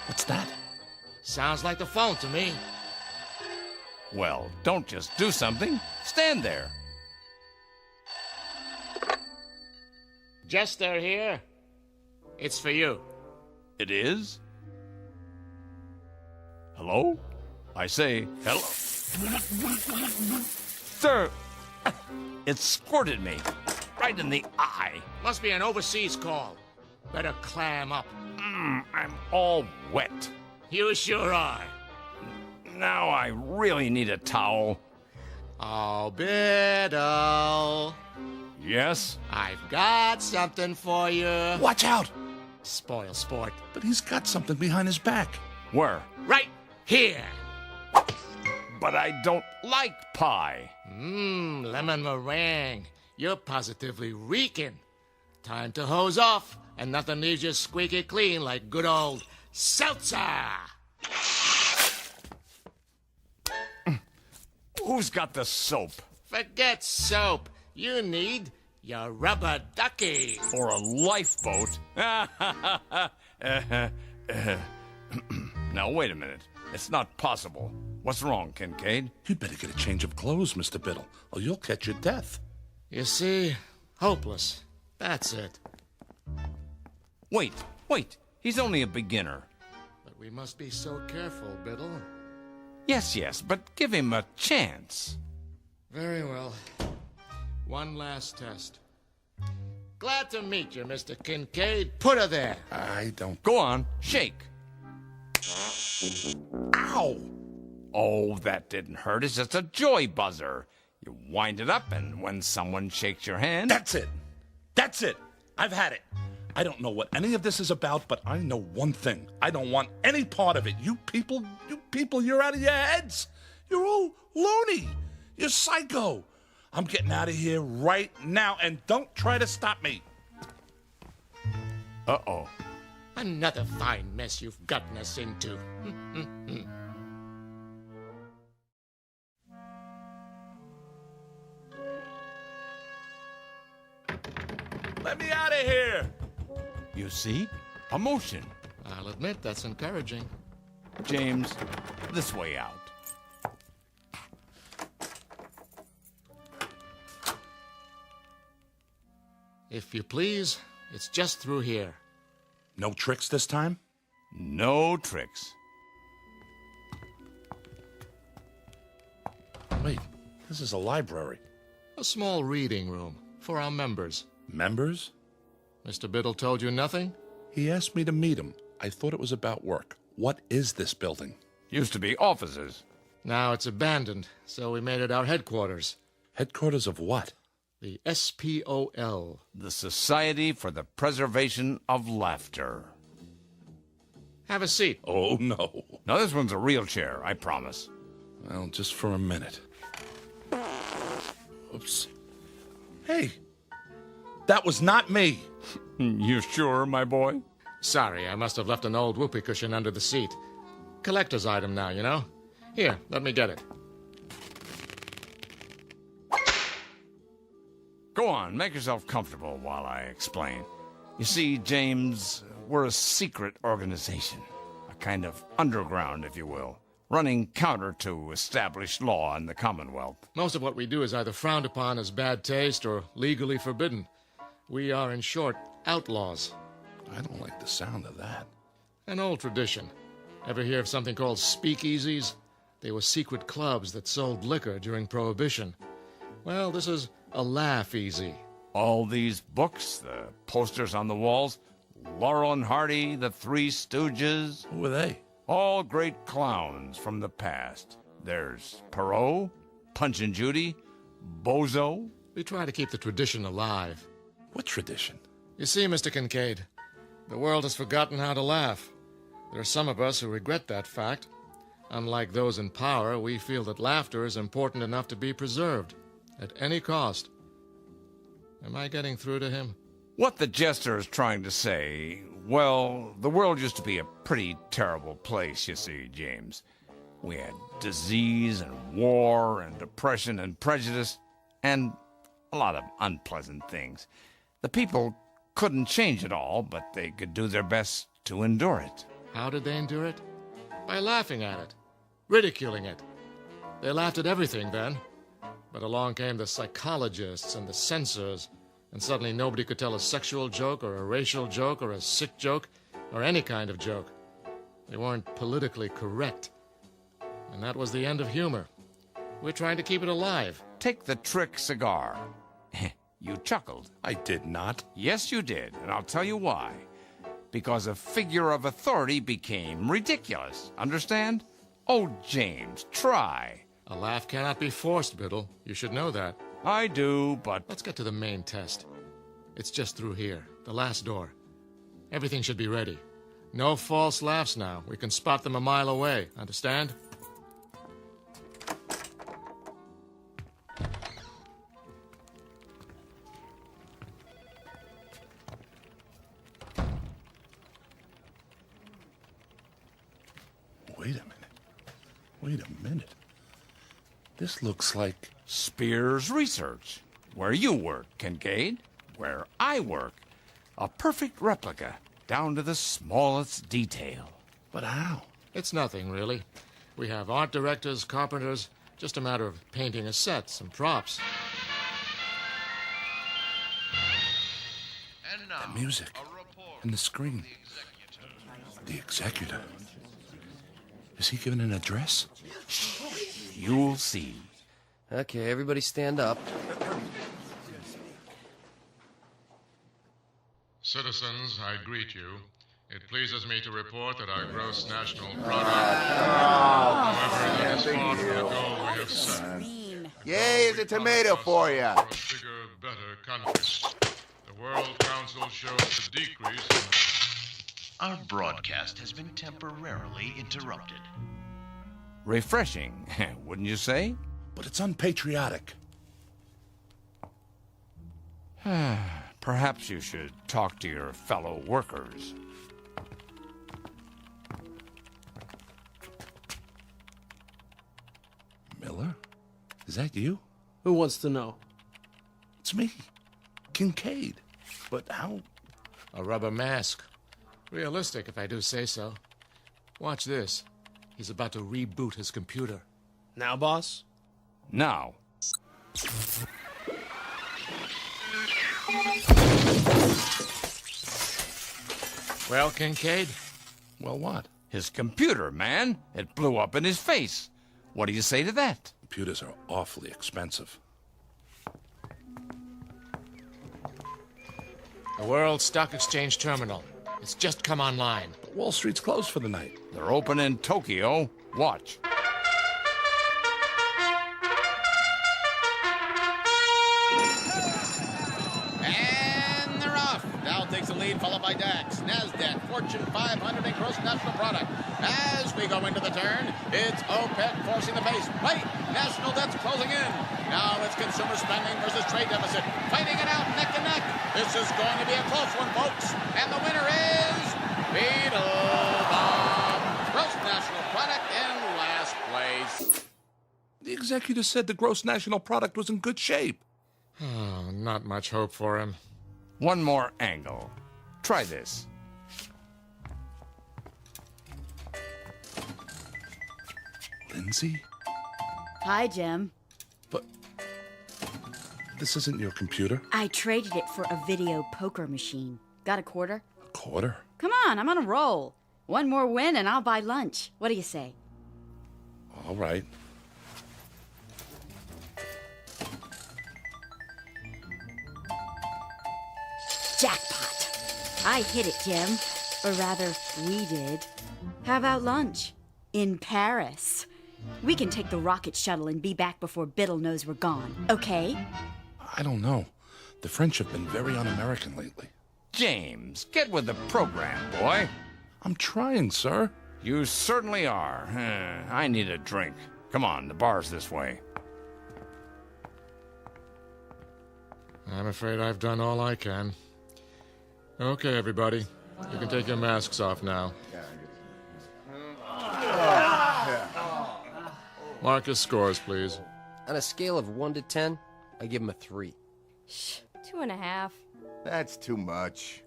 What's that? Sounds like the phone to me. Well, don't just do something. Stand there. Jester here. It's for you. It is? Hello? I say, hello. Sir, it squirted me right in the eye. Must be an overseas call. Better clam up. I'm all wet. You sure are. Now I really need a towel. Oh, Biddle. Yes? I've got something for you. Watch out! Spoil sport. But he's got something behind his back. Where? Right here. But I don't like pie. Lemon meringue. You're positively reeking. Time to hose off, and nothing leaves you squeaky clean like good old seltzer. Who's got the soap? Forget soap. You need your rubber ducky. Or a lifeboat. Now, wait a minute. It's not possible. What's wrong, Kincaid? You'd better get a change of clothes, Mr. Biddle, or you'll catch your death. You see? Hopeless. That's it. Wait. He's only a beginner. But we must be so careful, Biddle. Yes, but give him a chance. Very well. One last test. Glad to meet you, Mr. Kincaid. Put her there. I don't... Go on, shake. Ow! Oh, that didn't hurt. It's just a joy buzzer. You wind it up, and when someone shakes your hand... That's it. I've had it. I don't know what any of this is about, but I know one thing. I don't want any part of it. You people, you're out of your heads. You're all loony. You're psycho. I'm getting out of here right now, and don't try to stop me. Uh-oh. Another fine mess you've gotten us into. Let me out of here! You see? A motion. I'll admit that's encouraging. James, this way out. If you please, it's just through here. No tricks this time? No tricks. Wait, this is a library. A small reading room for our members. Members? Mr. Biddle told you nothing? He asked me to meet him. I thought it was about work. What is this building? Used to be offices. Now it's abandoned, so we made it our headquarters. Headquarters of what? The SPOL. The Society for the Preservation of Laughter. Have a seat. Oh, no. Now, this one's a real chair, I promise. Well, just for a minute. Oops. Hey, that was not me. You sure, my boy? Sorry, I must have left an old whoopee cushion under the seat. Collector's item now, you know? Here, let me get it. Go on, make yourself comfortable while I explain. You see, James, we're a secret organization. A kind of underground, if you will. Running counter to established law in the Commonwealth. Most of what we do is either frowned upon as bad taste or legally forbidden. We are, in short, outlaws. I don't like the sound of that. An old tradition. Ever hear of something called speakeasies? They were secret clubs that sold liquor during Prohibition. Well, this is a laugh easy. All these books, the posters on the walls, Laurel and Hardy, the Three Stooges. Who are they? All great clowns from the past. There's Perot, Punch and Judy, Bozo. We try to keep the tradition alive. What tradition? You see, Mr. Kincaid, the world has forgotten how to laugh. There are some of us who regret that fact. Unlike those in power, we feel that laughter is important enough to be preserved, at any cost. Am I getting through to him? What the jester is trying to say, well, the world used to be a pretty terrible place, you see, James. We had disease and war and depression and prejudice and a lot of unpleasant things. The people couldn't change it all, but they could do their best to endure it. How did they endure it? By laughing at it, ridiculing it. They laughed at everything then. But along came the psychologists and the censors, and suddenly nobody could tell a sexual joke or a racial joke or a sick joke or any kind of joke. They weren't politically correct. And that was the end of humor. We're trying to keep it alive. Take the trick cigar. You chuckled. I did not. Yes, you did, and I'll tell you why. Because a figure of authority became ridiculous. Understand? Oh, James, try. A laugh cannot be forced, Biddle. You should know that. I do, but... Let's get to the main test. It's just through here, the last door. Everything should be ready. No false laughs now. We can spot them a mile away. Understand? Wait a minute. This looks like... Spears Research. Where you work, Kincaid. Where I work. A perfect replica, down to the smallest detail. But how? It's nothing, really. We have art directors, carpenters, just a matter of painting a set, some props. And now, The music a report and the screen. The executor. Is he giving an address? You'll see. Okay, everybody stand up. Citizens, I greet you. It pleases me to report that our gross national product, however, that is far from the goal we have set. Yay, is a tomato for you. For a bigger, better country. The World Council shows a decrease in... Our broadcast has been temporarily interrupted. Refreshing, wouldn't you say? But it's unpatriotic. Perhaps you should talk to your fellow workers. Miller? Is that you? Who wants to know? It's me. Kincaid. But how? A rubber mask. Realistic, if I do say so. Watch this. He's about to reboot his computer. Now, boss? Now. Well, Kincaid? Well, what? His computer, man. It blew up in his face. What do you say to that? Computers are awfully expensive. The World Stock Exchange Terminal. It's just come online. But Wall Street's closed for the night. They're open in Tokyo. Watch. And they're off. Dow takes the lead, followed by DAX, NASDAQ, Fortune 500, and gross national product. As we go into the turn, it's OPEC forcing the pace. Wait, national debt's closing in. Now it's consumer spending versus trade deficit. Fighting it out neck to neck. This is going to be a close one, folks. And the winner is Beetlebomb. Gross national product in last place. The executive said the gross national product was in good shape. Oh, not much hope for him. One more angle. Try this. Lindsay? Hi, Jim. But this isn't your computer. I traded it for a video poker machine. Got a quarter? A quarter? Come on, I'm on a roll. One more win and I'll buy lunch. What do you say? All right. Jackpot. I hit it, Jim. Or rather, we did. How about lunch? In Paris. We can take the rocket shuttle and be back before Biddle knows we're gone, okay? I don't know. The French have been very un-American lately. James, get with the program, boy. I'm trying, sir. You certainly are. I need a drink. Come on, the bar's this way. I'm afraid I've done all I can. Okay, everybody. You can take your masks off now. Mark your scores, please. On a scale of 1 to 10, I give him a 3. Shh, 2.5. That's too much.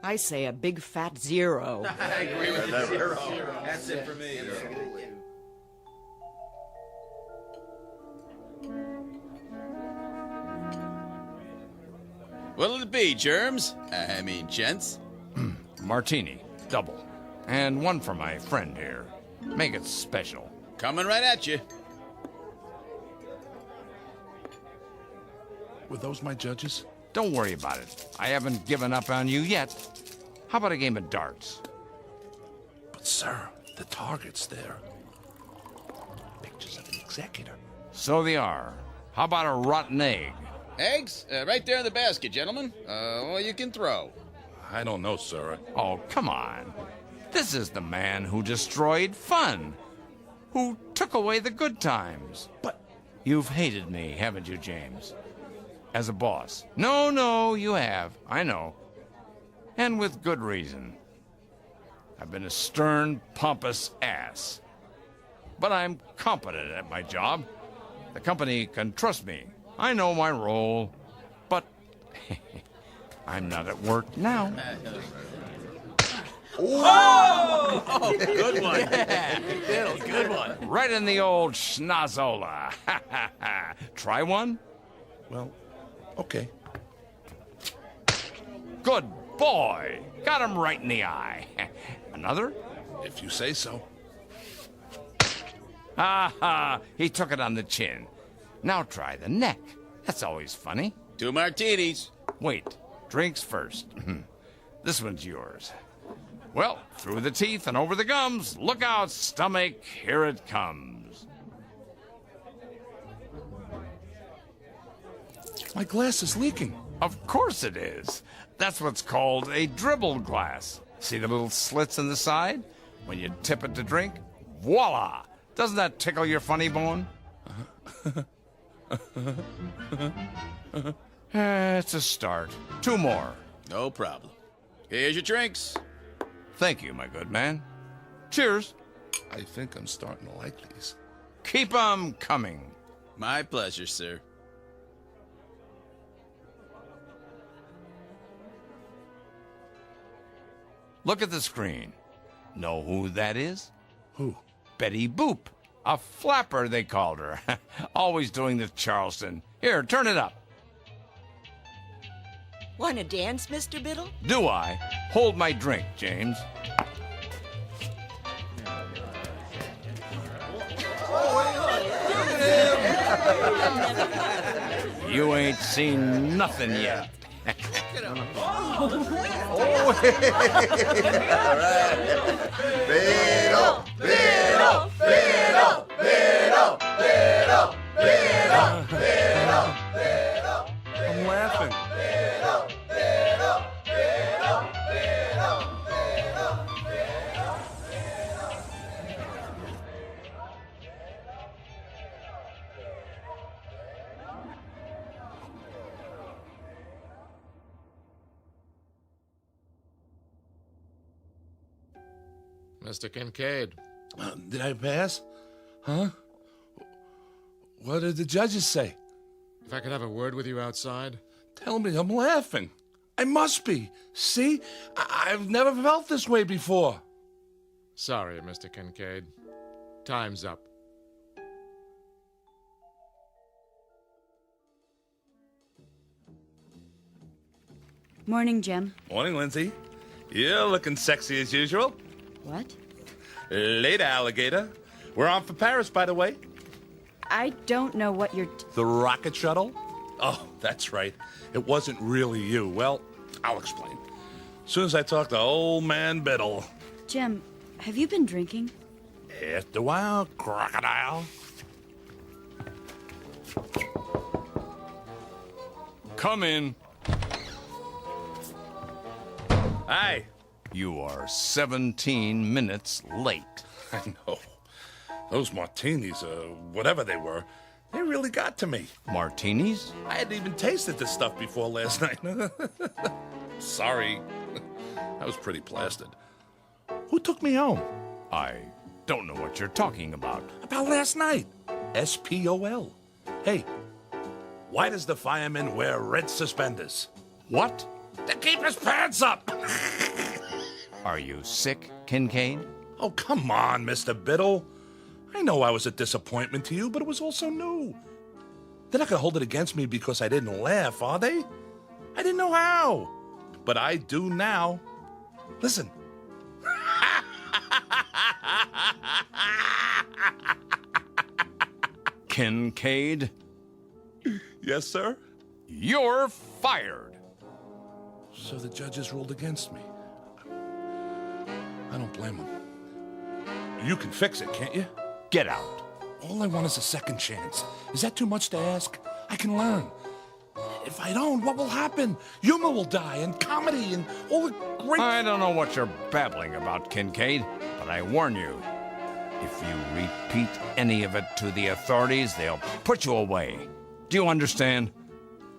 I say a big fat 0. I agree with you. 0. That's it for me. What'll it be, germs? I mean, gents. Martini, double. And one for my friend here. Make it special. Coming right at you. Were those my judges? Don't worry about it. I haven't given up on you yet. How about a game of darts? But, sir, the target's there. Pictures of the executor. So they are. How about a rotten egg? Eggs? Right there in the basket, gentlemen. Well, you can throw. I don't know, sir. Oh, come on. This is the man who destroyed fun. Who took away the good times. But you've hated me, haven't you, James? As a boss. No, you have. I know. And with good reason. I've been a stern, pompous ass. But I'm competent at my job. The company can trust me. I know my role. But I'm not at work now. Oh, good one. Yeah. Bill, good one. Right in the old schnozola. Try one? Well, okay. Good boy. Got him right in the eye. Another? If you say so. Ha! He took it on the chin. Now try the neck. That's always funny. 2 martinis. Wait. Drinks first. This one's yours. Well, through the teeth and over the gums. Look out, stomach. Here it comes. My glass is leaking. Of course it is. That's what's called a dribbled glass. See the little slits in the side? When you tip it to drink, voila! Doesn't that tickle your funny bone? It's a start. 2 more. No problem. Here's your drinks. Thank you, my good man. Cheers. I think I'm starting to like these. Keep 'em coming. My pleasure, sir. Look at the screen. Know who that is? Who? Betty Boop. A flapper, they called her. Always doing the Charleston. Here, turn it up. Want to dance, Mr. Biddle? Do I? Hold my drink, James. You ain't seen nothing yet. All right. Biddle, Biddle, Biddle, Biddle, Biddle, Biddle, Biddle, Biddle. I'm laughing. Biddle, Biddle, Biddle, Biddle, Biddle, Mr. Kincaid. Did I pass? Huh? What did the judges say? If I could have a word with you outside? Tell me I'm laughing. I must be. See? I've never felt this way before. Sorry, Mr. Kincaid. Time's up. Morning, Jim. Morning, Lindsay. You're looking sexy as usual. What? Later, alligator. We're on for Paris, by the way. I don't know what you're... The rocket shuttle? Oh, that's right. It wasn't really you. Well, I'll explain. As soon as I talk to old man Biddle. Jim, have you been drinking? After a while, crocodile. Come in. Hi. You are 17 minutes late. I know. Those martinis, whatever they were, they really got to me. Martinis? I hadn't even tasted this stuff before last night. Sorry. I was pretty plastered. Who took me home? I don't know what you're talking about. About last night. SPOL. Hey, why does the fireman wear red suspenders? What? To keep his pants up! Are you sick, Kincaid? Oh, come on, Mr. Biddle. I know I was a disappointment to you, but it was also new. They're not going to hold it against me because I didn't laugh, are they? I didn't know how. But I do now. Listen. Kincaid? Yes, sir? You're fired. So the judges ruled against me. I don't blame them. You can fix it, can't you? Get out. All I want is a second chance. Is that too much to ask? I can learn. If I don't, what will happen? Humor will die, and comedy, and all the great... I don't know what you're babbling about, Kincaid, but I warn you, if you repeat any of it to the authorities, they'll put you away. Do you understand?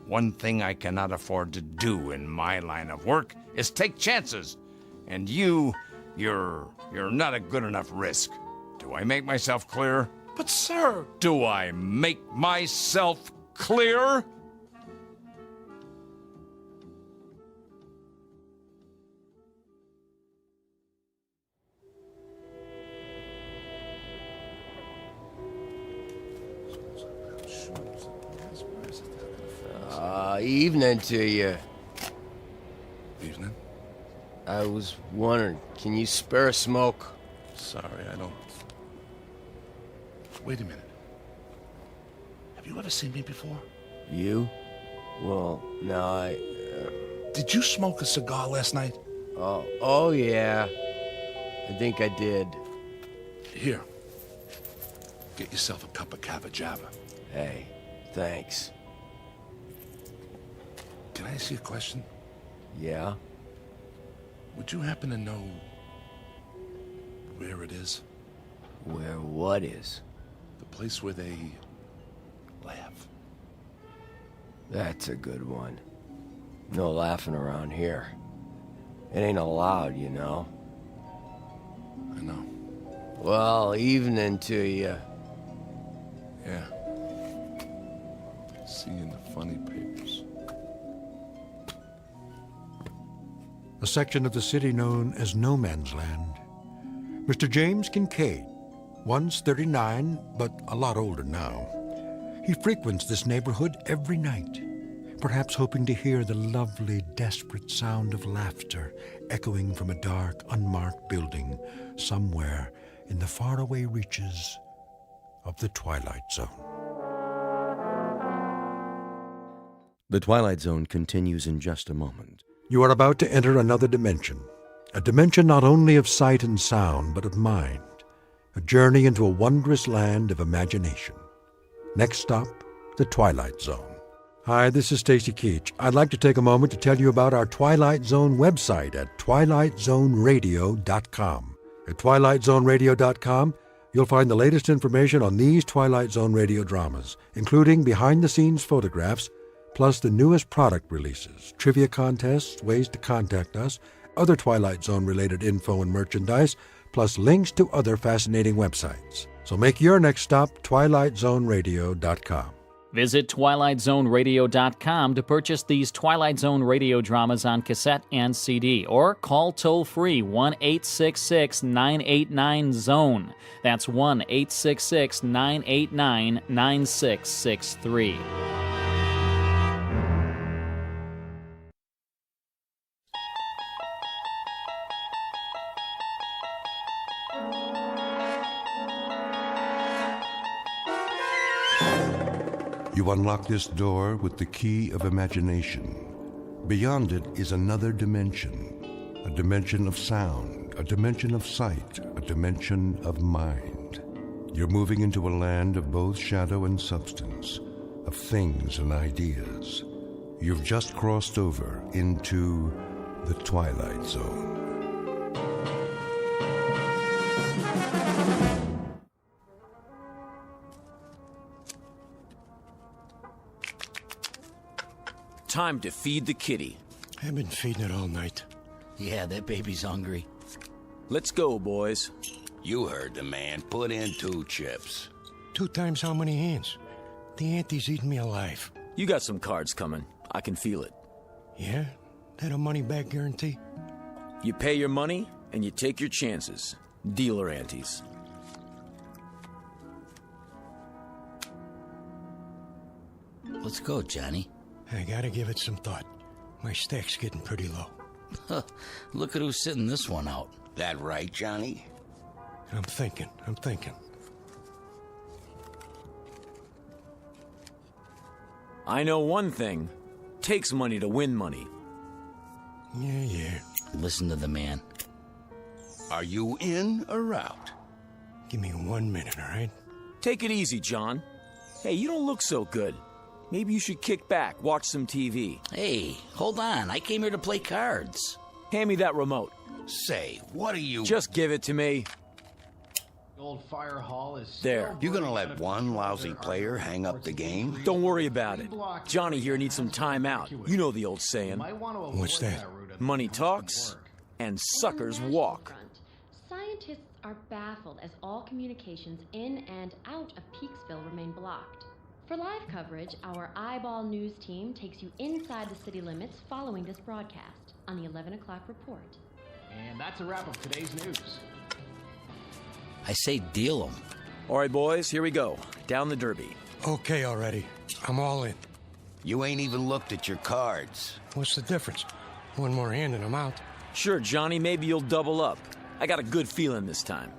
One thing I cannot afford to do in my line of work is take chances. And you're not a good enough risk. Do I make myself clear? But, sir... Do I make myself clear? Evening to you. Evening. I was wondering, can you spare a smoke? Sorry, I don't... Wait a minute. Have you ever seen me before? You? Well, no, Did you smoke a cigar last night? Oh yeah. I think I did. Here. Get yourself a cup of Cava Java. Hey, thanks. Can I ask you a question? Yeah? Would you happen to know where it is? Where what is? The place where they laugh. That's a good one. No laughing around here. It ain't allowed, you know. I know. Well, evening to you. Yeah. See you in the funny papers. A section of the city known as No Man's Land. Mr. James Kincaid, once 39, but a lot older now. He frequents this neighborhood every night, perhaps hoping to hear the lovely, desperate sound of laughter echoing from a dark, unmarked building somewhere in the faraway reaches of the Twilight Zone. The Twilight Zone continues in just a moment. You are about to enter another dimension, a dimension not only of sight and sound, but of mind, a journey into a wondrous land of imagination. Next stop, the Twilight Zone. Hi, this is Stacy Keach. I'd like to take a moment to tell you about our Twilight Zone website at twilightzoneradio.com. At twilightzoneradio.com, you'll find the latest information on these Twilight Zone radio dramas, including behind-the-scenes photographs, plus the newest product releases, trivia contests, ways to contact us, other Twilight Zone-related info and merchandise, plus links to other fascinating websites. So make your next stop twilightzoneradio.com. Visit twilightzoneradio.com to purchase these Twilight Zone radio dramas on cassette and CD, or call toll-free 1-866-989-ZONE. That's 1-866-989-9663. You unlock this door with the key of imagination. Beyond it is another dimension, a dimension of sound, a dimension of sight, a dimension of mind. You're moving into a land of both shadow and substance, of things and ideas. You've just crossed over into the Twilight Zone. Time to feed the kitty. I've been feeding it all night. Yeah, that baby's hungry. Let's go, boys. You heard the man. Put in 2 chips. 2 times how many hands? The auntie's eating me alive. You got some cards coming. I can feel it. Yeah? That a money-back guarantee? You pay your money, and you take your chances. Dealer antes. Let's go, Johnny. I gotta give it some thought. My stack's getting pretty low. Look at who's sitting this one out. That right, Johnny? I'm thinking. I know one thing. Takes money to win money. Yeah. Listen to the man. Are you in or out? Give me 1 minute, all right? Take it easy, John. Hey, you don't look so good. Maybe you should kick back, watch some TV. Hey, hold on. I came here to play cards. Hand me that remote. Say, what are you... Just give it to me. The old fire hall is... There. You gonna let one lousy player hang up the game? Don't worry about it. Johnny here needs some time out. You know the old saying. What's that? Money talks, and suckers walk. Scientists are baffled as all communications in and out of Peaksville remain blocked. For live coverage, our Eyeball News team takes you inside the city limits following this broadcast on the 11 o'clock report. And that's a wrap of today's news. I say deal 'em. All right, boys, here we go. Down the derby. Okay already. I'm all in. You ain't even looked at your cards. What's the difference? 1 more hand and I'm out. Sure, Johnny, maybe you'll double up. I got a good feeling this time.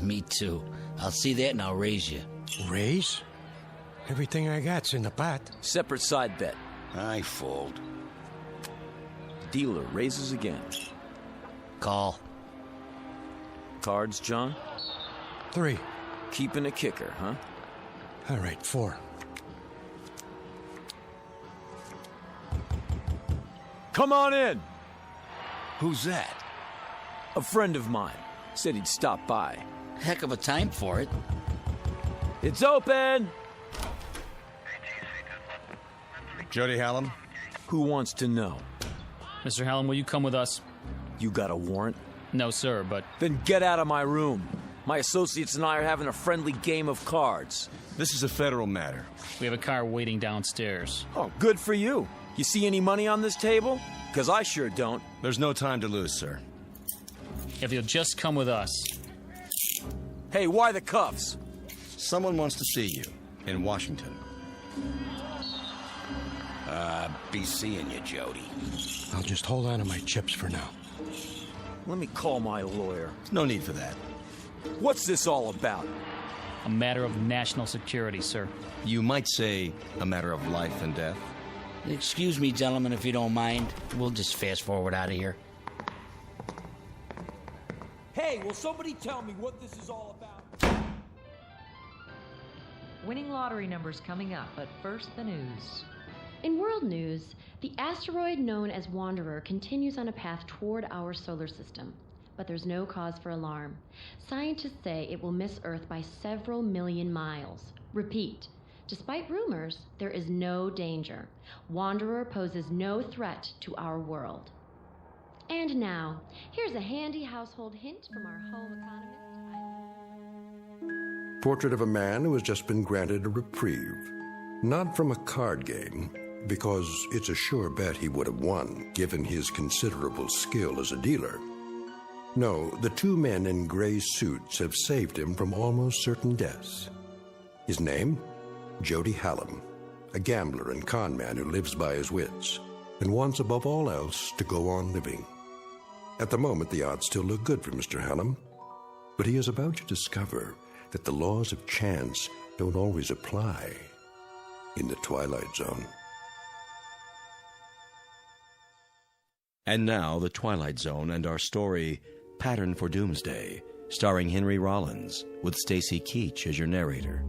Me too. I'll see that and I'll raise you. Raise? Everything I got's in the pot. Separate side bet. I fold. Dealer raises again. Call. Cards, John? 3. Keeping a kicker, huh? All right, 4. Come on in! Who's that? A friend of mine. Said he'd stop by. Heck of a time for it. It's open! Jody Hallam? Who wants to know? Mr. Hallam, will you come with us? You got a warrant? No, sir, but... Then get out of my room. My associates and I are having a friendly game of cards. This is a federal matter. We have a car waiting downstairs. Oh, good for you. You see any money on this table? Because I sure don't. There's no time to lose, sir. If you'll just come with us. Hey, why the cuffs? Someone wants to see you in Washington. Be seeing you, Jody. I'll just hold on to my chips for now. Let me call my lawyer. No need for that. What's this all about? A matter of national security, sir. You might say a matter of life and death. Excuse me, gentlemen, if you don't mind. We'll just fast forward out of here. Hey, will somebody tell me what this is all about? Winning lottery numbers coming up, but first the news. In world news, the asteroid known as Wanderer continues on a path toward our solar system. But there's no cause for alarm. Scientists say it will miss Earth by several million miles. Repeat, despite rumors, there is no danger. Wanderer poses no threat to our world. And now, here's a handy household hint from our home economist. Portrait of a man who has just been granted a reprieve. Not from a card game, because it's a sure bet he would have won, given his considerable skill as a dealer. No, the 2 men in gray suits have saved him from almost certain deaths. His name? Jody Hallam, a gambler and con man who lives by his wits, and wants above all else to go on living. At the moment, the odds still look good for Mr. Hallam, but he is about to discover that the laws of chance don't always apply in the Twilight Zone. And now, The Twilight Zone and our story, Pattern for Doomsday, starring Henry Rollins, with Stacy Keach as your narrator.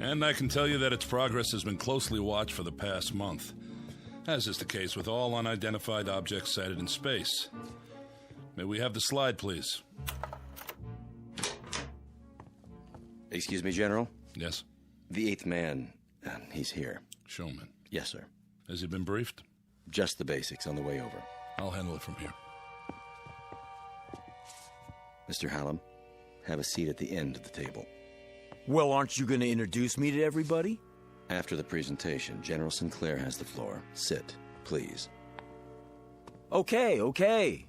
And I can tell you that its progress has been closely watched for the past month, as is the case with all unidentified objects sighted in space. May we have the slide, please? Excuse me, General? Yes? The 8th man, he's here. Showman. Yes, sir. Has he been briefed? Just the basics on the way over. I'll handle it from here. Mr. Hallam, have a seat at the end of the table. Well, aren't you going to introduce me to everybody? After the presentation, General Sinclair has the floor. Sit, please. Okay.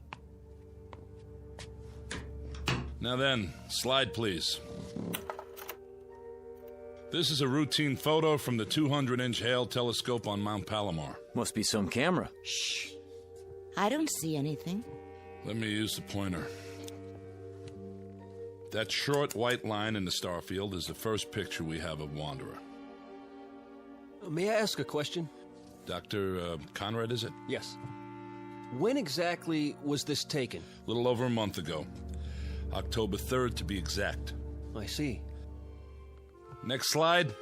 Now then, slide please. This is a routine photo from the 200-inch Hale telescope on Mount Palomar. Must be some camera. Shh. I don't see anything. Let me use the pointer. That short white line in the star field is the first picture we have of Wanderer. May I ask a question? Dr. Conrad, is it? Yes. When exactly was this taken? A little over a month ago. October 3rd, to be exact. I see. Next slide.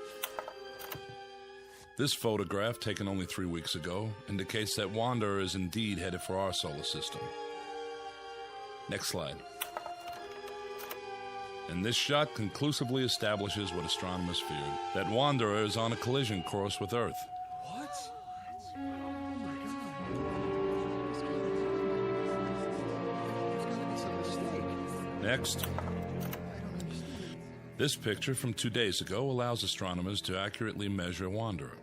This photograph, taken only 3 weeks ago, indicates that Wanderer is indeed headed for our solar system. Next slide. And this shot conclusively establishes what astronomers feared, that Wanderer is on a collision course with Earth. What? Next. This picture from 2 days ago allows astronomers to accurately measure Wanderer.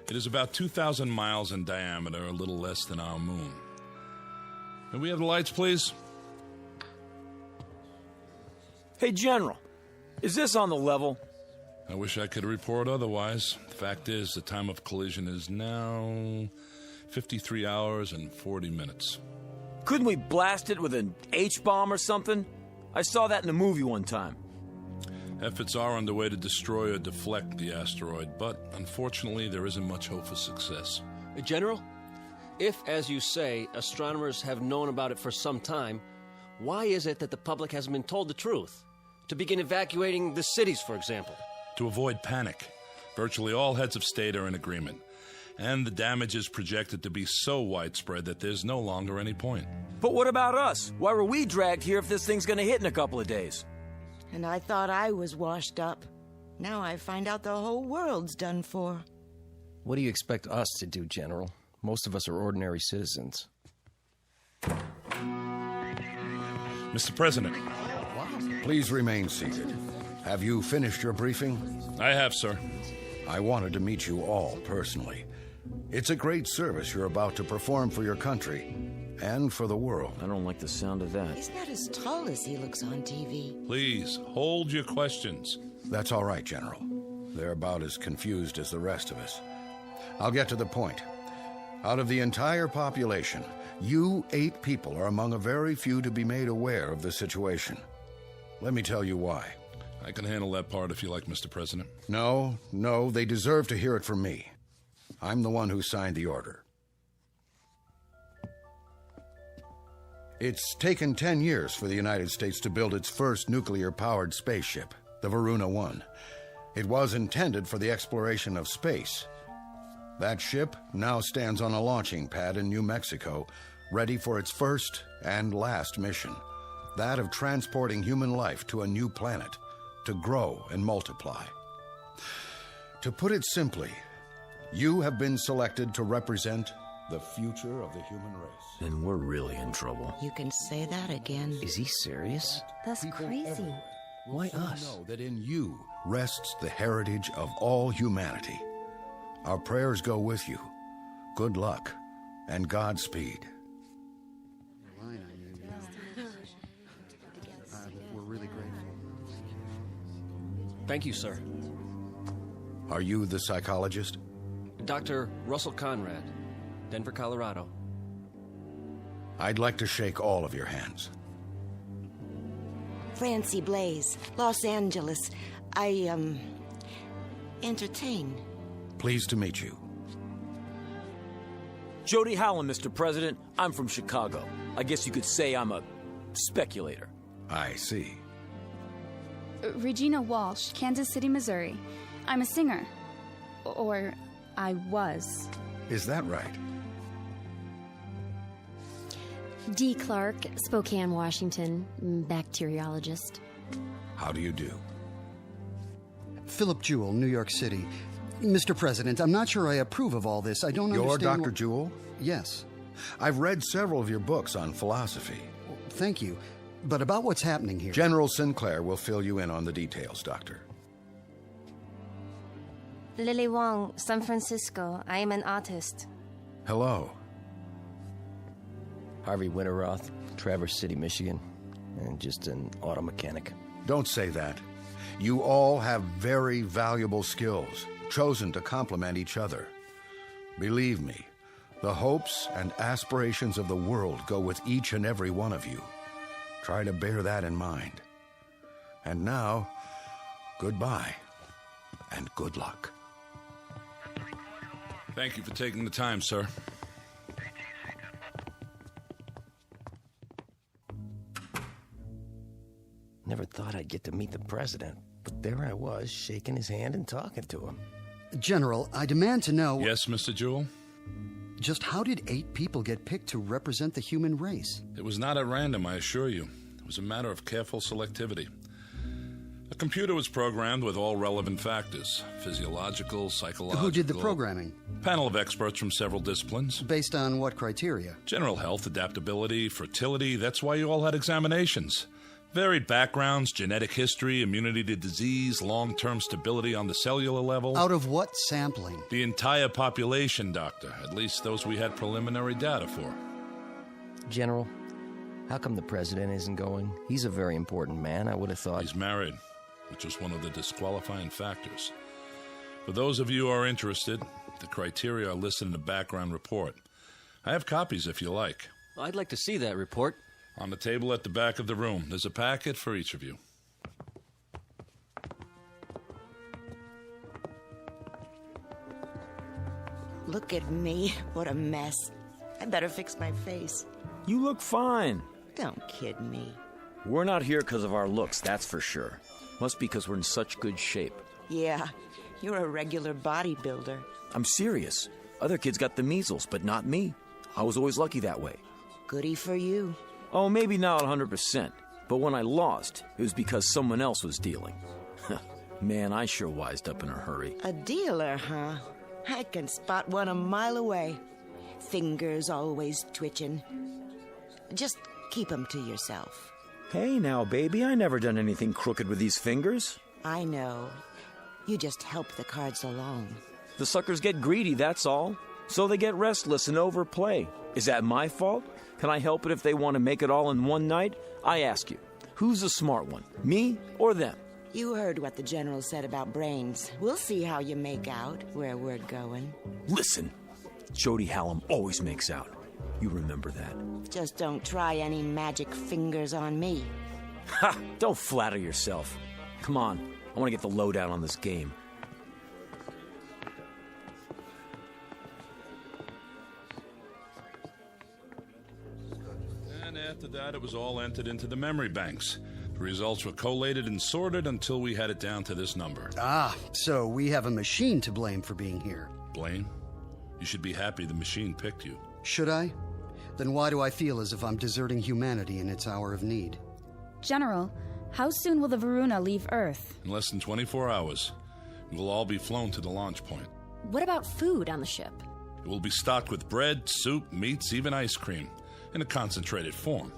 It is about 2,000 miles in diameter, a little less than our moon. Can we have the lights, please? Hey, General, is this on the level? I wish I could report otherwise. The fact is, the time of collision is now 53 hours and 40 minutes. Couldn't we blast it with an H-bomb or something? I saw that in a movie one time. Efforts are underway to destroy or deflect the asteroid, but unfortunately there isn't much hope for success. General, if, as you say, astronomers have known about it for some time, why is it that the public hasn't been told the truth? To begin evacuating the cities, for example. To avoid panic. Virtually all heads of state are in agreement. And the damage is projected to be so widespread that there's no longer any point. But what about us? Why were we dragged here if this thing's gonna hit in a couple of days? And I thought I was washed up. Now I find out the whole world's done for. What do you expect us to do, General? Most of us are ordinary citizens. Mr. President. Please remain seated. Have you finished your briefing? I have, sir. I wanted to meet you all personally. It's a great service you're about to perform for your country and for the world. I don't like the sound of that. He's not as tall as he looks on TV. Please, hold your questions. That's all right, General. They're about as confused as the rest of us. I'll get to the point. Out of the entire population, you 8 people are among a very few to be made aware of the situation. Let me tell you why. I can handle that part if you like, Mr. President. No, they deserve to hear it from me. I'm the one who signed the order. It's taken 10 years for the United States to build its first nuclear-powered spaceship, the Varuna 1. It was intended for the exploration of space. That ship now stands on a launching pad in New Mexico, ready for its first and last mission, that of transporting human life to a new planet, to grow and multiply. To put it simply, you have been selected to represent the future of the human race. And we're really in trouble. You can say that again. Is he serious? That's crazy. Why us? Know that in you rests the heritage of all humanity. Our prayers go with you. Good luck and Godspeed. We're really grateful. Thank you, sir. Are you the psychologist? Dr. Russell Conrad, Denver, Colorado. I'd like to shake all of your hands. Francie Blaze, Los Angeles. I, entertain. Pleased to meet you. Jody Hallam, Mr. President. I'm from Chicago. I guess you could say I'm a speculator. I see. Regina Walsh, Kansas City, Missouri. I'm a singer. Or I was. Is that right? Dee Clark, Spokane, Washington, bacteriologist. How do you do? Philip Jewell, New York City. Mr. President, I'm not sure I approve of all this. I don't understand... You're Dr. Jewell? Yes. I've read several of your books on philosophy. Thank you. But about what's happening here... General Sinclair will fill you in on the details, Doctor. Lily Wong, San Francisco. I am an artist. Hello. Harvey Winterroth, Traverse City, Michigan, and just an auto mechanic. Don't say that. You all have very valuable skills, chosen to complement each other. Believe me, the hopes and aspirations of the world go with each and every one of you. Try to bear that in mind. And now, goodbye, and good luck. Thank you for taking the time, sir. Never thought I'd get to meet the president, but there I was, shaking his hand and talking to him. General, I demand to know... Yes, Mr. Jewell? Just how did 8 people get picked to represent the human race? It was not at random, I assure you. It was a matter of careful selectivity. A computer was programmed with all relevant factors, physiological, psychological... Who did the programming? Panel of experts from several disciplines. Based on what criteria? General health, adaptability, fertility. That's why you all had examinations. Varied backgrounds, genetic history, immunity to disease, long-term stability on the cellular level. Out of what sampling? The entire population, Doctor. At least those we had preliminary data for. General, how come the president isn't going? He's a very important man. I would have thought... He's married, which was one of the disqualifying factors. For those of you who are interested, the criteria are listed in the background report. I have copies if you like. I'd like to see that report. On the table at the back of the room. There's a packet for each of you. Look at me. What a mess. I better fix my face. You look fine. Don't kid me. We're not here because of our looks, that's for sure. Must be because we're in such good shape. Yeah, you're a regular bodybuilder. I'm serious. Other kids got the measles, but not me. I was always lucky that way. Goody for you. Oh, maybe not 100%. But when I lost, it was because someone else was dealing. Man, I sure wised up in a hurry. A dealer, huh? I can spot one a mile away. Fingers always twitching. Just keep 'em to yourself. Hey now, baby, I never done anything crooked with these fingers. I know. You just help the cards along. The suckers get greedy, that's all. So they get restless and overplay. Is that my fault? Can I help it if they want to make it all in one night? I ask you, who's the smart one, me or them? You heard what the general said about brains. We'll see how you make out where we're going. Listen, Jody Hallam always makes out. You remember that. Just don't try any magic fingers on me. Ha! Don't flatter yourself. Come on, I want to get the lowdown on this game. After that, it was all entered into the memory banks. The results were collated and sorted until we had it down to this number. Ah, so we have a machine to blame for being here. Blame? You should be happy the machine picked you. Should I? Then why do I feel as if I'm deserting humanity in its hour of need? General, how soon will the Varuna leave Earth? In less than 24 hours. We will all be flown to the launch point. What about food on the ship? It will be stocked with bread, soup, meats, even ice cream. In a concentrated form.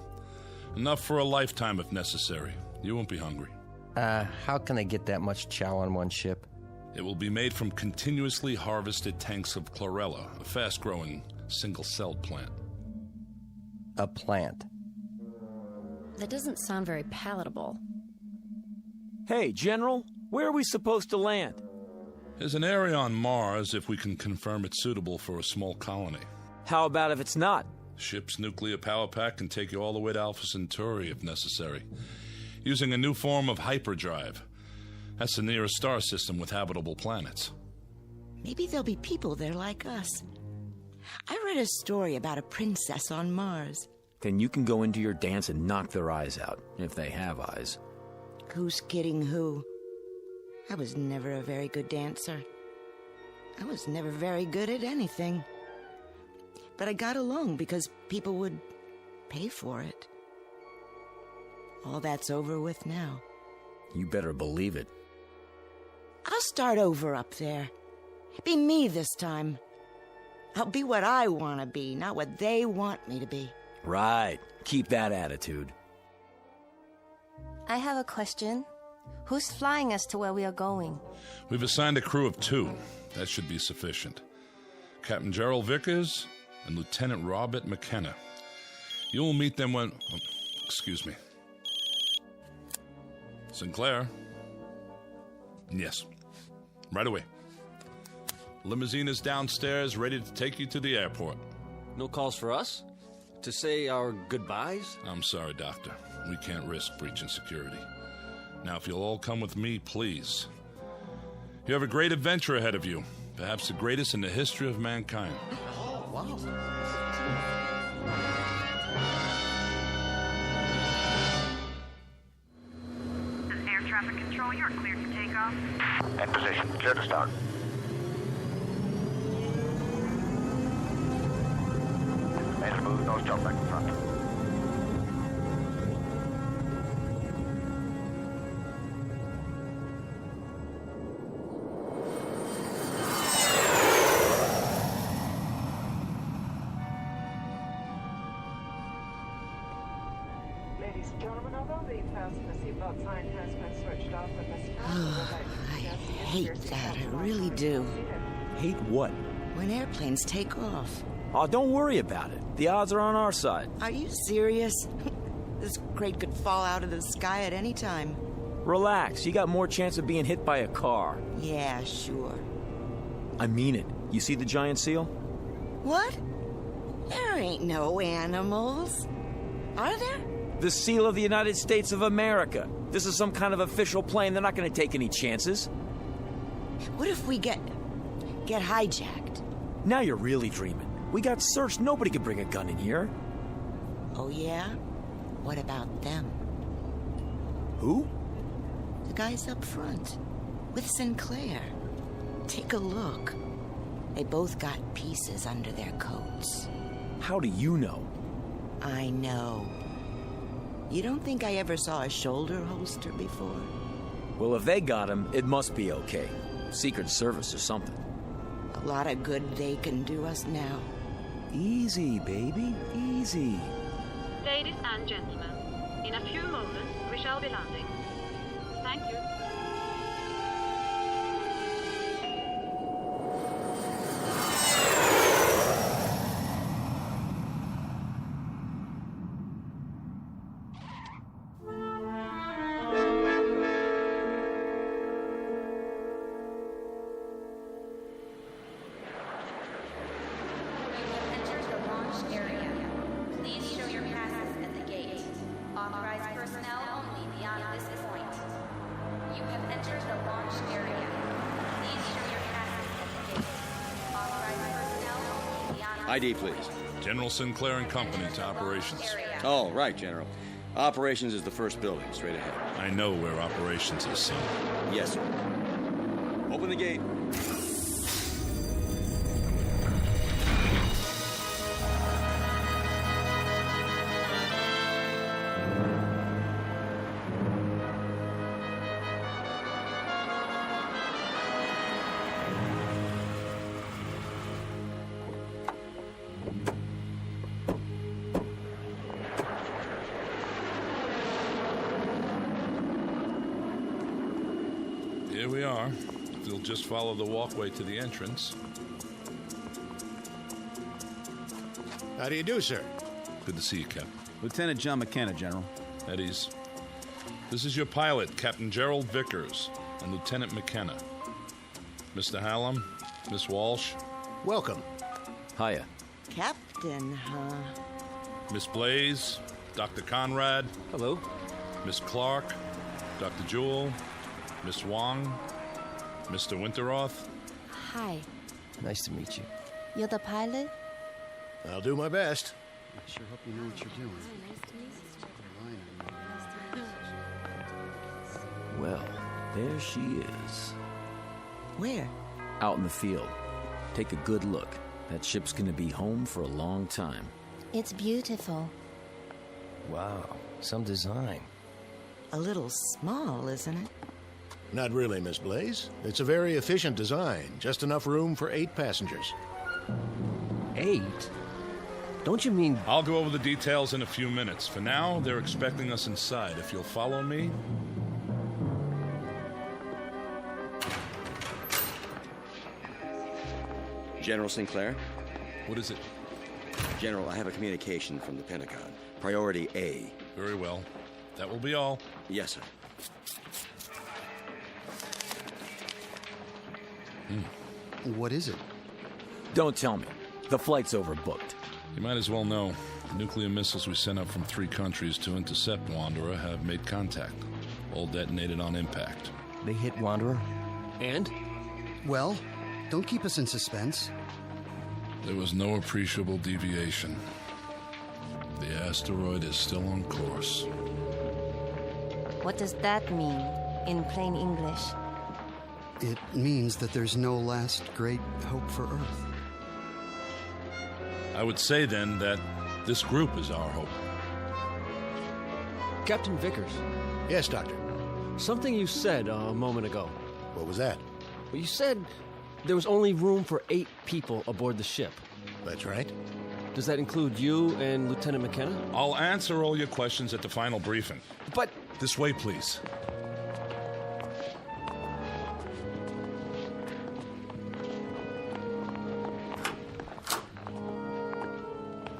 Enough for a lifetime if necessary. You won't be hungry. How can I get that much chow on one ship? It will be made from continuously harvested tanks of chlorella, a fast-growing, single-celled plant. A plant? That doesn't sound very palatable. Hey, General, where are we supposed to land? There's an area on Mars if we can confirm it's suitable for a small colony. How about if it's not? Ship's nuclear power pack can take you all the way to Alpha Centauri if necessary, using a new form of hyperdrive. That's the nearest star system with habitable planets. Maybe there'll be people there like us. I read a story about a princess on Mars. Then you can go into your dance and knock their eyes out, if they have eyes. Who's kidding who? I was never a very good dancer. I was never very good at anything. But I got along because people would pay for it. All that's over with now. You better believe it. I'll start over up there. Be me this time. I'll be what I want to be, not what they want me to be. Right. Keep that attitude. I have a question. Who's flying us to where we are going? We've assigned a crew of 2. That should be sufficient. Captain Gerald Vickers and Lieutenant Robert McKenna. You will meet them when... excuse me. Sinclair? Yes. Right away. Limousine is downstairs, ready to take you to the airport. No calls for us? To say our goodbyes? I'm sorry, Doctor. We can't risk breaching security. Now, if you'll all come with me, please. You have a great adventure ahead of you. Perhaps the greatest in the history of mankind. Oh, wow. Air traffic control, you're cleared for takeoff. In position. Clear to start. Made a move, nose job back in front. Ladies and gentlemen, although the fasten seatbelt sign has been switched off at this time, I hate that. I really do. Hate what? When airplanes take off. Oh, don't worry about it. The odds are on our side. Are you serious? This crate could fall out of the sky at any time. Relax. You got more chance of being hit by a car. Yeah, sure. I mean it. You see the giant seal? What? There ain't no animals. Are there? The seal of the United States of America. This is some kind of official plane. They're not going to take any chances. What if we get hijacked? Now you're really dreaming. We got searched. Nobody could bring a gun in here. Oh, yeah? What about them? Who? The guys up front. With Sinclair. Take a look. They both got pieces under their coats. How do you know? I know. You don't think I ever saw a shoulder holster before? Well, if they got him, it must be okay. Secret Service or something. A lot of good they can do us now. Easy, baby. Easy. Ladies and gentlemen, in a few moments we shall be landing. Thank you. ID, please. General Sinclair and Company to operations. Oh, right, General. Operations is the first building, straight ahead. I know where operations is, son. Yes, sir. Open the gate. Here we are. If you'll just follow the walkway to the entrance. How do you do, sir? Good to see you, Captain. Lieutenant John McKenna, General. At ease. This is your pilot, Captain Gerald Vickers, and Lieutenant McKenna. Mr. Hallam, Miss Walsh. Welcome. Hiya. Captain, huh? Miss Blaze, Dr. Conrad. Hello. Miss Clark, Dr. Jewell, Miss Wong, Mr. Winteroth. Hi. Nice to meet you. You're the pilot? I'll do my best. I sure hope you know what you're doing. Well, there she is. Where? Out in the field. Take a good look. That ship's gonna be home for a long time. It's beautiful. Wow, some design. A little small, isn't it? Not really, Miss Blaze. It's a very efficient design. Just enough room for 8 passengers. 8? Don't you mean... I'll go over the details in a few minutes. For now, they're expecting us inside. If you'll follow me... General Sinclair? What is it? General, I have a communication from the Pentagon. Priority A. Very well. That will be all. Yes, sir. What is it? Don't tell me. The flight's overbooked. You might as well know. The nuclear missiles we sent up from 3 countries to intercept Wanderer have made contact. All detonated on impact. They hit Wanderer? And? Well, don't keep us in suspense. There was no appreciable deviation. The asteroid is still on course. What does that mean in plain English? It means that there's no last great hope for Earth. I would say then that this group is our hope. Captain Vickers. Yes, Doctor. Something you said a moment ago. What was that? Well, you said there was only room for 8 people aboard the ship. That's right. Does that include you and Lieutenant McKenna? I'll answer all your questions at the final briefing. But... This way, please.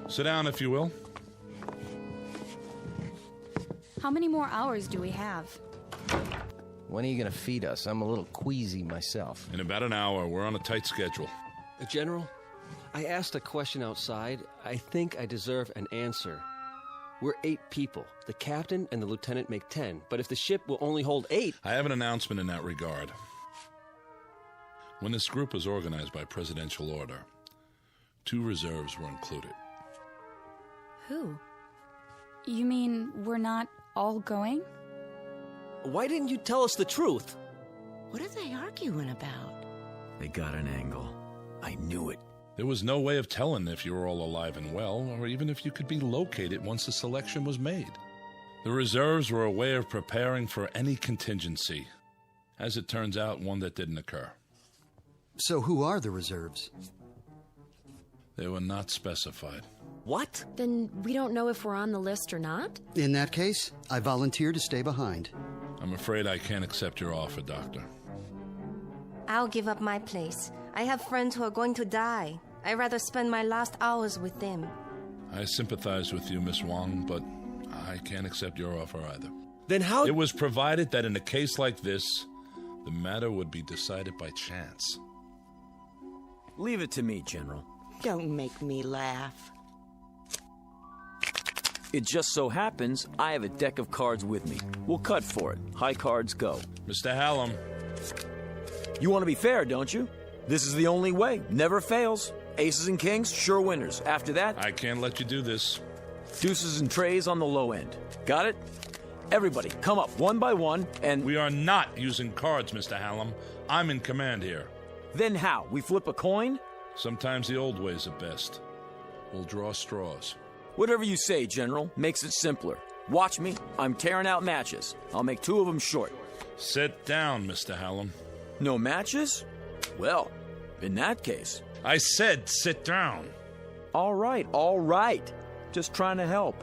Sit down, if you will. How many more hours do we have? When are you going to feed us? I'm a little queasy myself. In about an hour. We're on a tight schedule. General, I asked a question outside. I think I deserve an answer. We're 8 people. The captain and the lieutenant make 10. But if the ship will only hold 8... I have an announcement in that regard. When this group was organized by presidential order, 2 reserves were included. Who? You mean we're not all going? Why didn't you tell us the truth? What are they arguing about? They got an angle. I knew it. There was no way of telling if you were all alive and well, or even if you could be located once the selection was made. The reserves were a way of preparing for any contingency. As it turns out, one that didn't occur. So who are the reserves? They were not specified. What? Then we don't know if we're on the list or not? In that case, I volunteer to stay behind. I'm afraid I can't accept your offer, Doctor. I'll give up my place. I have friends who are going to die. I'd rather spend my last hours with them. I sympathize with you, Miss Wong, but I can't accept your offer either. Then how... It was provided that in a case like this, the matter would be decided by chance. Leave it to me, General. Don't make me laugh. It just so happens I have a deck of cards with me. We'll cut for it. High cards go. Mr. Hallam. You want to be fair, don't you? This is the only way. Never fails. Aces and kings, sure winners. After that... I can't let you do this. Deuces and trays on the low end. Got it? Everybody, come up one by one and... We are not using cards, Mr. Hallam. I'm in command here. Then how? We flip a coin? Sometimes the old ways are best. We'll draw straws. Whatever you say, General. Makes it simpler. Watch me. I'm tearing out matches. I'll make 2 of them short. Sit down, Mr. Hallam. No matches? Well, in that case... I said sit down. All right. Just trying to help.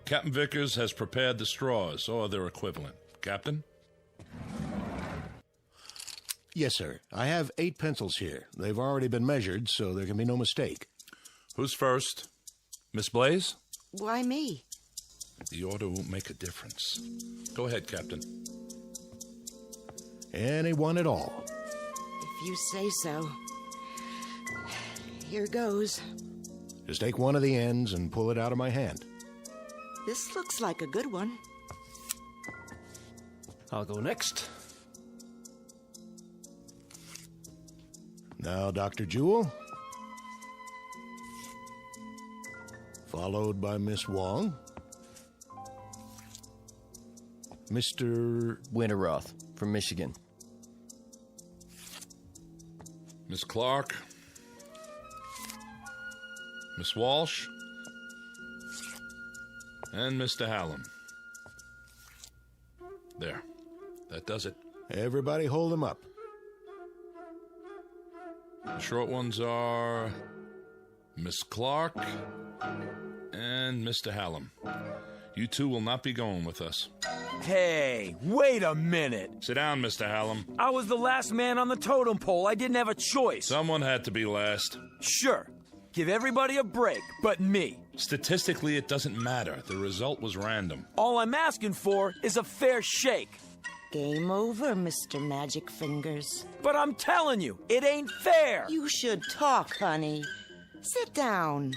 Captain Vickers has prepared the straws, or their equivalent. Captain? Yes, sir. I have 8 pencils here. They've already been measured, so there can be no mistake. Who's first? Miss Blaze? Why me? The order won't make a difference. Go ahead, Captain. Anyone at all. If you say so. Here goes. Just take one of the ends and pull it out of my hand. This looks like a good one. I'll go next. Now, Dr. Jewell. Followed by Miss Wong. Mr. Winterroth from Michigan. Miss Clark. Miss Walsh. And Mr. Hallam. There. That does it. Everybody hold them up. The short ones are Miss Clark and Mr. Hallam. You two will not be going with us. Hey, wait a minute. Sit down, Mr. Hallam. I was the last man on the totem pole. I didn't have a choice. Someone had to be last. Sure. Give everybody a break, but me. Statistically, it doesn't matter. The result was random. All I'm asking for is a fair shake. Game over, Mr. Magic Fingers. But I'm telling you, it ain't fair. You should talk, honey. Sit down.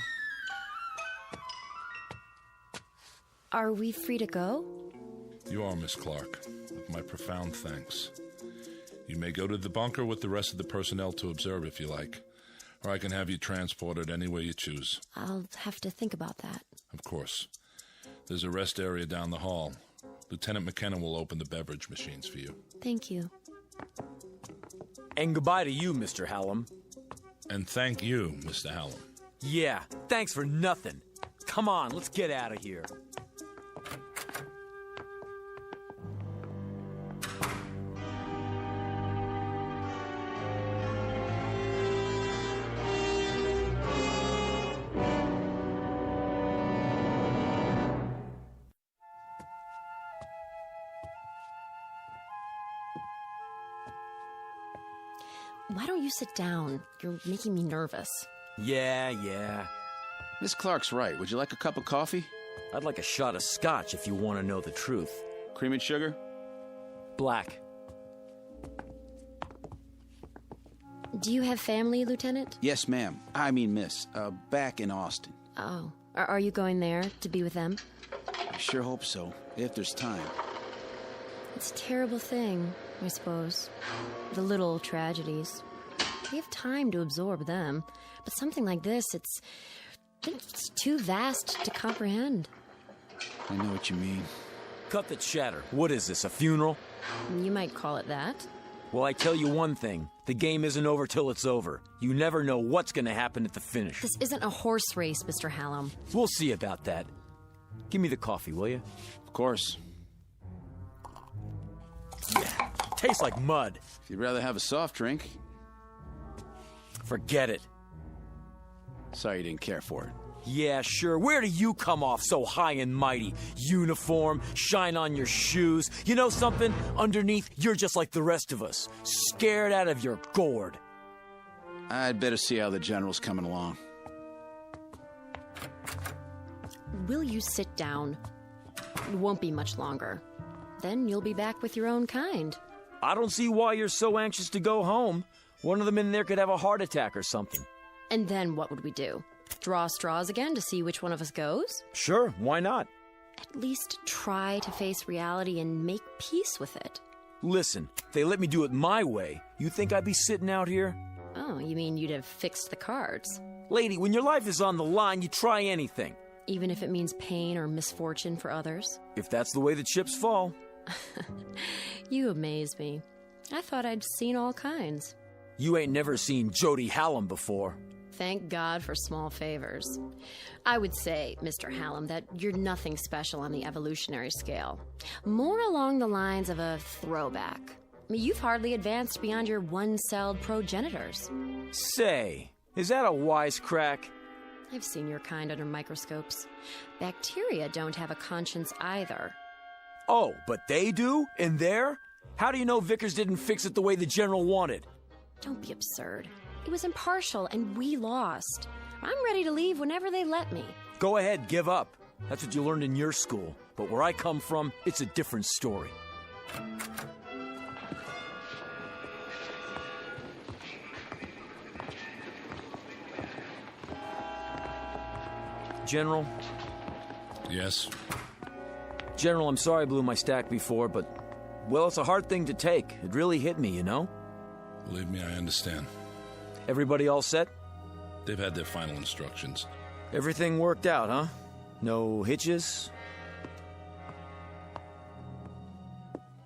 Are we free to go? You are, Miss Clark. With my profound thanks. You may go to the bunker with the rest of the personnel to observe if you like. Or I can have you transported any way you choose. I'll have to think about that. Of course. There's a rest area down the hall. Lieutenant McKenna will open the beverage machines for you. Thank you. And goodbye to you, Mr. Hallam. And thank you, Mr. Hallam. Yeah, thanks for nothing. Come on, let's get out of here. Why don't you sit down? You're making me nervous. Yeah. Miss Clark's right. Would you like a cup of coffee? I'd like a shot of scotch if you want to know the truth. Cream and sugar? Black. Do you have family, Lieutenant? Yes, ma'am. I mean, miss. Back in Austin. Oh. Are you going there to be with them? I sure hope so, if there's time. It's a terrible thing, I suppose. The little tragedies. We have time to absorb them. But something like this, it's too vast to comprehend. I know what you mean. Cut the chatter. What is this, a funeral? You might call it that. Well, I tell you one thing. The game isn't over till it's over. You never know what's going to happen at the finish. This isn't a horse race, Mr. Hallam. We'll see about that. Give me the coffee, will you? Of course. Yeah, tastes like mud. If you'd rather have a soft drink. Forget it. Sorry you didn't care for it. Yeah, sure. Where do you come off so high and mighty? Uniform, shine on your shoes. You know something? Underneath, you're just like the rest of us. Scared out of your gourd. I'd better see how the general's coming along. Will you sit down? It won't be much longer. Then you'll be back with your own kind. I don't see why you're so anxious to go home. One of them in there could have a heart attack or something. And then what would we do? Draw straws again to see which one of us goes? Sure, why not? At least try to face reality and make peace with it. Listen, if they let me do it my way, you think I'd be sitting out here? Oh, you mean you'd have fixed the cards? Lady, when your life is on the line, you try anything. Even if it means pain or misfortune for others? If that's the way the chips fall. You amaze me. I thought I'd seen all kinds. You ain't never seen Jody Hallam before. Thank God for small favors. I would say, Mr. Hallam, that you're nothing special on the evolutionary scale. More along the lines of a throwback. You've hardly advanced beyond your one-celled progenitors. Say, is that a wisecrack? I've seen your kind under microscopes. Bacteria don't have a conscience either. Oh, but they do? In there? How do you know Vickers didn't fix it the way the general wanted? Don't be absurd. It was impartial, and we lost. I'm ready to leave whenever they let me. Go ahead, give up. That's what you learned in your school. But where I come from, it's a different story. General? Yes? General, I'm sorry I blew my stack before, but, well, it's a hard thing to take. It really hit me, you know? Believe me, I understand. Everybody all set? They've had their final instructions. Everything worked out, huh? No hitches?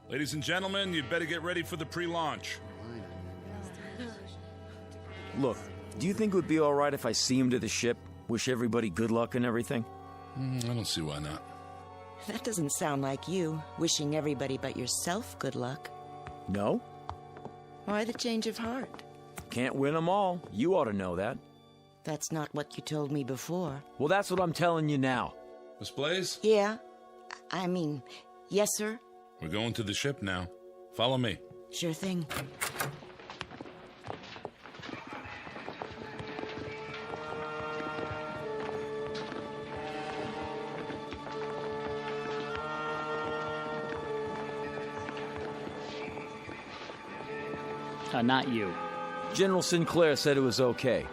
Ladies and gentlemen, you'd better get ready for the pre-launch. Look, do you think it would be all right if I see him to the ship? Wish everybody good luck and everything? I don't see why not. That doesn't sound like you, wishing everybody but yourself good luck. No? Why the change of heart? Can't win them all. You ought to know that. That's not what you told me before. Well, that's what I'm telling you now. Miss Blaze? Yeah? I mean, yes, sir? We're going to the ship now. Follow me. Sure thing. Not you. General Sinclair said it was okay.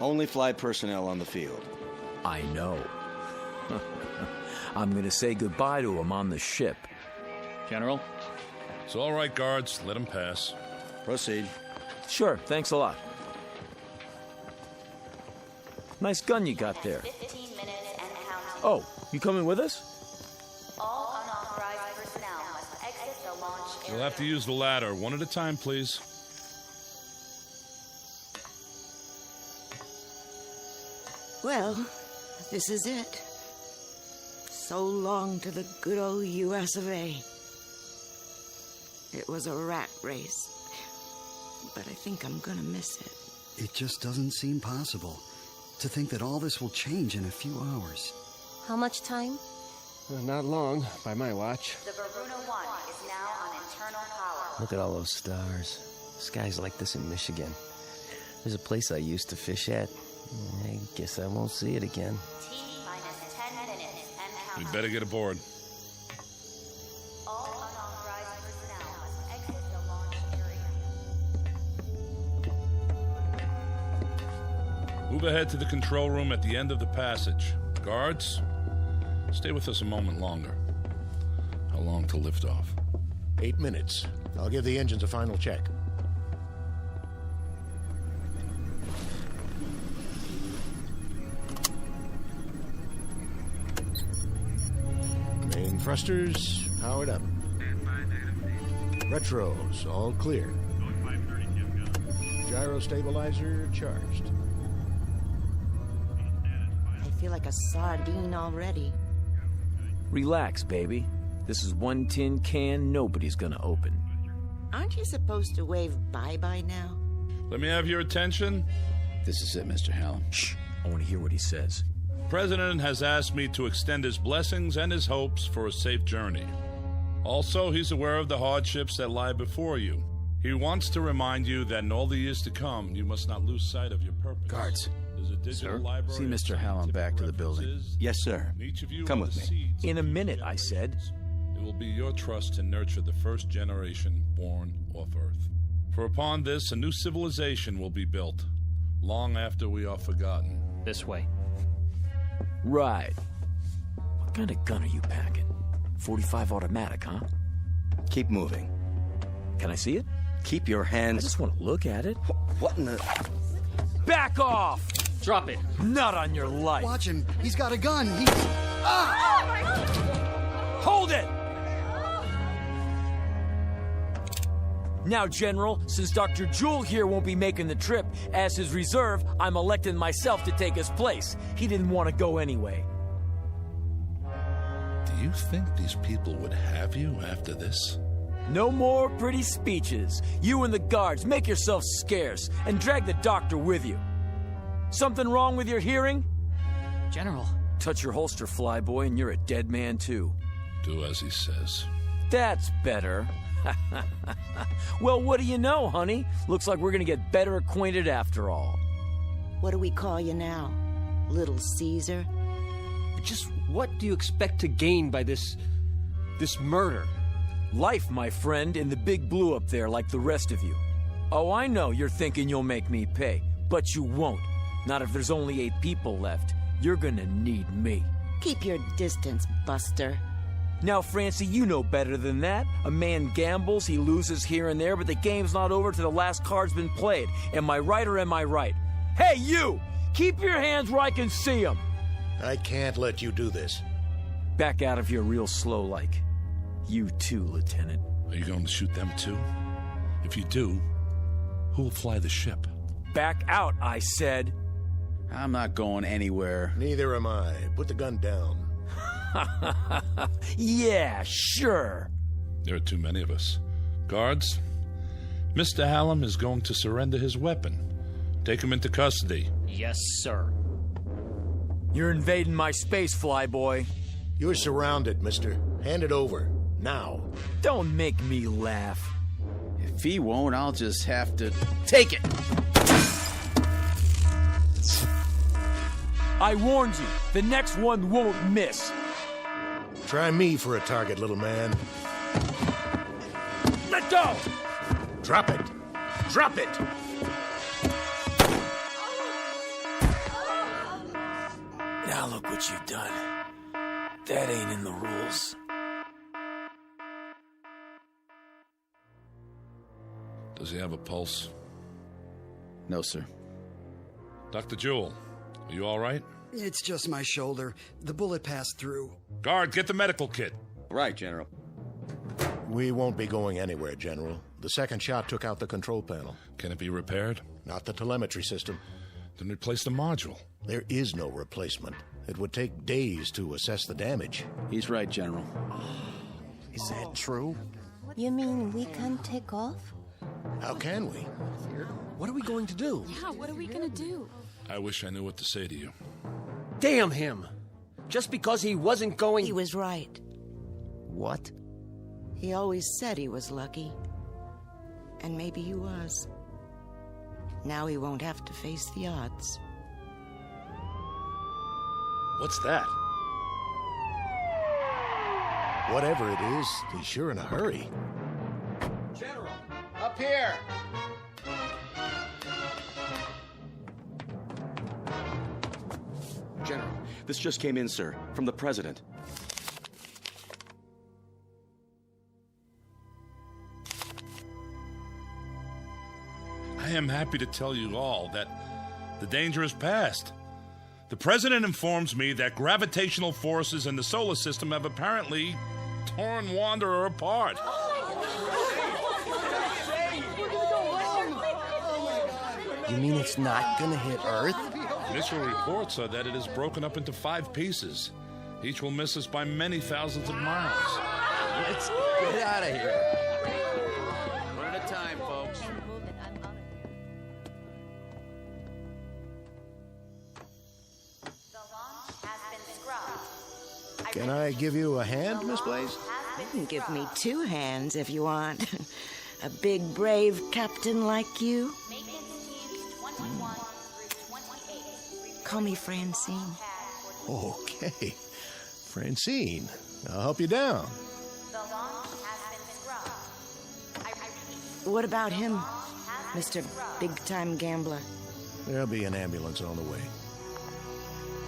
Only flight personnel on the field. I know. I'm gonna say goodbye to him on the ship. General? It's all right, guards. Let him pass. Proceed. Sure, thanks a lot. Nice gun you got there. Oh, you coming with us? All unauthorized personnel must exit the launch area. You'll have to use the ladder. One at a time, please. Well, this is it. So long to the good old US of A. It was a rat race, but I think I'm gonna miss it. It just doesn't seem possible to think that all this will change in a few hours. How much time? Not long, by my watch. The Varuna 1 is now on internal power. Look at all those stars. Skies like this in Michigan. There's a place I used to fish at. I guess I won't see it again. T-minus 10 minutes and We counting. better get aboard. All unauthorized personnel must exit the launch area. Move ahead to the control room at the end of the passage. Guards, stay with us a moment longer. How long till liftoff? 8 minutes. I'll give the engines a final check. Main thrusters powered up. Retros all clear. Gyro stabilizer charged. I feel like a sardine already. Relax, baby. This is one tin can nobody's gonna open. Aren't you supposed to wave bye-bye now? Let me have your attention. This is it, Mr. Hallam. Shh. I want to hear what he says. The President has asked me to extend his blessings and his hopes for a safe journey. Also, he's aware of the hardships that lie before you. He wants to remind you that in all the years to come, you must not lose sight of your purpose. Guards. There's a digital library. See Mr. Hallam back to the building. Yes, sir. Each of you Come are with the me. seeds In a of minute, I said. It will be your trust to nurture the first generation born off Earth. For upon this, a new civilization will be built, long after we are forgotten. This way. Right. What kind of gun are you packing? 45 automatic, huh? Keep moving. Can I see it? Keep your hands... I just want to look at it. What in the... Back off! Drop it. Not on your life. Watch him. He's got a gun. He's... Ah! Hold it! Now, General, since Dr. Jewell here won't be making the trip, as his reserve, I'm electing myself to take his place. He didn't want to go anyway. Do you think these people would have you after this? No more pretty speeches. You and the guards, make yourselves scarce, and drag the doctor with you. Something wrong with your hearing? General. Touch your holster, flyboy, and you're a dead man, too. Do as he says. That's better. Well, what do you know, honey? Looks like we're gonna get better acquainted after all. What do we call you now? Little Caesar? Just what do you expect to gain by this murder? Life, my friend, in the big blue up there like the rest of you. Oh, I know you're thinking you'll make me pay, but you won't. Not if there's only 8 people left. You're gonna need me. Keep your distance, Buster. Now, Francie, you know better than that. A man gambles, he loses here and there, but the game's not over till the last card's been played. Am I right or am I right? Hey, you! Keep your hands where I can see them! I can't let you do this. Back out of here real slow like. You too, Lieutenant. Are you going to shoot them too? If you do, who will fly the ship? Back out, I said. I'm not going anywhere. Neither am I. Put the gun down. Yeah, sure. There are too many of us. Guards, Mr. Hallam is going to surrender his weapon. Take him into custody. Yes, sir. You're invading my space, flyboy. You're surrounded, mister. Hand it over. Now. Don't make me laugh. If he won't, I'll just have to take it. I warned you. The next one won't miss. Try me for a target, little man. Let go! Drop it. Drop it! Now look what you've done. That ain't in the rules. Does he have a pulse? No, sir. Dr. Jewell, are you all right? It's just my shoulder. The bullet passed through. Guard, get the medical kit. Right, General. We won't be going anywhere, General. The second shot took out the control panel. Can it be repaired? Not the telemetry system. Then replace the module. There is no replacement. It would take days to assess the damage. He's right, General. Is that true? You mean we can't take off? How can we? What are we going to do? Yeah, what are we gonna do? I wish I knew what to say to you. Damn him! Just because he wasn't going... He was right. What? He always said he was lucky. And maybe he was. Now he won't have to face the odds. What's that? Whatever it is, he's sure in a hurry. General, up here! General, this just came in, sir, from the President. I am happy to tell you all that the danger is past. The President informs me that gravitational forces in the solar system have apparently torn Wanderer apart. You mean it's not gonna hit Earth? Initial reports are that it is broken up into 5 pieces. Each will miss us by many thousands of miles. Let's get out of here. One at a time, folks. Can I give you a hand, Miss Blaze? You can give me 2 hands if you want. A big, brave captain like you. Call me Francine. Okay. Francine, I'll help you down. What about him, Mr. Big-Time Gambler? There'll be an ambulance on the way.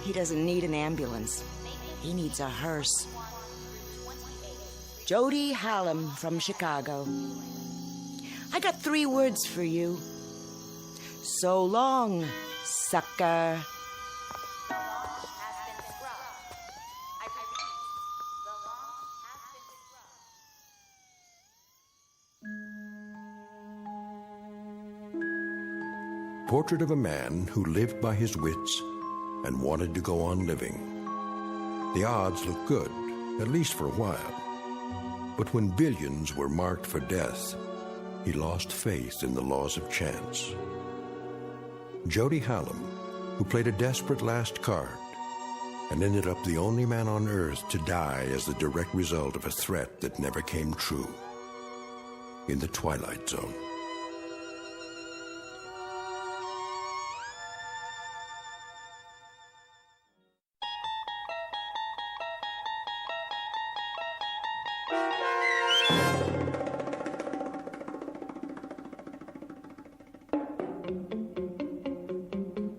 He doesn't need an ambulance. He needs a hearse. Jody Hallam from Chicago. I got 3 words for you. So long, sucker. Portrait of a man who lived by his wits and wanted to go on living. The odds looked good, at least for a while. But when billions were marked for death, he lost faith in the laws of chance. Jody Hallam, who played a desperate last card and ended up the only man on Earth to die as the direct result of a threat that never came true. In the Twilight Zone.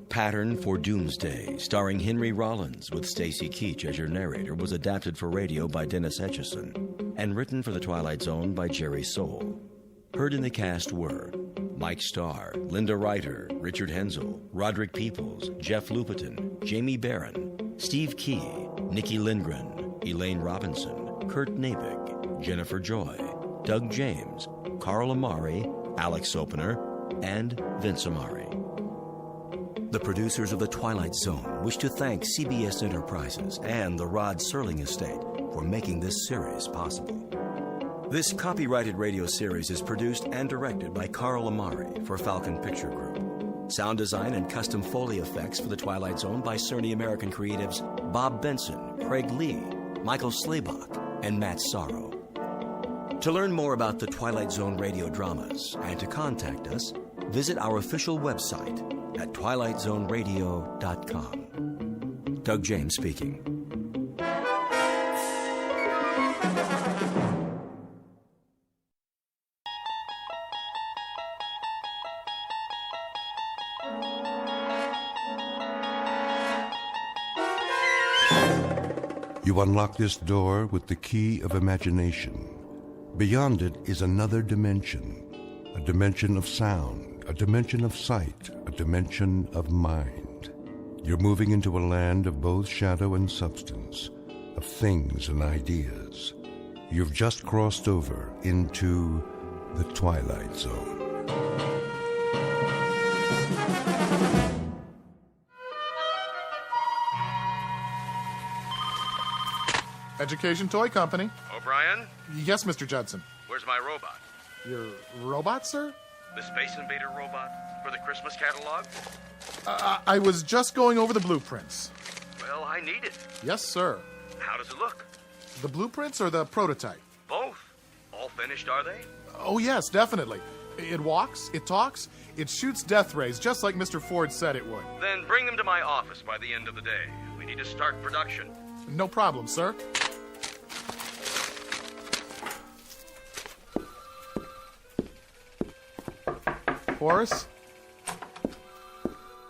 Pattern for Doomsday, starring Henry Rollins with Stacy Keach as your narrator, was adapted for radio by Dennis Etchison and written for The Twilight Zone by Jerry Soule. Heard in the cast were Mike Starr, Linda Ryder, Richard Hensel, Roderick Peoples, Jeff Lupetin, Jamie Barron, Steve Key, Nikki Lindgren, Elaine Robinson, Kurt Nabig, Jennifer Joy, Doug James, Carl Amari, Alex Sopener, and Vince Amari. The producers of The Twilight Zone wish to thank CBS Enterprises and the Rod Serling Estate for making this series possible. This copyrighted radio series is produced and directed by Carl Amari for Falcon Picture Group. Sound design and custom Foley effects for The Twilight Zone by Cerny American creatives Bob Benson, Craig Lee, Michael Slaybach, and Matt Sorrow. To learn more about the Twilight Zone radio dramas and to contact us, visit our official website at twilightzoneradio.com. Doug James speaking. You unlock this door with the key of imagination. Beyond it is another dimension, a dimension of sound, a dimension of sight, a dimension of mind. You're moving into a land of both shadow and substance, of things and ideas. You've just crossed over into the Twilight Zone. Education Toy Company. O'Brien? Yes, Mr. Judson. Where's my robot? Your robot, sir? The Space Invader robot for the Christmas catalog? I was just going over the blueprints. Well, I need it. Yes, sir. How does it look? The blueprints or the prototype? Both. All finished, are they? Oh, yes, definitely. It walks, it talks, it shoots death rays just like Mr. Ford said it would. Then bring them to my office by the end of the day. We need to start production. No problem, sir. Horace?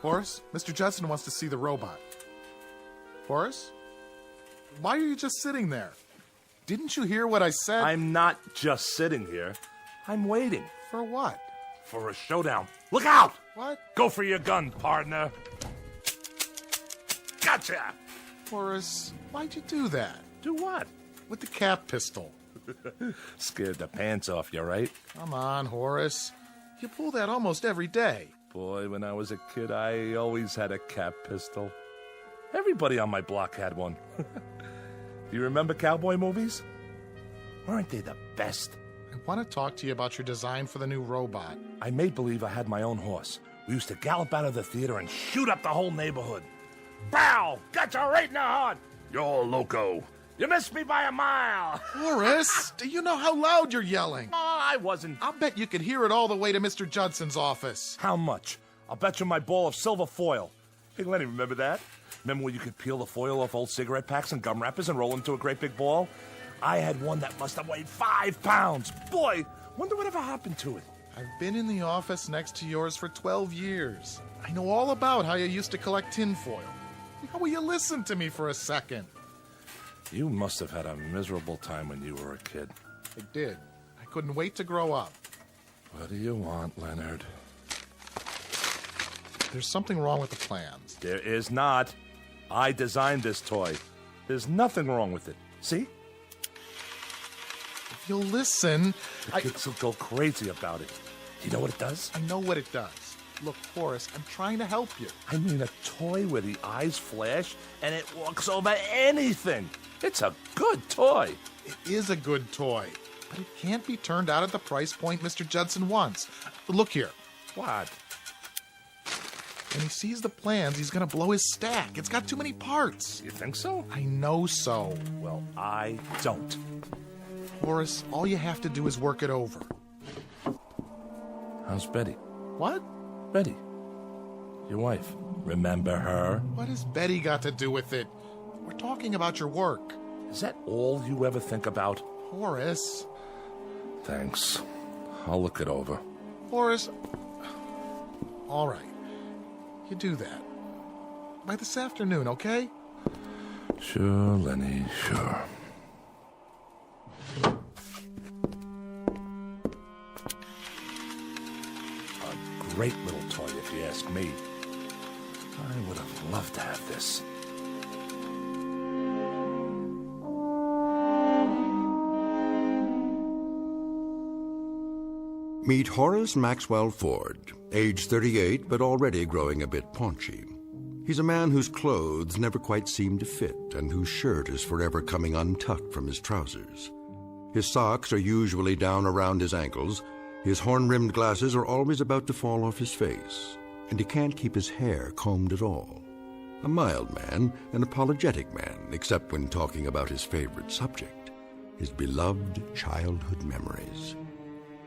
Horace, Mr. Judson wants to see the robot. Horace? Why are you just sitting there? Didn't you hear what I said? I'm not just sitting here. I'm waiting. For what? For a showdown. Look out! What? Go for your gun, partner. Gotcha! Horace, why'd you do that? Do what? With the cap pistol. Scared the pants off you, right? Come on, Horace. You pull that almost every day. Boy, when I was a kid, I always had a cap pistol. Everybody on my block had one. Do you remember cowboy movies? Weren't they the best? I want to talk to you about your design for the new robot. I made believe I had my own horse. We used to gallop out of the theater and shoot up the whole neighborhood. Bow! Got you right in the heart! You're loco. You missed me by a mile. Horace, do you know how loud you're yelling? Oh, I wasn't. I'll bet you could hear it all the way to Mr. Judson's office. How much? I'll bet you my ball of silver foil. Hey, Lenny, remember that? Remember when you could peel the foil off old cigarette packs and gum wrappers and roll into a great big ball? I had one that must have weighed 5 pounds. Boy, wonder whatever happened to it. I've been in the office next to yours for 12 years. I know all about how you used to collect tinfoil. How will you listen to me for a second? You must have had a miserable time when you were a kid. I did. I couldn't wait to grow up. What do you want, Leonard? There's something wrong with the plans. There is not. I designed this toy. There's nothing wrong with it. See? If you'll listen, The kids will go crazy about it. Do you know what it does? I know what it does. Look, Horace, I'm trying to help you. I mean a toy where the eyes flash and it walks over anything. It's a good toy. It is a good toy, but it can't be turned out at the price point Mr. Judson wants. Look here. What? When he sees the plans, he's going to blow his stack. It's got too many parts. You think so? I know so. Well, I don't. Horace, all you have to do is work it over. How's Betty? What? Betty. Your wife. Remember her? What has Betty got to do with it? We're talking about your work. Is that all you ever think about? Horace. Thanks. I'll look it over. Horace. All right. You do that. By this afternoon, okay? Sure, Lenny, sure. A great little toy, if you ask me. I would have loved to have this. Meet Horace Maxwell Ford, age 38 but already growing a bit paunchy. He's a man whose clothes never quite seem to fit and whose shirt is forever coming untucked from his trousers. His socks are usually down around his ankles, his horn-rimmed glasses are always about to fall off his face, and he can't keep his hair combed at all. A mild man, an apologetic man, except when talking about his favorite subject, his beloved childhood memories.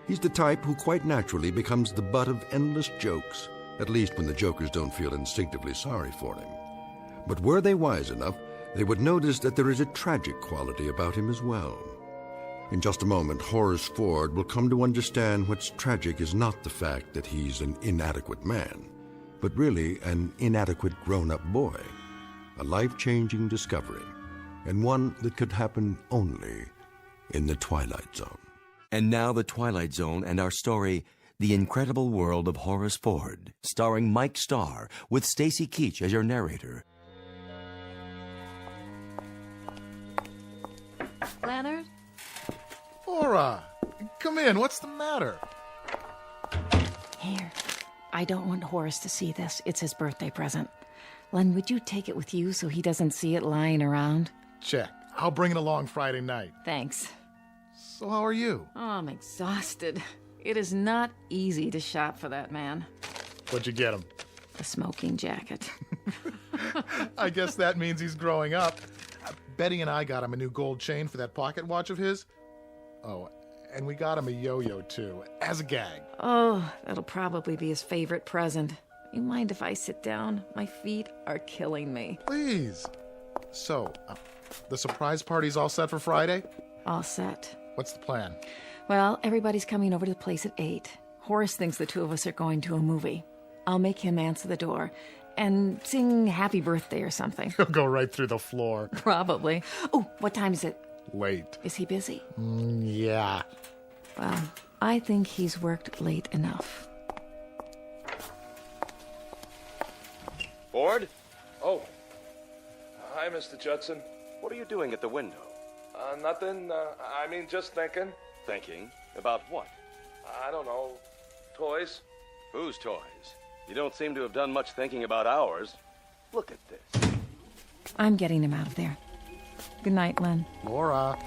He's the type who quite naturally becomes the butt of endless jokes, at least when the jokers don't feel instinctively sorry for him. But were they wise enough, they would notice that there is a tragic quality about him as well. In just a moment, Horace Ford will come to understand what's tragic is not the fact that he's an inadequate man, but really an inadequate grown-up boy, a life-changing discovery, and one that could happen only in the Twilight Zone. And now The Twilight Zone and our story, The Incredible World of Horace Ford, starring Mike Starr, with Stacy Keach as your narrator. Leonard? Laura, come in. What's the matter? Here. I don't want Horace to see this. It's his birthday present. Len, would you take it with you so he doesn't see it lying around? Check. I'll bring it along Friday night. Thanks. So how are you? Oh, I'm exhausted. It is not easy to shop for that man. What'd you get him? A smoking jacket. I guess that means he's growing up. Betty and I got him a new gold chain for that pocket watch of his. Oh, and we got him a yo-yo, too, as a gag. Oh, that'll probably be his favorite present. You mind if I sit down? My feet are killing me. Please. So, the surprise party's all set for Friday? All set. What's the plan? Well, everybody's coming over to the place at 8. Horace thinks the two of us are going to a movie. I'll make him answer the door and sing happy birthday or something. He'll go right through the floor. Probably. Oh, what time is it? Late. Is he busy? Yeah. Well, I think he's worked late enough. Ford? Oh. Hi, Mr. Judson. What are you doing at the window? Nothing. Just thinking. Thinking? About what? I don't know. Toys? Whose toys? You don't seem to have done much thinking about ours. Look at this. I'm getting him out of there. Good night, Len. Laura.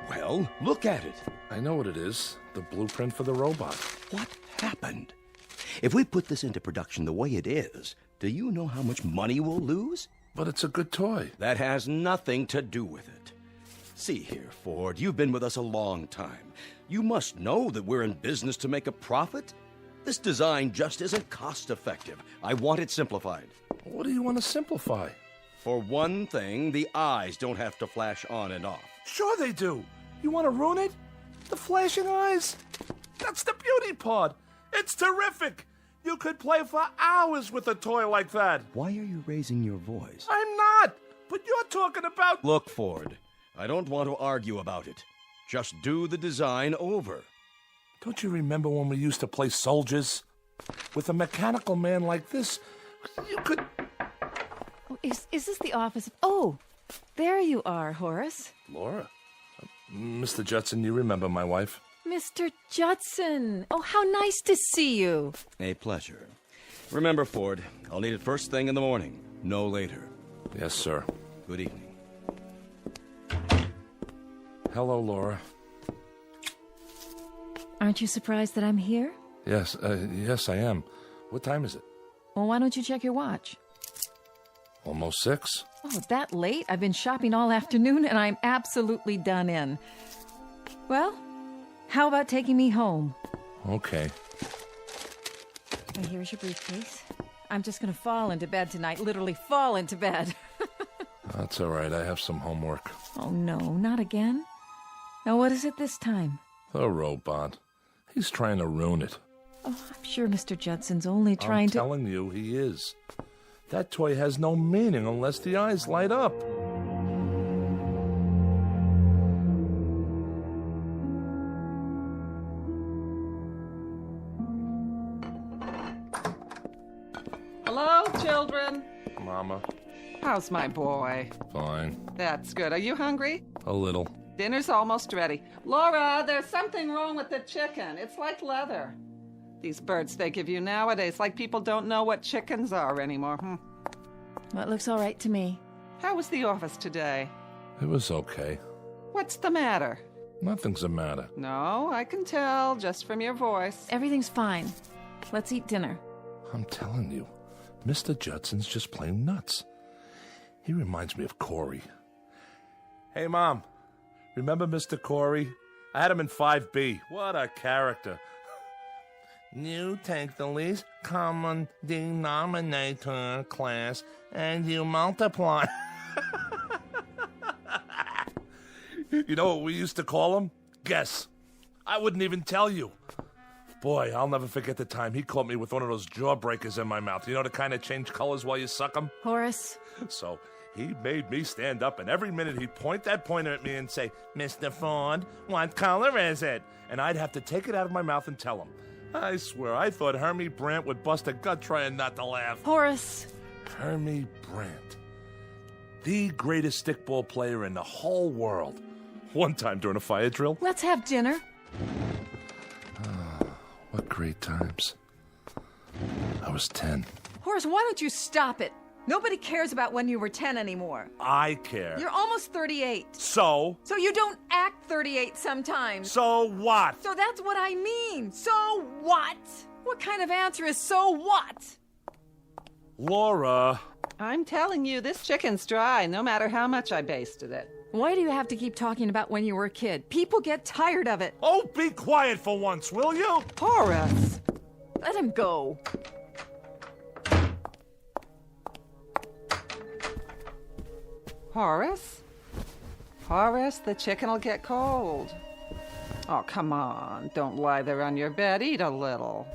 Well, look at it. I know what it is. The blueprint for the robot. What happened? If we put this into production the way it is, do you know how much money we'll lose? But it's a good toy. That has nothing to do with it. See here, Ford, you've been with us a long time. You must know that we're in business to make a profit. This design just isn't cost-effective. I want it simplified. What do you want to simplify? For one thing, the eyes don't have to flash on and off. Sure they do. You want to ruin it? The flashing eyes? That's the beauty part. It's terrific. You could play for hours with a toy like that. Why are you raising your voice? I'm not. But you're talking about... Look, Ford, I don't want to argue about it. Just do the design over. Don't you remember when we used to play soldiers? With a mechanical man like this, you could... Oh, is this the office? Oh, there you are, Horace. Laura? Mr. Judson, you remember my wife? Mr. Judson. Oh, how nice to see you. A pleasure. Remember, Ford, I'll need it first thing in the morning, no later. Yes, sir. Good evening. Hello, Laura. Aren't you surprised that I'm here? Yes, yes, I am. What time is it? Well, why don't you check your watch? Almost 6. Oh, that late? I've been shopping all afternoon, and I'm absolutely done in. Well, how about taking me home? Okay. Well, here's your briefcase. I'm just going to fall into bed tonight, literally fall into bed. That's all right. I have some homework. Oh, no, not again. Now, what is it this time? The robot. He's trying to ruin it. Oh, I'm sure Mr. Judson's only trying to... I'm telling you, he is. That toy has no meaning unless the eyes light up. Hello, children. Mama. How's my boy? Fine. That's good. Are you hungry? A little. Dinner's almost ready. Laura, there's something wrong with the chicken. It's like leather. These birds they give you nowadays, like people don't know what chickens are anymore. Well, it looks all right to me. How was the office today? It was okay. What's the matter? Nothing's the matter. No, I can tell just from your voice. Everything's fine. Let's eat dinner. I'm telling you, Mr. Judson's just plain nuts. He reminds me of Corey. Hey, Mom. Remember Mr. Corey? I had him in 5B. What a character. You take the least common denominator class and you multiply. You know what we used to call him? Guess. I wouldn't even tell you. Boy, I'll never forget the time he caught me with one of those jawbreakers in my mouth. You know, the kind that change colors while you suck them? Horace. So he made me stand up, and every minute he'd point that pointer at me and say, Mr. Ford, what color is it? And I'd have to take it out of my mouth and tell him. I swear, I thought Hermie Brandt would bust a gut trying not to laugh. Horace. Hermie Brandt. The greatest stickball player in the whole world. One time during a fire drill. Let's have dinner. What great times. I was 10. Horace, why don't you stop it? Nobody cares about when you were 10 anymore. I care. You're almost 38. So? So you don't act 38 sometimes. So what? So that's what I mean. So what? What kind of answer is so what? Laura. I'm telling you, this chicken's dry, no matter how much I basted it. Why do you have to keep talking about when you were a kid? People get tired of it. Oh, be quiet for once, will you? Horace. Let him go. Horace? Horace, the chicken will get cold. Oh, come on. Don't lie there on your bed. Eat a little.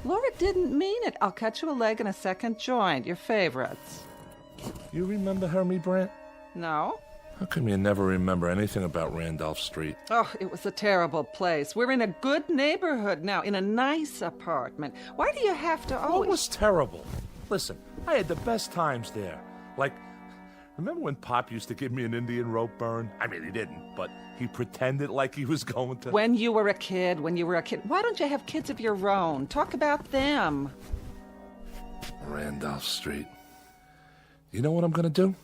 Laura didn't mean it. I'll cut you a leg and a second joint. Your favorites. You remember Hermie Brandt? No. How come you never remember anything about Randolph Street? Oh, it was a terrible place. We're in a good neighborhood now, in a nice apartment. Why do you have to always... What was terrible? Listen, I had the best times there. Like, remember when Pop used to give me an Indian rope burn? I mean, he didn't, but he pretended like he was going to... When you were a kid. Why don't you have kids of your own? Talk about them. Randolph Street. You know what I'm gonna do?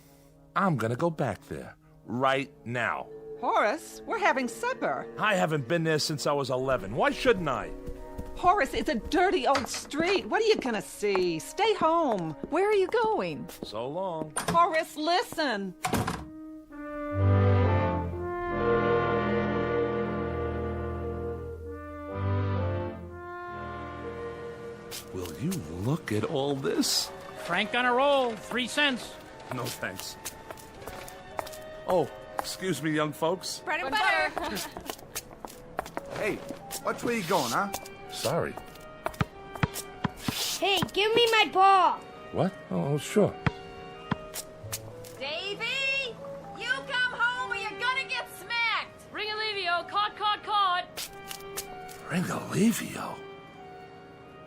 I'm gonna go back there. Right now. Horace, we're having supper. I haven't been there since I was 11. Why shouldn't I? Horace, it's a dirty old street. What are you gonna see? Stay home. Where are you going? So long. Horace, listen. Will you look at all this? Frank on a roll, 3 cents. No thanks. Oh, excuse me, young folks. Bread and butter. Hey, watch where you going, huh? Sorry. Hey, give me my ball. What? Oh, sure. Davy, you come home or you're gonna get smacked. Ring Alivio, caught. Ringalivio?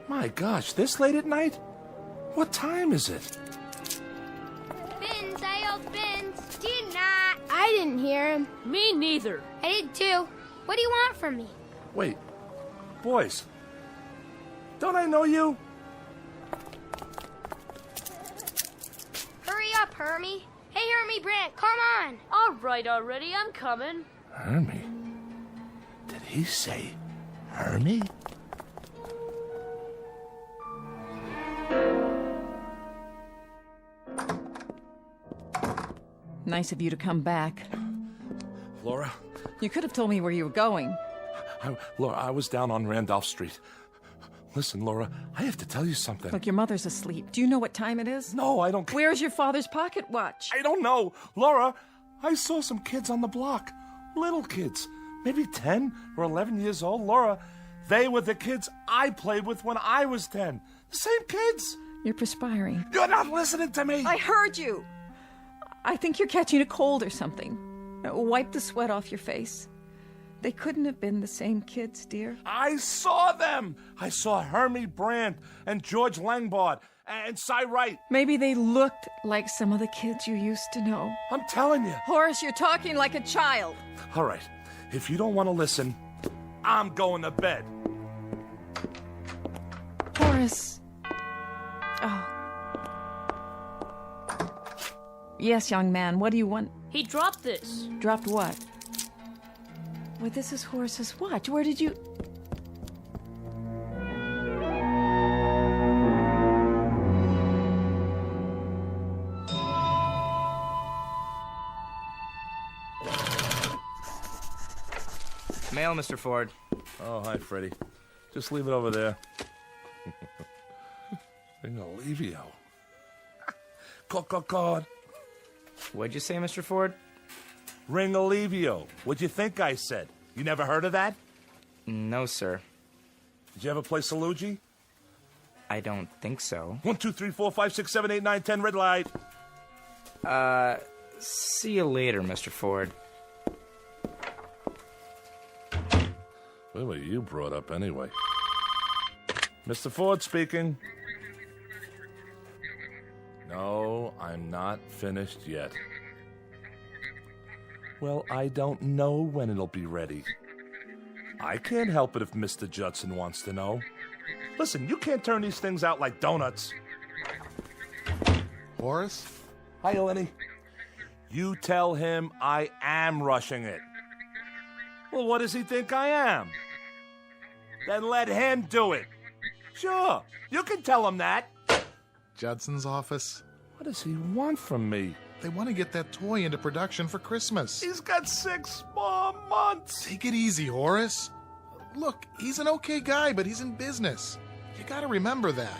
My gosh, this late at night? What time is it? Bins, I yelled Bins. Did not. I didn't hear him. Me neither. I did too. What do you want from me? Wait, boys, don't I know you? Hurry up, Hermie. Hey, Hermie Brandt, come on. All right already, I'm coming. Hermie? Did he say Hermie? Nice of you to come back. Laura? You could have told me where you were going. Laura, I was down on Randolph Street. Listen, Laura, I have to tell you something. Look, your mother's asleep. Do you know what time it is? No, I don't... Where's your father's pocket watch? I don't know. Laura, I saw some kids on the block. Little kids. Maybe 10 or 11 years old. Laura, they were the kids I played with when I was 10. The same kids. You're perspiring. You're not listening to me. I heard you. I think you're catching a cold or something. Wipe the sweat off your face. They couldn't have been the same kids, dear. I saw them. I saw Hermie Brandt and George Langbard and Cy Wright. Maybe they looked like some of the kids you used to know. I'm telling you. Horace, you're talking like a child. All right, if you don't want to listen, I'm going to bed. Horace. Oh. Yes, young man, what do you want? He dropped this. Dropped what? Well, this is Horace's watch. Where did you... Mail, Mr. Ford. Oh, hi, Freddie. Just leave it over there. Ringolevio. Call. What'd you say, Mr. Ford? Ringolevio. What'd you think I said? You never heard of that? No, sir. Did you ever play Salugi? I don't think so. 1, 2, 3, 4, 5, 6, 7, 8, 9, 10, red light. See you later, Mr. Ford. Where were you brought up anyway? Mr. Ford speaking. No, I'm not finished yet. Well, I don't know when it'll be ready. I can't help it if Mr. Judson wants to know. Listen, you can't turn these things out like donuts. Horace? Hi, Lenny. You tell him I am rushing it. Well, what does he think I am? Then let him do it. Sure, you can tell him that. Judson's office. What does he want from me? They want to get that toy into production for Christmas. He's got 6 more months. Take it easy, Horace. Look, he's an okay guy, but he's in business. You gotta remember that.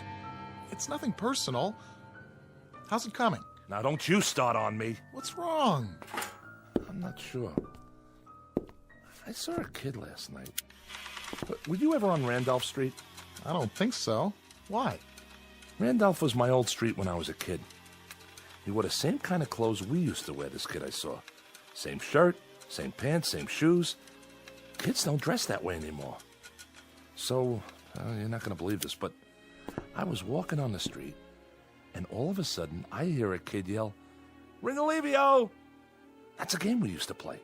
It's nothing personal. How's it coming? Now, don't you start on me. What's wrong? I'm not sure. I saw a kid last night. Were you ever on Randolph Street? I don't think so. Why? Randolph was my old street when I was a kid. He wore the same kind of clothes we used to wear, this kid I saw. Same shirt, same pants, same shoes. Kids don't dress that way anymore. So, you're not going to believe this, but I was walking on the street, and all of a sudden, I hear a kid yell, "Ringolevio!" That's a game we used to play.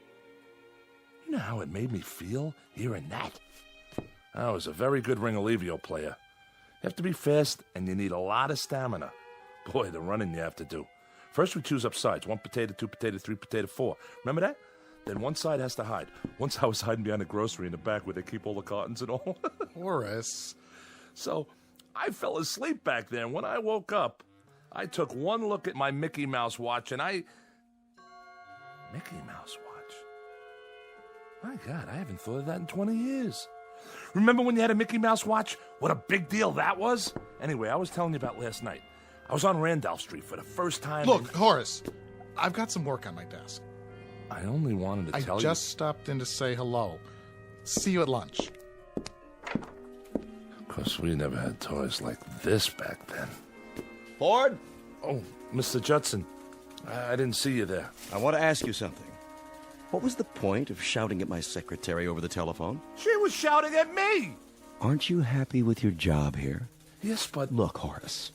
You know how it made me feel hearing that? I was a very good Ringolevio player. You have to be fast, and you need a lot of stamina. Boy, the running you have to do. First, we choose up sides. 1 potato, 2 potato, 3 potato, 4. Remember that? Then one side has to hide. Once I was hiding behind a grocery in the back where they keep all the cartons and all. Horace. So, I fell asleep back there, and when I woke up, I took one look at my Mickey Mouse watch, and Mickey Mouse watch? My God, I haven't thought of that in 20 years. Remember when you had a Mickey Mouse watch? What a big deal that was? Anyway, I was telling you about last night. I was on Randolph Street for the first time. Look, Horace, I've got some work on my desk. I only wanted to tell you. I just stopped in to say hello. See you at lunch. Of course, we never had toys like this back then. Ford? Oh, Mr. Judson. I didn't see you there. I want to ask you something. What was the point of shouting at my secretary over the telephone? She was shouting at me! Aren't you happy with your job here? Yes, but... Look, Horace,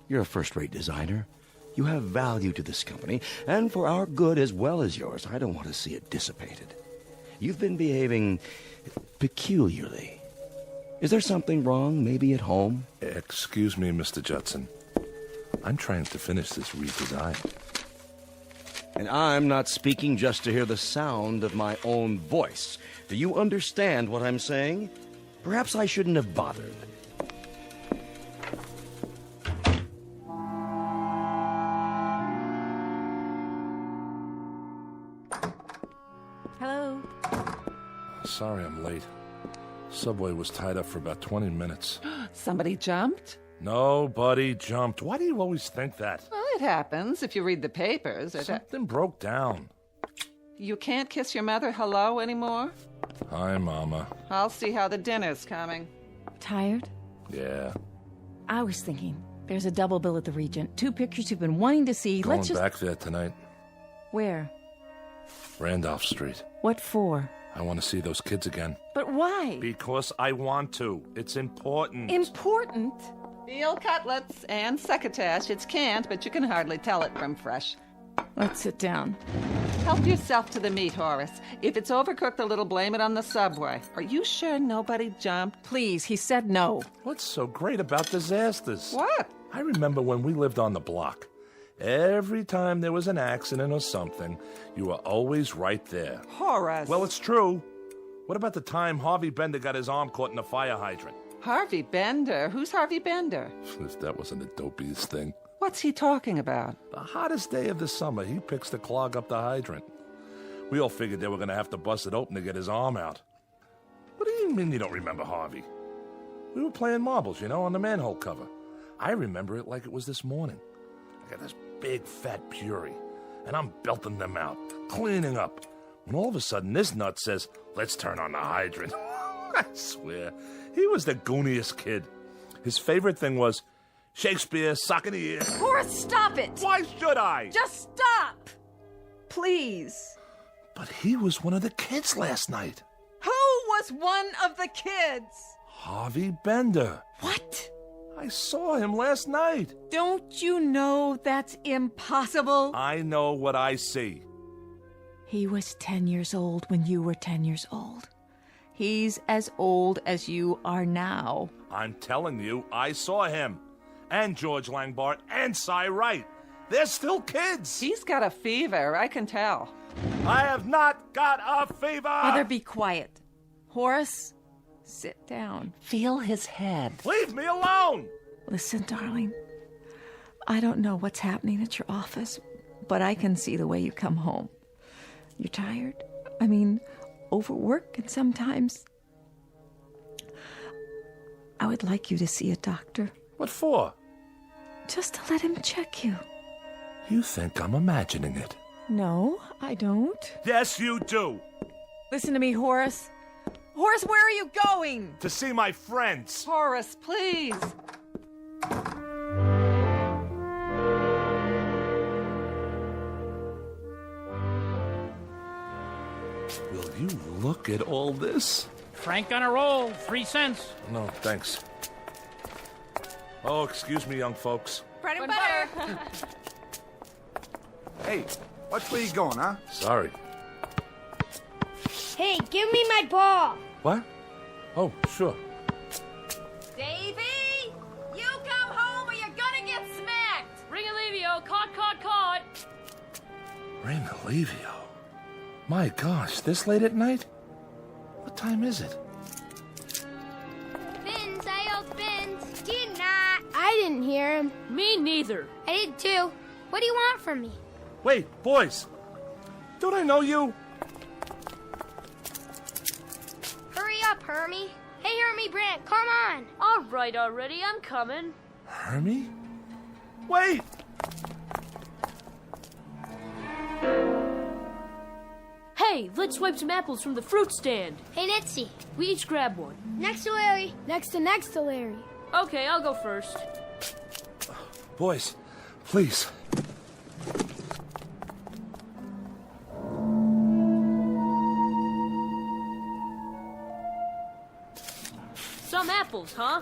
you're a first-rate designer. You have value to this company, and for our good as well as yours, I don't want to see it dissipated. You've been behaving peculiarly. Is there something wrong, maybe at home? Excuse me, Mr. Judson. I'm trying to finish this redesign. And I'm not speaking just to hear the sound of my own voice. Do you understand what I'm saying? Perhaps I shouldn't have bothered. Hello? Sorry I'm late. Subway was tied up for about 20 minutes. Somebody jumped? Nobody jumped. Why do you always think that? Well, it happens if you read the papers. Something broke down. You can't kiss your mother hello anymore? Hi, Mama. I'll see how the dinner's coming. Tired? Yeah. I was thinking, there's a double bill at the Regent. 2 pictures you've been wanting to see. Going Let's just... back there tonight. Where? Randolph Street. What for? I want to see those kids again. But why? Because I want to. It's important. Important? Veal cutlets and succotash. It's canned, but you can hardly tell it from fresh. Let's sit down. Help yourself to the meat, Horace. If it's overcooked a little, blame it on the subway. Are you sure nobody jumped? Please, he said no. What's so great about disasters? What? I remember when we lived on the block. Every time there was an accident or something, you were always right there. Horace. Well, it's true. What about the time Harvey Bender got his arm caught in a fire hydrant? Harvey Bender? Who's Harvey Bender? If that wasn't the dopiest thing. What's he talking about? The hottest day of the summer, he picks to clog up the hydrant. We all figured they were going to have to bust it open to get his arm out. What do you mean you don't remember Harvey? We were playing marbles, on the manhole cover. I remember it like it was this morning. I got this big fat Puri, and I'm belting them out, cleaning up. When all of a sudden this nut says, "Let's turn on the hydrant." I swear, he was the gooniest kid. His favorite thing was Shakespeare, sock in the ear. Horace, stop it! Why should I? Just stop! Please. But he was one of the kids last night. Who was one of the kids? Harvey Bender. What? I saw him last night. Don't you know that's impossible? I know what I see. He was 10 years old when you were 10 years old. He's as old as you are now. I'm telling you, I saw him. And George Langbart and Cy Wright. They're still kids. He's got a fever, I can tell. I have not got a fever. Mother, be quiet. Horace, sit down. Feel his head. Leave me alone. Listen, darling. I don't know what's happening at your office, but I can see the way you come home. You're tired. I mean, overwork, and sometimes I would like you to see a doctor. What for? Just to let him check you. You think I'm imagining it? No, I don't. Yes, you do. Listen to me, Horace. Horace, where are you going? To see my friends. Horace, please. Will you look at all this? Frank on a roll, 3 cents. No, thanks. Oh, excuse me, young folks. Bread and butter. Hey, watch where you going, huh? Sorry. Hey, give me my ball. What? Oh, sure. Davy, you come home or you're gonna get smacked. Ring Alivio, caught. Ring Alivio. My gosh, this late at night? What time is it? Bins, I yelled Bins. Did not. I didn't hear him. Me neither. I did too. What do you want from me? Wait, boys. Don't I know you? Hurry up, Hermie. Hey, Hermie Brant, come on. All right already, I'm coming. Hermie? Wait! Hey, let's swipe some apples from the fruit stand. Hey, Nitsy. We each grab one. Next to Larry. Next to Larry. Okay, I'll go first. Boys, please. Some apples, huh?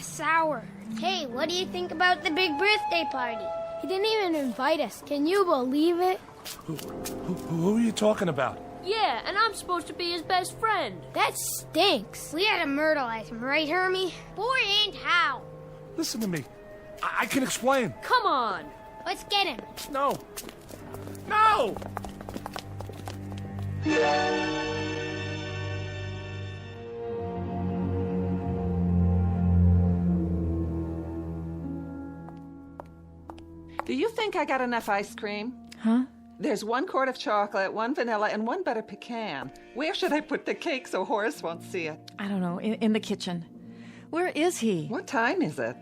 Sour. Hey, what do you think about the big birthday party? He didn't even invite us. Can you believe it? Who are you talking about? Yeah, and I'm supposed to be his best friend. That stinks. We had to myrtleize him, right, Hermie? Boy, ain't how. Listen to me. I can explain. Come on. Let's get him. No. No! Do you think I got enough ice cream? Huh? There's 1 quart of chocolate, 1 vanilla, and 1 butter pecan. Where should I put the cake so Horace won't see it? I don't know. In the kitchen. Where is he? What time is it?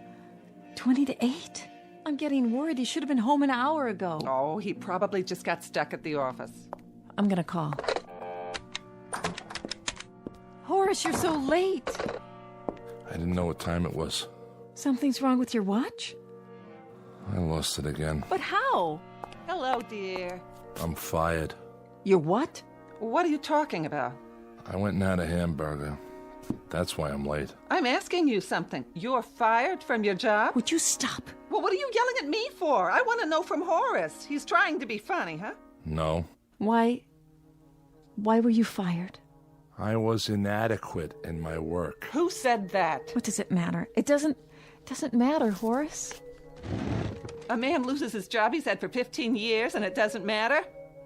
20 to 8. I'm getting worried. He should have been home an hour ago. Oh, he probably just got stuck at the office. I'm gonna call. Horace, you're so late. I didn't know what time it was. Something's wrong with your watch? I lost it again. But how? Hello, dear. I'm fired. You're what? What are you talking about? I went and had a hamburger. That's why I'm late. I'm asking you something. You're fired from your job? Would you stop? Well, what are you yelling at me for? I want to know from Horace. He's trying to be funny, huh? No. Why were you fired? I was inadequate in my work. Who said that? What does it matter? It doesn't matter, Horace. A man loses his job he's had for 15 years and it doesn't matter?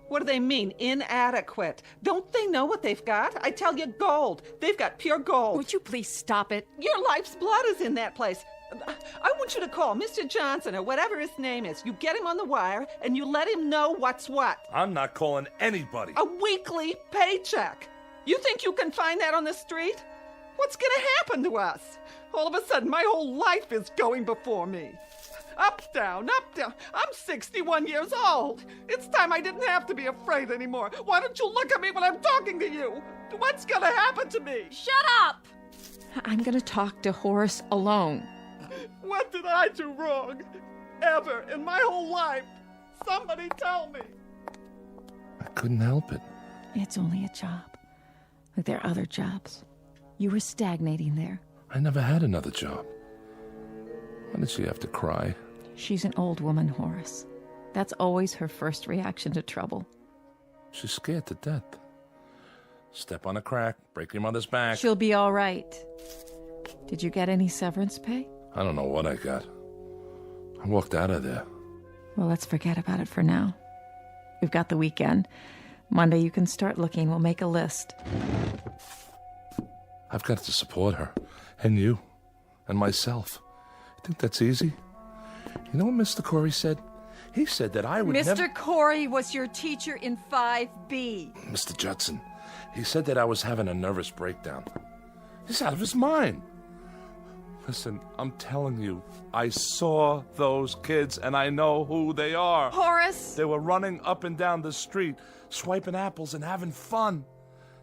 What do they mean, inadequate? Don't they know what they've got? I tell you, gold. They've got pure gold. Would you please stop it? Your life's blood is in that place. I want you to call Mr. Johnson or whatever his name is. You get him on the wire and you let him know what's what. I'm not calling anybody. A weekly paycheck. You think you can find that on the street? What's gonna happen to us? All of a sudden, my whole life is going before me. Up, down, up, down. I'm 61 years old. It's time I didn't have to be afraid anymore. Why don't you look at me when I'm talking to you? What's gonna happen to me? Shut up! I'm gonna talk to Horace alone. What did I do wrong? Ever in my whole life? Somebody tell me. I couldn't help it. It's only a job. Like there are other jobs. You were stagnating there. I never had another job. Why did she have to cry? She's an old woman, Horace. That's always her first reaction to trouble. She's scared to death. Step on a crack, break your mother's back. She'll be all right. Did you get any severance pay? I don't know what I got. I walked out of there. Well, let's forget about it for now. We've got the weekend. Monday you can start looking. We'll make a list. I've got to support her. And you. And myself. You think that's easy? You know what Mr. Corey said? He said that I would Mr. Corey was your teacher in 5B. Mr. Judson. He said that I was having a nervous breakdown. He's out of his mind. Listen, I'm telling you, I saw those kids and I know who they are. Horace! They were running up and down the street, swiping apples and having fun.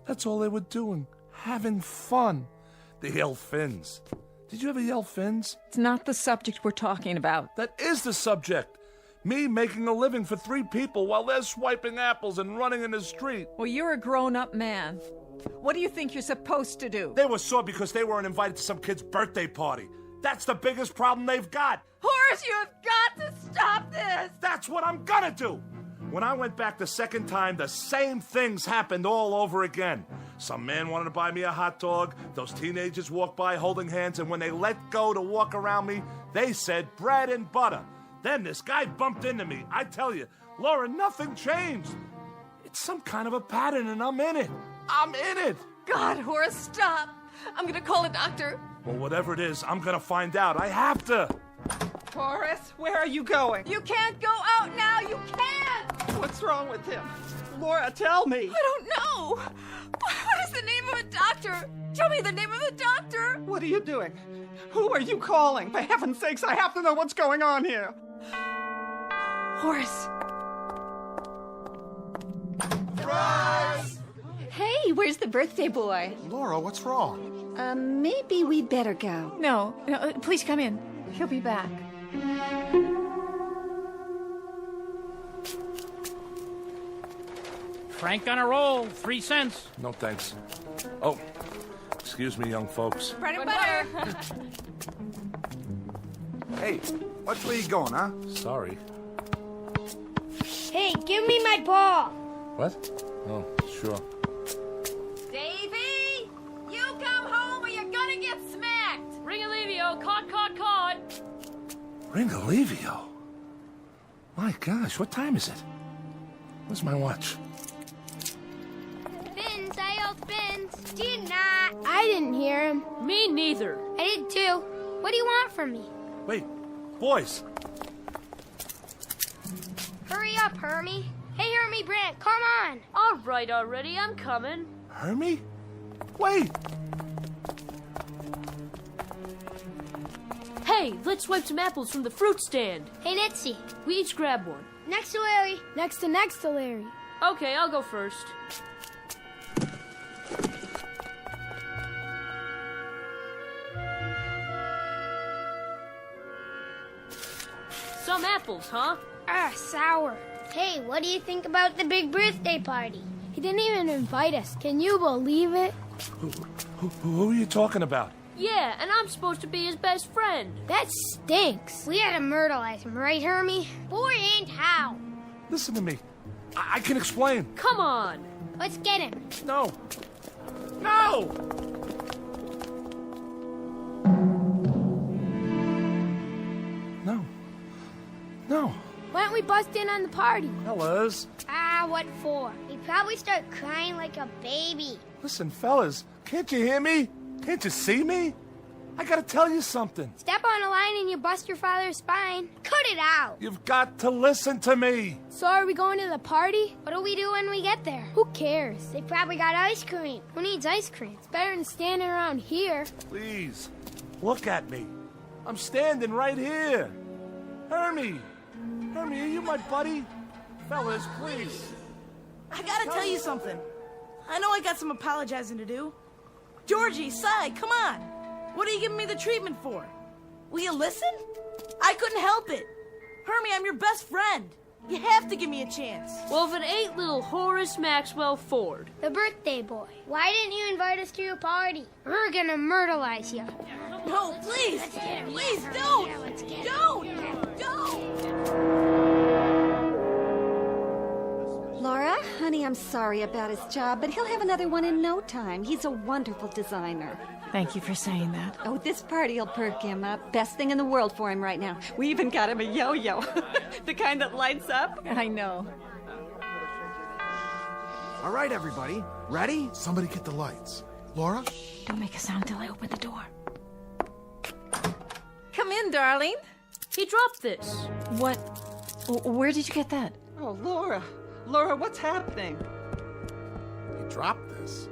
That's all they were doing, having fun. They yell fins. Did you ever yell fins? It's not the subject we're talking about. That is the subject. Me making a living for 3 people while they're swiping apples and running in the street. Well, you're a grown-up man. What do you think you're supposed to do? They were sore because they weren't invited to some kid's birthday party. That's the biggest problem they've got. Horace, you have got to stop this! That's what I'm gonna do! When I went back the second time, the same things happened all over again. Some man wanted to buy me a hot dog. Those teenagers walked by holding hands, and when they let go to walk around me, they said bread and butter. Then this guy bumped into me. I tell you, Laura, nothing changed. It's some kind of a pattern, and I'm in it. I'm in it. God, Horace, stop. I'm gonna call a doctor. Well, whatever it is, I'm gonna find out. I have to. Horace, where are you going? You can't go out now. You can't. What's wrong with him? Laura, tell me. I don't know. What is the name of a doctor? Tell me the name of the doctor. What are you doing? Who are you calling? For heaven's sakes, I have to know what's going on here. Horace. Surprise! Hey, where's the birthday boy? Laura, what's wrong? Maybe we'd better go. No, please come in. He'll be back. Frank on a roll, 3 cents. No thanks. Oh, excuse me, young folks. Bread and butter. Hey, which way you going, huh? Sorry. Hey, give me my ball. What? Oh, sure. Davy, you come home or you're gonna get smacked. Ring-a-levio, caught. Ring-a-levio? My gosh, what time is it? Where's my watch? Spins, I yelled spins. Did not. I didn't hear him. Me neither. I did too. What do you want from me? Wait, boys. Hurry up, Hermie. Hey, Hermie Brant, come on. All right already, I'm coming. Hermie? Wait. Hey, let's swipe some apples from the fruit stand. Hey, Nitsy. We each grab one. Next to Larry. Next to Larry. Okay, I'll go first. Some apples, huh? Sour. Hey, what do you think about the big birthday party? He didn't even invite us. Can you believe it? Who are you talking about? Yeah, and I'm supposed to be his best friend. That stinks. We had to myrtleize him, right, Hermie? Boy, and how? Listen to me. I can explain. Come on. Let's get him. No. No! No. No. Why don't we bust in on the party? Fellas. Ah, what for? He'd probably start crying like a baby. Listen, fellas. Can't you hear me? Can't you see me? I gotta tell you something. Step on a line and you bust your father's spine. Cut it out. You've got to listen to me. So are we going to the party? What do we do when we get there? Who cares? They probably got ice cream. Who needs ice cream? It's better than standing around here. Please, look at me. I'm standing right here. Hermie, are you my buddy? Fellas, please. I gotta tell you something. I know I got some apologizing to do. Georgie, Cy, come on. What are you giving me the treatment for? Will you listen? I couldn't help it. Hermie, I'm your best friend. You have to give me a chance. Well, if it ain't little Horace Maxwell Ford. The birthday boy. Why didn't you invite us to your party? We're gonna myrtleize you. No, please. Please, don't. Don't. Laura, honey, I'm sorry about his job, but he'll have another one in no time. He's a wonderful designer. Thank you for saying that. Oh, this party'll perk him up. Best thing in the world for him right now. We even got him a yo-yo. The kind that lights up. I know. All right, everybody. Ready? Somebody get the lights. Laura? Don't make a sound till I open the door. Come in, darling. He dropped this. What? Where did you get that? Oh, Laura. Laura, what's happening? He dropped this?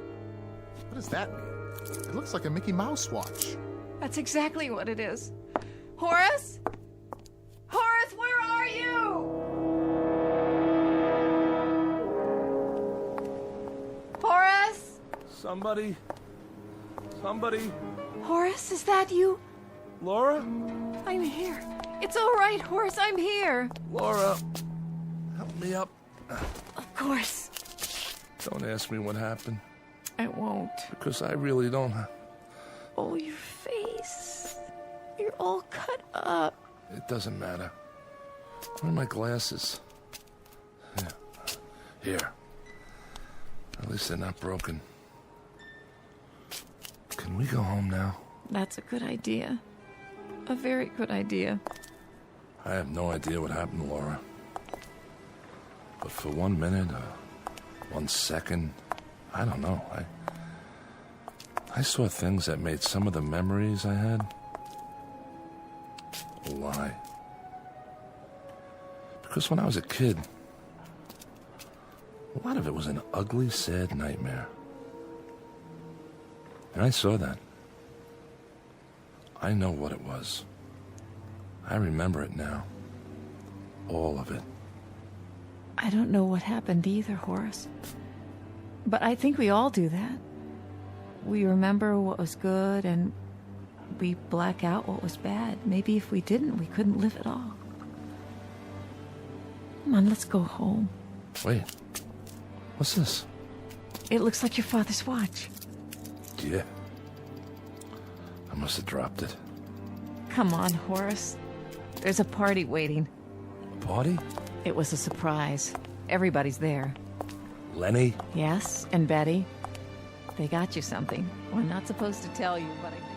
What does that mean? It looks like a Mickey Mouse watch. That's exactly what it is. Horace? Horace, where are you? Horace? Somebody. Horace, is that you? Laura? I'm here. It's all right, Horace, I'm here. Laura, help me up. Of course. Don't ask me what happened. I won't. Because I really don't. Oh, your face. You're all cut up. It doesn't matter. Where are my glasses? Here. At least they're not broken. Can we go home now? That's a good idea. A very good idea. I have no idea what happened, Laura. But for 1 minute, 1 second, I don't know. I saw things that made some of the memories I had a lie. Because when I was a kid, a lot of it was an ugly, sad nightmare. And I saw that. I know what it was. I remember it now. All of it. I don't know what happened either, Horace. But I think we all do that. We remember what was good and we black out what was bad. Maybe if we didn't, we couldn't live at all. Come on, let's go home. Wait. What's this? It looks like your father's watch. Yeah. I must have dropped it. Come on, Horace. There's a party waiting. A party? It was a surprise. Everybody's there. Lenny? Yes, and Betty. They got you something. We're not supposed to tell you, but I think...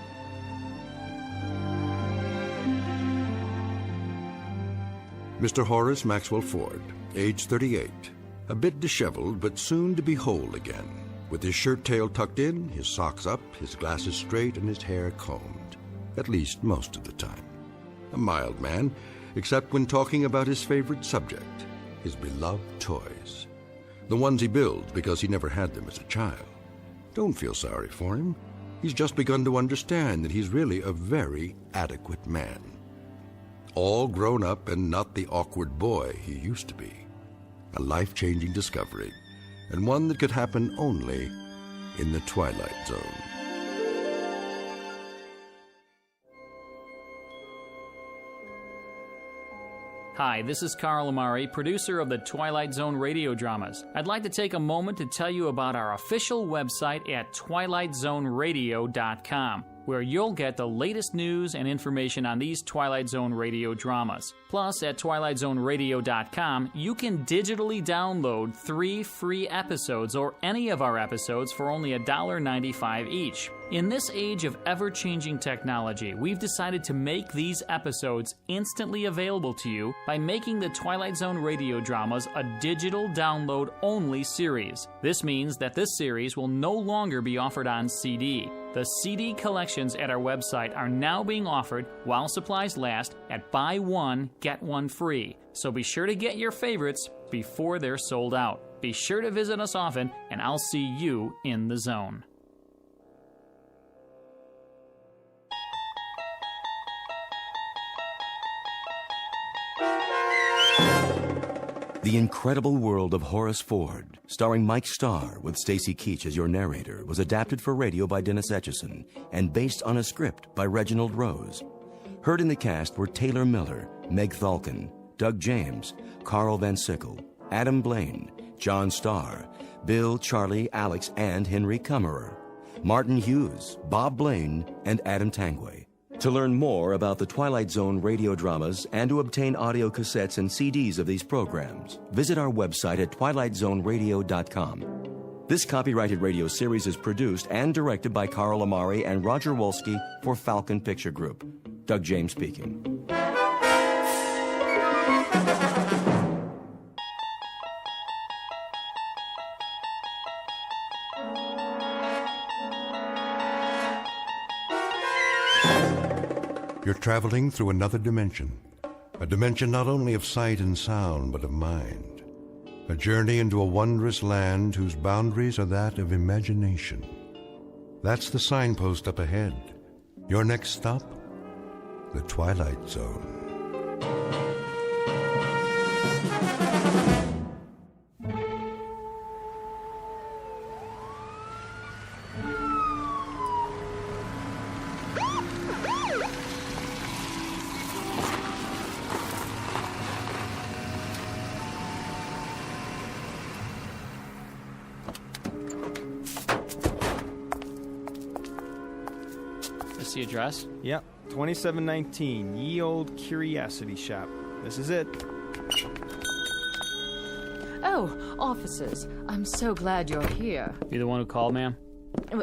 Mr. Horace Maxwell Ford, age 38, a bit disheveled but soon to be whole again, with his shirt tail tucked in, his socks up, his glasses straight, and his hair combed, at least most of the time. A mild man, except when talking about his favorite subject, his beloved toys. The ones he builds because he never had them as a child. Don't feel sorry for him. He's just begun to understand that he's really a very adequate man. All grown up and not the awkward boy he used to be. A life-changing discovery, and one that could happen only in the Twilight Zone. Hi, this is Carl Amari, producer of the Twilight Zone radio dramas. I'd like to take a moment to tell you about our official website at twilightzoneradio.com, where you'll get the latest news and information on these Twilight Zone radio dramas. Plus, at twilightzoneradio.com, you can digitally download 3 free episodes or any of our episodes for only $1.95 each. In this age of ever-changing technology, we've decided to make these episodes instantly available to you by making the Twilight Zone radio dramas a digital download-only series. This means that this series will no longer be offered on CD. The CD collections at our website are now being offered while supplies last at buy one, get one free. So be sure to get your favorites before they're sold out. Be sure to visit us often, and I'll see you in the zone. The Incredible World of Horace Ford, starring Mike Starr with Stacy Keach as your narrator, was adapted for radio by Dennis Etchison and based on a script by Reginald Rose. Heard in the cast were Taylor Miller, Meg Thalken, Doug James, Carl Van Sickle, Adam Blaine, John Starr, Bill, Charlie, Alex, and Henry Kummerer, Martin Hughes, Bob Blaine, and Adam Tangway. To learn more about the Twilight Zone radio dramas and to obtain audio cassettes and CDs of these programs, visit our website at twilightzoneradio.com. This copyrighted radio series is produced and directed by Carl Amari and Roger Wolski for Falcon Picture Group. Doug James speaking. You're traveling through another dimension. A dimension not only of sight and sound, but of mind. A journey into a wondrous land whose boundaries are that of imagination. That's the signpost up ahead. Your next stop? The Twilight Zone. The address? Yep, 2719 Ye Old Curiosity Shop. This is it. Oh, officers, I'm so glad you're here. You the one who called, ma'am?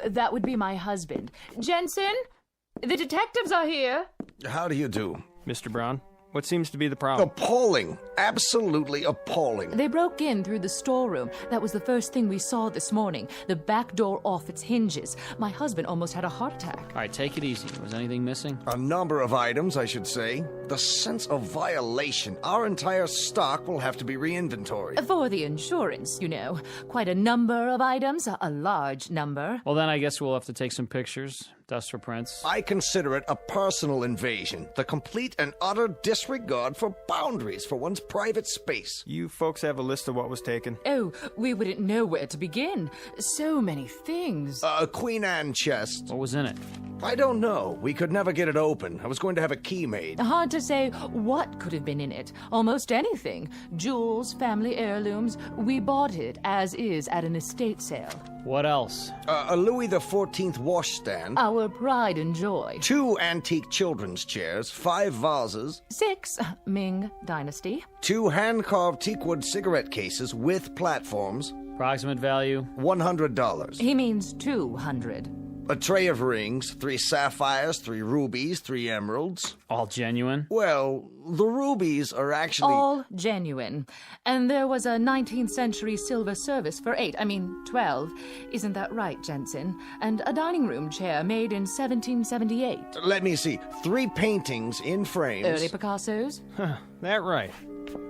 That would be my husband. Jensen, the detectives are here. How do you do? Mr. Brown, what seems to be the problem? Appalling. Absolutely appalling. They broke in through the storeroom. That was the first thing we saw this morning. The back door off its hinges. My husband almost had a heart attack. All right, take it easy. Was anything missing? A number of items, I should say. The sense of violation. Our entire stock will have to be re-inventoried. For the insurance, you know. Quite a number of items. A large number. Well, then I guess we'll have to take some pictures. Dust for prints. I consider it a personal invasion. The complete and utter disregard for boundaries for one's private space. You folks have a list of what was taken? Oh, we wouldn't know where to begin. So many things. A Queen Anne chest. What was in it? I don't know. We could never get it open. I was going to have a key made. Hard to say what could have been in it. Almost anything. Jewels, family heirlooms. We bought it as is at an estate sale. What else? A Louis XIV washstand. Our pride and joy. 2 antique children's chairs, 5 vases. 6, Ming Dynasty. 2 hand-carved teakwood cigarette cases with platforms. Approximate value? $100. He means 200. A tray of rings, 3 sapphires, 3 rubies, 3 emeralds. All genuine? Well, the rubies are actually... All genuine. And there was a 19th century silver service for 12. Isn't that right, Jensen? And a dining room chair made in 1778. Let me see. 3 paintings in frames. Early Picassos? Huh, that right.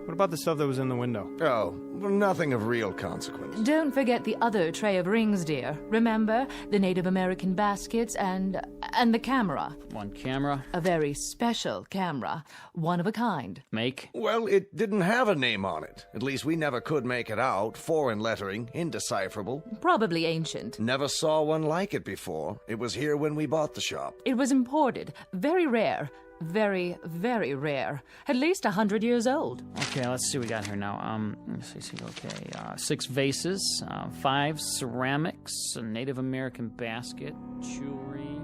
What about the stuff that was in the window? Oh, nothing of real consequence. Don't forget the other tray of rings, dear. Remember? The Native American baskets and the camera. One camera? A very special camera. One of a kind. Make? Well, it didn't have a name on it. At least we never could make it out. Foreign lettering, indecipherable. Probably ancient. Never saw one like it before. It was here when we bought the shop. It was imported. Very rare. Very, very rare. At least 100 years old. Okay, let's see what we got here now. Let's see. Okay, 6 vases, 5 ceramics, a Native American basket, jewelry.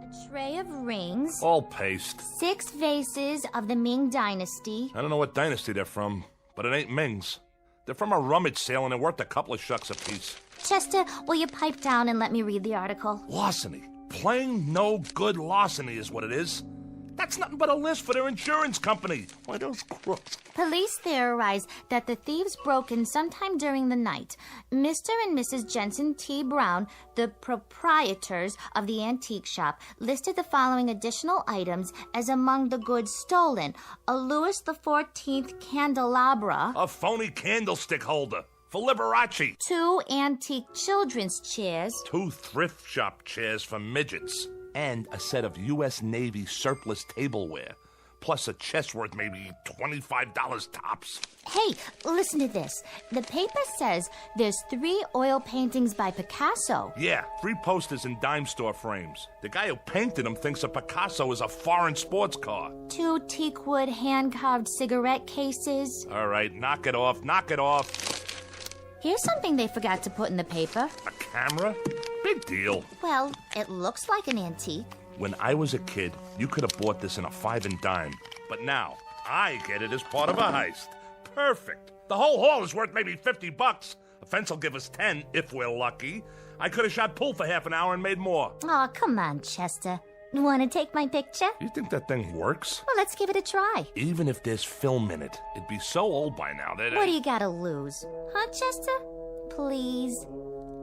A tray of rings. All paste. 6 vases of the Ming Dynasty. I don't know what dynasty they're from, but it ain't Ming's. They're from a rummage sale and they're worth a couple of shucks apiece. Chester, will you pipe down and let me read the article? Larceny. Plain no good larceny is what it is. That's nothing but a list for their insurance company. Why, those crooks. Police theorize that the thieves broke in sometime during the night. Mr. and Mrs. Jensen T. Brown, the proprietors of the antique shop, listed the following additional items as among the goods stolen. A Louis XIV candelabra. A phony candlestick holder for Liberace. 2 antique children's chairs. 2 thrift shop chairs for midgets. And a set of U.S. Navy surplus tableware. Plus a chest worth maybe $25 tops. Hey, listen to this. The paper says there's 3 oil paintings by Picasso. Yeah, 3 posters in dime store frames. The guy who painted them thinks a Picasso is a foreign sports car. 2 teakwood hand-carved cigarette cases. All right, knock it off. Here's something they forgot to put in the paper. A camera? Big deal. Well, it looks like an antique. When I was a kid, you could have bought this in a 5 and dime. But now, I get it as part of a heist. Perfect. The whole haul is worth maybe $50. A fence will give us 10 if we're lucky. I could have shot pool for half an hour and made more. Oh, come on, Chester. Want to take my picture? You think that thing works? Well, let's give it a try. Even if there's film in it, it'd be so old by now that... What do you got to lose? Huh, Chester? Please.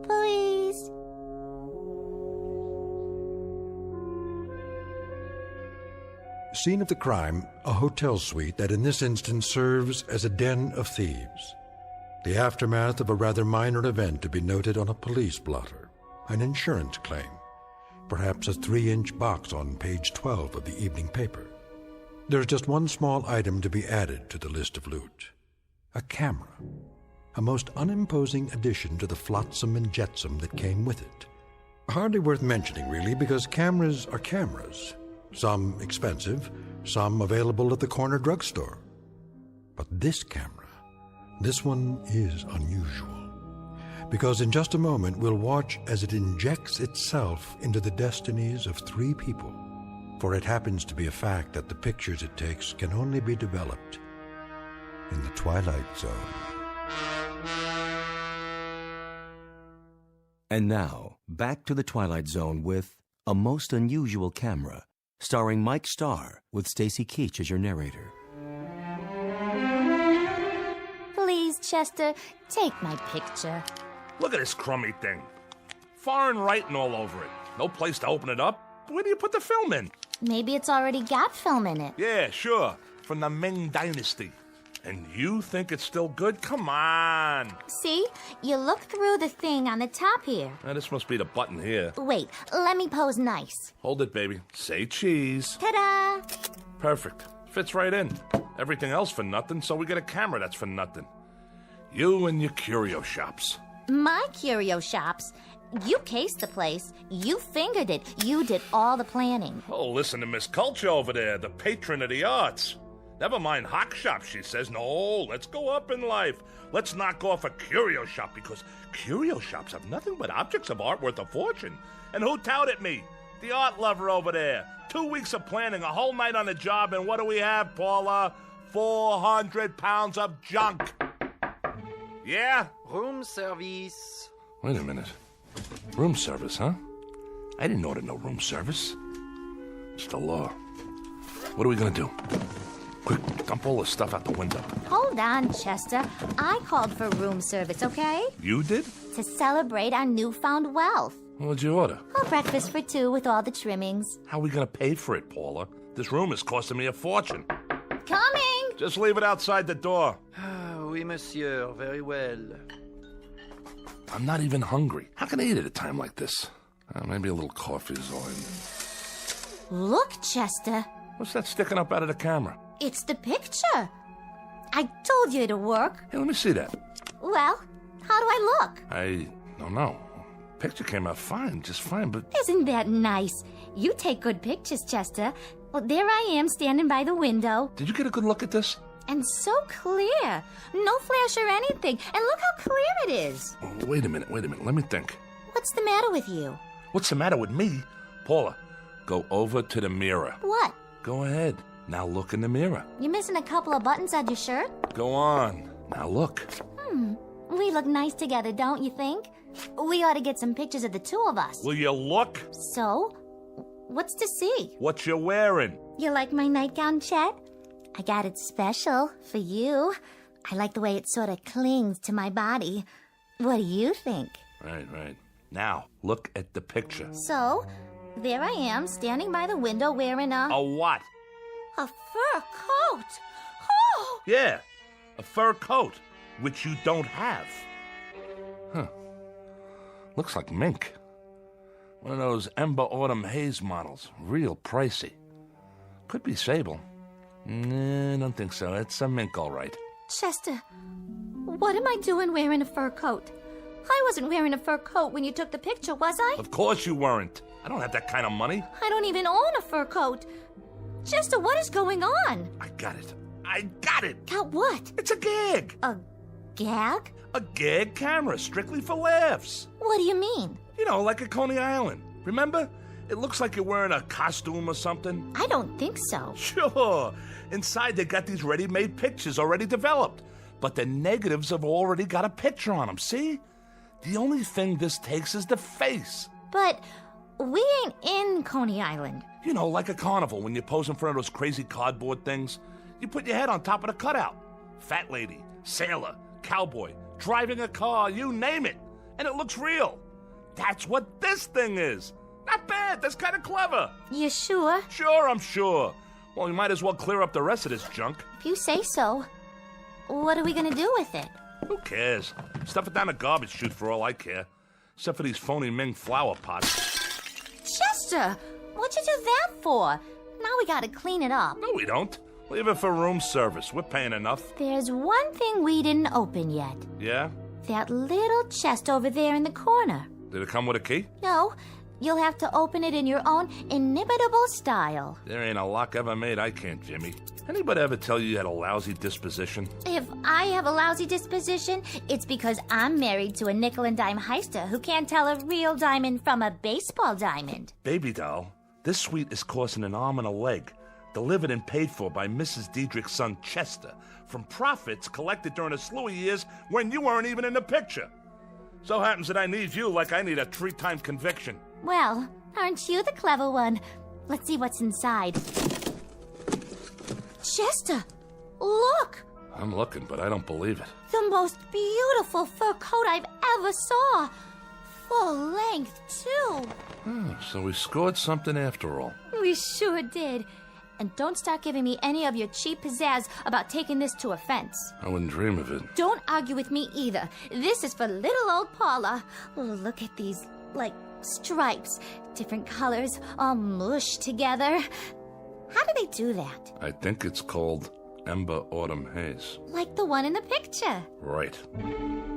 Please. Scene of the crime, a hotel suite that in this instance serves as a den of thieves. The aftermath of a rather minor event to be noted on a police blotter, an insurance claim, perhaps a 3-inch box on page 12 of the evening paper. There's just one small item to be added to the list of loot. A camera, a most unimposing addition to the flotsam and jetsam that came with it. Hardly worth mentioning, really, because cameras are cameras. Some expensive, some available at the corner drugstore. But this camera, this one is unusual. Because in just a moment, we'll watch as it injects itself into the destinies of 3 people. For it happens to be a fact that the pictures it takes can only be developed in the Twilight Zone. And now, back to the Twilight Zone with A Most Unusual Camera, starring Mike Starr with Stacy Keach as your narrator. Please, Chester, take my picture. Look at this crummy thing. Foreign writing all over it. No place to open it up. Where do you put the film in? Maybe it's already got film in it. Yeah, sure. From the Ming Dynasty. And you think it's still good? Come on. See? You look through the thing on the top here. Now, this must be the button here. Wait, let me pose nice. Hold it, baby. Say cheese. Ta-da! Perfect. Fits right in. Everything else for nothing, so we get a camera that's for nothing. You and your curio shops. My curio shops? You cased the place. You fingered it. You did all the planning. Oh, listen to Miss Culture over there, the patron of the arts. Never mind hock shop, she says. No, let's go up in life. Let's knock off a curio shop, because curio shops have nothing but objects of art worth a fortune. And who touted me? The art lover over there. 2 weeks of planning, a whole night on the job, and what do we have, Paula? 400 pounds of junk. Yeah? Room service. Wait a minute. Room service, huh? I didn't order no room service. It's the law. What are we gonna do? Quick, dump all this stuff out the window. Hold on, Chester. I called for room service, okay? You did? To celebrate our newfound wealth. What'd you order? A breakfast for 2 with all the trimmings. How are we gonna pay for it, Paula? This room is costing me a fortune. Coming! Just leave it outside the door. Oui, monsieur. Very well. I'm not even hungry. How can I eat at a time like this? Maybe a little coffee is all in. Look, Chester. What's that sticking up out of the camera? It's the picture. I told you it'd work. Hey, let me see that. Well, how do I look? I don't know. picture came out fine, just fine, but... Isn't that nice? You take good pictures, Chester. Well, there I am standing by the window. Did you get a good look at this? And so clear. No flash or anything. And look how clear it is. Oh, wait a minute. Let me think. What's the matter with you? What's the matter with me? Paula, go over to the mirror. What? Go ahead. Now look in the mirror. You're missing a couple of buttons on your shirt? Go on. Now look. We look nice together, don't you think? We ought to get some pictures of the two of us. Will you look? So? What's to see? What you wearing? You like my nightgown, Chet? I got it special for you. I like the way it sort of clings to my body. What do you think? Right. Now, look at the picture. So, there I am, standing by the window wearing a what? fur coat. Oh! Yeah, a fur coat, which you don't have. Huh. Looks like mink. One of those Ember Autumn Haze models. Real pricey. Could be sable. Nah, don't think so. It's a mink, all right. Chester, what am I doing wearing a fur coat? I wasn't wearing a fur coat when you took the picture, was I? Of course you weren't. I don't have that kind of money. I don't even own a fur coat. Chester, what is going on? I got it. Got what? It's a gag. A gag? A gag camera, strictly for laughs. What do you mean? You know, like at Coney Island. Remember? It looks like you're wearing a costume or something. I don't think so. Sure. Inside, they got these ready-made pictures already developed. But the negatives have already got a picture on them, see? The only thing this takes is the face. But we ain't in Coney Island. You know, like a carnival when you pose in front of those crazy cardboard things. You put your head on top of the cutout. Fat lady, sailor, cowboy, driving a car, you name it. And it looks real. That's what this thing is. Not bad. That's kind of clever. You sure? Sure, I'm sure. Well, we might as well clear up the rest of this junk. If you say so. What are we going to do with it? Who cares? Stuff it down the garbage chute for all I care. Except for these phony Ming flower pots. Chester, what'd you do that for? Now we got to clean it up. No, we don't. Leave it for room service. We're paying enough. There's one thing we didn't open yet. Yeah? That little chest over there in the corner. Did it come with a key? No, you'll have to open it in your own inimitable style. There ain't a lock ever made I can't, Jimmy. Anybody ever tell you had a lousy disposition? If I have a lousy disposition, it's because I'm married to a nickel and dime heister who can't tell a real diamond from a baseball diamond. Baby doll, this suite is costing an arm and a leg. Delivered and paid for by Mrs. Diedrich's son Chester from profits collected during a slew of years when you weren't even in the picture. So happens that I need you like I need a 3-time conviction. Well, aren't you the clever one? Let's see what's inside. Chester, look! I'm looking, but I don't believe it. The most beautiful fur coat I've ever saw. Full length, too. So we scored something after all. We sure did. And don't start giving me any of your cheap pizzazz about taking this to a fence. I wouldn't dream of it. Don't argue with me either. This is for little old Paula. Oh, look at these, stripes. Different colors, all mushed together. How do they do that? I think it's called Ember Autumn Haze. Like the one in the picture. Right.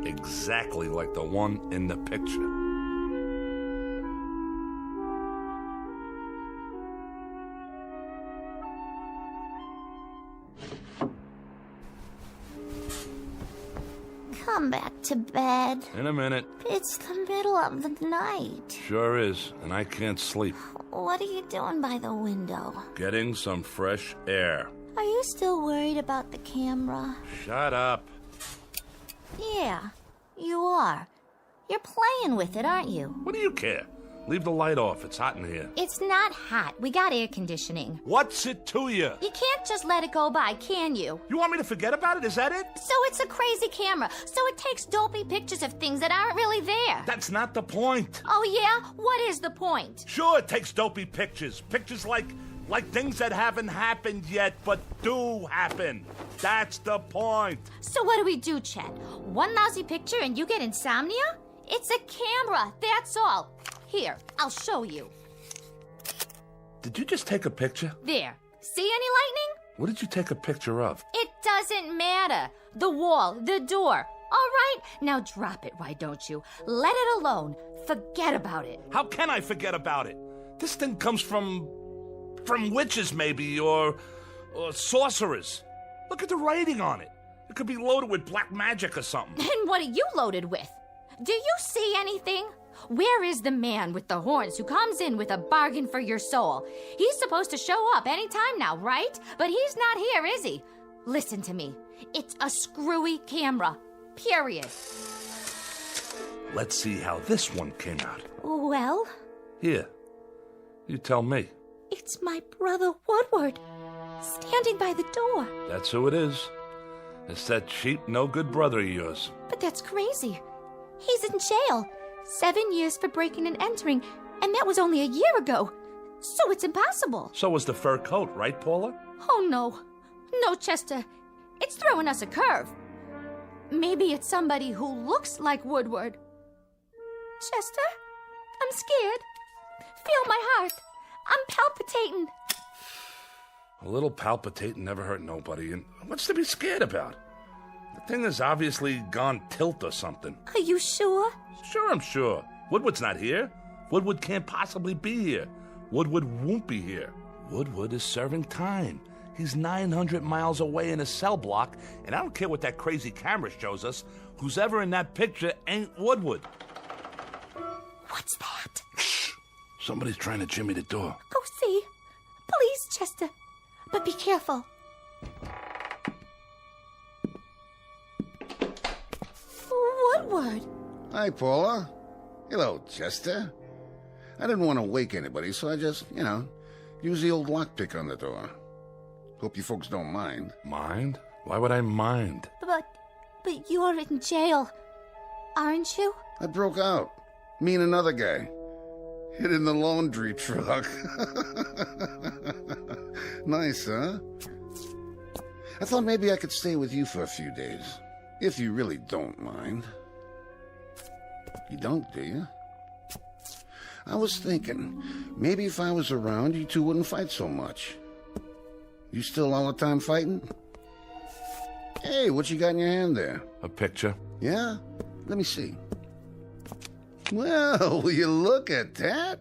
Exactly like the one in the picture. Come back to bed. In a minute. It's the middle of the night. Sure is, and I can't sleep. What are you doing by the window? Getting some fresh air. Are you still worried about the camera? Shut up. Yeah, you are. You're playing with it, aren't you? What do you care? Leave the light off. It's hot in here. It's not hot. We got air conditioning. What's it to you? You can't just let it go by, can you? You want me to forget about it? Is that it? So it's a crazy camera. So it takes dopey pictures of things that aren't really there. That's not the point. Oh, yeah? What is the point? Sure, it takes dopey pictures. Pictures like things that haven't happened yet, but do happen. That's the point. So what do we do, Chet? One lousy picture and you get insomnia? It's a camera, that's all. Here, I'll show you. Did you just take a picture? There. See any lightning? What did you take a picture of? It doesn't matter. The wall, the door, right? Now drop it, why don't you? Let it alone. Forget about it. How can I forget about it? This thing comes from witches, maybe, or sorcerers. Look at the writing on it. It could be loaded with black magic or something. And what are you loaded with? Do you see anything? Where is the man with the horns who comes in with a bargain for your soul? He's supposed to show up any time now, right? But he's not here, is he? Listen to me. It's a screwy camera. Period. Let's see how this one came out. Well? Here. You tell me. It's my brother Woodward, standing by the door. That's who it is. It's that cheap, no-good brother of yours. But that's crazy. He's in jail. 7 years for breaking and entering, and that was only a year ago. So it's impossible. So was the fur coat, right, Paula? Oh, no. No, Chester. It's throwing us a curve. Maybe it's somebody who looks like Woodward. Chester, I'm scared. Feel my heart. I'm palpitating. A little palpitating never hurt nobody, and what's to be scared about? The thing has obviously gone tilt or something. Are you sure? Sure, I'm sure. Woodward's not here. Woodward can't possibly be here. Woodward won't be here. Woodward is serving time. He's 900 miles away in a cell block, and I don't care what that crazy camera shows us. Who's ever in that picture ain't Woodward. What's that? Shh! Somebody's trying to jimmy the door. Go see. Please, Chester. But be careful. Woodward. Hi, Paula. Hello, Chester. I didn't want to wake anybody, so I just, use the old lockpick on the door. Hope you folks don't mind. Mind? Why would I mind? But you're in jail, aren't you? I broke out. Me and another guy. Hid in the laundry truck. Nice, huh? I thought maybe I could stay with you for a few days. If you really don't mind. You don't, do you? I was thinking, maybe if I was around, you two wouldn't fight so much. You still all the time fighting? Hey, what you got in your hand there? A picture. Yeah? Let me see. Well, will you look at that?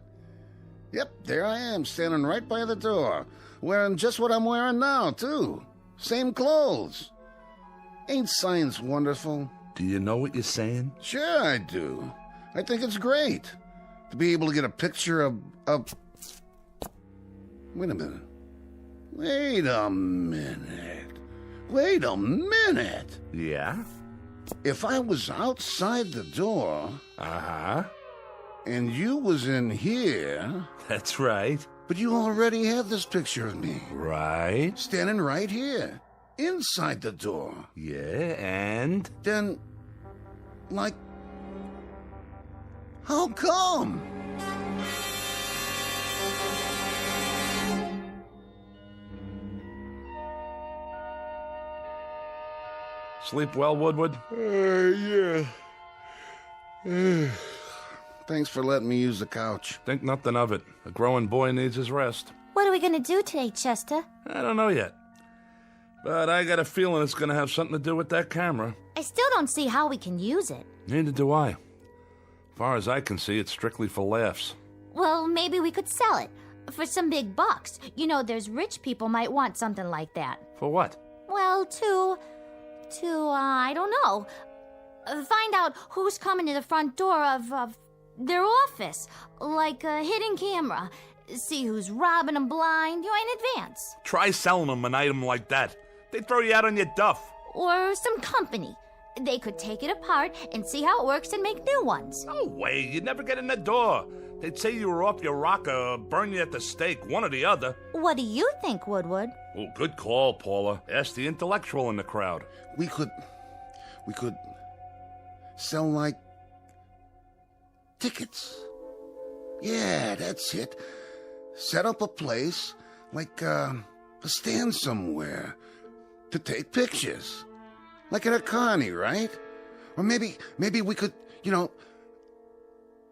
Yep, there I am, standing right by the door. Wearing just what I'm wearing now, too. Same clothes. Ain't science wonderful? Do you know what you're saying? Sure I do. I think it's great to be able to get a picture of... Wait a minute. Wait a minute. Yeah? If I was outside the door... Uh-huh. And you was in here... That's right. But you already have this picture of me. Right. Standing right here. Inside the door. Yeah, and? Then... How come? Sleep well, Woodward? Yeah. Thanks for letting me use the couch. Think nothing of it. A growing boy needs his rest. What are we going to do today, Chester? I don't know yet. But I got a feeling it's going to have something to do with that camera. I still don't see how we can use it. Neither do I. As far as I can see, it's strictly for laughs. Well, maybe we could sell it. For some big bucks. There's rich people might want something like that. For what? Well, I don't know. Find out who's coming to the front door of their office. Like a hidden camera. See who's robbing them blind, in advance. Try selling them an item like that. They'd throw you out on your duff. Or some company. They could take it apart and see how it works and make new ones. No way. You'd never get in the door. They'd say you were off your rocker or burn you at the stake, one or the other. What do you think, Woodward? Oh, good call, Paula. Ask the intellectual in the crowd. We could sell, tickets. Yeah, that's it. Set up a place, a stand somewhere, to take pictures. Like at a carny, right? Or maybe we could,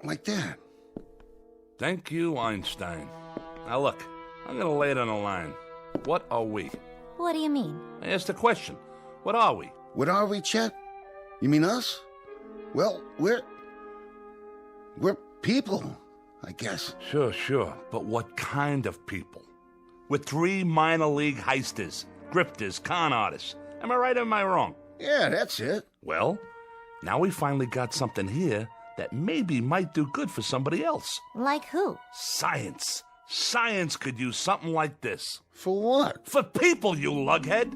like that. Thank you, Einstein. Now look, I'm gonna lay it on the line. What are we? What do you mean? I asked a question. What are we? What are we, Chet? You mean us? Well, we're people, I guess. Sure. But what kind of people? We're 3 minor league heisters, grifters, con artists. Am I right or am I wrong? Yeah, that's it. Well, now we finally got something here that maybe might do good for somebody else. Like who? Science. Science could use something like this. For what? For people, you lughead.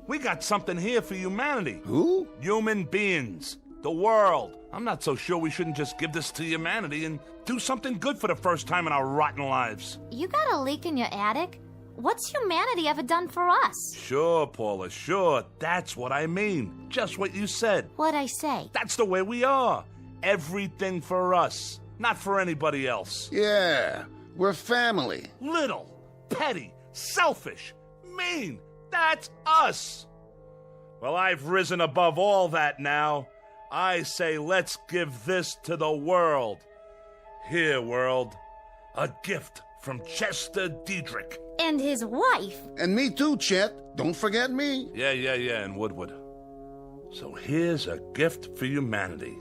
We got something here for humanity. Who? Human beings. The world. I'm not so sure we shouldn't just give this to humanity and do something good for the first time in our rotten lives. You got a leak in your attic? What's humanity ever done for us? Sure, Paula, sure. That's what I mean. Just what you said. What'd I say? That's the way we are. Everything for us, not for anybody else. Yeah, we're family. Little, petty, selfish, mean. That's us. Well, I've risen above all that now. I say let's give this to the world. Here, world, a gift from Chester Diedrich. And his wife. And me too, Chet. Don't forget me. Yeah, and Woodward. So here's a gift for humanity.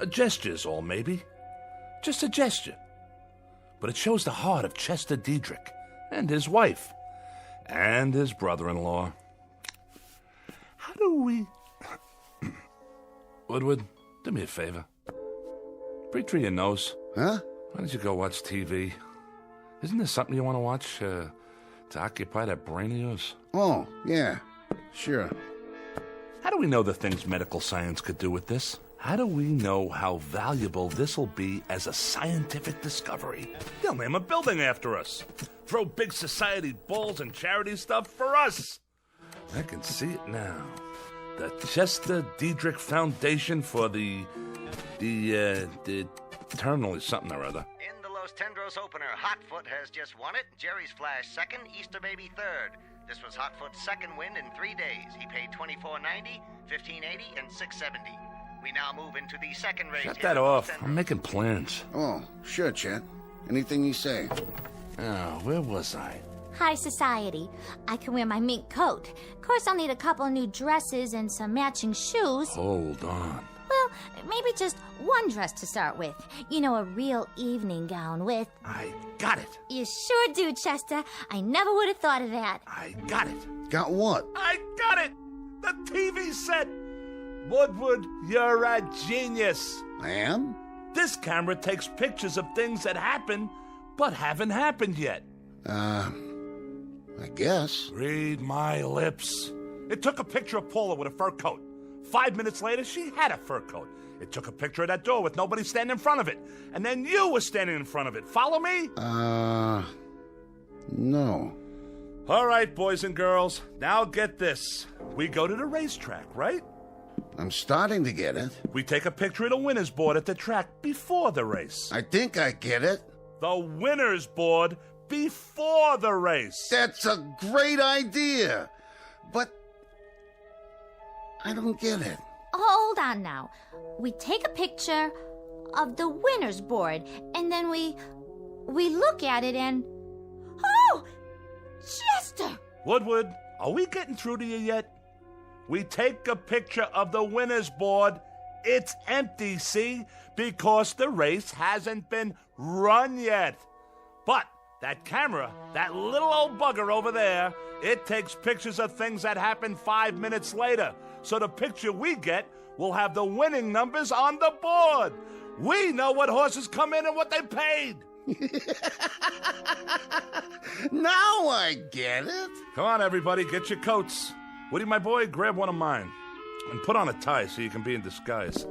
A gesture's all, maybe. Just a gesture. But it shows the heart of Chester Diedrich and his wife and his brother-in-law. How do we... Woodward, do me a favor. Breathe through your nose. Huh? Why don't you go watch TV? Isn't there something you want to watch to occupy that brain of yours? Oh, yeah. Sure. How do we know the things medical science could do with this? How do we know how valuable this'll be as a scientific discovery? They'll name a building after us. Throw big society balls and charity stuff for us. I can see it now. The Chester Diedrich Foundation for the eternal something or other. In the Los Tendros opener, Hotfoot has just won it. Jerry's Flash second, Easter Baby third. This was Hotfoot's second win in 3 days. He paid $24.90, $15.80, and $6.70. We now move into the second race. Shut that off. I'm making plans. Oh, sure, Chet. Anything you say. Oh, where was I? High society. I can wear my mink coat. Of course, I'll need a couple new dresses and some matching shoes. Hold on. Well, maybe just one dress to start with. You know, a real evening gown with... I got it. You sure do, Chester. I never would have thought of that. I got it. Got what? I got it. The TV set. Woodward, you're a genius. I am? This camera takes pictures of things that happen, but haven't happened yet. I guess. Read my lips. It took a picture of Paula with a fur coat. 5 minutes later, she had a fur coat. It took a picture of that door with nobody standing in front of it. And then you were standing in front of it. Follow me? No. All right, boys and girls. Now get this. We go to the racetrack, right? I'm starting to get it. We take a picture of the winner's board at the track before the race. I think I get it. The winner's board before the race. That's a great idea. But I don't get it. Hold on now. We take a picture of the winner's board, and then we look at it and... Oh! Chester! Woodward, are we getting through to you yet? We take a picture of the winner's board. It's empty, see? Because the race hasn't been run yet. But that camera, that little old bugger over there, it takes pictures of things that happen 5 minutes later. So the picture we get will have the winning numbers on the board. We know what horses come in and what they paid. Now I get it. Come on, everybody, get your coats. Woody, my boy, grab one of mine. And put on a tie so you can be in disguise.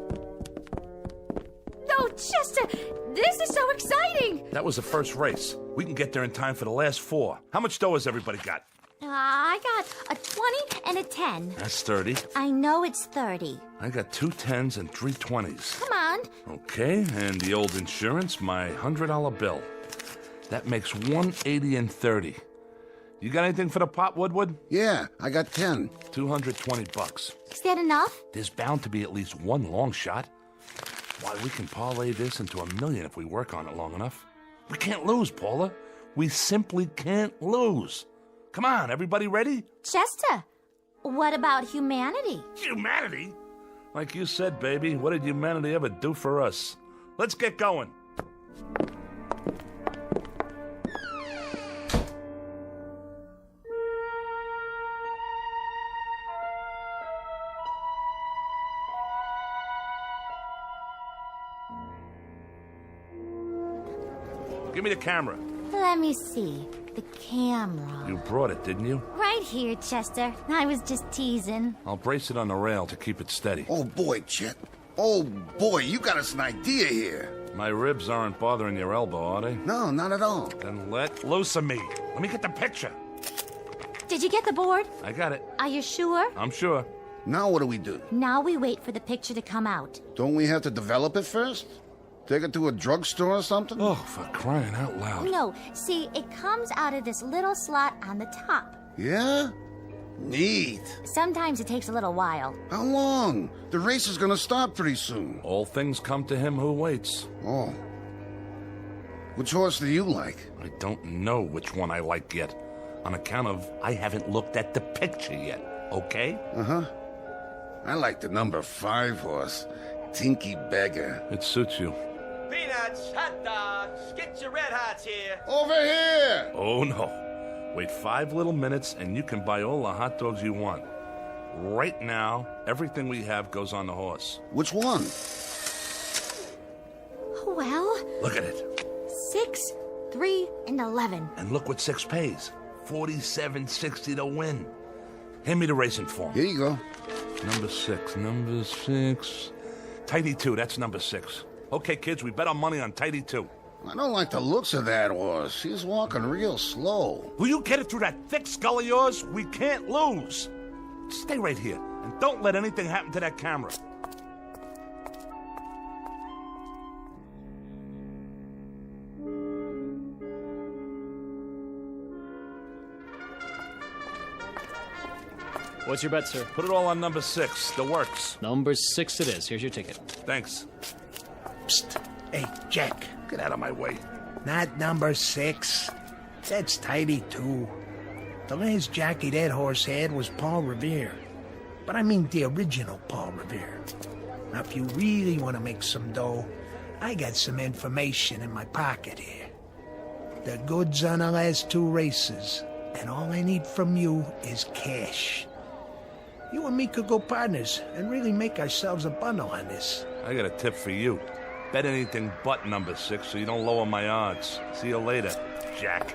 No, Chester, this is so exciting. That was the first race. We can get there in time for the last 4. How much dough has everybody got? I got a 20 and a 10. That's 30. I know it's 30. I got 2 10s and 3 20s. Come on. Okay, and the old insurance, my $100 bill. That makes 180 and 30. You got anything for the pot, Woodward? Yeah, I got 10. $220. Is that enough? There's bound to be at least one long shot. Why, we can parlay this into $1 million if we work on it long enough. We can't lose, Paula. We simply can't lose. Come on, everybody ready? Chester, what about humanity? Humanity? Like you said, baby, what did humanity ever do for us? Let's get going. Give me the camera. Let me see. The camera. You brought it, didn't you? Right here, Chester. I was just teasing. I'll brace it on the rail to keep it steady. Oh, boy, Chet. Oh, boy, you got us an idea here. My ribs aren't bothering your elbow, are they? No, not at all. Then let loose of me. Let me get the picture. Did you get the board? I got it. Are you sure? I'm sure. Now what do we do? Now we wait for the picture to come out. Don't we have to develop it first? Take it to a drugstore or something? Oh, for crying out loud. No, see, it comes out of this little slot on the top. Yeah? Neat. Sometimes it takes a little while. How long? The race is gonna start pretty soon. All things come to him who waits. Oh. Which horse do you like? I don't know which one I like yet. On account of I haven't looked at the picture yet, okay? Uh-huh. I like the number 5 horse, Tinky Beggar. It suits you. Peanuts, hot dogs, get your red hots here. Over here! Oh, no. Wait 5 little minutes and you can buy all the hot dogs you want. Right now, everything we have goes on the horse. Which one? Well... Look at it. 6, 3, and 11. And look what 6 pays. $47.60 to win. Hand me the racing form. Here you go. Number 6. Tidy 2, that's number 6. Okay, kids, we bet our money on Tidy 2. I don't like the looks of that horse. He's walking real slow. Will you get it through that thick skull of yours? We can't lose. Stay right here, and don't let anything happen to that camera. What's your bet, sir? Put it all on number 6, the works. Number 6 it is. Here's your ticket. Thanks. Psst. Hey, Jack. Get out of my way. Not number 6. That's Tidy 2. The last jockey that horse had was Paul Revere. But I mean the original Paul Revere. Now, if you really want to make some dough, I got some information in my pocket here. The goods on the last 2 races, and all I need from you is cash. You and me could go partners and really make ourselves a bundle on this. I got a tip for you. Bet anything but number 6 so you don't lower my odds. See you later, Jack.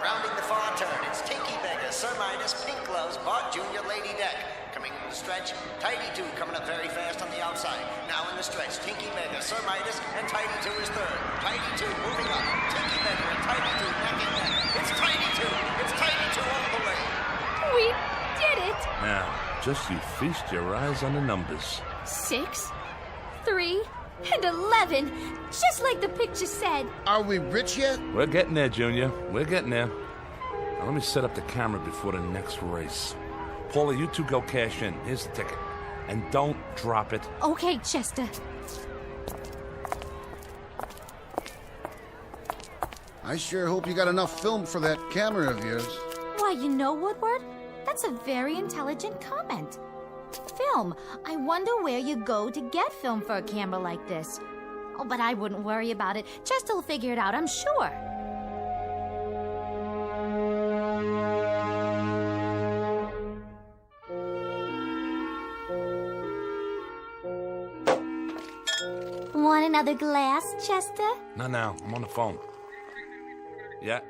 Rounding the far turn, it's Tinky Beggar, Sir Midas, Pink Gloves, Bart Jr., Lady Deck. Coming in the stretch, Tidy 2 coming up very fast on the outside. Now in the stretch, Tinky Beggar, Sir Midas, and Tidy 2 is third. Tidy 2 moving up. Tinky Beggar and Tidy 2 neck and neck. It's Tidy 2. It's Tidy 2 all the way. We did it! Now, just you feast your eyes on the numbers. 6, 3, and 11. Just like the picture said. Are we rich yet? We're getting there, Junior. We're getting there. Now let me set up the camera before the next race. Paula, you 2 go cash in. Here's the ticket. And don't drop it. Okay, Chester. I sure hope you got enough film for that camera of yours. Why, you know, Woodward? That's a very intelligent comment. Film. I wonder where you go to get film for a camera like this. Oh, but I wouldn't worry about it. Chester will figure it out, I'm sure. Want another glass, Chester? Not now. I'm on the phone. Yeah?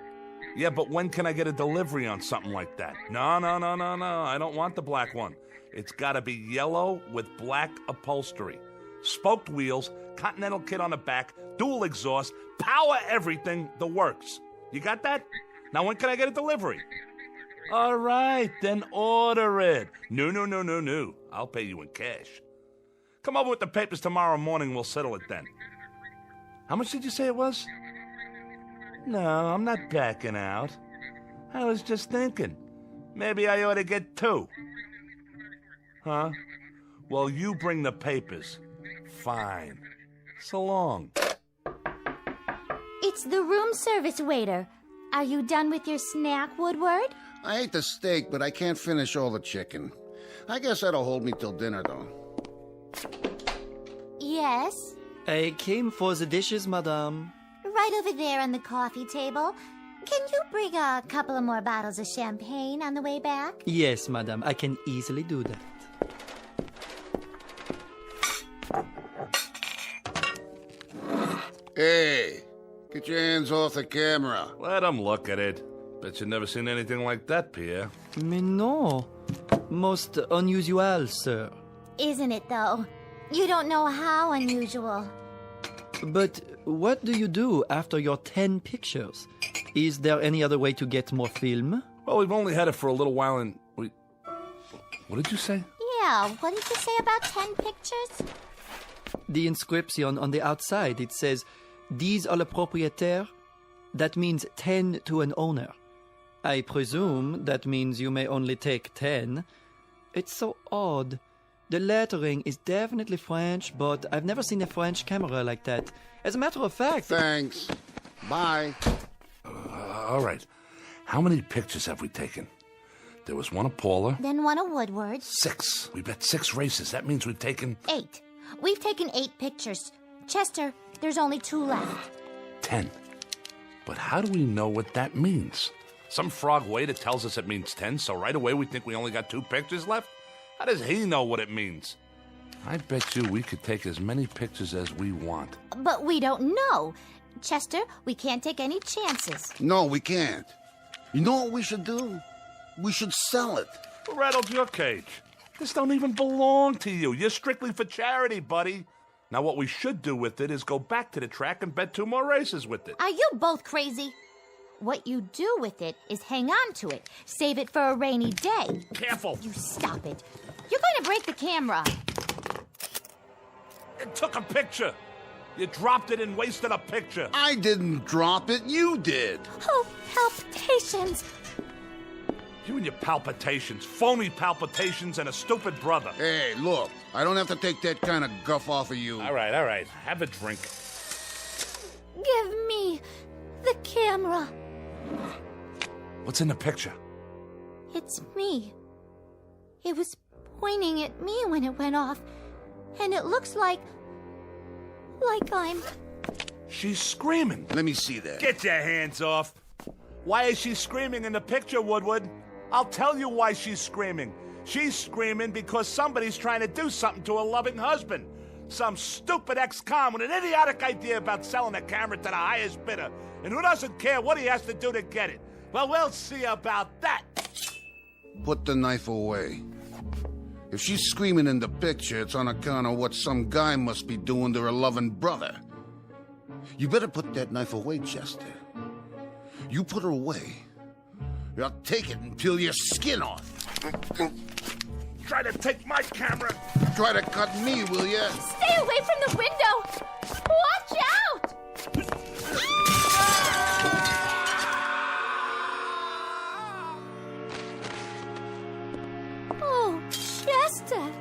Yeah, but when can I get a delivery on something like that? No. I don't want the black one. It's gotta be yellow with black upholstery. Spoked wheels, Continental kit on the back, dual exhaust, power everything, the works. You got that? Now when can I get a delivery? All right, then order it. No. I'll pay you in cash. Come over with the papers tomorrow morning, we'll settle it then. How much did you say it was? No, I'm not backing out. I was just thinking. Maybe I ought to get 2. Huh? Well, you bring the papers. Fine. So long. It's the room service waiter. Are you done with your snack, Woodward? I ate the steak, but I can't finish all the chicken. I guess that'll hold me till dinner, though. Yes? I came for the dishes, madame. Right over there on the coffee table. Can you bring a couple of more bottles of champagne on the way back? Yes, madame, I can easily do that. Hey, get your hands off the camera. Let him look at it. Bet you've never seen anything like that, Pierre. Mais non. Most unusual, sir. Isn't it, though? You don't know how unusual. But what do you do after your 10 pictures? Is there any other way to get more film? Well, we've only had it for a little while and What did you say? Yeah, what did you say about 10 pictures? The inscription on the outside, it says, 10 à le propriétaire. That means 10 to an owner. I presume that means you may only take 10. It's so odd. The lettering is definitely French, but I've never seen a French camera like that. As a matter of fact... Thanks. Bye. All right. How many pictures have we taken? There was one of Paula. Then one of Woodward. 6. We bet 6 races. That means we've taken... 8. We've taken 8 pictures. Chester, there's only 2 left. 10. But how do we know what that means? Some frog waiter tells us it means 10, so right away we think we only got 2 pictures left? How does he know what it means? I bet you we could take as many pictures as we want. But we don't know. Chester, we can't take any chances. No, we can't. You know what we should do? We should sell it. Who rattled your cage? This don't even belong to you. You're strictly for charity, buddy. Now what we should do with it is go back to the track and bet 2 more races with it. Are you both crazy? What you do with it is hang on to it. Save it for a rainy day. Careful. You stop it. You're going to break the camera. It took a picture. You dropped it and wasted a picture. I didn't drop it. You did. Oh, palpitations. You and your palpitations. Phony palpitations and a stupid brother. Hey, look. I don't have to take that kind of guff off of you. All right. Have a drink. Give me the camera. What's in the picture? It's me. It was pointing at me when it went off, and it looks like I'm... She's screaming. Let me see that. Get your hands off. Why is she screaming in the picture, Woodward? I'll tell you why she's screaming. She's screaming because somebody's trying to do something to her loving husband. Some stupid ex-con with an idiotic idea about selling a camera to the highest bidder. And who doesn't care what he has to do to get it? Well, we'll see about that. Put the knife away. If she's screaming in the picture, it's on account of what some guy must be doing to her loving brother. You better put that knife away, Chester. You put her away, I'll take it and peel your skin off. Try to take my camera. Try to cut me, will you? Stay away from the window! Watch out! Oh, Chester!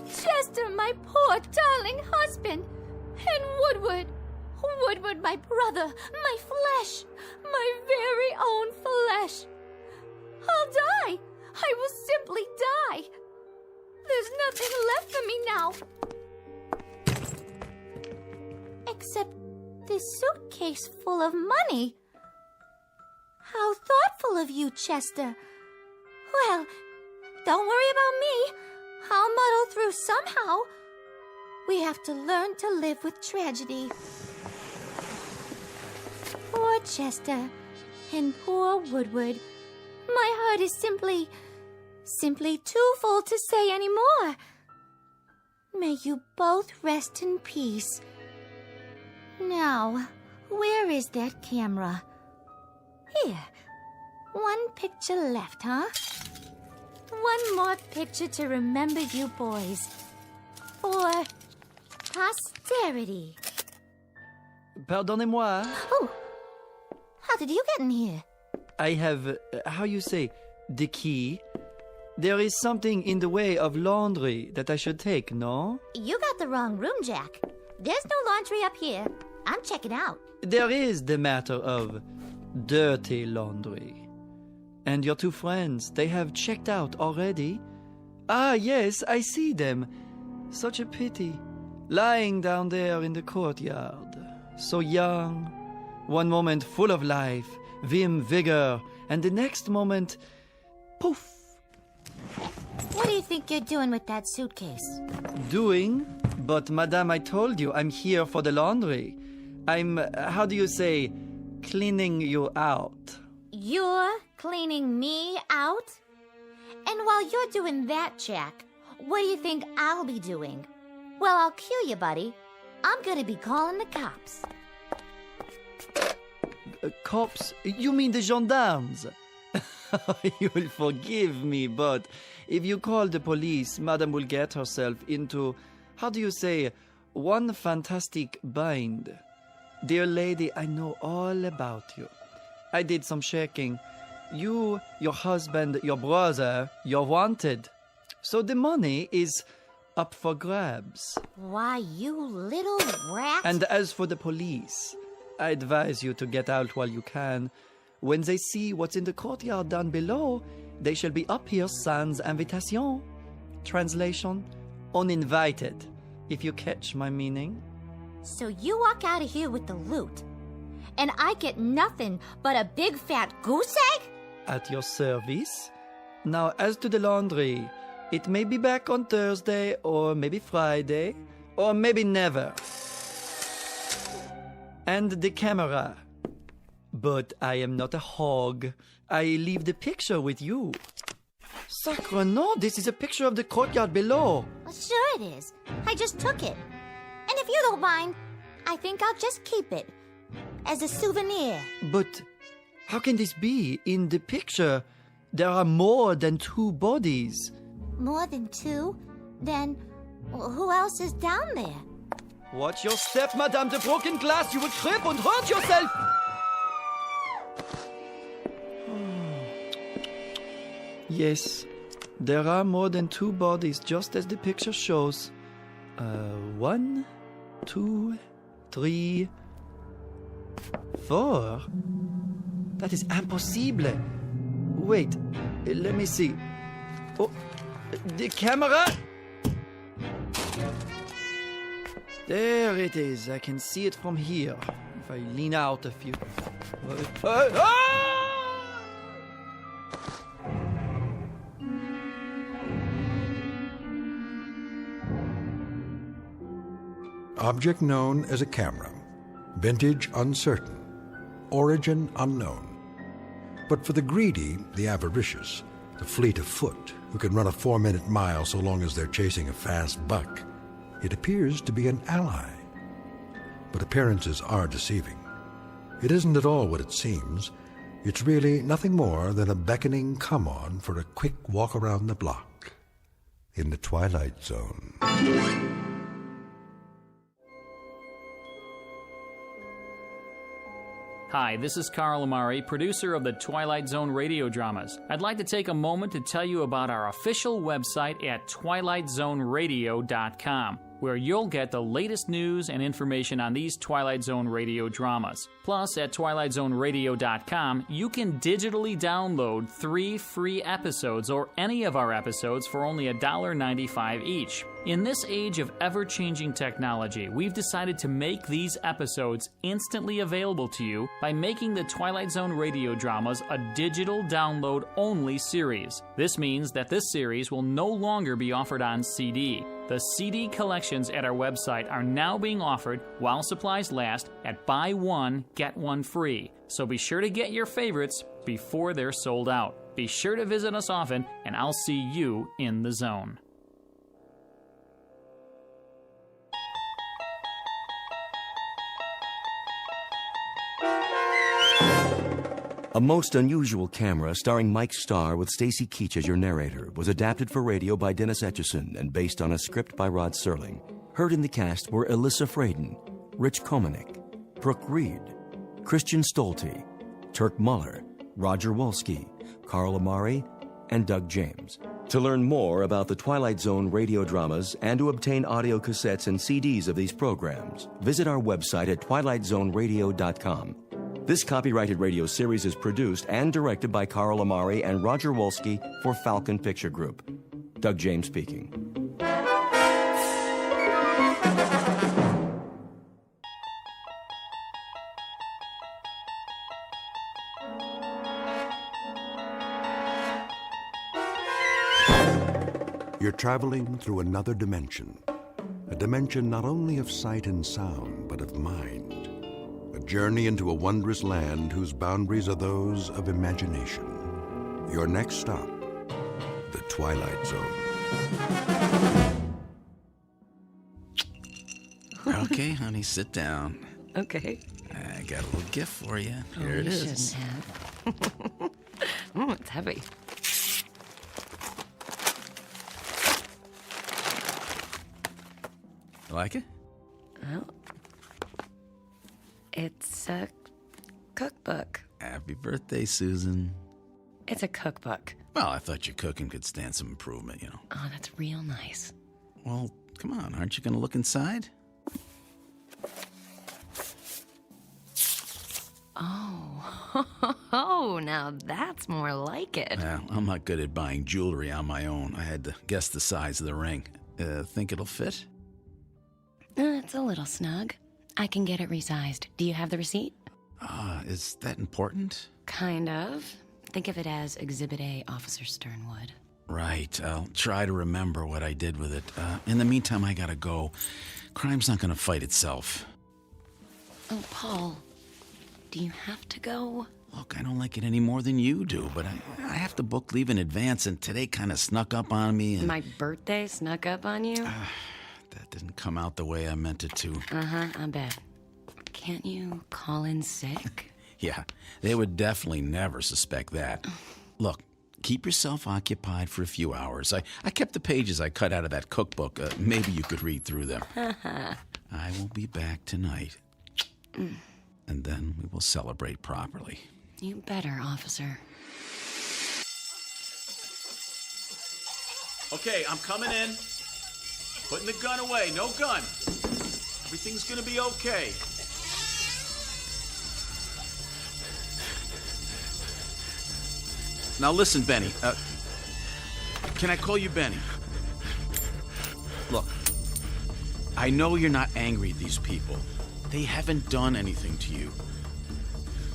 Chester, my poor darling husband! And Woodward! Woodward, my brother, my flesh! My very own flesh! I'll die! I will simply die! There's nothing left for me now. Except this suitcase full of money. How thoughtful of you, Chester. Well, don't worry about me. I'll muddle through somehow. We have to learn to live with tragedy. Poor Chester and poor Woodward. My heart is simply too full to say any more. May you both rest in peace. Now, where is that camera? Here. 1 picture left, huh? 1 more picture to remember you boys. For posterity. Pardonnez-moi. Oh, how did you get in here? I have, how you say, the key. There is something in the way of laundry that I should take, no? You got the wrong room, Jack. There's no laundry up here. I'm checking out. There is the matter of dirty laundry. And your two friends, they have checked out already? Ah, yes, I see them. Such a pity. Lying down there in the courtyard. So young. One moment full of life, vim, vigor, and the next moment, poof. What do you think you're doing with that suitcase? Doing? But, madame, I told you, I'm here for the laundry. I'm, how do you say, cleaning you out. You're cleaning me out? And while you're doing that, Jack, what do you think I'll be doing? Well, I'll cue you, buddy. I'm gonna be calling the cops. Cops? You mean the gendarmes? You'll forgive me, but if you call the police, Madame will get herself into, how do you say, one fantastic bind. Dear lady, I know all about you. I did some checking. You, your husband, your brother, you're wanted. So the money is up for grabs. Why, you little rat. And as for the police, I advise you to get out while you can. When they see what's in the courtyard down below, they shall be up here sans invitation. Translation, uninvited, if you catch my meaning. So you walk out of here with the loot, and I get nothing but a big fat goose egg? At your service. Now, as to the laundry, it may be back on Thursday, or maybe Friday, or maybe never. And the camera. But I am not a hog. I leave the picture with you. Sacre no, this is a picture of the courtyard below. Well, sure it is. I just took it. And if you don't mind, I think I'll just keep it as a souvenir. But how can this be? In the picture, there are more than 2 bodies. More than 2? Then who else is down there? Watch your step, madame. The broken glass. You will trip and hurt yourself. Yes, there are more than 2 bodies, just as the picture shows. 1, 2, 3, 4. That is impossible. Wait, let me see. Oh, the camera. There it is. I can see it from here. If I lean out a few. Object known as a camera. Vintage uncertain. Origin unknown. But for the greedy, the avaricious, the fleet of foot, who can run a 4-minute mile so long as they're chasing a fast buck, it appears to be an ally. But appearances are deceiving. It isn't at all what it seems. It's really nothing more than a beckoning come-on for a quick walk around the block in the Twilight Zone. Hi, this is Carl Amari, producer of the Twilight Zone radio dramas. I'd like to take a moment to tell you about our official website at twilightzoneradio.com, where you'll get the latest news and information on these Twilight Zone radio dramas. Plus, at twilightzoneradio.com, you can digitally download 3 free episodes or any of our episodes for only $1.95 each. In this age of ever-changing technology, we've decided to make these episodes instantly available to you by making the Twilight Zone radio dramas a digital download-only series. This means that this series will no longer be offered on CD. The CD collections at our website are now being offered while supplies last at buy one, get one free. So be sure to get your favorites before they're sold out. Be sure to visit us often, and I'll see you in the zone. A Most Unusual Camera, starring Mike Starr with Stacy Keach as your narrator, was adapted for radio by Dennis Etchison and based on a script by Rod Serling. Heard in the cast were Alyssa Fraden, Rich Komanek, Brooke Reed, Christian Stolte, Turk Muller, Roger Wolski, Carl Amari, and Doug James. To learn more about the Twilight Zone radio dramas and to obtain audio cassettes and CDs of these programs, visit our website at twilightzoneradio.com. This copyrighted radio series is produced and directed by Carl Amari and Roger Wolski for Falcon Picture Group. Doug James speaking. You're traveling through another dimension. A dimension not only of sight and sound, but of mind. A journey into a wondrous land whose boundaries are those of imagination. Your next stop, the Twilight Zone. Okay, honey, sit down. Okay. I got a little gift for you. Here it you is. shouldn't have. It's heavy. You like it? Well, it's a cookbook. Happy birthday, Susan. It's a cookbook. Well, I thought your cooking could stand some improvement, you know. Oh, that's real nice. Well, come on, aren't you going to look inside? Oh. Oh, now that's more like it. Well, I'm not good at buying jewelry on my own. I had to guess the size of the ring. Think it'll fit? It's a little snug. I can get it resized. Do you have the receipt? Is that important? Kind of. Think of it as Exhibit A, Officer Sternwood. Right. I'll try to remember what I did with it. In the meantime, I gotta go. Crime's not gonna fight itself. Oh, Paul, do you have to go? Look, I don't like it any more than you do, but I have to book leave in advance, and today kind of snuck up on me. And My birthday snuck up on you? that didn't come out the way I meant it to. Uh-huh, I bet. Can't you call in sick? Yeah, they would definitely never suspect that. Look, keep yourself occupied for a few hours. I kept the pages I cut out of that cookbook. Maybe you could read through them. I will be back tonight. And then we will celebrate properly. You better, officer. Okay, I'm coming in. Putting the gun away. No gun. Everything's gonna be okay. Now listen, Benny. Can I call you Benny? Look, I know you're not angry at these people. They haven't done anything to you.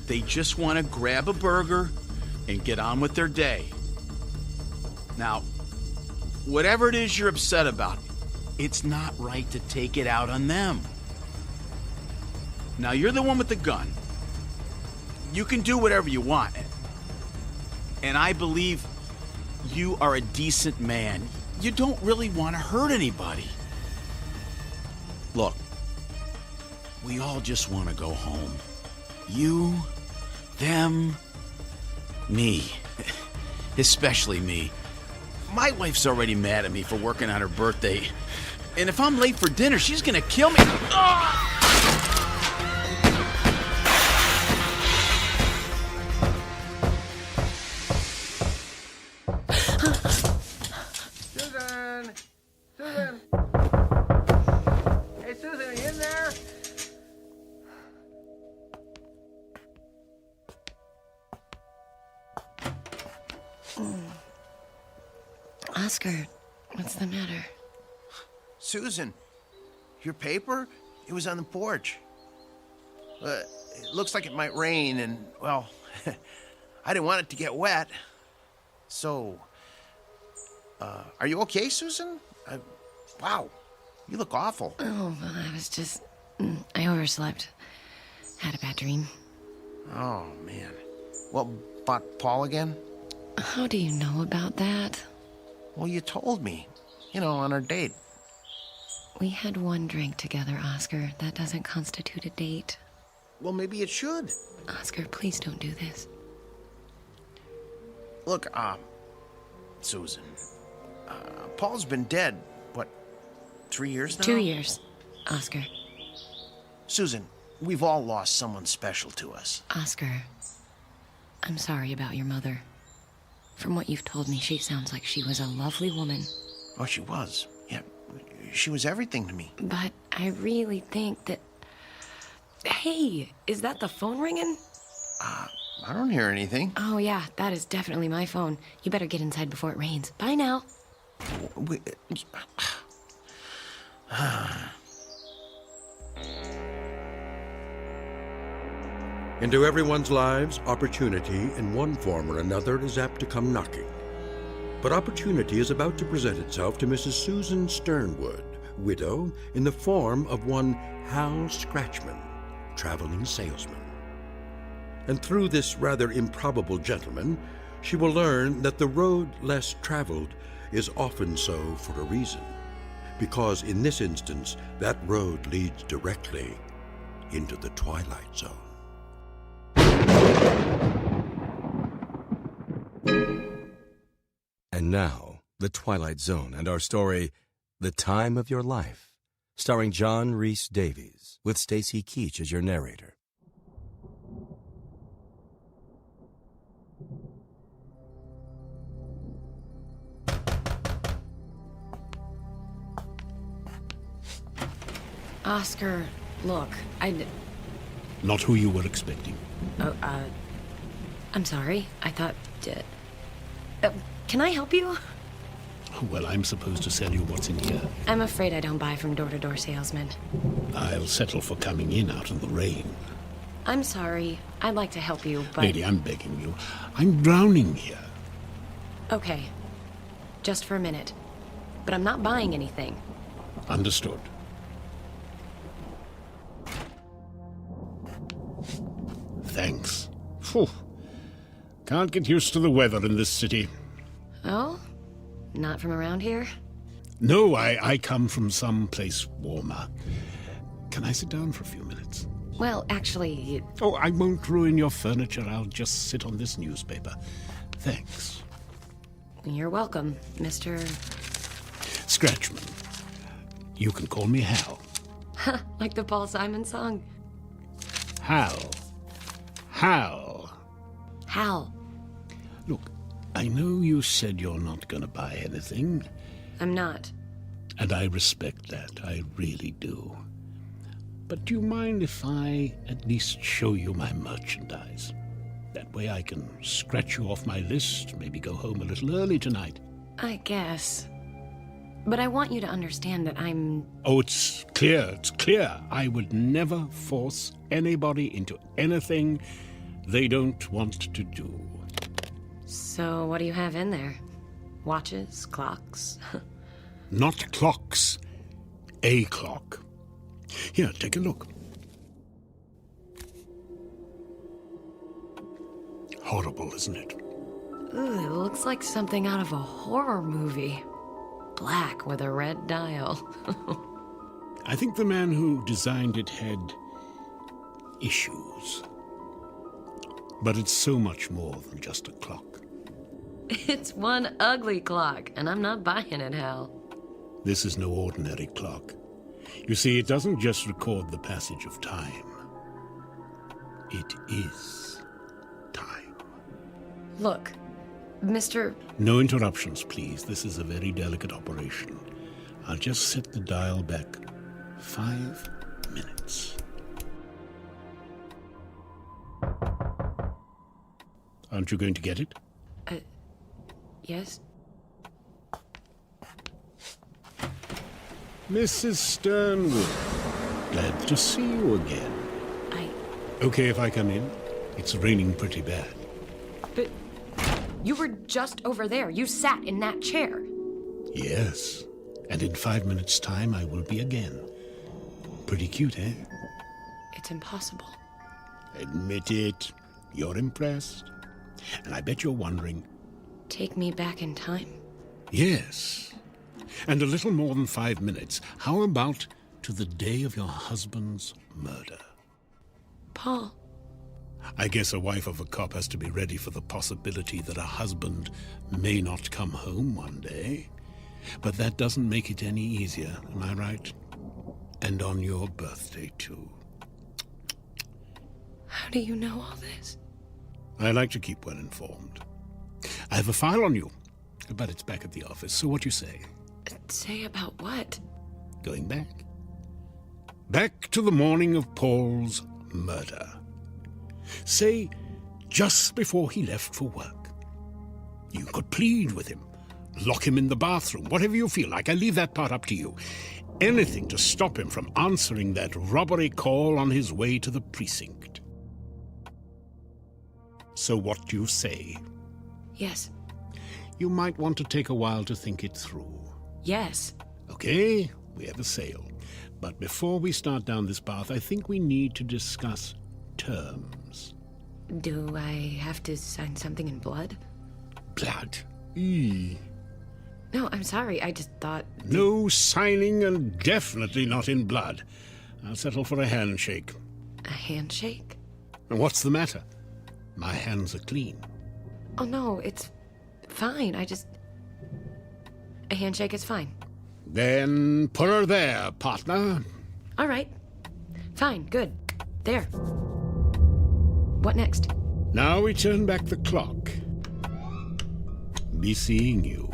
They just want to grab a burger and get on with their day. Now, whatever it is you're upset about, it's not right to take it out on them. Now, you're the one with the gun. You can do whatever you want. And I believe you are a decent man. You don't really want to hurt anybody. Look, we all just want to go home. You, them, me. Especially me. My wife's already mad at me for working on her birthday. And if I'm late for dinner, she's gonna kill me. Ah! Susan! Susan! Hey, Susan, are you in there? Oscar, what's the matter? Susan, your paper? It was on the porch. It looks like it might rain, and, well, I didn't want it to get wet. So, are you okay, Susan? Wow, you look awful. Oh, well, I was just... I overslept. Had a bad dream. Oh, man. What, about Paul again? How do you know about that? Well, you told me. You know, on our date. We had one drink together, Oscar. That doesn't constitute a date. Well, maybe it should. Oscar, please don't do this. Look, Susan, Paul's been dead, what, 3 years now? 2 years, Oscar. Susan, we've all lost someone special to us. Oscar, I'm sorry about your mother. From what you've told me, she sounds like she was a lovely woman. Oh, she was. Yeah, she was everything to me. But I really think that... Hey, is that the phone ringing? I don't hear anything. Oh, yeah, that is definitely my phone. You better get inside before it rains. Bye now. Into everyone's lives, opportunity in one form or another is apt to come knocking. But opportunity is about to present itself to Mrs. Susan Sternwood, widow, in the form of one Hal Scratchman, traveling salesman. And through this rather improbable gentleman, she will learn that the road less traveled is often so for a reason, because in this instance, that road leads directly into the Twilight Zone. And now, The Twilight Zone and our story, The Time of Your Life, starring John Rhys Davies, with Stacy Keach as your narrator. Oscar, look, Not who you were expecting. I'm sorry. I thought... can I help you? Well, I'm supposed to sell you what's in here. I'm afraid I don't buy from door-to-door salesmen. I'll settle for coming in out of the rain. I'm sorry. I'd like to help you, but... Lady, I'm begging you. I'm drowning here. Okay. Just for a minute. But I'm not buying anything. Understood. Thanks. Phew. Can't get used to the weather in this city. Oh? Not from around here? No, I come from some place warmer. Can I sit down for a few minutes? Well, actually... Oh, I won't ruin your furniture. I'll just sit on this newspaper. Thanks. You're welcome, Mr... Scratchman. You can call me Hal. Like the Paul Simon song. Hal. Hal. Hal. Look, I know you said you're not going to buy anything. I'm not. And I respect that. I really do. But do you mind if I at least show you my merchandise? That way I can scratch you off my list, maybe go home a little early tonight. I guess. But I want you to understand that I'm... Oh, it's clear. I would never force anybody into anything they don't want to do. So what do you have in there? Watches? Clocks? Not clocks. A clock. Here, take a look. Horrible, isn't it? Ooh, it looks like something out of a horror movie. Black with a red dial. I think the man who designed it had issues. But it's so much more than just a clock. It's one ugly clock, and I'm not buying it, Hal. This is no ordinary clock. You see, it doesn't just record the passage of time. It is time. Look, Mr... No interruptions, please. This is a very delicate operation. I'll just set the dial back 5 minutes. Aren't you going to get it? Yes? Mrs. Sternwood, glad to see you again. Okay if I come in? It's raining pretty bad. But you were just over there. You sat in that chair. Yes, and in 5 minutes' time I will be again. Pretty cute, eh? It's impossible. Admit it. You're impressed. And I bet you're wondering... Take me back in time? Yes. And a little more than 5 minutes. How about to the day of your husband's murder? Paul. I guess a wife of a cop has to be ready for the possibility that a husband may not come home one day. But that doesn't make it any easier, am I right? And on your birthday, too. How do you know all this? I like to keep well informed. I have a file on you, but it's back at the office, so what you say? Say about what? Going back. Back to the morning of Paul's murder. Say, just before he left for work. You could plead with him, lock him in the bathroom, whatever you feel like. I leave that part up to you. Anything to stop him from answering that robbery call on his way to the precinct. So what do you say? Yes. You might want to take a while to think it through. Yes. Okay, we have a sale. But before we start down this path, I think we need to discuss terms. Do I have to sign something in blood? Blood? Eee. No, I'm sorry. I just thought... No signing, and definitely not in blood. I'll settle for a handshake. A handshake? And what's the matter? My hands are clean. Oh, no, it's fine. A handshake is fine. Then put her there, partner. All right. Fine, good. There. What next? Now we turn back the clock. Be seeing you,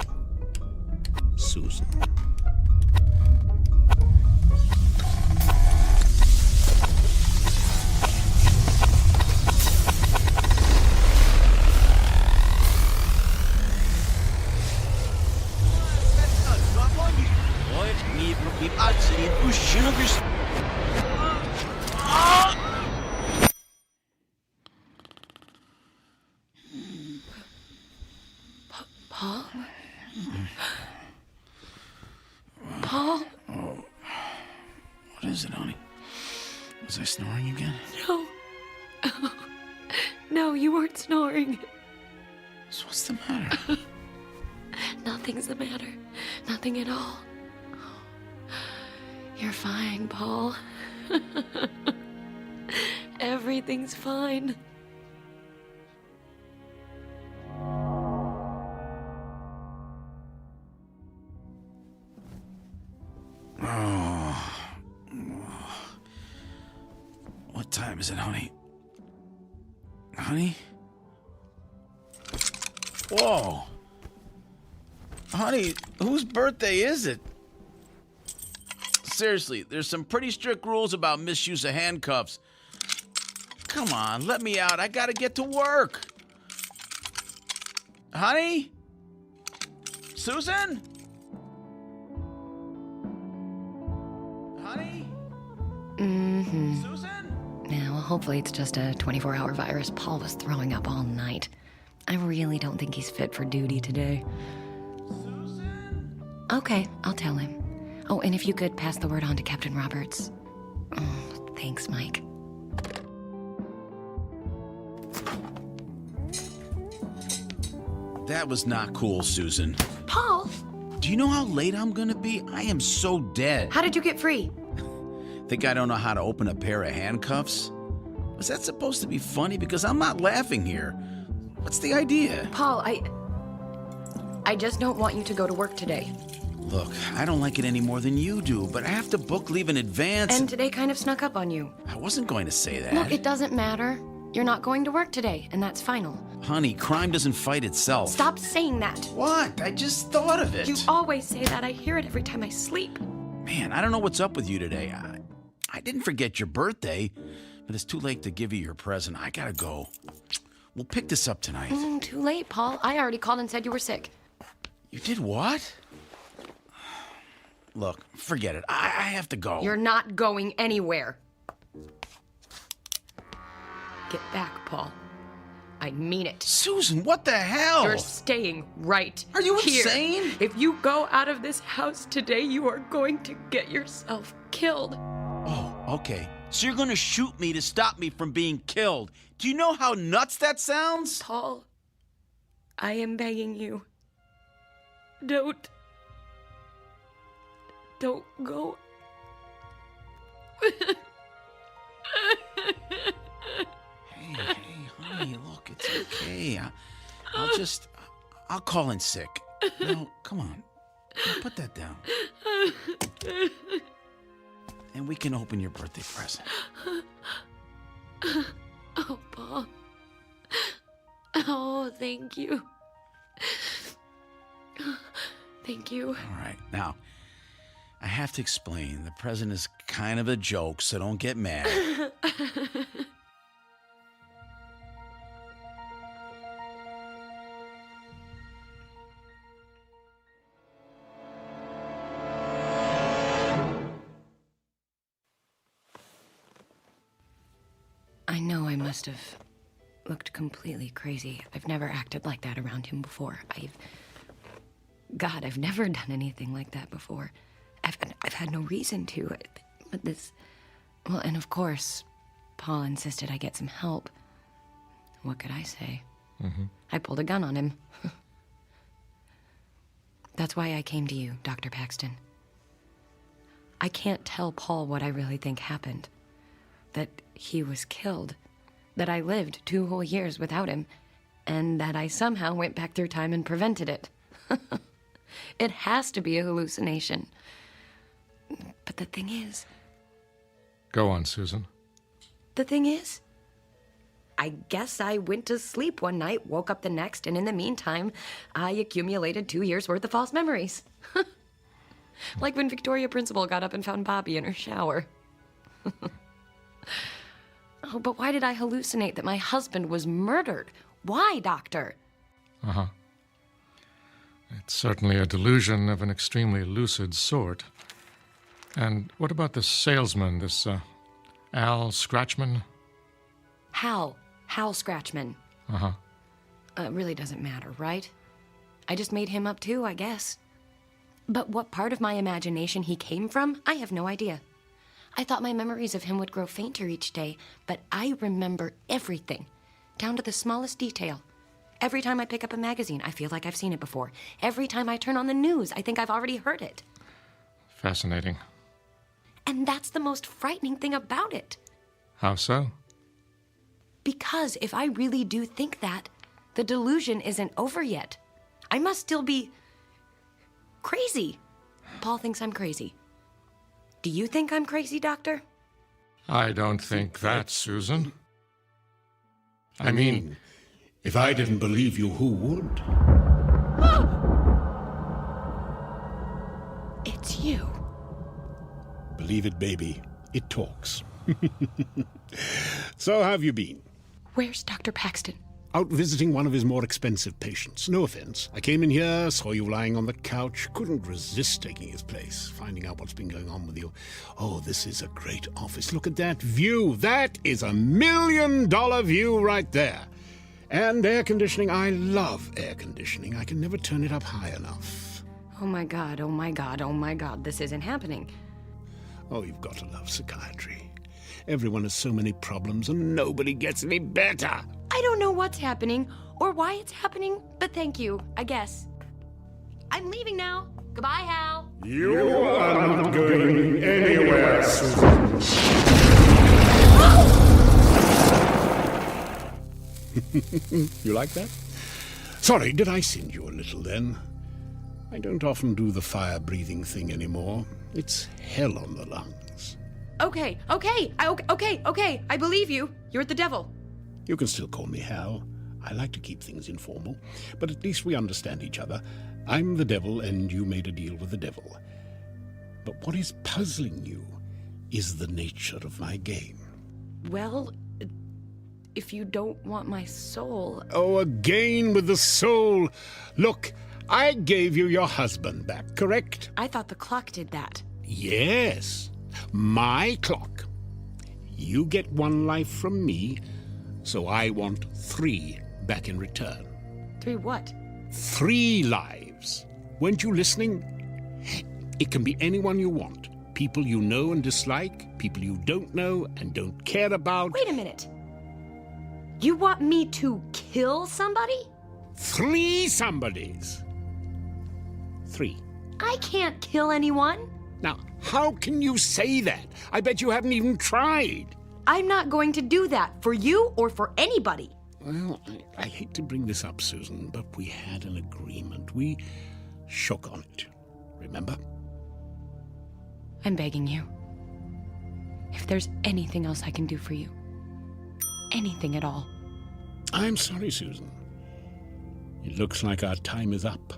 Susan. Paul? Paul? Oh. What is it, honey? Was I snoring again? No. No, you weren't snoring. So what's the matter? Nothing's the matter. Nothing at all. You're fine, Paul. Everything's fine. What time is it, honey? Honey? Whoa! Honey, whose birthday is it? Seriously, there's some pretty strict rules about misuse of handcuffs. Come on, let me out. I gotta get to work. Honey? Susan? Honey? Mm-hmm. Susan? Yeah, well, hopefully it's just a 24-hour virus. Paul was throwing up all night. I really don't think he's fit for duty today. Susan? Okay, I'll tell him. Oh, and if you could pass the word on to Captain Roberts. Oh, thanks, Mike. That was not cool, Susan. Paul! Do you know how late I'm gonna be? I am so dead. How did you get free? Think I don't know how to open a pair of handcuffs? Was that supposed to be funny? Because I'm not laughing here. What's the idea? Paul, I just don't want you to go to work today. Look, I don't like it any more than you do, but I have to book leave in advance. And today kind of snuck up on you. I wasn't going to say that. Look, it doesn't matter. You're not going to work today, and that's final. Honey, crime doesn't fight itself. Stop saying that. What? I just thought of it. You always say that. I hear it every time I sleep. Man, I don't know what's up with you today. I didn't forget your birthday, but it's too late to give you your present. I gotta go. We'll pick this up tonight. Too late, Paul. I already called and said you were sick. You did what? Look, forget it. I have to go. You're not going anywhere. Get back, Paul. I mean it. Susan, what the hell? You're staying right Are you here. insane? If you go out of this house today, you are going to get yourself killed. Oh, okay. So you're gonna shoot me to stop me from being killed. Do you know how nuts that sounds? Paul, I am begging you. Don't go. Hey, honey, look, it's okay. I'll call in sick. No, come on. Now put that down. And we can open your birthday present. Oh, Paul. Oh, thank you. Thank you. All right. Now, I have to explain. The present is kind of a joke, so don't get mad. I know I must have looked completely crazy. I've never acted like that around him before. I've never done anything like that before. I've had no reason to. But this... Well, and of course, Paul insisted I get some help. What could I say? I pulled a gun on him. That's why I came to you, Dr. Paxton. I can't tell Paul what I really think happened. That he was killed. That I lived 2 whole years without him. And that I somehow went back through time and prevented it. It has to be a hallucination. But the thing is... Go on, Susan. The thing is... I guess I went to sleep one night, woke up the next, and in the meantime, I accumulated 2 years' worth of false memories. Like when Victoria Principal got up and found Bobby in her shower. Oh, but why did I hallucinate that my husband was murdered? Why, Doctor? Uh-huh. It's certainly a delusion of an extremely lucid sort. And what about this salesman, this, Al Scratchman? Hal Scratchman. Uh-huh. It really doesn't matter, right? I just made him up too, I guess. But what part of my imagination he came from, I have no idea. I thought my memories of him would grow fainter each day, but I remember everything, down to the smallest detail. Every time I pick up a magazine, I feel like I've seen it before. Every time I turn on the news, I think I've already heard it. Fascinating. And that's the most frightening thing about it. How so? Because if I really do think that, the delusion isn't over yet. I must still be... crazy. Paul thinks I'm crazy. Do you think I'm crazy, Doctor? I don't think that, Susan. I mean, if I didn't believe you, who would? It's you. Believe it, baby. It talks. So, how have you been? Where's Dr. Paxton? Out visiting one of his more expensive patients. No offense. I came in here, saw you lying on the couch, couldn't resist taking his place, finding out what's been going on with you. Oh, this is a great office. Look at that view. That is $1 million view right there. And air conditioning. I love air conditioning. I can never turn it up high enough. Oh my God, oh my God, oh my God, this isn't happening. Oh, you've got to love psychiatry. Everyone has so many problems and nobody gets any better. I don't know what's happening or why it's happening, but thank you, I guess. I'm leaving now. Goodbye, Hal. You are not going anywhere, Susan. You like that? Sorry, did I send you a little then? I don't often do the fire-breathing thing anymore. It's hell on the lungs. Okay, I believe you. You're the devil. You can still call me Hal. I like to keep things informal, but at least we understand each other. I'm the devil, and you made a deal with the devil. But what is puzzling you is the nature of my game. Well, if you don't want my soul... Oh, again with the soul. Look, I gave you your husband back, correct? I thought the clock did that. Yes, my clock. You get 1 life from me, so I want 3 back in return. 3 what? 3 lives. Weren't you listening? It can be anyone you want. People you know and dislike, people you don't know and don't care about. Wait a minute. You want me to kill somebody? 3 somebodies. 3. I can't kill anyone. Now, how can you say that? I bet you haven't even tried. I'm not going to do that for you or for anybody. Well, I hate to bring this up, Susan, but we had an agreement. We shook on it. Remember? I'm begging you. If there's anything else I can do for you. Anything at all. I'm sorry, Susan. It looks like our time is up.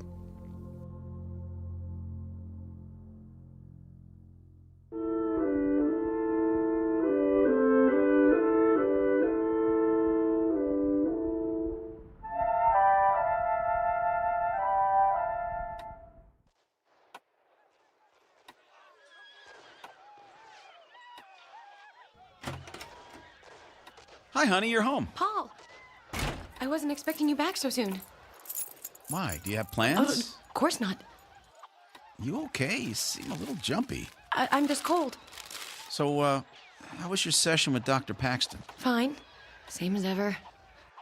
Hi, honey, you're home. Paul! I wasn't expecting you back so soon. Why? Do you have plans? Of course not. You okay? You seem a little jumpy. I'm just cold. So, how was your session with Dr. Paxton? Fine. Same as ever.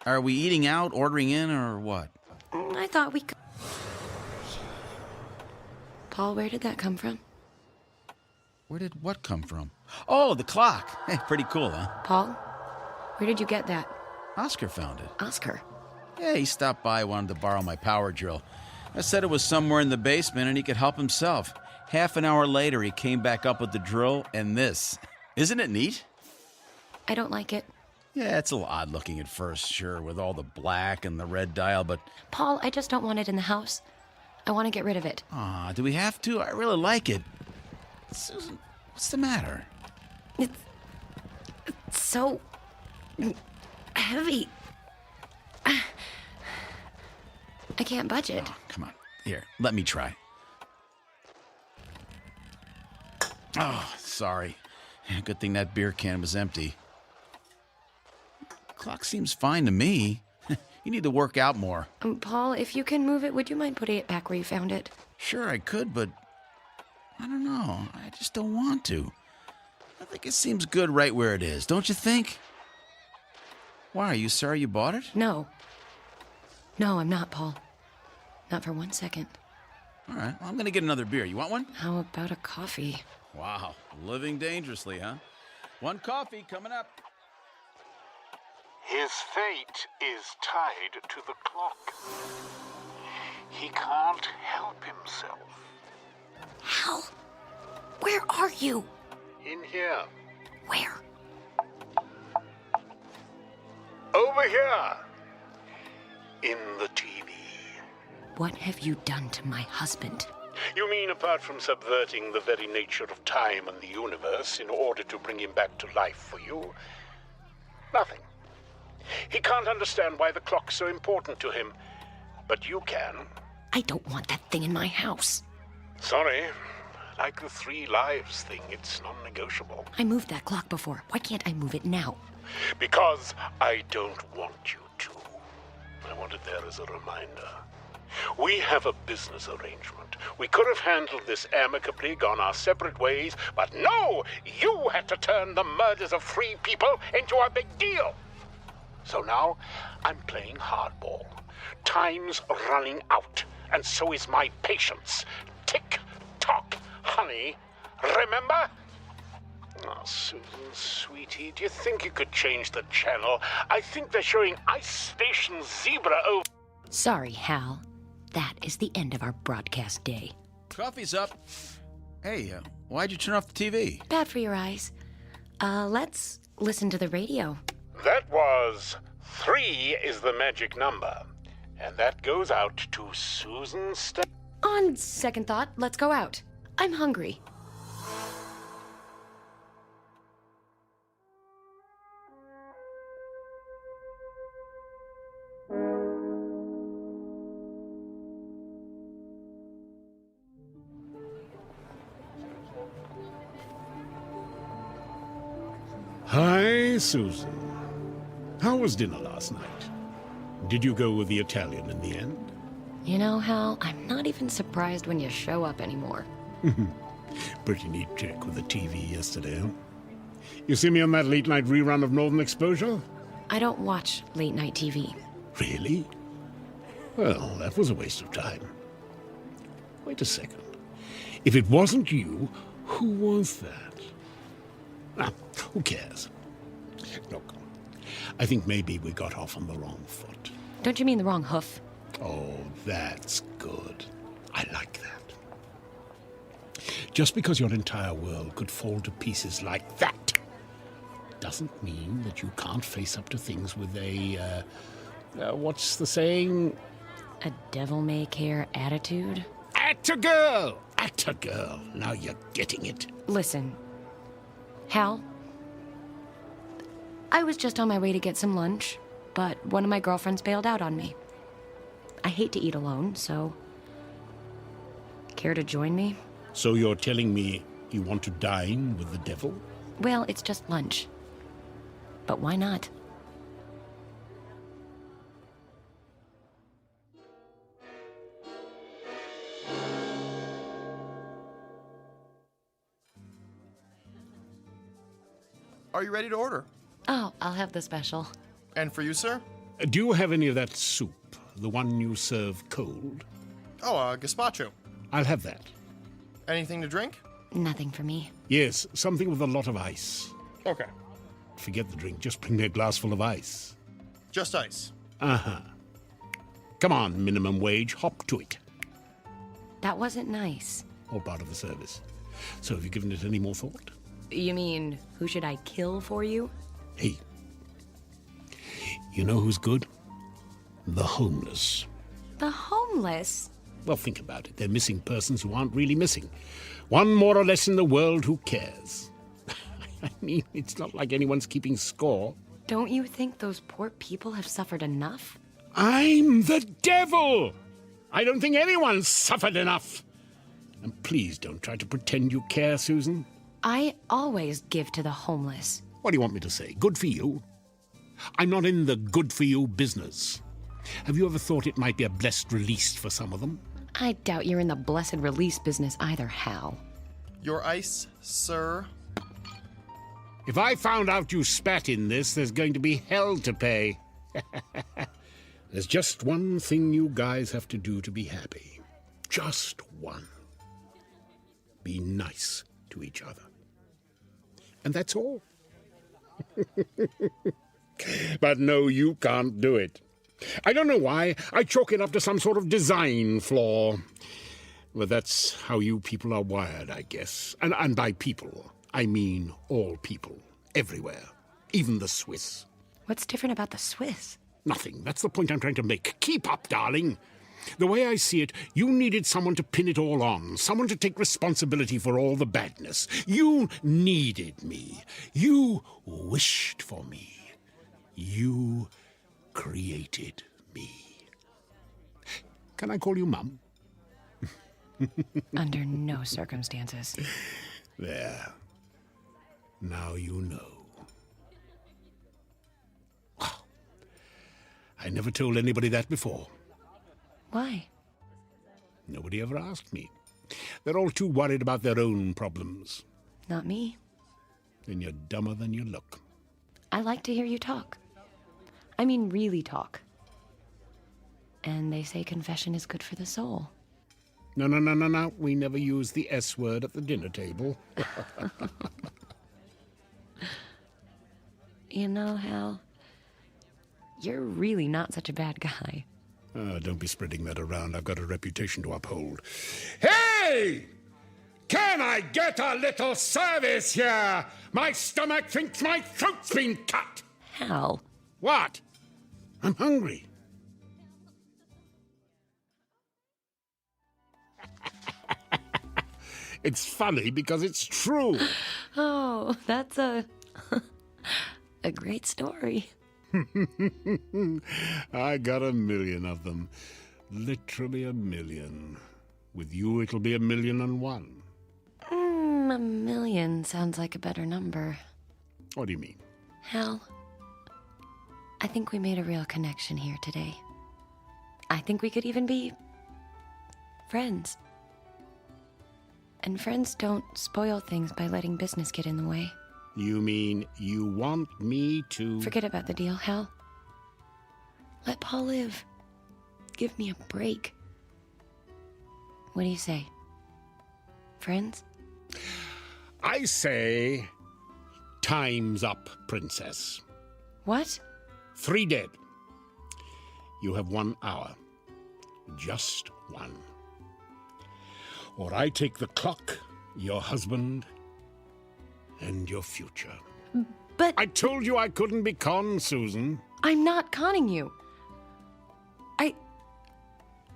Are we eating out, ordering in, or what? I thought we could. Paul, where did that come from? Where did what come from? Oh, the clock. Hey, pretty cool, huh? Paul, where did you get that? Oscar found it. Oscar? Yeah, he stopped by, wanted to borrow my power drill. I said it was somewhere in the basement and he could help himself. Half an hour later, he came back up with the drill and this. Isn't it neat? I don't like it. Yeah, it's a little odd looking at first, sure, with all the black and the red dial, but... Paul, I just don't want it in the house. I want to get rid of it. Aw, do we have to? I really like it. Susan, what's the matter? It's so heavy. I can't budge it. Oh, come on. Here, let me try. Oh, sorry. Good thing that beer can was empty. Clock seems fine to me. You need to work out more. Paul, if you can move it, would you mind putting it back where you found it? Sure, I could, but I don't know. I just don't want to. I think it seems good right where it is, don't you think? Why, are you sorry you bought it? No. No, I'm not, Paul. Not for 1 second. All right, well, I'm going to get another beer. You want one? How about a coffee? Wow, living dangerously, huh? One coffee coming up. His fate is tied to the clock. He can't help himself. Hal, where are you? In here. Where? Over here. In the TV. What have you done to my husband? You mean apart from subverting the very nature of time and the universe in order to bring him back to life for you? Nothing. He can't understand why the clock's so important to him, but you can. I don't want that thing in my house. Sorry. Like the 3 lives thing, it's non-negotiable. I moved that clock before. Why can't I move it now? Because I don't want you to. I want it there as a reminder. We have a business arrangement. We could have handled this amicably, gone our separate ways, but no! You had to turn the murders of 3 people into a big deal. So now, I'm playing hardball. Time's running out, and so is my patience. Tick-tock, honey. Remember? Oh, Susan, sweetie, do you think you could change the channel? I think they're showing Ice Station Zebra over... Sorry, Hal. That is the end of our broadcast day. Coffee's up. Hey, why'd you turn off the TV? Bad for your eyes. Let's listen to the radio. That was 3 is the magic number. And that goes out to Susan On second thought, let's go out. I'm hungry. Hi, Susan. How was dinner last night? Did you go with the Italian in the end? You know, Hal, I'm not even surprised when you show up anymore. Pretty neat trick with the TV yesterday, huh? You see me on that late-night rerun of Northern Exposure? I don't watch late-night TV. Really? Well, that was a waste of time. Wait a second. If it wasn't you, who was that? Ah, who cares? Look, I think maybe we got off on the wrong foot. Don't you mean the wrong hoof? Oh, that's good. I like that. Just because your entire world could fall to pieces like that doesn't mean that you can't face up to things with a, what's the saying? A devil-may-care attitude? Act a girl! Act a girl. Now you're getting it. Listen, Hal, I was just on my way to get some lunch, but one of my girlfriends bailed out on me. I hate to eat alone, so... Care to join me? So you're telling me you want to dine with the devil? Well, it's just lunch. But why not? Are you ready to order? Oh, I'll have the special. And for you, sir? Do you have any of that soup? The one you serve cold? Oh, gazpacho. I'll have that. Anything to drink? Nothing for me. Yes, something with a lot of ice. Okay. Forget the drink, just bring me a glass full of ice. Just ice. Uh-huh. Come on, minimum wage, hop to it. That wasn't nice. All part of the service. So have you given it any more thought? You mean, who should I kill for you? Hey, you know who's good? The homeless. The homeless? Well, think about it. They're missing persons who aren't really missing. One more or less in the world, who cares? I mean, it's not like anyone's keeping score. Don't you think those poor people have suffered enough? I'm the devil! I don't think anyone's suffered enough. And please don't try to pretend you care, Susan. I always give to the homeless. What do you want me to say? Good for you? I'm not in the good-for-you business. Have you ever thought it might be a blessed release for some of them? I doubt you're in the blessed release business either, Hal. Your ice, sir. If I found out you spat in this, there's going to be hell to pay. There's just one thing you guys have to do to be happy. Just one. Be nice to each other. And that's all. But no, you can't do it. I don't know why. I chalk it up to some sort of design flaw. Well, that's how you people are wired, I guess. And by people, I mean all people, everywhere, even the Swiss. What's different about the Swiss? Nothing. That's the point I'm trying to make. Keep up, darling. The way I see it, you needed someone to pin it all on, someone to take responsibility for all the badness. You needed me. You wished for me. You created me. Can I call you Mum? Under no circumstances. There. Now you know. I never told anybody that before. Why? Nobody ever asked me. They're all too worried about their own problems. Not me. Then you're dumber than you look. I like to hear you talk. I mean, really talk. And they say confession is good for the soul. No. We never use the S word at the dinner table. You know, Hal, you're really not such a bad guy. Don't be spreading that around. I've got a reputation to uphold. Hey! Can I get a little service here? My stomach thinks my throat's been cut. Hal. What? I'm hungry. It's funny because it's true. Oh, that's a great story. I got 1,000,000 of them. Literally 1,000,000. With you, it'll be 1,000,001. 1,000,000 sounds like a better number. What do you mean? Hal, I think we made a real connection here today. I think we could even be friends. And friends don't spoil things by letting business get in the way. You mean you want me to... Forget about the deal, Hal. Let Paul live. Give me a break. What do you say? Friends? I say... time's up, princess. What? 3 dead. You have 1 hour. Just 1. Or I take the clock, your husband, and your future. But... I told you I couldn't be conned, Susan. I'm not conning you.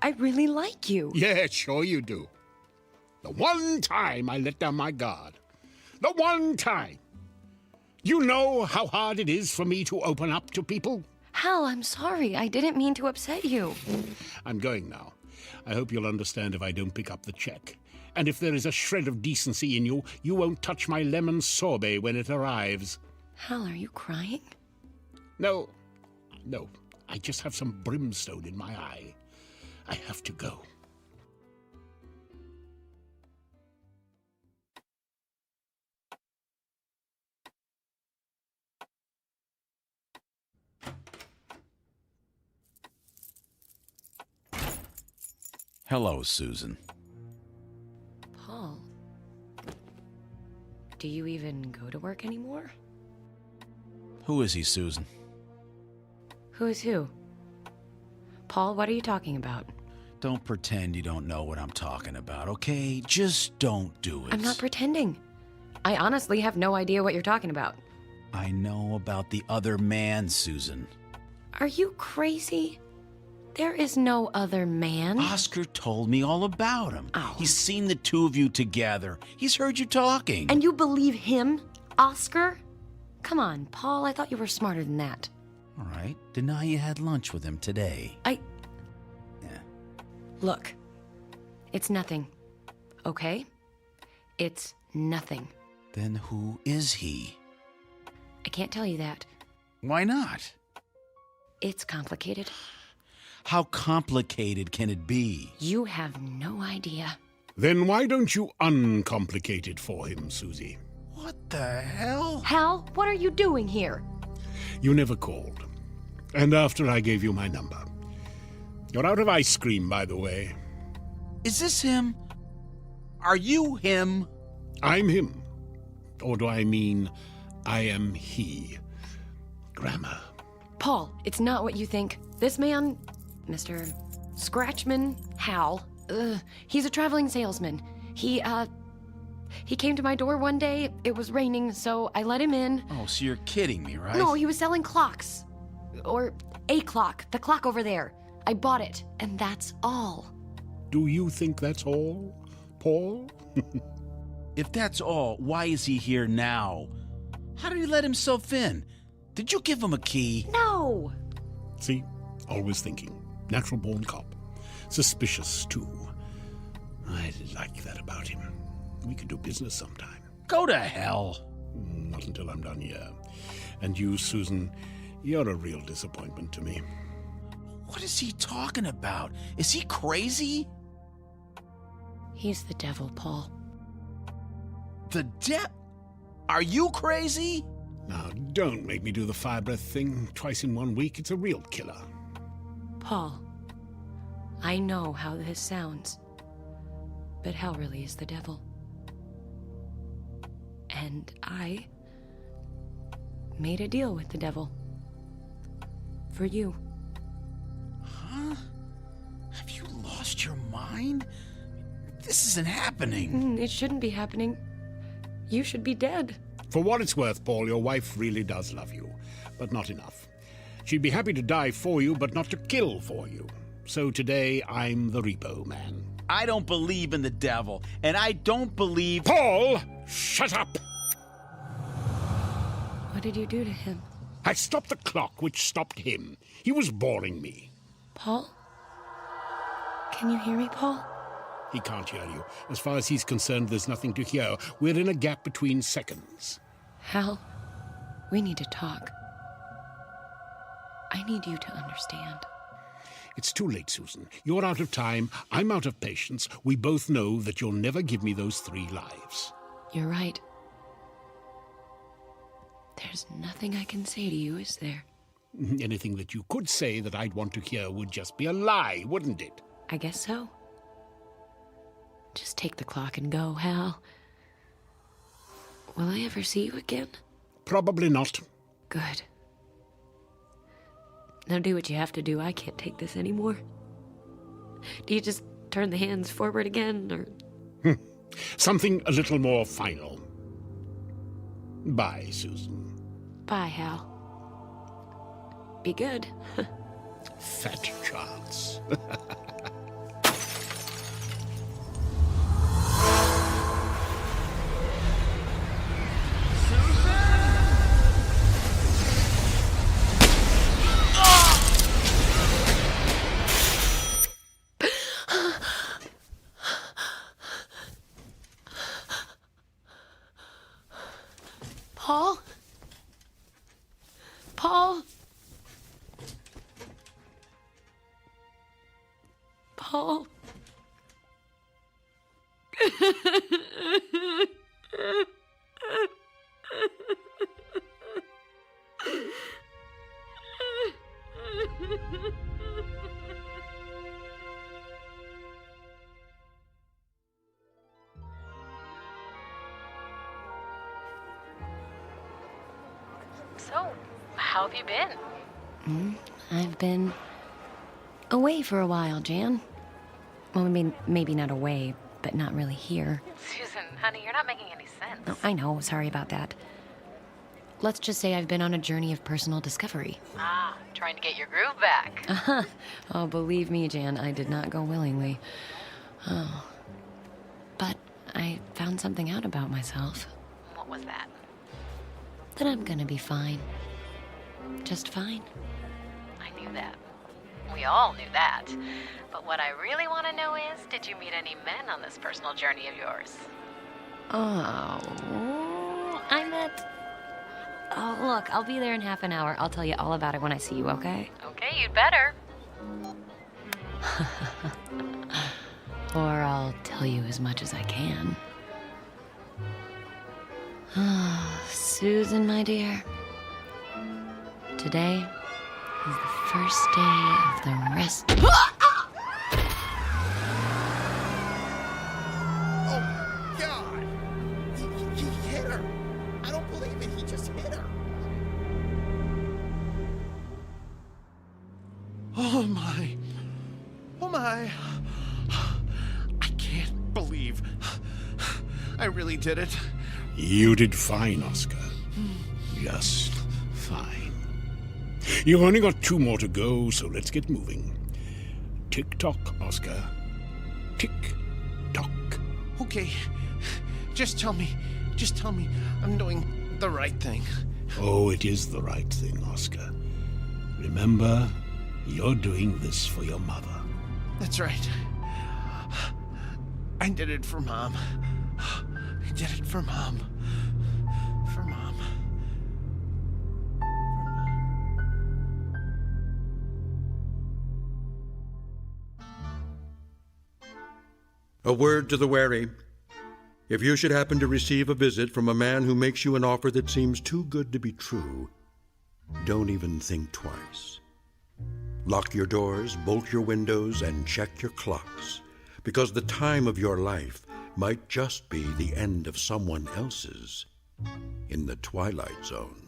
I really like you. Yeah, sure you do. The one time I let down my guard. The one time. You know how hard it is for me to open up to people? Hal, I'm sorry. I didn't mean to upset you. I'm going now. I hope you'll understand if I don't pick up the check. And if there is a shred of decency in you, you won't touch my lemon sorbet when it arrives. Hal, are you crying? No. I just have some brimstone in my eye. I have to go. Hello, Susan. Paul, do you even go to work anymore? Who is he, Susan? Who is who? Paul, what are you talking about? Don't pretend you don't know what I'm talking about, okay? Just don't do it. I'm not pretending. I honestly have no idea what you're talking about. I know about the other man, Susan. Are you crazy? There is no other man. Oscar told me all about him. Oh. He's seen the two of you together. He's heard you talking. And you believe him, Oscar? Come on, Paul, I thought you were smarter than that. All right, deny you had lunch with him today. Look, it's nothing, okay? It's nothing. Then who is he? I can't tell you that. Why not? It's complicated. How complicated can it be? You have no idea. Then why don't you uncomplicate it for him, Susie? What the hell? Hal, what are you doing here? You never called. And after I gave you my number. You're out of ice cream, by the way. Is this him? Are you him? I'm him. Or do I mean I am he? Grammar. Paul, it's not what you think. This man, Mr. Scratchman Hal, he's a traveling salesman. He came to my door one day. It was raining, so I let him in. Oh, so you're kidding me, right? No, he was selling clocks. Or a clock. The clock over there. I bought it, and that's all. Do you think that's all, Paul? If that's all, why is he here now? How did he let himself in? Did you give him a key? No! See? Always thinking. Natural-born cop. Suspicious, too. I like that about him. We could do business sometime. Go to hell. Not until I'm done here. And you, Susan, you're a real disappointment to me. What is he talking about? Is he crazy? He's the devil, Paul. The Are you crazy? Now, don't make me do the fire breath thing twice in 1 week. It's a real killer. Paul, I know how this sounds, but Hal really is the devil. And I made a deal with the devil. For you. Huh? Have you lost your mind? This isn't happening. It shouldn't be happening. You should be dead. For what it's worth, Paul, your wife really does love you, but not enough. She'd be happy to die for you, but not to kill for you. So today, I'm the repo man. I don't believe in the devil, and I don't believe... Paul, shut up! What did you do to him? I stopped the clock, which stopped him. He was boring me. Paul? Can you hear me, Paul? He can't hear you. As far as he's concerned, there's nothing to hear. We're in a gap between seconds. Hal, we need to talk. I need you to understand. It's too late, Susan. You're out of time. I'm out of patience. We both know that you'll never give me those 3 lives. You're right. There's nothing I can say to you, is there? Anything that you could say that I'd want to hear would just be a lie, wouldn't it? I guess so. Just take the clock and go, Hal. Will I ever see you again? Probably not. Good. Now do what you have to do. I can't take this anymore. Do you just turn the hands forward again, or...? Something a little more final. Bye, Susan. Bye, Hal. Be good. Fat chance. Paul? Paul? Paul? How have you been? I've been away for a while, Jan. Well, I mean, maybe not away, but not really here. Susan, honey, you're not making any sense. Oh, I know. Sorry about that. Let's just say I've been on a journey of personal discovery. Ah, trying to get your groove back. Oh, believe me, Jan, I did not go willingly. Oh. But I found something out about myself. What was that? That I'm gonna be fine. Just fine. I knew that. We all knew that. But what I really want to know is, did you meet any men on this personal journey of yours? Oh, I met... Oh, look, I'll be there in half an hour. I'll tell you all about it when I see you, okay? Okay, you'd better. Or I'll tell you as much as I can. Oh, Susan, my dear. Today is the first day of the rest... God! He hit her! I don't believe it, he just hit her! Oh my! Oh my! I can't believe I really did it. You did fine, Oscar. Just fine. You've only got 2 more to go, so let's get moving. Tick-tock, Oscar. Tick-tock. Okay, just tell me I'm doing the right thing. Oh, it is the right thing, Oscar. Remember, you're doing this for your mother. That's right. I did it for Mom. I did it for Mom. For Mom. A word to the wary. If you should happen to receive a visit from a man who makes you an offer that seems too good to be true, don't even think twice. Lock your doors, bolt your windows, and check your clocks, because the time of your life might just be the end of someone else's in the Twilight Zone.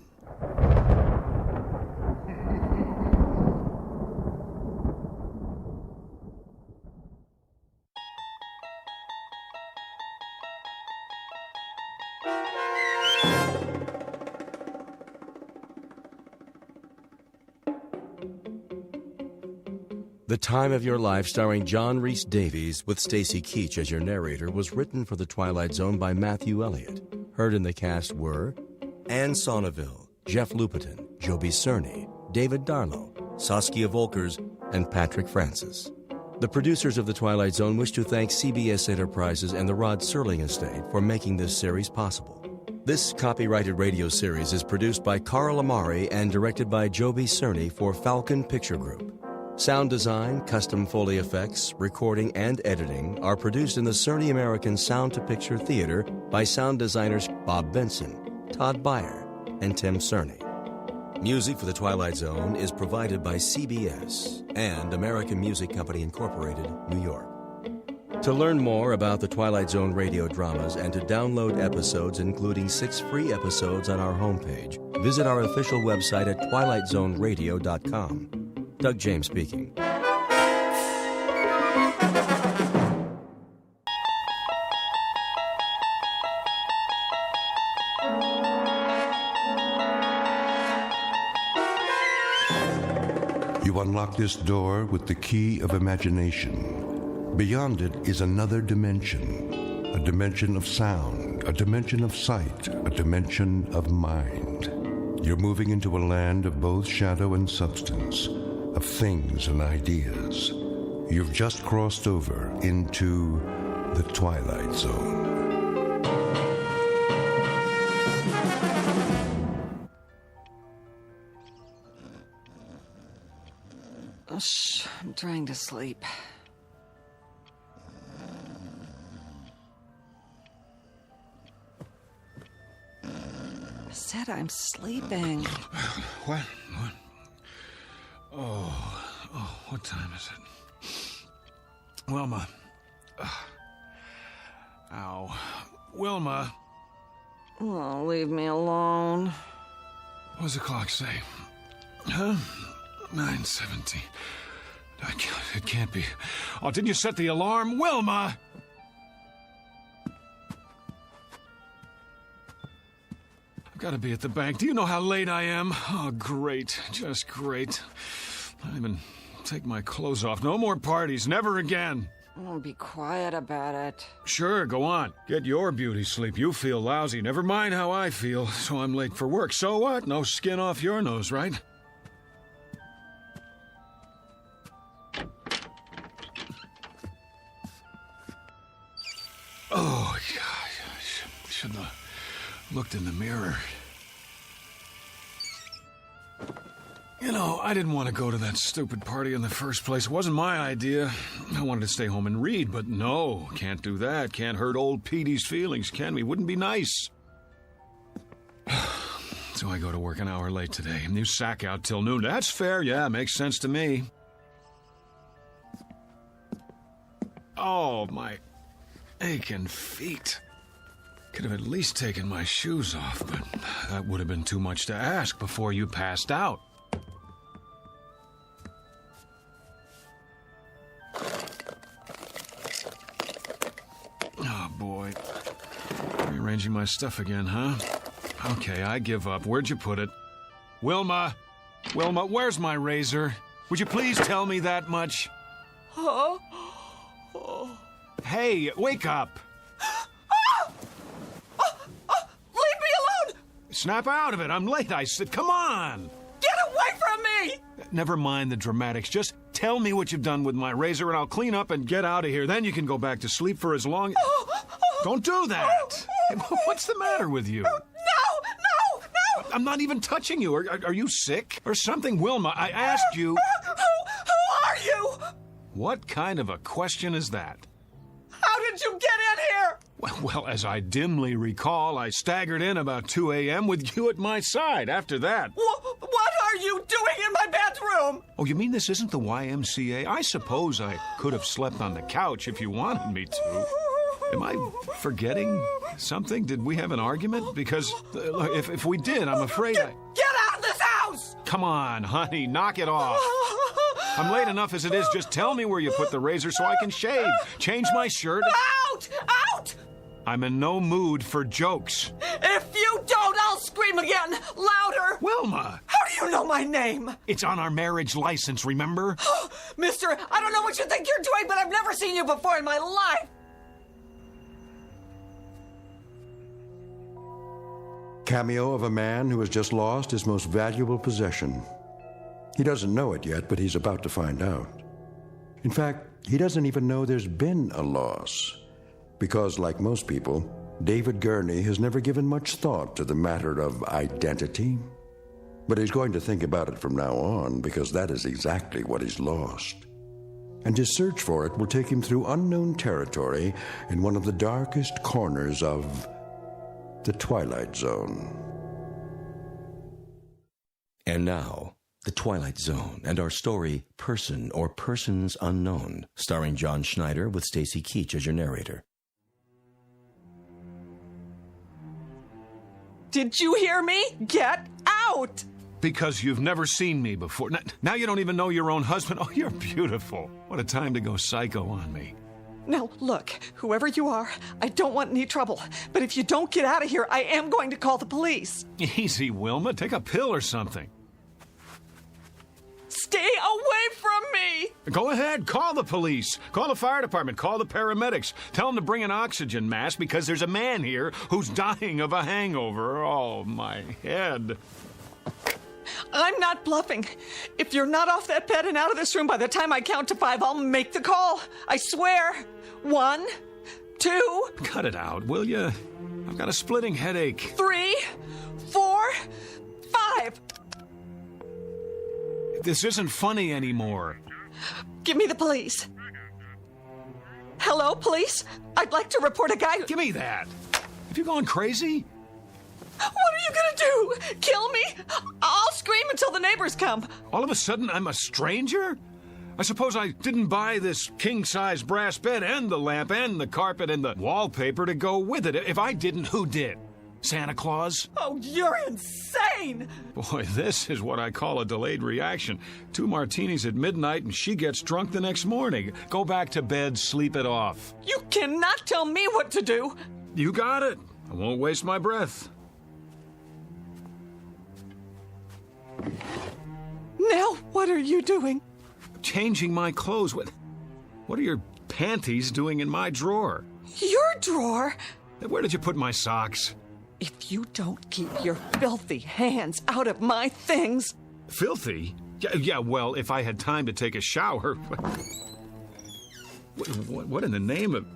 The Time of Your Life, starring John Rhys Davies with Stacy Keach as your narrator, was written for The Twilight Zone by Matthew Elliott. Heard in the cast were Anne Sonneville, Jeff Lupetin, Joby Cerny, David Darlow, Saskia Volkers, and Patrick Francis. The producers of The Twilight Zone wish to thank CBS Enterprises and the Rod Serling Estate for making this series possible. This copyrighted radio series is produced by Carl Amari and directed by Joby Cerny for Falcon Picture Group. Sound design, custom Foley effects, recording, and editing are produced in the Cerny American Sound to Picture Theater by sound designers Bob Benson, Todd Beyer, and Tim Cerny. Music for The Twilight Zone is provided by CBS and American Music Company Incorporated, New York. To learn more about the Twilight Zone radio dramas and to download episodes, including 6 free episodes on our homepage, visit our official website at twilightzoneradio.com. Doug James speaking. You unlock this door with the key of imagination. Beyond it is another dimension, a dimension of sound, a dimension of sight, a dimension of mind. You're moving into a land of both shadow and substance, of things and ideas. You've just crossed over into the Twilight Zone. Oh, shh, I'm trying to sleep. I said I'm sleeping. What? Oh, what time is it? Wilma. Ow. Wilma. Oh, leave me alone. What does the clock say? Huh? 9:17. It can't be. Oh, didn't you set the alarm? Wilma! I've got to be at the bank. Do you know how late I am? Oh, great. Just great. I don't even take my clothes off. No more parties. Never again. Oh, be quiet about it. Sure, go on. Get your beauty sleep. You feel lousy. Never mind how I feel. So I'm late for work. So what? No skin off your nose, right? Oh, yeah. I shouldn't have looked in the mirror. You know, I didn't want to go to that stupid party in the first place. It wasn't my idea. I wanted to stay home and read, but no, can't do that. Can't hurt old Petey's feelings, can we? Wouldn't be nice. So I go to work an hour late today, and you sack out till noon. That's fair, yeah, makes sense to me. Oh, my aching feet. Could have at least taken my shoes off, but that would have been too much to ask before you passed out. Oh, boy. Rearranging my stuff again, huh? Okay, I give up. Where'd you put it? Wilma! Wilma, where's my razor? Would you please tell me that much? Oh. Hey, wake up! Leave me alone! Snap out of it. I'm late, I said. Come on! Get away from me! Never mind the dramatics. Just tell me what you've done with my razor, and I'll clean up and get out of here. Then you can go back to sleep for as long... Don't do that! Hey, what's the matter with you? No! I'm not even touching you. Are you sick or something? Wilma, I asked you... Who are you? What kind of a question is that? How did you get in here? Well, as I dimly recall, I staggered in about 2 a.m. with you at my side. After that... What are you doing in my bedroom? Oh, you mean this isn't the YMCA? I suppose I could have slept on the couch if you wanted me to. Am I forgetting something? Did we have an argument? Because if we did, I'm afraid I... Get out of this house! Come on, honey, knock it off. I'm late enough as it is. Just tell me where you put the razor so I can shave, change my shirt. Out! Out! I'm in no mood for jokes. If you don't, I'll scream again, louder. Wilma! How do you know my name? It's on our marriage license, remember? Mister, I don't know what you think you're doing, but I've never seen you before in my life. Cameo of a man who has just lost his most valuable possession. He doesn't know it yet, but he's about to find out. In fact, he doesn't even know there's been a loss. Because, like most people, David Gurney has never given much thought to the matter of identity. But he's going to think about it from now on, because that is exactly what he's lost. And his search for it will take him through unknown territory in one of the darkest corners of the Twilight Zone. And now, The Twilight Zone and our story, Person or Persons Unknown, starring John Schneider with Stacy Keach as your narrator. Did you hear me? Get out! Because you've never seen me before. Now you don't even know your own husband. Oh, you're beautiful. What a time to go psycho on me. Now, look, whoever you are, I don't want any trouble. But if you don't get out of here, I am going to call the police. Easy, Wilma. Take a pill or something. Stay away from me! Go ahead. Call the police. Call the fire department. Call the paramedics. Tell them to bring an oxygen mask because there's a man here who's dying of a hangover. Oh, my head. I'm not bluffing. If you're not off that bed and out of this room by the time I count to 5, I'll make the call. I swear. 1, 2... Cut it out, will you? I've got a splitting headache. 3, 4, 5. This isn't funny anymore. Give me the police. Hello, police? I'd like to report a guy who... Give me that. Have you gone crazy? What are you gonna do? Kill me? I'll scream until the neighbors come. All of a sudden, I'm a stranger? I suppose I didn't buy this king-size brass bed and the lamp and the carpet and the wallpaper to go with it. If I didn't, who did? Santa Claus? Oh, you're insane! Boy, this is what I call a delayed reaction. 2 martinis at midnight and she gets drunk the next morning. Go back to bed, sleep it off. You cannot tell me what to do! You got it. I won't waste my breath. Now, what are you doing? Changing my clothes. What are your panties doing in my drawer? Your drawer? Where did you put my socks? If you don't keep your filthy hands out of my things... Filthy? Yeah, well, if I had time to take a shower... What in the name of...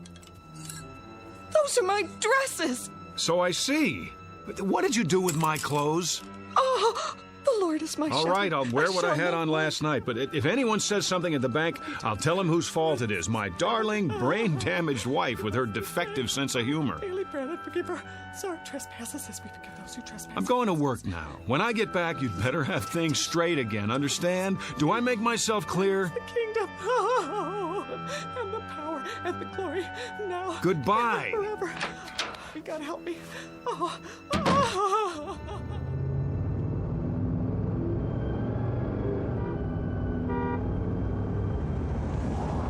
Those are my dresses! So I see. What did you do with my clothes? Oh, the Lord is my shepherd. All right, I'll wear what I had on last night, but if anyone says something at the bank, I'll tell them whose fault it is. My darling, brain-damaged wife with her defective sense of humor. Daily bread and forgive our sorry trespasses as we forgive those who trespass. I'm going to work now. When I get back, you'd better have things straight again, understand? Do I make myself clear? The kingdom, and the power, and the glory, now Goodbye. and forever. God help me.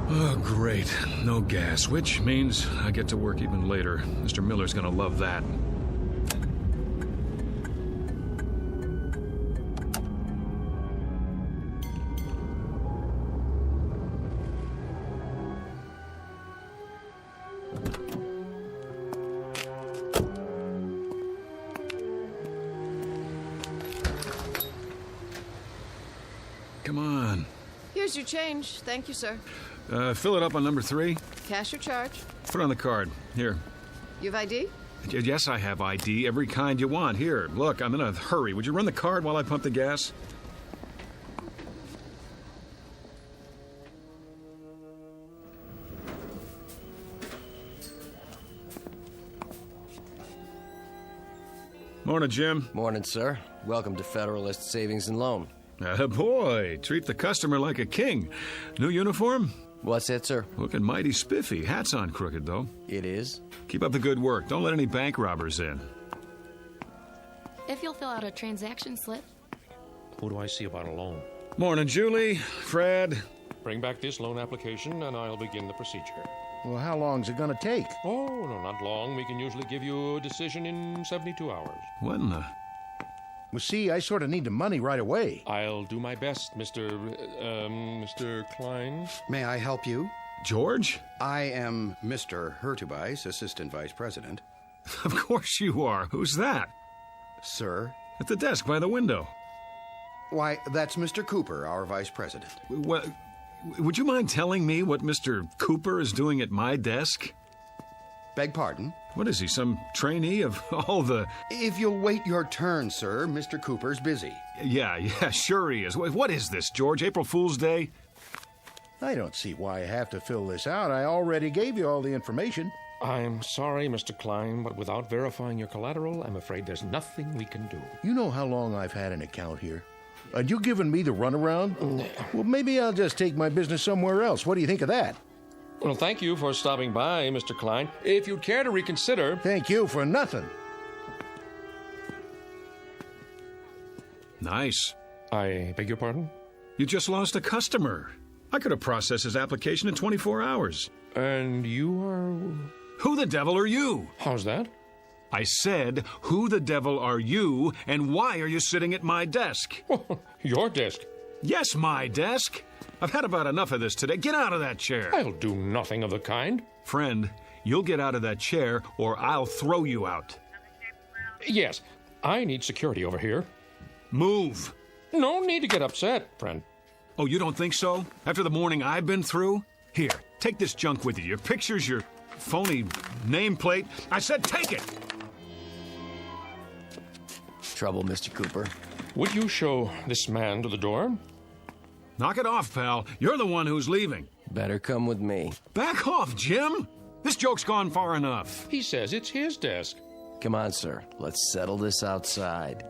Oh, great. No gas, which means I get to work even later. Mr. Miller's gonna love that. Come on. Here's your change. Thank you, sir. Fill it up on number 3. Cash or charge? Put it on the card. Here. You have ID? Yes, I have ID. Every kind you want. Here, look, I'm in a hurry. Would you run the card while I pump the gas? Morning, Jim. Morning, sir. Welcome to Federalist Savings and Loan. Boy, treat the customer like a king. New uniform? What's that, sir? Looking mighty spiffy. Hat's on crooked, though. It is? Keep up the good work. Don't let any bank robbers in. If you'll fill out a transaction slip. Who do I see about a loan? Morning, Julie. Fred. Bring back this loan application and I'll begin the procedure. Well, how long's it gonna take? Oh, no, not long. We can usually give you a decision in 72 hours. What in the... Well, see, I sort of need the money right away. I'll do my best, Mr. Klein. May I help you? George? I am Mr. Hurtubise, Assistant Vice President. Of course you are. Who's that? Sir? At the desk by the window. Why, that's Mr. Cooper, our Vice President. Well, would you mind telling me what Mr. Cooper is doing at my desk? Beg pardon? What is he, some trainee of all the... If you'll wait your turn, sir, Mr. Cooper's busy. Yeah, sure he is. What is this, George? April Fool's Day? I don't see why I have to fill this out. I already gave you all the information. I'm sorry, Mr. Klein, but without verifying your collateral, I'm afraid there's nothing we can do. You know how long I've had an account here? And you giving me the runaround? Well, maybe I'll just take my business somewhere else. What do you think of that? Well, thank you for stopping by, Mr. Klein. If you'd care to reconsider... Thank you for nothing. Nice. I beg your pardon? You just lost a customer. I could have processed his application in 24 hours. And you are... Who the devil are you? How's that? I said, who the devil are you, and why are you sitting at my desk? Your desk? Yes, my desk. I've had about enough of this today. Get out of that chair. I'll do nothing of the kind. Friend, you'll get out of that chair, or I'll throw you out. Yes, I need security over here. Move. No need to get upset, friend. Oh, you don't think so? After the morning I've been through? Here, take this junk with you. Your pictures, your phony nameplate. I said take it! Trouble, Mr. Cooper. Would you show this man to the door? Knock it off, pal. You're the one who's leaving. Better come with me. Back off, Jim! This joke's gone far enough. He says it's his desk. Come on, sir. Let's settle this outside.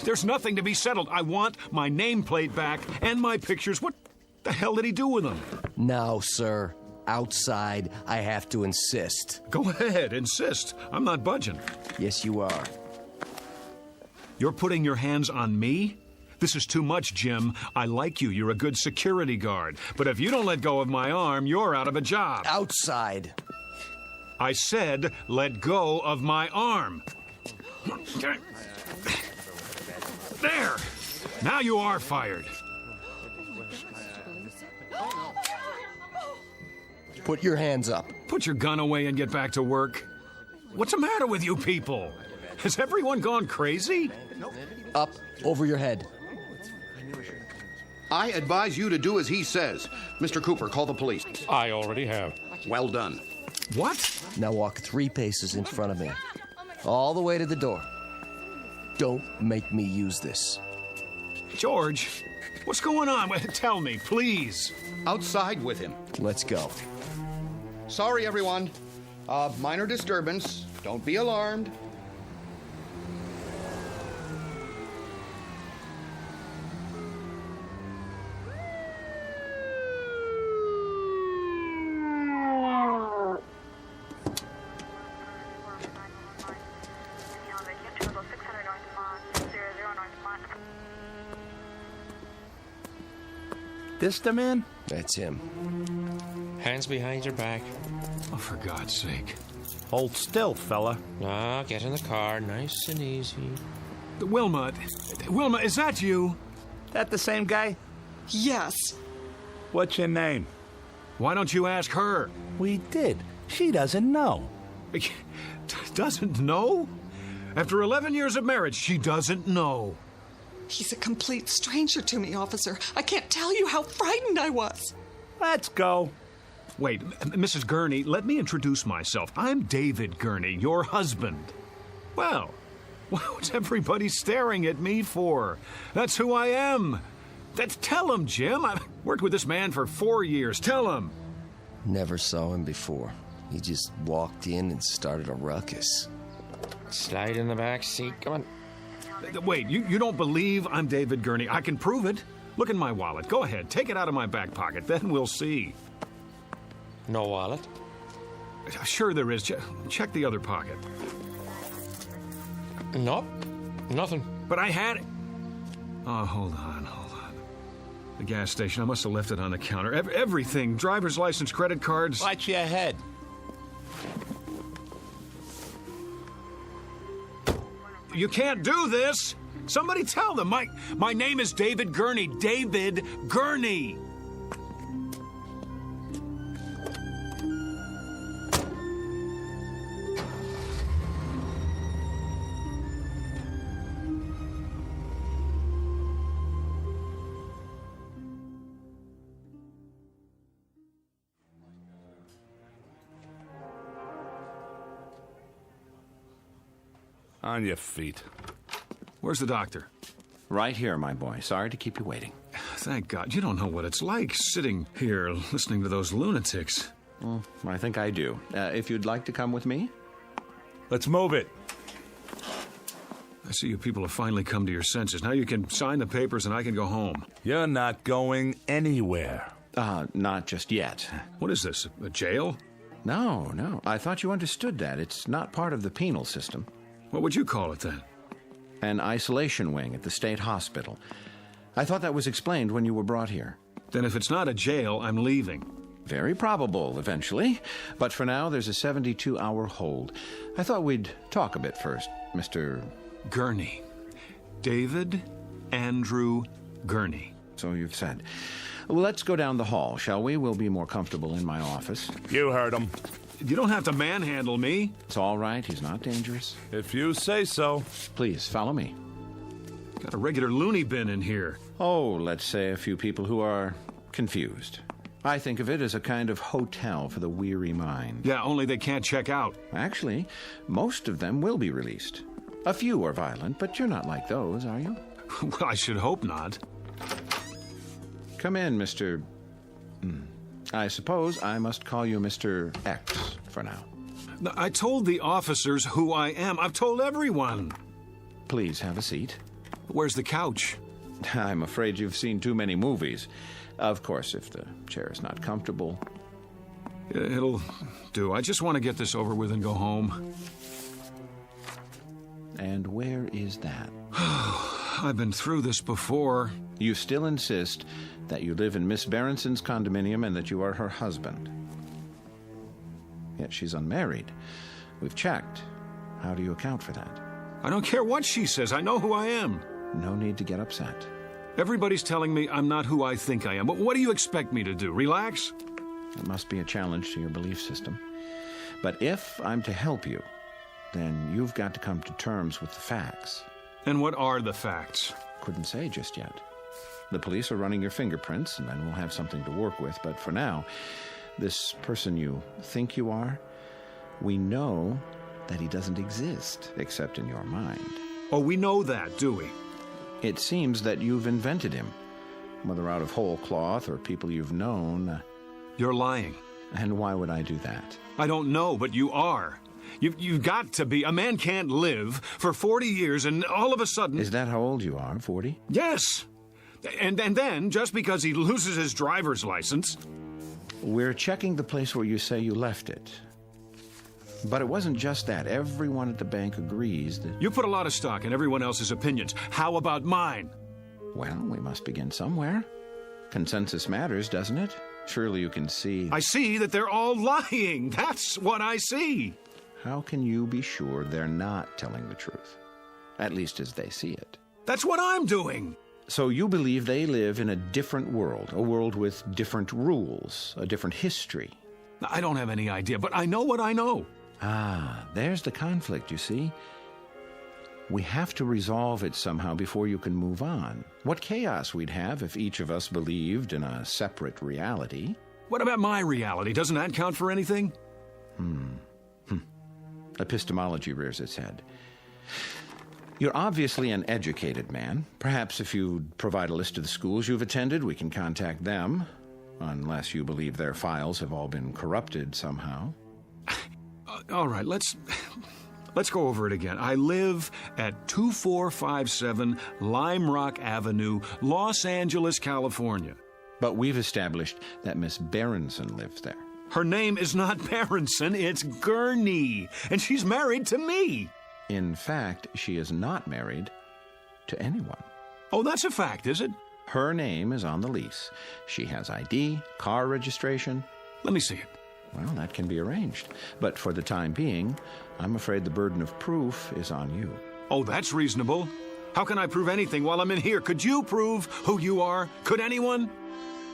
There's nothing to be settled. I want my nameplate back and my pictures. What the hell did he do with them? Now, sir. Outside, I have to insist. Go ahead, insist. I'm not budging. Yes, you are. You're putting your hands on me? This is too much, Jim. I like you. You're a good security guard. But if you don't let go of my arm, you're out of a job. Outside. I said, let go of my arm. There! Now you are fired. Put your hands up. Put your gun away and get back to work. What's the matter with you people? Has everyone gone crazy? Up, over your head. I advise you to do as he says. Mr. Cooper, call the police. I already have. Well done. What? Now walk 3 paces in front of me. All the way to the door. Don't make me use this. George, what's going on? Tell me, please. Outside with him. Let's go. Sorry, everyone. Minor disturbance. Don't be alarmed. This the man? That's him. Hands behind your back. Oh, for God's sake. Hold still, fella. Ah, get in the car, nice and easy. Wilma, is that you? That the same guy? Yes. What's your name? Why don't you ask her? We did. She doesn't know. Doesn't know? After 11 years of marriage, she doesn't know. He's a complete stranger to me, officer. I can't tell you how frightened I was. Let's go. Wait, Mrs. Gurney, let me introduce myself. I'm David Gurney, your husband. Well, what's everybody staring at me for? That's who I am. Tell him, Jim. I've worked with this man for 4 years. Tell him. Never saw him before. He just walked in and started a ruckus. Slide in the back seat. Come on. Wait, you don't believe I'm David Gurney? I can prove it. Look in my wallet. Go ahead. Take it out of my back pocket. Then we'll see. No wallet? Sure there is. Check the other pocket. Nope. Nothing. But I had it. Oh, hold on. The gas station. I must have left it on the counter. Everything. Driver's license, credit cards. Watch your head. You can't do this. Somebody tell them. My name is David Gurney. David Gurney. On your feet. Where's the doctor? Right here, my boy. Sorry to keep you waiting. Thank God. You don't know what it's like sitting here listening to those lunatics. I think I do. If you'd like to come with me? Let's move it. I see you people have finally come to your senses. Now you can sign the papers and I can go home. You're not going anywhere. Not just yet. What is this, a jail? No. I thought you understood that. It's not part of the penal system. What would you call it then? An isolation wing at the state hospital. I thought that was explained when you were brought here. Then if it's not a jail, I'm leaving. Very probable, eventually. But for now, there's a 72-hour hold. I thought we'd talk a bit first, Mr. Gurney. David Andrew Gurney. So you've said. Well, let's go down the hall, shall we? We'll be more comfortable in my office. You heard him. You don't have to manhandle me. It's all right. He's not dangerous. If you say so. Please, follow me. Got a regular loony bin in here. Oh, let's say a few people who are confused. I think of it as a kind of hotel for the weary mind. Yeah, only they can't check out. Actually, most of them will be released. A few are violent, but you're not like those, are you? Well, I should hope not. Come in, Mr. I suppose I must call you Mr. X for now. I told the officers who I am. I've told everyone. Please have a seat. Where's the couch? I'm afraid you've seen too many movies. Of course, if the chair is not comfortable. It'll do. I just want to get this over with and go home. And where is that? I've been through this before. You still insist that you live in Miss Berenson's condominium and that you are her husband. Yet she's unmarried. We've checked. How do you account for that? I don't care what she says. I know who I am. No need to get upset. Everybody's telling me I'm not who I think I am. But what do you expect me to do? Relax? It must be a challenge to your belief system. But if I'm to help you, then you've got to come to terms with the facts. And what are the facts? Couldn't say just yet. The police are running your fingerprints, and then we'll have something to work with. But for now, this person you think you are, we know that he doesn't exist, except in your mind. Oh, we know that, do we? It seems that you've invented him, whether out of whole cloth or people you've known. You're lying. And why would I do that? I don't know, but you are. You've got to be. A man can't live for 40 years and all of a sudden... Is that how old you are, 40? Yes. And then, just because he loses his driver's license... We're checking the place where you say you left it. But it wasn't just that. Everyone at the bank agrees that... You put a lot of stock in everyone else's opinions. How about mine? Well, we must begin somewhere. Consensus matters, doesn't it? Surely you can see... I see that they're all lying. That's what I see. How can you be sure they're not telling the truth? At least as they see it. That's what I'm doing. So you believe they live in a different world, a world with different rules, a different history. I don't have any idea, but I know what I know. Ah, there's the conflict, you see. We have to resolve it somehow before you can move on. What chaos we'd have if each of us believed in a separate reality. What about my reality? Doesn't that count for anything? Epistemology rears its head. You're obviously an educated man. Perhaps if you'd provide a list of the schools you've attended, we can contact them. Unless you believe their files have all been corrupted somehow. All right, let's go over it again. I live at 2457 Lime Rock Avenue, Los Angeles, California. But we've established that Miss Berenson lives there. Her name is not Berenson, it's Gurney, and she's married to me. In fact, she is not married to anyone. Oh, that's a fact, is it? Her name is on the lease. She has ID, car registration. Let me see it. Well, that can be arranged. But for the time being, I'm afraid the burden of proof is on you. Oh, that's reasonable. How can I prove anything while I'm in here? Could you prove who you are? Could anyone?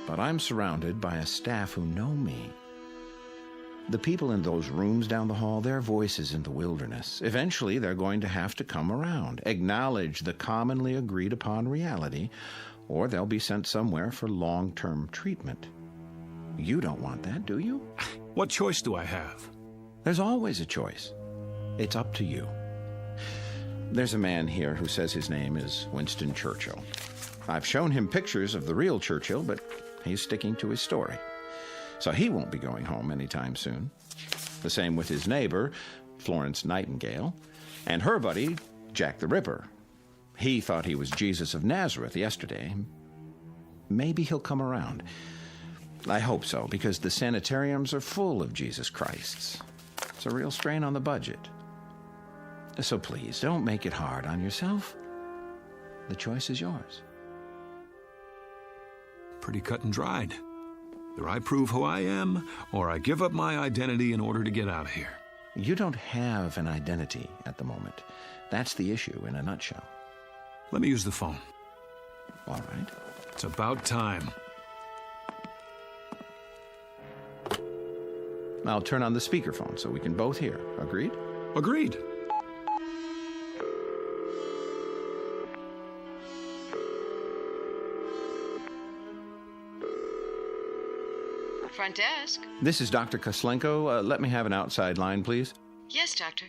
But I'm surrounded by a staff who know me. The people in those rooms down the hall, their voices in the wilderness. Eventually, they're going to have to come around, acknowledge the commonly agreed upon reality, or they'll be sent somewhere for long-term treatment. You don't want that, do you? What choice do I have? There's always a choice. It's up to you. There's a man here who says his name is Winston Churchill. I've shown him pictures of the real Churchill, but he's sticking to his story. So he won't be going home anytime soon. The same with his neighbor, Florence Nightingale, and her buddy, Jack the Ripper. He thought he was Jesus of Nazareth yesterday. Maybe he'll come around. I hope so, because the sanitariums are full of Jesus Christs. It's a real strain on the budget. So please, don't make it hard on yourself. The choice is yours. Pretty cut and dried. Either I prove who I am, or I give up my identity in order to get out of here. You don't have an identity at the moment. That's the issue in a nutshell. Let me use the phone. All right. It's about time. I'll turn on the speakerphone so we can both hear. Agreed? Agreed. Front desk. This is Dr. Koslenko. Let me have an outside line, please. Yes, doctor.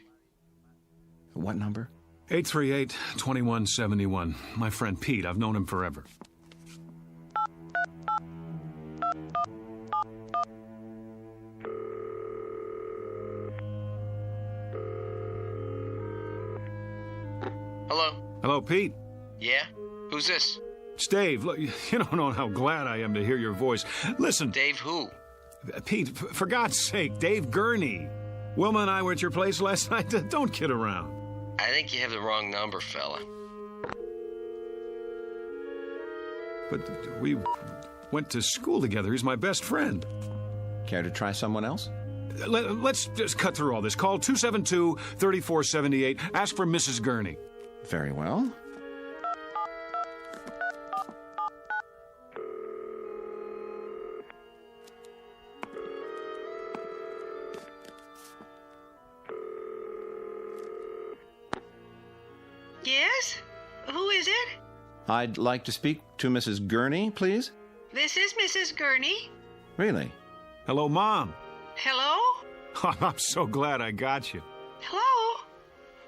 What number? 838-2171. My friend Pete. I've known him forever. Hello? Hello, Pete. Yeah? Who's this? It's Dave. Look, you don't know how glad I am to hear your voice. Listen. Dave who? Pete, for God's sake, Dave Gurney. Wilma and I were at your place last night. Don't kid around. I think you have the wrong number, fella. But we went to school together. He's my best friend. Care to try someone else? Let's just cut through all this. Call 272-3478. Ask for Mrs. Gurney. Very well. Yes? Who is it? I'd like to speak to Mrs. Gurney, please. This is Mrs. Gurney. Really? Hello, Mom. Hello? Oh, I'm so glad I got you. Hello?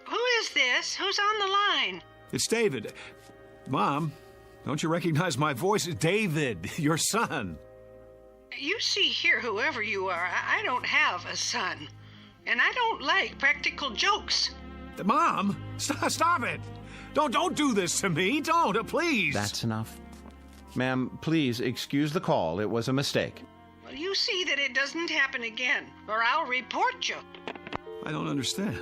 Who is this? Who's on the line? It's David. Mom, don't you recognize my voice? David, your son. You see here, whoever you are, I don't have a son. And I don't like practical jokes. Mom, stop it. Don't do this to me. Don't, please. That's enough. Ma'am, please excuse the call. It was a mistake. Well, you see that it doesn't happen again, or I'll report you. I don't understand.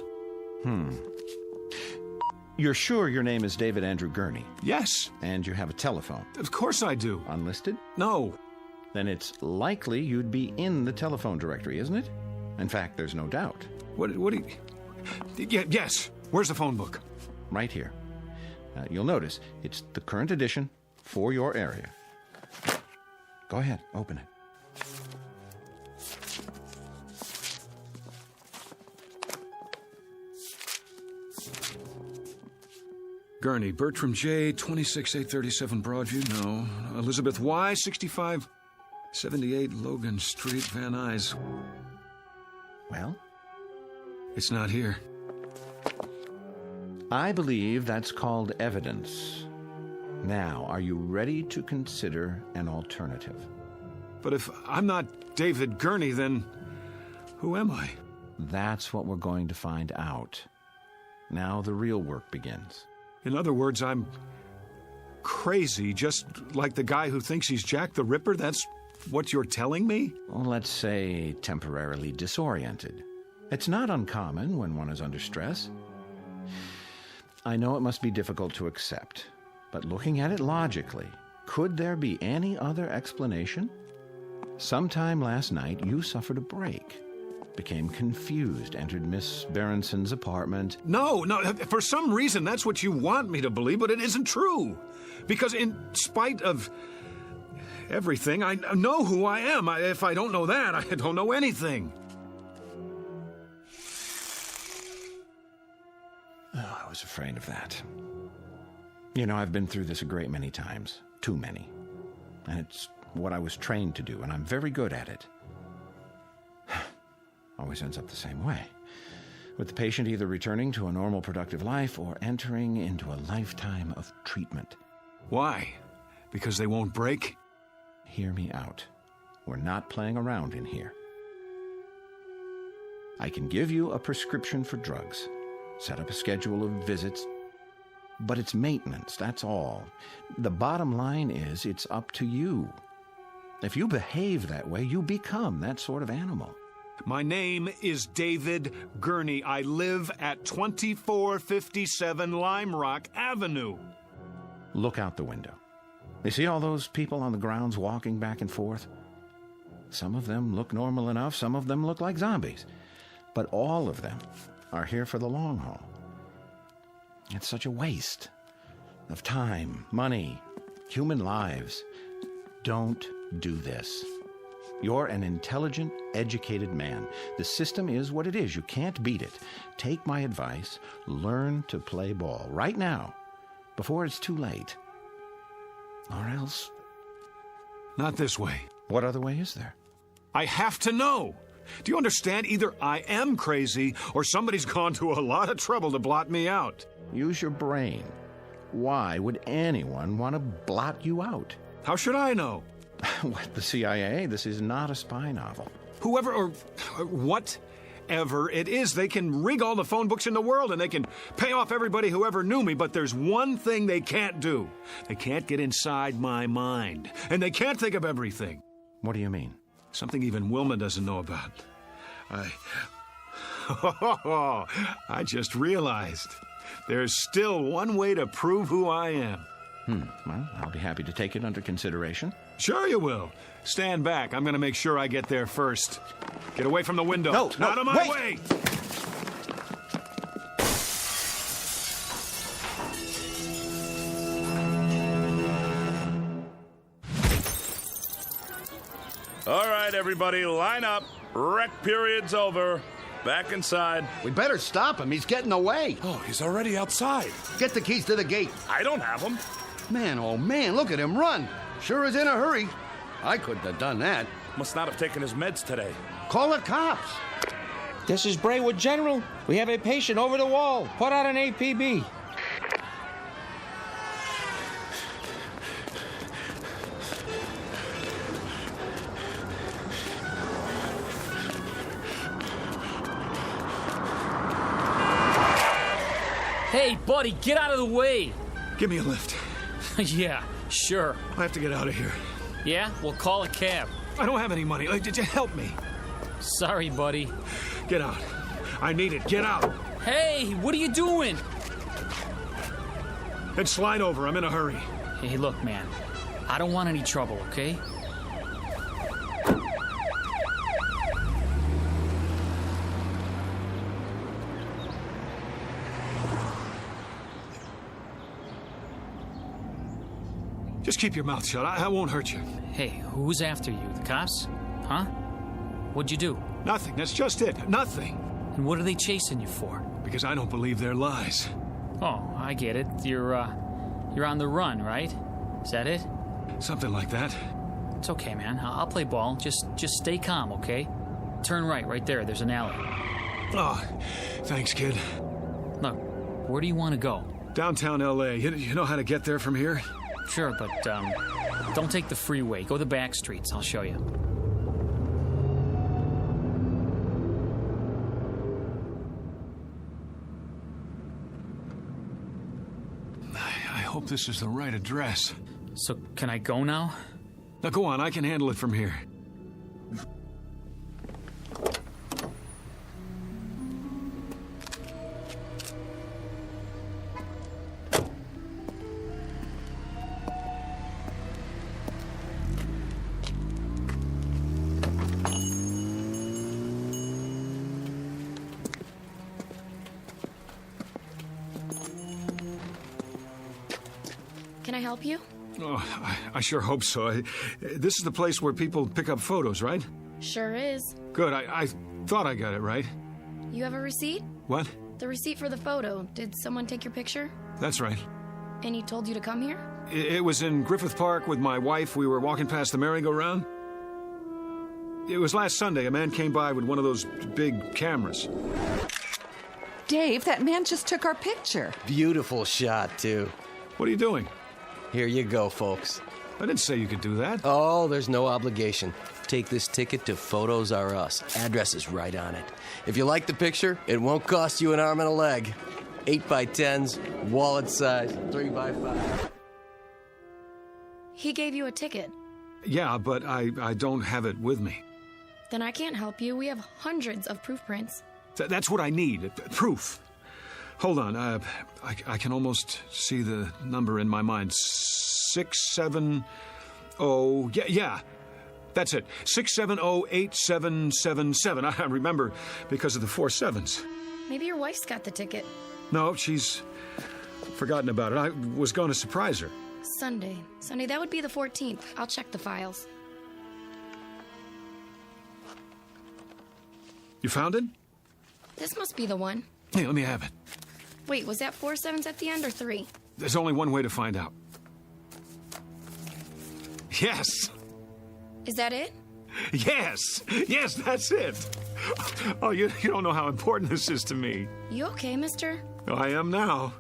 You're sure your name is David Andrew Gurney? Yes. And you have a telephone? Of course I do. Unlisted? No. Then it's likely you'd be in the telephone directory, isn't it? In fact, there's no doubt. What do you... Yes. Where's the phone book? Right here. You'll notice it's the current edition for your area. Go ahead, open it. Gurney, Bertram J, 26837 Broadview, no. Elizabeth Y, 6578 Logan Street, Van Nuys. Well? It's not here. I believe that's called evidence. Now, are you ready to consider an alternative? But if I'm not David Gurney, then who am I? That's what we're going to find out. Now the real work begins. In other words, I'm crazy, just like the guy who thinks he's Jack the Ripper? That's what you're telling me? Well, let's say temporarily disoriented. It's not uncommon when one is under stress. I know it must be difficult to accept, but looking at it logically, could there be any other explanation? Sometime last night, you suffered a break, became confused, entered Miss Berenson's apartment. No, for some reason that's what you want me to believe, but it isn't true. Because in spite of everything, I know who I am. If I don't know that, I don't know anything. Oh, I was afraid of that. You know, I've been through this a great many times. Too many. And it's what I was trained to do, and I'm very good at it. Always ends up the same way. With the patient either returning to a normal, productive life or entering into a lifetime of treatment. Why? Because they won't break? Hear me out. We're not playing around in here. I can give you a prescription for drugs, set up a schedule of visits, but it's maintenance, that's all. The bottom line is it's up to you. If you behave that way, you become that sort of animal. My name is David Gurney. I live at 2457 Lime Rock Avenue. Look out the window. You see all those people on the grounds walking back and forth? Some of them look normal enough, some of them look like zombies. But all of them are here for the long haul. It's such a waste of time, money, human lives. Don't do this. You're an intelligent, educated man. The system is what it is. You can't beat it. Take my advice. Learn to play ball right now, before it's too late. Or else... Not this way. What other way is there? I have to know. Do you understand? Either I am crazy, or somebody's gone to a lot of trouble to blot me out. Use your brain. Why would anyone want to blot you out? How should I know? What, the CIA? This is not a spy novel. Whoever or whatever it is, they can rig all the phone books in the world and they can pay off everybody who ever knew me, but there's one thing they can't do. They can't get inside my mind, and they can't think of everything. What do you mean? Something even Wilma doesn't know about. I just realized. There's still one way to prove who I am. Well, I'll be happy to take it under consideration. Sure you will. Stand back. I'm going to make sure I get there first. Get away from the window. No, Out of my wait. way! All right, everybody, line up. Rec period's over. Back inside. We better stop him. He's getting away. Oh, he's already outside. Get the keys to the gate. I don't have them. Man, oh man, look at him run. Sure is in a hurry. I couldn't have done that. Must not have taken his meds today. Call the cops. This is Braywood General. We have a patient over the wall. Put out an APB. Hey, buddy, get out of the way. Give me a lift. Yeah, sure. I have to get out of here. Yeah? We'll call a cab. I don't have any money. Did you help me? Sorry, buddy. Get out. I need it. Get out. Hey, what are you doing? Then slide over. I'm in a hurry. Hey, look, man. I don't want any trouble, okay? Just keep your mouth shut. I won't hurt you. Hey, who's after you? The cops? Huh? What'd you do? Nothing. That's just it. Nothing. And what are they chasing you for? Because I don't believe their lies. Oh, I get it. You're on the run, right? Is that it? Something like that. It's okay, man. I'll play ball. Just stay calm, okay? Turn right there. There's an alley. Oh, thanks, kid. Look, where do you want to go? Downtown L.A. You know how to get there from here? Sure, but don't take the freeway. Go the back streets. I'll show you. I hope this is the right address. So, can I go now? Now, go on. I can handle it from here. Can I help you? Oh, I sure hope so. This is the place where people pick up photos, right? Sure is. Good. I thought I got it right. You have a receipt? What? The receipt for the photo. Did someone take your picture? That's right. And he told you to come here? It was in Griffith Park with my wife. We were walking past the merry-go-round. It was last Sunday. A man came by with one of those big cameras. Dave, that man just took our picture. Beautiful shot, too. What are you doing? Here you go, folks. I didn't say you could do that. Oh, there's no obligation. Take this ticket to Photos R Us. Address is right on it. If you like the picture, it won't cost you an arm and a leg. 8x10s, wallet size, 3x5. He gave you a ticket. Yeah, but I don't have it with me. Then I can't help you. We have hundreds of proof prints. That's what I need. Proof. Hold on. I can almost see the number in my mind. 670. Yeah. That's it. 6708777. I remember because of the 4 sevens. Maybe your wife's got the ticket. No, she's forgotten about it. I was going to surprise her. Sunday, that would be the 14th. I'll check the files. You found it? This must be the one. Hey, let me have it. Wait, was that 4 sevens at the end or 3? There's only one way to find out. Yes! Is that it? Yes! Yes, that's it! Oh, you don't know how important this is to me. You okay, mister? I am now.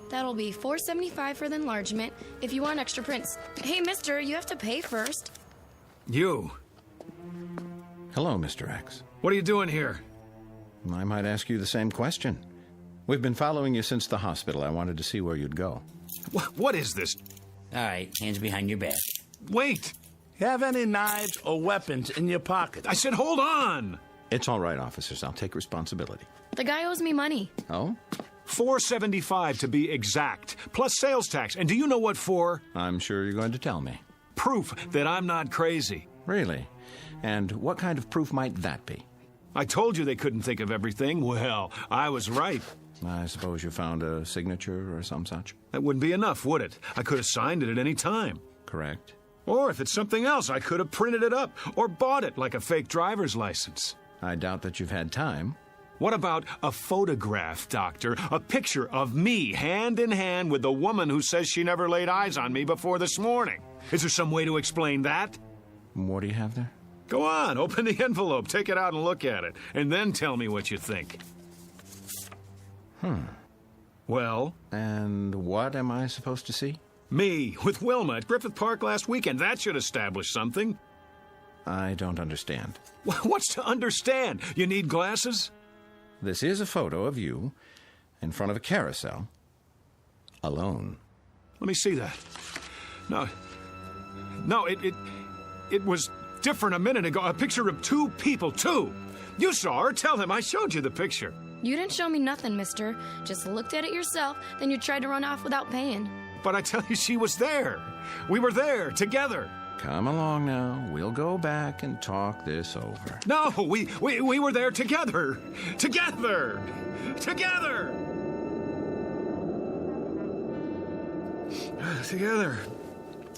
That'll be $4.75 for the enlargement if you want extra prints. Hey, mister, you have to pay first. You. Hello, Mr. X. What are you doing here? I might ask you the same question. We've been following you since the hospital. I wanted to see where you'd go. What is this? All right, hands behind your back. Wait! Have any knives or weapons in your pocket? I said hold on! It's all right, officers. I'll take responsibility. The guy owes me money. Oh? $475 to be exact, plus sales tax. And do you know what for? I'm sure you're going to tell me. Proof that I'm not crazy. Really? And what kind of proof might that be? I told you they couldn't think of everything. Well, I was right. I suppose you found a signature or some such? That wouldn't be enough, would it? I could have signed it at any time. Correct. Or if it's something else, I could have printed it up or bought it like a fake driver's license. I doubt that you've had time. What about a photograph, Doctor? A picture of me hand in hand with the woman who says she never laid eyes on me before this morning. Is there some way to explain that? What do you have there? Go on, open the envelope, take it out and look at it, and then tell me what you think. Well? And what am I supposed to see? Me, with Wilma at Griffith Park last weekend. That should establish something. I don't understand. What's to understand? You need glasses? This is a photo of you in front of a carousel, alone. Let me see that. No, it was different a minute ago. A picture of two people, two. You saw her. Tell him I showed you the picture. You didn't show me nothing, mister. Just looked at it yourself, then you tried to run off without paying. But I tell you, she was there. We were there, together. Come along now. We'll go back and talk this over. No, we were there together. Together. Together. Together.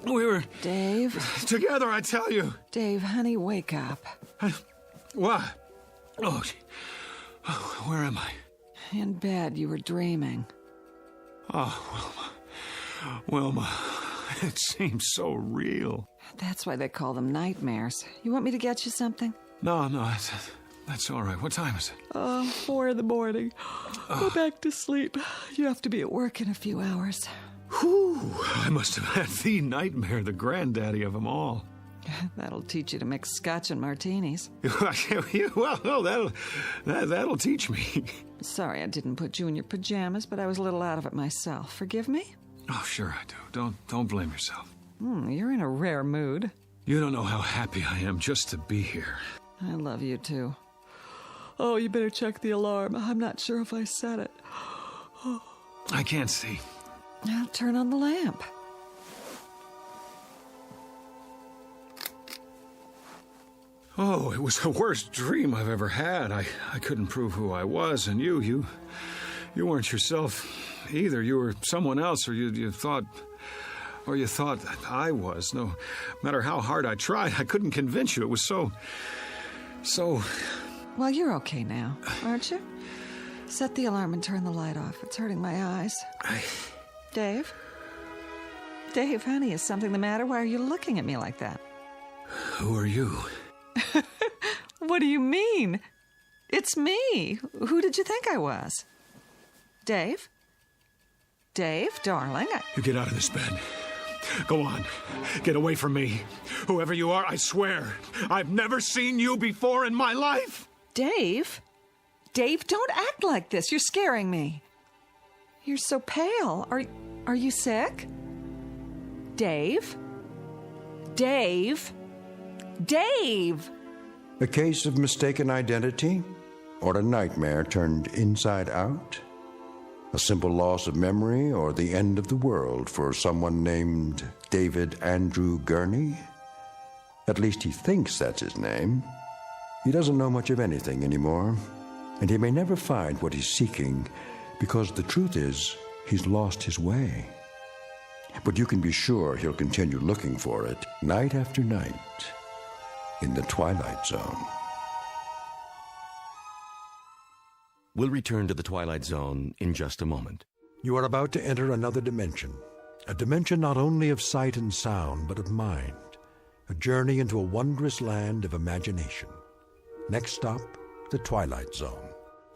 We were... Dave? Together, I tell you. Dave, honey, wake up. What? Oh, where am I? In bed, you were dreaming. Oh, Wilma, it seems so real. That's why they call them nightmares. You want me to get you something? No, that's all right. What time is it? 4 in the morning. Go back to sleep. You have to be at work in a few hours. Whew, I must have had the nightmare, the granddaddy of them all. That'll teach you to mix scotch and martinis. Well, no, that'll teach me. Sorry I didn't put you in your pajamas, but I was a little out of it myself. Forgive me? Oh, sure I do. Don't blame yourself. You're in a rare mood. You don't know how happy I am just to be here. I love you, too. Oh, you better check the alarm. I'm not sure if I set it. I can't see. Now turn on the lamp. Oh, it was the worst dream I've ever had. I couldn't prove who I was, and you weren't yourself either. You were someone else, or you thought that I was. No matter how hard I tried, I couldn't convince you. It was so... Well, you're okay now, aren't you? Set the alarm and turn the light off. It's hurting my eyes. Dave? Dave, honey, is something the matter? Why are you looking at me like that? Who are you? What do you mean? It's me. Who did you think I was? Dave? Dave, darling, You get out of this bed. Go on. Get away from me. Whoever you are, I swear, I've never seen you before in my life. Dave? Dave, don't act like this. You're scaring me. You're so pale. Are you sick? Dave? Dave? Dave! A case of mistaken identity or a nightmare turned inside out? A simple loss of memory or the end of the world for someone named David Andrew Gurney? At least he thinks that's his name. He doesn't know much of anything anymore, and he may never find what he's seeking because the truth is he's lost his way. But you can be sure he'll continue looking for it night after night in the Twilight Zone. We'll return to the Twilight Zone in just a moment. You are about to enter another dimension, a dimension not only of sight and sound, but of mind, a journey into a wondrous land of imagination. Next stop, the Twilight Zone.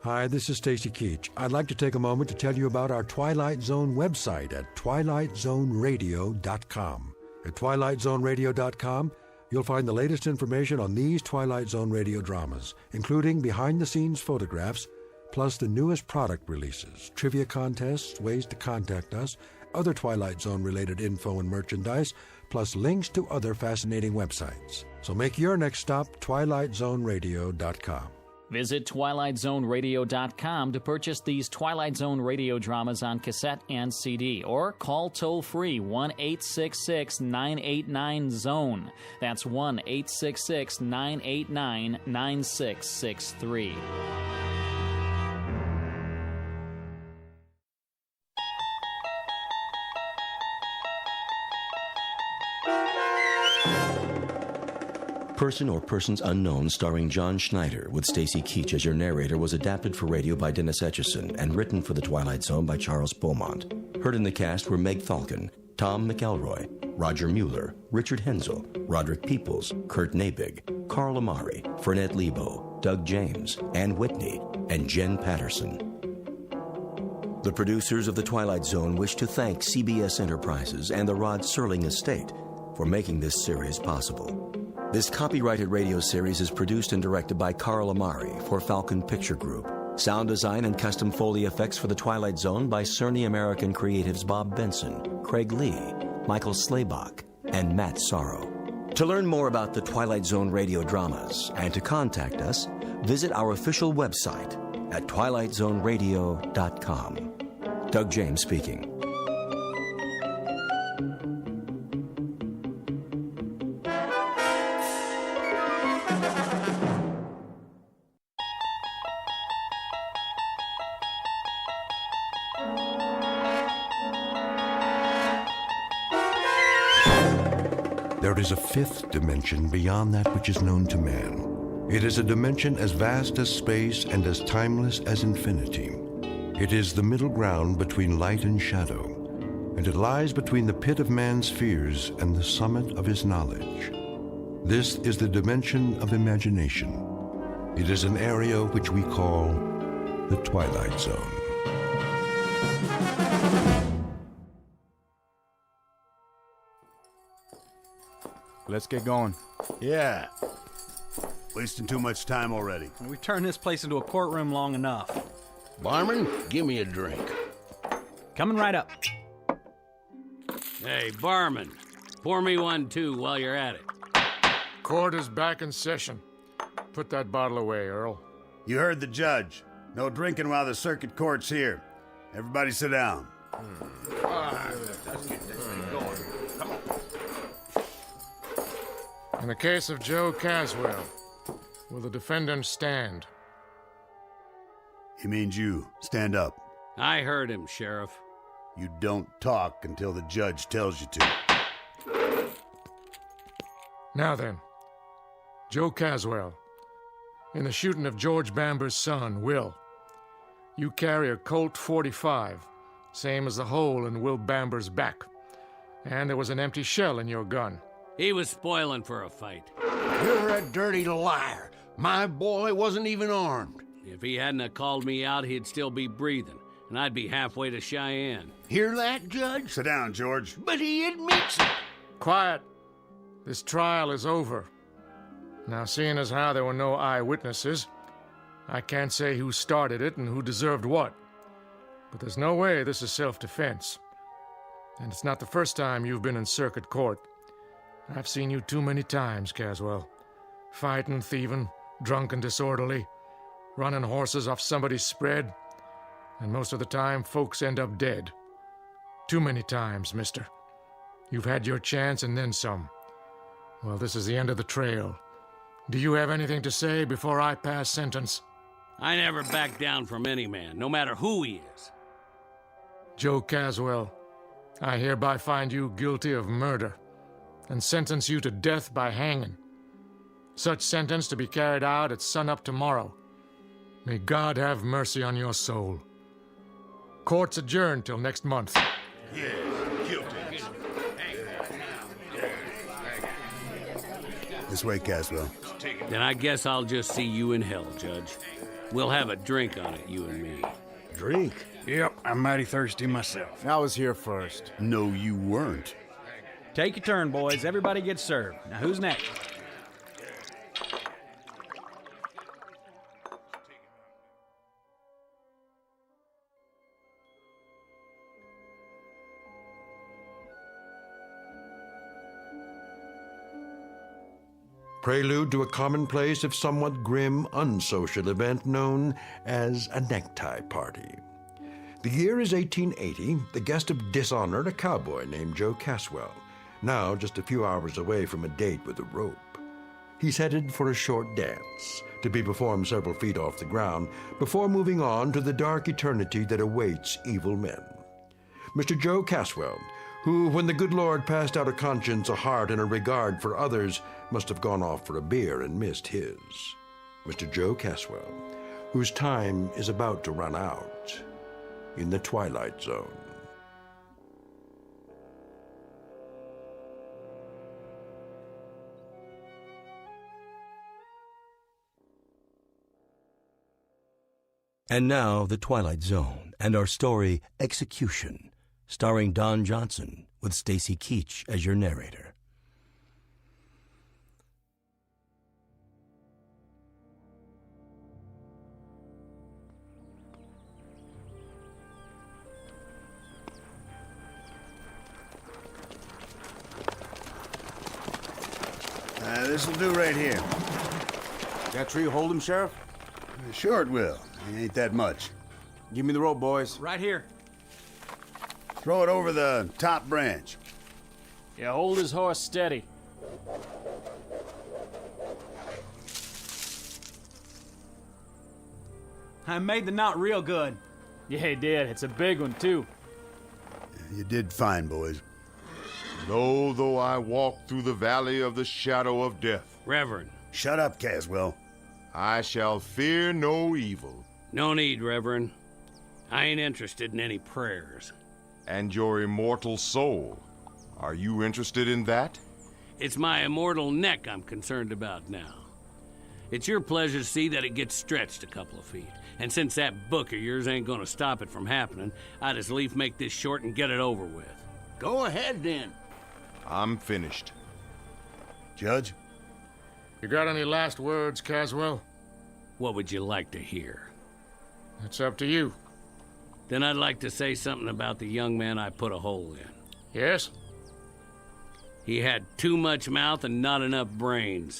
Hi, this is Stacy Keach. I'd like to take a moment to tell you about our Twilight Zone website at twilightzoneradio.com. At twilightzoneradio.com, you'll find the latest information on these Twilight Zone radio dramas, including behind-the-scenes photographs, plus the newest product releases, trivia contests, ways to contact us, other Twilight Zone-related info and merchandise, plus links to other fascinating websites. So make your next stop twilightzoneradio.com. Visit TwilightZoneRadio.com to purchase these Twilight Zone radio dramas on cassette and CD, or call toll-free 1-866-989-ZONE. That's 1-866-989-9663. Person or Persons Unknown, starring John Schneider, with Stacy Keach as your narrator, was adapted for radio by Dennis Etchison and written for The Twilight Zone by Charles Beaumont. Heard in the cast were Meg Falcon, Tom McElroy, Roger Mueller, Richard Hensel, Roderick Peoples, Kurt Nabig, Carl Amari, Fernette Lebo, Doug James, Ann Whitney, and Jen Patterson. The producers of The Twilight Zone wish to thank CBS Enterprises and the Rod Serling Estate for making this series possible. This copyrighted radio series is produced and directed by Carl Amari for Falcon Picture Group. Sound design and custom Foley effects for The Twilight Zone by Cerny American Creatives Bob Benson, Craig Lee, Michael Slaybach, and Matt Sorrow. To learn more about the Twilight Zone radio dramas and to contact us, visit our official website at twilightzoneradio.com. Doug James speaking. There is a fifth dimension beyond that which is known to man. It is a dimension as vast as space and as timeless as infinity. It is the middle ground between light and shadow, and it lies between the pit of man's fears and the summit of his knowledge. This is the dimension of imagination. It is an area which we call the Twilight Zone. Let's get going. Yeah. Wasting too much time already. We've turned this place into a courtroom long enough. Barman, give me a drink. Coming right up. Hey, barman, pour me one too while you're at it. Court is back in session. Put that bottle away, Earl. You heard the judge. No drinking while the circuit court's here. Everybody sit down. Let's get this thing going. Come on. In the case of Joe Caswell, will the defendant stand? He means you. Stand up. I heard him, Sheriff. You don't talk until the judge tells you to. Now then, Joe Caswell, in the shooting of George Bamber's son, Will, you carry a Colt .45, same as the hole in Will Bamber's back, and there was an empty shell in your gun. He was spoiling for a fight. You're a dirty liar. My boy wasn't even armed. If he hadn't have called me out, he'd still be breathing, and I'd be halfway to Cheyenne. Hear that, Judge? Sit down, George. But he admits it. Quiet. This trial is over. Now, seeing as how there were no eyewitnesses, I can't say who started it and who deserved what. But there's no way this is self-defense. And it's not the first time you've been in circuit court. I've seen you too many times, Caswell. Fighting, thieving, drunk and disorderly, running horses off somebody's spread, and most of the time, folks end up dead. Too many times, mister. You've had your chance and then some. Well, this is the end of the trail. Do you have anything to say before I pass sentence? I never back down from any man, no matter who he is. Joe Caswell, I hereby find you guilty of murder and sentence you to death by hanging. Such sentence to be carried out at sunup tomorrow. May God have mercy on your soul. Court's adjourned till next month. Yeah, guilty. This way, Caswell. Then I guess I'll just see you in hell, Judge. We'll have a drink on it, you and me. Drink? Yep, I'm mighty thirsty myself. I was here first. No, you weren't. Take your turn, boys. Everybody gets served. Now, who's next? prelude to a commonplace, if somewhat grim, unsocial event known as a necktie party. The year is 1880, the guest of dishonor, a cowboy named Joe Caswell, now just a few hours away from a date with a rope. He's headed for a short dance, to be performed several feet off the ground, before moving on to the dark eternity that awaits evil men. Mr. Joe Caswell, who, when the good Lord passed out a conscience, a heart, and a regard for others, must have gone off for a beer and missed his. Mr. Joe Caswell, whose time is about to run out in the Twilight Zone. And now, The Twilight Zone and our story, Execution, starring Don Johnson, with Stacy Keach as your narrator. This'll do right here. That tree hold him, Sheriff? Sure it will. It ain't that much. Give me the rope, boys. Right here. Throw it over the top branch. Yeah, hold his horse steady. I made the knot real good. Yeah, he did. It's a big one, too. You did fine, boys. Though I walk through the valley of the shadow of death. Reverend. Shut up, Caswell. I shall fear no evil. No need, Reverend. I ain't interested in any prayers. And your immortal soul, are you interested in that? It's my immortal neck I'm concerned about now. It's your pleasure to see that it gets stretched a couple of feet. And since that book of yours ain't gonna stop it from happening, I'd as lief make this short and get it over with. Go ahead, then. I'm finished. Judge? You got any last words, Caswell? What would you like to hear? It's up to you. Then I'd like to say something about the young man I put a hole in. Yes? He had too much mouth and not enough brains.